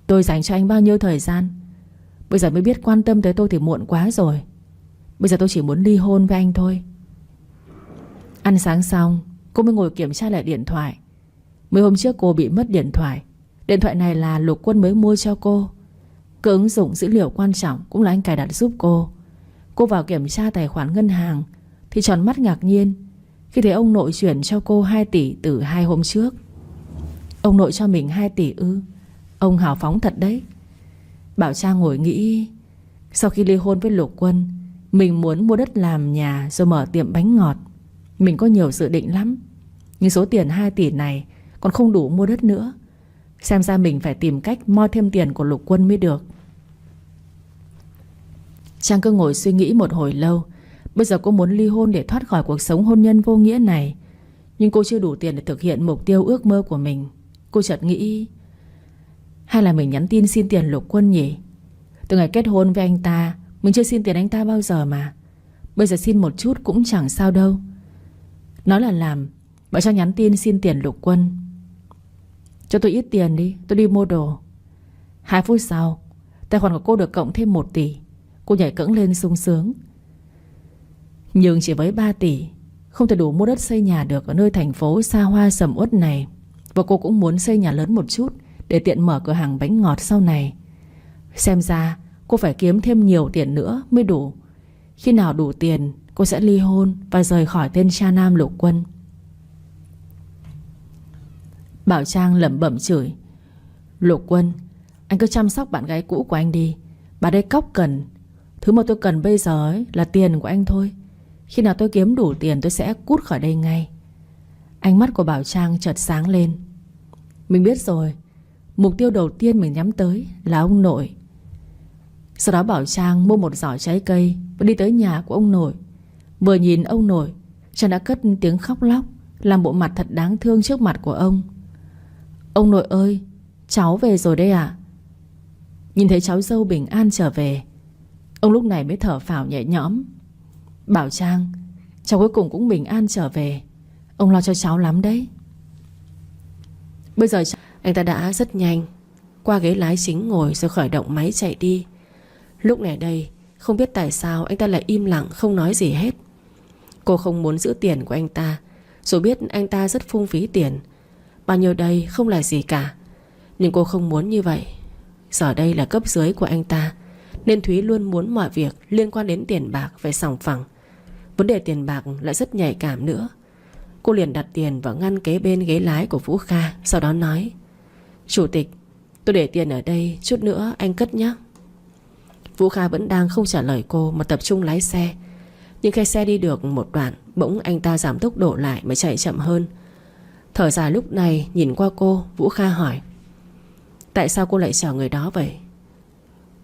"Tôi dành cho anh bao nhiêu thời gian, bây giờ mới biết quan tâm tới tôi thì muộn quá rồi. Bây giờ tôi chỉ muốn ly hôn với anh thôi." Ăn sáng xong, cô mới ngồi kiểm tra lại điện thoại. Mấy hôm trước cô bị mất điện thoại. Điện thoại này là Lục Quân mới mua cho cô. Cái ứng dụng dữ liệu quan trọng cũng là anh cài đặt giúp cô. Cô vào kiểm tra tài khoản ngân hàng thì tròn mắt ngạc nhiên khi thấy ông nội chuyển cho cô 2 tỷ từ 2 hôm trước. Ông nội cho mình 2 tỷ ư? Ông hào phóng thật đấy. Bảo Trang ngồi nghĩ, sau khi ly hôn với Lục Quân, mình muốn mua đất làm nhà rồi mở tiệm bánh ngọt. Mình có nhiều dự định lắm, nhưng số tiền 2 tỷ này còn không đủ mua đất nữa. Xem ra mình phải tìm cách moi thêm tiền của Lục Quân mới được. Trang cứ ngồi suy nghĩ một hồi lâu. Bây giờ cô muốn ly hôn để thoát khỏi cuộc sống hôn nhân vô nghĩa này, nhưng cô chưa đủ tiền để thực hiện mục tiêu ước mơ của mình. Cô chợt nghĩ, hay là mình nhắn tin xin tiền Lục Quân nhỉ? Từ ngày kết hôn với anh ta, mình chưa xin tiền anh ta bao giờ mà. Bây giờ xin một chút cũng chẳng sao đâu. Nói là làm, bảo Trang nhắn tin xin tiền Lục Quân: "Cho tôi ít tiền đi, tôi đi mua đồ." 2 phút sau, tài khoản của cô được cộng thêm 1 tỷ. Cô nhảy cẫng lên sung sướng. Nhưng chỉ với 3 tỷ không thể đủ mua đất xây nhà được ở nơi thành phố xa hoa sầm uất này. Và cô cũng muốn xây nhà lớn một chút để tiện mở cửa hàng bánh ngọt sau này. Xem ra cô phải kiếm thêm nhiều tiền nữa mới đủ. Khi nào đủ tiền, cô sẽ ly hôn và rời khỏi tên cha nam Lục Quân. Bảo Trang lẩm bẩm chửi: "Lục Quân, anh cứ chăm sóc bạn gái cũ của anh đi. Bà đây cóc cần. Thứ mà tôi cần bây giờ ấy là tiền của anh thôi. Khi nào tôi kiếm đủ tiền tôi sẽ cút khỏi đây ngay." Ánh mắt của Bảo Trang chợt sáng lên. Mình biết rồi, mục tiêu đầu tiên mình nhắm tới là ông nội. Sau đó Bảo Trang mua một giỏ trái cây và đi tới nhà của ông nội. Vừa nhìn ông nội, Trang đã cất tiếng khóc lóc, làm bộ mặt thật đáng thương trước mặt của ông. "Ông nội ơi, cháu về rồi đây ạ." Nhìn thấy cháu dâu bình an trở về, ông lúc này mới thở phào nhẹ nhõm. "Bảo Trang, cháu cuối cùng cũng bình an trở về. Ông lo cho cháu lắm đấy." Bây giờ anh ta đã rất nhanh qua ghế lái chính ngồi rồi khởi động máy chạy đi. Lúc này đây, không biết tại sao anh ta lại im lặng không nói gì hết. Cô không muốn giữ tiền của anh ta, dù biết anh ta rất phung phí tiền. Bao nhiêu đây không là gì cả, nhưng cô không muốn như vậy. Giờ đây là cấp dưới của anh ta, nên Thúy luôn muốn mọi việc liên quan đến tiền bạc phải sòng phẳng. Vấn đề tiền bạc lại rất nhạy cảm nữa. Cô liền đặt tiền vào ngăn kế bên ghế lái của Vũ Kha, sau đó nói: "Chủ tịch, tôi để tiền ở đây, chút nữa anh cất nhé." Vũ Kha vẫn đang không trả lời cô mà tập trung lái xe. Nhưng khi xe đi được một đoạn, bỗng anh ta giảm tốc độ lại mà chạy chậm hơn. Thở dài lúc này nhìn qua cô, Vũ Kha hỏi: tại sao cô lại chờ người đó vậy?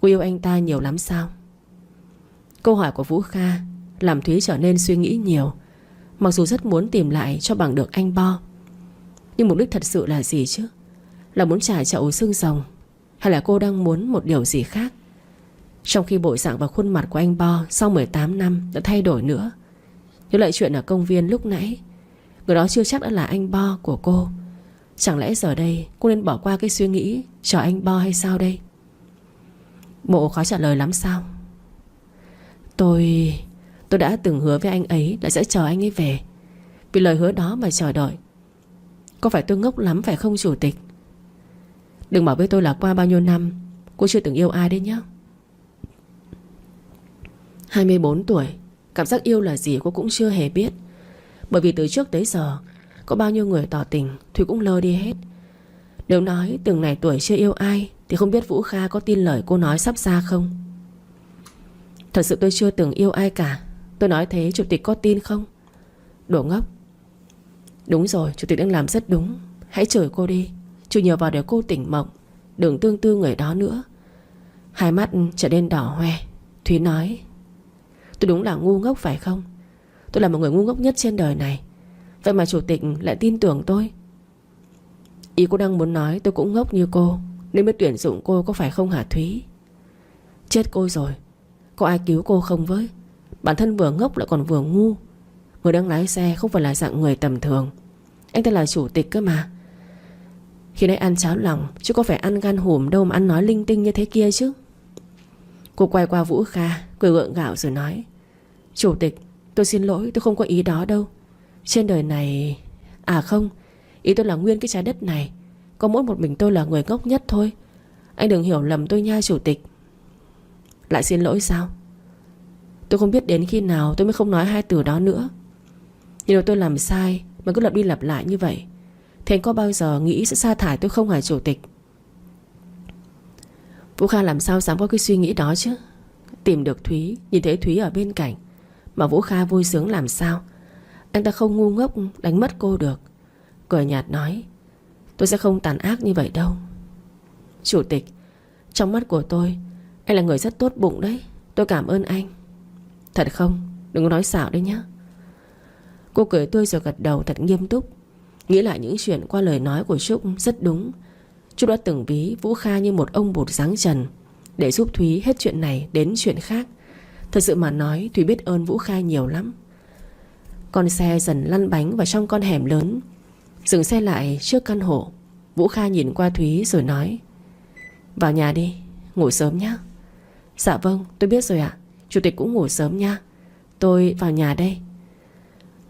Cô yêu anh ta nhiều lắm sao? Câu hỏi của Vũ Kha làm Thúy trở nên suy nghĩ nhiều. Mặc dù rất muốn tìm lại cho bằng được anh Bo, nhưng mục đích thật sự là gì chứ? Là muốn trả chậu xương rồng, hay là cô đang muốn một điều gì khác? Trong khi bộ dạng và khuôn mặt của anh Bo sau 18 năm đã thay đổi nữa. Nhớ lại chuyện ở công viên lúc nãy, người đó chưa chắc đã là anh Bo của cô. Chẳng lẽ giờ đây cô nên bỏ qua cái suy nghĩ chờ anh Bo hay sao đây? Bộ khó trả lời lắm sao? Tôi đã từng hứa với anh ấy là sẽ chờ anh ấy về. Vì lời hứa đó mà chờ đợi. Có phải tôi ngốc lắm phải không chủ tịch? Đừng bảo với tôi là qua bao nhiêu năm cô chưa từng yêu ai đấy nhé. 24 tuổi, cảm giác yêu là gì cô cũng chưa hề biết. Bởi vì từ trước tới giờ có bao nhiêu người tỏ tình Thùy cũng lơ đi hết. Nếu nói từng này tuổi chưa yêu ai thì không biết Vũ Kha có tin lời cô nói sắp ra không? Thật sự tôi chưa từng yêu ai cả. Tôi nói thế chủ tịch có tin không? Đồ ngốc. Đúng rồi, chủ tịch đang làm rất đúng. Hãy chửi cô đi, chửi nhiều vào để cô tỉnh mộng. Đừng tương tư người đó nữa. Hai mắt trở nên đỏ hoe. Thúy nói: tôi đúng là ngu ngốc phải không? Tôi là một người ngu ngốc nhất trên đời này. Vậy mà chủ tịch lại tin tưởng tôi. Ý cô đang muốn nói tôi cũng ngốc như cô nên mới tuyển dụng cô có phải không hả Thúy? Chết cô rồi. Có ai cứu cô không với? Bản thân vừa ngốc lại còn vừa ngu. Người đang lái xe không phải là dạng người tầm thường. Anh ta là chủ tịch cơ mà. Khi nãy ăn cháo lòng chứ có phải ăn gan hùm đâu mà ăn nói linh tinh như thế kia chứ. Cô quay qua Vũ Kha cười gượng gạo rồi nói: chủ tịch, tôi xin lỗi, tôi không có ý đó đâu. Trên đời này... À không, ý tôi là nguyên cái trái đất này có mỗi một mình tôi là người ngốc nhất thôi. Anh đừng hiểu lầm tôi nha chủ tịch. Lại xin lỗi sao? Tôi không biết đến khi nào tôi mới không nói hai từ đó nữa. Nhưng nếu tôi làm sai mà cứ lặp đi lặp lại như vậy thì anh có bao giờ nghĩ sẽ sa thải tôi không hả chủ tịch? Vũ Kha làm sao dám có cái suy nghĩ đó chứ. Tìm được Thúy, nhìn thấy Thúy ở bên cạnh mà Vũ Kha vui sướng làm sao? Anh ta không ngu ngốc đánh mất cô được. Cười nhạt nói: tôi sẽ không tàn ác như vậy đâu. Chủ tịch, trong mắt của tôi anh là người rất tốt bụng đấy. Tôi cảm ơn anh. Thật không? Đừng có nói xạo đấy nhé. Cô cười tươi rồi gật đầu thật nghiêm túc. Nghĩ lại những chuyện qua lời nói của Trúc rất đúng. Trúc đã từng ví Vũ Kha như một ông bụt giáng trần để giúp Thúy hết chuyện này đến chuyện khác. Thật sự mà nói, Thúy biết ơn Vũ Kha nhiều lắm. Con xe dần lăn bánh vào trong con hẻm lớn, dừng xe lại trước căn hộ. Vũ Kha nhìn qua Thúy rồi nói: vào nhà đi, ngủ sớm nhé. Dạ vâng, tôi biết rồi ạ. Chủ tịch cũng ngủ sớm nha. Tôi vào nhà đây.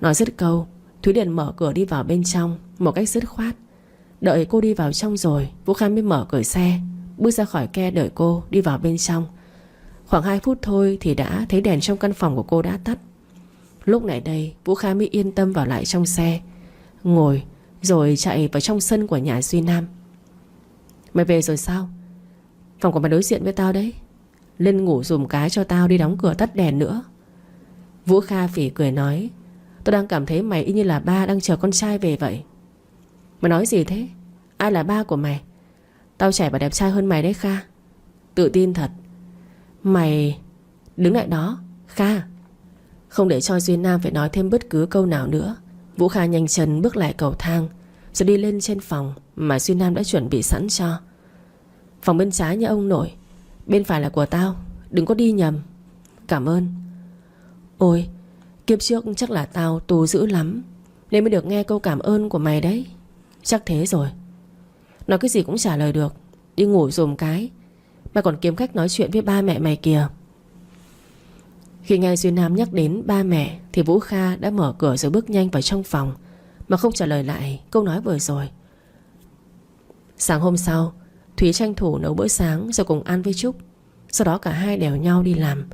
Nói dứt câu, Thúy liền mở cửa đi vào bên trong một cách dứt khoát. Đợi cô đi vào trong rồi, Vũ Kha mới mở cửa xe, bước ra khỏi ke đợi cô đi vào bên trong. Khoảng 2 phút thôi thì đã thấy đèn trong căn phòng của cô đã tắt. Lúc này đây Vũ Kha mới yên tâm vào lại trong xe, ngồi rồi chạy vào trong sân của nhà Duy Nam. Mày về rồi sao? Phòng của mày đối diện với tao đấy. Lên ngủ dùm cái cho tao, đi đóng cửa tắt đèn nữa. Vũ Kha phỉ cười nói: tôi đang cảm thấy mày y như là ba đang chờ con trai về vậy. Mày nói gì thế? Ai là ba của mày? Tao trẻ và đẹp trai hơn mày đấy Kha. Tự tin thật. Mày... Đứng lại đó Kha. Không để cho Duy Nam phải nói thêm bất cứ câu nào nữa, Vũ Kha nhanh chân bước lại cầu thang rồi đi lên trên phòng mà Duy Nam đã chuẩn bị sẵn cho. Phòng bên trái nha ông nội, bên phải là của tao, đừng có đi nhầm. Cảm ơn. Ôi, kiếp trước chắc là tao tù dữ lắm nên mới được nghe câu cảm ơn của mày đấy. Chắc thế rồi. Nói cái gì cũng trả lời được. Đi ngủ dùm cái. Mày còn kiếm cách nói chuyện với ba mẹ mày kìa. Khi nghe Duy Nam nhắc đến ba mẹ thì Vũ Kha đã mở cửa rồi bước nhanh vào trong phòng mà không trả lời lại câu nói vừa rồi. Sáng hôm sau, Thúy tranh thủ nấu bữa sáng rồi cùng ăn với Trúc. Sau đó cả hai đèo nhau đi làm.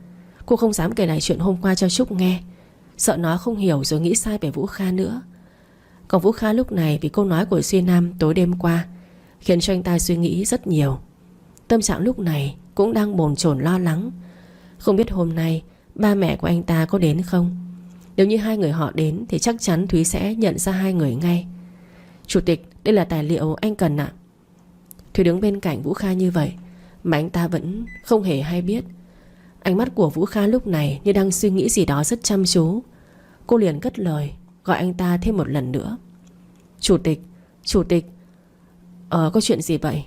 Cô không dám kể lại chuyện hôm qua cho Trúc nghe, sợ nó không hiểu rồi nghĩ sai về Vũ Kha nữa. Còn Vũ Kha lúc này vì câu nói của Duy Nam tối đêm qua khiến cho anh ta suy nghĩ rất nhiều. Tâm trạng lúc này cũng đang bồn chồn lo lắng. Không biết hôm nay ba mẹ của anh ta có đến không? Nếu như hai người họ đến thì chắc chắn Thúy sẽ nhận ra hai người ngay. Chủ tịch, đây là tài liệu anh cần ạ. Thúy đứng bên cạnh Vũ Kha như vậy mà anh ta vẫn không hề hay biết. Ánh mắt của Vũ Kha lúc này như đang suy nghĩ gì đó rất chăm chú. Cô liền cất lời gọi anh ta thêm một lần nữa. Chủ tịch, chủ tịch, có chuyện gì vậy?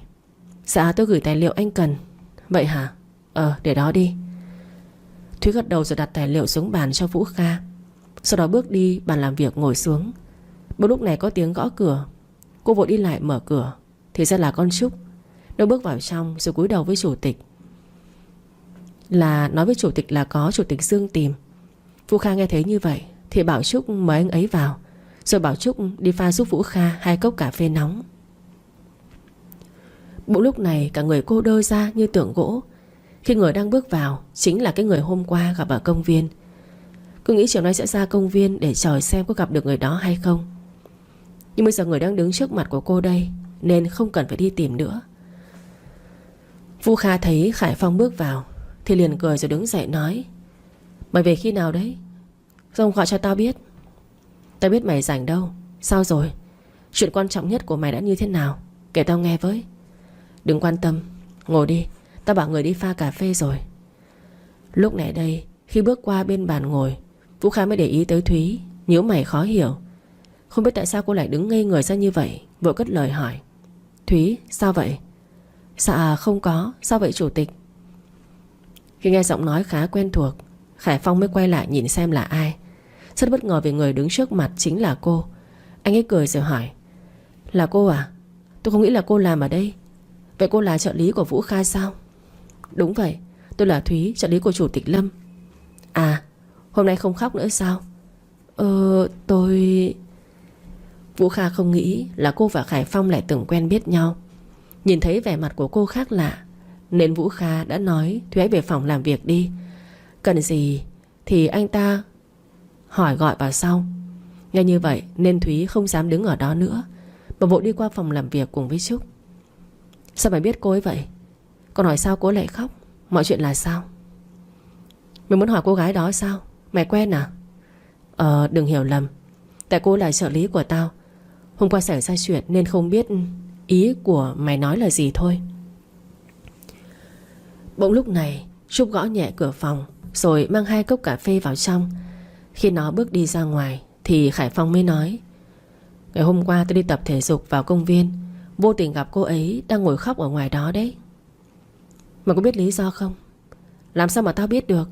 Dạ tôi gửi tài liệu anh cần. Vậy hả? Để đó đi. Thúy gật đầu rồi đặt tài liệu xuống bàn cho Vũ Kha. Sau đó bước đi bàn làm việc ngồi xuống. Một lúc này có tiếng gõ cửa. Cô vội đi lại mở cửa. Thì ra là con Trúc. Nó bước vào trong rồi cúi đầu với chủ tịch. Nói với chủ tịch là có chủ tịch Dương tìm. Vũ Kha nghe thấy như vậy thì bảo Trúc mời anh ấy vào, rồi bảo Trúc đi pha giúp Vũ Kha 2 cốc cà phê nóng. Bỗng lúc này cả người cô đơ ra như tượng gỗ, khi người đang bước vào chính là cái người hôm qua gặp ở công viên. Cứ nghĩ chiều nay sẽ ra công viên để chờ xem có gặp được người đó hay không. Nhưng bây giờ người đang đứng trước mặt của cô đây, nên không cần phải đi tìm nữa. Vũ Kha thấy Khải Phong bước vào thì liền cười rồi đứng dậy nói: Mày về khi nào đấy? Sao không gọi cho tao biết? Tao biết mày rảnh đâu. Sao rồi? Chuyện quan trọng nhất của mày đã như thế nào? Kể tao nghe với. Đừng quan tâm, ngồi đi. Tao bảo người đi pha cà phê rồi. Lúc này đây, khi bước qua bên bàn ngồi, Vũ Kha mới để ý tới Thúy, nhíu mày khó hiểu. Không biết tại sao cô lại đứng ngây người ra như vậy, vội cất lời hỏi: Thúy, sao vậy? Dạ không có, sao vậy chủ tịch? Khi nghe giọng nói khá quen thuộc, Khải Phong mới quay lại nhìn xem là ai. Rất bất ngờ vì người đứng trước mặt chính là cô. Anh ấy cười rồi hỏi: Là cô à? Tôi không nghĩ là cô làm ở đây. Vậy cô là trợ lý của Vũ Kha sao? Đúng vậy, tôi là Thúy, trợ lý của chủ tịch Lâm. À, hôm nay không khóc nữa sao? Tôi... Vũ Kha không nghĩ là cô và Khải Phong lại từng quen biết nhau. Nhìn thấy vẻ mặt của cô khác lạ nên Vũ Kha đã nói Thúy hãy về phòng làm việc đi. Cần gì thì anh ta hỏi gọi vào sau. Nghe như vậy nên Thúy không dám đứng ở đó nữa, mà vội đi qua phòng làm việc cùng với Trúc. Sao mày biết cô ấy vậy? Còn hỏi sao cô lại khóc? Mọi chuyện là sao? Mày muốn hỏi cô gái đó sao? Mày quen à? Đừng hiểu lầm. Tại cô là trợ lý của tao. Hôm qua xảy ra chuyện nên không biết ý của mày nói là gì thôi. Bỗng lúc này Trúc gõ nhẹ cửa phòng, rồi mang 2 cốc cà phê vào trong. Khi nó bước đi ra ngoài thì Khải Phong mới nói: Ngày hôm qua tôi đi tập thể dục vào công viên, vô tình gặp cô ấy đang ngồi khóc ở ngoài đó đấy. Mà có biết lý do không? Làm sao mà tao biết được?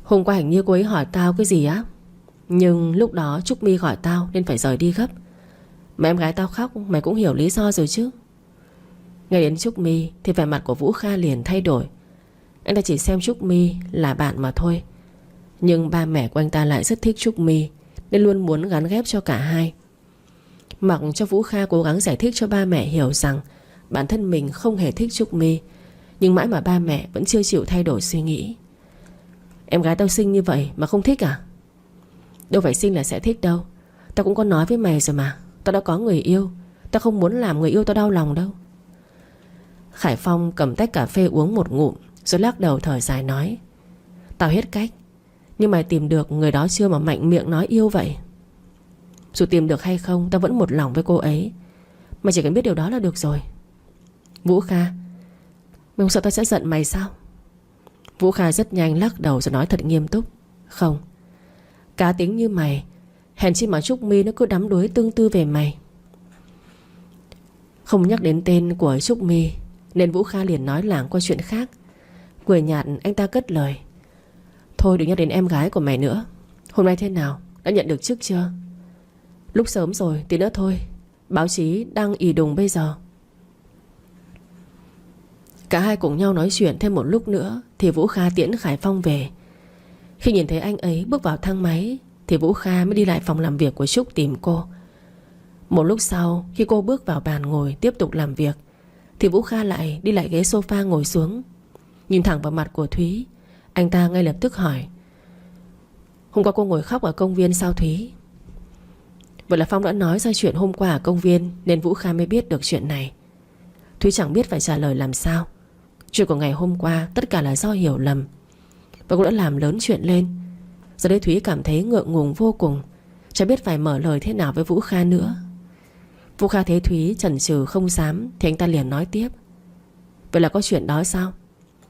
Hôm qua hình như cô ấy hỏi tao cái gì á, nhưng lúc đó Trúc My gọi tao nên phải rời đi gấp. Mà em gái tao khóc mày cũng hiểu lý do rồi chứ. Nghe đến Trúc My thì vẻ mặt của Vũ Kha liền thay đổi. Anh ta chỉ xem Trúc My là bạn mà thôi, nhưng ba mẹ của anh ta lại rất thích Trúc My nên luôn muốn gắn ghép cho cả hai. Mặc cho Vũ Kha cố gắng giải thích cho ba mẹ hiểu rằng bản thân mình không hề thích Trúc My, nhưng mãi mà ba mẹ vẫn chưa chịu thay đổi suy nghĩ. Em gái tao xinh như vậy mà không thích à? Đâu phải xinh là sẽ thích đâu. Tao cũng có nói với mày rồi mà, tao đã có người yêu. Tao không muốn làm người yêu tao đau lòng đâu. Khải Phong cầm tách cà phê uống một ngụm, rồi lắc đầu thở dài nói: Tao hết cách. Nhưng mày tìm được người đó chưa mà mạnh miệng nói yêu vậy? Dù tìm được hay không, tao vẫn một lòng với cô ấy. Mày chỉ cần biết điều đó là được rồi. Vũ Kha, mày không sợ tao sẽ giận mày sao? Vũ Kha rất nhanh lắc đầu rồi nói thật nghiêm túc: Không. Cá tính như mày, hèn chi mà Trúc My nó cứ đắm đuối tương tư về mày. Không nhắc đến tên của Trúc My nên Vũ Kha liền nói lảng qua chuyện khác. Cười nhạt anh ta cất lời: Thôi đừng nhắc đến em gái của mày nữa. Hôm nay thế nào, đã nhận được chức chưa? Lúc sớm rồi, tí nữa thôi. Báo chí đang ì đùng bây giờ. Cả hai cùng nhau nói chuyện thêm một lúc nữa thì Vũ Kha tiễn Khải Phong về. Khi nhìn thấy anh ấy bước vào thang máy thì Vũ Kha mới đi lại phòng làm việc của Trúc tìm cô. Một lúc sau, khi cô bước vào bàn ngồi tiếp tục làm việc thì Vũ Kha lại đi lại ghế sofa ngồi xuống. Nhìn thẳng vào mặt của Thúy, anh ta ngay lập tức hỏi: Hôm qua cô ngồi khóc ở công viên sao Thúy? Vậy là Phong đã nói ra chuyện hôm qua ở công viên nên Vũ Kha mới biết được chuyện này. Thúy chẳng biết phải trả lời làm sao. Chuyện của ngày hôm qua tất cả là do hiểu lầm. và cũng đã làm lớn chuyện lên. Giờ đây Thúy cảm thấy ngượng ngùng vô cùng, chẳng biết phải mở lời thế nào với Vũ Kha nữa. Vũ Kha thấy Thúy chần chừ không dám thì anh ta liền nói tiếp: vậy là có chuyện đó sao?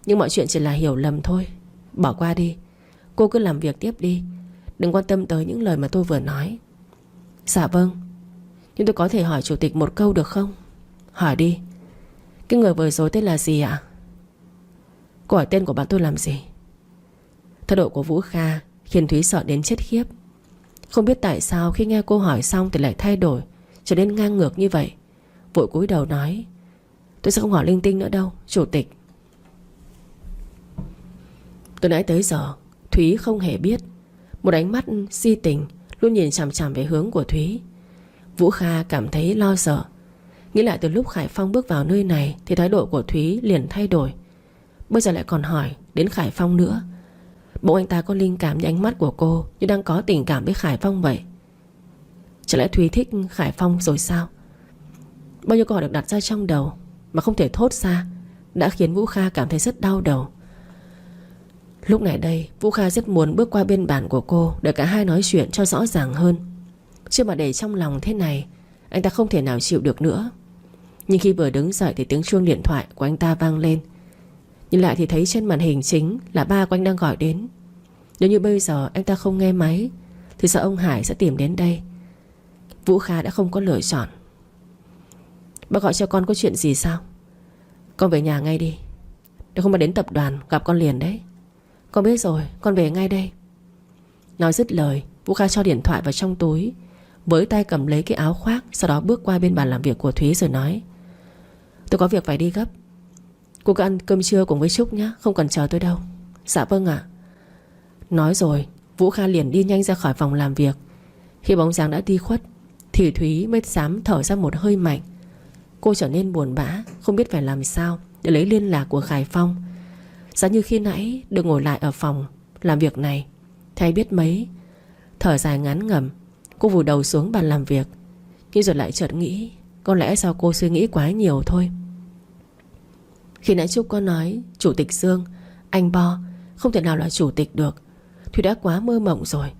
Nhưng mọi chuyện chỉ là hiểu lầm thôi, bỏ qua đi. Cô cứ làm việc tiếp đi, đừng quan tâm tới những lời mà tôi vừa nói. Dạ vâng. Nhưng tôi có thể hỏi chủ tịch một câu được không? Hỏi đi. Cái người vừa rồi tên là gì ạ? Cô hỏi tên của bạn tôi làm gì? Thái độ của Vũ Kha khiến Thúy sợ đến chết khiếp. Không biết tại sao khi nghe cô hỏi xong thì lại thay đổi, trở nên ngang ngược như vậy. Vội cúi đầu nói: tôi sẽ không hỏi linh tinh nữa đâu, chủ tịch. Từ nãy tới giờ Thúy không hề biết, một ánh mắt si tình luôn nhìn chằm chằm về hướng của Thúy. Vũ Kha cảm thấy lo sợ, nghĩ lại từ lúc Khải Phong bước vào nơi này thì thái độ của Thúy liền thay đổi. Bây giờ lại còn hỏi đến Khải Phong nữa. Bỗng anh ta có linh cảm như ánh mắt của cô như đang có tình cảm với Khải Phong vậy. Chẳng lẽ Thúy thích Khải Phong rồi sao? Bao nhiêu câu hỏi được đặt ra trong đầu mà không thể thốt ra đã khiến Vũ Kha cảm thấy rất đau đầu. Lúc này đây Vũ Kha rất muốn bước qua bên bàn của cô để cả hai nói chuyện cho rõ ràng hơn. Chứ mà để trong lòng thế này anh ta không thể nào chịu được nữa. Nhưng khi vừa đứng dậy thì tiếng chuông điện thoại của anh ta vang lên. Nhìn lại thì thấy trên màn hình chính là ba của anh đang gọi đến. Nếu như bây giờ anh ta không nghe máy thì sợ ông Hải sẽ tìm đến đây. Vũ Kha đã không có lựa chọn. Bác gọi cho con có chuyện gì sao? Con về nhà ngay đi, nếu không mà đến tập đoàn gặp con liền đấy. Con biết rồi, con về ngay đây. Nói dứt lời Vũ Kha cho điện thoại vào trong túi, với tay cầm lấy cái áo khoác. Sau đó bước qua bên bàn làm việc của Thúy rồi nói: tôi có việc phải đi gấp. Cô cứ ăn cơm trưa cùng với Trúc nhé, không cần chờ tôi đâu. Dạ vâng ạ. Nói rồi Vũ Kha liền đi nhanh ra khỏi phòng làm việc. Khi bóng dáng đã đi khuất thì Thúy mới dám thở ra một hơi mạnh. Cô trở nên buồn bã, không biết phải làm sao để lấy liên lạc của Khải Phong. Giá như khi nãy được ngồi lại ở phòng làm việc này thì hay biết mấy. Thở dài ngán ngẩm, cô vùi đầu xuống bàn làm việc. Nhưng rồi lại chợt nghĩ có lẽ do cô suy nghĩ quá nhiều thôi. Khi nãy Trúc có nói Chủ tịch Dương, anh Bo không thể nào là chủ tịch được thì đã quá mơ mộng rồi.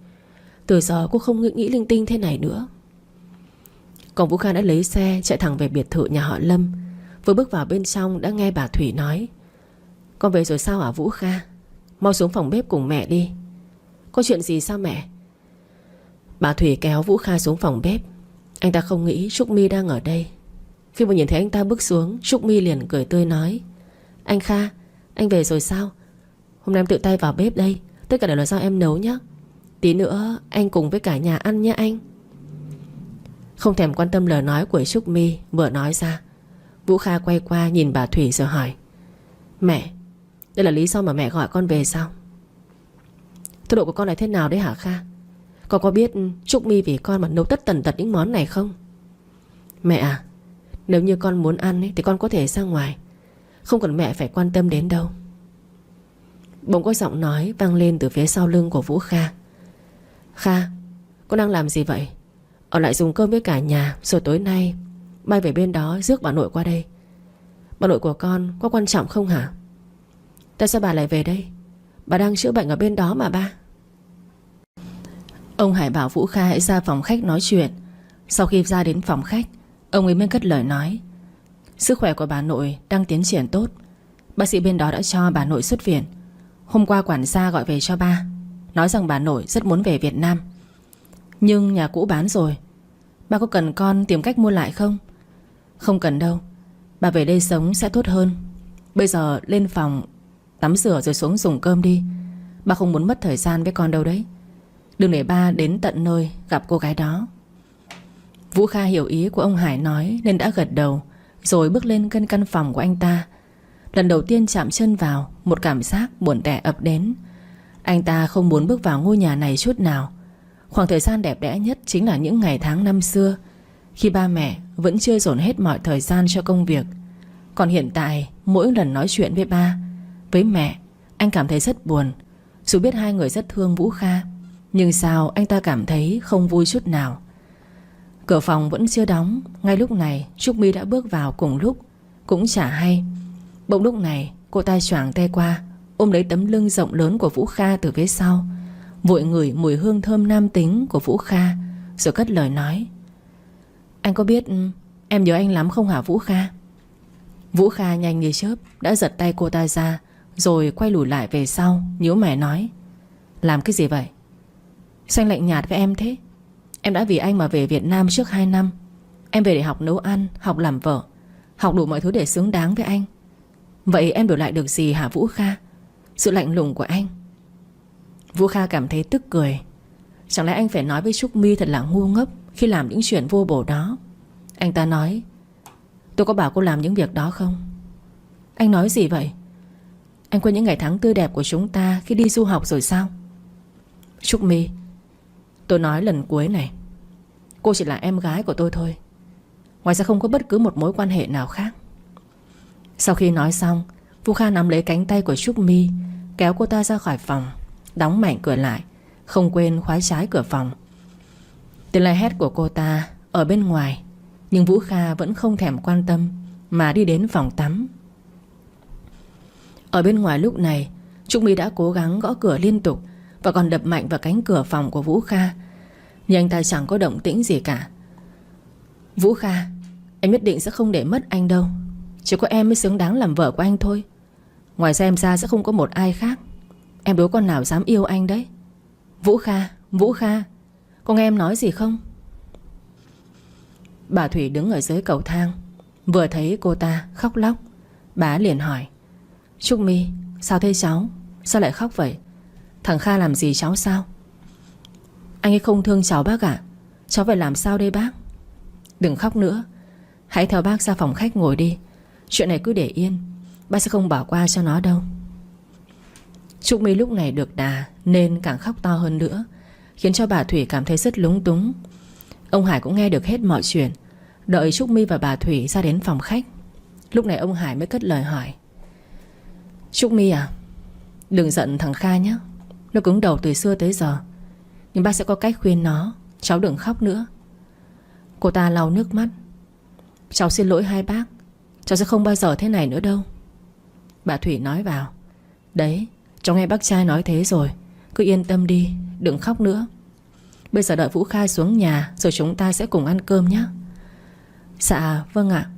Từ giờ cô không nghĩ linh tinh thế này nữa. Còn Vũ Kha đã lấy xe chạy thẳng về biệt thự nhà họ Lâm. Vừa bước vào bên trong đã nghe bà Thủy nói: con về rồi sao hả Vũ Kha? Mau xuống phòng bếp cùng mẹ đi. Có chuyện gì sao mẹ? Bà Thủy kéo Vũ Kha xuống phòng bếp. Anh ta không nghĩ Trúc My đang ở đây. Khi mà nhìn thấy anh ta bước xuống, Trúc My liền cười tươi nói: anh Kha, anh về rồi sao? Hôm nay em tự tay vào bếp đây, tất cả đều là do em nấu nhé. Tí nữa anh cùng với cả nhà ăn nhé anh. Không thèm quan tâm lời nói của Trúc My vừa nói ra, Vũ Kha quay qua nhìn bà Thủy rồi hỏi: mẹ, đây là lý do mà mẹ gọi con về sao? Thái độ của con là thế nào đấy hả Kha? Con có biết Trúc My vì con mà nấu tất tần tật những món này không? Mẹ à, nếu như con muốn ăn ấy, thì con có thể ra ngoài, không cần mẹ phải quan tâm đến đâu. Bỗng có giọng nói vang lên từ phía sau lưng của Vũ Kha: Kha, con đang làm gì vậy? Ở lại dùng cơm với cả nhà, rồi tối nay bay về bên đó rước bà nội qua đây. Bà nội của con có quan trọng không hả? Tại sao bà lại về đây? Bà đang chữa bệnh ở bên đó mà ba. Ông Hải bảo Vũ Kha hãy ra phòng khách nói chuyện. Sau khi ra đến phòng khách, ông ấy mới cất lời nói: sức khỏe của bà nội đang tiến triển tốt. Bác sĩ bên đó đã cho bà nội xuất viện. Hôm qua quản gia gọi về cho ba, nói rằng bà nội rất muốn về Việt Nam, nhưng nhà cũ bán rồi. Ba có cần con tìm cách mua lại không? Không cần đâu, bà về đây sống sẽ tốt hơn. Bây giờ lên phòng tắm rửa rồi xuống dùng cơm đi. Ba không muốn mất thời gian với con đâu đấy. Đừng để ba đến tận nơi gặp cô gái đó. Vũ Kha hiểu ý của ông Hải nói nên đã gật đầu, rồi bước lên căn phòng của anh ta. Lần đầu tiên chạm chân vào, một cảm giác buồn tẻ ập đến. Anh ta không muốn bước vào ngôi nhà này chút nào. Khoảng thời gian đẹp đẽ nhất chính là những ngày tháng năm xưa, khi ba mẹ vẫn chưa dồn hết mọi thời gian cho công việc. Còn hiện tại, mỗi lần nói chuyện với ba, với mẹ, anh cảm thấy rất buồn. Dù biết hai người rất thương Vũ Kha, nhưng sao anh ta cảm thấy không vui chút nào. Cửa phòng vẫn chưa đóng. Ngay lúc này Trúc My đã bước vào cùng lúc, cũng chả hay. Bỗng lúc này cô ta choàng tay qua, ôm lấy tấm lưng rộng lớn của Vũ Kha từ phía sau, vội ngửi mùi hương thơm nam tính của Vũ Kha, rồi cất lời nói: Anh có biết em nhớ anh lắm không hả Vũ Kha? Vũ Kha nhanh như chớp đã giật tay cô ta ra, rồi quay lùi lại về sau, nhíu mày nói: Làm cái gì vậy? Sao anh lạnh nhạt với em thế? Em đã vì anh mà về Việt Nam trước 2 năm. Em về để học nấu ăn, học làm vợ, học đủ mọi thứ để xứng đáng với anh. Vậy em đổi lại được gì hả Vũ Kha? Sự lạnh lùng của anh. Vũ Kha cảm thấy tức cười. Chẳng lẽ anh phải nói với Trúc My thật là ngu ngốc khi làm những chuyện vô bổ đó? Anh ta nói: Tôi có bảo cô làm những việc đó không? Anh nói gì vậy? Anh quên những ngày tháng tươi đẹp của chúng ta khi đi du học rồi sao? Trúc My, tôi nói lần cuối này, cô chỉ là em gái của tôi thôi. Ngoài ra không có bất cứ một mối quan hệ nào khác. Sau khi nói xong, Vũ Kha nắm lấy cánh tay của Trúc My, kéo cô ta ra khỏi phòng, đóng mạnh cửa lại, không quên khóa trái cửa phòng. Tiếng la hét của cô ta ở bên ngoài, nhưng Vũ Kha vẫn không thèm quan tâm mà đi đến phòng tắm. Ở bên ngoài lúc này, Trúc My đã cố gắng gõ cửa liên tục và còn đập mạnh vào cánh cửa phòng của Vũ Kha, nhưng anh ta chẳng có động tĩnh gì cả. Vũ Kha, em nhất định sẽ không để mất anh đâu. Chỉ có em mới xứng đáng làm vợ của anh thôi. Ngoài ra em ra sẽ không có một ai khác. Em đố con nào dám yêu anh đấy. Vũ Kha, Vũ Kha, có nghe em nói gì không? Bà Thủy đứng ở dưới cầu thang, vừa thấy cô ta khóc lóc, bà liền hỏi: Trúc My, sao thế cháu? Sao lại khóc vậy? Thằng Kha làm gì cháu sao? Anh ấy không thương cháu bác ạ. Cháu phải làm sao đây bác? Đừng khóc nữa, hãy theo bác ra phòng khách ngồi đi. Chuyện này cứ để yên, bác sẽ không bỏ qua cho nó đâu. Trúc My lúc này được đà nên càng khóc to hơn nữa, khiến cho bà Thủy cảm thấy rất lúng túng. Ông Hải cũng nghe được hết mọi chuyện. Đợi Trúc My và bà Thủy ra đến phòng khách, lúc này ông Hải mới cất lời hỏi: Trúc My à, đừng giận thằng Kha nhé. Nó cứng đầu từ xưa tới giờ, nhưng bác sẽ có cách khuyên nó. Cháu đừng khóc nữa. Cô ta lau nước mắt: Cháu xin lỗi hai bác, cháu sẽ không bao giờ thế này nữa đâu. Bà Thủy nói vào: Đấy, cháu nghe bác trai nói thế rồi. Cứ yên tâm đi, đừng khóc nữa. Bây giờ đợi Vũ Kha xuống nhà rồi chúng ta sẽ cùng ăn cơm nhé. Dạ vâng ạ.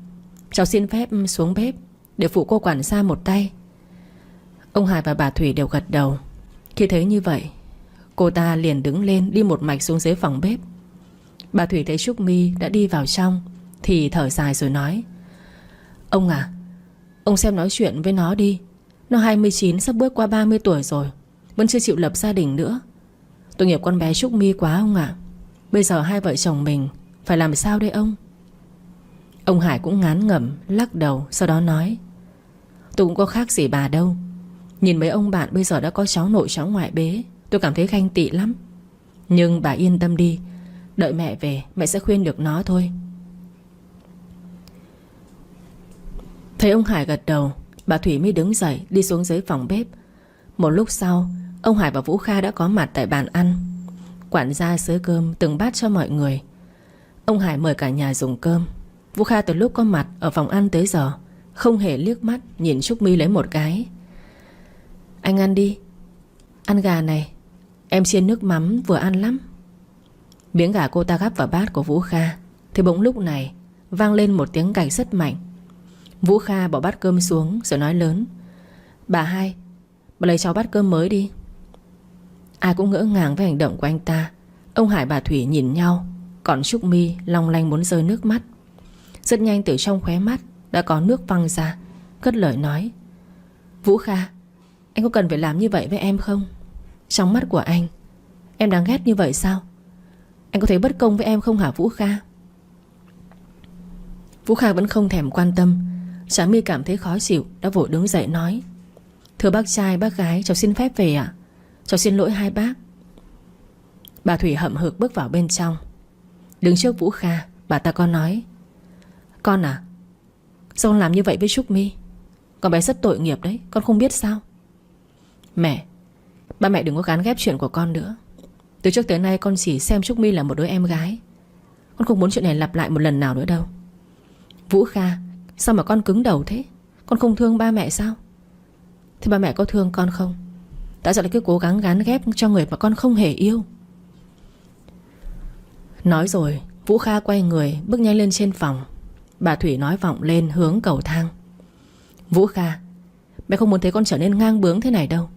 Cháu xin phép xuống bếp để phụ cô quản gia một tay. Ông Hải và bà Thủy đều gật đầu. Khi thấy như vậy, cô ta liền đứng lên đi một mạch xuống dưới phòng bếp. Bà Thủy thấy Trúc My đã đi vào trong thì thở dài rồi nói: Ông à, ông xem nói chuyện với nó đi. Nó 29 sắp bước qua 30 tuổi rồi, vẫn chưa chịu lập gia đình nữa. Tội nghiệp con bé Trúc My quá ông ạ. Bây giờ hai vợ chồng mình phải làm sao đây ông? Ông Hải cũng ngán ngẩm lắc đầu, sau đó nói: Tôi cũng có khác gì bà đâu. Nhìn mấy ông bạn bây giờ đã có cháu nội cháu ngoại bế, tôi cảm thấy ganh tị lắm. Nhưng bà yên tâm đi, đợi mẹ về mẹ sẽ khuyên được nó thôi. Thấy ông Hải gật đầu, bà Thủy mới đứng dậy đi xuống dưới phòng bếp. Một lúc sau, ông Hải và Vũ Kha đã có mặt tại bàn ăn. Quản gia xới cơm từng bát cho mọi người. Ông Hải mời cả nhà dùng cơm. Vũ Kha từ lúc có mặt ở phòng ăn tới giờ không hề liếc mắt nhìn Trúc My lấy một cái. Anh ăn đi. Ăn gà này, em chiên nước mắm vừa ăn lắm. Miếng gà cô ta gắp vào bát của Vũ Kha thì bỗng lúc này vang lên một tiếng gạch rất mạnh. Vũ Kha bỏ bát cơm xuống rồi nói lớn: Bà hai, bà lấy cháu bát cơm mới đi. Ai cũng ngỡ ngàng với hành động của anh ta. Ông Hải bà Thủy nhìn nhau, còn Trúc My long lanh muốn rơi nước mắt. Rất nhanh từ trong khóe mắt đã có nước văng ra, cất lời nói: Vũ Kha, anh có cần phải làm như vậy với em không? Trong mắt của anh, em đáng ghét như vậy sao? Anh có thấy bất công với em không hả Vũ Kha? Vũ Kha vẫn không thèm quan tâm. Trá My cảm thấy khó chịu đã vội đứng dậy nói: Thưa bác trai bác gái, cháu xin phép về ạ. Cháu xin lỗi hai bác. Bà Thủy hậm hực bước vào bên trong. Đứng trước Vũ Kha, bà ta có nói: Con à, sao con làm như vậy với Trúc My? Con bé rất tội nghiệp đấy, con không biết sao? Mẹ, ba mẹ đừng có gán ghép chuyện của con nữa. Từ trước tới nay con chỉ xem Trúc My là một đứa em gái. Con không muốn chuyện này lặp lại một lần nào nữa đâu. Vũ Kha, sao mà con cứng đầu thế? Con không thương ba mẹ sao? Thế ba mẹ có thương con không? Tại sao lại cứ cố gắng gán ghép cho người mà con không hề yêu? Nói rồi Vũ Kha quay người bước nhanh lên trên phòng. Bà Thủy nói vọng lên hướng cầu thang: Vũ Kha, mẹ không muốn thấy con trở nên ngang bướng thế này đâu.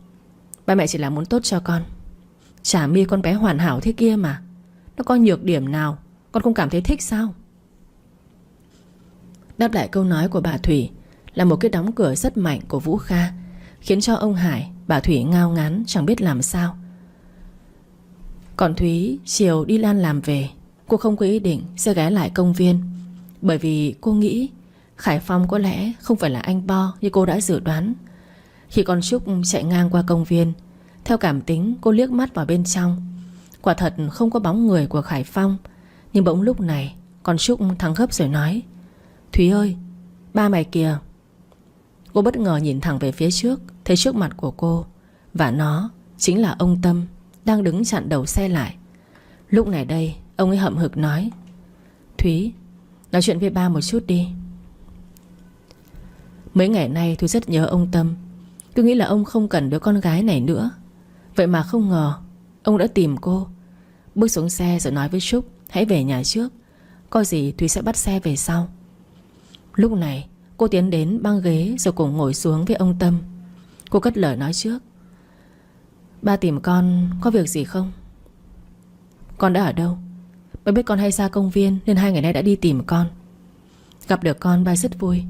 Ba mẹ chỉ là muốn tốt cho con. Chả mi con bé hoàn hảo thế kia mà. Nó có nhược điểm nào con không cảm thấy thích sao? Đáp lại câu nói của bà Thủy là một cái đóng cửa rất mạnh của Vũ Kha, khiến cho ông Hải, bà Thủy ngao ngán chẳng biết làm sao. Còn Thúy chiều đi Lan làm về, cô không có ý định sẽ ghé lại công viên, bởi vì cô nghĩ Khải Phong có lẽ không phải là anh Bo như cô đã dự đoán. Khi con Trúc chạy ngang qua công viên, theo cảm tính cô liếc mắt vào bên trong. Quả thật không có bóng người của Khải Phong. Nhưng bỗng lúc này con Trúc thắng gấp rồi nói: Thúy ơi, ba mày kìa. Cô bất ngờ nhìn thẳng về phía trước, thấy trước mặt của cô, và nó chính là ông Tâm đang đứng chặn đầu xe lại. Lúc này đây ông ấy hậm hực nói: Thúy, nói chuyện với ba một chút đi. Mấy ngày nay Thúy rất nhớ ông Tâm, cứ nghĩ là ông không cần đứa con gái này nữa. Vậy mà không ngờ ông đã tìm cô. Bước xuống xe rồi nói với Trúc: hãy về nhà trước, có gì Thúy sẽ bắt xe về sau. Lúc này cô tiến đến băng ghế rồi cùng ngồi xuống với ông Tâm. Cô cất lời nói trước: ba tìm con có việc gì không? Con đã ở đâu? Ba biết con hay ra công viên nên 2 ngày nay đã đi tìm con. Gặp được con ba rất vui.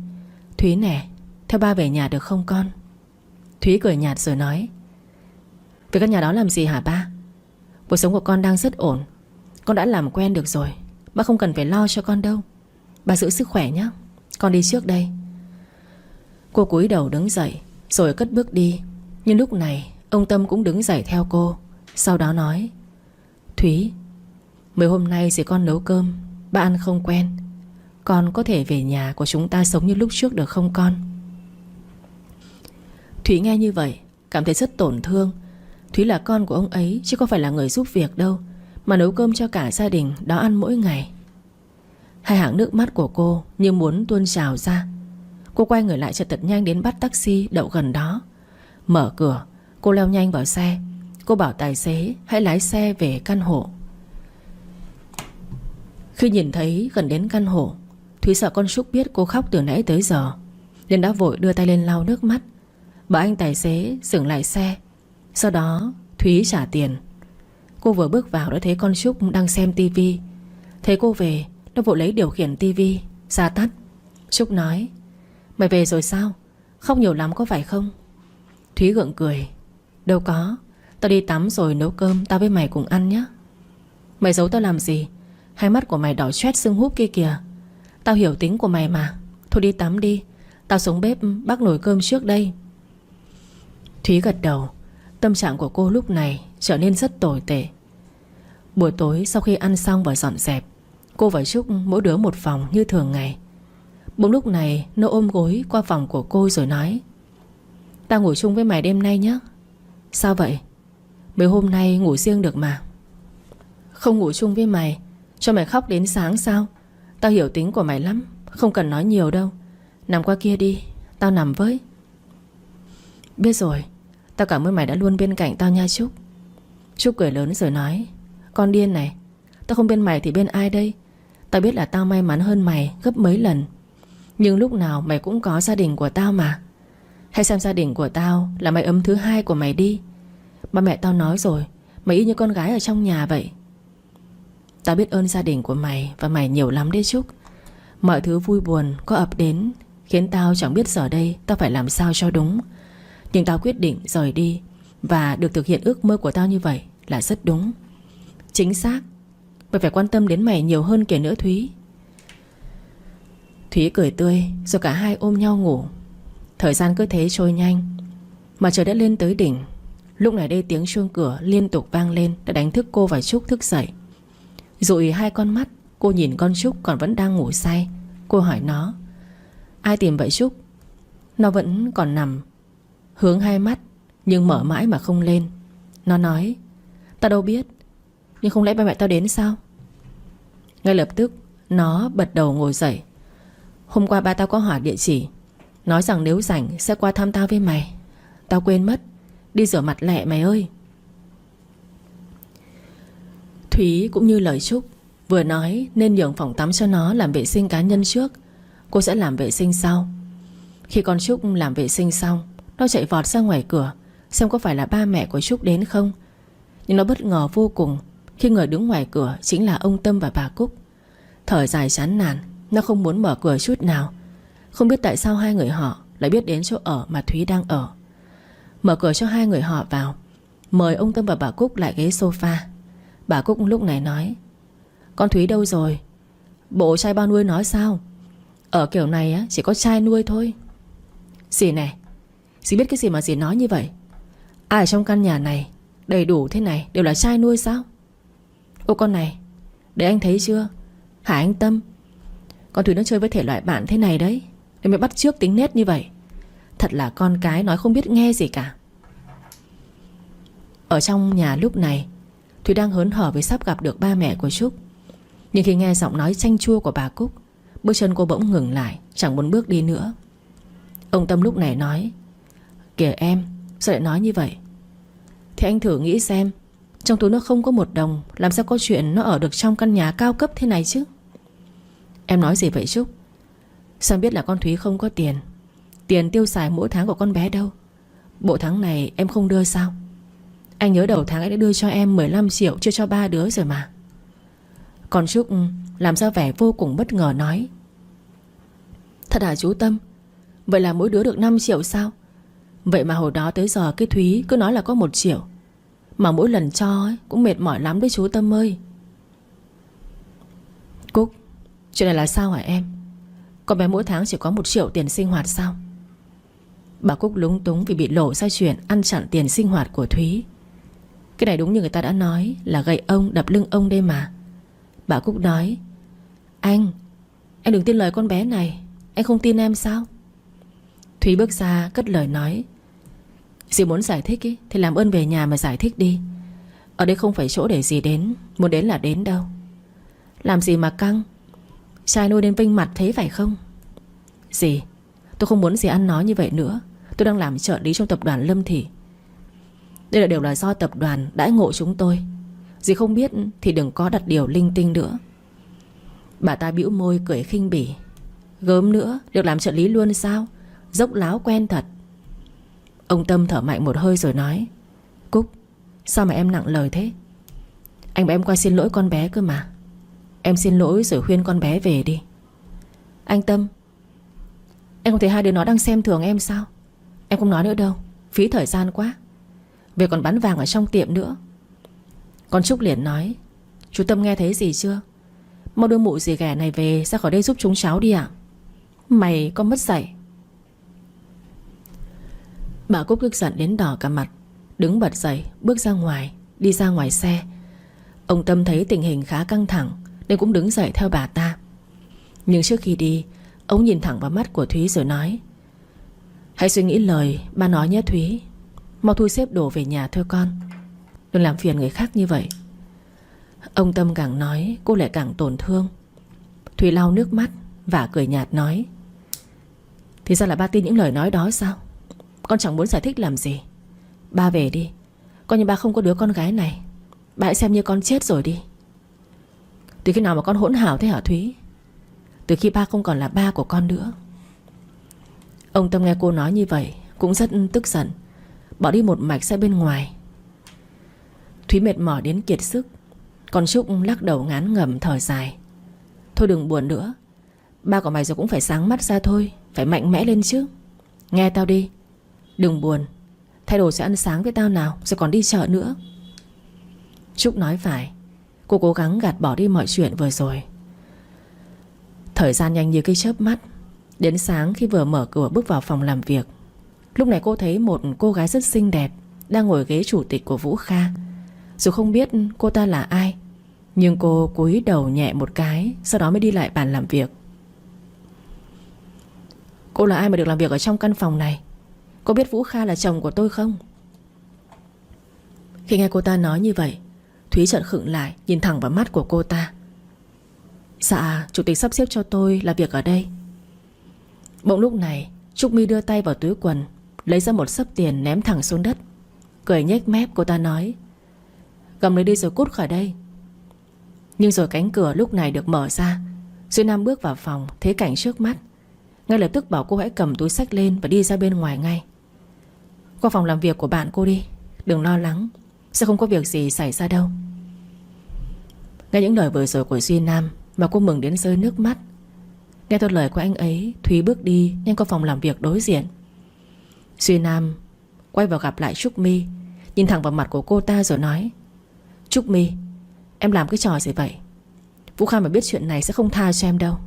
Thúy nè, theo ba về nhà được không con? Thúy cười nhạt rồi nói: về căn nhà đó làm gì hả ba? Cuộc sống của con đang rất ổn. Con đã làm quen được rồi. Ba không cần phải lo cho con đâu. Ba giữ sức khỏe nhé. Con đi trước đây. Cô cúi đầu đứng dậy rồi cất bước đi. Nhưng lúc này ông Tâm cũng đứng dậy theo cô. Sau đó nói: Thúy, mấy hôm nay dì con nấu cơm, ba ăn không quen. Con có thể về nhà của chúng ta sống như lúc trước được không con? Thúy nghe như vậy cảm thấy rất tổn thương. Thúy là con của ông ấy chứ không phải là người giúp việc đâu, mà nấu cơm cho cả gia đình đó ăn mỗi ngày. Hai hàng nước mắt của cô như muốn tuôn trào ra. Cô quay người lại cho thật nhanh đến bắt taxi đậu gần đó. Mở cửa, cô leo nhanh vào xe. Cô bảo tài xế hãy lái xe về căn hộ. Khi nhìn thấy gần đến căn hộ, Thúy sợ con Trúc biết cô khóc từ nãy tới giờ, nên đã vội đưa tay lên lau nước mắt. Bảo anh tài xế dừng lại xe. Sau đó Thúy trả tiền. Cô vừa bước vào đã thấy con Trúc đang xem tivi. Thấy cô về, nó vội lấy điều khiển tivi ra tắt. Trúc nói: mày về rồi sao? Khóc nhiều lắm có phải không? Thúy gượng cười: đâu có, tao đi tắm rồi nấu cơm tao với mày cùng ăn nhé. Mày giấu tao làm gì? Hai mắt của mày đỏ choét sưng húp kia kìa. Tao hiểu tính của mày mà. Thôi đi tắm đi, tao xuống bếp bắc nồi cơm trước đây. Thúy gật đầu. Tâm trạng của cô lúc này trở nên rất tồi tệ. Buổi tối sau khi ăn xong và dọn dẹp, cô và Trúc mỗi đứa một phòng như thường ngày. Bỗng lúc này nó ôm gối qua phòng của cô rồi nói: tao ngủ chung với mày đêm nay nhé. Sao vậy? Mấy hôm nay ngủ riêng được mà. Không ngủ chung với mày cho mày khóc đến sáng sao? Tao hiểu tính của mày lắm, không cần nói nhiều đâu. Nằm qua kia đi, tao nằm với. Biết rồi, tao cảm ơn mày đã luôn bên cạnh tao nha Trúc. Trúc cười lớn rồi nói: con điên này, tao không bên mày thì bên ai đây? Tao biết là tao may mắn hơn mày gấp mấy lần, nhưng lúc nào mày cũng có gia đình của tao mà. Hãy xem gia đình của tao là mái ấm thứ hai của mày đi. Ba mẹ tao nói rồi, mày y như con gái ở trong nhà vậy. Tao biết ơn gia đình của mày và mày nhiều lắm đấy Trúc. Mọi thứ vui buồn có ập đến khiến tao chẳng biết giờ đây tao phải làm sao cho đúng. Nhưng tao quyết định rời đi, và được thực hiện ước mơ của tao như vậy là rất đúng. Chính xác. Mày phải quan tâm đến mày nhiều hơn kìa nữa Thúy. Thúy cười tươi rồi cả hai ôm nhau ngủ. Thời gian cứ thế trôi nhanh, mà trời đã lên tới đỉnh. Lúc này đây tiếng chuông cửa liên tục vang lên đã đánh thức cô và Trúc thức dậy. Dụi hai con mắt, cô nhìn con Trúc còn vẫn đang ngủ say. Cô hỏi nó: ai tìm vậy Trúc? Nó vẫn còn nằm hướng hai mắt nhưng mở mãi mà không lên. Nó nói: tao đâu biết, nhưng không lẽ ba mẹ tao đến sao? Ngay lập tức nó bật đầu ngồi dậy. Hôm qua ba tao có hỏi địa chỉ, nói rằng nếu rảnh sẽ qua thăm tao với mày. Tao quên mất. Đi rửa mặt lẹ mày ơi. Thúy cũng như lời Trúc, vừa nói nên nhường phòng tắm cho nó làm vệ sinh cá nhân trước. Cô sẽ làm vệ sinh sau. Khi con Trúc làm vệ sinh xong, nó chạy vọt ra ngoài cửa xem có phải là ba mẹ của Trúc đến không. Nhưng nó bất ngờ vô cùng khi người đứng ngoài cửa chính là ông Tâm và bà Cúc. Thở dài chán nản, nó không muốn mở cửa chút nào. Không biết tại sao hai người họ lại biết đến chỗ ở mà Thúy đang ở. Mở cửa cho hai người họ vào, mời ông Tâm và bà Cúc lại ghế sofa. Bà Cúc lúc này nói: Con Thúy đâu rồi? Bộ trai bao nuôi nó sao? Ở kiểu này á, chỉ có trai nuôi thôi. Dì này, dì biết cái gì mà dì nói như vậy? Ai ở trong căn nhà này đầy đủ thế này đều là trai nuôi sao? Ô con này, để anh thấy chưa? Hả anh Tâm? Con Thúy nó chơi với thể loại bạn thế này đấy, để mới bắt chước tính nết như vậy. Thật là con cái nói không biết nghe gì cả. Ở trong nhà lúc này, Thúy đang hớn hở vì sắp gặp được ba mẹ của Trúc. Nhưng khi nghe giọng nói chanh chua của bà Cúc, bước chân cô bỗng ngừng lại, chẳng muốn bước đi nữa. Ông Tâm lúc này nói: Kìa em, sao lại nói như vậy? Thì anh thử nghĩ xem, trong túi nó không có một đồng, làm sao có chuyện nó ở được trong căn nhà cao cấp thế này chứ? Em nói gì vậy Trúc? Sao biết là con Thúy không có tiền? Tiền tiêu xài mỗi tháng của con bé đâu? Bộ tháng này em không đưa sao? Anh nhớ đầu tháng anh đã đưa cho em 15 triệu chưa cho ba đứa rồi mà. Còn Trúc làm ra vẻ vô cùng bất ngờ nói: Thật hả chú Tâm? Vậy là mỗi đứa được 5 triệu sao? Vậy mà hồi đó tới giờ cái Thúy cứ nói là có 1 triệu. Mà mỗi lần cho ấy, cũng mệt mỏi lắm đấy chú Tâm ơi. Cúc, chuyện này là sao hả em? Con bé mỗi tháng chỉ có 1 triệu tiền sinh hoạt sao? Bà Cúc lúng túng vì bị lộ ra chuyện ăn chặn tiền sinh hoạt của Thúy. Cái này đúng như người ta đã nói là gậy ông đập lưng ông đây mà. Bà Cúc nói: Anh đừng tin lời con bé này. Anh không tin em sao? Thúy bước ra cất lời nói: Dì muốn giải thích ý, thì làm ơn về nhà mà giải thích đi. Ở đây không phải chỗ để dì đến, muốn đến là đến đâu. Làm gì mà căng? Trai nuôi đến vinh mặt thế phải không? Dì, tôi không muốn dì ăn nói như vậy nữa. Tôi đang làm trợ lý trong tập đoàn Lâm Thị. Đây là đều là do tập đoàn đãi ngộ chúng tôi. Dì không biết thì đừng có đặt điều linh tinh nữa. Bà ta bĩu môi cười khinh bỉ: Gớm nữa, được làm trợ lý luôn sao? Dốc láo quen thật. Ông Tâm thở mạnh một hơi rồi nói: Cúc, sao mà em nặng lời thế? Anh bảo em qua xin lỗi con bé cơ mà. Em xin lỗi rồi khuyên con bé về đi. Anh Tâm, em không thấy hai đứa nó đang xem thường em sao? Em không nói nữa đâu, phí thời gian quá. Về còn bán vàng ở trong tiệm nữa. Con Trúc liền nói: Chú Tâm nghe thấy gì chưa? Mau đưa mụ dì ghẻ này về ra khỏi đây giúp chúng cháu đi ạ. Mày có mất dạy. Bà Cúc tức giận đến đỏ cả mặt, đứng bật dậy bước ra ngoài, đi ra ngoài xe. Ông Tâm thấy tình hình khá căng thẳng nên cũng đứng dậy theo bà ta. Nhưng trước khi đi, ông nhìn thẳng vào mắt của Thúy rồi nói: Hãy suy nghĩ lời ba nói nhé Thúy. Mau thu xếp đồ về nhà thôi con. Đừng làm phiền người khác như vậy. Ông Tâm càng nói cô lại càng tổn thương. Thúy lau nước mắt và cười nhạt nói: Thì ra là ba tin những lời nói đó sao? Con chẳng muốn giải thích làm gì. Ba về đi. Coi như ba không có đứa con gái này. Ba hãy xem như con chết rồi đi. Từ khi nào mà con hỗn hào thế hả Thúy? Từ khi ba không còn là ba của con nữa. Ông Tâm nghe cô nói như vậy cũng rất tức giận, bỏ đi một mạch ra bên ngoài. Thúy mệt mỏi đến kiệt sức. Còn Trúc lắc đầu ngán ngẩm thở dài: Thôi đừng buồn nữa. Ba của mày rồi cũng phải sáng mắt ra thôi. Phải mạnh mẽ lên chứ. Nghe tao đi, đừng buồn. Thay đồ sẽ ăn sáng với tao nào, rồi còn đi chợ nữa. Trúc nói phải. Cô cố gắng gạt bỏ đi mọi chuyện vừa rồi. Thời gian nhanh như cái chớp mắt. Đến sáng khi vừa mở cửa bước vào phòng làm việc, lúc này cô thấy một cô gái rất xinh đẹp đang ngồi ghế chủ tịch của Vũ Kha. Dù không biết cô ta là ai, nhưng cô cúi đầu nhẹ một cái, sau đó mới đi lại bàn làm việc. Cô là ai mà được làm việc ở trong căn phòng này? Cô biết Vũ Kha là chồng của tôi không? Khi nghe cô ta nói như vậy, Thúy chợt khựng lại, nhìn thẳng vào mắt của cô ta. Dạ, chủ tịch sắp xếp cho tôi làm việc ở đây. Bỗng lúc này Trúc My đưa tay vào túi quần, lấy ra một xấp tiền ném thẳng xuống đất. Cười nhếch mép cô ta nói: cầm lấy đi rồi cút khỏi đây. Nhưng rồi cánh cửa lúc này được mở ra. Duy Nam bước vào phòng, thấy cảnh trước mắt, ngay lập tức bảo cô hãy cầm túi xách lên và đi ra bên ngoài ngay. Qua phòng làm việc của bạn cô đi, đừng lo lắng, sẽ không có việc gì xảy ra đâu. Nghe những lời vừa rồi của Duy Nam mà cô mừng đến rơi nước mắt. Nghe theo lời của anh ấy, Thúy bước đi nhanh qua phòng làm việc đối diện. Duy Nam quay vào gặp lại Trúc My, nhìn thẳng vào mặt của cô ta rồi nói: Trúc My, em làm cái trò gì vậy? Vũ Kha mà biết chuyện này sẽ không tha cho em đâu.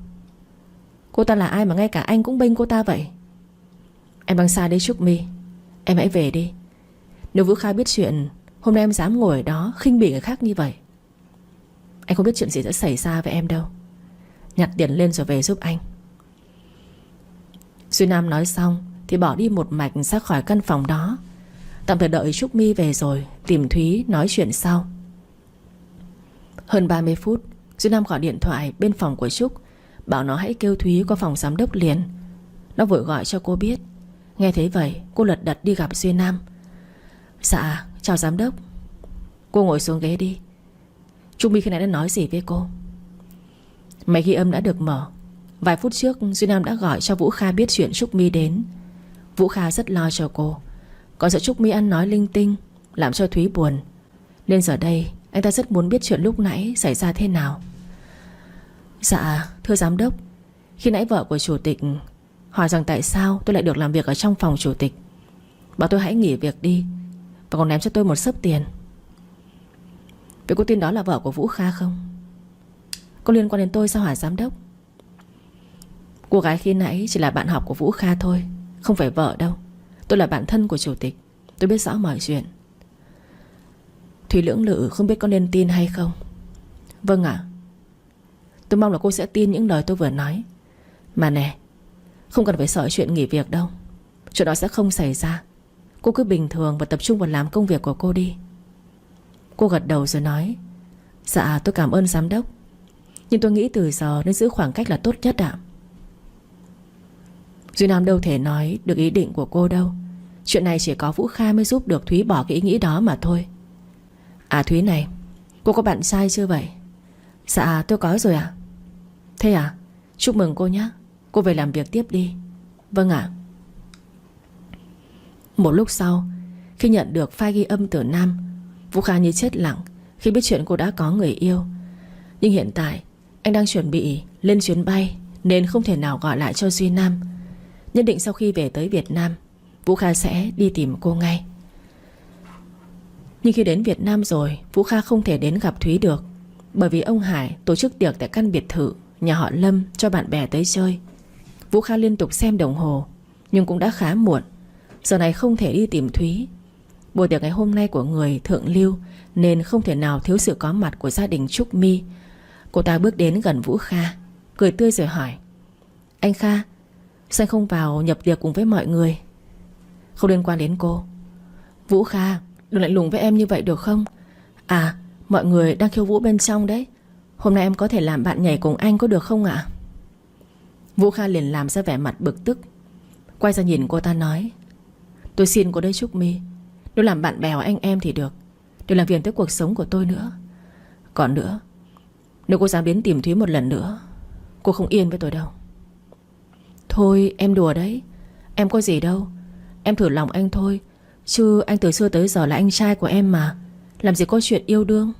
Cô ta là ai mà ngay cả anh cũng bênh cô ta vậy? Em đang sai đấy Trúc My, em hãy về đi. Nếu Vũ Kha biết chuyện hôm nay em dám ngồi ở đó khinh bỉ người khác như vậy, anh không biết chuyện gì sẽ xảy ra với em đâu. Nhặt tiền lên rồi về giúp anh. Duy Nam nói xong thì bỏ đi một mạch ra khỏi căn phòng đó. Tạm thời đợi Trúc My về rồi tìm Thúy nói chuyện sau. Hơn 30 phút, Duy Nam gọi điện thoại bên phòng của Trúc, bảo nó hãy kêu Thúy qua phòng giám đốc liền. Nó vội gọi cho cô biết. Nghe thấy vậy, cô lật đật đi gặp Duy Nam. Dạ, chào giám đốc. Cô ngồi xuống ghế đi. Trúc My khi nãy đã nói gì với cô? Máy ghi âm đã được mở. Vài phút trước Duy Nam đã gọi cho Vũ Kha biết chuyện Trúc My đến. Vũ Kha rất lo cho cô, còn sợ Trúc My ăn nói linh tinh làm cho Thúy buồn, nên giờ đây anh ta rất muốn biết chuyện lúc nãy xảy ra thế nào. Dạ, thưa giám đốc, khi nãy vợ của chủ tịch hỏi rằng tại sao tôi lại được làm việc ở trong phòng chủ tịch, bảo tôi hãy nghỉ việc đi, và còn ném cho tôi một xấp tiền. Vậy cô tin đó là vợ của Vũ Kha không? Có liên quan đến tôi sao hả giám đốc? Cô gái khi nãy chỉ là bạn học của Vũ Kha thôi, không phải vợ đâu. Tôi là bạn thân của chủ tịch, tôi biết rõ mọi chuyện. Thúy lưỡng lự không biết có nên tin hay không. Vâng ạ. Tôi mong là cô sẽ tin những lời tôi vừa nói. Mà nè, không cần phải sợ chuyện nghỉ việc đâu. Chuyện đó sẽ không xảy ra. Cô cứ bình thường và tập trung vào làm công việc của cô đi. Cô gật đầu rồi nói: dạ tôi cảm ơn giám đốc, nhưng tôi nghĩ từ giờ nên giữ khoảng cách là tốt nhất ạ. Duy Nam đâu thể nói được ý định của cô đâu. Chuyện này chỉ có Vũ Kha mới giúp được Thúy bỏ cái ý nghĩ đó mà thôi. À Thúy này, cô có bạn trai chưa vậy? Dạ tôi có rồi ạ. Thế à, chúc mừng cô nhé. Cô về làm việc tiếp đi. Vâng ạ. Một lúc sau, khi nhận được file ghi âm từ Nam, Vũ Kha như chết lặng khi biết chuyện cô đã có người yêu. Nhưng hiện tại anh đang chuẩn bị lên chuyến bay nên không thể nào gọi lại cho Duy Nam. Nhất định sau khi về tới Việt Nam, Vũ Kha sẽ đi tìm cô ngay. Nhưng khi đến Việt Nam rồi, Vũ Kha không thể đến gặp Thúy được, bởi vì ông Hải tổ chức tiệc tại căn biệt thự nhà họ Lâm cho bạn bè tới chơi. Vũ Kha liên tục xem đồng hồ, nhưng cũng đã khá muộn. Giờ này không thể đi tìm Thúy. Buổi tiệc ngày hôm nay của người thượng lưu nên không thể nào thiếu sự có mặt của gia đình Trúc My. Cô ta bước đến gần Vũ Kha, cười tươi rồi hỏi: anh Kha, sao anh không vào nhập tiệc cùng với mọi người? Không liên quan đến cô. Vũ Kha, đừng lạnh lùng với em như vậy được không? À, mọi người đang khiêu vũ bên trong đấy. Hôm nay em có thể làm bạn nhảy cùng anh có được không ạ? Vũ Kha liền làm ra vẻ mặt bực tức, quay ra nhìn cô ta nói: tôi xin cô đây Trúc My, nếu làm bạn bè anh em thì được, đừng làm phiền tới cuộc sống của tôi nữa. Còn nữa, nếu cô dám đến tìm Thúy một lần nữa, cô không yên với tôi đâu. Thôi em đùa đấy, em có gì đâu. Em thử lòng anh thôi, chứ anh từ xưa tới giờ là anh trai của em mà, làm gì có chuyện yêu đương.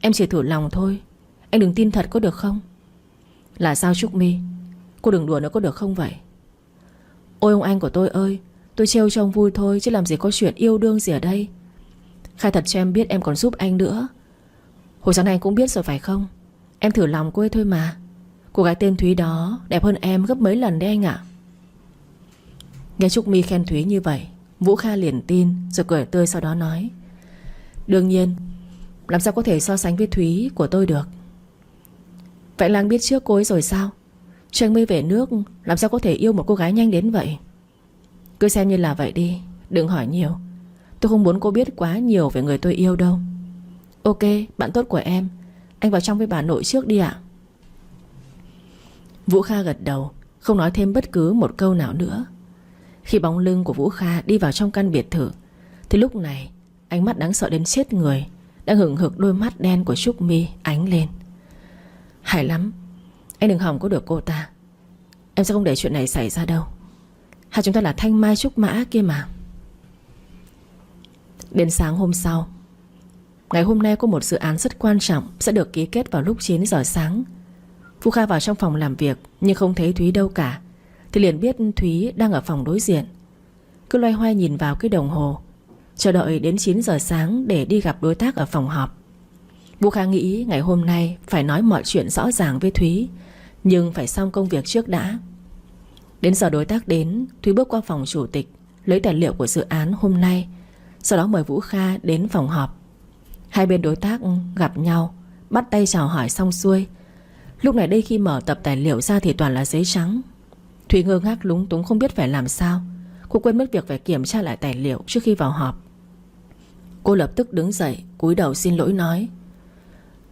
Em chỉ thử lòng thôi, anh đừng tin thật có được không? Là sao Trúc My? Cô đừng đùa nữa có được không vậy? Ôi ông anh của tôi ơi, tôi trêu cho ông vui thôi, chứ làm gì có chuyện yêu đương gì ở đây. Khai thật cho em biết em còn giúp anh nữa. Hồi sáng nay anh cũng biết rồi phải không? Em thử lòng cô ấy thôi mà. Cô gái tên Thúy đó đẹp hơn em gấp mấy lần đấy anh ạ. Nghe Trúc My khen Thúy như vậy, Vũ Kha liền tin rồi cười tươi, sau đó nói: đương nhiên, làm sao có thể so sánh với Thúy của tôi được. Vậy là anh biết trước cô ấy rồi sao? Chứ anh mới về nước làm sao có thể yêu một cô gái nhanh đến vậy? Cứ xem như là vậy đi, đừng hỏi nhiều. Tôi không muốn cô biết quá nhiều về người tôi yêu đâu. Ok, bạn tốt của em, anh vào trong với bà nội trước đi ạ. Vũ Kha gật đầu, không nói thêm bất cứ một câu nào nữa. Khi bóng lưng của Vũ Kha đi vào trong căn biệt thự thì lúc này ánh mắt đáng sợ đến chết người đang hừng hực đôi mắt đen của Trúc Mi ánh lên. Hay lắm, anh đừng hòng có được cô ta. Em sẽ không để chuyện này xảy ra đâu. Hai chúng ta là thanh mai trúc mã kia mà. Đến sáng hôm sau, ngày hôm nay có một dự án rất quan trọng sẽ được ký kết vào lúc 9 giờ sáng. Vũ Kha vào trong phòng làm việc nhưng không thấy Thúy đâu cả, thì liền biết Thúy đang ở phòng đối diện. Cứ loay hoay nhìn vào cái đồng hồ, chờ đợi đến 9 giờ sáng để đi gặp đối tác ở phòng họp. Vũ Kha nghĩ ngày hôm nay phải nói mọi chuyện rõ ràng với Thúy, nhưng phải xong công việc trước đã. Đến giờ đối tác đến, Thúy bước qua phòng chủ tịch lấy tài liệu của dự án hôm nay, sau đó mời Vũ Kha đến phòng họp. Hai bên đối tác gặp nhau, bắt tay chào hỏi xong xuôi. Lúc này đây khi mở tập tài liệu ra thì toàn là giấy trắng. Thúy ngơ ngác lúng túng không biết phải làm sao. Cô quên mất việc phải kiểm tra lại tài liệu trước khi vào họp. Cô lập tức đứng dậy, cúi đầu xin lỗi nói: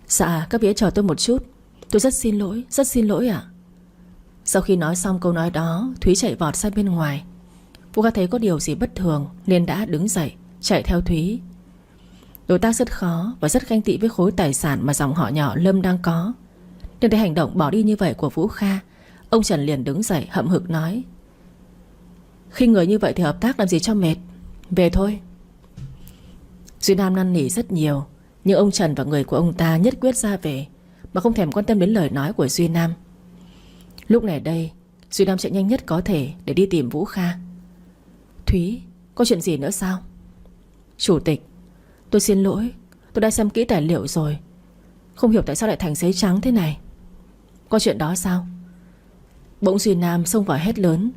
Dạ các vị chờ tôi một chút, tôi rất xin lỗi ạ. Sau khi nói xong câu nói đó, Thúy chạy vọt ra bên ngoài. Vũ Kha thấy có điều gì bất thường nên đã đứng dậy chạy theo Thúy. Đối tác rất khó và rất ganh tị với khối tài sản mà dòng họ nhỏ Lâm đang có, nên thấy hành động bỏ đi như vậy của Vũ Kha, ông Trần liền đứng dậy hậm hực nói: Khi người như vậy thì hợp tác làm gì cho mệt, về thôi. Duy Nam năn nỉ rất nhiều, nhưng ông Trần và người của ông ta nhất quyết ra về, mà không thèm quan tâm đến lời nói của Duy Nam. Lúc này đây, Duy Nam chạy nhanh nhất có thể để đi tìm Vũ Kha. Thúy, có chuyện gì nữa sao? Chủ tịch, tôi xin lỗi, tôi đã xem kỹ tài liệu rồi, không hiểu tại sao lại thành giấy trắng thế này. Có chuyện đó sao? Bỗng Duy Nam xông vào hét lớn: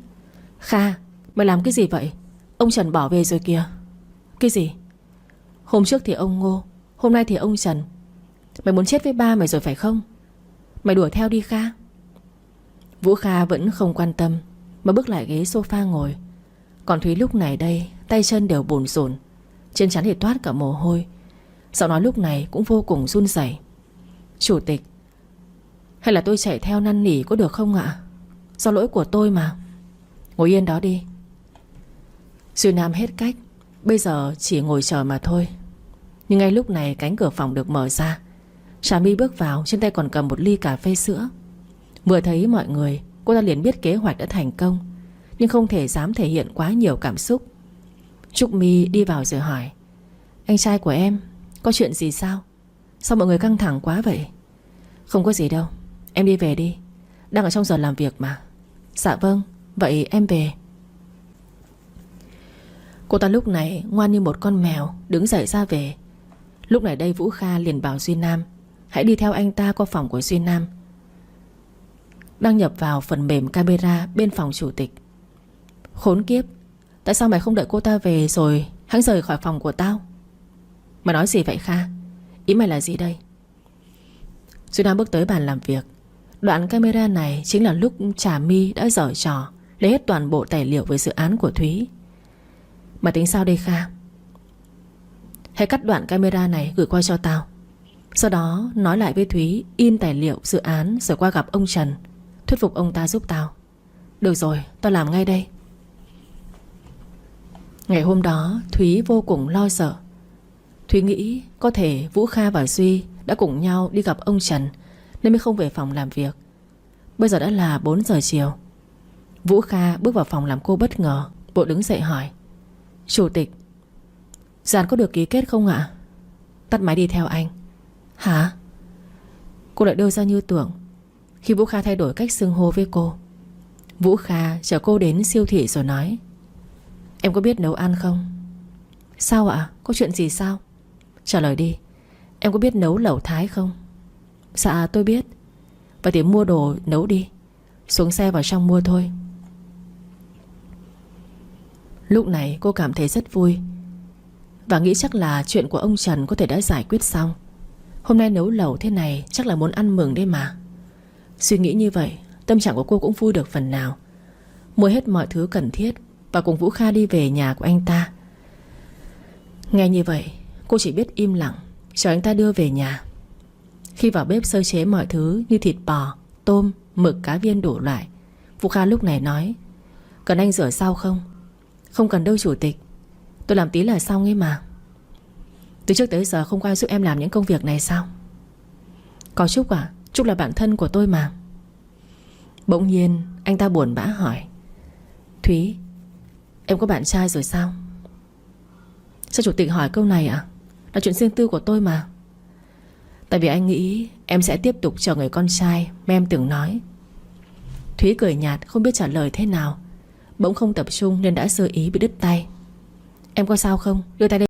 Kha, mày làm cái gì vậy? Ông Trần bỏ về rồi kìa. Cái gì? Hôm trước thì ông Ngô, hôm nay thì ông Trần. Mày muốn chết với ba mày rồi phải không? Mày đuổi theo đi Kha. Vũ Kha vẫn không quan tâm mà bước lại ghế sofa ngồi. Còn Thúy lúc này đây tay chân đều bồn rồn, trên trán thì toát cả mồ hôi, giọng nói lúc này cũng vô cùng run rẩy. Chủ tịch, hay là tôi chạy theo năn nỉ có được không ạ? Do lỗi của tôi mà. Ngồi yên đó đi. Duy Nam hết cách, bây giờ chỉ ngồi chờ mà thôi. Nhưng ngay lúc này cánh cửa phòng được mở ra. Trà My bước vào, trên tay còn cầm một ly cà phê sữa. Vừa thấy mọi người, cô ta liền biết kế hoạch đã thành công, nhưng không thể dám thể hiện quá nhiều cảm xúc. Trúc My đi vào rồi hỏi: Anh trai của em, có chuyện gì sao? Sao mọi người căng thẳng quá vậy? Không có gì đâu, em đi về đi, đang ở trong giờ làm việc mà. Dạ vâng, vậy em về. Cô ta lúc này ngoan như một con mèo, đứng dậy ra về. Lúc này đây Vũ Kha liền bảo Duy Nam hãy đi theo anh ta qua phòng của Duy Nam, đăng nhập vào phần mềm camera bên phòng chủ tịch. Khốn kiếp, tại sao mày không đợi cô ta về rồi hãng rời khỏi phòng của tao? Mày nói gì vậy Kha? Ý mày là gì đây? Duy Nam bước tới bàn làm việc. Đoạn camera này chính là lúc Trà My đã giở trò lấy hết toàn bộ tài liệu về dự án của Thúy. Mày tính sao đây Kha? Hãy cắt đoạn camera này gửi qua cho tao, sau đó nói lại với Thúy in tài liệu dự án rồi qua gặp ông Trần, thuyết phục ông ta giúp tao. Được rồi, tao làm ngay đây. Ngày hôm đó Thúy vô cùng lo sợ. Thúy nghĩ có thể Vũ Kha và Duy đã cùng nhau đi gặp ông Trần nên mới không về phòng làm việc. Bây giờ đã là 4 giờ chiều. Vũ Kha bước vào phòng làm cô bất ngờ, vội đứng dậy hỏi: Chủ tịch, dự án có được ký kết không ạ? Tắt máy đi theo anh. Hả? Cô lại đưa ra Như Tưởng khi Vũ Kha thay đổi cách xưng hô với cô. Vũ Kha chở cô đến siêu thị rồi nói: Em có biết nấu ăn không? Sao ạ? Có chuyện gì sao? Trả lời đi. Em có biết nấu lẩu Thái không? Dạ tôi biết. Vậy thì mua đồ nấu đi, xuống xe vào trong mua thôi. Lúc này cô cảm thấy rất vui và nghĩ chắc là chuyện của ông Trần có thể đã giải quyết xong. Hôm nay nấu lẩu thế này chắc là muốn ăn mừng đấy mà. Suy nghĩ như vậy, tâm trạng của cô cũng vui được phần nào. Mua hết mọi thứ cần thiết và cùng Vũ Kha đi về nhà của anh ta. Nghe như vậy, cô chỉ biết im lặng chờ anh ta đưa về nhà. Khi vào bếp sơ chế mọi thứ như thịt bò, tôm, mực, cá viên đủ loại, Vũ Kha lúc này nói: Cần anh rửa rau không? Không cần đâu chủ tịch, tôi làm tí là xong ấy mà. Từ trước tới giờ không có ai giúp em làm những công việc này sao? Có Trúc à? Trúc là bạn thân của tôi mà. Bỗng nhiên anh ta buồn bã hỏi: Thúy, em có bạn trai rồi sao? Sao chủ tịch hỏi câu này ạ? Là chuyện riêng tư của tôi mà. Tại vì anh nghĩ em sẽ tiếp tục chờ người con trai mà em từng nói. Thúy cười nhạt không biết trả lời thế nào. Bỗng không tập trung nên đã sơ ý bị đứt tay. Em có sao không? Đưa tay lên.